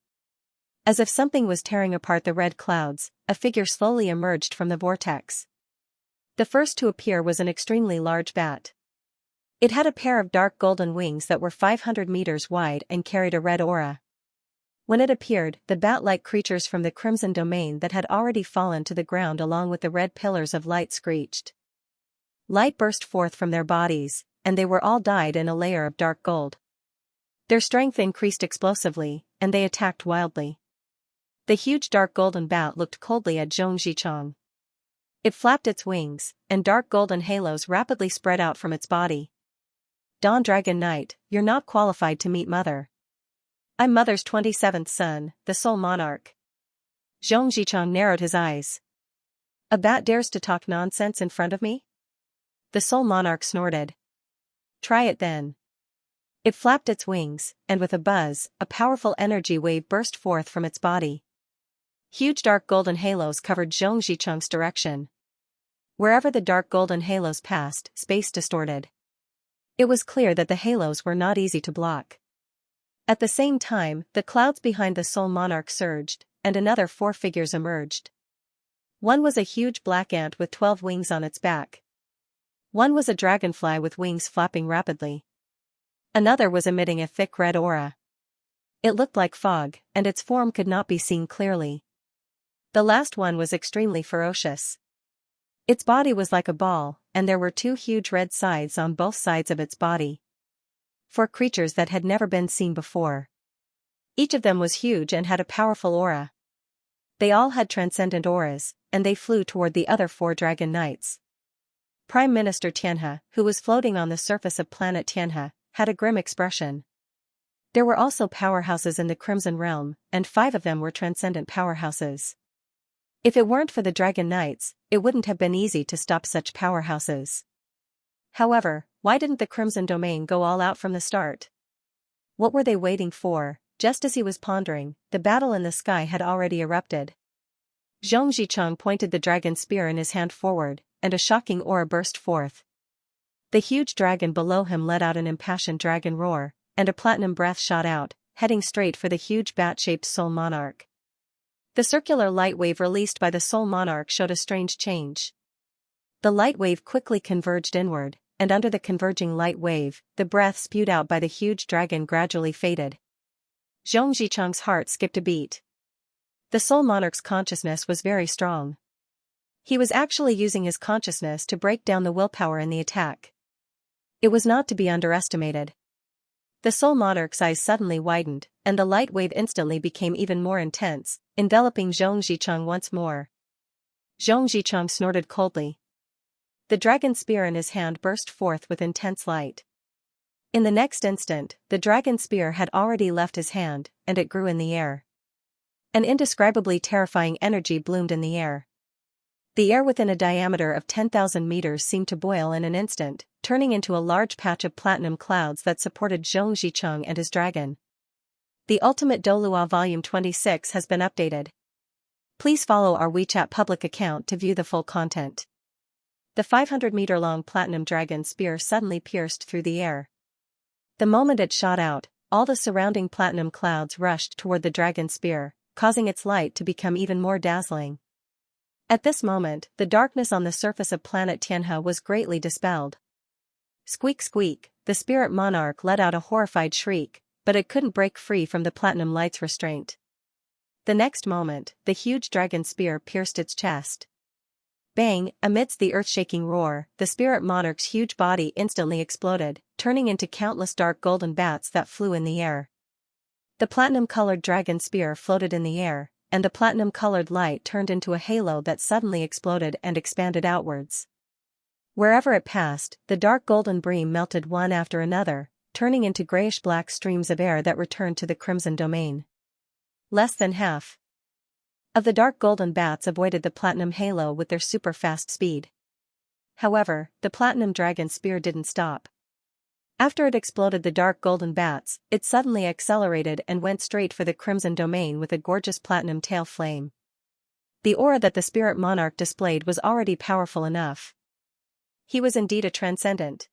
As if something was tearing apart the red clouds, a figure slowly emerged from the vortex. The first to appear was an extremely large bat. It had a pair of dark golden wings that were 500 meters wide and carried a red aura. When it appeared, the bat-like creatures from the Crimson Domain that had already fallen to the ground along with the red pillars of light screeched. Light burst forth from their bodies, and they were all dyed in a layer of dark gold. Their strength increased explosively, and they attacked wildly. The huge dark golden bat looked coldly at Zhong Zicheng. It flapped its wings, and dark golden halos rapidly spread out from its body. Dawn Dragon Knight, you're not qualified to meet Mother. I'm Mother's 27th son, the sole monarch. Zhong Zicheng narrowed his eyes. A bat dares to talk nonsense in front of me? The sole monarch snorted. Try it then. It flapped its wings, and with a buzz, a powerful energy wave burst forth from its body. Huge dark golden halos covered Zhong Zicheng's direction. Wherever the dark golden halos passed, space distorted. It was clear that the halos were not easy to block. At the same time, the clouds behind the Soul Monarch surged, and another 4 figures emerged. One was a huge black ant with 12 wings on its back. One was a dragonfly with wings flapping rapidly. Another was emitting a thick red aura. It looked like fog, and its form could not be seen clearly. The last one was extremely ferocious. Its body was like a ball, and there were 2 huge red scythes on both sides of its body. 4 creatures that had never been seen before. Each of them was huge and had a powerful aura. They all had transcendent auras, and they flew toward the other 4 dragon knights. Prime Minister Xianxia, who was floating on the surface of planet Xianxia, had a grim expression. There were also powerhouses in the Crimson Realm, and 5 of them were transcendent powerhouses. If it weren't for the Dragon Knights, it wouldn't have been easy to stop such powerhouses. However, why didn't the Crimson Domain go all out from the start? What were they waiting for? Just as he was pondering, the battle in the sky had already erupted. Xianxia pointed the dragon spear in his hand forward, and a shocking aura burst forth. The huge dragon below him let out an impassioned dragon roar, and a platinum breath shot out, heading straight for the huge bat-shaped Soul Monarch. The circular light wave released by the Soul Monarch showed a strange change. The light wave quickly converged inward, and under the converging light wave, the breath spewed out by the huge dragon gradually faded. Xianxia's heart skipped a beat. The Soul Monarch's consciousness was very strong. He was actually using his consciousness to break down the willpower in the attack. It was not to be underestimated. The Soul Monarch's eyes suddenly widened, and the light wave instantly became even more intense, enveloping Xianxia once more. Xianxia snorted coldly. The dragon spear in his hand burst forth with intense light. In the next instant, the dragon spear had already left his hand, and it grew in the air. An indescribably terrifying energy bloomed in the air. The air within a diameter of 10,000 meters seemed to boil in an instant, turning into a large patch of platinum clouds that supported Xianxia and his dragon. The Ultimate Douluo Volume 26 has been updated. Please follow our WeChat public account to view the full content. The 500-meter-long platinum dragon spear suddenly pierced through the air. The moment it shot out, all the surrounding platinum clouds rushed toward the dragon spear, causing its light to become even more dazzling. At this moment, the darkness on the surface of planet Xianxia was greatly dispelled. Squeak squeak, the spirit monarch let out a horrified shriek, but it couldn't break free from the platinum light's restraint. The next moment, the huge dragon spear pierced its chest. Bang! Amidst the earth-shaking roar, the spirit monarch's huge body instantly exploded, turning into countless dark golden bats that flew in the air. The platinum-colored dragon spear floated in the air, and the platinum-colored light turned into a halo that suddenly exploded and expanded outwards. Wherever it passed, the dark golden beam melted one after another, turning into grayish-black streams of air that returned to the Crimson Domain. Less than half of the dark golden bats avoided the platinum halo with their super-fast speed. However, the platinum dragon spear didn't stop. After it exploded the dark golden bats, it suddenly accelerated and went straight for the Crimson Domain with a gorgeous platinum tail flame. The aura that the spirit monarch displayed was already powerful enough. He was indeed a transcendent.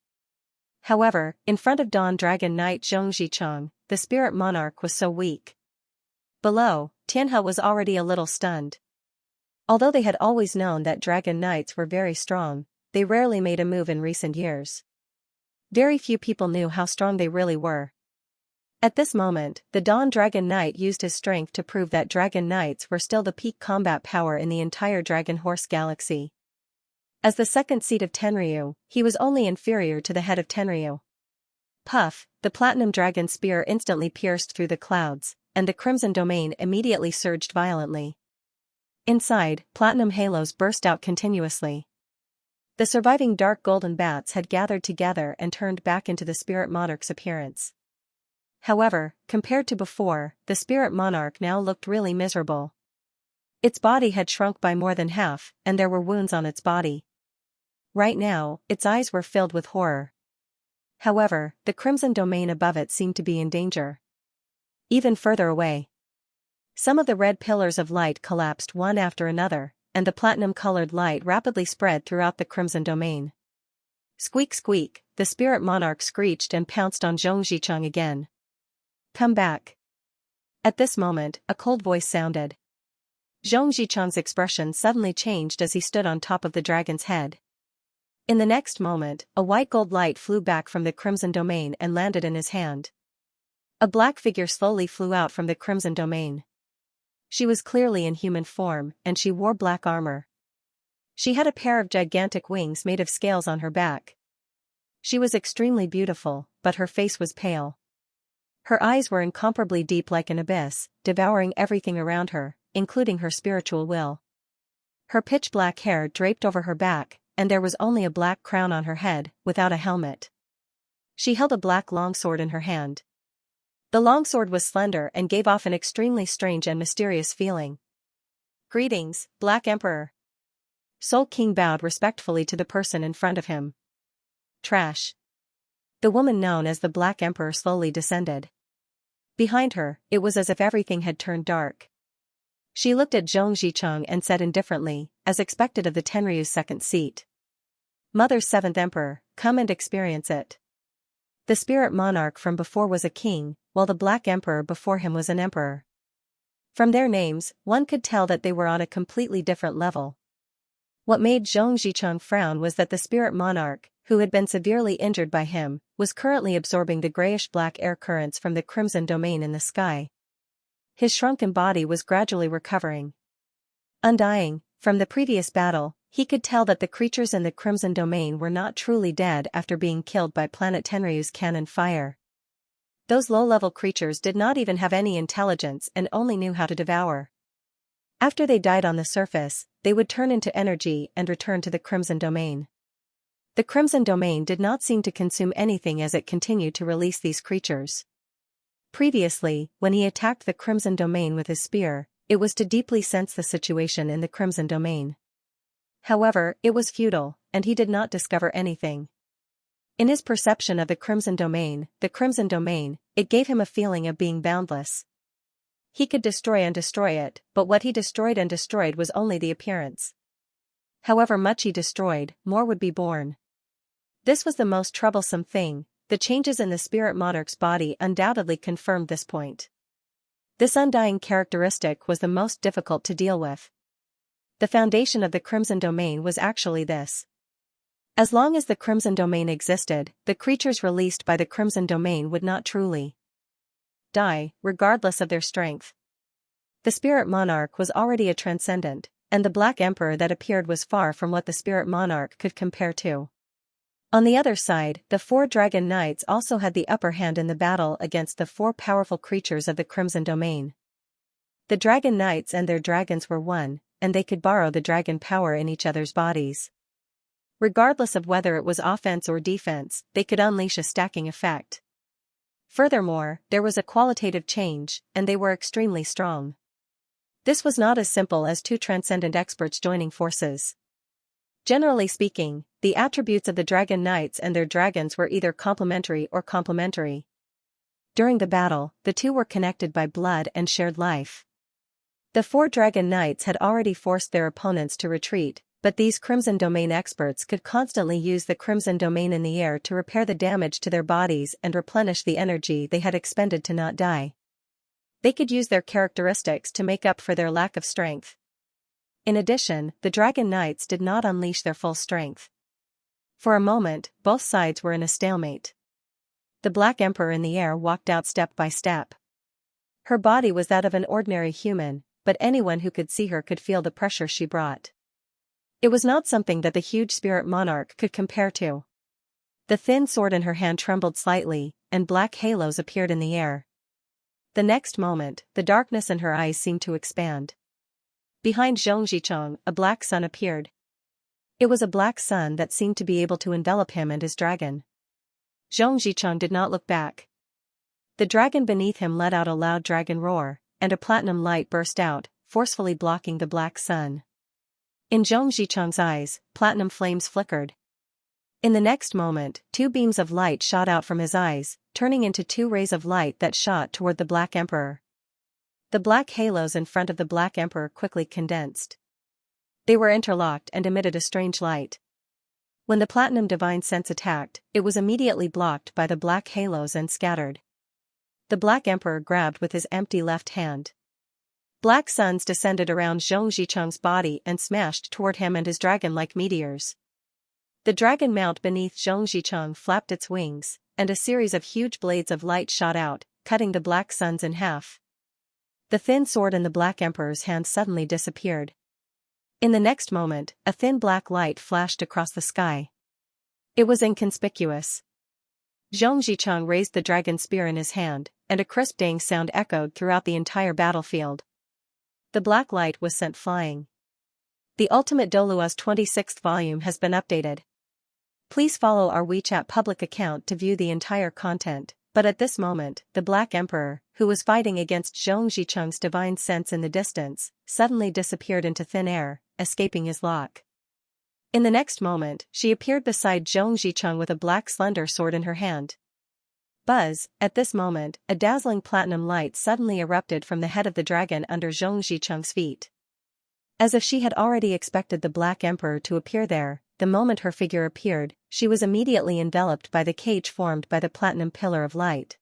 However, in front of Dawn Dragon Knight Xianxia, the spirit monarch was so weak. Below, Xianxia was already a little stunned. Although they had always known that dragon knights were very strong, they rarely made a move in recent years. Very few people knew how strong they really were. At this moment, the Dawn Dragon Knight used his strength to prove that dragon knights were still the peak combat power in the entire Dragon Horse Galaxy. As the second seat of Tenryu, he was only inferior to the head of Tenryu. Puff, the platinum dragon spear instantly pierced through the clouds, and the Crimson Domain immediately surged violently. Inside, platinum halos burst out continuously. The surviving dark golden bats had gathered together and turned back into the spirit monarch's appearance. However, compared to before, the spirit monarch now looked really miserable. Its body had shrunk by more than half, and there were wounds on its body. Right now, its eyes were filled with horror. However, the Crimson Domain above it seemed to be in danger. Even further away, some of the red pillars of light collapsed one after another, and the platinum-colored light rapidly spread throughout the Crimson Domain. Squeak squeak, the spirit monarch screeched and pounced on Xianxia again. Come back. At this moment, a cold voice sounded. Zhong Zichang's expression suddenly changed as he stood on top of the dragon's head. In the next moment, a white gold light flew back from the Crimson Domain and landed in his hand. A black figure slowly flew out from the Crimson Domain. She was clearly in human form, and she wore black armor. She had a pair of gigantic wings made of scales on her back. She was extremely beautiful, but her face was pale. Her eyes were incomparably deep like an abyss, devouring everything around her, including her spiritual will. Her pitch-black hair draped over her back, and there was only a black crown on her head, without a helmet. She held a black longsword in her hand. The longsword was slender and gave off an extremely strange and mysterious feeling. "Greetings, Black Emperor." Soul King bowed respectfully to the person in front of him. "Trash." The woman known as the Black Emperor slowly descended. Behind her, it was as if everything had turned dark. She looked at Zhong Zichang and said indifferently, as expected of the Tenryu's second seat. "Mother's seventh emperor, come and experience it." The spirit monarch from before was a king, while the Black Emperor before him was an emperor. From their names, one could tell that they were on a completely different level. What made Zhong Zichang frown was that the spirit monarch, who had been severely injured by him, was currently absorbing the grayish-black air currents from the Crimson Domain in the sky. His shrunken body was gradually recovering. Undying, from the previous battle, he could tell that the creatures in the Crimson Domain were not truly dead after being killed by Planet Tenryu's cannon fire. Those low-level creatures did not even have any intelligence and only knew how to devour. After they died on the surface, they would turn into energy and return to the Crimson Domain. The Crimson Domain did not seem to consume anything as it continued to release these creatures. Previously, when he attacked the Crimson Domain with his spear, it was to deeply sense the situation in the Crimson Domain. However, it was futile, and he did not discover anything. In his perception of the Crimson Domain, it gave him a feeling of being boundless. He could destroy and destroy it, but what he destroyed and destroyed was only the appearance. However much he destroyed, more would be born. This was the most troublesome thing. The changes in the spirit monarch's body undoubtedly confirmed this point. This undying characteristic was the most difficult to deal with. The foundation of the Crimson Domain was actually this. As long as the Crimson Domain existed, the creatures released by the Crimson Domain would not truly die, regardless of their strength. The spirit monarch was already a transcendent, and the Black Emperor that appeared was far from what the spirit monarch could compare to. On the other side, the 4 dragon knights also had the upper hand in the battle against the 4 powerful creatures of the Crimson Domain. The dragon knights and their dragons were one, and they could borrow the dragon power in each other's bodies. Regardless of whether it was offense or defense, they could unleash a stacking effect. Furthermore, there was a qualitative change, and they were extremely strong. This was not as simple as 2 transcendent experts joining forces. Generally speaking, the attributes of the dragon knights and their dragons were either complementary or complementary. During the battle, the 2 were connected by blood and shared life. The 4 dragon knights had already forced their opponents to retreat, but these Crimson Domain experts could constantly use the Crimson Domain in the air to repair the damage to their bodies and replenish the energy they had expended to not die. They could use their characteristics to make up for their lack of strength. In addition, the Dragon Knights did not unleash their full strength. For a moment, both sides were in a stalemate. The Black Emperor in the air walked out step by step. Her body was that of an ordinary human, but anyone who could see her could feel the pressure she brought. It was not something that the huge spirit monarch could compare to. The thin sword in her hand trembled slightly, and black halos appeared in the air. The next moment, the darkness in her eyes seemed to expand. Behind Zhong Zichang, a black sun appeared. It was a black sun that seemed to be able to envelop him and his dragon. Zhong Zichang did not look back. The dragon beneath him let out a loud dragon roar, and a platinum light burst out, forcefully blocking the black sun. In Zhong Zichang's eyes, platinum flames flickered. In the next moment, 2 beams of light shot out from his eyes, turning into 2 rays of light that shot toward the Black Emperor. The black halos in front of the Black Emperor quickly condensed. They were interlocked and emitted a strange light. When the Platinum Divine Sense attacked, it was immediately blocked by the black halos and scattered. the Black Emperor grabbed with his empty left hand. Black suns descended around Zhong Zicheng's body and smashed toward him and his dragon like meteors. The dragon mount beneath Zhong Zicheng flapped its wings, and a series of huge blades of light shot out, cutting the black suns in half. The thin sword in the Black Emperor's hand suddenly disappeared. In the next moment, a thin black light flashed across the sky. It was inconspicuous. Zhong Zicheng raised the dragon spear in his hand, and a crisp ding sound echoed throughout the entire battlefield. The black light was sent flying. The Ultimate Douluo's 26th volume has been updated. Please follow our WeChat public account to view the entire content, but at this moment, the Black Emperor, who was fighting against Zhong Zicheng's divine sense in the distance, suddenly disappeared into thin air, escaping his lock. In the next moment, she appeared beside Zhong Zicheng with a black slender sword in her hand. Buzz, at this moment, a dazzling platinum light suddenly erupted from the head of the dragon under Zhong Zicheng's feet. As if she had already expected the Black Emperor to appear there, the moment her figure appeared, she was immediately enveloped by the cage formed by the platinum pillar of light.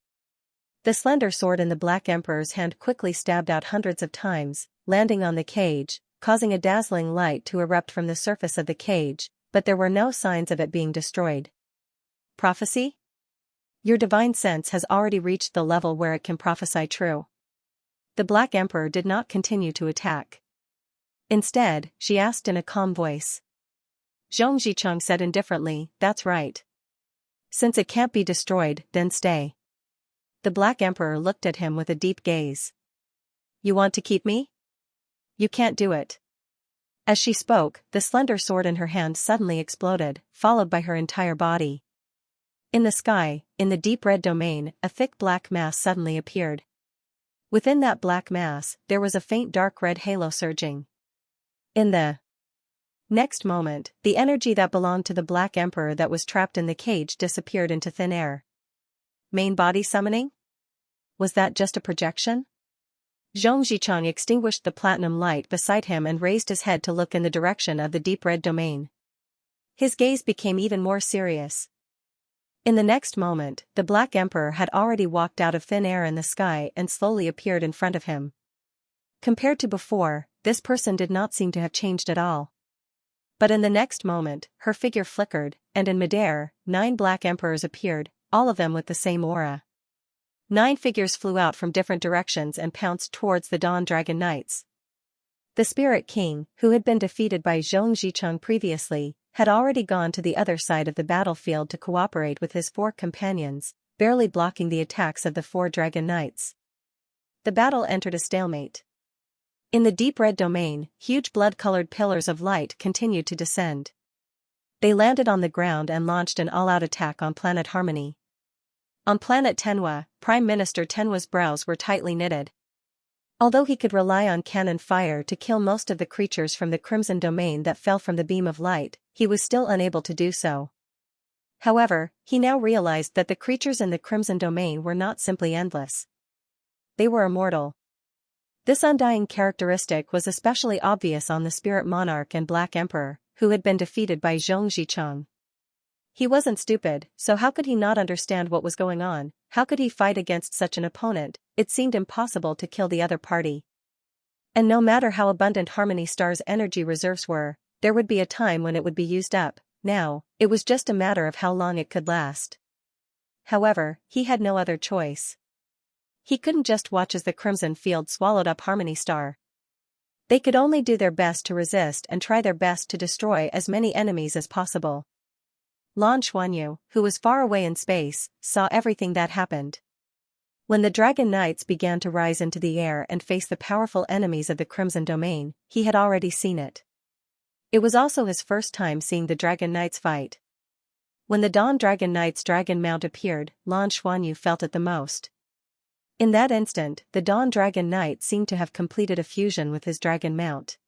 The slender sword in the Black Emperor's hand quickly stabbed out hundreds of times, landing on the cage, causing a dazzling light to erupt from the surface of the cage, but there were no signs of it being destroyed. Prophecy? Your divine sense has already reached the level where it can prophesy true. The Black Emperor did not continue to attack. Instead, she asked in a calm voice. Zhong Zicheng said indifferently, "That's right. Since it can't be destroyed, then stay." The Black Emperor looked at him with a deep gaze. "You want to keep me? You can't do it." As she spoke, the slender sword in her hand suddenly exploded, followed by her entire body. In the sky, in the deep red domain, a thick black mass suddenly appeared. Within that black mass, there was a faint dark red halo surging. In the next moment, the energy that belonged to the Black Emperor that was trapped in the cage disappeared into thin air. Main body summoning? Was that just a projection? Zhong Zicheng extinguished the platinum light beside him and raised his head to look in the direction of the deep red domain. His gaze became even more serious. In the next moment, the Black Emperor had already walked out of thin air in the sky and slowly appeared in front of him. Compared to before, this person did not seem to have changed at all. But in the next moment, her figure flickered, and in midair, 9 Black Emperors appeared, all of them with the same aura. 9 figures flew out from different directions and pounced towards the Dawn Dragon Knights. The Spirit King, who had been defeated by Zhong Zicheng previously, had already gone to the other side of the battlefield to cooperate with his 4 companions, barely blocking the attacks of the 4 Dragon Knights. The battle entered a stalemate. In the deep red domain, huge blood-colored pillars of light continued to descend. They landed on the ground and launched an all-out attack on planet Harmony. On planet Tenwa, Prime Minister Tenwa's brows were tightly knitted. Although he could rely on cannon fire to kill most of the creatures from the Crimson Domain that fell from the beam of light, he was still unable to do so. However, he now realized that the creatures in the Crimson Domain were not simply endless. They were immortal. This undying characteristic was especially obvious on the Spirit Monarch and Black Emperor, who had been defeated by Zhong Zicheng. He wasn't stupid, so how could he not understand what was going on? How could he fight against such an opponent? It seemed impossible to kill the other party. And no matter how abundant Harmony Star's energy reserves were, there would be a time when it would be used up. Now, it was just a matter of how long it could last. However, he had no other choice. He couldn't just watch as the Crimson Field swallowed up Harmony Star. They could only do their best to resist and try their best to destroy as many enemies as possible. Lan Xuanyu, who was far away in space, saw everything that happened. When the Dragon Knights began to rise into the air and face the powerful enemies of the Crimson Domain, he had already seen it. It was also his first time seeing the Dragon Knights fight. When the Dawn Dragon Knight's dragon mount appeared, Lan Xuanyu felt it the most. In that instant, the Dawn Dragon Knight seemed to have completed a fusion with his dragon mount.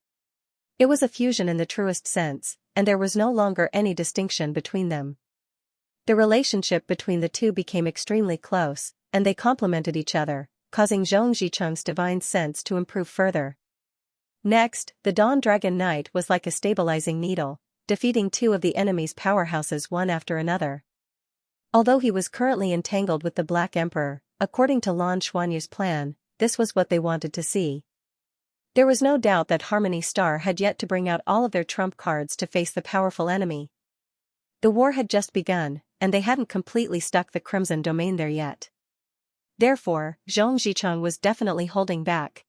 It was a fusion in the truest sense, and there was no longer any distinction between them. The relationship between the two became extremely close, and they complemented each other, causing Zhong Zicheng's divine sense to improve further. Next, the Dawn Dragon Knight was like a stabilizing needle, defeating 2 of the enemy's powerhouses one after another. Although he was currently entangled with the Black Emperor, according to Lan Xuanyu's plan, this was what they wanted to see. There was no doubt that Harmony Star had yet to bring out all of their trump cards to face the powerful enemy. The war had just begun, and they hadn't completely stuck the Crimson Domain there yet. Therefore, Zhong Zicheng was definitely holding back.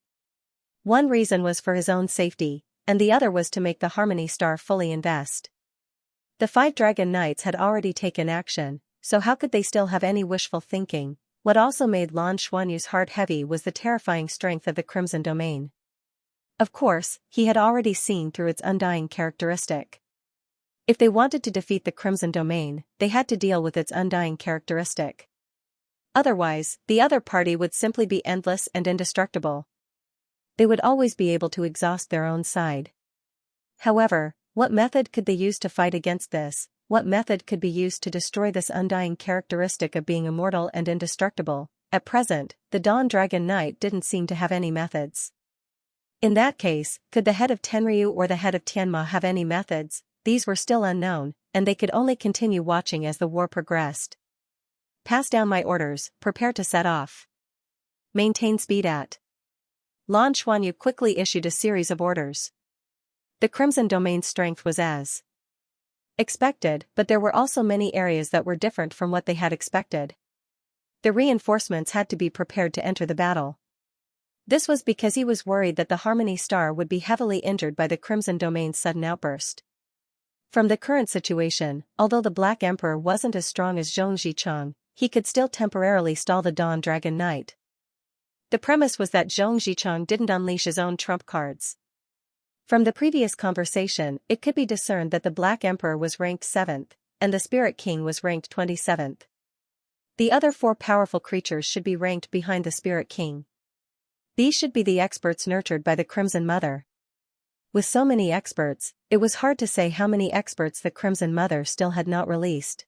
One reason was for his own safety, and the other was to make the Harmony Star fully invest. The 5 Dragon Knights had already taken action, so how could they still have any wishful thinking? What also made Lan Xuanyu's heart heavy was the terrifying strength of the Crimson Domain. Of course, he had already seen through its undying characteristic. If they wanted to defeat the Crimson Domain, they had to deal with its undying characteristic. Otherwise, the other party would simply be endless and indestructible. They would always be able to exhaust their own side. However, what method could they use to fight against this? What method could be used to destroy this undying characteristic of being immortal and indestructible? At present, the Dawn Dragon Knight didn't seem to have any methods. In that case, could the head of Tenryu or the head of Tianma have any methods? These were still unknown, and they could only continue watching as the war progressed. Pass down my orders, prepare to set off. Maintain speed at. Lan Xuanyu quickly issued a series of orders. The Crimson Domain's strength was as expected, but there were also many areas that were different from what they had expected. The reinforcements had to be prepared to enter the battle. This was because he was worried that the Harmony Star would be heavily injured by the Crimson Domain's sudden outburst. From the current situation, although the Black Emperor wasn't as strong as Zhong Zicheng, he could still temporarily stall the Dawn Dragon Knight. The premise was that Zhong Zicheng didn't unleash his own trump cards. From the previous conversation, it could be discerned that the Black Emperor was ranked 7th, and the Spirit King was ranked 27th. The other 4 powerful creatures should be ranked behind the Spirit King. These should be the experts nurtured by the Crimson Mother. With so many experts, it was hard to say how many experts the Crimson Mother still had not released.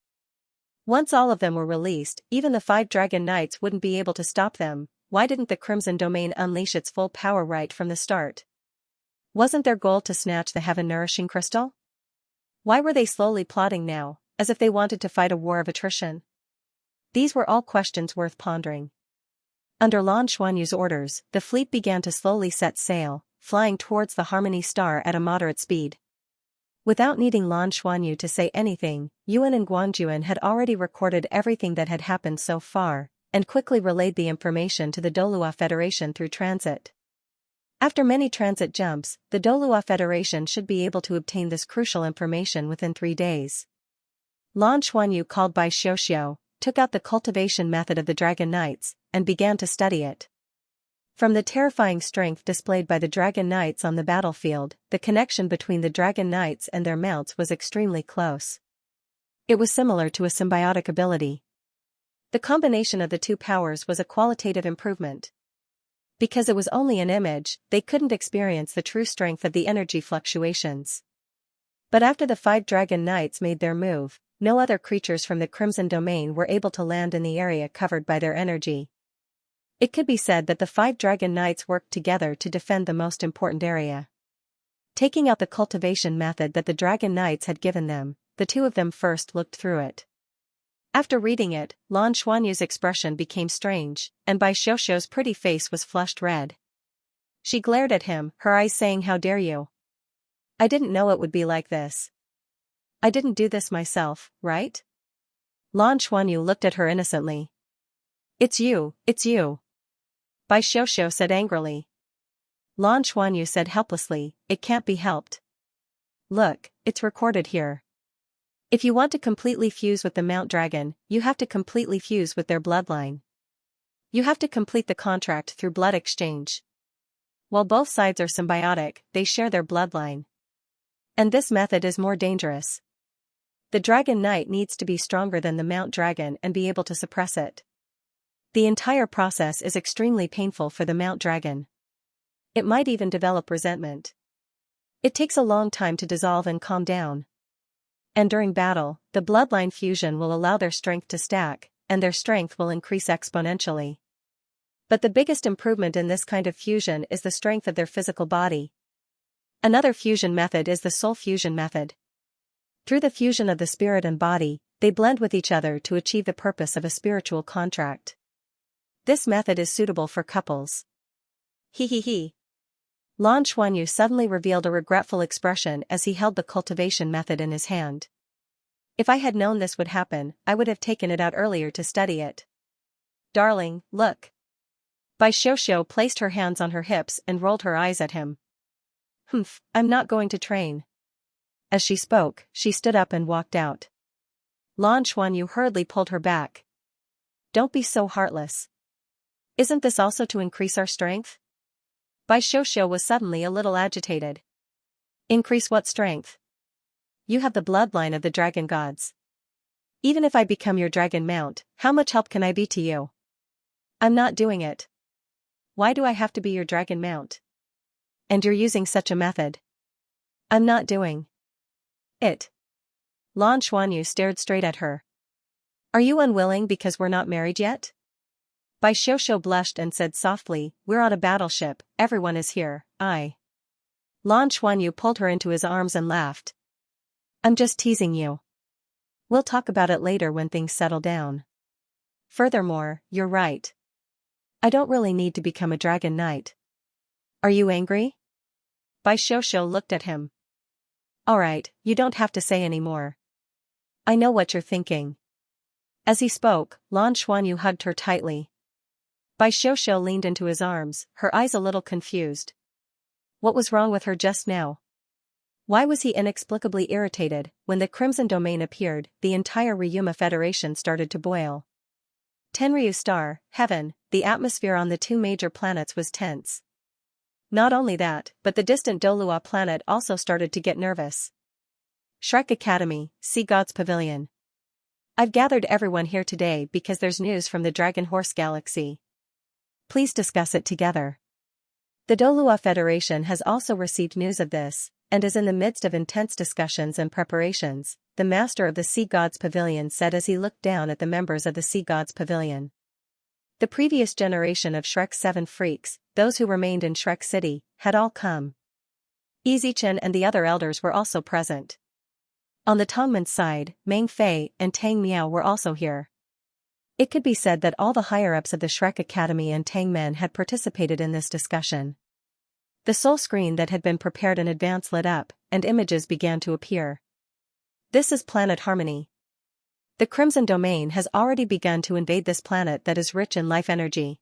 Once all of them were released, even the 5 Dragon Knights wouldn't be able to stop them. Why didn't the Crimson Domain unleash its full power right from the start? Wasn't their goal to snatch the heaven-nourishing crystal? Why were they slowly plotting now, as if they wanted to fight a war of attrition? These were all questions worth pondering. Under Lan Xuanyu's orders, the fleet began to slowly set sail, flying towards the Harmony Star at a moderate speed. Without needing Lan Xuanyu to say anything, Yuan and Guangjuan had already recorded everything that had happened so far, and quickly relayed the information to the Douluo Federation through transit. After many transit jumps, the Douluo Federation should be able to obtain this crucial information within 3 days. Lan Xuanyu, called by Xianxia, took out the cultivation method of the Dragon Knights, and began to study it. From the terrifying strength displayed by the Dragon Knights on the battlefield, the connection between the Dragon Knights and their mounts was extremely close. It was similar to a symbiotic ability. The combination of the 2 powers was a qualitative improvement. Because it was only an image, they couldn't experience the true strength of the energy fluctuations. But after the 5 Dragon Knights made their move, no other creatures from the Crimson Domain were able to land in the area covered by their energy. It could be said that the 5 Dragon Knights worked together to defend the most important area. Taking out the cultivation method that the Dragon Knights had given them, the 2 of them first looked through it. After reading it, Lan Xuanyu's expression became strange, and Bai Xiaoxiao's pretty face was flushed red. She glared at him, her eyes saying, "How dare you? I didn't know it would be like this. I didn't do this myself, right?" Lan Xuanyu looked at her innocently. It's you. Bai Xiaoxiao said angrily. Lan Xuanyu said helplessly, "It can't be helped. Look, it's recorded here. If you want to completely fuse with the Mount Dragon, you have to completely fuse with their bloodline. You have to complete the contract through blood exchange. While both sides are symbiotic, they share their bloodline. And this method is more dangerous. The Dragon Knight needs to be stronger than the Mount Dragon and be able to suppress it. The entire process is extremely painful for the Mount Dragon. It might even develop resentment. It takes a long time to dissolve and calm down. And during battle, the bloodline fusion will allow their strength to stack, and their strength will increase exponentially. But the biggest improvement in this kind of fusion is the strength of their physical body. Another fusion method is the soul fusion method. Through the fusion of the spirit and body, they blend with each other to achieve the purpose of a spiritual contract. This method is suitable for couples. He he he. Lan Xuanyu suddenly revealed a regretful expression as he held the cultivation method in his hand. If I had known this would happen, I would have taken it out earlier to study it. Darling, look. Bai Xiuxiu placed her hands on her hips and rolled her eyes at him. Humph, I'm not going to train. As she spoke, she stood up and walked out. Lan Xuanyu hurriedly pulled her back. Don't be so heartless. Isn't this also to increase our strength? Bai Xiuxiu was suddenly a little agitated. Increase what strength? You have the bloodline of the dragon gods. Even if I become your dragon mount, how much help can I be to you? I'm not doing it. Why do I have to be your dragon mount? And you're using such a method. I'm not doing it. Lan Xuanyu stared straight at her. Are you unwilling because we're not married yet? Bai Xiuxiu blushed and said softly, we're on a battleship, everyone is here, Lan Xuanyu pulled her into his arms and laughed. I'm just teasing you. We'll talk about it later when things settle down. Furthermore, you're right. I don't really need to become a dragon knight. Are you angry? Bai Xiuxiu looked at him. Alright, you don't have to say any more. I know what you're thinking. As he spoke, Lan Xuanyu hugged her tightly. Bai Xiuxiu leaned into his arms, her eyes a little confused. What was wrong with her just now? Why was he inexplicably irritated? When the Crimson Domain appeared, the entire Ryuma Federation started to boil. Tenryu Star, Heaven, the atmosphere on the two major planets was tense. Not only that, but the distant Douluo planet also started to get nervous. Shrek Academy, Sea God's Pavilion. I've gathered everyone here today because there's news from the Dragon Horse Galaxy. Please discuss it together. The Douluo Federation has also received news of this, and is in the midst of intense discussions and preparations, the master of the Sea God's Pavilion said as he looked down at the members of the Sea God's Pavilion. The previous generation of Shrek's 7 freaks, those who remained in Shrek City, had all come. Easychen and the other elders were also present. On the Tongmen's side, Meng Fei and Tang Miao were also here. It could be said that all the higher-ups of the Shrek Academy and Tangmen had participated in this discussion. The soul screen that had been prepared in advance lit up, and images began to appear. This is Planet Harmony. The Crimson Domain has already begun to invade this planet that is rich in life energy.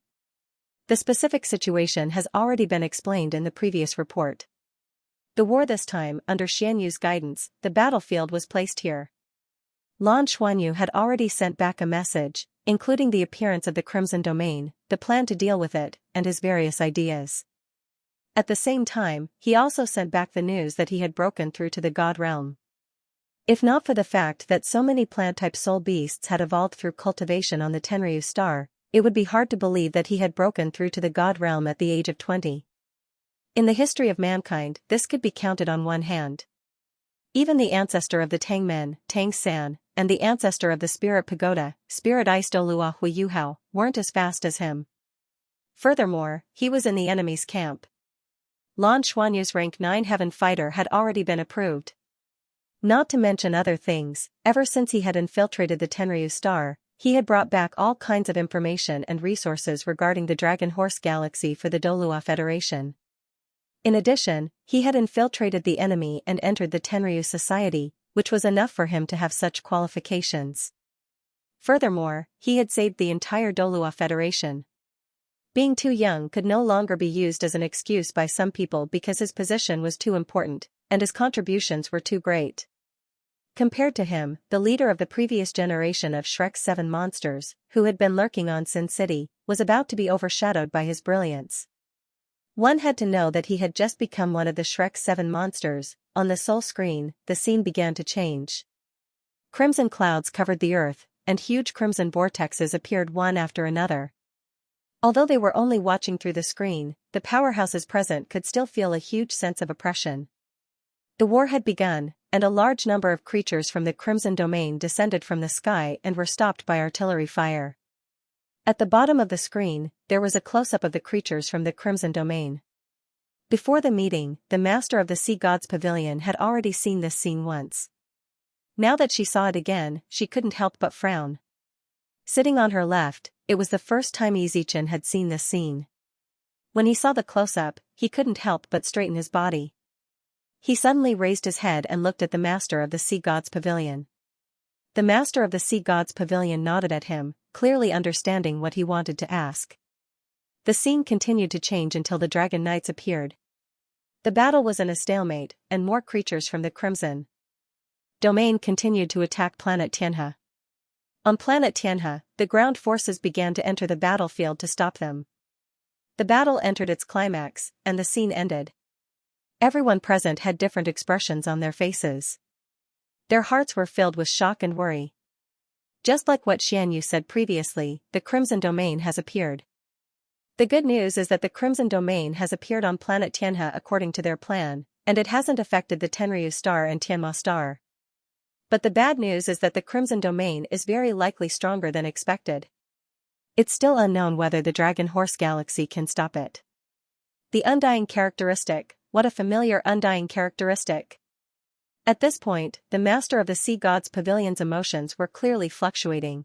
The specific situation has already been explained in the previous report. The war this time, under Xianyu's guidance, the battlefield was placed here. Lan Xuanyu had already sent back a message, including the appearance of the Crimson Domain, the plan to deal with it, and his various ideas. At the same time, he also sent back the news that he had broken through to the God Realm. If not for the fact that so many plant-type soul beasts had evolved through cultivation on the Tenryu star, it would be hard to believe that he had broken through to the God Realm at the age of 20. In the history of mankind, this could be counted on one hand. Even the ancestor of the Tangmen, Tang San, and the ancestor of the Spirit Pagoda, Spirit Ice Douluo Hui Yuhao, weren't as fast as him. Furthermore, he was in the enemy's camp. Lan Xuanyu's rank 9 Heaven Fighter had already been approved. Not to mention other things, ever since he had infiltrated the Tenryu star, he had brought back all kinds of information and resources regarding the Dragon Horse Galaxy for the Douluo Federation. In addition, he had infiltrated the enemy and entered the Tenryu society, which was enough for him to have such qualifications. Furthermore, he had saved the entire Douluo Federation. Being too young could no longer be used as an excuse by some people because his position was too important, and his contributions were too great. Compared to him, the leader of the previous generation of Shrek's 7 monsters, who had been lurking on Sin City, was about to be overshadowed by his brilliance. One had to know that he had just become one of the Shrek's 7 monsters. On the soul screen, the scene began to change. Crimson clouds covered the earth, and huge crimson vortexes appeared one after another. Although they were only watching through the screen, the powerhouses present could still feel a huge sense of oppression. The war had begun, and a large number of creatures from the Crimson Domain descended from the sky and were stopped by artillery fire. At the bottom of the screen, there was a close-up of the creatures from the Crimson Domain. Before the meeting, the master of the Sea God's Pavilion had already seen this scene once. Now that she saw it again, she couldn't help but frown. Sitting on her left, it was the first time Xianxia had seen this scene. When he saw the close-up, he couldn't help but straighten his body. He suddenly raised his head and looked at the master of the sea god's pavilion. The master of the sea god's pavilion nodded at him, clearly understanding what he wanted to ask. The scene continued to change until the dragon knights appeared. The battle was in a stalemate, and more creatures from the Crimson Domain continued to attack planet Xianxia. On planet Xianxia, the ground forces began to enter the battlefield to stop them. The battle entered its climax, and the scene ended. Everyone present had different expressions on their faces. Their hearts were filled with shock and worry. Just like what Xianxia said previously, the Crimson Domain has appeared. The good news is that the Crimson Domain has appeared on planet Xianxia according to their plan, and it hasn't affected the Tenryu star and Tianma star. But the bad news is that the Crimson Domain is very likely stronger than expected. It's still unknown whether the Dragon Horse Galaxy can stop it. The undying characteristic, what a familiar undying characteristic. At this point, the master of the sea god's pavilion's emotions were clearly fluctuating.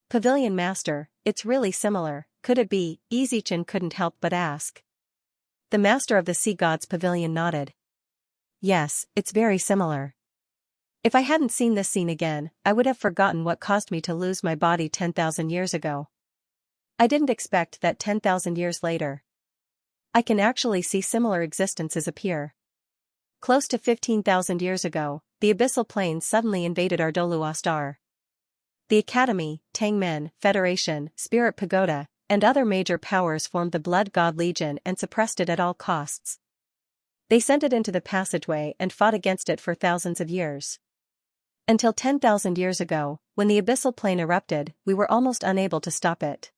Pavilion master, it's really similar, could it be? Xianxia couldn't help but ask. The master of the sea god's pavilion nodded. Yes, it's very similar. If I hadn't seen this scene again, I would have forgotten what caused me to lose my body 10,000 years ago. I didn't expect that 10,000 years later I can actually see similar existences appear. Close to 15,000 years ago, the abyssal plains suddenly invaded our Douluo star. The Academy, Tangmen, Federation, Spirit Pagoda, and other major powers formed the Blood God Legion and suppressed it at all costs. They sent it into the passageway and fought against it for thousands of years. Until 10,000 years ago, when the abyssal plain erupted, we were almost unable to stop it.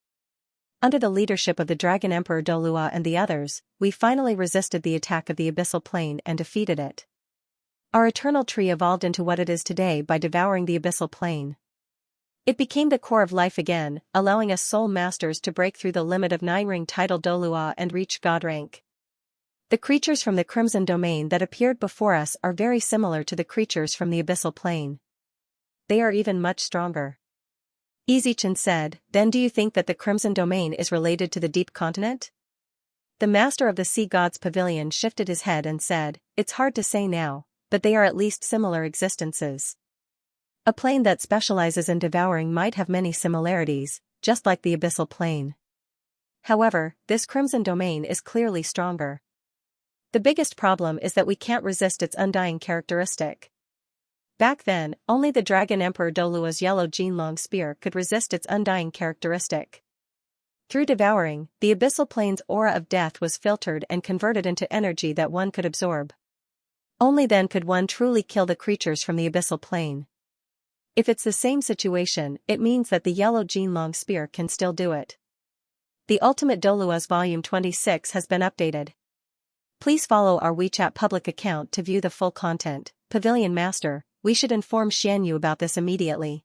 Under the leadership of the Dragon Emperor Douluo and the others, we finally resisted the attack of the abyssal plain and defeated it. Our eternal tree evolved into what it is today by devouring the abyssal plain. It became the core of life again, allowing us soul masters to break through the limit of 9-ring title Douluo and reach god rank. The creatures from the Crimson Domain that appeared before us are very similar to the creatures from the abyssal plain. They are even much stronger. Xianxia said, then do you think that the Crimson Domain is related to the Deep Continent? The master of the sea god's pavilion shifted his head and said, it's hard to say now, but they are at least similar existences. A plane that specializes in devouring might have many similarities, just like the abyssal plane. However, this Crimson Domain is clearly stronger. The biggest problem is that we can't resist its undying characteristic. Back then, only the Dragon Emperor Douluo's yellow Jinlong spear could resist its undying characteristic. Through devouring, the abyssal plane's aura of death was filtered and converted into energy that one could absorb. Only then could one truly kill the creatures from the abyssal plane. If it's the same situation, it means that the yellow Jinlong spear can still do it. The Ultimate Douluo's Volume 26 has been updated. Please follow our WeChat public account to view the full content. Pavilion Master, we should inform Xianxia about this immediately.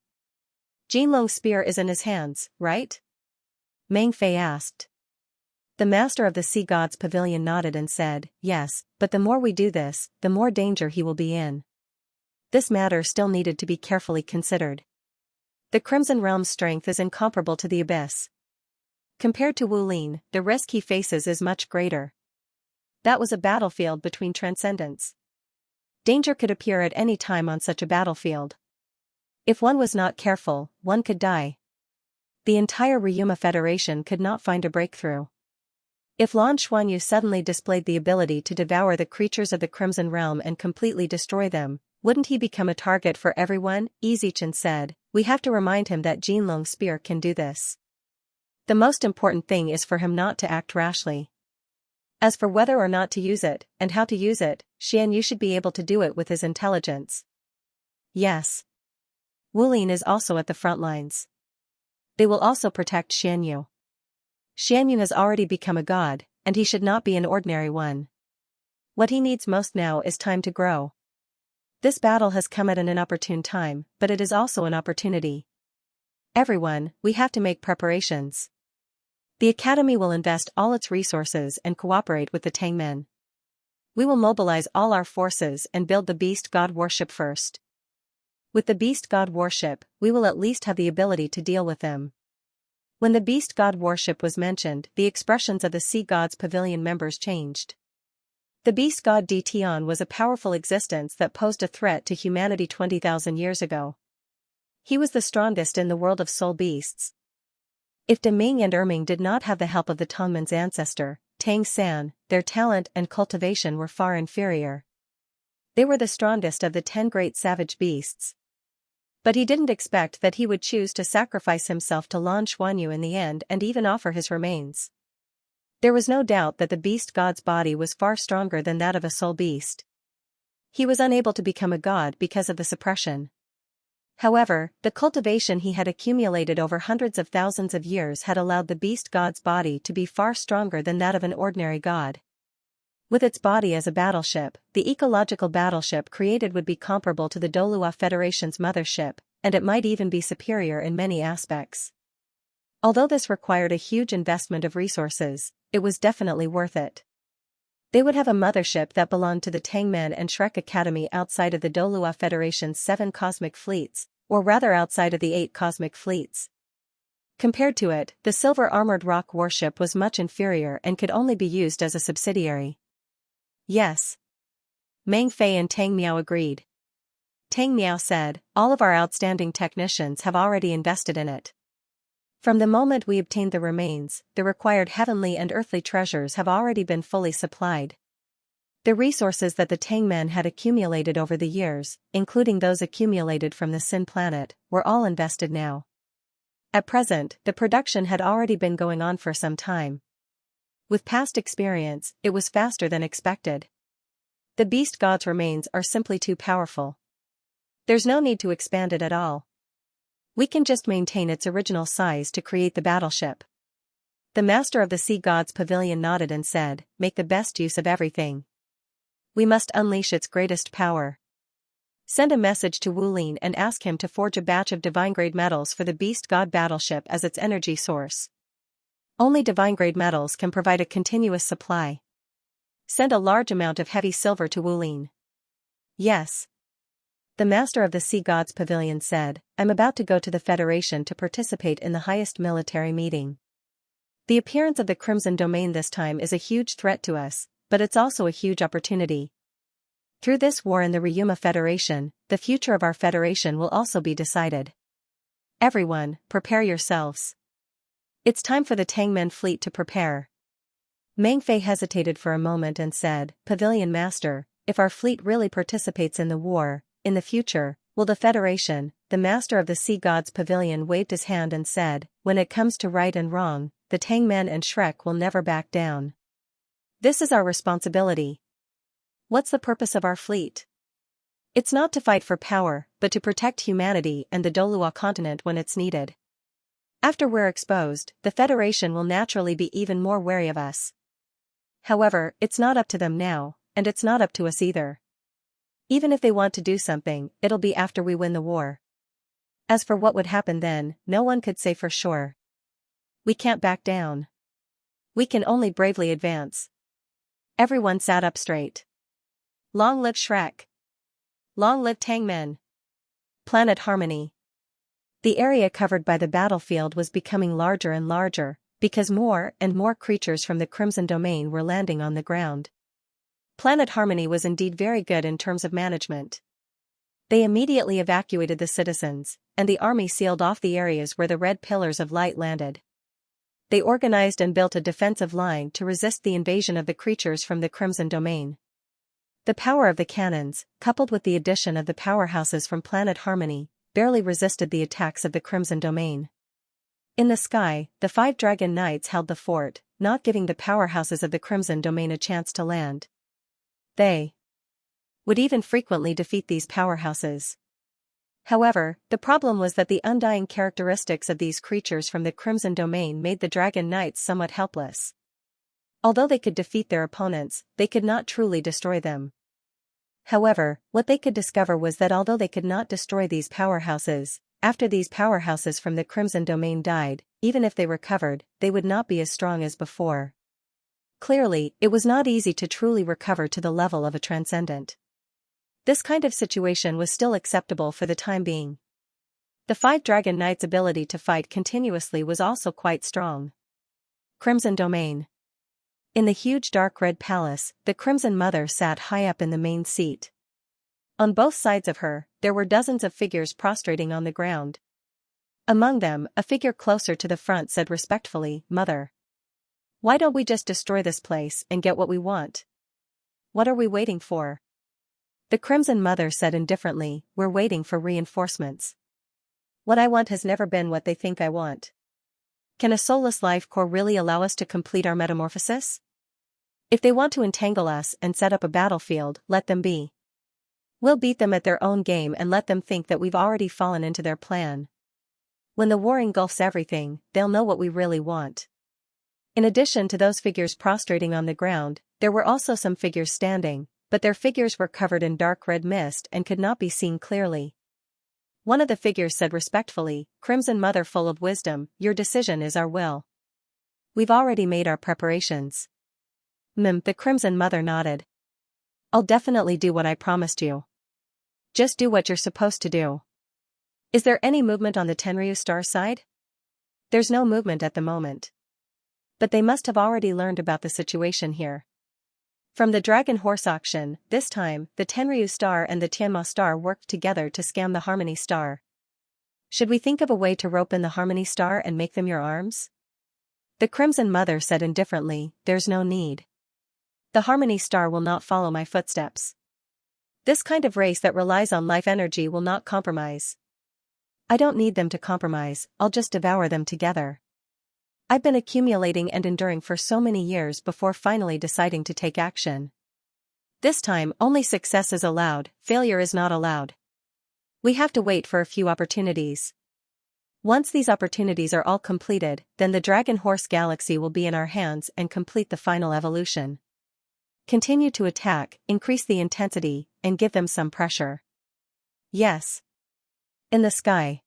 Jinlong's spear is in his hands, right? Meng Fei asked. The master of the sea god's pavilion nodded and said, yes, but the more we do this, the more danger he will be in. This matter still needed to be carefully considered. The Crimson Realm's strength is incomparable to the Abyss. Compared to Wulin, the risk he faces is much greater. That was a battlefield between transcendents. Danger could appear at any time on such a battlefield. If one was not careful, one could die. The entire Ryuma Federation could not find a breakthrough. If Lan Xuanyu suddenly displayed the ability to devour the creatures of the Crimson Realm and completely destroy them, wouldn't he become a target for everyone? Xianxia said, we have to remind him that Jinlong's spear can do this. The most important thing is for him not to act rashly. As for whether or not to use it, and how to use it, Xianxia should be able to do it with his intelligence. Yes. Wulin is also at the front lines. They will also protect Xianxia. Xianxia has already become a god, and he should not be an ordinary one. What he needs most now is time to grow. This battle has come at an inopportune time, but it is also an opportunity. Everyone, we have to make preparations. The Academy will invest all its resources and cooperate with the Tangmen. We will mobilize all our forces and build the beast god worship first. With the beast god worship, we will at least have the ability to deal with them. When the beast god worship was mentioned, the expressions of the sea god's pavilion members changed. The beast god Dtion was a powerful existence that posed a threat to humanity 20,000 years ago. He was the strongest in the world of soul beasts. If Deming and Erming did not have the help of the Tongmen's ancestor, Tang San, their talent and cultivation were far inferior. They were the strongest of the 10 great savage beasts. But he didn't expect that he would choose to sacrifice himself to Lan Xuanyu in the end and even offer his remains. There was no doubt that the beast god's body was far stronger than that of a soul beast. He was unable to become a god because of the suppression. However, the cultivation he had accumulated over hundreds of thousands of years had allowed the beast god's body to be far stronger than that of an ordinary god. With its body as a battleship, the ecological battleship created would be comparable to the Douluo Federation's mothership, and it might even be superior in many aspects. Although this required a huge investment of resources, it was definitely worth it. They would have a mothership that belonged to the Tangmen and Shrek Academy outside of the Douluo Federation's 7 cosmic fleets, or rather outside of the 8 cosmic fleets. Compared to it, the silver armored rock warship was much inferior and could only be used as a subsidiary. Yes. Meng Fei and Tang Miao agreed. Tang Miao said, all of our outstanding technicians have already invested in it. From the moment we obtained the remains, the required heavenly and earthly treasures have already been fully supplied. The resources that the Tangmen had accumulated over the years, including those accumulated from the Sin planet, were all invested now. At present, the production had already been going on for some time. With past experience, it was faster than expected. The beast god's remains are simply too powerful. There's no need to expand it at all. We can just maintain its original size to create the battleship. The master of the sea god's pavilion nodded and said, make the best use of everything. We must unleash its greatest power. Send a message to Wulin and ask him to forge a batch of divine-grade metals for the beast god battleship as its energy source. Only divine-grade metals can provide a continuous supply. Send a large amount of heavy silver to Wulin. Yes. The master of the sea god's pavilion said, I'm about to go to the Federation to participate in the highest military meeting. The appearance of the Crimson Domain this time is a huge threat to us, but it's also a huge opportunity. Through this war in the Ryuma Federation, the future of our Federation will also be decided. Everyone, prepare yourselves. It's time for the Tangmen fleet to prepare. Meng Fei hesitated for a moment and said, Pavilion Master, if our fleet really participates in the war, in the future, will the Federation, the master of the sea god's pavilion waved his hand and said, when it comes to right and wrong, the Tangmen and Shrek will never back down. This is our responsibility. What's the purpose of our fleet? It's not to fight for power, but to protect humanity and the Douluo continent when it's needed. After we're exposed, the Federation will naturally be even more wary of us. However, it's not up to them now, and it's not up to us either. Even if they want to do something, it'll be after we win the war. As for what would happen then, no one could say for sure. We can't back down. We can only bravely advance. Everyone sat up straight. Long live Shrek. Long live Tangmen. Planet Harmony. The area covered by the battlefield was becoming larger and larger, because more and more creatures from the Crimson Domain were landing on the ground. Planet Harmony was indeed very good in terms of management. They immediately evacuated the citizens, and the army sealed off the areas where the red pillars of light landed. They organized and built a defensive line to resist the invasion of the creatures from the Crimson Domain. The power of the cannons, coupled with the addition of the powerhouses from Planet Harmony, barely resisted the attacks of the Crimson Domain. In the sky, the 5 Dragon Knights held the fort, not giving the powerhouses of the Crimson Domain a chance to land. They would even frequently defeat these powerhouses. However, the problem was that the undying characteristics of these creatures from the Crimson Domain made the Dragon Knights somewhat helpless. Although they could defeat their opponents, they could not truly destroy them. However, what they could discover was that although they could not destroy these powerhouses, after these powerhouses from the Crimson Domain died, even if they recovered, they would not be as strong as before. Clearly, it was not easy to truly recover to the level of a transcendent. This kind of situation was still acceptable for the time being. The 5 Dragon Knight's ability to fight continuously was also quite strong. Crimson Domain. In the huge dark red palace, the Crimson Mother sat high up in the main seat. On both sides of her, there were dozens of figures prostrating on the ground. Among them, a figure closer to the front said respectfully, "Mother. Why don't we just destroy this place and get what we want? What are we waiting for?" The Crimson Mother said indifferently, "We're waiting for reinforcements. What I want has never been what they think I want. Can a soulless life core really allow us to complete our metamorphosis? If they want to entangle us and set up a battlefield, let them be. We'll beat them at their own game and let them think that we've already fallen into their plan. When the war engulfs everything, they'll know what we really want." In addition to those figures prostrating on the ground, there were also some figures standing, but their figures were covered in dark red mist and could not be seen clearly. One of the figures said respectfully, "Crimson Mother full of wisdom, your decision is our will. We've already made our preparations." The Crimson Mother nodded. "I'll definitely do what I promised you. Just do what you're supposed to do. Is there any movement on the Tenryu Star side?" "There's no movement at the moment. But they must have already learned about the situation here. From the Dragon Horse auction, this time, the Tenryu Star and the Tianma Star worked together to scam the Harmony Star. Should we think of a way to rope in the Harmony Star and make them your arms?" The Crimson Mother said indifferently, "There's no need. The Harmony Star will not follow my footsteps. This kind of race that relies on life energy will not compromise. I don't need them to compromise, I'll just devour them together. I've been accumulating and enduring for so many years before finally deciding to take action. This time, only success is allowed, failure is not allowed. We have to wait for a few opportunities. Once these opportunities are all completed, then the Dragon Horse Galaxy will be in our hands and complete the final evolution. Continue to attack, increase the intensity, and give them some pressure." "Yes." In the sky.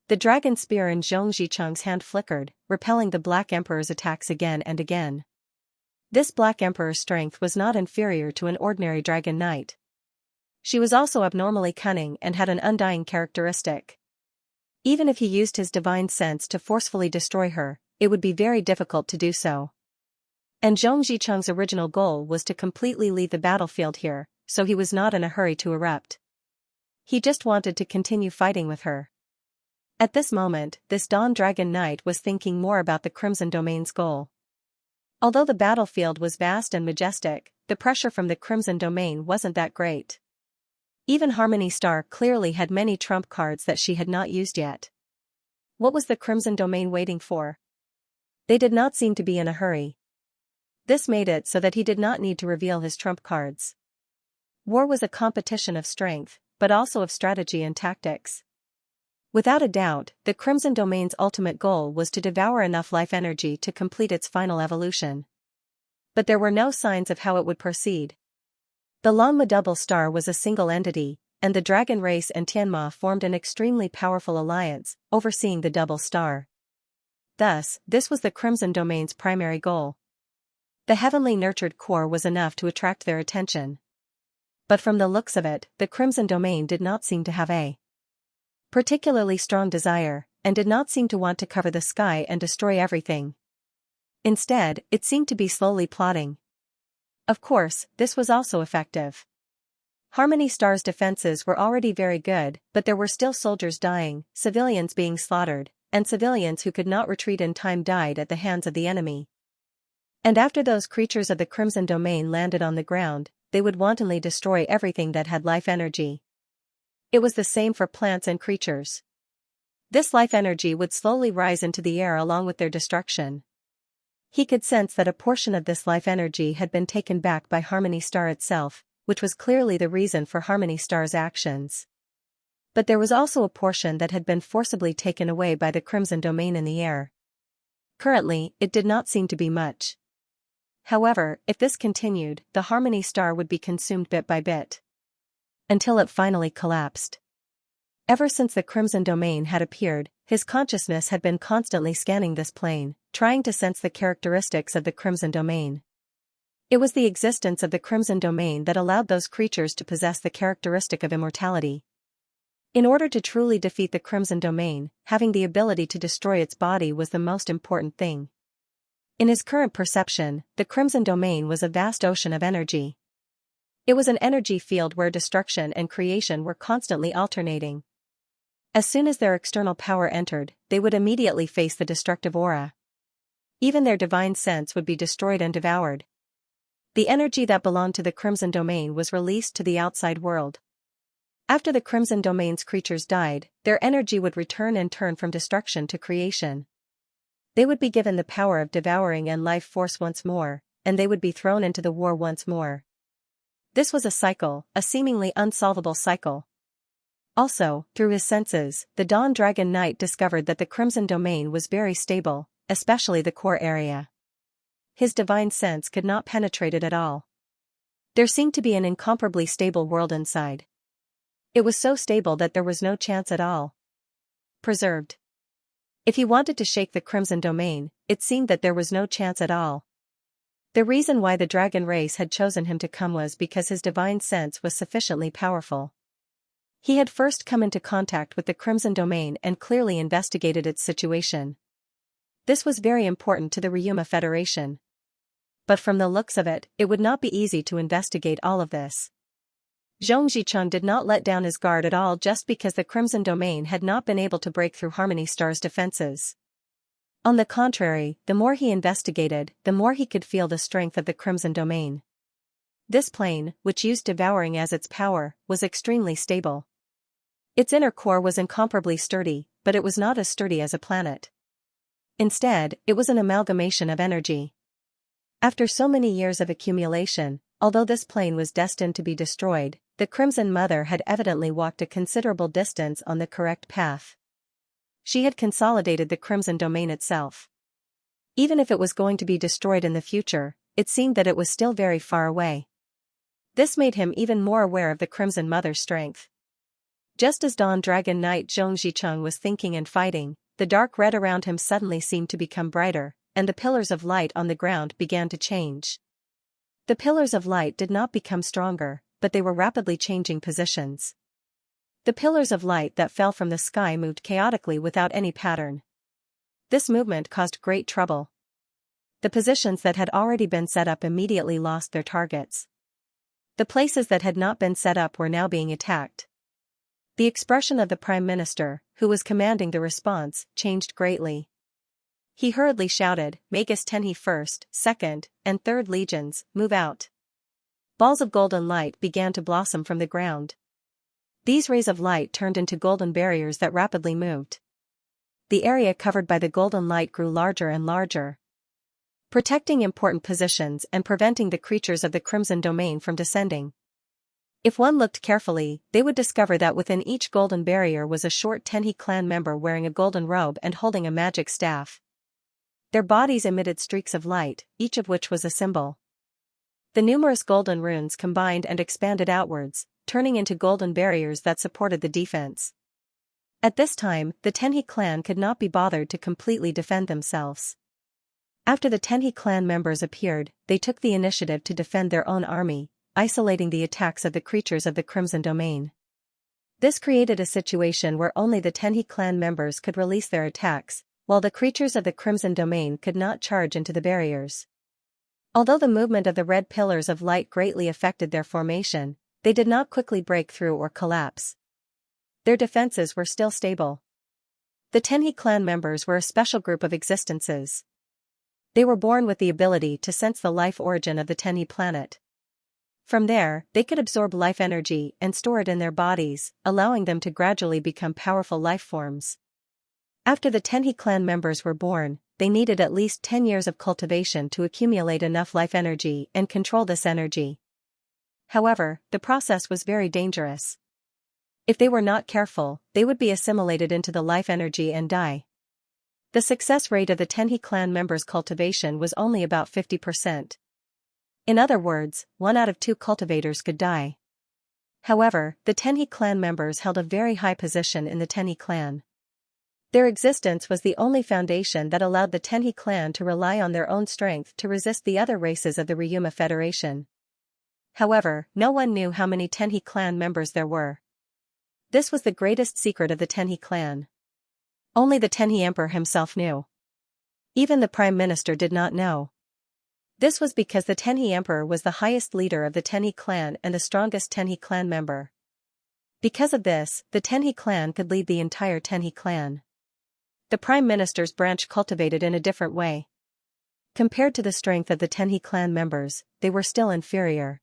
The dragon spear in Zhong Zicheng's hand flickered, repelling the Black Emperor's attacks again and again. This Black Emperor's strength was not inferior to an ordinary Dragon Knight. She was also abnormally cunning and had an undying characteristic. Even if he used his divine sense to forcefully destroy her, it would be very difficult to do so. And Zhong Zicheng's original goal was to completely leave the battlefield here, so he was not in a hurry to erupt. He just wanted to continue fighting with her. At this moment, this Dawn Dragon Knight was thinking more about the Crimson Domain's goal. Although the battlefield was vast and majestic, the pressure from the Crimson Domain wasn't that great. Even Harmony Star clearly had many trump cards that she had not used yet. What was the Crimson Domain waiting for? They did not seem to be in a hurry. This made it so that he did not need to reveal his trump cards. War was a competition of strength, but also of strategy and tactics. Without a doubt, the Crimson Domain's ultimate goal was to devour enough life energy to complete its final evolution. But there were no signs of how it would proceed. The Longma Double Star was a single entity, and the Dragon Race and Tianma formed an extremely powerful alliance, overseeing the Double Star. Thus, this was the Crimson Domain's primary goal. The heavenly nurtured core was enough to attract their attention. But from the looks of it, the Crimson Domain did not seem to have a particularly strong desire, and did not seem to want to cover the sky and destroy everything. Instead, it seemed to be slowly plotting. Of course, this was also effective. Harmony Star's defenses were already very good, but there were still soldiers dying, civilians being slaughtered, and civilians who could not retreat in time died at the hands of the enemy. And after those creatures of the Crimson Domain landed on the ground, they would wantonly destroy everything that had life energy. It was the same for plants and creatures. This life energy would slowly rise into the air along with their destruction. He could sense that a portion of this life energy had been taken back by Harmony Star itself, which was clearly the reason for Harmony Star's actions. But there was also a portion that had been forcibly taken away by the Crimson Domain in the air. Currently, it did not seem to be much. However, if this continued, the Harmony Star would be consumed bit by bit, until it finally collapsed. Ever since the Crimson Domain had appeared, his consciousness had been constantly scanning this plane, trying to sense the characteristics of the Crimson Domain. It was the existence of the Crimson Domain that allowed those creatures to possess the characteristic of immortality. In order to truly defeat the Crimson Domain, having the ability to destroy its body was the most important thing. In his current perception, the Crimson Domain was a vast ocean of energy. It was an energy field where destruction and creation were constantly alternating. As soon as their external power entered, they would immediately face the destructive aura. Even their divine sense would be destroyed and devoured. The energy that belonged to the Crimson Domain was released to the outside world. After the Crimson Domain's creatures died, their energy would return and turn from destruction to creation. They would be given the power of devouring and life force once more, and they would be thrown into the war once more. This was a cycle, a seemingly unsolvable cycle. Also, through his senses, the Dawn Dragon Knight discovered that the Crimson Domain was very stable, especially the core area. His divine sense could not penetrate it at all. There seemed to be an incomparably stable world inside. It was so stable that there was no chance at all. Preserved. If he wanted to shake the Crimson Domain, it seemed that there was no chance at all. The reason why the dragon race had chosen him to come was because his divine sense was sufficiently powerful. He had first come into contact with the Crimson Domain and clearly investigated its situation. This was very important to the Ryuma Federation. But from the looks of it, it would not be easy to investigate all of this. Zhong Zicheng did not let down his guard at all just because the Crimson Domain had not been able to break through Harmony Star's defenses. On the contrary, the more he investigated, the more he could feel the strength of the Crimson Domain. This plane, which used devouring as its power, was extremely stable. Its inner core was incomparably sturdy, but it was not as sturdy as a planet. Instead, it was an amalgamation of energy. After so many years of accumulation, although this plane was destined to be destroyed, the Crimson Mother had evidently walked a considerable distance on the correct path. She had consolidated the Crimson Domain itself. Even if it was going to be destroyed in the future, it seemed that it was still very far away. This made him even more aware of the Crimson Mother's strength. Just as Dawn Dragon Knight Zhong Zicheng was thinking and fighting, the dark red around him suddenly seemed to become brighter, and the pillars of light on the ground began to change. The pillars of light did not become stronger, but they were rapidly changing positions. The pillars of light that fell from the sky moved chaotically without any pattern. This movement caused great trouble. The positions that had already been set up immediately lost their targets. The places that had not been set up were now being attacked. The expression of the Prime Minister, who was commanding the response, changed greatly. He hurriedly shouted, "Magus Tenhi 1st, 2nd, and 3rd Legions, move out." Balls of golden light began to blossom from the ground. These rays of light turned into golden barriers that rapidly moved. The area covered by the golden light grew larger and larger, protecting important positions and preventing the creatures of the Crimson Domain from descending. If one looked carefully, they would discover that within each golden barrier was a short Tenhi clan member wearing a golden robe and holding a magic staff. Their bodies emitted streaks of light, each of which was a symbol. The numerous golden runes combined and expanded outwards, turning into golden barriers that supported the defense. At this time, the Tenhi clan could not be bothered to completely defend themselves. After the Tenhi clan members appeared, they took the initiative to defend their own army, isolating the attacks of the creatures of the Crimson Domain. This created a situation where only the Tenhi clan members could release their attacks, while the creatures of the Crimson Domain could not charge into the barriers. Although the movement of the red pillars of light greatly affected their formation, they did not quickly break through or collapse. Their defenses were still stable. The Tenhi clan members were a special group of existences. They were born with the ability to sense the life origin of the Tenhi planet. From there, they could absorb life energy and store it in their bodies, allowing them to gradually become powerful life forms. After the Tenhi clan members were born, they needed at least 10 years of cultivation to accumulate enough life energy and control this energy. However, the process was very dangerous. If they were not careful, they would be assimilated into the life energy and die. The success rate of the Tenhi clan members' cultivation was only about 50%. In other words, 1 out of 2 cultivators could die. However, the Tenhi clan members held a very high position in the Tenhi clan. Their existence was the only foundation that allowed the Tenhi clan to rely on their own strength to resist the other races of the Ryuma Federation. However, no one knew how many Tenhi clan members there were. This was the greatest secret of the Tenhi clan. Only the Tenhi Emperor himself knew. Even the Prime Minister did not know. This was because the Tenhi Emperor was the highest leader of the Tenhi clan and the strongest Tenhi clan member. Because of this, the Tenhi clan could lead the entire Tenhi clan. The Prime Minister's branch cultivated in a different way. Compared to the strength of the Tenhi clan members, they were still inferior.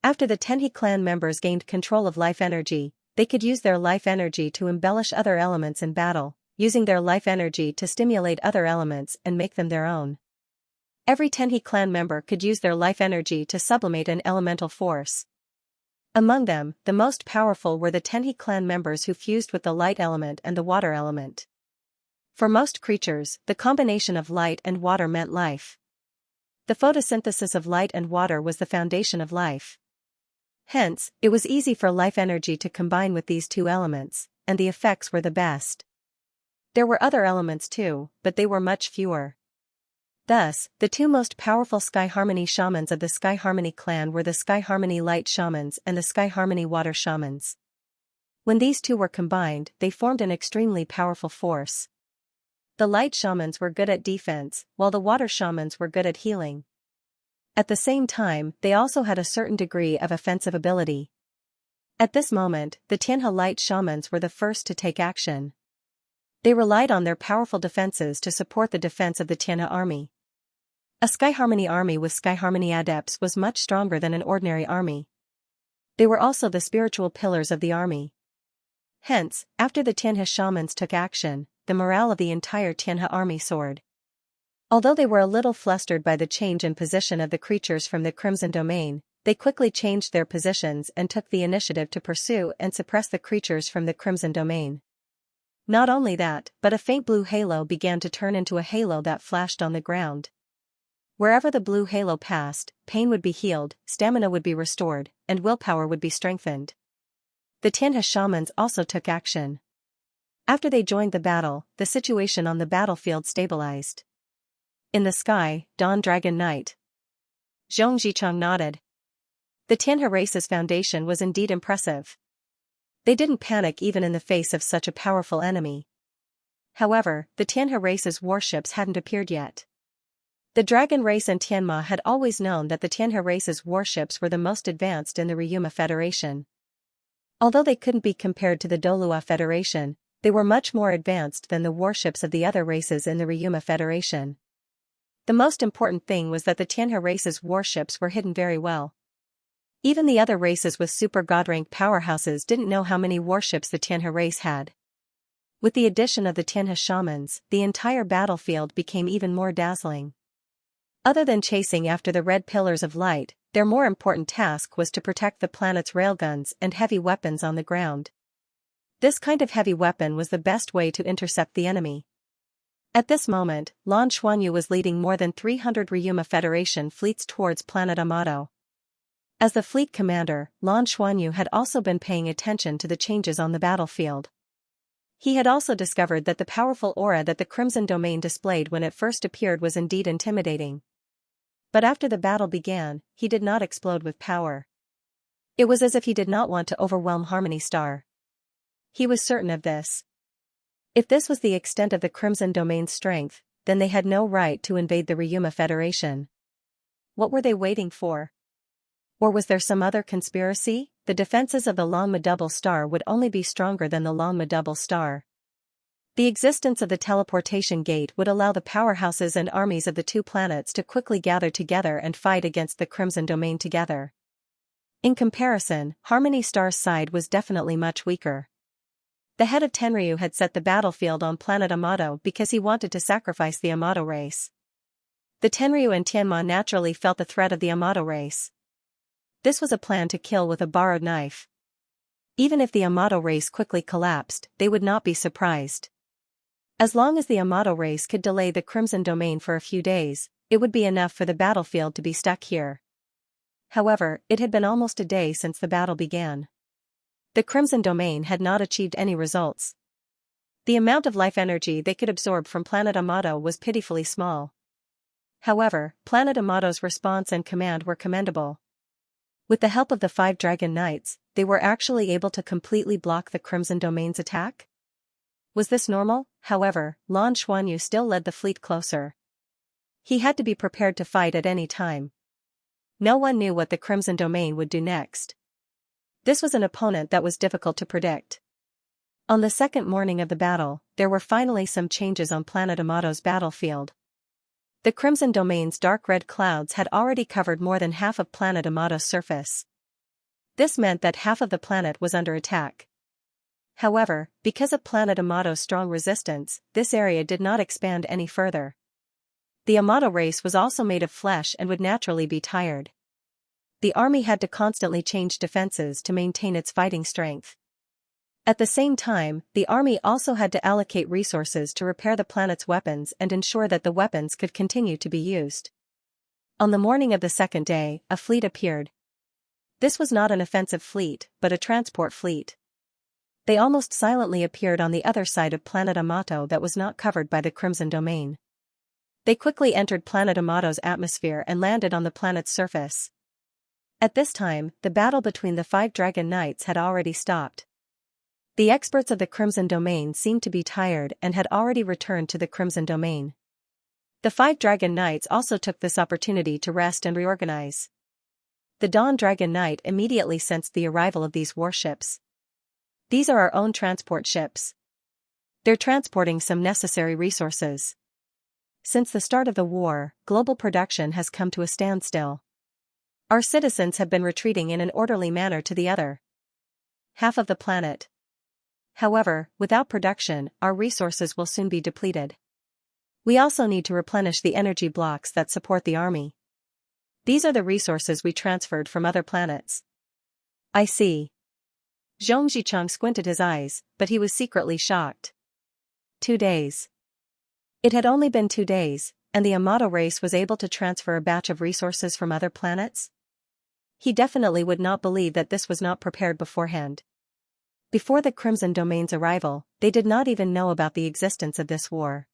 After the Tenhi clan members gained control of life energy, they could use their life energy to embellish other elements in battle, using their life energy to stimulate other elements and make them their own. Every Tenhi clan member could use their life energy to sublimate an elemental force. Among them, the most powerful were the Tenhi clan members who fused with the light element and the water element. For most creatures, the combination of light and water meant life. The photosynthesis of light and water was the foundation of life. Hence, it was easy for life energy to combine with these two elements, and the effects were the best. There were other elements too, but they were much fewer. Thus, the two most powerful Sky Harmony shamans of the Sky Harmony clan were the Sky Harmony Light shamans and the Sky Harmony Water shamans. When these two were combined, they formed an extremely powerful force. The light shamans were good at defense, while the water shamans were good at healing. At the same time, they also had a certain degree of offensive ability. At this moment, the Tianhe light shamans were the first to take action. They relied on their powerful defenses to support the defense of the Tianhe army. A Sky Harmony army with Sky Harmony adepts was much stronger than an ordinary army. They were also the spiritual pillars of the army. Hence, after the Tianhe shamans took action, the morale of the entire Tianhe army soared. Although they were a little flustered by the change in position of the creatures from the Crimson Domain, they quickly changed their positions and took the initiative to pursue and suppress the creatures from the Crimson Domain. Not only that, but a faint blue halo began to turn into a halo that flashed on the ground. Wherever the blue halo passed, pain would be healed, stamina would be restored, and willpower would be strengthened. The Tianhe shamans also took action. After they joined the battle, the situation on the battlefield stabilized. In the sky, Dawn Dragon Night. Zhong Zichang nodded. The Tianhe race's foundation was indeed impressive. They didn't panic even in the face of such a powerful enemy. However, the Tianhe race's warships hadn't appeared yet. The Dragon race and Tianma had always known that the Tianhe race's warships were the most advanced in the Ryuma Federation. Although they couldn't be compared to the Douluo Federation, they were much more advanced than the warships of the other races in the Ryuma Federation. The most important thing was that the Tianhe race's warships were hidden very well. Even the other races with super god-rank powerhouses didn't know how many warships the Tianhe race had. With the addition of the Tianhe shamans, the entire battlefield became even more dazzling. Other than chasing after the red pillars of light, their more important task was to protect the planet's railguns and heavy weapons on the ground. This kind of heavy weapon was the best way to intercept the enemy. At this moment, Lan Xuanyu was leading more than 300 Ryuma Federation fleets towards planet Amato. As the fleet commander, Lan Xuanyu had also been paying attention to the changes on the battlefield. He had also discovered that the powerful aura that the Crimson Domain displayed when it first appeared was indeed intimidating. But after the battle began, he did not explode with power. It was as if he did not want to overwhelm Harmony Star. He was certain of this. If this was the extent of the Crimson Domain's strength, then they had no right to invade the Ryuma Federation. What were they waiting for? Or was there some other conspiracy? The defenses of the Longma Double Star would only be stronger than the Longma Double Star. The existence of the teleportation gate would allow the powerhouses and armies of the two planets to quickly gather together and fight against the Crimson Domain together. In comparison, Harmony Star's side was definitely much weaker. The head of Tenryu had set the battlefield on planet Amato because he wanted to sacrifice the Amato race. The Tenryu and Tianma naturally felt the threat of the Amato race. This was a plan to kill with a borrowed knife. Even if the Amato race quickly collapsed, they would not be surprised. As long as the Amato race could delay the Crimson Domain for a few days, it would be enough for the battlefield to be stuck here. However, it had been almost a day since the battle began. The Crimson Domain had not achieved any results. The amount of life energy they could absorb from Planet Amato was pitifully small. However, Planet Amato's response and command were commendable. With the help of the 5 Dragon Knights, they were actually able to completely block the Crimson Domain's attack. Was this normal? However, Lan Xuanyu still led the fleet closer. He had to be prepared to fight at any time. No one knew what the Crimson Domain would do next. This was an opponent that was difficult to predict. On the second morning of the battle, there were finally some changes on Planet Amato's battlefield. The Crimson Domain's dark red clouds had already covered more than half of Planet Amato's surface. This meant that half of the planet was under attack. However, because of Planet Amato's strong resistance, this area did not expand any further. The Amato race was also made of flesh and would naturally be tired. The army had to constantly change defenses to maintain its fighting strength. At the same time, the army also had to allocate resources to repair the planet's weapons and ensure that the weapons could continue to be used. On the morning of the second day, a fleet appeared. This was not an offensive fleet, but a transport fleet. They almost silently appeared on the other side of Planet Amato that was not covered by the Crimson Domain. They quickly entered Planet Amato's atmosphere and landed on the planet's surface. At this time, the battle between the 5 Dragon Knights had already stopped. The experts of the Crimson Domain seemed to be tired and had already returned to the Crimson Domain. The 5 Dragon Knights also took this opportunity to rest and reorganize. The Dawn Dragon Knight immediately sensed the arrival of these warships. These are our own transport ships. They're transporting some necessary resources. Since the start of the war, global production has come to a standstill. Our citizens have been retreating in an orderly manner to the other half of the planet. However, without production, our resources will soon be depleted. We also need to replenish the energy blocks that support the army. These are the resources we transferred from other planets. I see. Zhong Zicheng squinted his eyes, but he was secretly shocked. 2 days. It had only been 2 days, and the Amato race was able to transfer a batch of resources from other planets? He definitely would not believe that this was not prepared beforehand. Before the Crimson Domain's arrival, they did not even know about the existence of this war.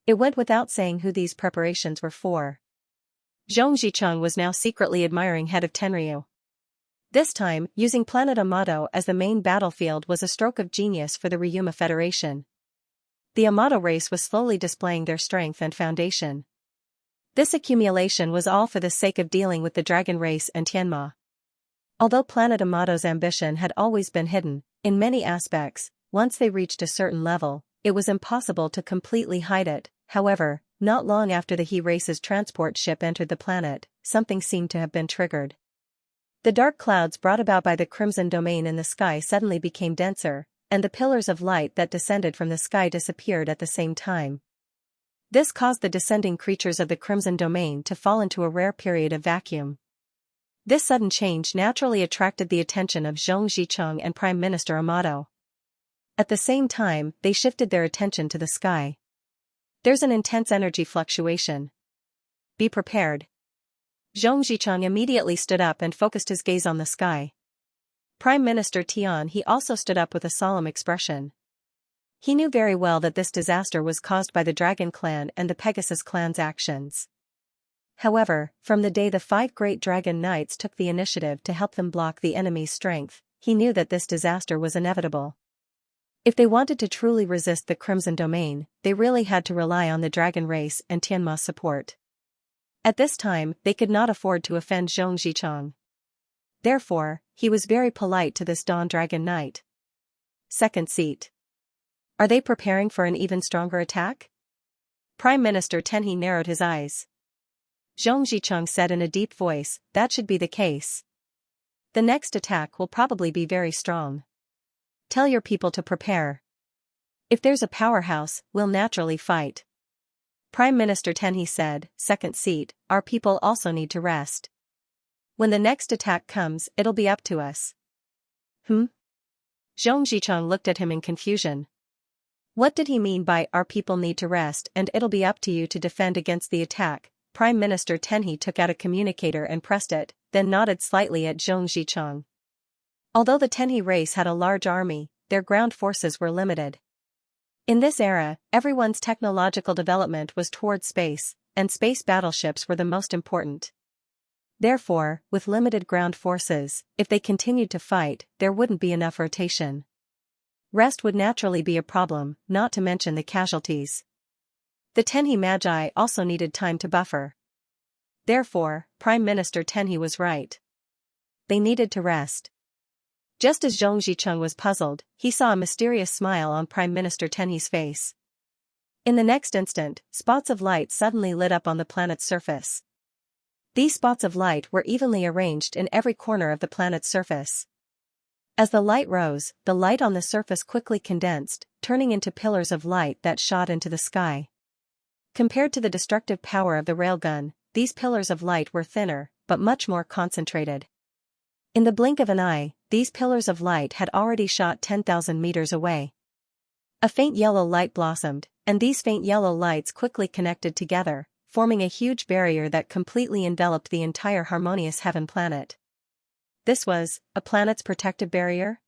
It went without saying who these preparations were for. Zhong Zicheng was now secretly admiring head of Tenryu. This time, using Planet Amato as the main battlefield was a stroke of genius for the Ryuma Federation. The Amato race was slowly displaying their strength and foundation. This accumulation was all for the sake of dealing with the Dragon race and Tianma. Although Planet Amato's ambition had always been hidden, in many aspects, once they reached a certain level, it was impossible to completely hide it. However, not long after the He race's transport ship entered the planet, something seemed to have been triggered. The dark clouds brought about by the Crimson Domain in the sky suddenly became denser, and the pillars of light that descended from the sky disappeared at the same time. This caused the descending creatures of the Crimson Domain to fall into a rare period of vacuum. This sudden change naturally attracted the attention of Zhong Zicheng and Prime Minister Amato. At the same time, they shifted their attention to the sky. There's an intense energy fluctuation. Be prepared. Zhong Zicheng immediately stood up and focused his gaze on the sky. Prime Minister Tian He also stood up with a solemn expression. He knew very well that this disaster was caused by the Dragon Clan and the Pegasus Clan's actions. However, from the day the 5 great Dragon Knights took the initiative to help them block the enemy's strength, he knew that this disaster was inevitable. If they wanted to truly resist the Crimson Domain, they really had to rely on the Dragon race and Tianma's support. At this time, they could not afford to offend Zhong Zicheng. Therefore, he was very polite to this Dawn Dragon Knight. Second seat. Are they preparing for an even stronger attack? Prime Minister Tenhe narrowed his eyes. Zhong Zicheng said in a deep voice, that should be the case. The next attack will probably be very strong. Tell your people to prepare. If there's a powerhouse, we'll naturally fight. Prime Minister Tenhe said, second seat, our people also need to rest. When the next attack comes, it'll be up to us. Zhong Zicheng looked at him in confusion. What did he mean by our people need to rest and it'll be up to you to defend against the attack? Prime Minister Tenhe took out a communicator and pressed it, then nodded slightly at Zhong Zicheng. Although the Tenhe race had a large army, their ground forces were limited. In this era, everyone's technological development was toward space, and space battleships were the most important. Therefore, with limited ground forces, if they continued to fight, there wouldn't be enough rotation. Rest would naturally be a problem, not to mention the casualties. The Tenhi Magi also needed time to buffer. Therefore, Prime Minister Tenhi was right. They needed to rest. Just as Zhong Zicheng was puzzled, he saw a mysterious smile on Prime Minister Tenhi's face. In the next instant, spots of light suddenly lit up on the planet's surface. These spots of light were evenly arranged in every corner of the planet's surface. As the light rose, the light on the surface quickly condensed, turning into pillars of light that shot into the sky. Compared to the destructive power of the railgun, these pillars of light were thinner, but much more concentrated. In the blink of an eye, these pillars of light had already shot 10,000 meters away. A faint yellow light blossomed, and these faint yellow lights quickly connected together, forming a huge barrier that completely enveloped the entire harmonious heaven planet. This was a planet's protective barrier?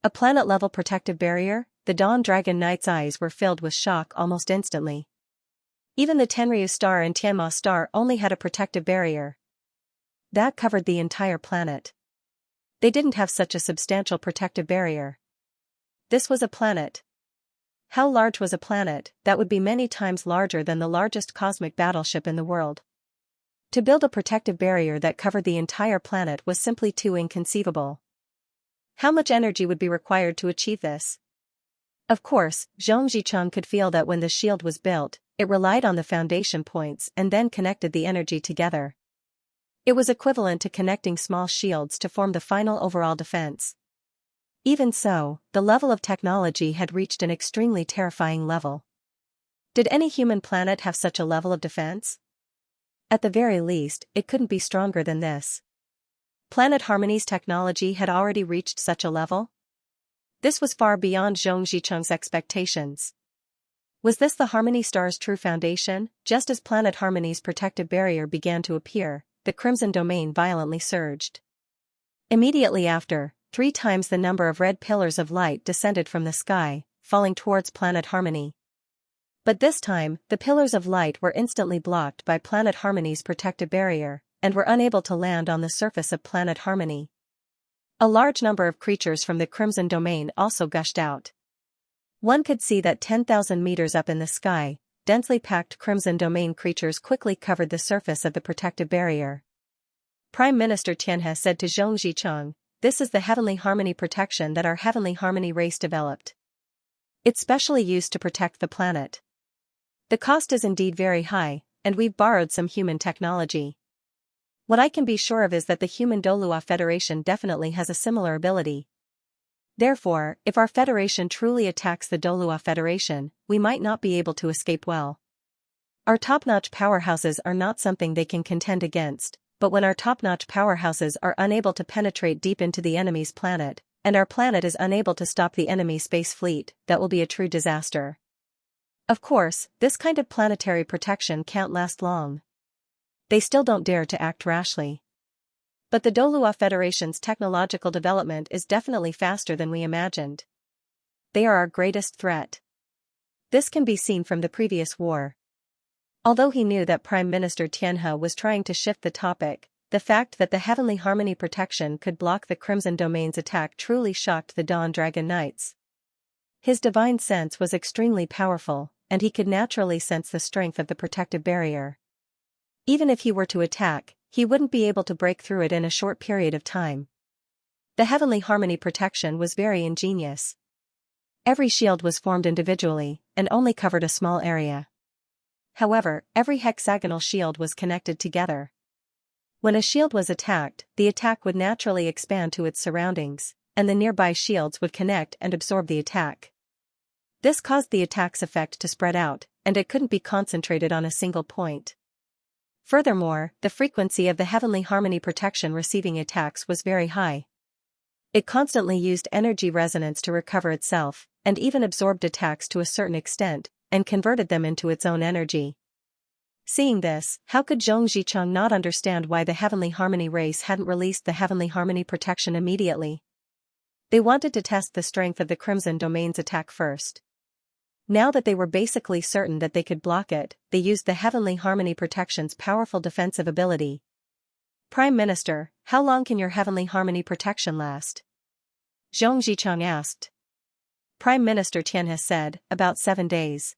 A planet-level protective barrier? The Dawn Dragon Knight's eyes were filled with shock almost instantly. Even the Tenryu star and Tianma star only had a protective barrier that covered the entire planet. They didn't have such a substantial protective barrier. This was a planet. How large was a planet? That would be many times larger than the largest cosmic battleship in the world. To build a protective barrier that covered the entire planet was simply too inconceivable. How much energy would be required to achieve this? Of course, Zhong Zicheng could feel that when the shield was built, it relied on the foundation points and then connected the energy together. It was equivalent to connecting small shields to form the final overall defense. Even so, the level of technology had reached an extremely terrifying level. Did any human planet have such a level of defense? At the very least, it couldn't be stronger than this. Planet Harmony's technology had already reached such a level? This was far beyond Zhong Zicheng's expectations. Was this the Harmony Star's true foundation? Just as Planet Harmony's protective barrier began to appear, the Crimson Domain violently surged. Immediately after, 3 times the number of red pillars of light descended from the sky, falling towards Planet Harmony. But this time, the pillars of light were instantly blocked by Planet Harmony's protective barrier, and were unable to land on the surface of Planet Harmony. A large number of creatures from the Crimson Domain also gushed out. One could see that 10,000 meters up in the sky, densely packed Crimson Domain creatures quickly covered the surface of the protective barrier. Prime Minister Tianhe said to Zhong Zicheng, "This is the Heavenly Harmony protection that our Heavenly Harmony race developed. It's specially used to protect the planet. The cost is indeed very high, and we've borrowed some human technology. What I can be sure of is that the human Douluo Federation definitely has a similar ability. Therefore, if our Federation truly attacks the Douluo Federation, we might not be able to escape well. Our top-notch powerhouses are not something they can contend against, but when our top-notch powerhouses are unable to penetrate deep into the enemy's planet, and our planet is unable to stop the enemy space fleet, that will be a true disaster. Of course, this kind of planetary protection can't last long. They still don't dare to act rashly. But the Douluo Federation's technological development is definitely faster than we imagined. They are our greatest threat. This can be seen from the previous war." Although he knew that Prime Minister Tianhe was trying to shift the topic, the fact that the Heavenly Harmony protection could block the Crimson Domain's attack truly shocked the Dawn Dragon Knights. His divine sense was extremely powerful, and he could naturally sense the strength of the protective barrier. Even if he were to attack, he wouldn't be able to break through it in a short period of time. The Heavenly Harmony protection was very ingenious. Every shield was formed individually, and only covered a small area. However, every hexagonal shield was connected together. When a shield was attacked, the attack would naturally expand to its surroundings, and the nearby shields would connect and absorb the attack. This caused the attack's effect to spread out, and it couldn't be concentrated on a single point. Furthermore, the frequency of the Heavenly Harmony protection receiving attacks was very high. It constantly used energy resonance to recover itself, and even absorbed attacks to a certain extent, and converted them into its own energy. Seeing this, how could Zhong Zicheng not understand why the Heavenly Harmony race hadn't released the Heavenly Harmony protection immediately? They wanted to test the strength of the Crimson Domain's attack first. Now that they were basically certain that they could block it, they used the Heavenly Harmony Protection's powerful defensive ability. Prime Minister, how long can your Heavenly Harmony Protection last? Zhong Zicheng asked. Prime Minister Xianxia said, about 7 days.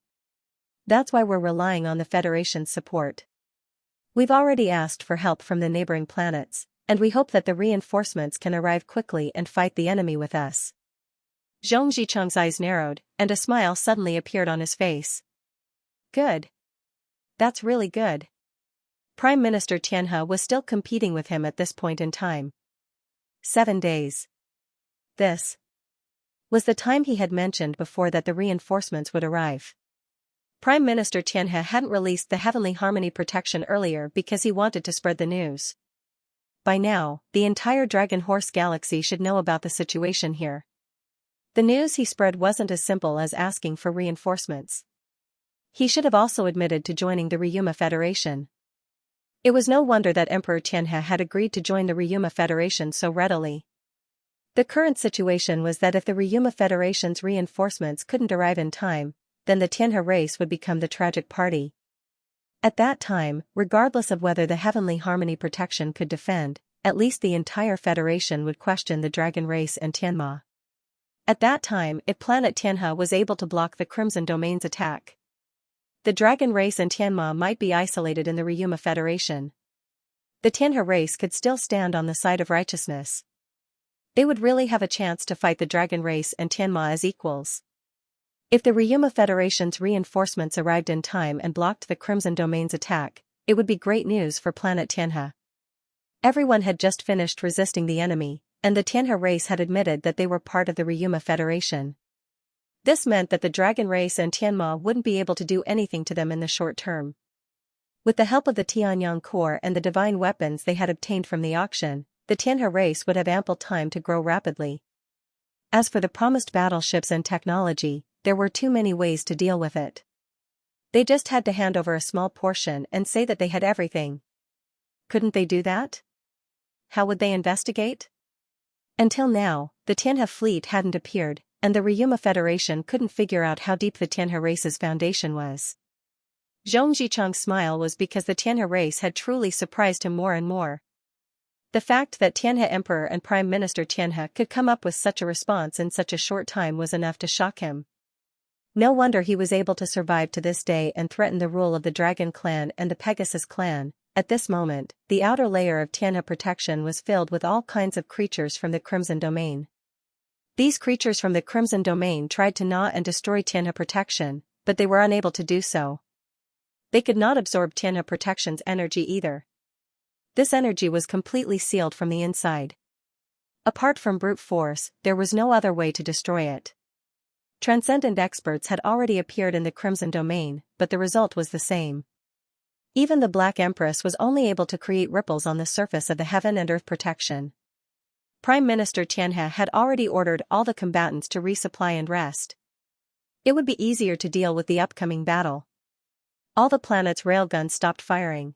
That's why we're relying on the Federation's support. We've already asked for help from the neighboring planets, and we hope that the reinforcements can arrive quickly and fight the enemy with us. Zhong Zicheng's eyes narrowed, and a smile suddenly appeared on his face. Good. That's really good. Prime Minister Xianxia was still competing with him at this point in time. 7 days. This was the time he had mentioned before that the reinforcements would arrive. Prime Minister Xianxia hadn't released the Heavenly Harmony Protection earlier because he wanted to spread the news. By now, the entire Dragon Horse Galaxy should know about the situation here. The news he spread wasn't as simple as asking for reinforcements. He should have also admitted to joining the Ryuma Federation. It was no wonder that Emperor Xianxia had agreed to join the Ryuma Federation so readily. The current situation was that if the Ryuma Federation's reinforcements couldn't arrive in time, then the Xianxia race would become the tragic party. At that time, regardless of whether the Heavenly Harmony Protection could defend, at least the entire Federation would question the Dragon race and Tianma. At that time, if planet Xianxia was able to block the Crimson Domain's attack, the Dragon race and Tianma might be isolated in the Ryuma Federation. The Xianxia race could still stand on the side of righteousness. They would really have a chance to fight the Dragon race and Tianma as equals. If the Ryuma Federation's reinforcements arrived in time and blocked the Crimson Domain's attack, it would be great news for planet Xianxia. Everyone had just finished resisting the enemy, and the Xianxia race had admitted that they were part of the Ryuma Federation. This meant that the Dragon race and Tianma wouldn't be able to do anything to them in the short term. With the help of the Tianyang core and the divine weapons they had obtained from the auction, the Xianxia race would have ample time to grow rapidly. As for the promised battleships and technology, there were too many ways to deal with it. They just had to hand over a small portion and say that they had everything. Couldn't they do that? How would they investigate? Until now, the Xianxia fleet hadn't appeared, and the Ryuma Federation couldn't figure out how deep the Xianxia race's foundation was. Zhong Zicheng's smile was because the Xianxia race had truly surprised him more and more. The fact that Xianxia Emperor and Prime Minister Xianxia could come up with such a response in such a short time was enough to shock him. No wonder he was able to survive to this day and threaten the rule of the Dragon clan and the Pegasus clan. At this moment, the outer layer of Xianxia protection was filled with all kinds of creatures from the Crimson Domain. These creatures from the Crimson Domain tried to gnaw and destroy Xianxia protection, but they were unable to do so. They could not absorb Xianxia protection's energy either. This energy was completely sealed from the inside. Apart from brute force, there was no other way to destroy it. Transcendent experts had already appeared in the Crimson Domain, but the result was the same. Even the Black Empress was only able to create ripples on the surface of the Heaven and Earth protection. Prime Minister Xianxia had already ordered all the combatants to resupply and rest. It would be easier to deal with the upcoming battle. All the planet's railguns stopped firing.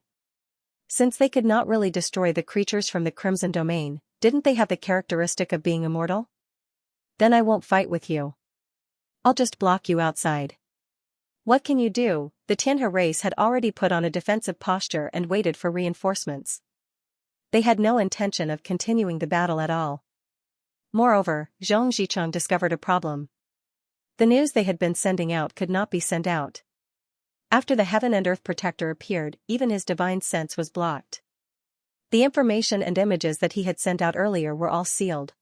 Since they could not really destroy the creatures from the Crimson Domain, didn't they have the characteristic of being immortal? Then I won't fight with you. I'll just block you outside. What can you do? The Xianxia race had already put on a defensive posture and waited for reinforcements. They had no intention of continuing the battle at all. Moreover, Zhong Zicheng discovered a problem. The news they had been sending out could not be sent out. After the Heaven and Earth Protector appeared, even his divine sense was blocked. The information and images that he had sent out earlier were all sealed.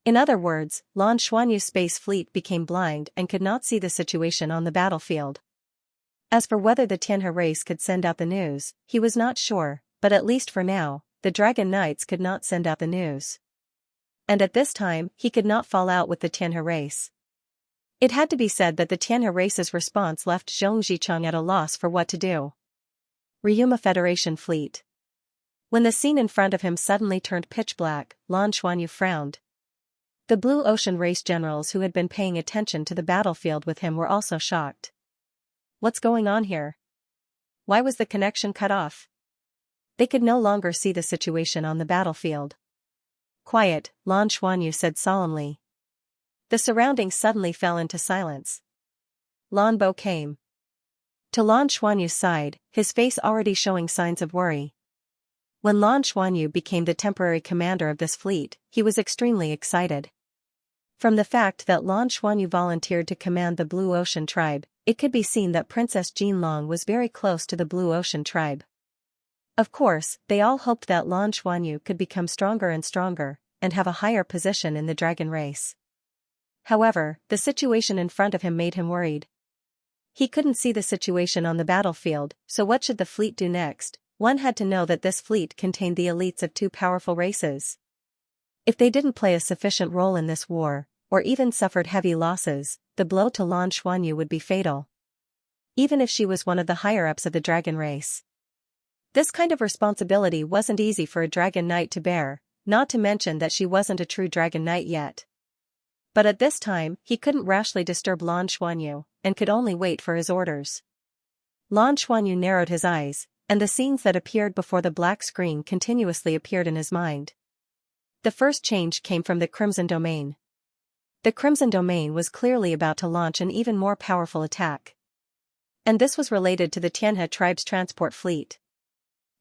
In other words, Lan Xuanyu's space fleet became blind and could not see the situation on the battlefield. As for whether the Xianxia race could send out the news, he was not sure, but at least for now, the Dragon Knights could not send out the news. And at this time, he could not fall out with the Xianxia race. It had to be said that the Xianxia race's response left Zhong Zicheng at a loss for what to do. Ryuma Federation fleet. When the scene in front of him suddenly turned pitch black, Lan Xuanyu frowned. The Blue Ocean race generals who had been paying attention to the battlefield with him were also shocked. What's going on here? Why was the connection cut off? They could no longer see the situation on the battlefield. Quiet, Lan Xuanyu said solemnly. The surroundings suddenly fell into silence. Lan Bo came to Lan Xuanyu's side, his face already showing signs of worry. When Lan Xuanyu became the temporary commander of this fleet, he was extremely excited. From the fact that Lan Xuanyu volunteered to command the Blue Ocean tribe, it could be seen that Princess Jinlong was very close to the Blue Ocean tribe. Of course, they all hoped that Lan Xuanyu could become stronger and stronger, and have a higher position in the dragon race. However, the situation in front of him made him worried. He couldn't see the situation on the battlefield, so what should the fleet do next? One had to know that this fleet contained the elites of two powerful races. If they didn't play a sufficient role in this war, or even suffered heavy losses, the blow to Lan Xuanyu would be fatal. Even if she was one of the higher-ups of the dragon race. This kind of responsibility wasn't easy for a dragon knight to bear, not to mention that she wasn't a true dragon knight yet. But at this time, he couldn't rashly disturb Lan Xuanyu, and could only wait for his orders. Lan Xuanyu narrowed his eyes, and the scenes that appeared before the black screen continuously appeared in his mind. The first change came from the Crimson Domain. The Crimson Domain was clearly about to launch an even more powerful attack. And this was related to the Tianhe tribe's transport fleet.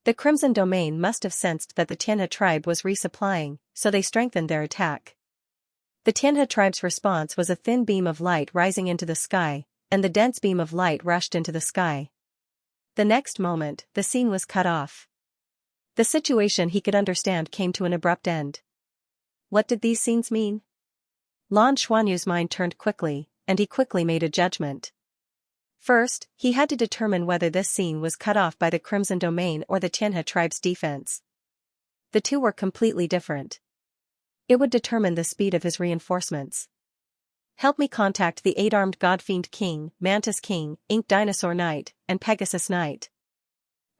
The Crimson Domain must have sensed that the Tianhe tribe was resupplying, so they strengthened their attack. The Tianhe tribe's response was a thin beam of light rising into the sky, and the dense beam of light rushed into the sky. The next moment, the scene was cut off. The situation he could understand came to an abrupt end. What did these scenes mean? Lan Xuanyu's mind turned quickly, and he quickly made a judgment. First, he had to determine whether this scene was cut off by the Crimson Domain or the Tianhe tribe's defense. The two were completely different. It would determine the speed of his reinforcements. Help me contact the 8-armed God-fiend King, Mantis King, Ink Dinosaur Knight, and Pegasus Knight.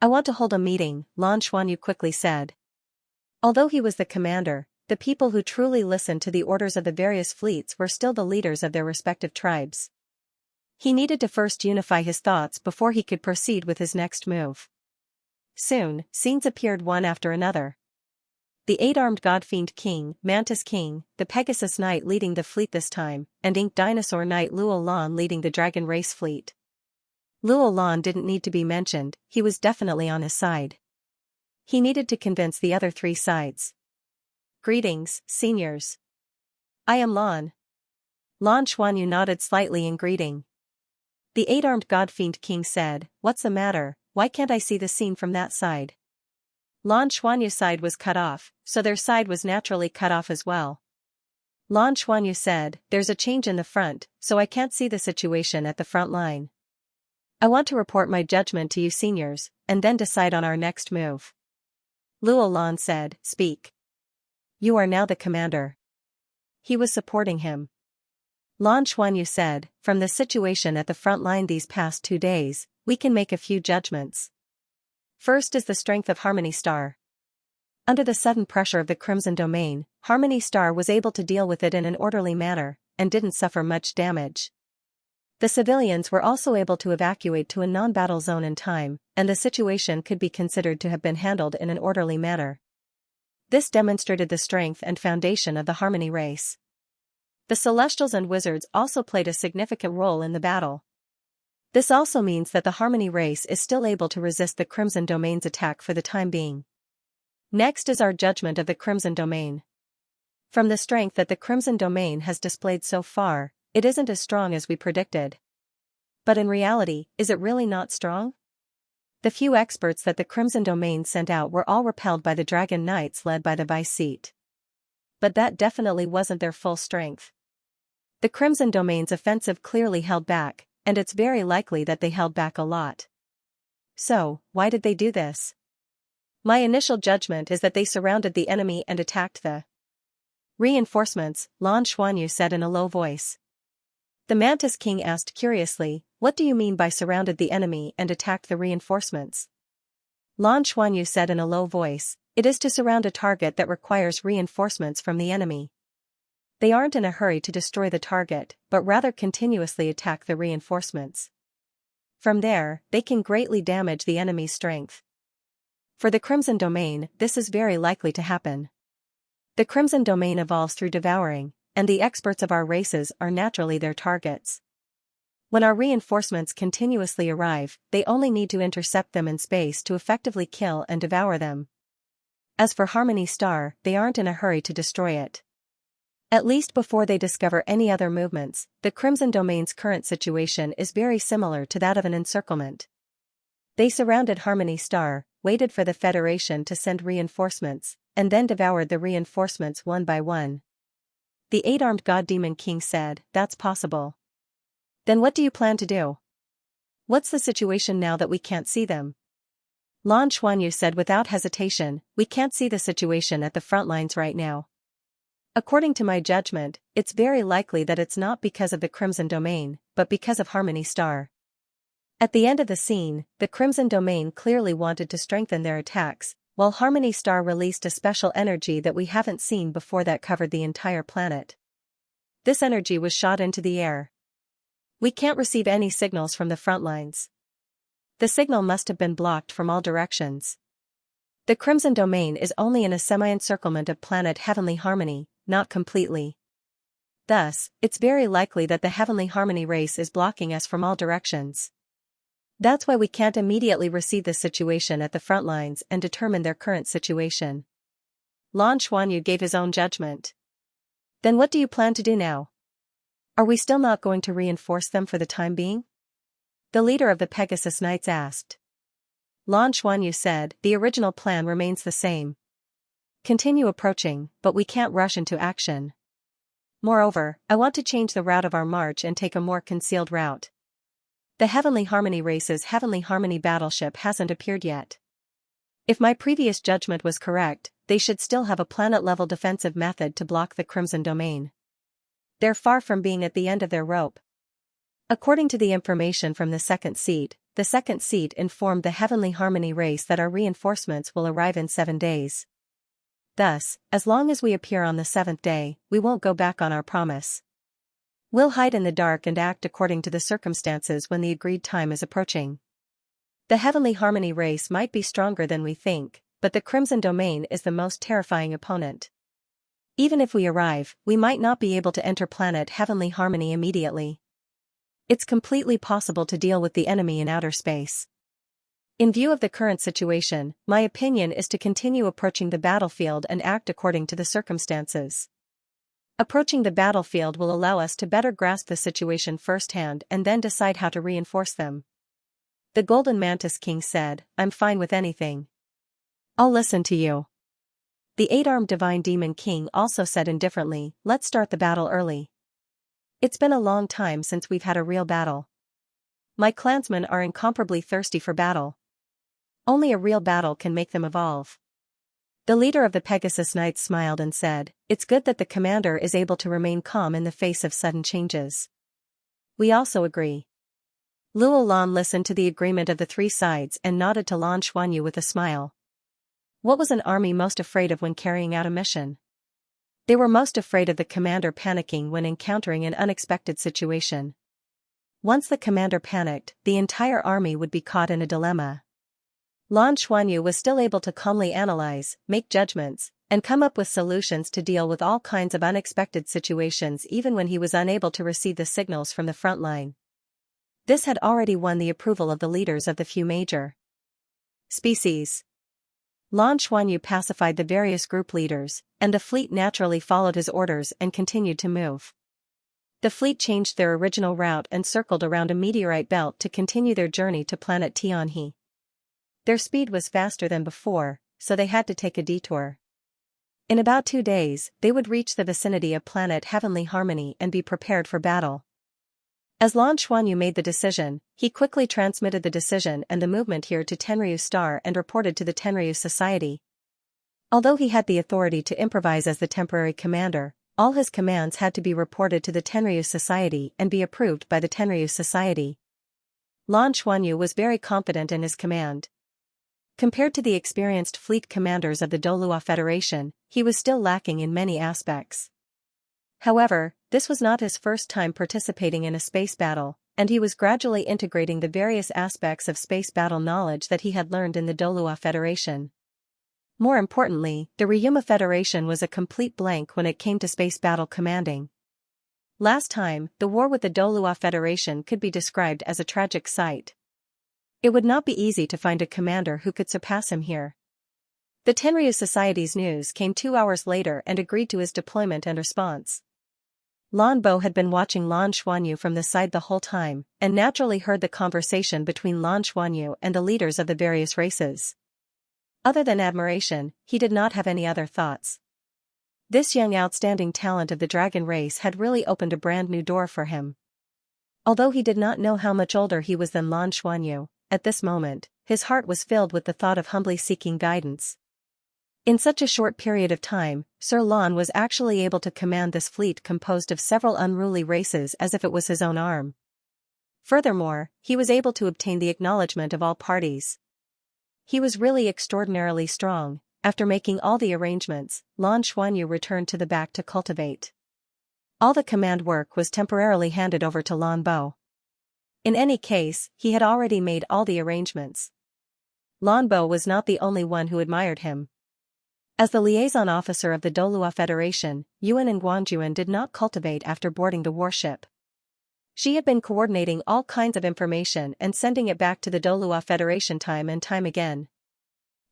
I want to hold a meeting, Lan Xuanyu quickly said. Although he was the commander, the people who truly listened to the orders of the various fleets were still the leaders of their respective tribes. He needed to first unify his thoughts before he could proceed with his next move. Soon, scenes appeared one after another. The 8-armed God-fiend King, Mantis King, the Pegasus Knight leading the fleet this time, and Ink Dinosaur Knight Luo Lan leading the Dragon Race fleet. Luo Lan didn't need to be mentioned, he was definitely on his side. He needed to convince the other three sides. Greetings, seniors. I am Lan. Lan Xuanyu nodded slightly in greeting. The 8-armed God-fiend King said, "What's the matter, why can't I see the scene from that side?" Lan Xuanyu's side was cut off, so their side was naturally cut off as well. Lan Xuanyu said, "There's a change in the front, so I can't see the situation at the front line. I want to report my judgment to you seniors, and then decide on our next move." Luo Lan said, "Speak. You are now the commander." He was supporting him. Lan Xuanyu said, "From the situation at the front line these past 2 days, we can make a few judgments. First is the strength of Harmony Star. Under the sudden pressure of the Crimson Domain, Harmony Star was able to deal with it in an orderly manner, and didn't suffer much damage. The civilians were also able to evacuate to a non-battle zone in time, and the situation could be considered to have been handled in an orderly manner. This demonstrated the strength and foundation of the Harmony race. The Celestials and Wizards also played a significant role in the battle. This also means that the Harmony race is still able to resist the Crimson Domain's attack for the time being. Next is our judgment of the Crimson Domain. From the strength that the Crimson Domain has displayed so far, it isn't as strong as we predicted. But in reality, is it really not strong? The few experts that the Crimson Domain sent out were all repelled by the Dragon Knights led by the Vice Seat. But that definitely wasn't their full strength. The Crimson Domain's offensive clearly held back, and it's very likely that they held back a lot. So, why did they do this? My initial judgment is that they surrounded the enemy and attacked the reinforcements, Lan Xuanyu said in a low voice. The Mantis King asked curiously, "What do you mean by surrounded the enemy and attacked the reinforcements?" Lan Xuanyu said in a low voice, "It is to surround a target that requires reinforcements from the enemy. They aren't in a hurry to destroy the target, but rather continuously attack the reinforcements. From there, they can greatly damage the enemy's strength. For the Crimson Domain, this is very likely to happen. The Crimson Domain evolves through devouring, and the experts of our races are naturally their targets. When our reinforcements continuously arrive, they only need to intercept them in space to effectively kill and devour them. As for Harmony Star, they aren't in a hurry to destroy it. At least before they discover any other movements, the Crimson Domain's current situation is very similar to that of an encirclement. They surrounded Harmony Star, waited for the Federation to send reinforcements, and then devoured the reinforcements one by one. The eight-armed God Demon King said, "That's possible. Then what do you plan to do? What's the situation now that we can't see them?" Lan Xuanyu said without hesitation, "We can't see the situation at the front lines right now. According to my judgment, it's very likely that it's not because of the Crimson Domain, but because of Harmony Star." At the end of the scene, the Crimson Domain clearly wanted to strengthen their attacks, while Harmony Star released a special energy that we haven't seen before that covered the entire planet. This energy was shot into the air. We can't receive any signals from the front lines. The signal must have been blocked from all directions. The Crimson Domain is only in a semi-encirclement of planet Heavenly Harmony, not completely. Thus, it's very likely that the Heavenly Harmony race is blocking us from all directions. That's why we can't immediately receive the situation at the front lines and determine their current situation. Lan Xuanyu gave his own judgment. Then what do you plan to do now? Are we still not going to reinforce them for the time being? The leader of the Pegasus Knights asked. Lan Xuanyu said, "The original plan remains the same. Continue approaching, but we can't rush into action. Moreover, I want to change the route of our march and take a more concealed route. The Heavenly Harmony race's Heavenly Harmony battleship hasn't appeared yet. If my previous judgment was correct, they should still have a planet-level defensive method to block the Crimson Domain. They're far from being at the end of their rope." According to the information from the second seat informed the Heavenly Harmony race that our reinforcements will arrive in 7 days. Thus, as long as we appear on the 7th day, we won't go back on our promise. We'll hide in the dark and act according to the circumstances when the agreed time is approaching. The Heavenly Harmony race might be stronger than we think, but the Crimson Domain is the most terrifying opponent. Even if we arrive, we might not be able to enter planet Heavenly Harmony immediately. It's completely possible to deal with the enemy in outer space. In view of the current situation, my opinion is to continue approaching the battlefield and act according to the circumstances. Approaching the battlefield will allow us to better grasp the situation firsthand and then decide how to reinforce them. The Golden Mantis King said, "I'm fine with anything. I'll listen to you." The eight-armed Divine Demon King also said indifferently, "Let's start the battle early. It's been a long time since we've had a real battle. My clansmen are incomparably thirsty for battle. Only a real battle can make them evolve." The leader of the Pegasus Knights smiled and said, "It's good that the commander is able to remain calm in the face of sudden changes. We also agree." Luo Lan listened to the agreement of the three sides and nodded to Lan Xuanyu with a smile. What was an army most afraid of when carrying out a mission? They were most afraid of the commander panicking when encountering an unexpected situation. Once the commander panicked, the entire army would be caught in a dilemma. Lan Xuanyu was still able to calmly analyze, make judgments, and come up with solutions to deal with all kinds of unexpected situations even when he was unable to receive the signals from the front line. This had already won the approval of the leaders of the few major species. Lan Xuanyu pacified the various group leaders, and the fleet naturally followed his orders and continued to move. The fleet changed their original route and circled around a meteorite belt to continue their journey to planet Tianhe. Their speed was faster than before, so they had to take a detour. In about 2 days, they would reach the vicinity of planet Heavenly Harmony and be prepared for battle. As Lan Xuanyu made the decision, he quickly transmitted the decision and the movement here to Tenryu Star and reported to the Tenryu Society. Although he had the authority to improvise as the temporary commander, all his commands had to be reported to the Tenryu Society and be approved by the Tenryu Society. Lan Xuanyu was very confident in his command. Compared to the experienced fleet commanders of the Douluo Federation, he was still lacking in many aspects. However, this was not his first time participating in a space battle, and he was gradually integrating the various aspects of space battle knowledge that he had learned in the Douluo Federation. More importantly, the Ryuma Federation was a complete blank when it came to space battle commanding. Last time, the war with the Douluo Federation could be described as a tragic sight. It would not be easy to find a commander who could surpass him here. The Tenryu Society's news came 2 hours later and agreed to his deployment and response. Lan Bo had been watching Lan Xuanyu from the side the whole time, and naturally heard the conversation between Lan Xuanyu and the leaders of the various races. Other than admiration, he did not have any other thoughts. This young outstanding talent of the dragon race had really opened a brand new door for him. Although he did not know how much older he was than Lan Xuanyu, at this moment, his heart was filled with the thought of humbly seeking guidance. In such a short period of time, Sir Lan was actually able to command this fleet composed of several unruly races as if it was his own arm. Furthermore, he was able to obtain the acknowledgement of all parties. He was really extraordinarily strong. After making all the arrangements, Lan Xuanyu returned to the back to cultivate. All the command work was temporarily handed over to Lan Bo. In any case, he had already made all the arrangements. Lan Bo was not the only one who admired him. As the liaison officer of the Douluo Federation, Yuan and Guangjuan did not cultivate after boarding the warship. She had been coordinating all kinds of information and sending it back to the Douluo Federation time and time again.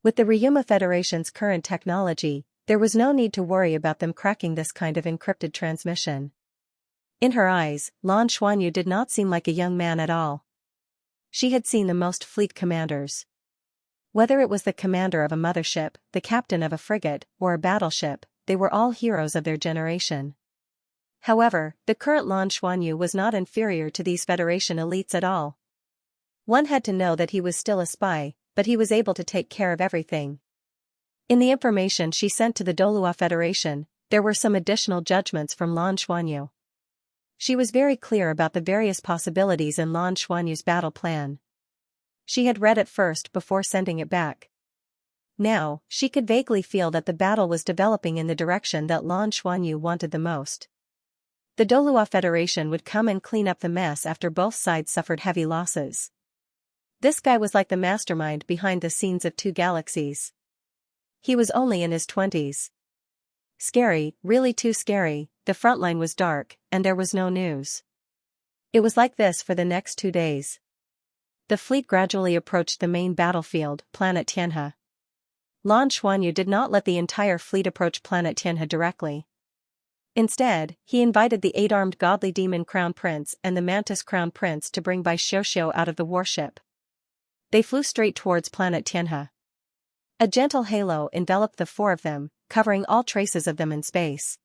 With the Ryuma Federation's current technology, there was no need to worry about them cracking this kind of encrypted transmission. In her eyes, Lan Xuanyu did not seem like a young man at all. She had seen the most fleet commanders. Whether it was the commander of a mothership, the captain of a frigate, or a battleship, they were all heroes of their generation. However, the current Lan Xuanyu was not inferior to these Federation elites at all. One had to know that he was still a spy, but he was able to take care of everything. In the information she sent to the Douluo Federation, there were some additional judgments from Lan Xuanyu. She was very clear about the various possibilities in Lan Xuanyu's battle plan. She had read it first before sending it back. Now, she could vaguely feel that the battle was developing in the direction that Lan Xuanyu wanted the most. The Douluo Federation would come and clean up the mess after both sides suffered heavy losses. This guy was like the mastermind behind the scenes of 2 galaxies. He was only in his 20s. Scary, really too scary. The front line was dark, and there was no news. It was like this for the next 2 days. The fleet gradually approached the main battlefield, planet Xianxia. Lan Xuanyu did not let the entire fleet approach planet Xianxia directly. Instead, he invited the 8-armed godly demon crown prince and the mantis crown prince to bring Bai Xiuxiu out of the warship. They flew straight towards planet Xianxia. A gentle halo enveloped the 4 of them, covering all traces of them in space.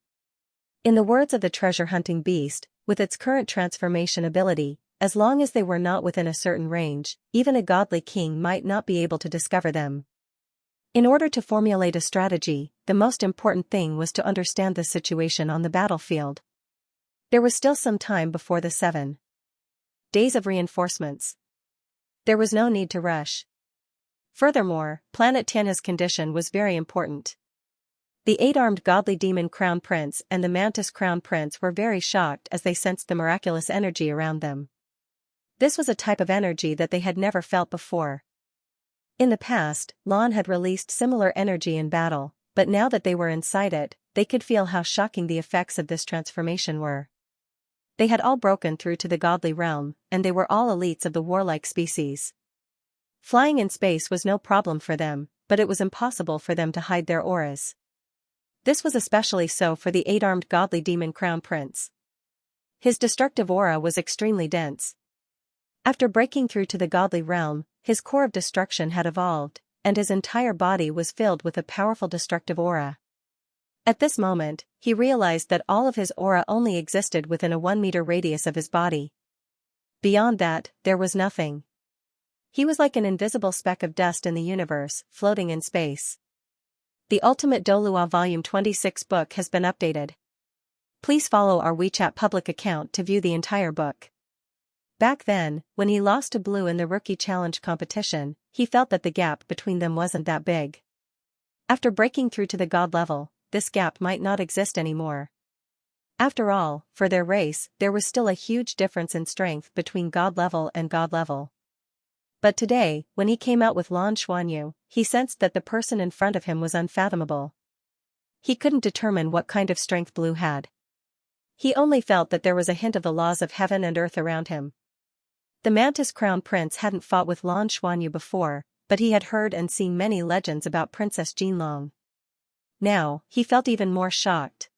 In the words of the treasure-hunting beast, with its current transformation ability, as long as they were not within a certain range, even a godly king might not be able to discover them. In order to formulate a strategy, the most important thing was to understand the situation on the battlefield. There was still some time before the 7 days of reinforcements. There was no need to rush. Furthermore, planet Tianha's condition was very important. The 8-armed godly demon crown prince and the mantis crown prince were very shocked as they sensed the miraculous energy around them. This was a type of energy that they had never felt before. In the past, Lan had released similar energy in battle, but now that they were inside it, they could feel how shocking the effects of this transformation were. They had all broken through to the godly realm, and they were all elites of the warlike species. Flying in space was no problem for them, but it was impossible for them to hide their auras. This was especially so for the 8-armed godly demon crown prince. His destructive aura was extremely dense. After breaking through to the godly realm, his core of destruction had evolved, and his entire body was filled with a powerful destructive aura. At this moment, he realized that all of his aura only existed within a 1-meter radius of his body. Beyond that, there was nothing. He was like an invisible speck of dust in the universe, floating in space. The Ultimate Douluo Volume 26 book has been updated. Please follow our WeChat public account to view the entire book. Back then, when he lost to Blue in the Rookie Challenge competition, he felt that the gap between them wasn't that big. After breaking through to the god level, this gap might not exist anymore. After all, for their race, there was still a huge difference in strength between god level and god level. But today, when he came out with Lan Xuanyu, he sensed that the person in front of him was unfathomable. He couldn't determine what kind of strength Blue had. He only felt that there was a hint of the laws of heaven and earth around him. The Mantis Crown Prince hadn't fought with Lan Xuanyu before, but he had heard and seen many legends about Princess Jinlong. Now, he felt even more shocked.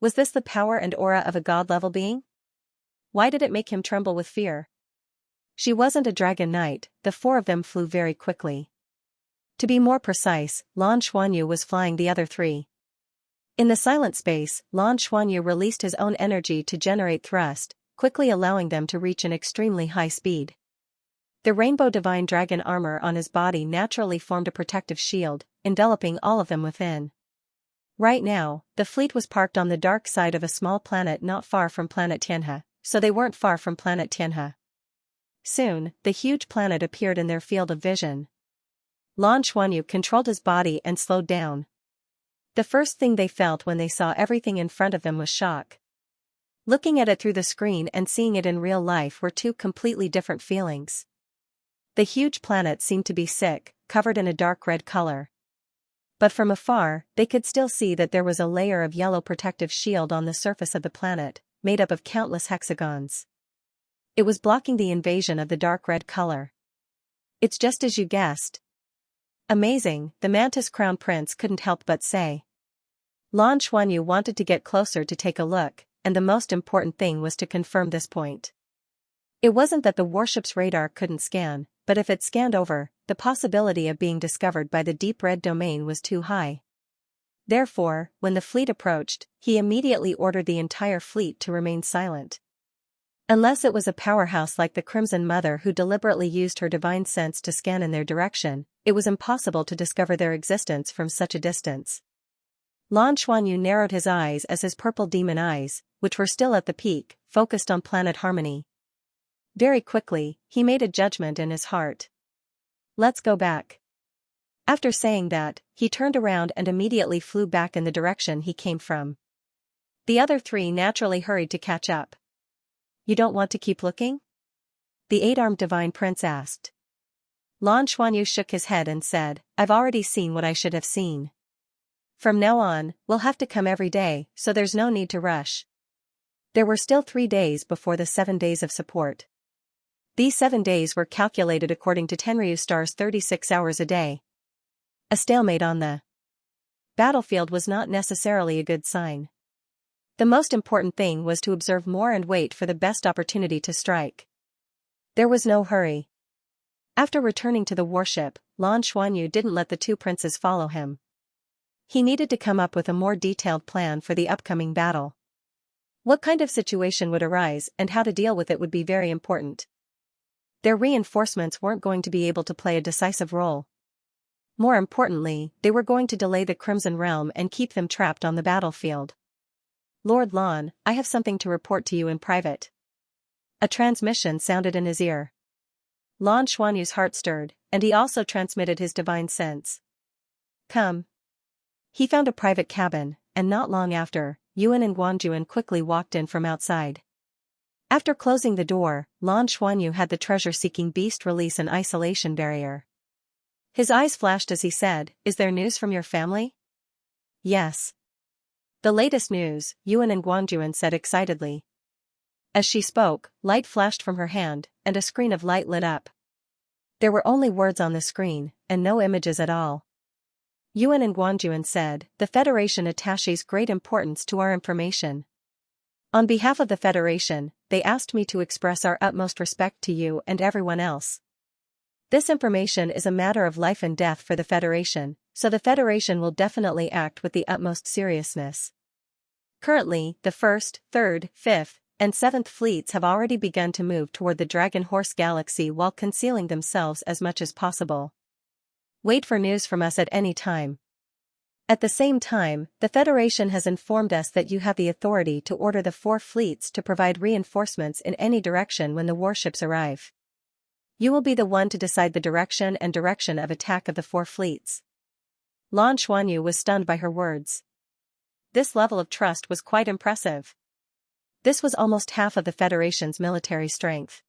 Was this the power and aura of a god-level being? Why did it make him tremble with fear? She wasn't a dragon knight. The four of them flew very quickly. To be more precise, Lan Xuanyu was flying the other three. In the silent space, Lan Xuanyu released his own energy to generate thrust, quickly allowing them to reach an extremely high speed. The rainbow divine dragon armor on his body naturally formed a protective shield, enveloping all of them within. Right now, the fleet was parked on the dark side of a small planet not far from planet Tianhe, so they weren't far from planet Tianhe. Soon, the huge planet appeared in their field of vision. Lan Xuanyu controlled his body and slowed down. The first thing they felt when they saw everything in front of them was shock. Looking at it through the screen and seeing it in real life were two completely different feelings. The huge planet seemed to be sick, covered in a dark red color. But from afar, they could still see that there was a layer of yellow protective shield on the surface of the planet, made up of countless hexagons. It was blocking the invasion of the dark red color. It's just as you guessed. Amazing, the Mantis Crown Prince couldn't help but say. Lan Xuanyu wanted to get closer to take a look, and the most important thing was to confirm this point. It wasn't that the warship's radar couldn't scan, but if it scanned over, the possibility of being discovered by the deep red domain was too high. Therefore, when the fleet approached, he immediately ordered the entire fleet to remain silent. Unless it was a powerhouse like the Crimson Mother who deliberately used her divine sense to scan in their direction, it was impossible to discover their existence from such a distance. Lan Xuanyu narrowed his eyes as his purple demon eyes, which were still at the peak, focused on planet Harmony. Very quickly, he made a judgment in his heart. Let's go back. After saying that, he turned around and immediately flew back in the direction he came from. The other three naturally hurried to catch up. You don't want to keep looking? The eight-armed divine prince asked. Lan Xuanyu shook his head and said, I've already seen what I should have seen. From now on, we'll have to come every day, so there's no need to rush. There were still 3 days before the 7 days of support. These 7 days were calculated according to Tenryu Star's 36 hours a day. A stalemate on the battlefield was not necessarily a good sign. The most important thing was to observe more and wait for the best opportunity to strike. There was no hurry. After returning to the warship, Lan Xuanyu didn't let the two princes follow him. He needed to come up with a more detailed plan for the upcoming battle. What kind of situation would arise and how to deal with it would be very important. Their reinforcements weren't going to be able to play a decisive role. More importantly, they were going to delay the Crimson Realm and keep them trapped on the battlefield. Lord Lan, I have something to report to you in private. A transmission sounded in his ear. Lan Xuanyu's heart stirred, and he also transmitted his divine sense. Come. He found a private cabin, and not long after, Yuan and Guanjuan quickly walked in from outside. After closing the door, Lan Xuanyu had the treasure-seeking beast release an isolation barrier. His eyes flashed as he said, Is there news from your family? Yes. The latest news, Yuan and Guanjuan said excitedly. As she spoke, light flashed from her hand, and a screen of light lit up. There were only words on the screen, and no images at all. Yuan and Guanjuan said, The Federation attaches great importance to our information. On behalf of the Federation, they asked me to express our utmost respect to you and everyone else. This information is a matter of life and death for the Federation, so the Federation will definitely act with the utmost seriousness. Currently, the 1st, 3rd, 5th, and 7th fleets have already begun to move toward the Dragon Horse Galaxy while concealing themselves as much as possible. Wait for news from us at any time. At the same time, the Federation has informed us that you have the authority to order the 4 fleets to provide reinforcements in any direction when the warships arrive. You will be the one to decide the direction of attack of the 4 fleets. Lan Xuanyu was stunned by her words. This level of trust was quite impressive. This was almost half of the Federation's military strength.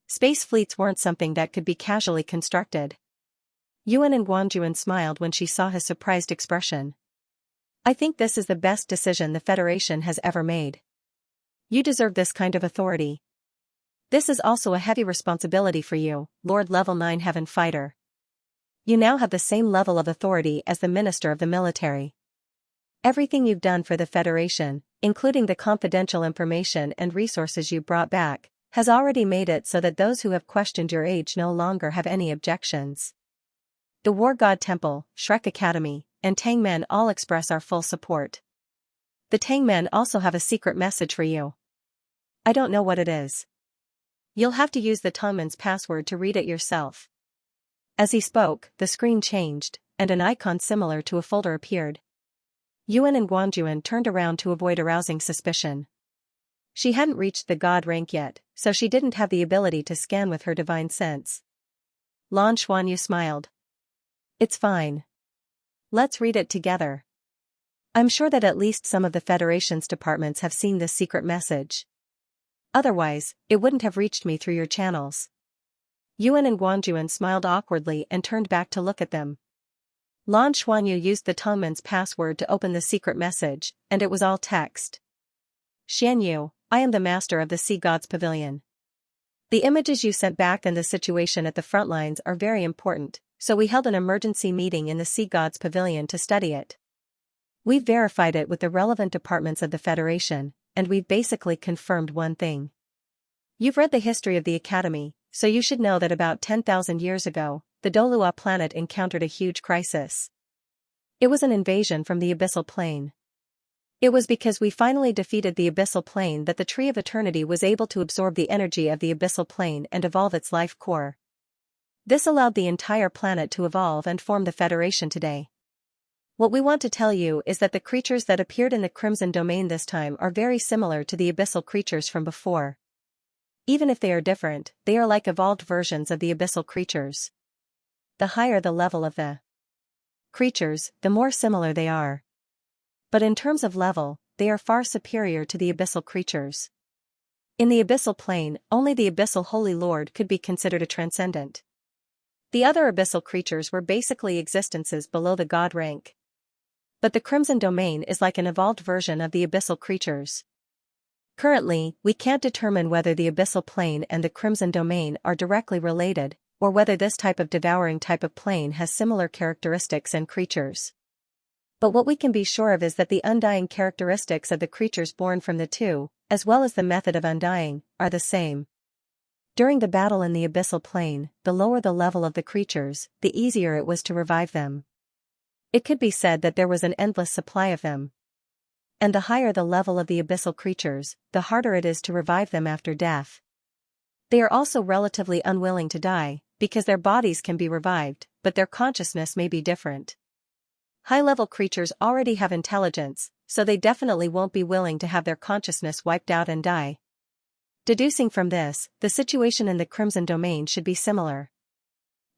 Space fleets weren't something that could be casually constructed. Yuan and Guanjuan smiled when she saw his surprised expression. I think this is the best decision the Federation has ever made. You deserve this kind of authority. This is also a heavy responsibility for you, Lord Level 9 Heaven Fighter. You now have the same level of authority as the Minister of the Military. Everything you've done for the Federation, including the confidential information and resources you brought back, has already made it so that those who have questioned your age no longer have any objections. The War God Temple, Shrek Academy, and Tangmen all express our full support. The Tangmen also have a secret message for you. I don't know what it is. You'll have to use the Tangmen's password to read it yourself. As he spoke, the screen changed, and an icon similar to a folder appeared. Yuan and Guanjuan turned around to avoid arousing suspicion. She hadn't reached the god rank yet, so she didn't have the ability to scan with her divine sense. Lan Xuanyu smiled. It's fine. Let's read it together. I'm sure that at least some of the Federation's departments have seen this secret message. Otherwise, it wouldn't have reached me through your channels. Yuan and Guanjuan smiled awkwardly and turned back to look at them. Lan Xuanyu used the Tangmen's password to open the secret message, and it was all text. Xianyu, I am the master of the Sea God's Pavilion. The images you sent back and the situation at the front lines are very important, so we held an emergency meeting in the Sea God's Pavilion to study it. We've verified it with the relevant departments of the Federation, and we've basically confirmed one thing. You've read the history of the Academy, so you should know that about 10,000 years ago, the Douluo planet encountered a huge crisis. It was an invasion from the Abyssal Plane. It was because we finally defeated the Abyssal Plane that the Tree of Eternity was able to absorb the energy of the Abyssal Plane and evolve its life core. This allowed the entire planet to evolve and form the Federation today. What we want to tell you is that the creatures that appeared in the Crimson Domain this time are very similar to the Abyssal creatures from before. Even if they are different, they are like evolved versions of the Abyssal creatures. The higher the level of the creatures, the more similar they are. But in terms of level, they are far superior to the Abyssal creatures. In the Abyssal Plane, only the Abyssal Holy Lord could be considered a transcendent. The other Abyssal creatures were basically existences below the god rank. But the Crimson Domain is like an evolved version of the Abyssal creatures. Currently, we can't determine whether the Abyssal Plane and the Crimson Domain are directly related, or whether this type of devouring type of plane has similar characteristics and creatures. But what we can be sure of is that the undying characteristics of the creatures born from the two, as well as the method of undying, are the same. During the battle in the Abyssal Plane, the lower the level of the creatures, the easier it was to revive them. It could be said that there was an endless supply of them. And the higher the level of the Abyssal creatures, the harder it is to revive them after death. They are also relatively unwilling to die, because their bodies can be revived, but their consciousness may be different. High-level creatures already have intelligence, so they definitely won't be willing to have their consciousness wiped out and die. Deducing from this, the situation in the Crimson Domain should be similar.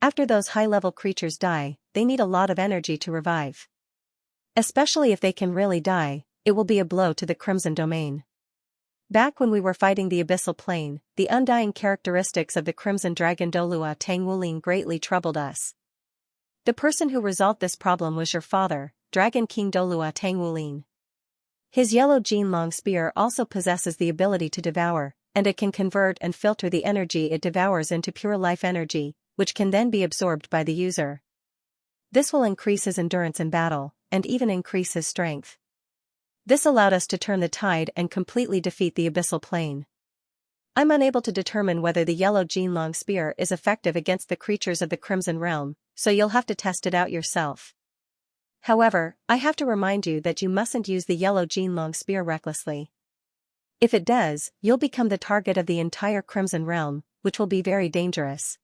After those high-level creatures die, they need a lot of energy to revive. Especially if they can really die, it will be a blow to the Crimson Domain. Back when we were fighting the Abyssal Plane, the undying characteristics of the Crimson Dragon Douluo Tang Wulin greatly troubled us. The person who resolved this problem was your father, Dragon King Douluo Tang Wulin. His yellow Jin Long Spear also possesses the ability to devour, and it can convert and filter the energy it devours into pure life energy, which can then be absorbed by the user. This will increase his endurance in battle, and even increase his strength. This allowed us to turn the tide and completely defeat the Abyssal Plane. I'm unable to determine whether the yellow Jin Long Spear is effective against the creatures of the Crimson Realm, so you'll have to test it out yourself. However, I have to remind you that you mustn't use the yellow Jin Long Spear recklessly. If it does, you'll become the target of the entire Crimson Realm, which will be very dangerous.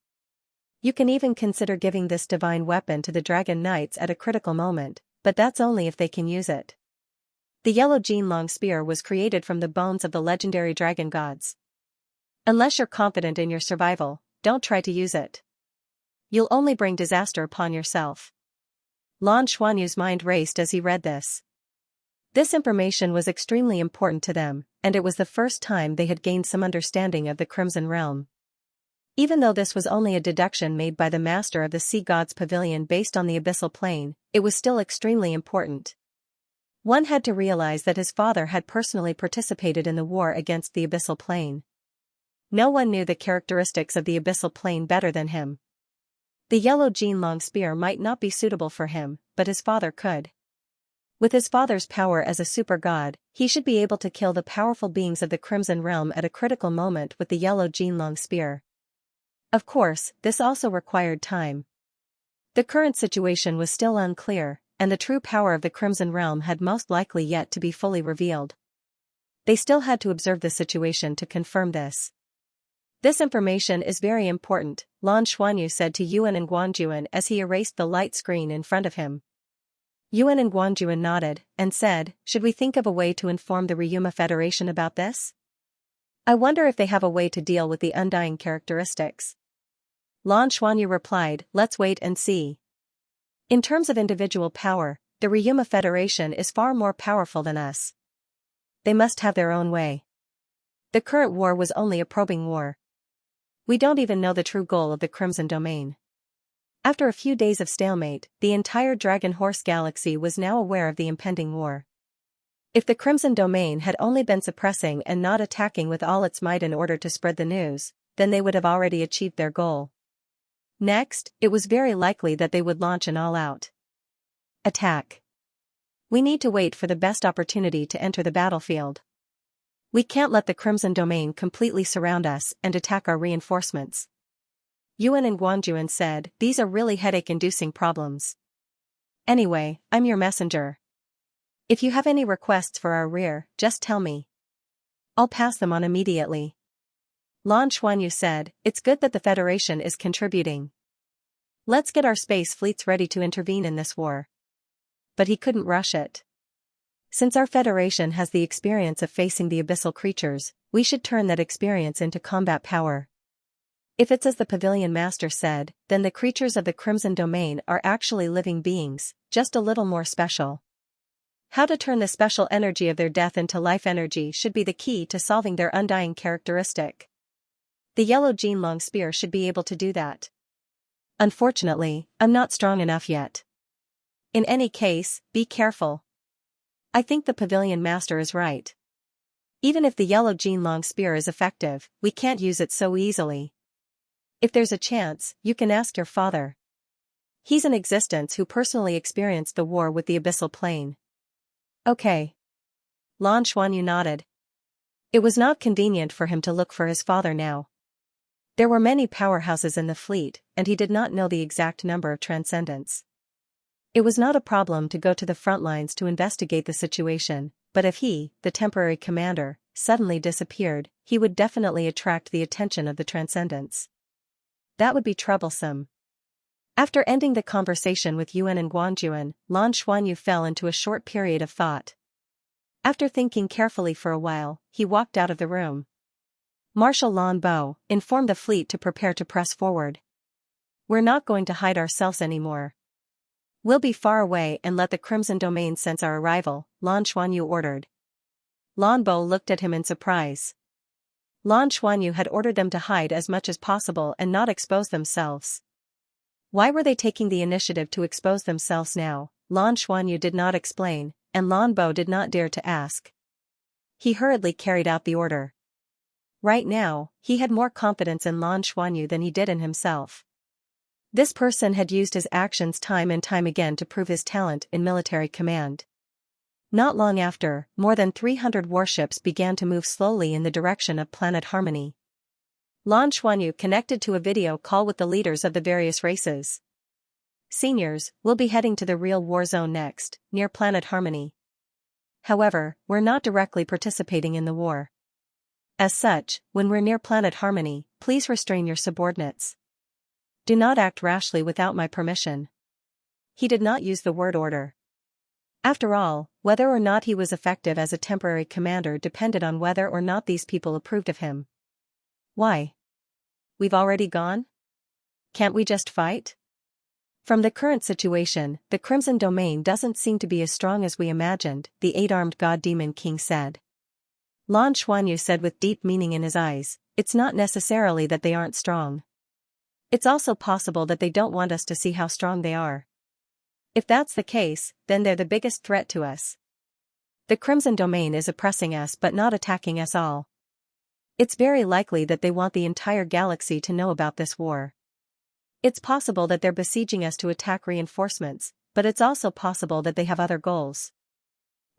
You can even consider giving this divine weapon to the Dragon Knights at a critical moment, but that's only if they can use it. The yellow Jin Long Spear was created from the bones of the legendary dragon gods. Unless you're confident in your survival, don't try to use it. You'll only bring disaster upon yourself. Lan Xuanyu's mind raced as he read this. This information was extremely important to them, and it was the first time they had gained some understanding of the Crimson Realm. Even though this was only a deduction made by the master of the Sea God's Pavilion based on the Abyssal Plane, it was still extremely important. One had to realize that his father had personally participated in the war against the abyssal plane. No one knew the characteristics of the abyssal plane better than him. The yellow Jinlong spear might not be suitable for him, but his father could. With his father's power as a super god, he should be able to kill the powerful beings of the Crimson Realm at a critical moment with the yellow Jinlong spear. Of course, this also required time. The current situation was still unclear, and the true power of the Crimson Realm had most likely yet to be fully revealed. They still had to observe the situation to confirm this. This information is very important, Lan Xuanyu said to Yuan and Guanjuan as he erased the light screen in front of him. Yuan and Guanjuan nodded, and said, should we think of a way to inform the Ryuma Federation about this? I wonder if they have a way to deal with the undying characteristics. Lan Xuanyu replied, let's wait and see. In terms of individual power, the Ryuma Federation is far more powerful than us. They must have their own way. The current war was only a probing war. We don't even know the true goal of the Crimson Domain. After a few days of stalemate, the entire Dragon Horse Galaxy was now aware of the impending war. If the Crimson Domain had only been suppressing and not attacking with all its might in order to spread the news, then they would have already achieved their goal. Next, it was very likely that they would launch an all-out attack. We need to wait for the best opportunity to enter the battlefield. We can't let the Crimson Domain completely surround us and attack our reinforcements. Yuan and Guanjuan said, these are really headache-inducing problems. Anyway, I'm your messenger. If you have any requests for our rear, just tell me. I'll pass them on immediately. Lan Xuanyu said, it's good that the Federation is contributing. Let's get our space fleets ready to intervene in this war. But he couldn't rush it. Since our Federation has the experience of facing the abyssal creatures, we should turn that experience into combat power. If it's as the Pavilion Master said, then the creatures of the Crimson Domain are actually living beings, just a little more special. How to turn the special energy of their death into life energy should be the key to solving their undying characteristic. The yellow Jinlong spear should be able to do that. Unfortunately, I'm not strong enough yet. In any case, be careful. I think the Pavilion Master is right. Even if the yellow Jinlong spear is effective, we can't use it so easily. If there's a chance, you can ask your father. He's in existence who personally experienced the war with the abyssal plane. Okay. Lan Xuanyu nodded. It was not convenient for him to look for his father now. There were many powerhouses in the fleet, and he did not know the exact number of transcendents. It was not a problem to go to the front lines to investigate the situation, but if he, the temporary commander, suddenly disappeared, he would definitely attract the attention of the transcendents. That would be troublesome. After ending the conversation with Yuan and Guanjuan, Lan Xuanyu fell into a short period of thought. After thinking carefully for a while, he walked out of the room. Marshal Lan Bo informed the fleet to prepare to press forward. We're not going to hide ourselves anymore. We'll be far away and let the Crimson Domain sense our arrival, Lan Xuanyu ordered. Lan Bo looked at him in surprise. Lan Xuanyu had ordered them to hide as much as possible and not expose themselves. Why were they taking the initiative to expose themselves now? Lan Xuanyu did not explain, and Lan Bo did not dare to ask. He hurriedly carried out the order. Right now, he had more confidence in Lan Xuanyu than he did in himself. This person had used his actions time and time again to prove his talent in military command. Not long after, more than 300 warships began to move slowly in the direction of Planet Harmony. Lan Xuanyu connected to a video call with the leaders of the various races. Seniors, we'll be heading to the real war zone next, near Planet Harmony. However, we're not directly participating in the war. As such, when we're near Planet Harmony, please restrain your subordinates. Do not act rashly without my permission. He did not use the word order. After all, whether or not he was effective as a temporary commander depended on whether or not these people approved of him. Why? We've already gone? Can't we just fight? From the current situation, the Crimson Domain doesn't seem to be as strong as we imagined, the 8-armed god demon king said. Lan Xuanyu said with deep meaning in his eyes, it's not necessarily that they aren't strong. It's also possible that they don't want us to see how strong they are. If that's the case, then they're the biggest threat to us. The Crimson Domain is oppressing us but not attacking us all. It's very likely that they want the entire galaxy to know about this war. It's possible that they're besieging us to attack reinforcements, but it's also possible that they have other goals.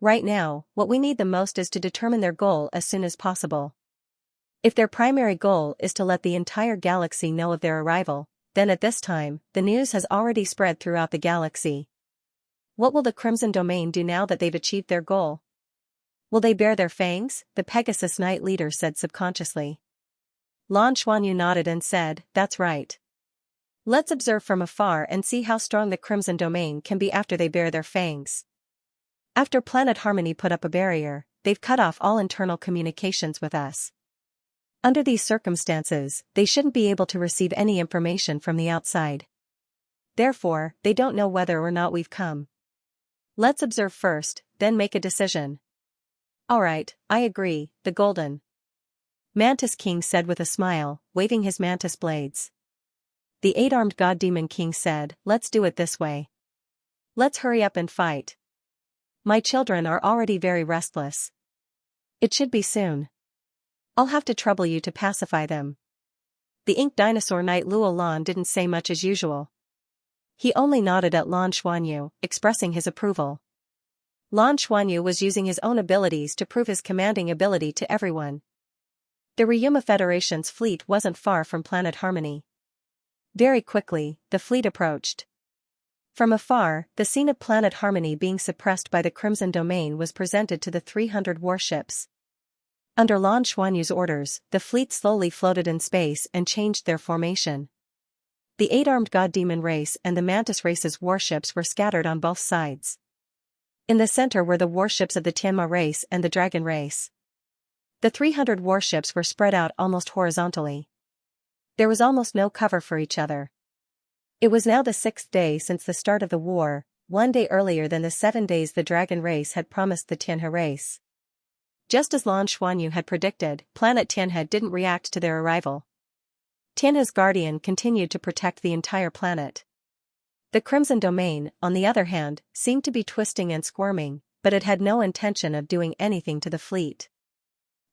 Right now, what we need the most is to determine their goal as soon as possible. If their primary goal is to let the entire galaxy know of their arrival, then at this time, the news has already spread throughout the galaxy. What will the Crimson Domain do now that they've achieved their goal? Will they bare their fangs? The Pegasus Knight leader said subconsciously. Lan Xuanyu nodded and said, that's right. Let's observe from afar and see how strong the Crimson Domain can be after they bare their fangs. After Planet Harmony put up a barrier, they've cut off all internal communications with us. Under these circumstances, they shouldn't be able to receive any information from the outside. Therefore, they don't know whether or not we've come. Let's observe first, then make a decision. Alright, I agree, the Golden Mantis King said with a smile, waving his mantis blades. The 8-armed God Demon King said, let's do it this way. Let's hurry up and fight. My children are already very restless. It should be soon. I'll have to trouble you to pacify them. The Ink Dinosaur Knight Luo Lan didn't say much as usual. He only nodded at Lan Xuanyu, expressing his approval. Lan Xuanyu was using his own abilities to prove his commanding ability to everyone. The Ryuma Federation's fleet wasn't far from Planet Harmony. Very quickly, the fleet approached. From afar, the scene of Planet Harmony being suppressed by the Crimson Domain was presented to the 300 warships. Under Lan Xuanyu's orders, the fleet slowly floated in space and changed their formation. The 8-armed God Demon race and the Mantis race's warships were scattered on both sides. In the center were the warships of the Tianma race and the Dragon race. The 300 warships were spread out almost horizontally. There was almost no cover for each other. It was now the 6th day since the start of the war, 1 day earlier than the 7 days the Dragon race had promised the Tianhe race. Just as Lan Xuanyu had predicted, planet Tianhe didn't react to their arrival. Tianhe's guardian continued to protect the entire planet. The Crimson Domain, on the other hand, seemed to be twisting and squirming, but it had no intention of doing anything to the fleet.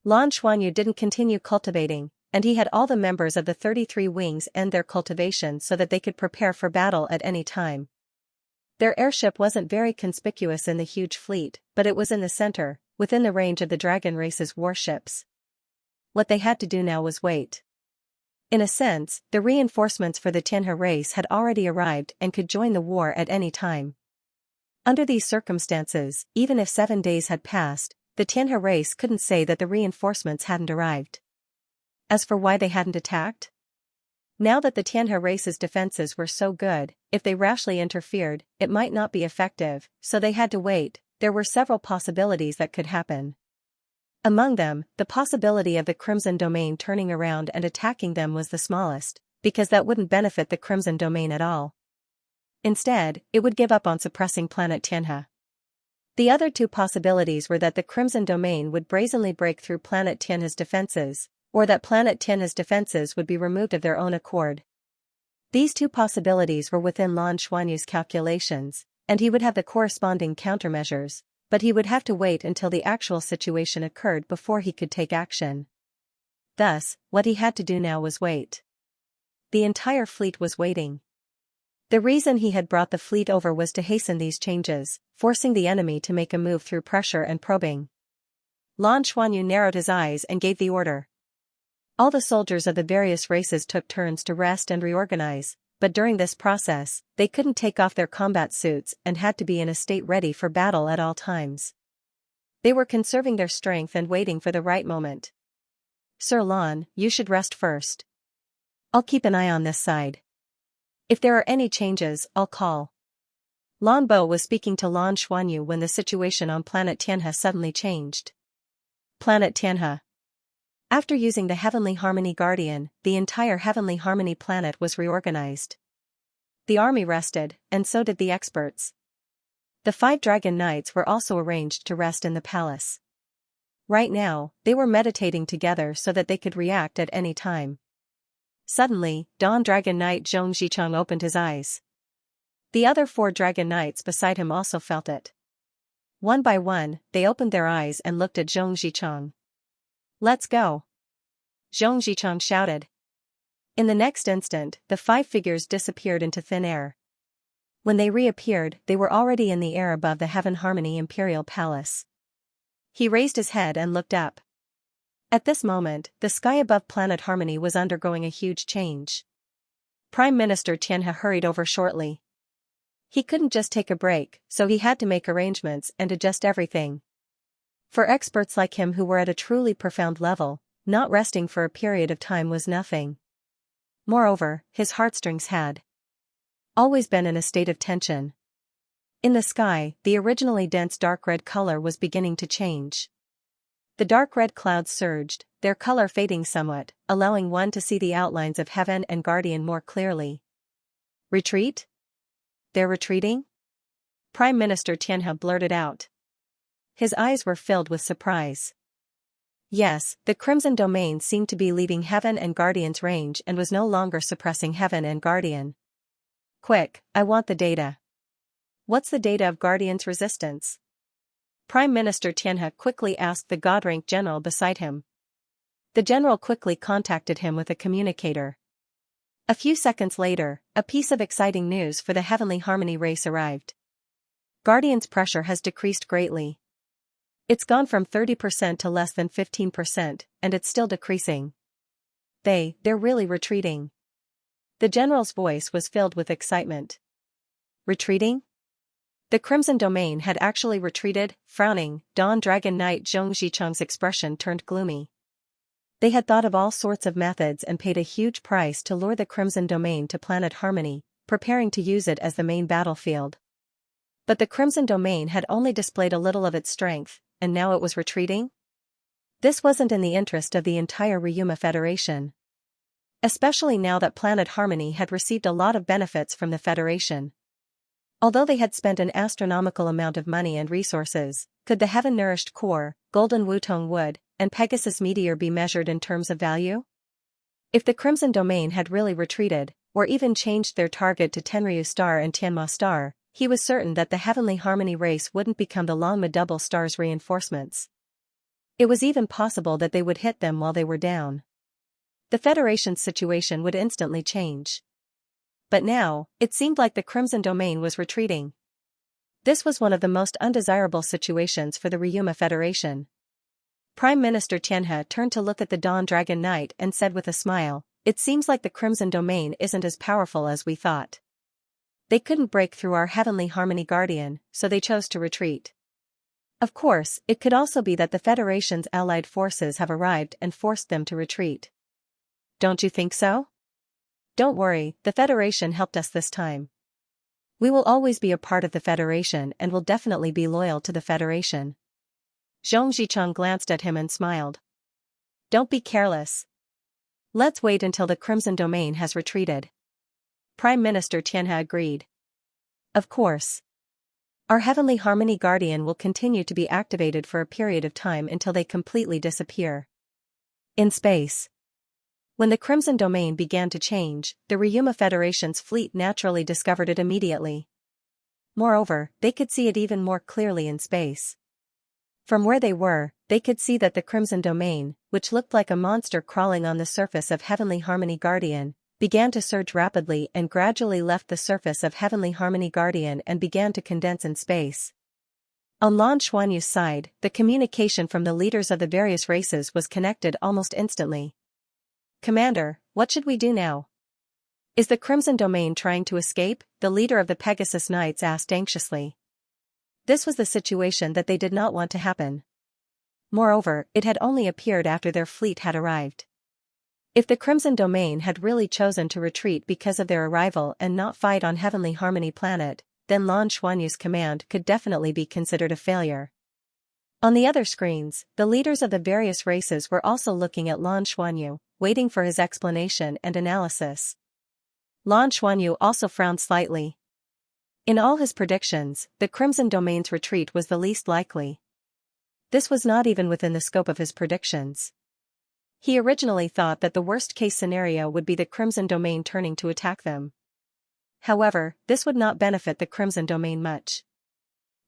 Lan Xuanyu didn't continue cultivating, and he had all the members of the 33 wings end their cultivation so that they could prepare for battle at any time. Their airship wasn't very conspicuous in the huge fleet, but it was in the center, within the range of the Dragon race's warships. What they had to do now was wait. In a sense, the reinforcements for the Tianhe race had already arrived and could join the war at any time. Under these circumstances, even if 7 days had passed, the Tianhe race couldn't say that the reinforcements hadn't arrived. As for why they hadn't attacked? Now that the Tianhe race's defenses were so good, if they rashly interfered, it might not be effective, so they had to wait. There were several possibilities that could happen. Among them, the possibility of the Crimson Domain turning around and attacking them was the smallest, because that wouldn't benefit the Crimson Domain at all. Instead, it would give up on suppressing planet Tianhe. The other 2 possibilities were that the Crimson Domain would brazenly break through planet Tianhe's defenses, or that planet Tianhe's defenses would be removed of their own accord. These 2 possibilities were within Lan Xuanyu's calculations, and he would have the corresponding countermeasures, but he would have to wait until the actual situation occurred before he could take action. Thus, what he had to do now was wait. The entire fleet was waiting. The reason he had brought the fleet over was to hasten these changes, forcing the enemy to make a move through pressure and probing. Lan Xuanyu narrowed his eyes and gave the order. All the soldiers of the various races took turns to rest and reorganize, but during this process, they couldn't take off their combat suits and had to be in a state ready for battle at all times. They were conserving their strength and waiting for the right moment. Sir Lan, you should rest first. I'll keep an eye on this side. If there are any changes, I'll call. Lan Bo was speaking to Lan Xuanyu when the situation on planet Tianhe suddenly changed. Planet Tianhe. After using the Heavenly Harmony Guardian, the entire Heavenly Harmony planet was reorganized. The army rested, and so did the experts. The 5 Dragon Knights were also arranged to rest in the palace. Right now, they were meditating together so that they could react at any time. Suddenly, Dawn Dragon Knight Zhong Zicheng opened his eyes. The other 4 Dragon Knights beside him also felt it. One by one, they opened their eyes and looked at Zhong Zicheng. "Let's go!" Zhong Zicheng shouted. In the next instant, the 5 figures disappeared into thin air. When they reappeared, they were already in the air above the Heaven Harmony Imperial Palace. He raised his head and looked up. At this moment, the sky above Planet Harmony was undergoing a huge change. Prime Minister Xianxia hurried over shortly. He couldn't just take a break, so he had to make arrangements and adjust everything. For experts like him who were at a truly profound level, not resting for a period of time was nothing. Moreover, his heartstrings had always been in a state of tension. In the sky, the originally dense dark red color was beginning to change. The dark red clouds surged, their color fading somewhat, allowing one to see the outlines of Heaven and Guardian more clearly. "Retreat? They're retreating?" Prime Minister Xianxia blurted out. His eyes were filled with surprise. Yes, the Crimson Domain seemed to be leaving Heaven and Guardian's range and was no longer suppressing Heaven and Guardian. "Quick, I want the data." "What's the data of Guardian's resistance?" Prime Minister Xianxia quickly asked the God-rank general beside him. The general quickly contacted him with a communicator. A few seconds later, a piece of exciting news for the Heavenly Harmony race arrived. Guardian's pressure has decreased greatly. It's gone from 30% to less than 15%, and it's still decreasing. They're really retreating. The general's voice was filled with excitement. Retreating? The Crimson Domain had actually retreated. Frowning, Dawn Dragon Knight Zhong Zicheng's expression turned gloomy. They had thought of all sorts of methods and paid a huge price to lure the Crimson Domain to Planet Harmony, preparing to use it as the main battlefield. But the Crimson Domain had only displayed a little of its strength, and now it was retreating? This wasn't in the interest of the entire Ryuma Federation. Especially now that Planet Harmony had received a lot of benefits from the Federation. Although they had spent an astronomical amount of money and resources, could the heaven-nourished core, golden Wutong wood, and Pegasus meteor be measured in terms of value? If the Crimson Domain had really retreated, or even changed their target to Tenryu Star and Tianma Star, he was certain that the Heavenly Harmony race wouldn't become the Longma Double Star's reinforcements. It was even possible that they would hit them while they were down. The Federation's situation would instantly change. But now, it seemed like the Crimson Domain was retreating. This was one of the most undesirable situations for the Ryuma Federation. Prime Minister Xianxia turned to look at the Dawn Dragon Knight and said with a smile, "It seems like the Crimson Domain isn't as powerful as we thought. They couldn't break through our Heavenly Harmony Guardian, so they chose to retreat. Of course, it could also be that the Federation's allied forces have arrived and forced them to retreat. Don't you think so? Don't worry, the Federation helped us this time. We will always be a part of the Federation and will definitely be loyal to the Federation." Zhong Zicheng glanced at him and smiled. "Don't be careless. Let's wait until the Crimson Domain has retreated." Prime Minister Xianxia agreed. "Of course. Our Heavenly Harmony Guardian will continue to be activated for a period of time until they completely disappear. In space. When the Crimson Domain began to change, the Ryuma Federation's fleet naturally discovered it immediately. Moreover, they could see it even more clearly in space. From where they were, they could see that the Crimson Domain, which looked like a monster crawling on the surface of Heavenly Harmony Guardian, began to surge rapidly and gradually left the surface of Heavenly Harmony Guardian and began to condense in space. On Lan Xuanyu's side, the communication from the leaders of the various races was connected almost instantly. "Commander, what should we do now? Is the Crimson Domain trying to escape?" the leader of the Pegasus Knights asked anxiously. This was the situation that they did not want to happen. Moreover, it had only appeared after their fleet had arrived. If the Crimson Domain had really chosen to retreat because of their arrival and not fight on Heavenly Harmony Planet, then Lan Xuanyu's command could definitely be considered a failure. On the other screens, the leaders of the various races were also looking at Lan Xuanyu, waiting for his explanation and analysis. Lan Xuanyu also frowned slightly. In all his predictions, the Crimson Domain's retreat was the least likely. This was not even within the scope of his predictions. He originally thought that the worst-case scenario would be the Crimson Domain turning to attack them. However, this would not benefit the Crimson Domain much.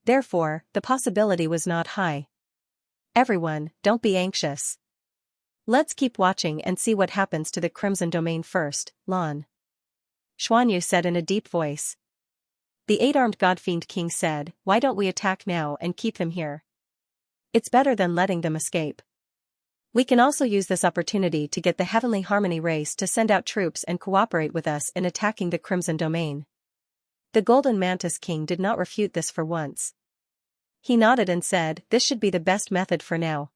Therefore, the possibility was not high. Everyone, don't be anxious. Let's keep watching and see what happens to the Crimson Domain first, Lan Xuanyu said in a deep voice. The eight-armed God-fiend king said, why don't we attack now and keep them here? It's better than letting them escape. We can also use this opportunity to get the Heavenly Harmony race to send out troops and cooperate with us in attacking the Crimson Domain. The Golden Mantis King did not refute this for once. He nodded and said, this should be the best method for now.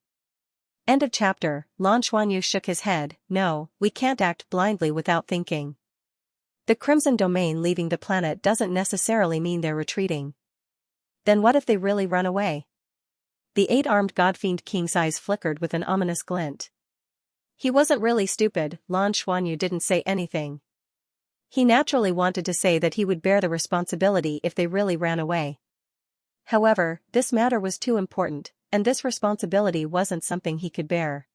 End of chapter. Lan Xuanyu shook his head, no, we can't act blindly without thinking. The Crimson Domain leaving the planet doesn't necessarily mean they're retreating. Then what if they really run away? The eight-armed God-fiend king's eyes flickered with an ominous glint. He wasn't really stupid. Lan Xuanyu didn't say anything. He naturally wanted to say that he would bear the responsibility if they really ran away. However, this matter was too important, and this responsibility wasn't something he could bear.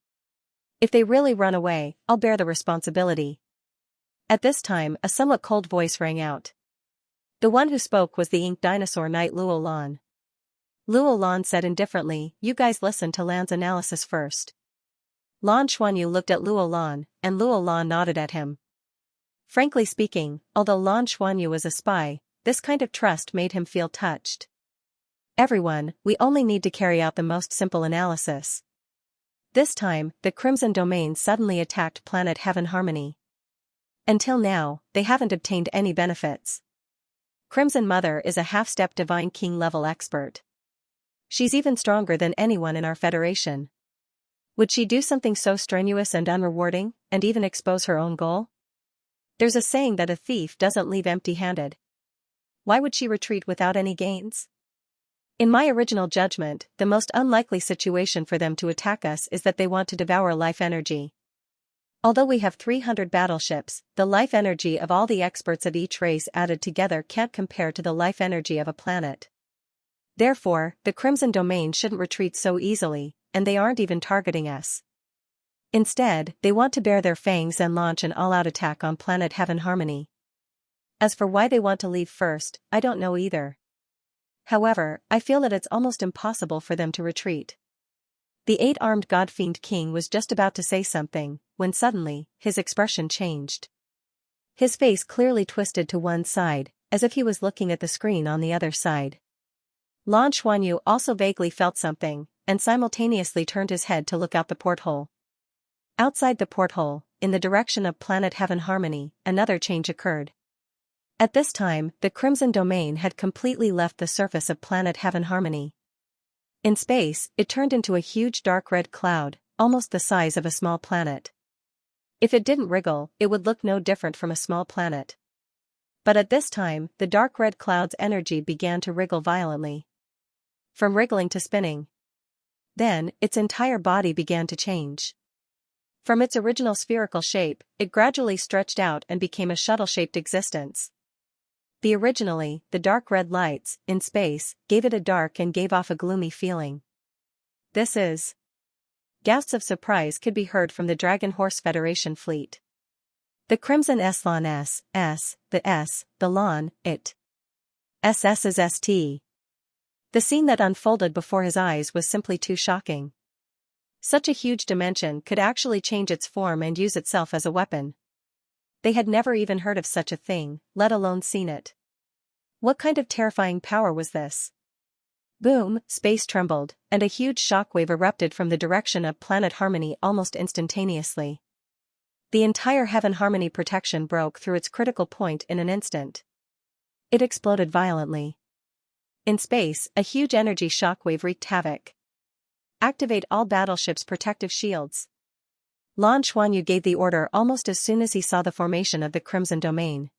If they really run away, I'll bear the responsibility. At this time, a somewhat cold voice rang out. The one who spoke was the ink dinosaur knight Luo Lan. Luo Lan said indifferently, you guys listen to Lan's analysis first. Lan Xuanyu looked at Luo Lan, and Luo Lan nodded at him. Frankly speaking, although Lan Xuanyu was a spy, this kind of trust made him feel touched. Everyone, we only need to carry out the most simple analysis. This time, the Crimson Domain suddenly attacked planet Heaven Harmony. Until now, they haven't obtained any benefits. Crimson Mother is a half-step Divine King level expert. She's even stronger than anyone in our Federation. Would she do something so strenuous and unrewarding, and even expose her own goal? There's a saying that a thief doesn't leave empty-handed. Why would she retreat without any gains? In my original judgment, the most unlikely situation for them to attack us is that they want to devour life energy. Although we have 300 battleships, the life energy of all the experts of each race added together can't compare to the life energy of a planet. Therefore, the Crimson Domain shouldn't retreat so easily, and they aren't even targeting us. Instead, they want to bare their fangs and launch an all-out attack on planet Heaven Harmony. As for why they want to leave first, I don't know either. However, I feel that it's almost impossible for them to retreat. The eight-armed God-fiend king was just about to say something, when suddenly, his expression changed. His face clearly twisted to one side, as if he was looking at the screen on the other side. Lan Xuanyu also vaguely felt something, and simultaneously turned his head to look out the porthole. Outside the porthole, in the direction of planet Heaven Harmony, another change occurred. At this time, the Crimson Domain had completely left the surface of planet Heaven Harmony. In space, it turned into a huge dark red cloud, almost the size of a small planet. If it didn't wriggle, it would look no different from a small planet. But at this time, the dark red cloud's energy began to wriggle violently. From wriggling to spinning. Then, its entire body began to change. From its original spherical shape, it gradually stretched out and became a shuttle-shaped existence. The dark red lights, in space, gave it a dark and gave off a gloomy feeling. This is... Gasps of surprise could be heard from the Dragon Horse Federation fleet. The Crimson Lan the Lan, it. SS is ST. The scene that unfolded before his eyes was simply too shocking. Such a huge dimension could actually change its form and use itself as a weapon. They had never even heard of such a thing, let alone seen it. What kind of terrifying power was this? Boom, space trembled, and a huge shockwave erupted from the direction of planet Harmony almost instantaneously. The entire Heaven Harmony protection broke through its critical point in an instant. It exploded violently. In space, a huge energy shockwave wreaked havoc. Activate all battleships' protective shields. Lan Xuanyu gave the order almost as soon as he saw the formation of the Crimson Domain.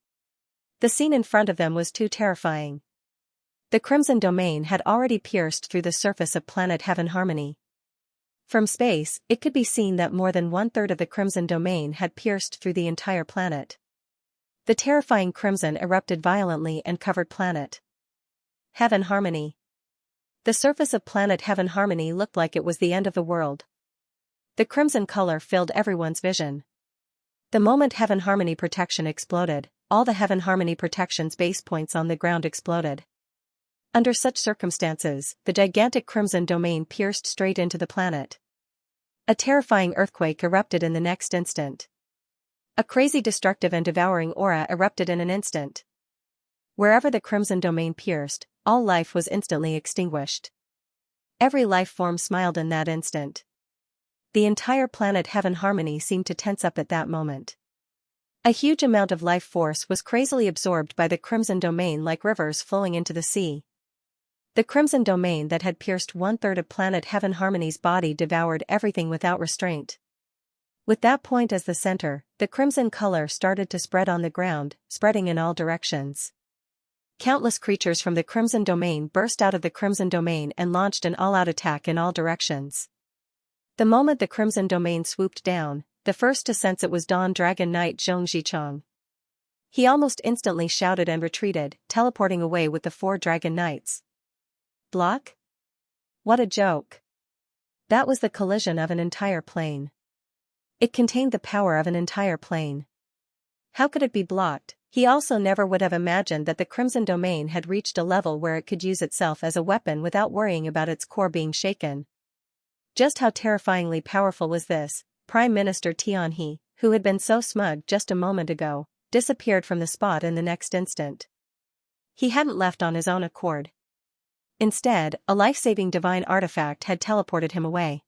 The scene in front of them was too terrifying. The Crimson Domain had already pierced through the surface of planet Heaven Harmony. From space, it could be seen that more than one-third of the Crimson Domain had pierced through the entire planet. The terrifying crimson erupted violently and covered planet Heaven Harmony. The surface of planet Heaven Harmony looked like it was the end of the world. The crimson color filled everyone's vision. The moment Heaven Harmony protection exploded, all the Heaven Harmony protection's base points on the ground exploded. Under such circumstances, the gigantic Crimson Domain pierced straight into the planet. A terrifying earthquake erupted in the next instant. A crazy destructive and devouring aura erupted in an instant. Wherever the Crimson Domain pierced, all life was instantly extinguished. Every life form smiled in that instant. The entire planet Heaven Harmony seemed to tense up at that moment. A huge amount of life force was crazily absorbed by the Crimson Domain like rivers flowing into the sea. The Crimson Domain that had pierced 1/3 of planet Heaven Harmony's body devoured everything without restraint. With that point as the center, the crimson color started to spread on the ground, spreading in all directions. Countless creatures from the Crimson Domain burst out of the Crimson Domain and launched an all-out attack in all directions. The moment the Crimson Domain swooped down, the first to sense it was Dawn Dragon Knight Zhongzhicheng. He almost instantly shouted and retreated, teleporting away with the 4 Dragon Knights. Block? What a joke. That was the collision of an entire plane. It contained the power of an entire plane. How could it be blocked? He also never would have imagined that the Crimson Domain had reached a level where it could use itself as a weapon without worrying about its core being shaken. Just how terrifyingly powerful was this? Prime Minister Tianhe, who had been so smug just a moment ago, disappeared from the spot in the next instant. He hadn't left on his own accord. Instead, a life-saving divine artifact had teleported him away.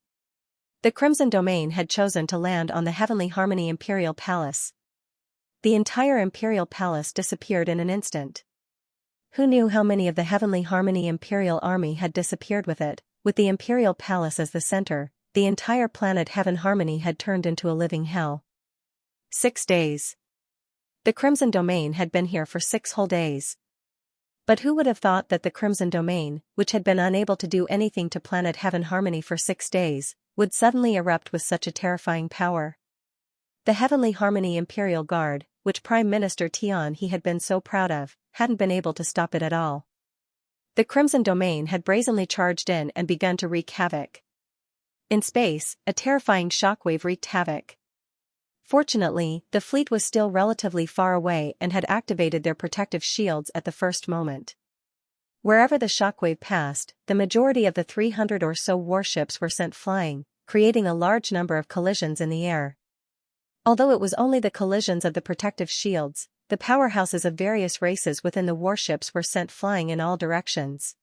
The Crimson Domain had chosen to land on the Heavenly Harmony Imperial Palace. The entire Imperial Palace disappeared in an instant. Who knew how many of the Heavenly Harmony Imperial Army had disappeared with it? With the Imperial Palace as the center, the entire planet Heaven Harmony had turned into a living hell. 6 days. The Crimson Domain had been here for 6 whole days. But who would have thought that the Crimson Domain, which had been unable to do anything to planet Heaven Harmony for 6 days, would suddenly erupt with such a terrifying power? The Heavenly Harmony Imperial Guard, which Prime Minister Tianhe had been so proud of, hadn't been able to stop it at all. The Crimson Domain had brazenly charged in and begun to wreak havoc. In space, a terrifying shockwave wreaked havoc. Fortunately, the fleet was still relatively far away and had activated their protective shields at the first moment. Wherever the shockwave passed, the majority of the 300 or so warships were sent flying, creating a large number of collisions in the air. Although it was only the collisions of the protective shields, the powerhouses of various races within the warships were sent flying in all directions.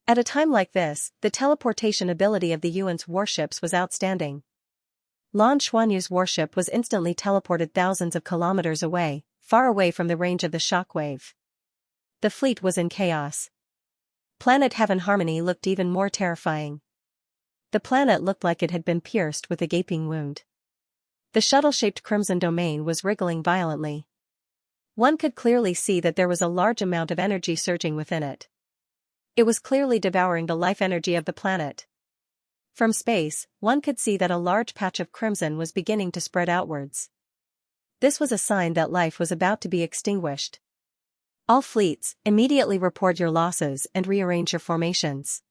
At a time like this, the teleportation ability of the Yuan's warships was outstanding. Lan Xuanyu's warship was instantly teleported thousands of kilometers away, far away from the range of the shockwave. The fleet was in chaos. Planet Heaven Harmony looked even more terrifying. The planet looked like it had been pierced with a gaping wound. The shuttle-shaped Crimson Domain was wriggling violently. One could clearly see that there was a large amount of energy surging within it. It was clearly devouring the life energy of the planet. From space, one could see that a large patch of crimson was beginning to spread outwards. This was a sign that life was about to be extinguished. All fleets, immediately report your losses and rearrange your formations.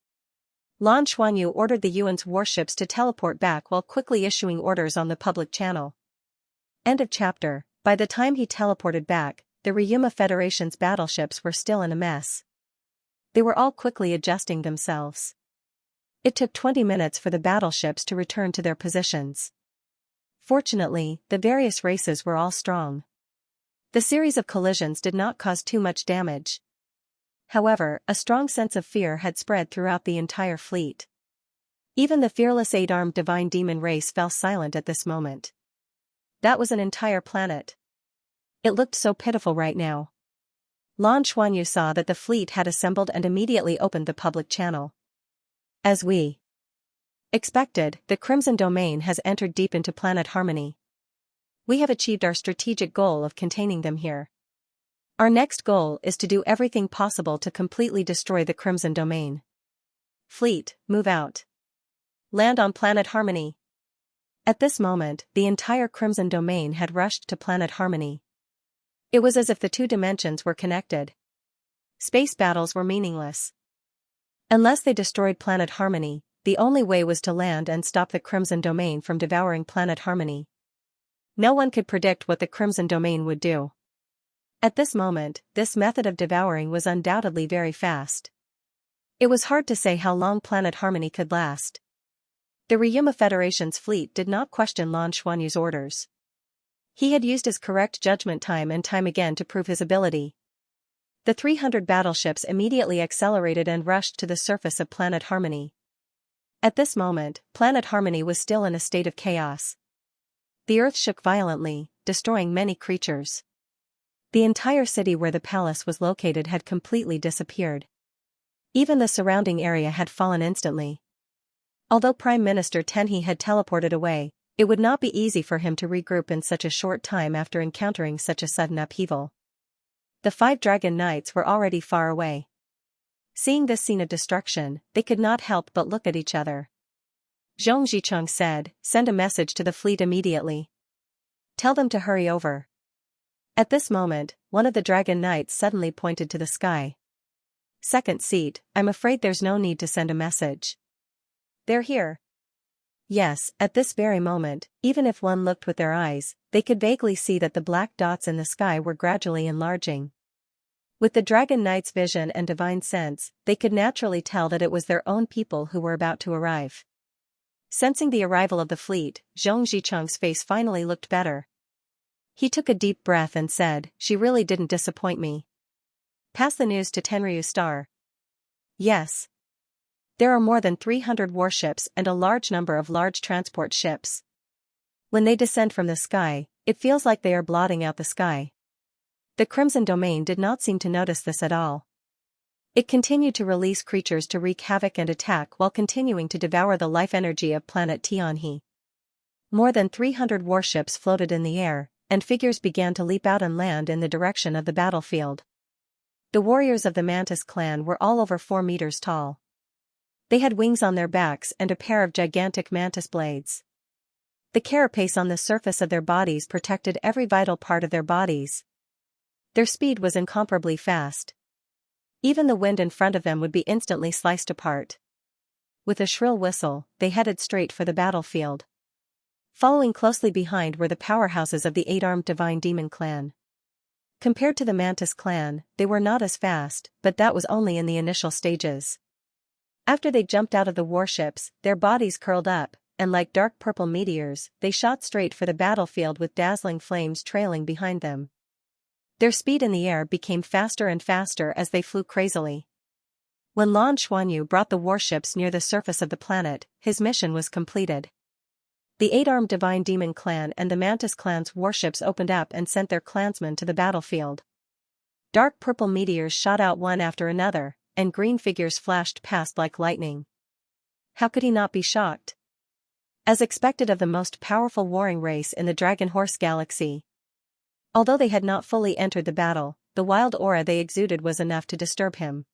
Lan Xuanyu ordered the Yuan's warships to teleport back while quickly issuing orders on the public channel. End of chapter. By the time he teleported back, the Ryuma Federation's battleships were still in a mess. They were all quickly adjusting themselves. It took 20 minutes for the battleships to return to their positions. Fortunately, the various races were all strong. The series of collisions did not cause too much damage. However, a strong sense of fear had spread throughout the entire fleet. Even the fearless 8-armed divine demon race fell silent at this moment. That was an entire planet. It looked so pitiful right now. Lan Xuanyu saw that the fleet had assembled and immediately opened the public channel. As we expected, the Crimson Domain has entered deep into Planet Harmony. We have achieved our strategic goal of containing them here. Our next goal is to do everything possible to completely destroy the Crimson Domain. Fleet, move out. Land on Planet Harmony. At this moment, the entire Crimson Domain had rushed to Planet Harmony. It was as if the two dimensions were connected. Space battles were meaningless. Unless they destroyed Planet Harmony, the only way was to land and stop the Crimson Domain from devouring Planet Harmony. No one could predict what the Crimson Domain would do. At this moment, this method of devouring was undoubtedly very fast. It was hard to say how long Planet Harmony could last. The Ryuma Federation's fleet did not question Lan Xuanyu's orders. He had used his correct judgment time and time again to prove his ability. The 300 battleships immediately accelerated and rushed to the surface of Planet Harmony. At this moment, Planet Harmony was still in a state of chaos. The earth shook violently, destroying many creatures. The entire city where the palace was located had completely disappeared. Even the surrounding area had fallen instantly. Although Prime Minister Tenhi had teleported away, it would not be easy for him to regroup in such a short time after encountering such a sudden upheaval. The 5 Dragon Knights were already far away. Seeing this scene of destruction, they could not help but look at each other. Zhong Zicheng said, "Send a message to the fleet immediately. Tell them to hurry over." At this moment, one of the Dragon Knights suddenly pointed to the sky. "Second seat, I'm afraid there's no need to send a message. They're here." Yes, at this very moment, even if one looked with their eyes, they could vaguely see that the black dots in the sky were gradually enlarging. With the Dragon Knight's vision and divine sense, they could naturally tell that it was their own people who were about to arrive. Sensing the arrival of the fleet, Zhong Zicheng's face finally looked better. He took a deep breath and said, "She really didn't disappoint me. Pass the news to Tenryu Star." "Yes. There are more than 300 warships and a large number of large transport ships. When they descend from the sky, it feels like they are blotting out the sky." The Crimson Domain did not seem to notice this at all. It continued to release creatures to wreak havoc and attack while continuing to devour the life energy of planet Tianhe. More than 300 warships floated in the air, and figures began to leap out and land in the direction of the battlefield. The warriors of the Mantis clan were all over 4 meters tall. They had wings on their backs and a pair of gigantic mantis blades. The carapace on the surface of their bodies protected every vital part of their bodies. Their speed was incomparably fast. Even the wind in front of them would be instantly sliced apart. With a shrill whistle, they headed straight for the battlefield. Following closely behind were the powerhouses of the 8-armed Divine Demon clan. Compared to the Mantis clan, they were not as fast, but that was only in the initial stages. After they jumped out of the warships, their bodies curled up, and like dark purple meteors, they shot straight for the battlefield with dazzling flames trailing behind them. Their speed in the air became faster and faster as they flew crazily. When Lan Xuanyu brought the warships near the surface of the planet, his mission was completed. The 8-armed Divine Demon clan and the Mantis clan's warships opened up and sent their clansmen to the battlefield. Dark purple meteors shot out one after another, and green figures flashed past like lightning. How could he not be shocked? As expected of the most powerful warring race in the Dragon Horse Galaxy. Although they had not fully entered the battle, the wild aura they exuded was enough to disturb him.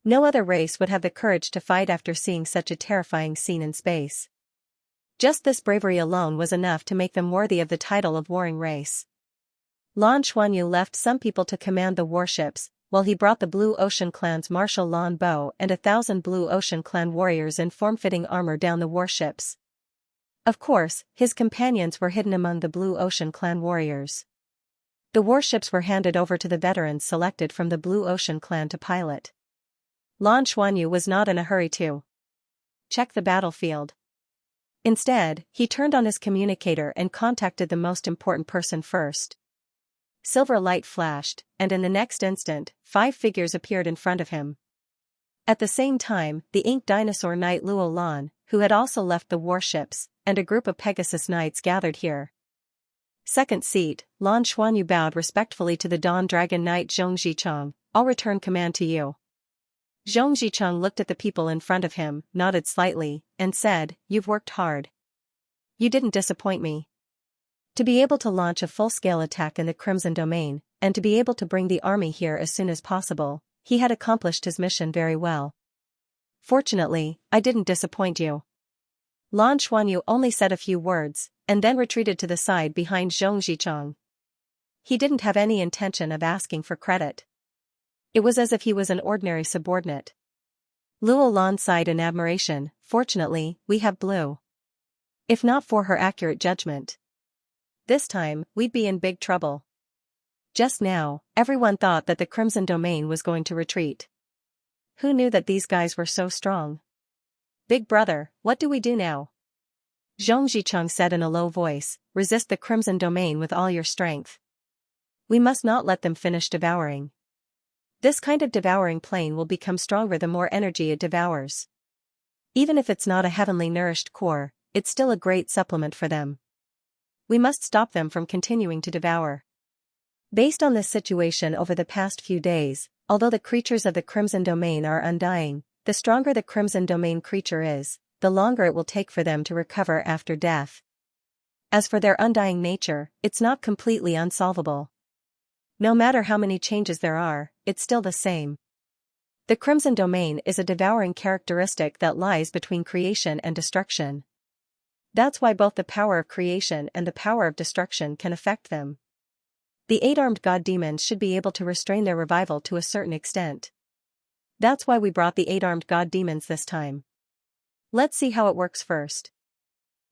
No other race would have the courage to fight after seeing such a terrifying scene in space. Just this bravery alone was enough to make them worthy of the title of warring race. Lan Xuanyu left some people to command the warships, while he brought the Blue Ocean clan's Marshal Lan Bo and 1,000 Blue Ocean clan warriors in form-fitting armor down the warships. Of course, his companions were hidden among the Blue Ocean clan warriors. The warships were handed over to the veterans selected from the Blue Ocean clan to pilot. Lan Xuanyu was not in a hurry to check the battlefield. Instead, he turned on his communicator and contacted the most important person first. Silver light flashed, and in the next instant, 5 figures appeared in front of him. At the same time, the Ink Dinosaur Knight Luo Lan, who had also left the warships, and a group of Pegasus Knights gathered here. Second seat, Lan Xuanyu bowed respectfully to the Dawn Dragon Knight Zhong Zicheng. "I'll return command to you." Zhong Zicheng looked at the people in front of him, nodded slightly, and said, "You've worked hard. You didn't disappoint me." To be able to launch a full-scale attack in the Crimson Domain, and to be able to bring the army here as soon as possible, he had accomplished his mission very well. "Fortunately, I didn't disappoint you." Lan Xuanyu only said a few words, and then retreated to the side behind Zhong Zicheng. He didn't have any intention of asking for credit. It was as if he was an ordinary subordinate. Luo Lan sighed in admiration. "Fortunately, we have Blue. If not for her accurate judgment, this time, we'd be in big trouble." Just now, everyone thought that the Crimson Domain was going to retreat. Who knew that these guys were so strong? Big brother, what do we do now? Zhong Zicheng said in a low voice, resist the Crimson Domain with all your strength. We must not let them finish devouring. This kind of devouring plane will become stronger the more energy it devours. Even if it's not a heavenly nourished core, it's still a great supplement for them. We must stop them from continuing to devour. Based on this situation over the past few days, although the creatures of the Crimson Domain are undying, the stronger the Crimson Domain creature is, the longer it will take for them to recover after death. As for their undying nature, it's not completely unsolvable. No matter how many changes there are, it's still the same. The Crimson Domain is a devouring characteristic that lies between creation and destruction. That's why both the power of creation and the power of destruction can affect them. The 8-armed god demons should be able to restrain their revival to a certain extent. That's why we brought the 8-armed god demons this time. Let's see how it works first.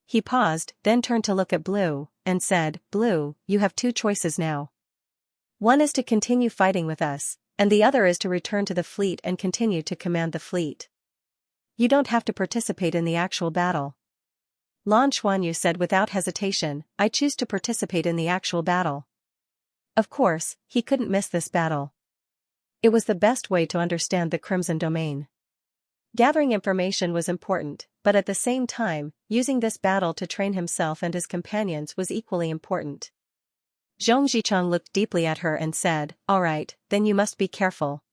He paused, then turned to look at Blue, and said, Blue, you have two choices now. One is to continue fighting with us, and the other is to return to the fleet and continue to command the fleet. You don't have to participate in the actual battle. Lan Xuanyu said without hesitation, I choose to participate in the actual battle. Of course, he couldn't miss this battle. It was the best way to understand the Crimson Domain. Gathering information was important, but at the same time, using this battle to train himself and his companions was equally important. Zhong Zicheng looked deeply at her and said, all right, then you must be careful.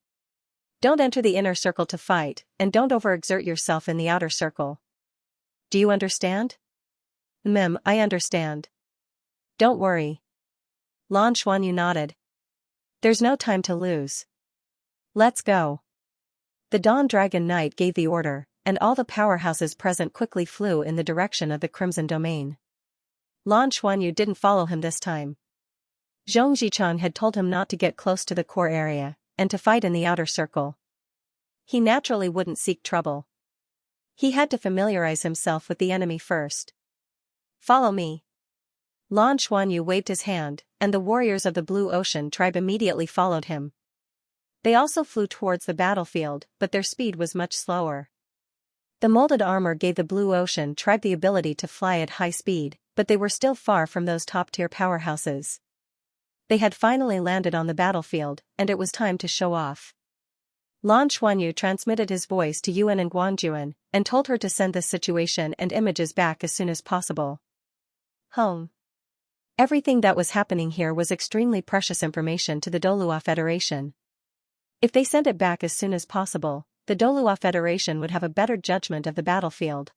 Don't enter the inner circle to fight, and don't overexert yourself in the outer circle. Do you understand? I understand. Don't worry. Lan Xuanyu nodded. There's no time to lose. Let's go. The Dawn Dragon Knight gave the order, and all the powerhouses present quickly flew in the direction of the Crimson Domain. Lan Xuanyu didn't follow him this time. Zhong Zicheng had told him not to get close to the core area, and to fight in the outer circle. He naturally wouldn't seek trouble. He had to familiarize himself with the enemy first. Follow me. Lan Xuanyu waved his hand, and the warriors of the Blue Ocean tribe immediately followed him. They also flew towards the battlefield, but their speed was much slower. The molded armor gave the Blue Ocean tribe the ability to fly at high speed, but they were still far from those top-tier powerhouses. They had finally landed on the battlefield, and it was time to show off. Lan Xuanyu transmitted his voice to Yuan and Guangjuan, and told her to send this situation and images back as soon as possible. Home. Everything that was happening here was extremely precious information to the Douluo Federation. If they sent it back as soon as possible, the Douluo Federation would have a better judgment of the battlefield.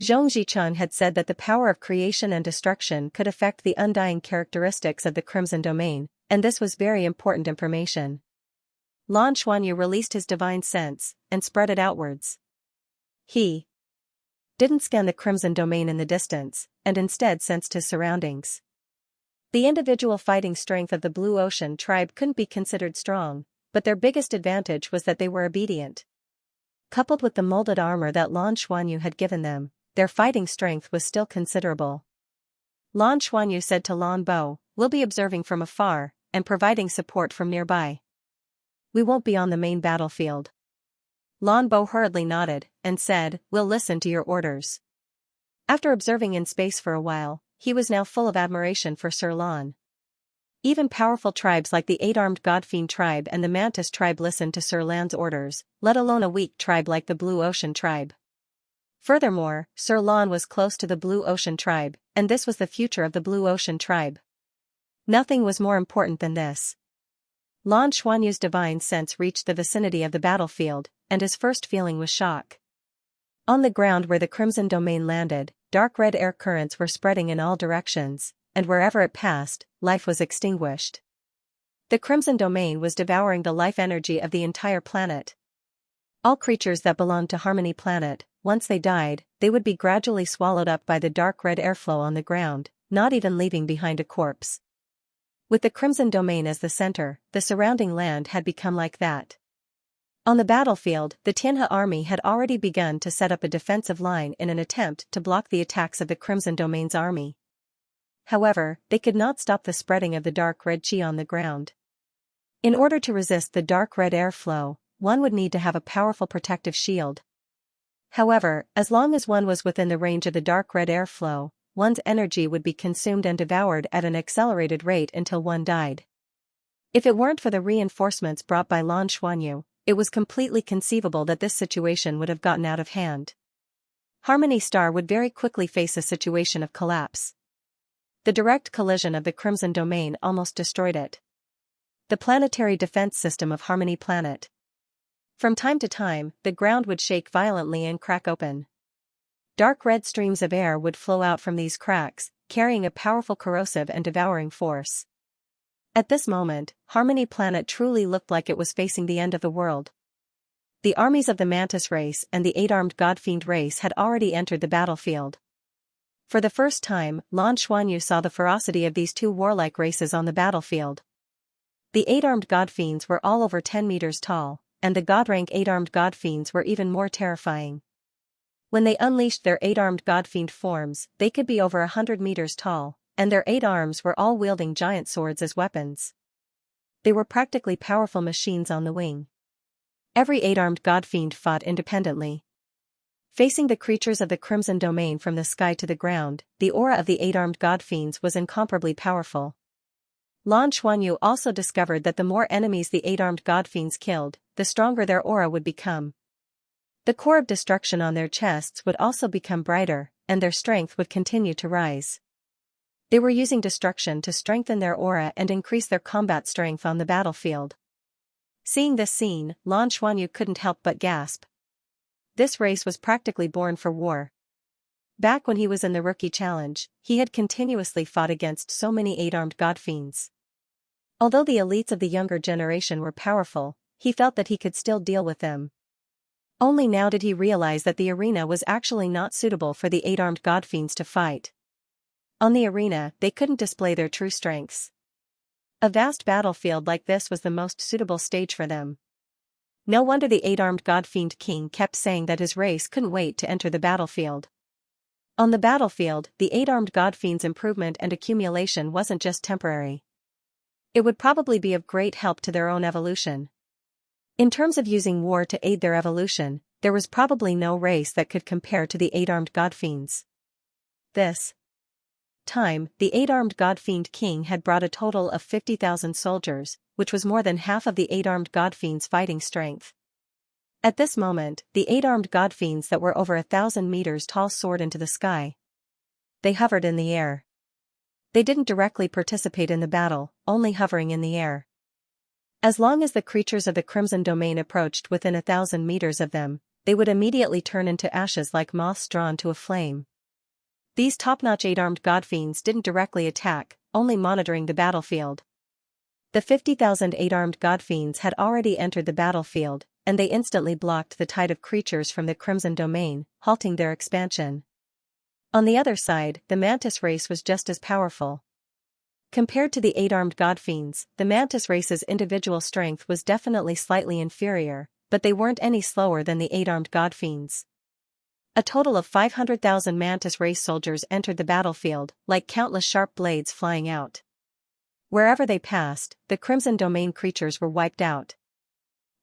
Zhong Zicheng had said that the power of creation and destruction could affect the undying characteristics of the Crimson Domain, and this was very important information. Lan Xuanyu released his divine sense, and spread it outwards. He didn't scan the Crimson Domain in the distance, and instead sensed his surroundings. The individual fighting strength of the Blue Ocean tribe couldn't be considered strong, but their biggest advantage was that they were obedient. Coupled with the molded armor that Lan Xuanyu had given them, their fighting strength was still considerable. Lan Xuanyu said to Lan Bo, we'll be observing from afar, and providing support from nearby. We won't be on the main battlefield. Lan Bo hurriedly nodded, and said, we'll listen to your orders. After observing in space for a while, he was now full of admiration for Sir Lan. Even powerful tribes like the 8-armed Godfiend tribe and the Mantis tribe listened to Sir Lan's orders, let alone a weak tribe like the Blue Ocean tribe. Furthermore, Sir Lan was close to the Blue Ocean tribe, and this was the future of the Blue Ocean tribe. Nothing was more important than this. Lan Xuanyu's divine sense reached the vicinity of the battlefield, and his first feeling was shock. On the ground where the Crimson Domain landed, dark red air currents were spreading in all directions, and wherever it passed, life was extinguished. The Crimson Domain was devouring the life energy of the entire planet. All creatures that belonged to Harmony Planet, once they died, they would be gradually swallowed up by the dark red airflow on the ground, not even leaving behind a corpse. With the Crimson Domain as the center, the surrounding land had become like that. On the battlefield, the Tianhe army had already begun to set up a defensive line in an attempt to block the attacks of the Crimson Domain's army. However, they could not stop the spreading of the dark red chi on the ground. In order to resist the dark red airflow, one would need to have a powerful protective shield. However, as long as one was within the range of the dark red airflow, one's energy would be consumed and devoured at an accelerated rate until one died. If it weren't for the reinforcements brought by Lan Xuanyu, it was completely conceivable that this situation would have gotten out of hand. Harmony Star would very quickly face a situation of collapse. The direct collision of the Crimson Domain almost destroyed it. The planetary defense system of Harmony Planet. From time to time, the ground would shake violently and crack open. Dark red streams of air would flow out from these cracks, carrying a powerful corrosive and devouring force. At this moment, Harmony Planet truly looked like it was facing the end of the world. The armies of the Mantis race and the 8-armed Godfiend race had already entered the battlefield. For the first time, Lan Xuanyu saw the ferocity of these two warlike races on the battlefield. The 8-armed Godfiends were all over 10 meters tall, and the God-rank 8-armed Godfiends were even more terrifying. When they unleashed their 8-armed Godfiend forms, they could be over 100 meters tall, and their 8 arms were all wielding giant swords as weapons. They were practically powerful machines on the wing. Every 8-armed Godfiend fought independently. Facing the creatures of the Crimson Domain from the sky to the ground, the aura of the 8-armed Godfiends was incomparably powerful. Lan Xuanyu also discovered that the more enemies the 8-armed Godfiends killed, the stronger their aura would become. The core of destruction on their chests would also become brighter, and their strength would continue to rise. They were using destruction to strengthen their aura and increase their combat strength on the battlefield. Seeing this scene, Lan Xuanyu couldn't help but gasp. This race was practically born for war. Back when he was in the Rookie Challenge, he had continuously fought against so many 8-armed Godfiends. Although the elites of the younger generation were powerful, he felt that he could still deal with them. Only now did he realize that the arena was actually not suitable for the 8-armed Godfiends to fight. On the arena, they couldn't display their true strengths. A vast battlefield like this was the most suitable stage for them. No wonder the 8-armed Godfiend King kept saying that his race couldn't wait to enter the battlefield. On the battlefield, the 8-armed Godfiend's improvement and accumulation wasn't just temporary. It would probably be of great help to their own evolution. In terms of using war to aid their evolution, there was probably no race that could compare to the 8-armed Godfiends. This time, the 8-armed Godfiend King had brought a total of 50,000 soldiers, which was more than half of the 8-armed Godfiend's fighting strength. At this moment, the 8-armed Godfiends that were over 1,000 meters tall soared into the sky. They hovered in the air. They didn't directly participate in the battle, only hovering in the air. As long as the creatures of the Crimson Domain approached within 1,000 meters of them, they would immediately turn into ashes like moths drawn to a flame. These top-notch 8-armed Godfiends didn't directly attack, only monitoring the battlefield. The 50,000 8-armed Godfiends had already entered the battlefield, and they instantly blocked the tide of creatures from the Crimson Domain, halting their expansion. On the other side, the Mantis race was just as powerful. Compared to the 8-armed Godfiends, the Mantis race's individual strength was definitely slightly inferior, but they weren't any slower than the 8-armed Godfiends. A total of 500,000 Mantis race soldiers entered the battlefield, like countless sharp blades flying out. Wherever they passed, the Crimson Domain creatures were wiped out.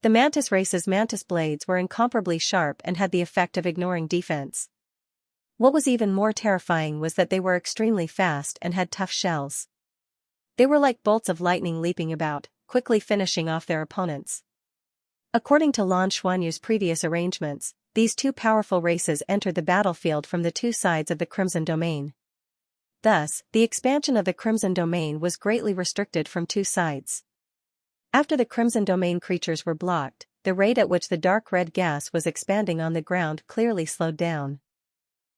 The Mantis race's Mantis blades were incomparably sharp and had the effect of ignoring defense. What was even more terrifying was that they were extremely fast and had tough shells. They were like bolts of lightning leaping about, quickly finishing off their opponents. According to Lan Xuanyu's previous arrangements, these two powerful races entered the battlefield from the two sides of the Crimson Domain. Thus, the expansion of the Crimson Domain was greatly restricted from two sides. After the Crimson Domain creatures were blocked, the rate at which the dark red gas was expanding on the ground clearly slowed down.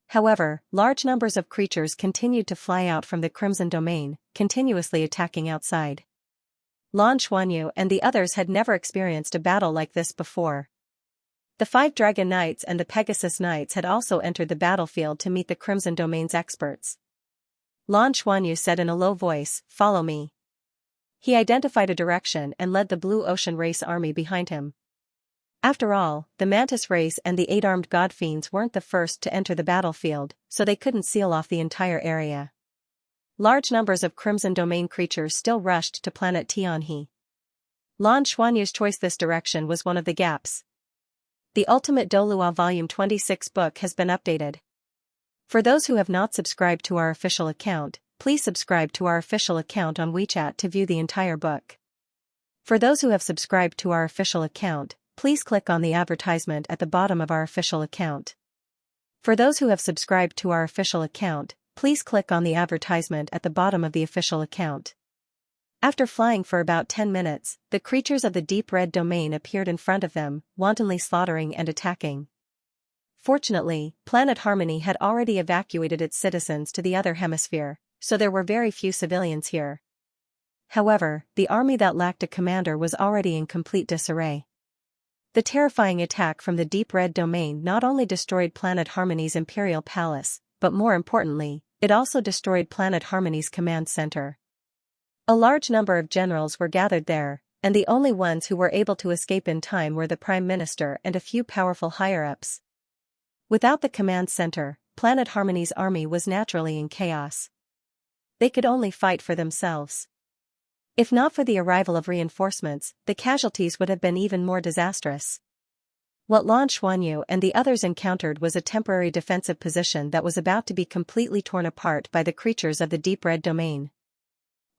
However, large numbers of creatures continued to fly out from the Crimson Domain, continuously attacking outside. Lan Xuanyu and the others had never experienced a battle like this before. The 5 Dragon Knights and the Pegasus Knights had also entered the battlefield to meet the Crimson Domain's experts. Lan Xuanyu said in a low voice, "Follow me." He identified a direction and led the Blue Ocean Race army behind him. After all, the Mantis race and the 8-armed Godfiends weren't the first to enter the battlefield, so they couldn't seal off the entire area. Large numbers of Crimson Domain creatures still rushed to planet Tianhe. Lan Xuanyu's choice. This direction was one of the gaps. The Ultimate Douluo Volume 26 book has been updated. For those who have not subscribed to our official account, please subscribe to our official account on WeChat to view the entire book. For those who have subscribed to our official account, please click on the advertisement at the bottom of our official account. For those who have subscribed to our official account, please click on the advertisement at the bottom of the official account. After flying for about 10 minutes, the creatures of the deep red domain appeared in front of them, wantonly slaughtering and attacking. Fortunately, Planet Harmony had already evacuated its citizens to the other hemisphere, so there were very few civilians here. However, the army that lacked a commander was already in complete disarray. The terrifying attack from the deep red domain not only destroyed Planet Harmony's Imperial Palace, but more importantly, it also destroyed Planet Harmony's command center. A large number of generals were gathered there, and the only ones who were able to escape in time were the Prime Minister and a few powerful higher-ups. Without the command center, Planet Harmony's army was naturally in chaos. They could only fight for themselves. If not for the arrival of reinforcements, the casualties would have been even more disastrous. What Lan Xuanyu and the others encountered was a temporary defensive position that was about to be completely torn apart by the creatures of the deep red domain.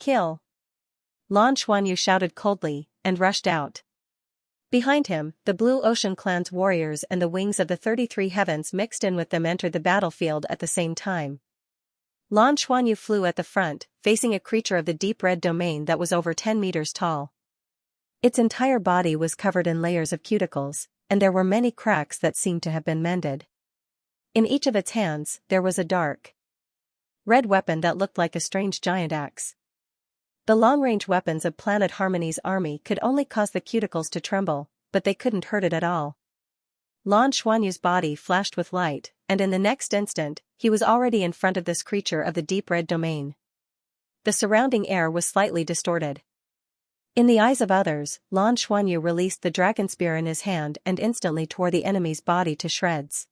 Kill! Lan Xuanyu shouted coldly, and rushed out. Behind him, the Blue Ocean Clan's warriors and the wings of the 33 heavens mixed in with them entered the battlefield at the same time. Lan Xuanyu flew at the front, facing a creature of the deep red domain that was over 10 meters tall. Its entire body was covered in layers of cuticles, and there were many cracks that seemed to have been mended. In each of its hands, there was a dark red weapon that looked like a strange giant axe. The long-range weapons of Planet Harmony's army could only cause the cuticles to tremble, but they couldn't hurt it at all. Lan Xuanyu's body flashed with light, and in the next instant, he was already in front of this creature of the deep red domain. The surrounding air was slightly distorted. In the eyes of others, Lan Xuanyu released the dragon spear in his hand and instantly tore the enemy's body to shreds.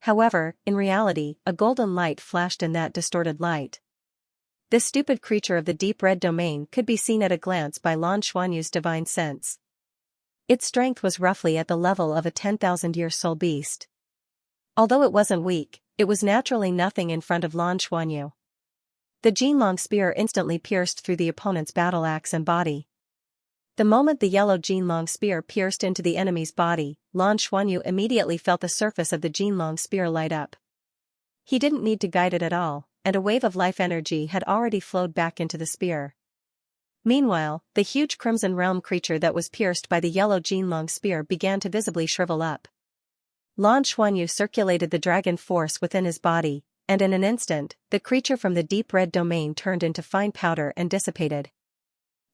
However, in reality, a golden light flashed in that distorted light. This stupid creature of the deep red domain could be seen at a glance by Lan Xuanyu's divine sense. Its strength was roughly at the level of a 10,000-year soul beast. Although it wasn't weak, it was naturally nothing in front of Lan Xuanyu. The Jinlong spear instantly pierced through the opponent's battle axe and body. The moment the yellow Jinlong spear pierced into the enemy's body, Lan Xuanyu immediately felt the surface of the Jinlong spear light up. He didn't need to guide it at all, and a wave of life energy had already flowed back into the spear. Meanwhile, the huge Crimson Realm creature that was pierced by the yellow Jinlong spear began to visibly shrivel up. Lan Xuanyu circulated the dragon force within his body, and in an instant, the creature from the deep red domain turned into fine powder and dissipated.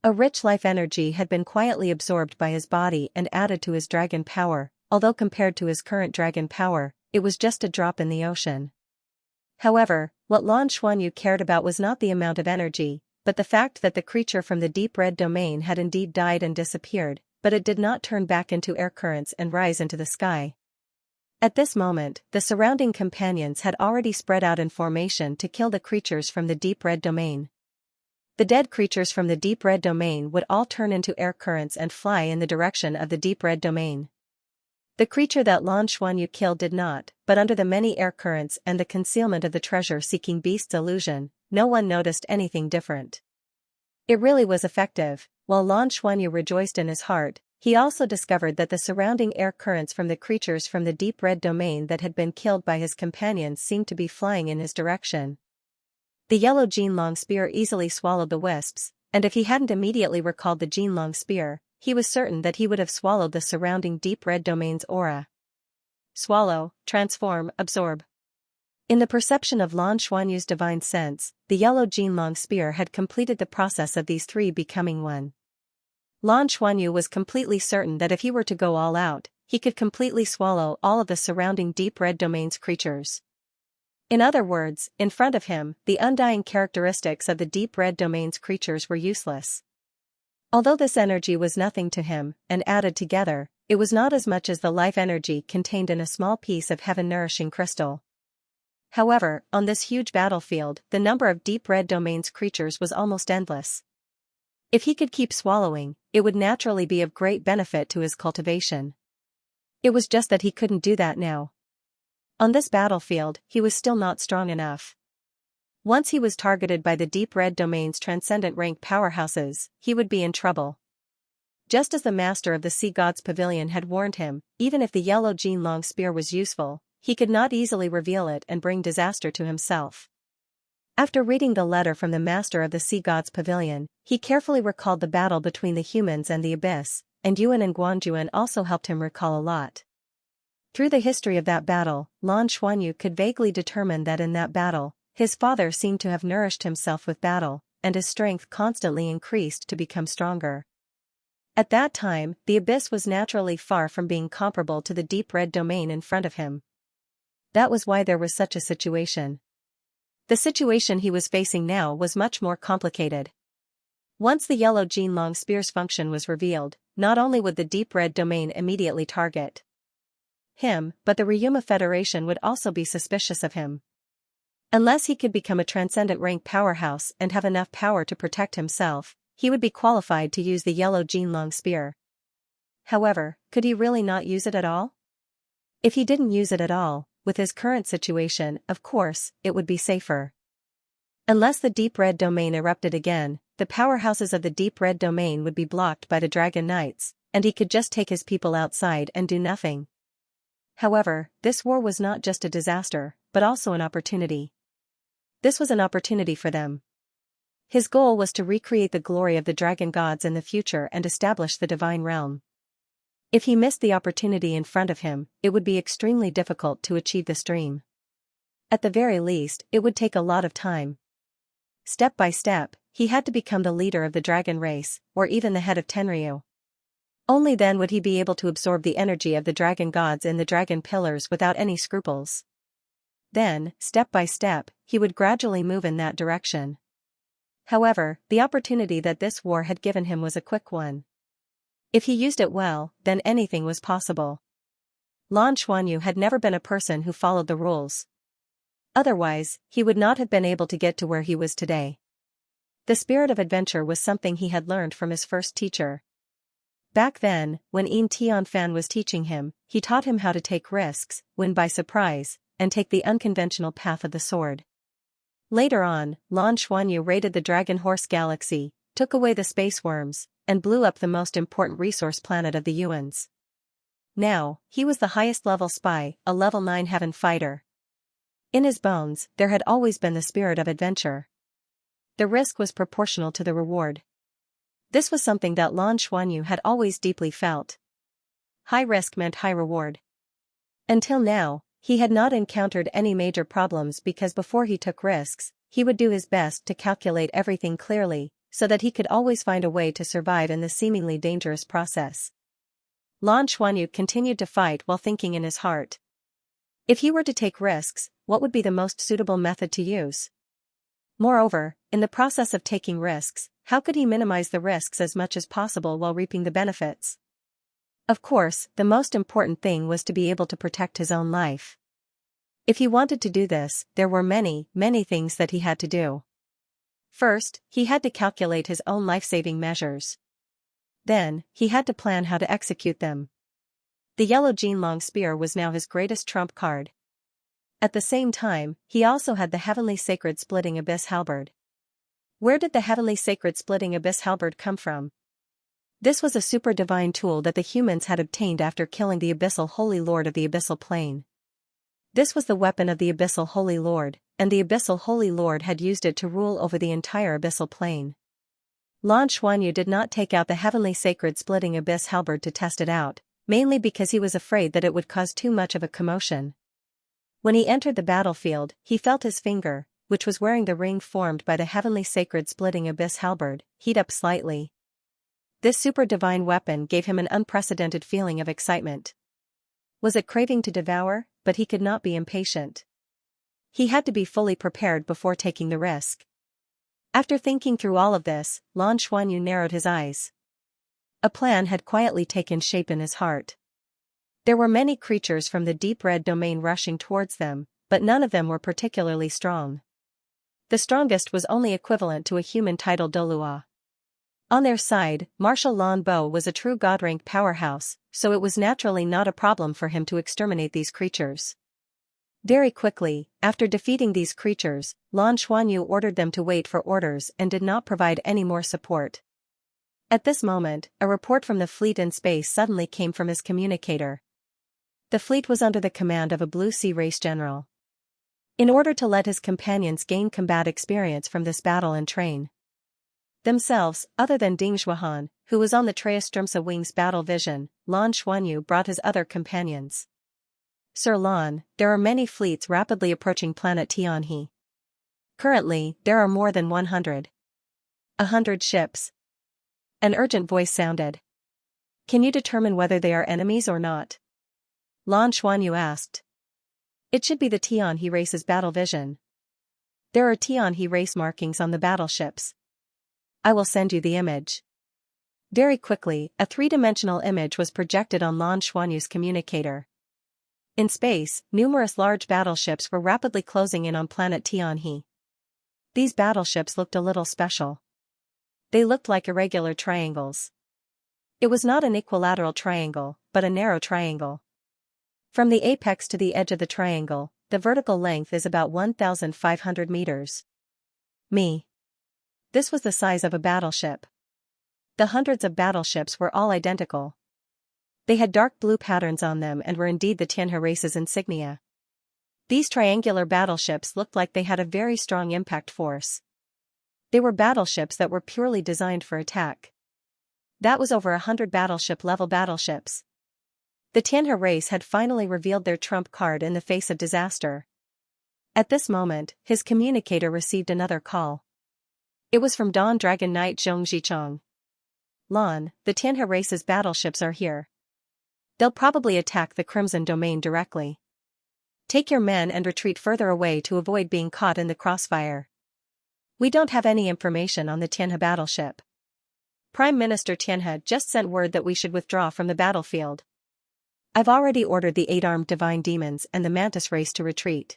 A rich life energy had been quietly absorbed by his body and added to his dragon power, although compared to his current dragon power, it was just a drop in the ocean. However, what Lan Xuanyu cared about was not the amount of energy, but the fact that the creature from the deep red domain had indeed died and disappeared, but it did not turn back into air currents and rise into the sky. At this moment, the surrounding companions had already spread out in formation to kill the creatures from the deep red domain. The dead creatures from the deep red domain would all turn into air currents and fly in the direction of the deep red domain. The creature that Lan Xuanyu killed did not, but under the many air currents and the concealment of the treasure-seeking beast's illusion, no one noticed anything different. It really was effective. While Lan Xuanyu rejoiced in his heart, he also discovered that the surrounding air currents from the creatures from the deep red domain that had been killed by his companions seemed to be flying in his direction. The yellow Jinlong spear easily swallowed the wisps, and if he hadn't immediately recalled the Jinlong spear, he was certain that he would have swallowed the surrounding deep red domain's aura. Swallow, transform, absorb. In the perception of Lan Xuanyu's divine sense, the yellow Jinlong spear had completed the process of these three becoming one. Lan Xuanyu was completely certain that if he were to go all out, he could completely swallow all of the surrounding deep red domain's creatures. In other words, in front of him, the undying characteristics of the deep red domain's creatures were useless. Although this energy was nothing to him, and added together, it was not as much as the life energy contained in a small piece of heaven-nourishing crystal. However, on this huge battlefield, the number of deep red domain's creatures was almost endless. If he could keep swallowing, it would naturally be of great benefit to his cultivation. It was just that he couldn't do that now. On this battlefield, he was still not strong enough. Once he was targeted by the deep red domain's transcendent rank powerhouses, he would be in trouble. Just as the master of the sea god's pavilion had warned him, even if the yellow Jinlong spear was useful, he could not easily reveal it and bring disaster to himself. After reading the letter from the master of the sea god's pavilion, he carefully recalled the battle between the humans and the abyss, and Yuan and Guanjuan also helped him recall a lot. Through the history of that battle, Lan Xuanyu could vaguely determine that in that battle, his father seemed to have nourished himself with battle, and his strength constantly increased to become stronger. At that time, the abyss was naturally far from being comparable to the deep red domain in front of him. That was why there was such a situation. The situation he was facing now was much more complicated. Once the yellow Jinlong spear's function was revealed, not only would the deep red domain immediately target him, but the Ryuma Federation would also be suspicious of him. Unless he could become a transcendent rank powerhouse and have enough power to protect himself, he would be qualified to use the yellow Jinlong spear. However, could he really not use it at all? If he didn't use it at all, with his current situation, of course, it would be safer. Unless the deep red domain erupted again, the powerhouses of the deep red domain would be blocked by the Dragon Knights, and he could just take his people outside and do nothing. However, this war was not just a disaster, but also an opportunity. This was an opportunity for them. His goal was to recreate the glory of the dragon gods in the future and establish the divine realm. If he missed the opportunity in front of him, it would be extremely difficult to achieve this dream. At the very least, it would take a lot of time. Step by step, he had to become the leader of the dragon race, or even the head of Tenryu. Only then would he be able to absorb the energy of the dragon gods in the dragon pillars without any scruples. Then, step by step, he would gradually move in that direction. However, the opportunity that this war had given him was a quick one. If he used it well, then anything was possible. Lan Xuanyu had never been a person who followed the rules. Otherwise, he would not have been able to get to where he was today. The spirit of adventure was something he had learned from his first teacher. Back then, when Yin Tianfan was teaching him, he taught him how to take risks, win by surprise, and take the unconventional path of the sword. Later on, Lan Xuanyu raided the Dragon Horse Galaxy, took away the space worms, and blew up the most important resource planet of the Yuans. Now, he was the highest level spy, a level 9 heaven fighter. In his bones, there had always been the spirit of adventure. The risk was proportional to the reward. This was something that Lan Xuanyu had always deeply felt. High risk meant high reward. Until now, he had not encountered any major problems because before he took risks, he would do his best to calculate everything clearly, so that he could always find a way to survive in the seemingly dangerous process. Lan Xuanyu continued to fight while thinking in his heart. If he were to take risks, what would be the most suitable method to use? Moreover, in the process of taking risks, how could he minimize the risks as much as possible while reaping the benefits? Of course, the most important thing was to be able to protect his own life. If he wanted to do this, there were many things that he had to do. First, he had to calculate his own life-saving measures. Then, he had to plan how to execute them. The yellow Jinlong spear was now his greatest trump card. At the same time, he also had the heavenly sacred splitting abyss halberd. Where did the heavenly sacred splitting abyss halberd come from? This was a super divine tool that the humans had obtained after killing the abyssal holy lord of the abyssal plane. This was the weapon of the abyssal holy lord, and the abyssal holy lord had used it to rule over the entire abyssal plane. Lan Xuanyu did not take out the heavenly sacred splitting abyss halberd to test it out, mainly because he was afraid that it would cause too much of a commotion. When he entered the battlefield, he felt his finger, which was wearing the ring formed by the heavenly sacred splitting abyss halberd, heat up slightly. This super divine weapon gave him an unprecedented feeling of excitement. Was it craving to devour? But he could not be impatient. He had to be fully prepared before taking the risk. After thinking through all of this, Lan Xuanyu narrowed his eyes. A plan had quietly taken shape in his heart. There were many creatures from the deep red domain rushing towards them, but none of them were particularly strong. The strongest was only equivalent to a human titled Douluo. On their side, Marshal Lan Bo was a true god-rank powerhouse, so it was naturally not a problem for him to exterminate these creatures. Very quickly, after defeating these creatures, Lan Xuanyu ordered them to wait for orders and did not provide any more support. At this moment, a report from the fleet in space suddenly came from his communicator. The fleet was under the command of a Blue Sea race general. In order to let his companions gain combat experience from this battle and train themselves, other than Ding Zhuohan, who was on the Treastrumsa Wing's battle vision, Lan Xuanyu brought his other companions. Sir Lan, there are many fleets rapidly approaching planet Tianhe. Currently, there are more than 100. 100 ships. An urgent voice sounded. Can you determine whether they are enemies or not? Lan Xuanyu asked. It should be the Tianhe race's battle vision. There are Tianhe race markings on the battleships. I will send you the image. Very quickly, a three-dimensional image was projected on Lan Xuanyu's communicator. In space, numerous large battleships were rapidly closing in on planet Tianhe. These battleships looked a little special. They looked like irregular triangles. It was not an equilateral triangle, but a narrow triangle. From the apex to the edge of the triangle, the vertical length is about 1,500 meters. This was the size of a battleship. The hundreds of battleships were all identical. They had dark blue patterns on them and were indeed the Tianhe race's insignia. These triangular battleships looked like they had a very strong impact force. They were battleships that were purely designed for attack. That was over 100 battleship-level battleships. The Tianhe race had finally revealed their trump card in the face of disaster. At this moment, his communicator received another call. It was from Dawn Dragon Knight Zhong Zichong. Lan, the Tianhe race's battleships are here. They'll probably attack the Crimson Domain directly. Take your men and retreat further away to avoid being caught in the crossfire. We don't have any information on the Tianhe battleship. Prime Minister Tianhe just sent word that we should withdraw from the battlefield. I've already ordered the 8-armed divine demons and the mantis race to retreat.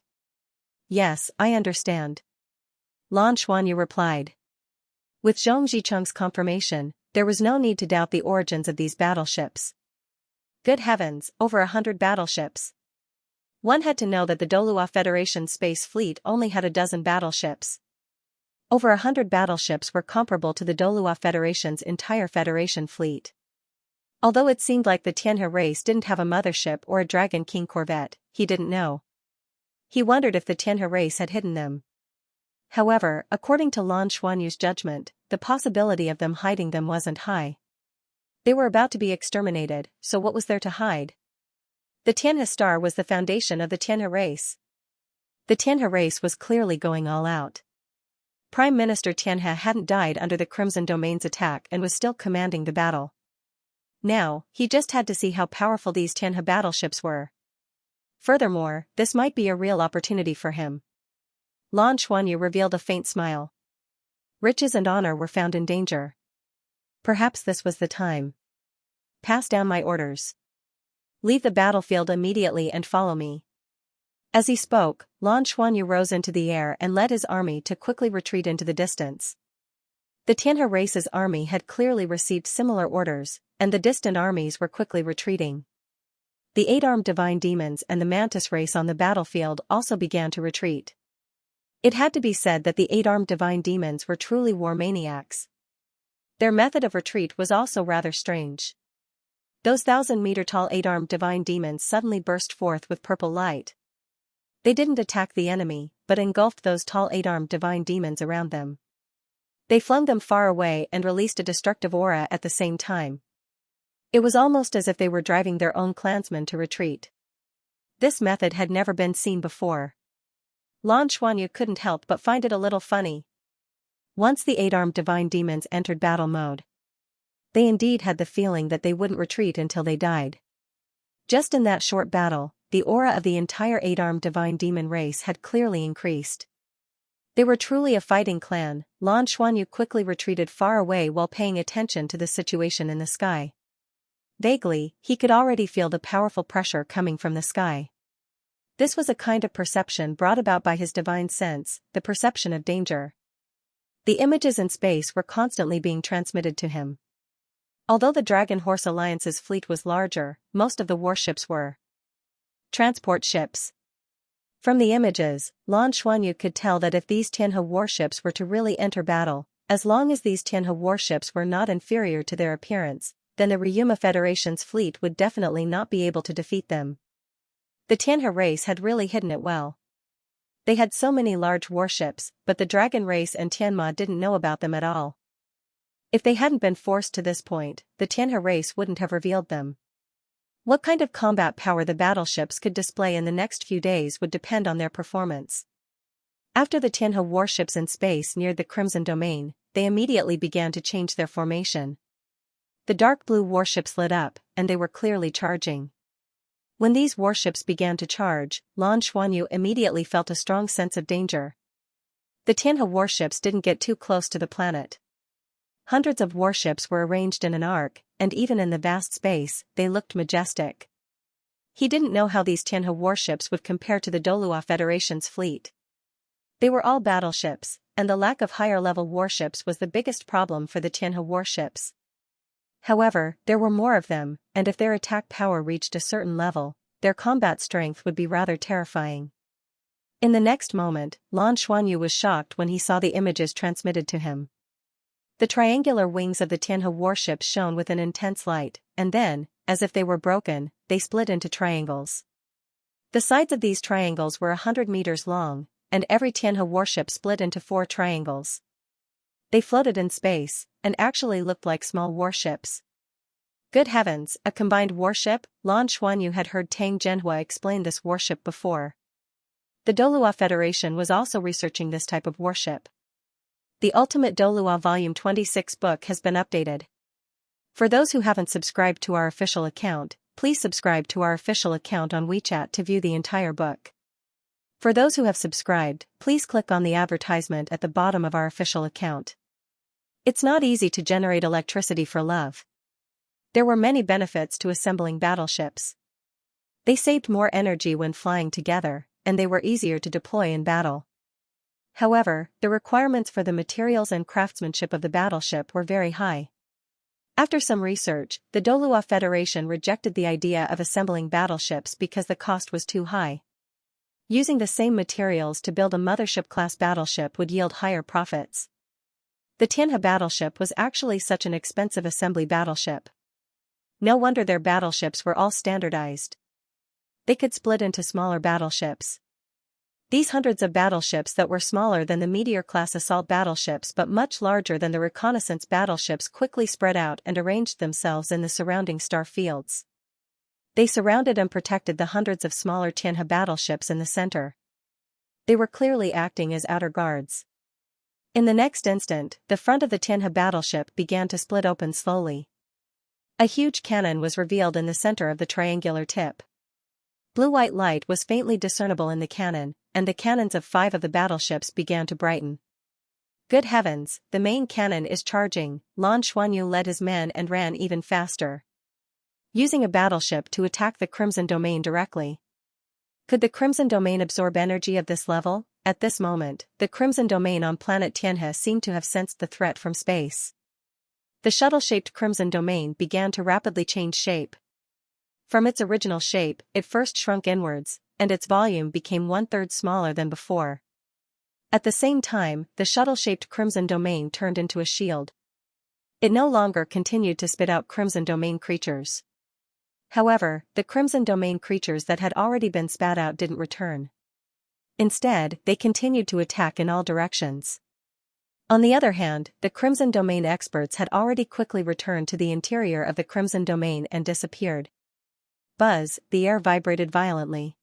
Yes, I understand. Lan Xuanyu replied. With Zhong Zicheng's confirmation, there was no need to doubt the origins of these battleships. Good heavens, over 100 battleships. One had to know that the Douluo Federation space fleet only had a dozen battleships. Over 100 battleships were comparable to the Douluo Federation's entire Federation fleet. Although it seemed like the Tianhe race didn't have a mothership or a Dragon King corvette, he didn't know. He wondered if the Tianhe race had hidden them. However, according to Lan Xuanyu's judgment, the possibility of them hiding them wasn't high. They were about to be exterminated, so what was there to hide? The Tianhe star was the foundation of the Tianhe race. The Tianhe race was clearly going all out. Prime Minister Tianhe hadn't died under the Crimson Domain's attack and was still commanding the battle. Now, he just had to see how powerful these Tianhe battleships were. Furthermore, this might be a real opportunity for him. Lan Xuanyu revealed a faint smile. Riches and honor were found in danger. Perhaps this was the time. Pass down my orders. Leave the battlefield immediately and follow me. As he spoke, Lan Xuanyu rose into the air and led his army to quickly retreat into the distance. The Tianhe race's army had clearly received similar orders, and the distant armies were quickly retreating. The 8-armed divine demons and the mantis race on the battlefield also began to retreat. It had to be said that the 8-armed divine demons were truly war maniacs. Their method of retreat was also rather strange. Those 1,000-meter-tall 8-armed divine demons suddenly burst forth with purple light. They didn't attack the enemy, but engulfed those tall 8-armed divine demons around them. They flung them far away and released a destructive aura at the same time. It was almost as if they were driving their own clansmen to retreat. This method had never been seen before. Lan Xuanyu couldn't help but find it a little funny. Once the 8-armed divine demons entered battle mode, they indeed had the feeling that they wouldn't retreat until they died. Just in that short battle, the aura of the entire 8-armed divine demon race had clearly increased. They were truly a fighting clan. Lan Xuanyu quickly retreated far away while paying attention to the situation in the sky. Vaguely, he could already feel the powerful pressure coming from the sky. This was a kind of perception brought about by his divine sense, the perception of danger. The images in space were constantly being transmitted to him. Although the Dragon Horse Alliance's fleet was larger, most of the warships were transport ships. From the images, Lan Xuanyu could tell that if these Tianhe warships were to really enter battle, as long as these Tianhe warships were not inferior to their appearance, then the Ryuma Federation's fleet would definitely not be able to defeat them. The Tianhe race had really hidden it well. They had so many large warships, but the Dragon race and Tianma didn't know about them at all. If they hadn't been forced to this point, the Tianhe race wouldn't have revealed them. What kind of combat power the battleships could display in the next few days would depend on their performance. After the Tianhe warships in space neared the Crimson Domain, they immediately began to change their formation. The dark blue warships lit up, and they were clearly charging. When these warships began to charge, Lan Xuanyu immediately felt a strong sense of danger. The Tianhe warships didn't get too close to the planet. Hundreds of warships were arranged in an arc, and even in the vast space, they looked majestic. He didn't know how these Tianhe warships would compare to the Douluo Federation's fleet. They were all battleships, and the lack of higher-level warships was the biggest problem for the Tianhe warships. However, there were more of them, and if their attack power reached a certain level, their combat strength would be rather terrifying. In the next moment, Lan Xuanyu was shocked when he saw the images transmitted to him. The triangular wings of the Tianhe warships shone with an intense light, and then, as if they were broken, they split into triangles. The sides of these triangles were 100 meters long, and every Tianhe warship split into 4 triangles. They floated in space, and actually looked like small warships. Good heavens, a combined warship? Lan Xuanyu had heard Tang Zhenhua explain this warship before. The Douluo Federation was also researching this type of warship. The Ultimate Douluo Volume 26 book has been updated. For those who haven't subscribed to our official account, please subscribe to our official account on WeChat to view the entire book. For those who have subscribed, please click on the advertisement at the bottom of our official account. It's not easy to generate electricity for love. There were many benefits to assembling battleships. They saved more energy when flying together, and they were easier to deploy in battle. However, the requirements for the materials and craftsmanship of the battleship were very high. After some research, the Douluo Federation rejected the idea of assembling battleships because the cost was too high. Using the same materials to build a mothership-class battleship would yield higher profits. The Tianhe battleship was actually such an expensive assembly battleship. No wonder their battleships were all standardized. They could split into smaller battleships. These hundreds of battleships that were smaller than the Meteor-class assault battleships but much larger than the reconnaissance battleships quickly spread out and arranged themselves in the surrounding star fields. They surrounded and protected the hundreds of smaller Tianhe battleships in the center. They were clearly acting as outer guards. In the next instant, the front of the Tianhe battleship began to split open slowly. A huge cannon was revealed in the center of the triangular tip. Blue-white light was faintly discernible in the cannon, and the cannons of 5 of the battleships began to brighten. Good heavens, the main cannon is charging. Lan Xuanyu led his men and ran even faster, using a battleship to attack the Crimson Domain directly. Could the Crimson Domain absorb energy of this level? At this moment, the Crimson Domain on planet Tianhe seemed to have sensed the threat from space. The shuttle-shaped Crimson Domain began to rapidly change shape. From its original shape, it first shrunk inwards, and its volume became 1/3 smaller than before. At the same time, the shuttle-shaped Crimson Domain turned into a shield. It no longer continued to spit out Crimson Domain creatures. However, the Crimson Domain creatures that had already been spat out didn't return. Instead, they continued to attack in all directions. On the other hand, the Crimson Domain experts had already quickly returned to the interior of the Crimson Domain and disappeared. Buzz, the air vibrated violently.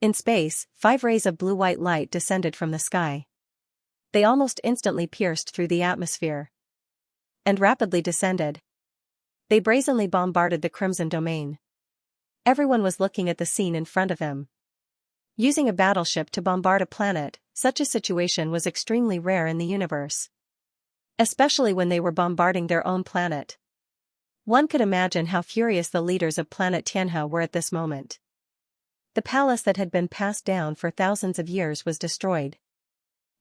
In space, 5 rays of blue-white light descended from the sky. They almost instantly pierced through the atmosphere and rapidly descended. They brazenly bombarded the Crimson Domain. Everyone was looking at the scene in front of them. Using a battleship to bombard a planet, such a situation was extremely rare in the universe. Especially when they were bombarding their own planet. One could imagine how furious the leaders of planet Tianhe were at this moment. The palace that had been passed down for thousands of years was destroyed.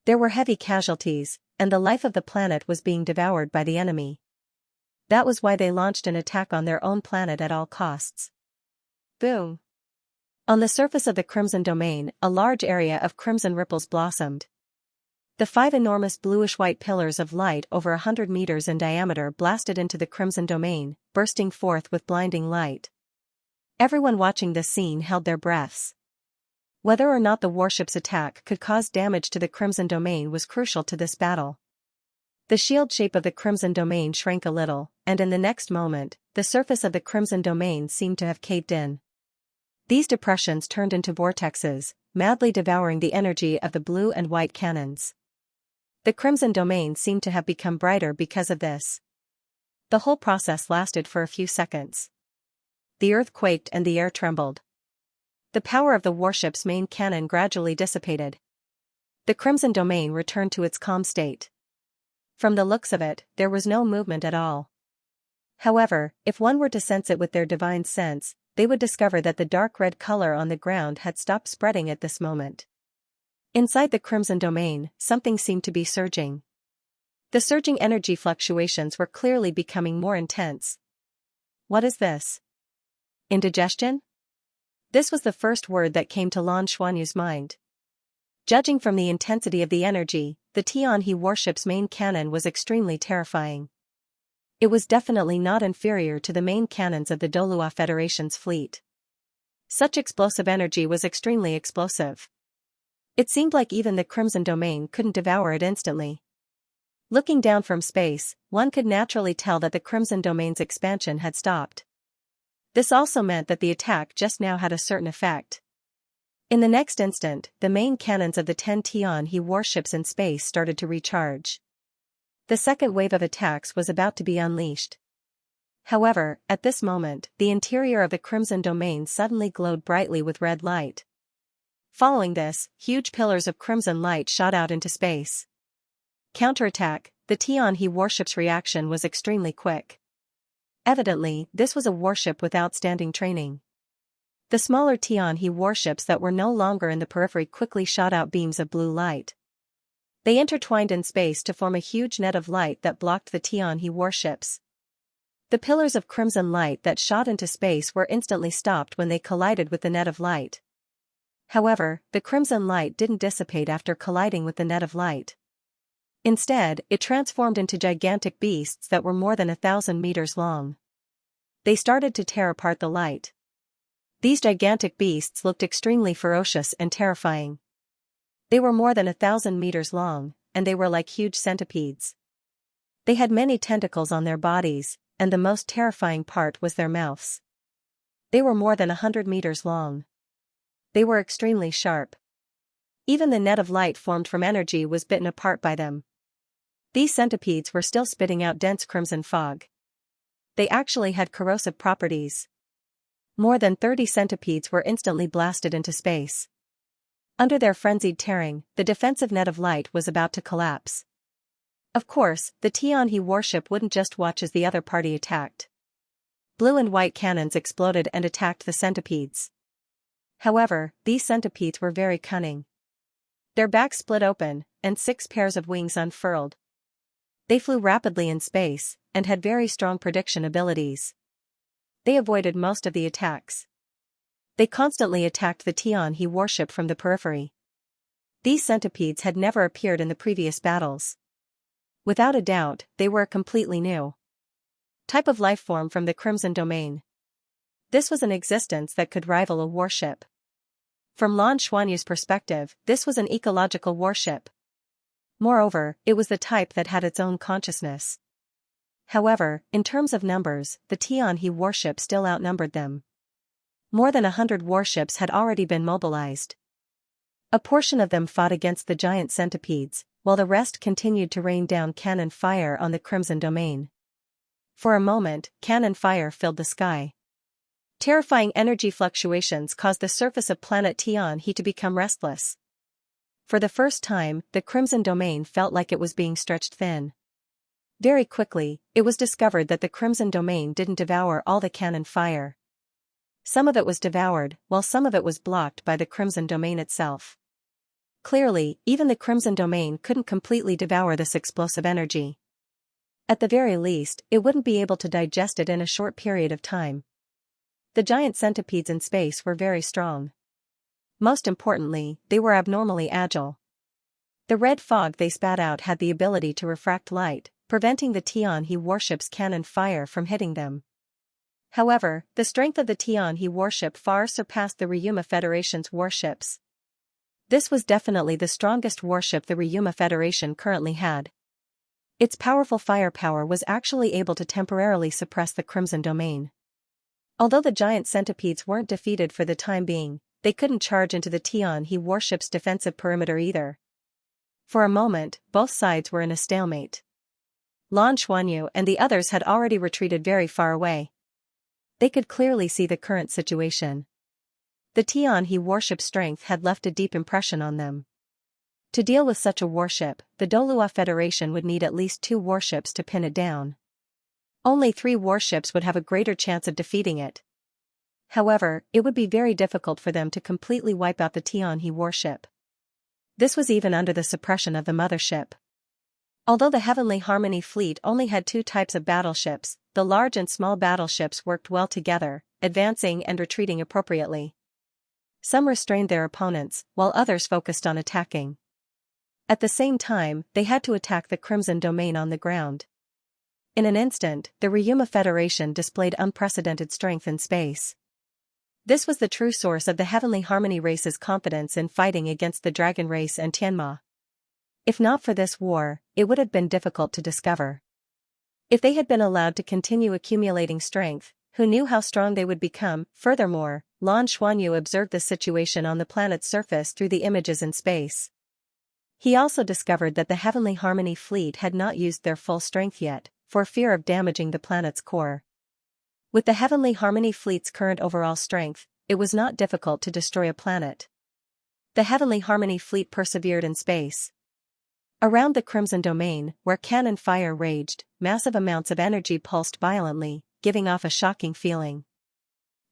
There were heavy casualties, and the life of the planet was being devoured by the enemy. That was why they launched an attack on their own planet at all costs. Boom! On the surface of the Crimson Domain, a large area of crimson ripples blossomed. The 5 enormous bluish-white pillars of light over 100 meters in diameter blasted into the Crimson Domain, bursting forth with blinding light. Everyone watching this scene held their breaths. Whether or not the warship's attack could cause damage to the Crimson Domain was crucial to this battle. The shield shape of the Crimson Domain shrank a little, and in the next moment, the surface of the Crimson Domain seemed to have caved in. These depressions turned into vortexes, madly devouring the energy of the blue and white cannons. The Crimson Domain seemed to have become brighter because of this. The whole process lasted for a few seconds. The earth quaked and the air trembled. The power of the warship's main cannon gradually dissipated. The Crimson Domain returned to its calm state. From the looks of it, there was no movement at all. However, if one were to sense it with their divine sense, they would discover that the dark red color on the ground had stopped spreading at this moment. Inside the Crimson Domain, something seemed to be surging. The surging energy fluctuations were clearly becoming more intense. What is this? Indigestion? This was the first word that came to Lan Xuanyu's mind. Judging from the intensity of the energy, the Tianhe warship's main cannon was extremely terrifying. It was definitely not inferior to the main cannons of the Douluo Federation's fleet. Such explosive energy was extremely explosive. It seemed like even the Crimson Domain couldn't devour it instantly. Looking down from space, one could naturally tell that the Crimson Domain's expansion had stopped. This also meant that the attack just now had a certain effect. In the next instant, the main cannons of the 10 Tianhe warships in space started to recharge. The second wave of attacks was about to be unleashed. However, at this moment, the interior of the Crimson Domain suddenly glowed brightly with red light. Following this, huge pillars of crimson light shot out into space. Counterattack, the Tianhe warship's reaction was extremely quick. Evidently, this was a warship with outstanding training. The smaller Tianhe warships that were no longer in the periphery quickly shot out beams of blue light. They intertwined in space to form a huge net of light that blocked the Tianhe warships. The pillars of crimson light that shot into space were instantly stopped when they collided with the net of light. However, the crimson light didn't dissipate after colliding with the net of light. Instead, it transformed into gigantic beasts that were more than 1,000 meters long. They started to tear apart the light. These gigantic beasts looked extremely ferocious and terrifying. They were more than 1,000 meters long, and they were like huge centipedes. They had many tentacles on their bodies, and the most terrifying part was their mouths. They were more than 100 meters long. They were extremely sharp. Even the net of light formed from energy was bitten apart by them. These centipedes were still spitting out dense crimson fog. They actually had corrosive properties. More than 30 centipedes were instantly blasted into space. Under their frenzied tearing, the defensive net of light was about to collapse. Of course, the Tianhe warship wouldn't just watch as the other party attacked. Blue and white cannons exploded and attacked the centipedes. However, these centipedes were very cunning. Their backs split open, and 6 pairs of wings unfurled. They flew rapidly in space, and had very strong prediction abilities. They avoided most of the attacks. They constantly attacked the Tianhe warship from the periphery. These centipedes had never appeared in the previous battles. Without a doubt, they were a completely new type of life form from the Crimson Domain. This was an existence that could rival a warship. From Lan Xuanyu's perspective, this was an ecological warship. Moreover, it was the type that had its own consciousness. However, in terms of numbers, the Tianhe warship still outnumbered them. More than 100 warships had already been mobilized. A portion of them fought against the giant centipedes, while the rest continued to rain down cannon fire on the Crimson Domain. For a moment, cannon fire filled the sky. Terrifying energy fluctuations caused the surface of planet Tianhe to become restless. For the first time, the Crimson Domain felt like it was being stretched thin. Very quickly, it was discovered that the Crimson Domain didn't devour all the cannon fire. Some of it was devoured, while some of it was blocked by the Crimson Domain itself. Clearly, even the Crimson Domain couldn't completely devour this explosive energy. At the very least, it wouldn't be able to digest it in a short period of time. The giant centipedes in space were very strong. Most importantly, they were abnormally agile. The red fog they spat out had the ability to refract light, preventing the Tianhe warship's cannon fire from hitting them. However, the strength of the Tianhe warship far surpassed the Ryuma Federation's warships. This was definitely the strongest warship the Ryuma Federation currently had. Its powerful firepower was actually able to temporarily suppress the Crimson Domain. Although the giant centipedes weren't defeated for the time being, they couldn't charge into the Tianhe warship's defensive perimeter either. For a moment, both sides were in a stalemate. Lan Xuanyu and the others had already retreated very far away. They could clearly see the current situation. The Tianhe warship's strength had left a deep impression on them. To deal with such a warship, the Douluo Federation would need at least 2 warships to pin it down. Only 3 warships would have a greater chance of defeating it. However, it would be very difficult for them to completely wipe out the Tianhe warship. This was even under the suppression of the mothership. Although the Heavenly Harmony fleet only had 2 types of battleships, the large and small battleships worked well together, advancing and retreating appropriately. Some restrained their opponents, while others focused on attacking. At the same time, they had to attack the Crimson Domain on the ground. In an instant, the Ryuma Federation displayed unprecedented strength in space. This was the true source of the Heavenly Harmony race's confidence in fighting against the Dragon race and Tianma. If not for this war, it would have been difficult to discover. If they had been allowed to continue accumulating strength, who knew how strong they would become? Furthermore, Lan Xuanyu observed the situation on the planet's surface through the images in space. He also discovered that the Heavenly Harmony fleet had not used their full strength yet, for fear of damaging the planet's core. With the Heavenly Harmony fleet's current overall strength, it was not difficult to destroy a planet. The Heavenly Harmony fleet persevered in space. Around the Crimson Domain, where cannon fire raged, massive amounts of energy pulsed violently, giving off a shocking feeling.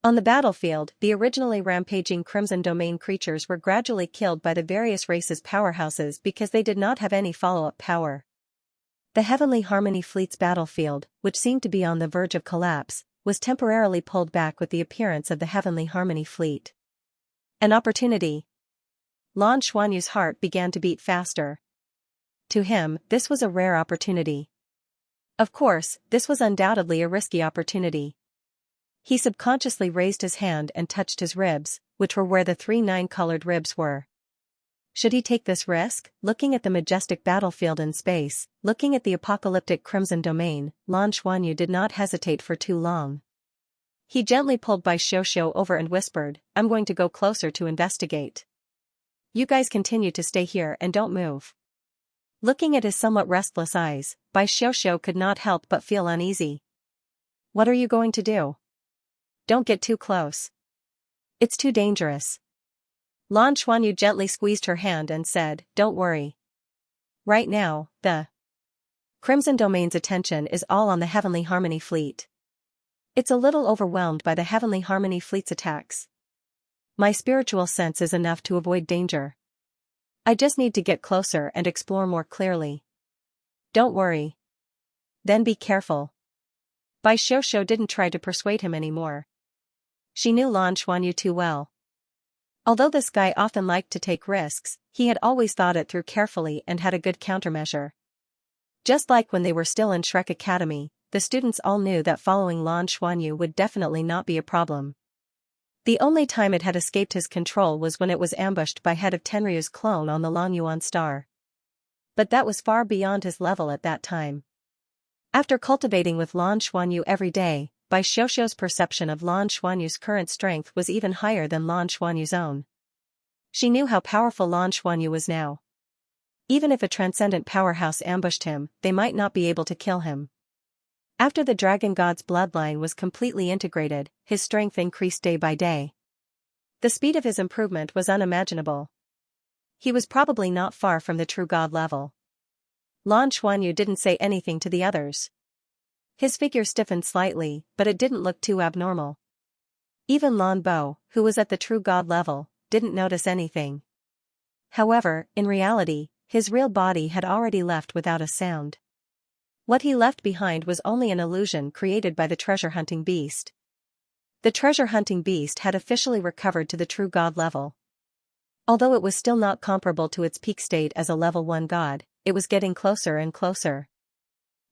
On the battlefield, the originally rampaging Crimson Domain creatures were gradually killed by the various races' powerhouses because they did not have any follow-up power. The Heavenly Harmony fleet's battlefield, which seemed to be on the verge of collapse, was temporarily pulled back with the appearance of the Heavenly Harmony fleet. An opportunity. Lan Xuanyu's heart began to beat faster. To him, this was a rare opportunity. Of course, this was undoubtedly a risky opportunity. He subconsciously raised his hand and touched his ribs, which were where the 3 9-colored ribs were. Should he take this risk? Looking at the majestic battlefield in space, looking at the apocalyptic Crimson Domain, Lan Xuanyu did not hesitate for too long. He gently pulled Bai Xiuxiu over and whispered, "I'm going to go closer to investigate. You guys continue to stay here and don't move." Looking at his somewhat restless eyes, Bai Xiuxiu could not help but feel uneasy. "What are you going to do? Don't get too close. It's too dangerous." Lan Xuanyu gently squeezed her hand and said, "Don't worry. Right now, the Crimson Domain's attention is all on the Heavenly Harmony fleet. It's a little overwhelmed by the Heavenly Harmony fleet's attacks. My spiritual sense is enough to avoid danger. I just need to get closer and explore more clearly. Don't worry. Then be careful." Bai Xiuxiu didn't try to persuade him anymore. She knew Lan Xuanyu too well. Although this guy often liked to take risks, he had always thought it through carefully and had a good countermeasure. Just like when they were still in Shrek Academy, the students all knew that following Lan Xuanyu would definitely not be a problem. The only time it had escaped his control was when it was ambushed by head of Tenryu's clone on the Longyuan star. But that was far beyond his level at that time. After cultivating with Lan Xuanyu every day, Bai Xiuxiu's perception of Lan Xuanyu's current strength was even higher than Lan Xuanyu's own. She knew how powerful Lan Xuanyu was now. Even if a transcendent powerhouse ambushed him, they might not be able to kill him. After the Dragon God's bloodline was completely integrated, his strength increased day by day. The speed of his improvement was unimaginable. He was probably not far from the true God level. Lan Xuanyu didn't say anything to the others. His figure stiffened slightly, but it didn't look too abnormal. Even Lan Bo, who was at the true God level, didn't notice anything. However, in reality, his real body had already left without a sound. What he left behind was only an illusion created by the treasure-hunting beast. The treasure-hunting beast had officially recovered to the true god level. Although it was still not comparable to its peak state as a level 1 god, it was getting closer and closer.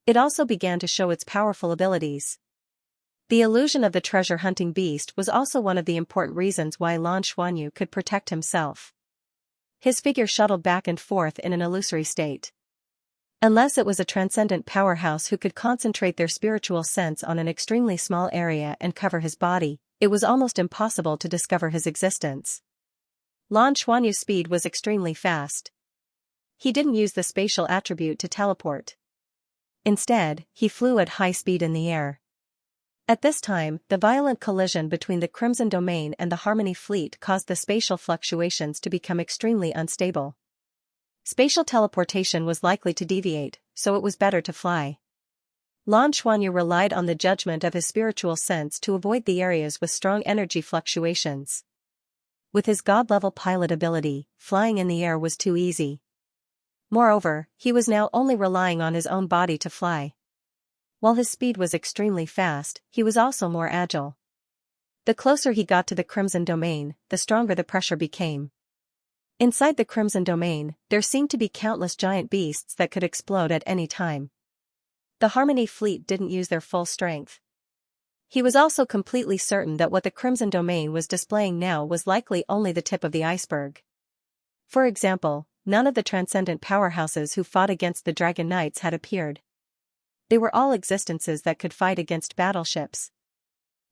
It also began to show its powerful abilities. The illusion of the treasure-hunting beast was also one of the important reasons why Lan Xuanyu could protect himself. His figure shuttled back and forth in an illusory state. Unless it was a transcendent powerhouse who could concentrate their spiritual sense on an extremely small area and cover his body, it was almost impossible to discover his existence. Lan Xuanyu's speed was extremely fast. He didn't use the spatial attribute to teleport. Instead, he flew at high speed in the air. At this time, the violent collision between the Crimson Domain and the Harmony Fleet caused the spatial fluctuations to become extremely unstable. Spatial teleportation was likely to deviate, so it was better to fly. Lan Xuanyu relied on the judgment of his spiritual sense to avoid the areas with strong energy fluctuations. With his god-level pilot ability, flying in the air was too easy. Moreover, he was now only relying on his own body to fly. While his speed was extremely fast, he was also more agile. The closer he got to the Crimson Domain, the stronger the pressure became. Inside the Crimson Domain, there seemed to be countless giant beasts that could explode at any time. The Harmony Fleet didn't use their full strength. He was also completely certain that what the Crimson Domain was displaying now was likely only the tip of the iceberg. For example, none of the transcendent powerhouses who fought against the Dragon Knights had appeared. They were all existences that could fight against battleships.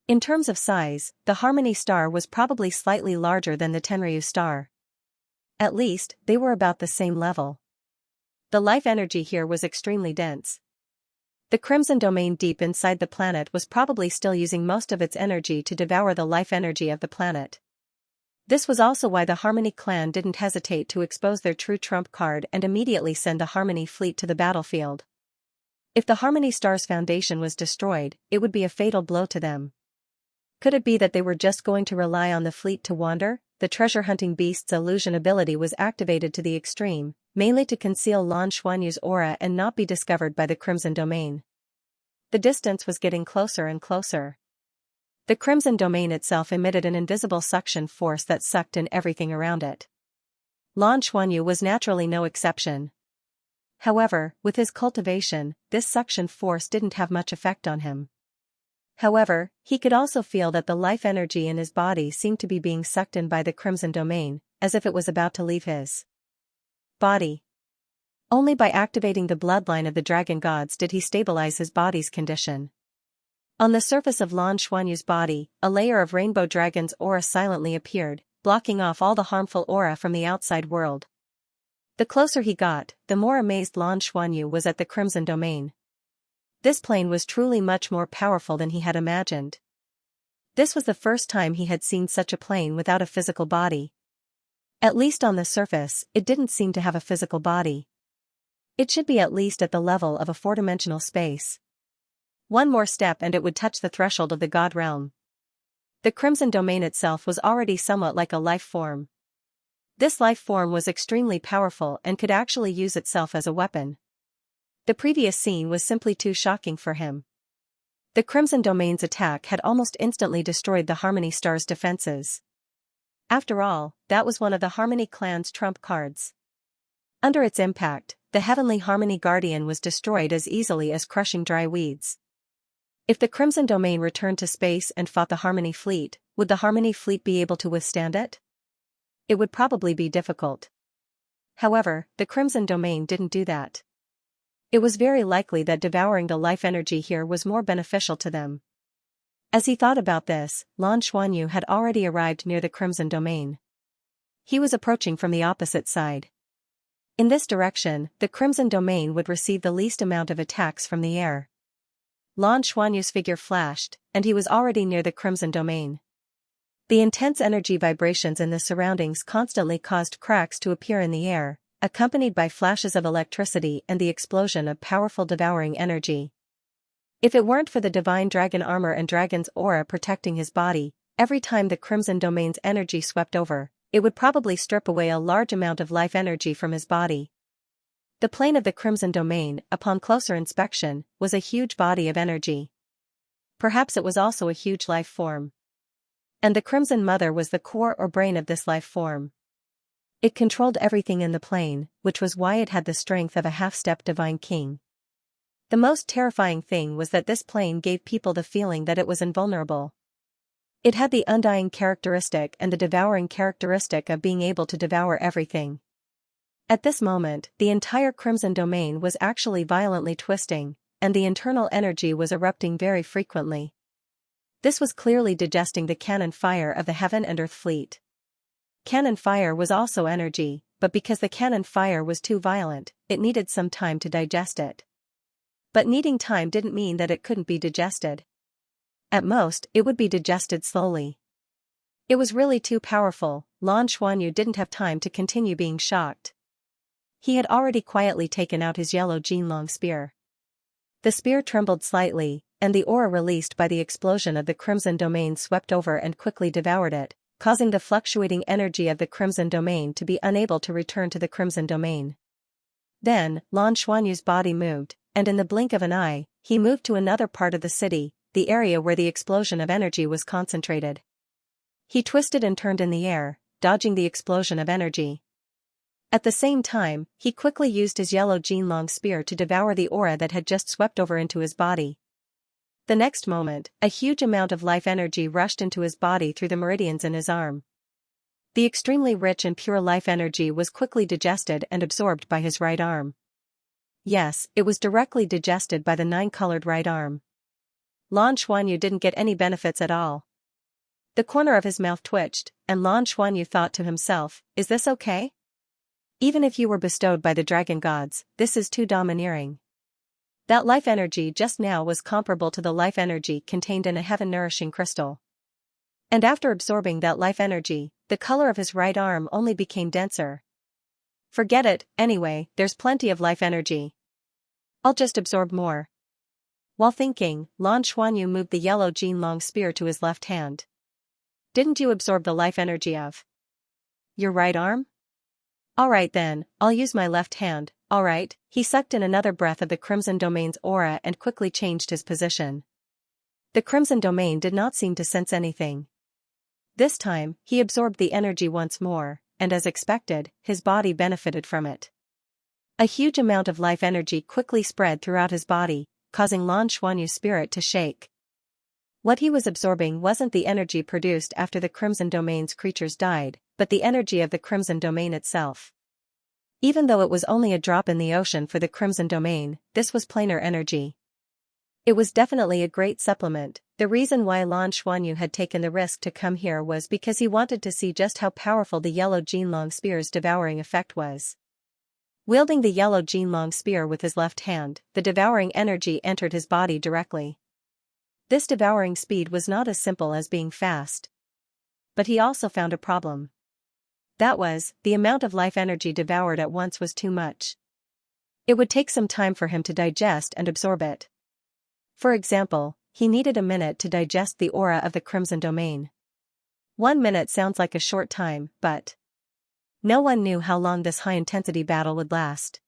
In terms of size, the Harmony Star was probably slightly larger than the Tenryu Star. At least, they were about the same level. The life energy here was extremely dense. The Crimson Domain deep inside the planet was probably still using most of its energy to devour the life energy of the planet. This was also why the Harmony clan didn't hesitate to expose their true trump card and immediately send the Harmony fleet to the battlefield. If the Harmony Star's foundation was destroyed, it would be a fatal blow to them. Could it be that they were just going to rely on the fleet to wander? The treasure-hunting beast's illusion ability was activated to the extreme, mainly to conceal Lan Xuanyu's aura and not be discovered by the Crimson Domain. The distance was getting closer and closer. The Crimson Domain itself emitted an invisible suction force that sucked in everything around it. Lan Xuanyu was naturally no exception. However, with his cultivation, this suction force didn't have much effect on him. However, he could also feel that the life energy in his body seemed to be being sucked in by the Crimson Domain, as if it was about to leave his body. Only by activating the bloodline of the dragon gods did he stabilize his body's condition. On the surface of Lan Xuanyu's body, a layer of rainbow dragon's aura silently appeared, blocking off all the harmful aura from the outside world. The closer he got, the more amazed Lan Xuanyu was at the Crimson Domain. This plane was truly much more powerful than he had imagined. This was the first time he had seen such a plane without a physical body. At least on the surface, it didn't seem to have a physical body. It should be at least at the level of a four-dimensional space. One more step and it would touch the threshold of the God realm. The Crimson Domain itself was already somewhat like a life form. This life form was extremely powerful and could actually use itself as a weapon. The previous scene was simply too shocking for him. The Crimson Domain's attack had almost instantly destroyed the Harmony Star's defenses. After all, that was one of the Harmony clan's trump cards. Under its impact, the Heavenly Harmony Guardian was destroyed as easily as crushing dry weeds. If the Crimson Domain returned to space and fought the Harmony Fleet, would the Harmony Fleet be able to withstand it? It would probably be difficult. However, the Crimson Domain didn't do that. It was very likely that devouring the life energy here was more beneficial to them. As he thought about this, Lan Xuanyu had already arrived near the Crimson Domain. He was approaching from the opposite side. In this direction, the Crimson Domain would receive the least amount of attacks from the air. Lan Xuanyu's figure flashed, and he was already near the Crimson Domain. The intense energy vibrations in the surroundings constantly caused cracks to appear in the air, accompanied by flashes of electricity and the explosion of powerful devouring energy. If it weren't for the divine dragon armor and dragon's aura protecting his body, every time the Crimson Domain's energy swept over, it would probably strip away a large amount of life energy from his body. The plane of the Crimson Domain, upon closer inspection, was a huge body of energy. Perhaps it was also a huge life form. And the Crimson Mother was the core or brain of this life form. It controlled everything in the plane, which was why it had the strength of a half-step divine king. The most terrifying thing was that this plane gave people the feeling that it was invulnerable. It had the undying characteristic and the devouring characteristic of being able to devour everything. At this moment, the entire Crimson Domain was actually violently twisting, and the internal energy was erupting very frequently. This was clearly digesting the cannon fire of the Heaven and Earth fleet. Cannon fire was also energy, but because the cannon fire was too violent, it needed some time to digest it. But needing time didn't mean that it couldn't be digested. At most, it would be digested slowly. It was really too powerful. Lan Xuanyu didn't have time to continue being shocked. He had already quietly taken out his yellow Jinlong spear. The spear trembled slightly, and the aura released by the explosion of the Crimson Domain swept over and quickly devoured it, causing the fluctuating energy of the Crimson Domain to be unable to return to the Crimson Domain. Then, Lan Xuanyu's body moved, and in the blink of an eye, he moved to another part of the city, the area where the explosion of energy was concentrated. He twisted and turned in the air, dodging the explosion of energy. At the same time, he quickly used his yellow Jinlong spear to devour the aura that had just swept over into his body. The next moment, a huge amount of life energy rushed into his body through the meridians in his arm. The extremely rich and pure life energy was quickly digested and absorbed by his right arm. Yes, it was directly digested by the nine-colored right arm. Lan Xuanyu didn't get any benefits at all. The corner of his mouth twitched, and Lan Xuanyu thought to himself, "Is this okay? Even if you were bestowed by the dragon gods, this is too domineering." That life energy just now was comparable to the life energy contained in a heaven-nourishing crystal. And after absorbing that life energy, the color of his right arm only became denser. Forget it, anyway, there's plenty of life energy. I'll just absorb more. While thinking, Lan Xuanyu moved the yellow Jinlong spear to his left hand. Didn't you absorb the life energy of your right arm? Alright then, I'll use my left hand, alright. He sucked in another breath of the Crimson Domain's aura and quickly changed his position. The Crimson Domain did not seem to sense anything. This time, he absorbed the energy once more, and as expected, his body benefited from it. A huge amount of life energy quickly spread throughout his body, causing Lan Xuanyu's spirit to shake. What he was absorbing wasn't the energy produced after the Crimson Domain's creatures died, but the energy of the Crimson Domain itself. Even though it was only a drop in the ocean for the Crimson Domain, this was planar energy. It was definitely a great supplement. The reason why Lan Xuanyu had taken the risk to come here was because he wanted to see just how powerful the yellow Jinlong spear's devouring effect was. Wielding the yellow Jinlong spear with his left hand, the devouring energy entered his body directly. This devouring speed was not as simple as being fast. But he also found a problem. That was, the amount of life energy devoured at once was too much. It would take some time for him to digest and absorb it. For example, he needed a minute to digest the aura of the Crimson Domain. 1 minute sounds like a short time, but no one knew how long this high-intensity battle would last.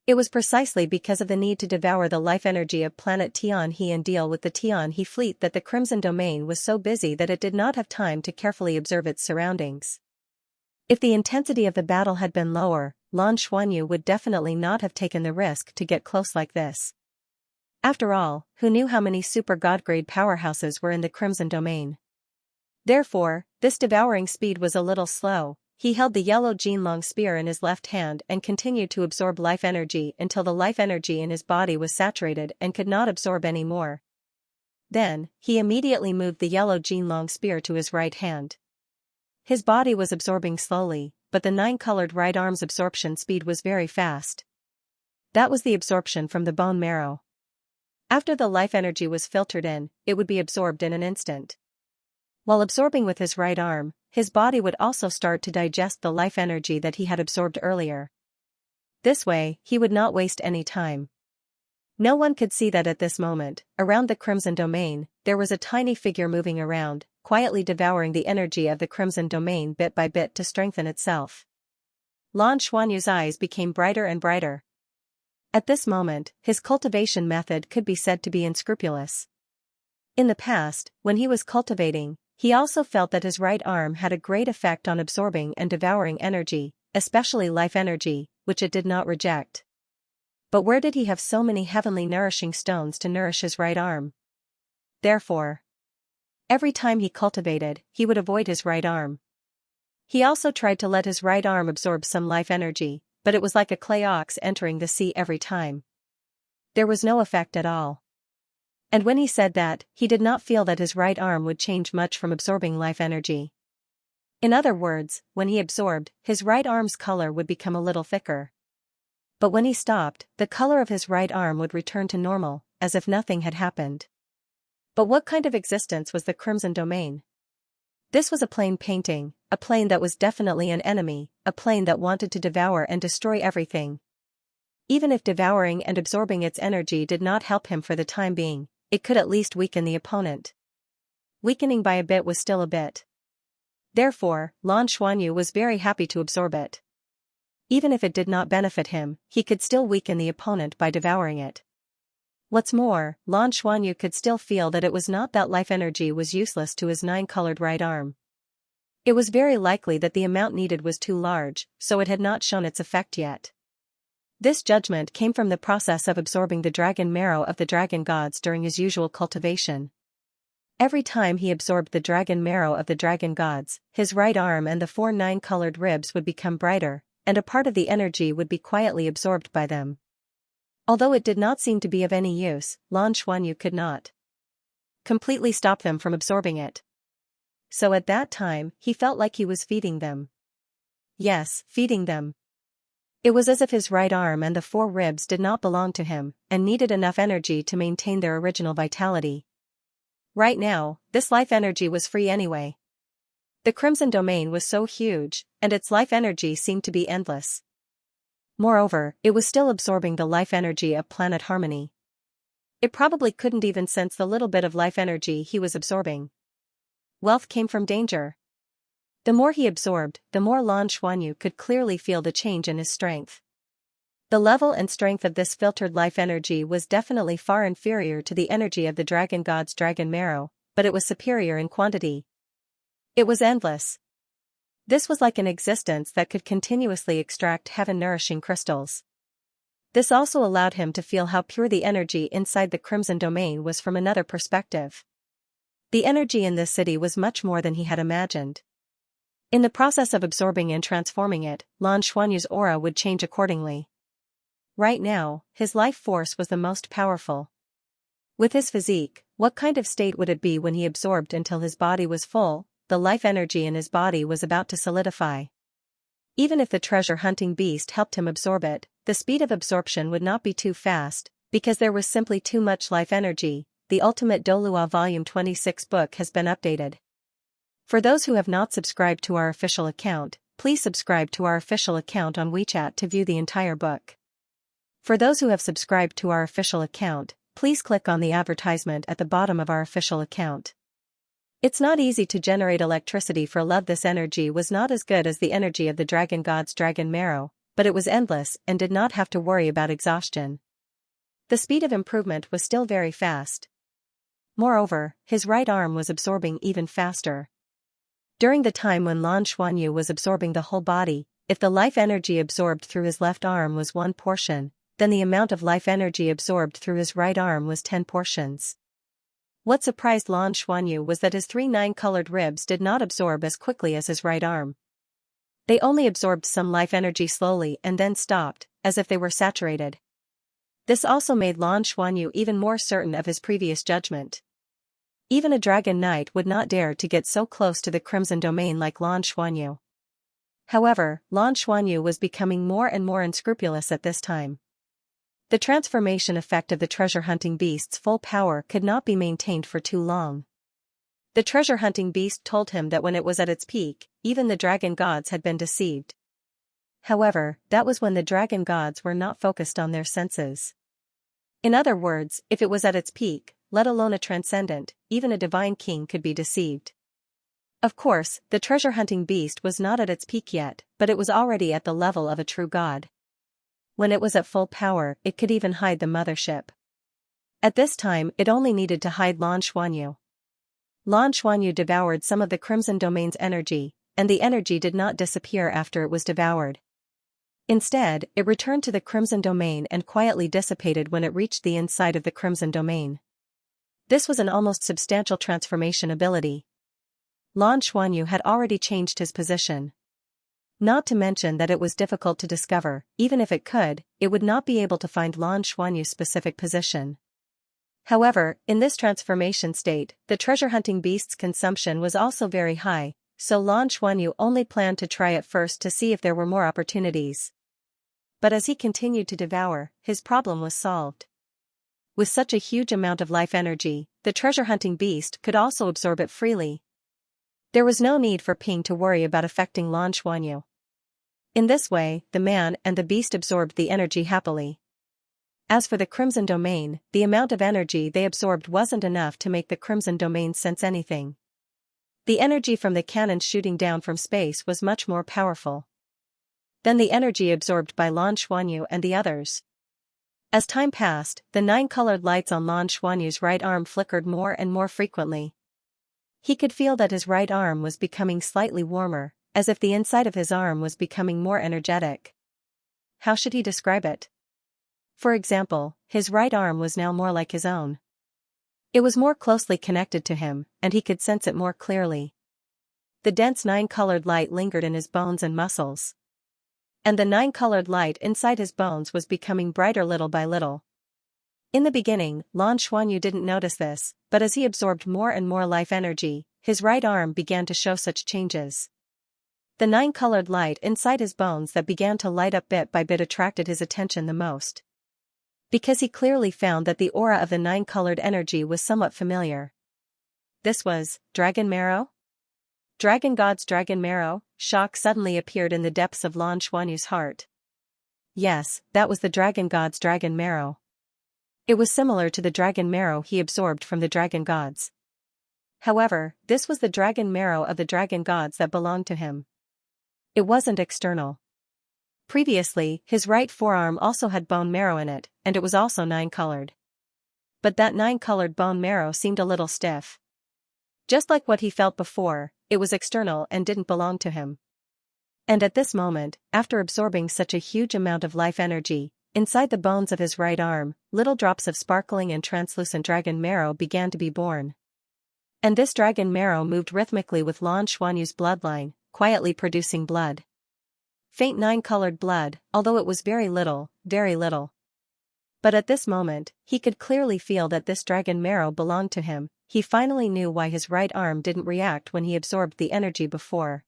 It was precisely because of the need to devour the life energy of planet Tianhe and deal with the Tianhe fleet that the Crimson Domain was so busy that it did not have time to carefully observe its surroundings. If the intensity of the battle had been lower, Lan Xuanyu would definitely not have taken the risk to get close like this. After all, who knew how many super god-grade powerhouses were in the Crimson Domain? Therefore, this devouring speed was a little slow. He held the yellow Jinlong spear in his left hand and continued to absorb life energy until the life energy in his body was saturated and could not absorb any more. Then, he immediately moved the yellow Jinlong spear to his right hand. His body was absorbing slowly, but the nine-colored right arm's absorption speed was very fast. That was the absorption from the bone marrow. After the life energy was filtered in, it would be absorbed in an instant. While absorbing with his right arm, his body would also start to digest the life energy that he had absorbed earlier. This way, he would not waste any time. No one could see that at this moment, around the Crimson Domain, there was a tiny figure moving around, quietly devouring the energy of the Crimson Domain bit by bit to strengthen itself. Lan Xuanyu's eyes became brighter and brighter. At this moment, his cultivation method could be said to be unscrupulous. In the past, when he was cultivating, he also felt that his right arm had a great effect on absorbing and devouring energy, especially life energy, which it did not reject. But where did he have so many heavenly nourishing stones to nourish his right arm? Therefore, every time he cultivated, he would avoid his right arm. He also tried to let his right arm absorb some life energy, but it was like a clay ox entering the sea every time. There was no effect at all. And when he said that, he did not feel that his right arm would change much from absorbing life energy. In other words, when he absorbed, his right arm's color would become a little thicker. But when he stopped, the color of his right arm would return to normal, as if nothing had happened. But what kind of existence was the Crimson Domain? This was a plane painting, a plane that was definitely an enemy, a plane that wanted to devour and destroy everything. Even if devouring and absorbing its energy did not help him for the time being, it could at least weaken the opponent. Weakening by a bit was still a bit. Therefore, Lan Xuanyu was very happy to absorb it. Even if it did not benefit him, he could still weaken the opponent by devouring it. What's more, Lan Xuanyu could still feel that it was not that life energy was useless to his nine-colored right arm. It was very likely that the amount needed was too large, so it had not shown its effect yet. This judgment came from the process of absorbing the dragon marrow of the dragon gods during his usual cultivation. Every time he absorbed the dragon marrow of the dragon gods, his right arm and the 4 nine-colored ribs would become brighter, and a part of the energy would be quietly absorbed by them. Although it did not seem to be of any use, Lan Xuanyu could not completely stop them from absorbing it. So at that time, he felt like he was feeding them. Yes, feeding them. It was as if his right arm and the 4 ribs did not belong to him, and needed enough energy to maintain their original vitality. Right now, this life energy was free anyway. The Crimson Domain was so huge, and its life energy seemed to be endless. Moreover, it was still absorbing the life energy of planet Harmony. It probably couldn't even sense the little bit of life energy he was absorbing. Wealth came from danger. The more he absorbed, the more Lan Xuanyu could clearly feel the change in his strength. The level and strength of this filtered life energy was definitely far inferior to the energy of the dragon god's dragon marrow, but it was superior in quantity. It was endless. This was like an existence that could continuously extract heaven-nourishing crystals. This also allowed him to feel how pure the energy inside the Crimson Domain was from another perspective. The energy in this city was much more than he had imagined. In the process of absorbing and transforming it, Lan Xuanyu's aura would change accordingly. Right now, his life force was the most powerful. With his physique, what kind of state would it be when he absorbed until his body was full? The life energy in his body was about to solidify. Even if the treasure-hunting beast helped him absorb it, the speed of absorption would not be too fast, because there was simply too much life energy. The Ultimate Douluo Volume 26 book has been updated. For those who have not subscribed to our official account, please subscribe to our official account on WeChat to view the entire book. For those who have subscribed to our official account, please click on the advertisement at the bottom of our official account. It's not easy to generate electricity for love. This energy was not as good as the energy of the dragon god's dragon marrow, but it was endless and did not have to worry about exhaustion. The speed of improvement was still very fast. Moreover, his right arm was absorbing even faster. During the time when Lan Xuanyu was absorbing the whole body, if the life energy absorbed through his left arm was 1 portion, then the amount of life energy absorbed through his right arm was 10 portions. What surprised Lan Xuanyu was that his 3 nine-colored ribs did not absorb as quickly as his right arm. They only absorbed some life energy slowly and then stopped, as if they were saturated. This also made Lan Xuanyu even more certain of his previous judgment. Even a dragon knight would not dare to get so close to the Crimson Domain like Lan Xuanyu. However, Lan Xuanyu was becoming more and more unscrupulous at this time. The transformation effect of the treasure-hunting beast's full power could not be maintained for too long. The treasure-hunting beast told him that when it was at its peak, even the dragon gods had been deceived. However, that was when the dragon gods were not focused on their senses. In other words, if it was at its peak, let alone a transcendent, even a divine king could be deceived. Of course, the treasure-hunting beast was not at its peak yet, but it was already at the level of a true god. When it was at full power, it could even hide the mothership. At this time, it only needed to hide Lan Xuanyu. Lan Xuanyu devoured some of the Crimson Domain's energy, and the energy did not disappear after it was devoured. Instead, it returned to the Crimson Domain and quietly dissipated when it reached the inside of the Crimson Domain. This was an almost substantial transformation ability. Lan Xuanyu had already changed his position. Not to mention that it was difficult to discover. Even if it could, it would not be able to find Lan Xuanyu's specific position. However, in this transformation state, the treasure-hunting beast's consumption was also very high, so Lan Xuanyu only planned to try it first to see if there were more opportunities. But as he continued to devour, his problem was solved. With such a huge amount of life energy, the treasure-hunting beast could also absorb it freely. There was no need for Ping to worry about affecting Lan Xuanyu. In this way, the man and the beast absorbed the energy happily. As for the Crimson Domain, the amount of energy they absorbed wasn't enough to make the Crimson Domain sense anything. The energy from the cannons shooting down from space was much more powerful than the energy absorbed by Lan Xuanyu and the others. As time passed, the 9 colored lights on Lan Xuanyu's right arm flickered more and more frequently. He could feel that his right arm was becoming slightly warmer, as if the inside of his arm was becoming more energetic. How should he describe it? For example, his right arm was now more like his own. It was more closely connected to him, and he could sense it more clearly. The dense 9-colored light lingered in his bones and muscles. And the 9-colored light inside his bones was becoming brighter little by little. In the beginning, Lan Xuanyu didn't notice this, but as he absorbed more and more life energy, his right arm began to show such changes. The 9-colored light inside his bones that began to light up bit by bit attracted his attention the most. Because he clearly found that the aura of the 9-colored energy was somewhat familiar. This was Dragon Marrow? Dragon God's Dragon Marrow? Shock suddenly appeared in the depths of Lan Xuanyu's heart. Yes, that was the Dragon God's Dragon Marrow. It was similar to the dragon marrow he absorbed from the dragon gods. However, this was the dragon marrow of the dragon gods that belonged to him. It wasn't external. Previously, his right forearm also had bone marrow in it, and it was also 9-colored. But that 9-colored bone marrow seemed a little stiff. Just like what he felt before, it was external and didn't belong to him. And at this moment, after absorbing such a huge amount of life energy, inside the bones of his right arm, little drops of sparkling and translucent dragon marrow began to be born. And this dragon marrow moved rhythmically with Lan Xuanyu's bloodline, quietly producing blood. Faint 9-colored blood, although it was very little, very little. But at this moment, he could clearly feel that this dragon marrow belonged to him. He finally knew why his right arm didn't react when he absorbed the energy before.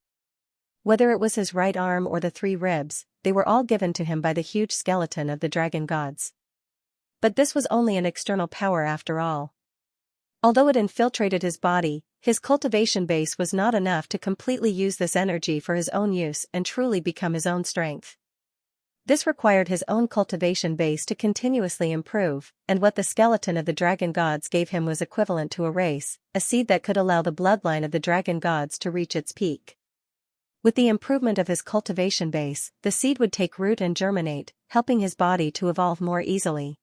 Whether it was his right arm or the 3 ribs, they were all given to him by the huge skeleton of the dragon gods. But this was only an external power after all. Although it infiltrated his body, his cultivation base was not enough to completely use this energy for his own use and truly become his own strength. This required his own cultivation base to continuously improve, and what the skeleton of the dragon gods gave him was equivalent to a race, a seed that could allow the bloodline of the dragon gods to reach its peak. With the improvement of his cultivation base, the seed would take root and germinate, helping his body to evolve more easily.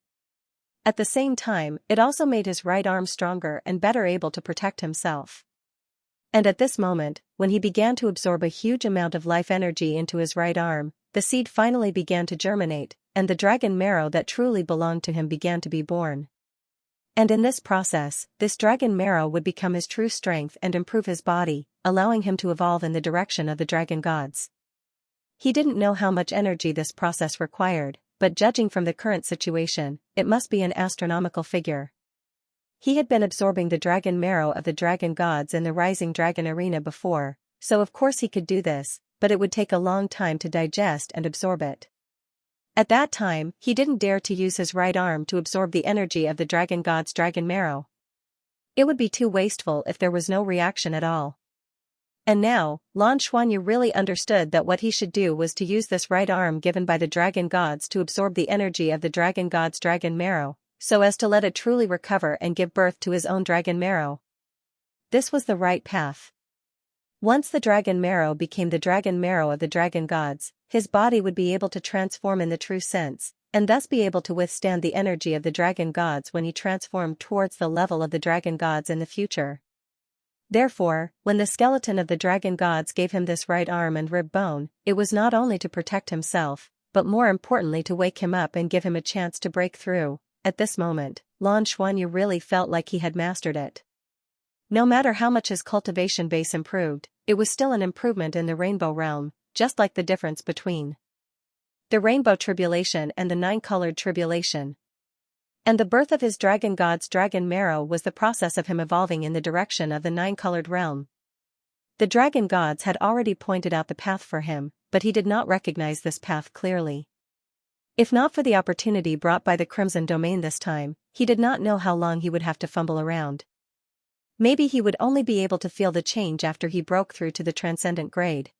At the same time, it also made his right arm stronger and better able to protect himself. And at this moment, when he began to absorb a huge amount of life energy into his right arm, the seed finally began to germinate, and the dragon marrow that truly belonged to him began to be born. And in this process, this dragon marrow would become his true strength and improve his body, allowing him to evolve in the direction of the dragon gods. He didn't know how much energy this process required, but judging from the current situation, it must be an astronomical figure. He had been absorbing the dragon marrow of the dragon gods in the Rising Dragon Arena before, so of course he could do this, but it would take a long time to digest and absorb it. At that time, he didn't dare to use his right arm to absorb the energy of the dragon god's dragon marrow. It would be too wasteful if there was no reaction at all. And now, Lan Xuanyu really understood that what he should do was to use this right arm given by the dragon gods to absorb the energy of the dragon god's dragon marrow, so as to let it truly recover and give birth to his own dragon marrow. This was the right path. Once the dragon marrow became the dragon marrow of the dragon gods, his body would be able to transform in the true sense, and thus be able to withstand the energy of the dragon gods when he transformed towards the level of the dragon gods in the future. Therefore, when the skeleton of the dragon gods gave him this right arm and rib bone, it was not only to protect himself, but more importantly to wake him up and give him a chance to break through. At this moment, Lan Xuanyu really felt like he had mastered it. No matter how much his cultivation base improved, it was still an improvement in the rainbow realm, just like the difference between the rainbow tribulation and the nine-colored tribulation. And the birth of his dragon god's dragon marrow was the process of him evolving in the direction of the nine-colored realm. The dragon gods had already pointed out the path for him, but he did not recognize this path clearly. If not for the opportunity brought by the Crimson Domain this time, he did not know how long he would have to fumble around. Maybe he would only be able to feel the change after he broke through to the transcendent grade.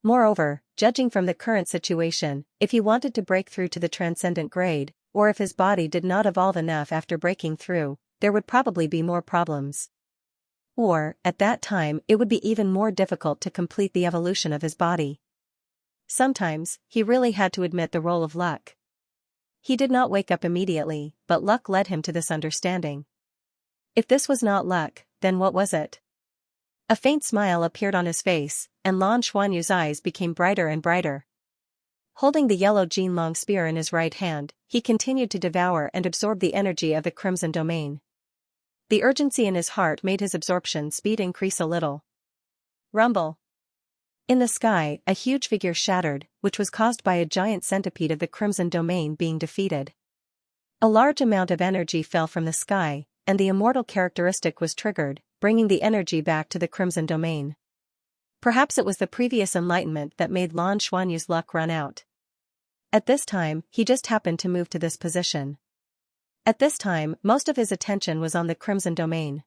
Moreover, judging from the current situation, if he wanted to break through to the transcendent grade, or if his body did not evolve enough after breaking through, there would probably be more problems. Or, at that time, it would be even more difficult to complete the evolution of his body. Sometimes, he really had to admit the role of luck. He did not wake up immediately, but luck led him to this understanding. If this was not luck, then what was it? A faint smile appeared on his face, and Lan Xuanyu's eyes became brighter and brighter. Holding the yellow Jinlong spear in his right hand, he continued to devour and absorb the energy of the Crimson Domain. The urgency in his heart made his absorption speed increase a little. Rumble. In the sky, a huge figure shattered, which was caused by a giant centipede of the Crimson Domain being defeated. A large amount of energy fell from the sky, and the immortal characteristic was triggered, bringing the energy back to the Crimson Domain. Perhaps it was the previous enlightenment that made Lan Xuanyu's luck run out. At this time, he just happened to move to this position. At this time, most of his attention was on the Crimson Domain.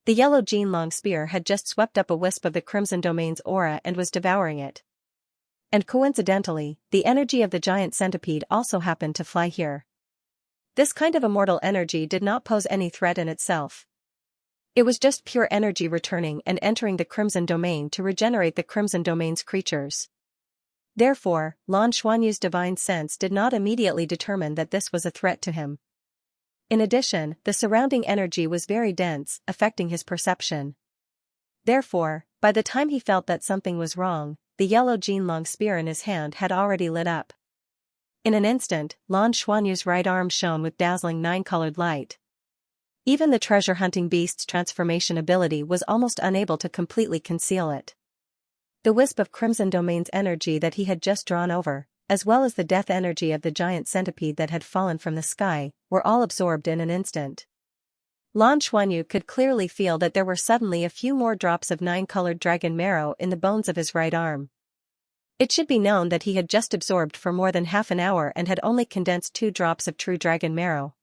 The yellow Jinlong spear had just swept up a wisp of the Crimson Domain's aura and was devouring it. And coincidentally, the energy of the giant centipede also happened to fly here. This kind of immortal energy did not pose any threat in itself. It was just pure energy returning and entering the Crimson Domain to regenerate the Crimson Domain's creatures. Therefore, Lan Xuanyu's divine sense did not immediately determine that this was a threat to him. In addition, the surrounding energy was very dense, affecting his perception. Therefore, by the time he felt that something was wrong, the yellow Jinlong spear in his hand had already lit up. In an instant, Lan Xuanyu's right arm shone with dazzling nine-colored light. Even the treasure-hunting beast's transformation ability was almost unable to completely conceal it. The wisp of Crimson Domain's energy that he had just drawn over, as well as the death energy of the giant centipede that had fallen from the sky, were all absorbed in an instant. Lan Xuanyu could clearly feel that there were suddenly a few more drops of nine-colored dragon marrow in the bones of his right arm. It should be known that he had just absorbed for more than half an hour and had only condensed 2 drops of true dragon marrow.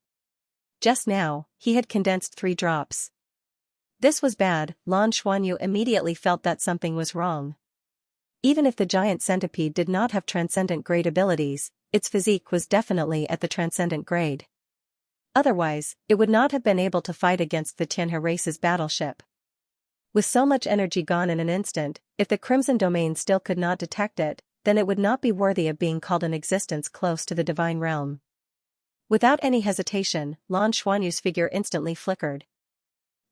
Just now, he had condensed 3 drops. This was bad. Lan Xuanyu immediately felt that something was wrong. Even if the giant centipede did not have transcendent grade abilities, its physique was definitely at the transcendent grade. Otherwise, it would not have been able to fight against the Tianhe race's battleship. With so much energy gone in an instant, if the Crimson Domain still could not detect it, then it would not be worthy of being called an existence close to the divine realm. Without any hesitation, Lan Xuanyu's figure instantly flickered.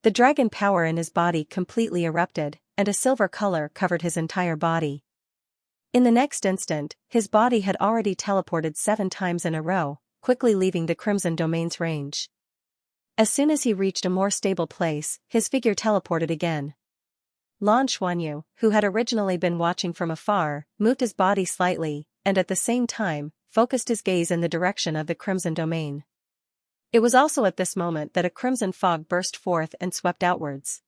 The dragon power in his body completely erupted, and a silver color covered his entire body. In the next instant, his body had already teleported 7 times in a row, quickly leaving the Crimson Domain's range. As soon as he reached a more stable place, his figure teleported again. Lan Xuanyu, who had originally been watching from afar, moved his body slightly, and at the same time, focused his gaze in the direction of the Crimson Domain. It was also at this moment that a crimson fog burst forth and swept outwards.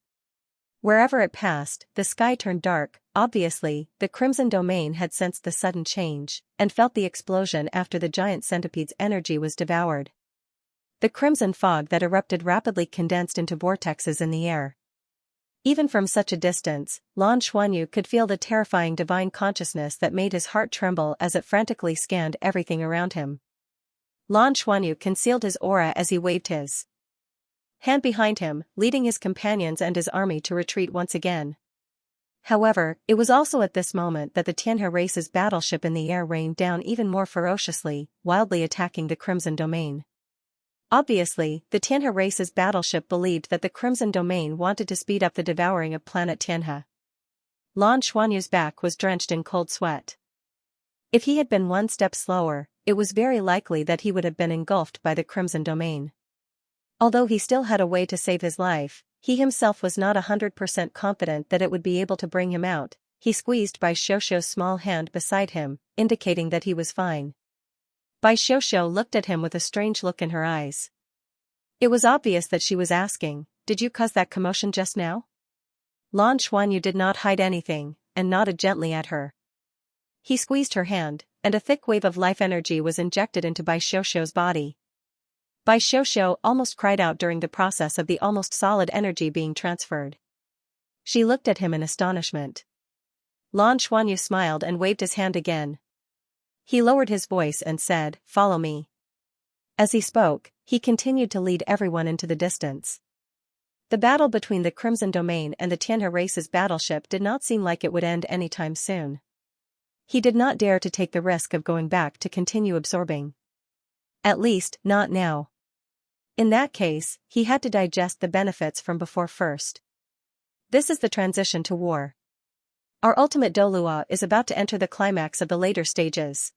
Wherever it passed, the sky turned dark. Obviously, the Crimson Domain had sensed the sudden change, and felt the explosion after the giant centipede's energy was devoured. The crimson fog that erupted rapidly condensed into vortexes in the air. Even from such a distance, Lan Xuanyu could feel the terrifying divine consciousness that made his heart tremble as it frantically scanned everything around him. Lan Xuanyu concealed his aura as he waved his hand behind him, leading his companions and his army to retreat once again. However, it was also at this moment that the Xianxia race's battleship in the air rained down even more ferociously, wildly attacking the Crimson Domain. Obviously, the Xianxia race's battleship believed that the Crimson Domain wanted to speed up the devouring of planet Xianxia. Lan Xuanyu's back was drenched in cold sweat. If he had been one step slower, it was very likely that he would have been engulfed by the Crimson Domain. Although he still had a way to save his life, he himself was not 100% confident that it would be able to bring him out. He squeezed Bai Xiuxiu's small hand beside him, indicating that he was fine. Bai Xiuxiu looked at him with a strange look in her eyes. It was obvious that she was asking, "Did you cause that commotion just now?" Lan Xuanyu did not hide anything, and nodded gently at her. He squeezed her hand, and a thick wave of life energy was injected into Bai Xiuxiu's body. Bai Xiuxiu almost cried out during the process of the almost solid energy being transferred. She looked at him in astonishment. Lan Xuanyu smiled and waved his hand again. He lowered his voice and said, "Follow me." As he spoke, he continued to lead everyone into the distance. The battle between the Crimson Domain and the Xianxia race's battleship did not seem like it would end anytime soon. He did not dare to take the risk of going back to continue absorbing. At least, not now. In that case, he had to digest the benefits from before first. This is the transition to war. Our ultimate Douluo is about to enter the climax of the later stages.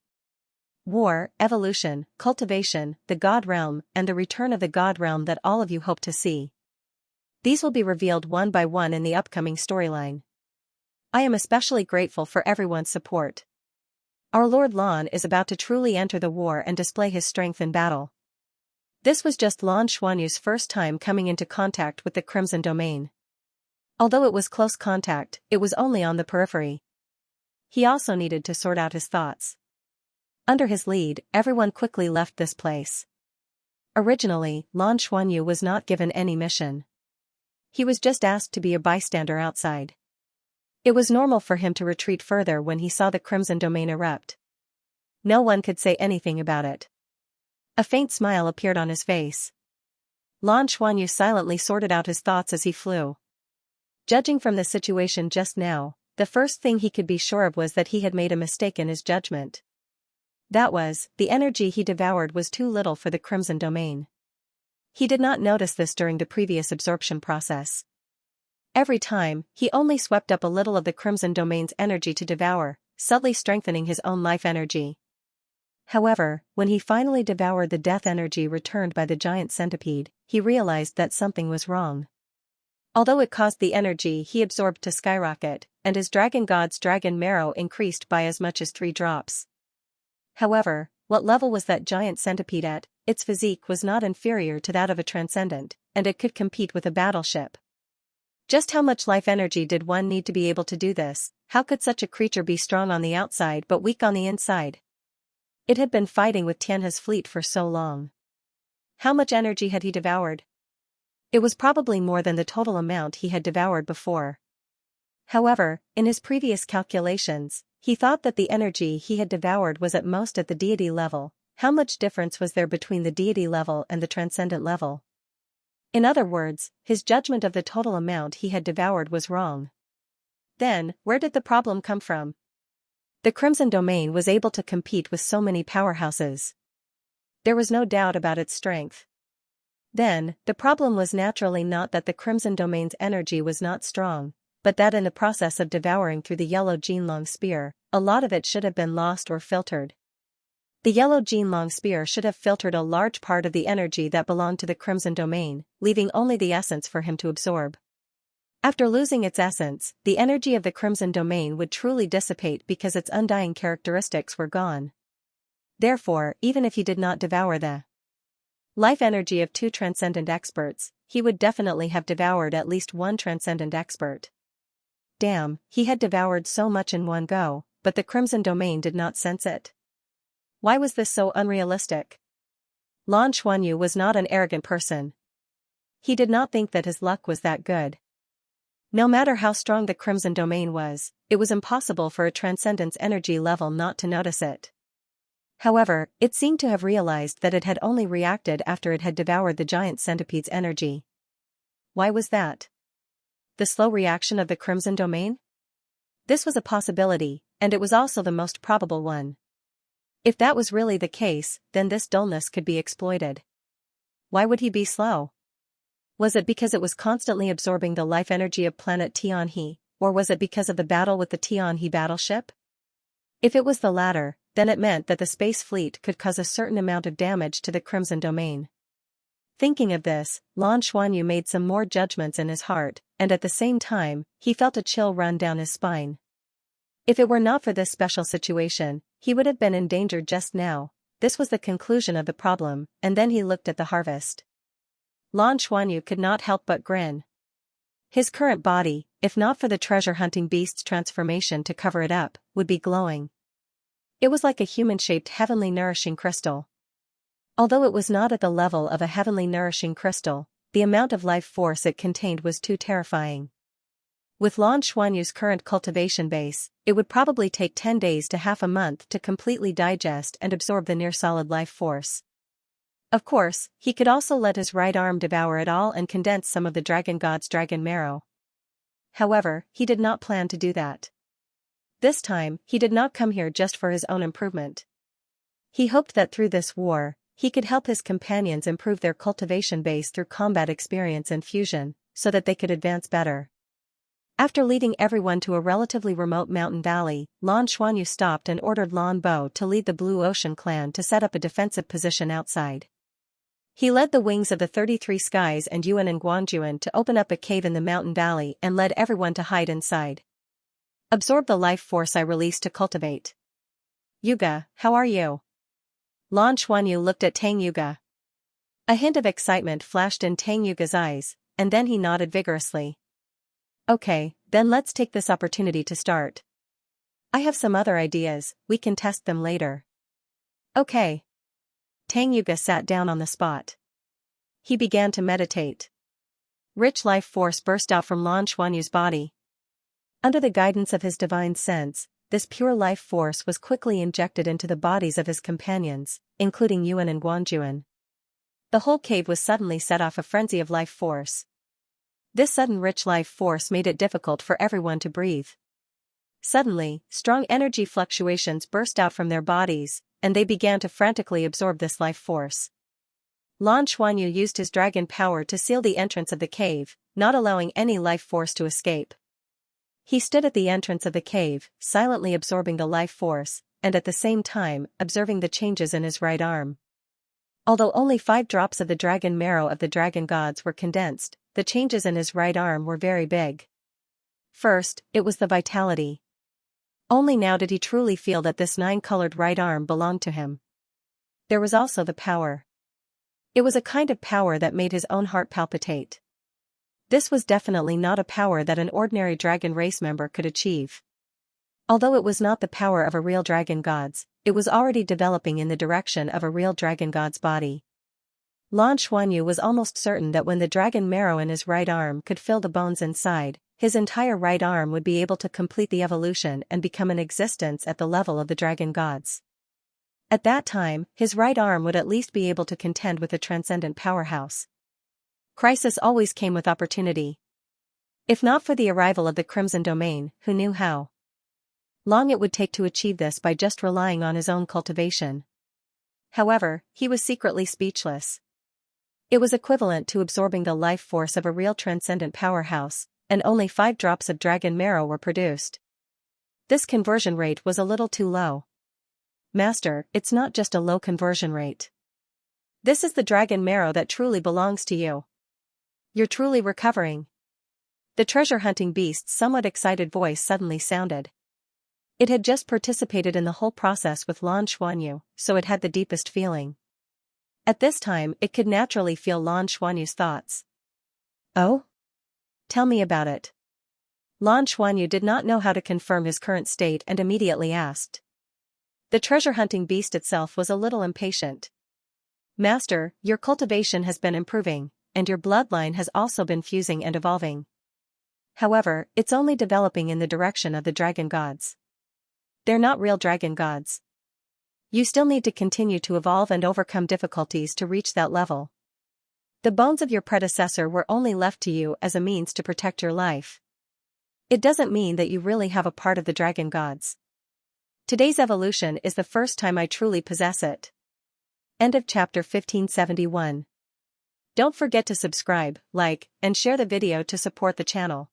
War, evolution, cultivation, the God realm, and the return of the God realm that all of you hope to see. These will be revealed one by one in the upcoming storyline. I am especially grateful for everyone's support. Our Lord Lan is about to truly enter the war and display his strength in battle. This was just Lan Xuanyu's first time coming into contact with the Crimson Domain. Although it was close contact, it was only on the periphery. He also needed to sort out his thoughts. Under his lead, everyone quickly left this place. Originally, Lan Xuanyu was not given any mission. He was just asked to be a bystander outside. It was normal for him to retreat further when he saw the Crimson Domain erupt. No one could say anything about it. A faint smile appeared on his face. Lan Xuanyu silently sorted out his thoughts as he flew. Judging from the situation just now, the first thing he could be sure of was that he had made a mistake in his judgment. That was, the energy he devoured was too little for the Crimson Domain. He did not notice this during the previous absorption process. Every time, he only swept up a little of the Crimson Domain's energy to devour, subtly strengthening his own life energy. However, when he finally devoured the death energy returned by the giant centipede, he realized that something was wrong. Although it caused the energy he absorbed to skyrocket, and his dragon god's dragon marrow increased by as much as 3 drops. However, what level was that giant centipede at? Its physique was not inferior to that of a transcendent, and it could compete with a battleship. Just how much life energy did one need to be able to do this? How could such a creature be strong on the outside but weak on the inside? It had been fighting with Tianhe's fleet for so long. How much energy had he devoured? It was probably more than the total amount he had devoured before. However, in his previous calculations, he thought that the energy he had devoured was at most at the deity level. How much difference was there between the deity level and the transcendent level? In other words, his judgment of the total amount he had devoured was wrong. Then, where did the problem come from? The Crimson Domain was able to compete with so many powerhouses. There was no doubt about its strength. Then, the problem was naturally not that the Crimson Domain's energy was not strong, but that in the process of devouring through the yellow Jinlong spear, a lot of it should have been lost or filtered. The yellow Jinlong spear should have filtered a large part of the energy that belonged to the Crimson Domain, leaving only the essence for him to absorb. After losing its essence, the energy of the Crimson Domain would truly dissipate because its undying characteristics were gone. Therefore, even if he did not devour the life energy of 2 transcendent experts, he would definitely have devoured at least 1 transcendent expert. Damn, he had devoured so much in one go, but the Crimson Domain did not sense it. Why was this so unrealistic? Lan Xuanyu was not an arrogant person. He did not think that his luck was that good. No matter how strong the Crimson Domain was, it was impossible for a transcendence energy level not to notice it. However, it seemed to have realized that it had only reacted after it had devoured the giant centipede's energy. Why was that? The slow reaction of the Crimson Domain? This was a possibility, and it was also the most probable one. If that was really the case, then this dullness could be exploited. Why would he be slow? Was it because it was constantly absorbing the life energy of planet Tianhe, or was it because of the battle with the Tianhe battleship? If it was the latter, then it meant that the space fleet could cause a certain amount of damage to the Crimson Domain. Thinking of this, Lan Xuanyu made some more judgments in his heart, and at the same time, he felt a chill run down his spine. If it were not for this special situation, he would have been in danger just now. This was the conclusion of the problem, and then he looked at the harvest. Lan Xuanyu could not help but grin. His current body, if not for the treasure-hunting beast's transformation to cover it up, would be glowing. It was like a human-shaped heavenly nourishing crystal. Although it was not at the level of a heavenly nourishing crystal, the amount of life force it contained was too terrifying. With Lan Xuanyu's current cultivation base, it would probably take 10 days to half a month to completely digest and absorb the near-solid life force. Of course, he could also let his right arm devour it all and condense some of the dragon god's dragon marrow. However, he did not plan to do that. This time, he did not come here just for his own improvement. He hoped that through this war, he could help his companions improve their cultivation base through combat experience and fusion, so that they could advance better. After leading everyone to a relatively remote mountain valley, Lan Xuanyu stopped and ordered Lan Bo to lead the Blue Ocean clan to set up a defensive position outside. He led the wings of the 33 Skies and Yuan and Guangjuan to open up a cave in the mountain valley and led everyone to hide inside. Absorb the life force I released to cultivate. Yuga, how are you? Lan Xuanyu looked at Tang Yuga. A hint of excitement flashed in Tang Yuga's eyes, and then he nodded vigorously. Okay, then let's take this opportunity to start. I have some other ideas, we can test them later. Okay. Tang Yuga sat down on the spot. He began to meditate. Rich life force burst out from Lan Xuanyu's body. Under the guidance of his divine sense, this pure life force was quickly injected into the bodies of his companions, including Yuan and Guangjuan. The whole cave was suddenly set off a frenzy of life force. This sudden rich life force made it difficult for everyone to breathe. Suddenly, strong energy fluctuations burst out from their bodies, and they began to frantically absorb this life force. Lan Xuanyu used his dragon power to seal the entrance of the cave, not allowing any life force to escape. He stood at the entrance of the cave, silently absorbing the life force, and at the same time, observing the changes in his right arm. Although only 5 drops of the dragon marrow of the dragon gods were condensed, the changes in his right arm were very big. First, it was the vitality. Only now did he truly feel that this 9-colored right arm belonged to him. There was also the power. It was a kind of power that made his own heart palpitate. This was definitely not a power that an ordinary dragon race member could achieve. Although it was not the power of a real dragon god's, it was already developing in the direction of a real dragon god's body. Lan Xuanyu was almost certain that when the dragon marrow in his right arm could fill the bones inside, his entire right arm would be able to complete the evolution and become an existence at the level of the dragon gods. At that time, his right arm would at least be able to contend with a transcendent powerhouse. Crisis always came with opportunity. If not for the arrival of the Crimson Domain, who knew how long it would take to achieve this by just relying on his own cultivation. However, he was secretly speechless. It was equivalent to absorbing the life force of a real transcendent powerhouse, and only 5 drops of dragon marrow were produced. This conversion rate was a little too low. Master, it's not just a low conversion rate. This is the dragon marrow that truly belongs to you. You're truly recovering. The treasure-hunting beast's somewhat excited voice suddenly sounded. It had just participated in the whole process with Lan Xuanyu, so it had the deepest feeling. At this time, it could naturally feel Lan Xuanyu's thoughts. Oh? Tell me about it. Lan Xuanyu did not know how to confirm his current state and immediately asked. The treasure-hunting beast itself was a little impatient. Master, your cultivation has been improving, and your bloodline has also been fusing and evolving. However, it's only developing in the direction of the dragon gods. They're not real dragon gods. You still need to continue to evolve and overcome difficulties to reach that level. The bones of your predecessor were only left to you as a means to protect your life. It doesn't mean that you really have a part of the dragon gods. Today's evolution is the first time I truly possess it. End of chapter 1571. Don't forget to subscribe, like, and share the video to support the channel.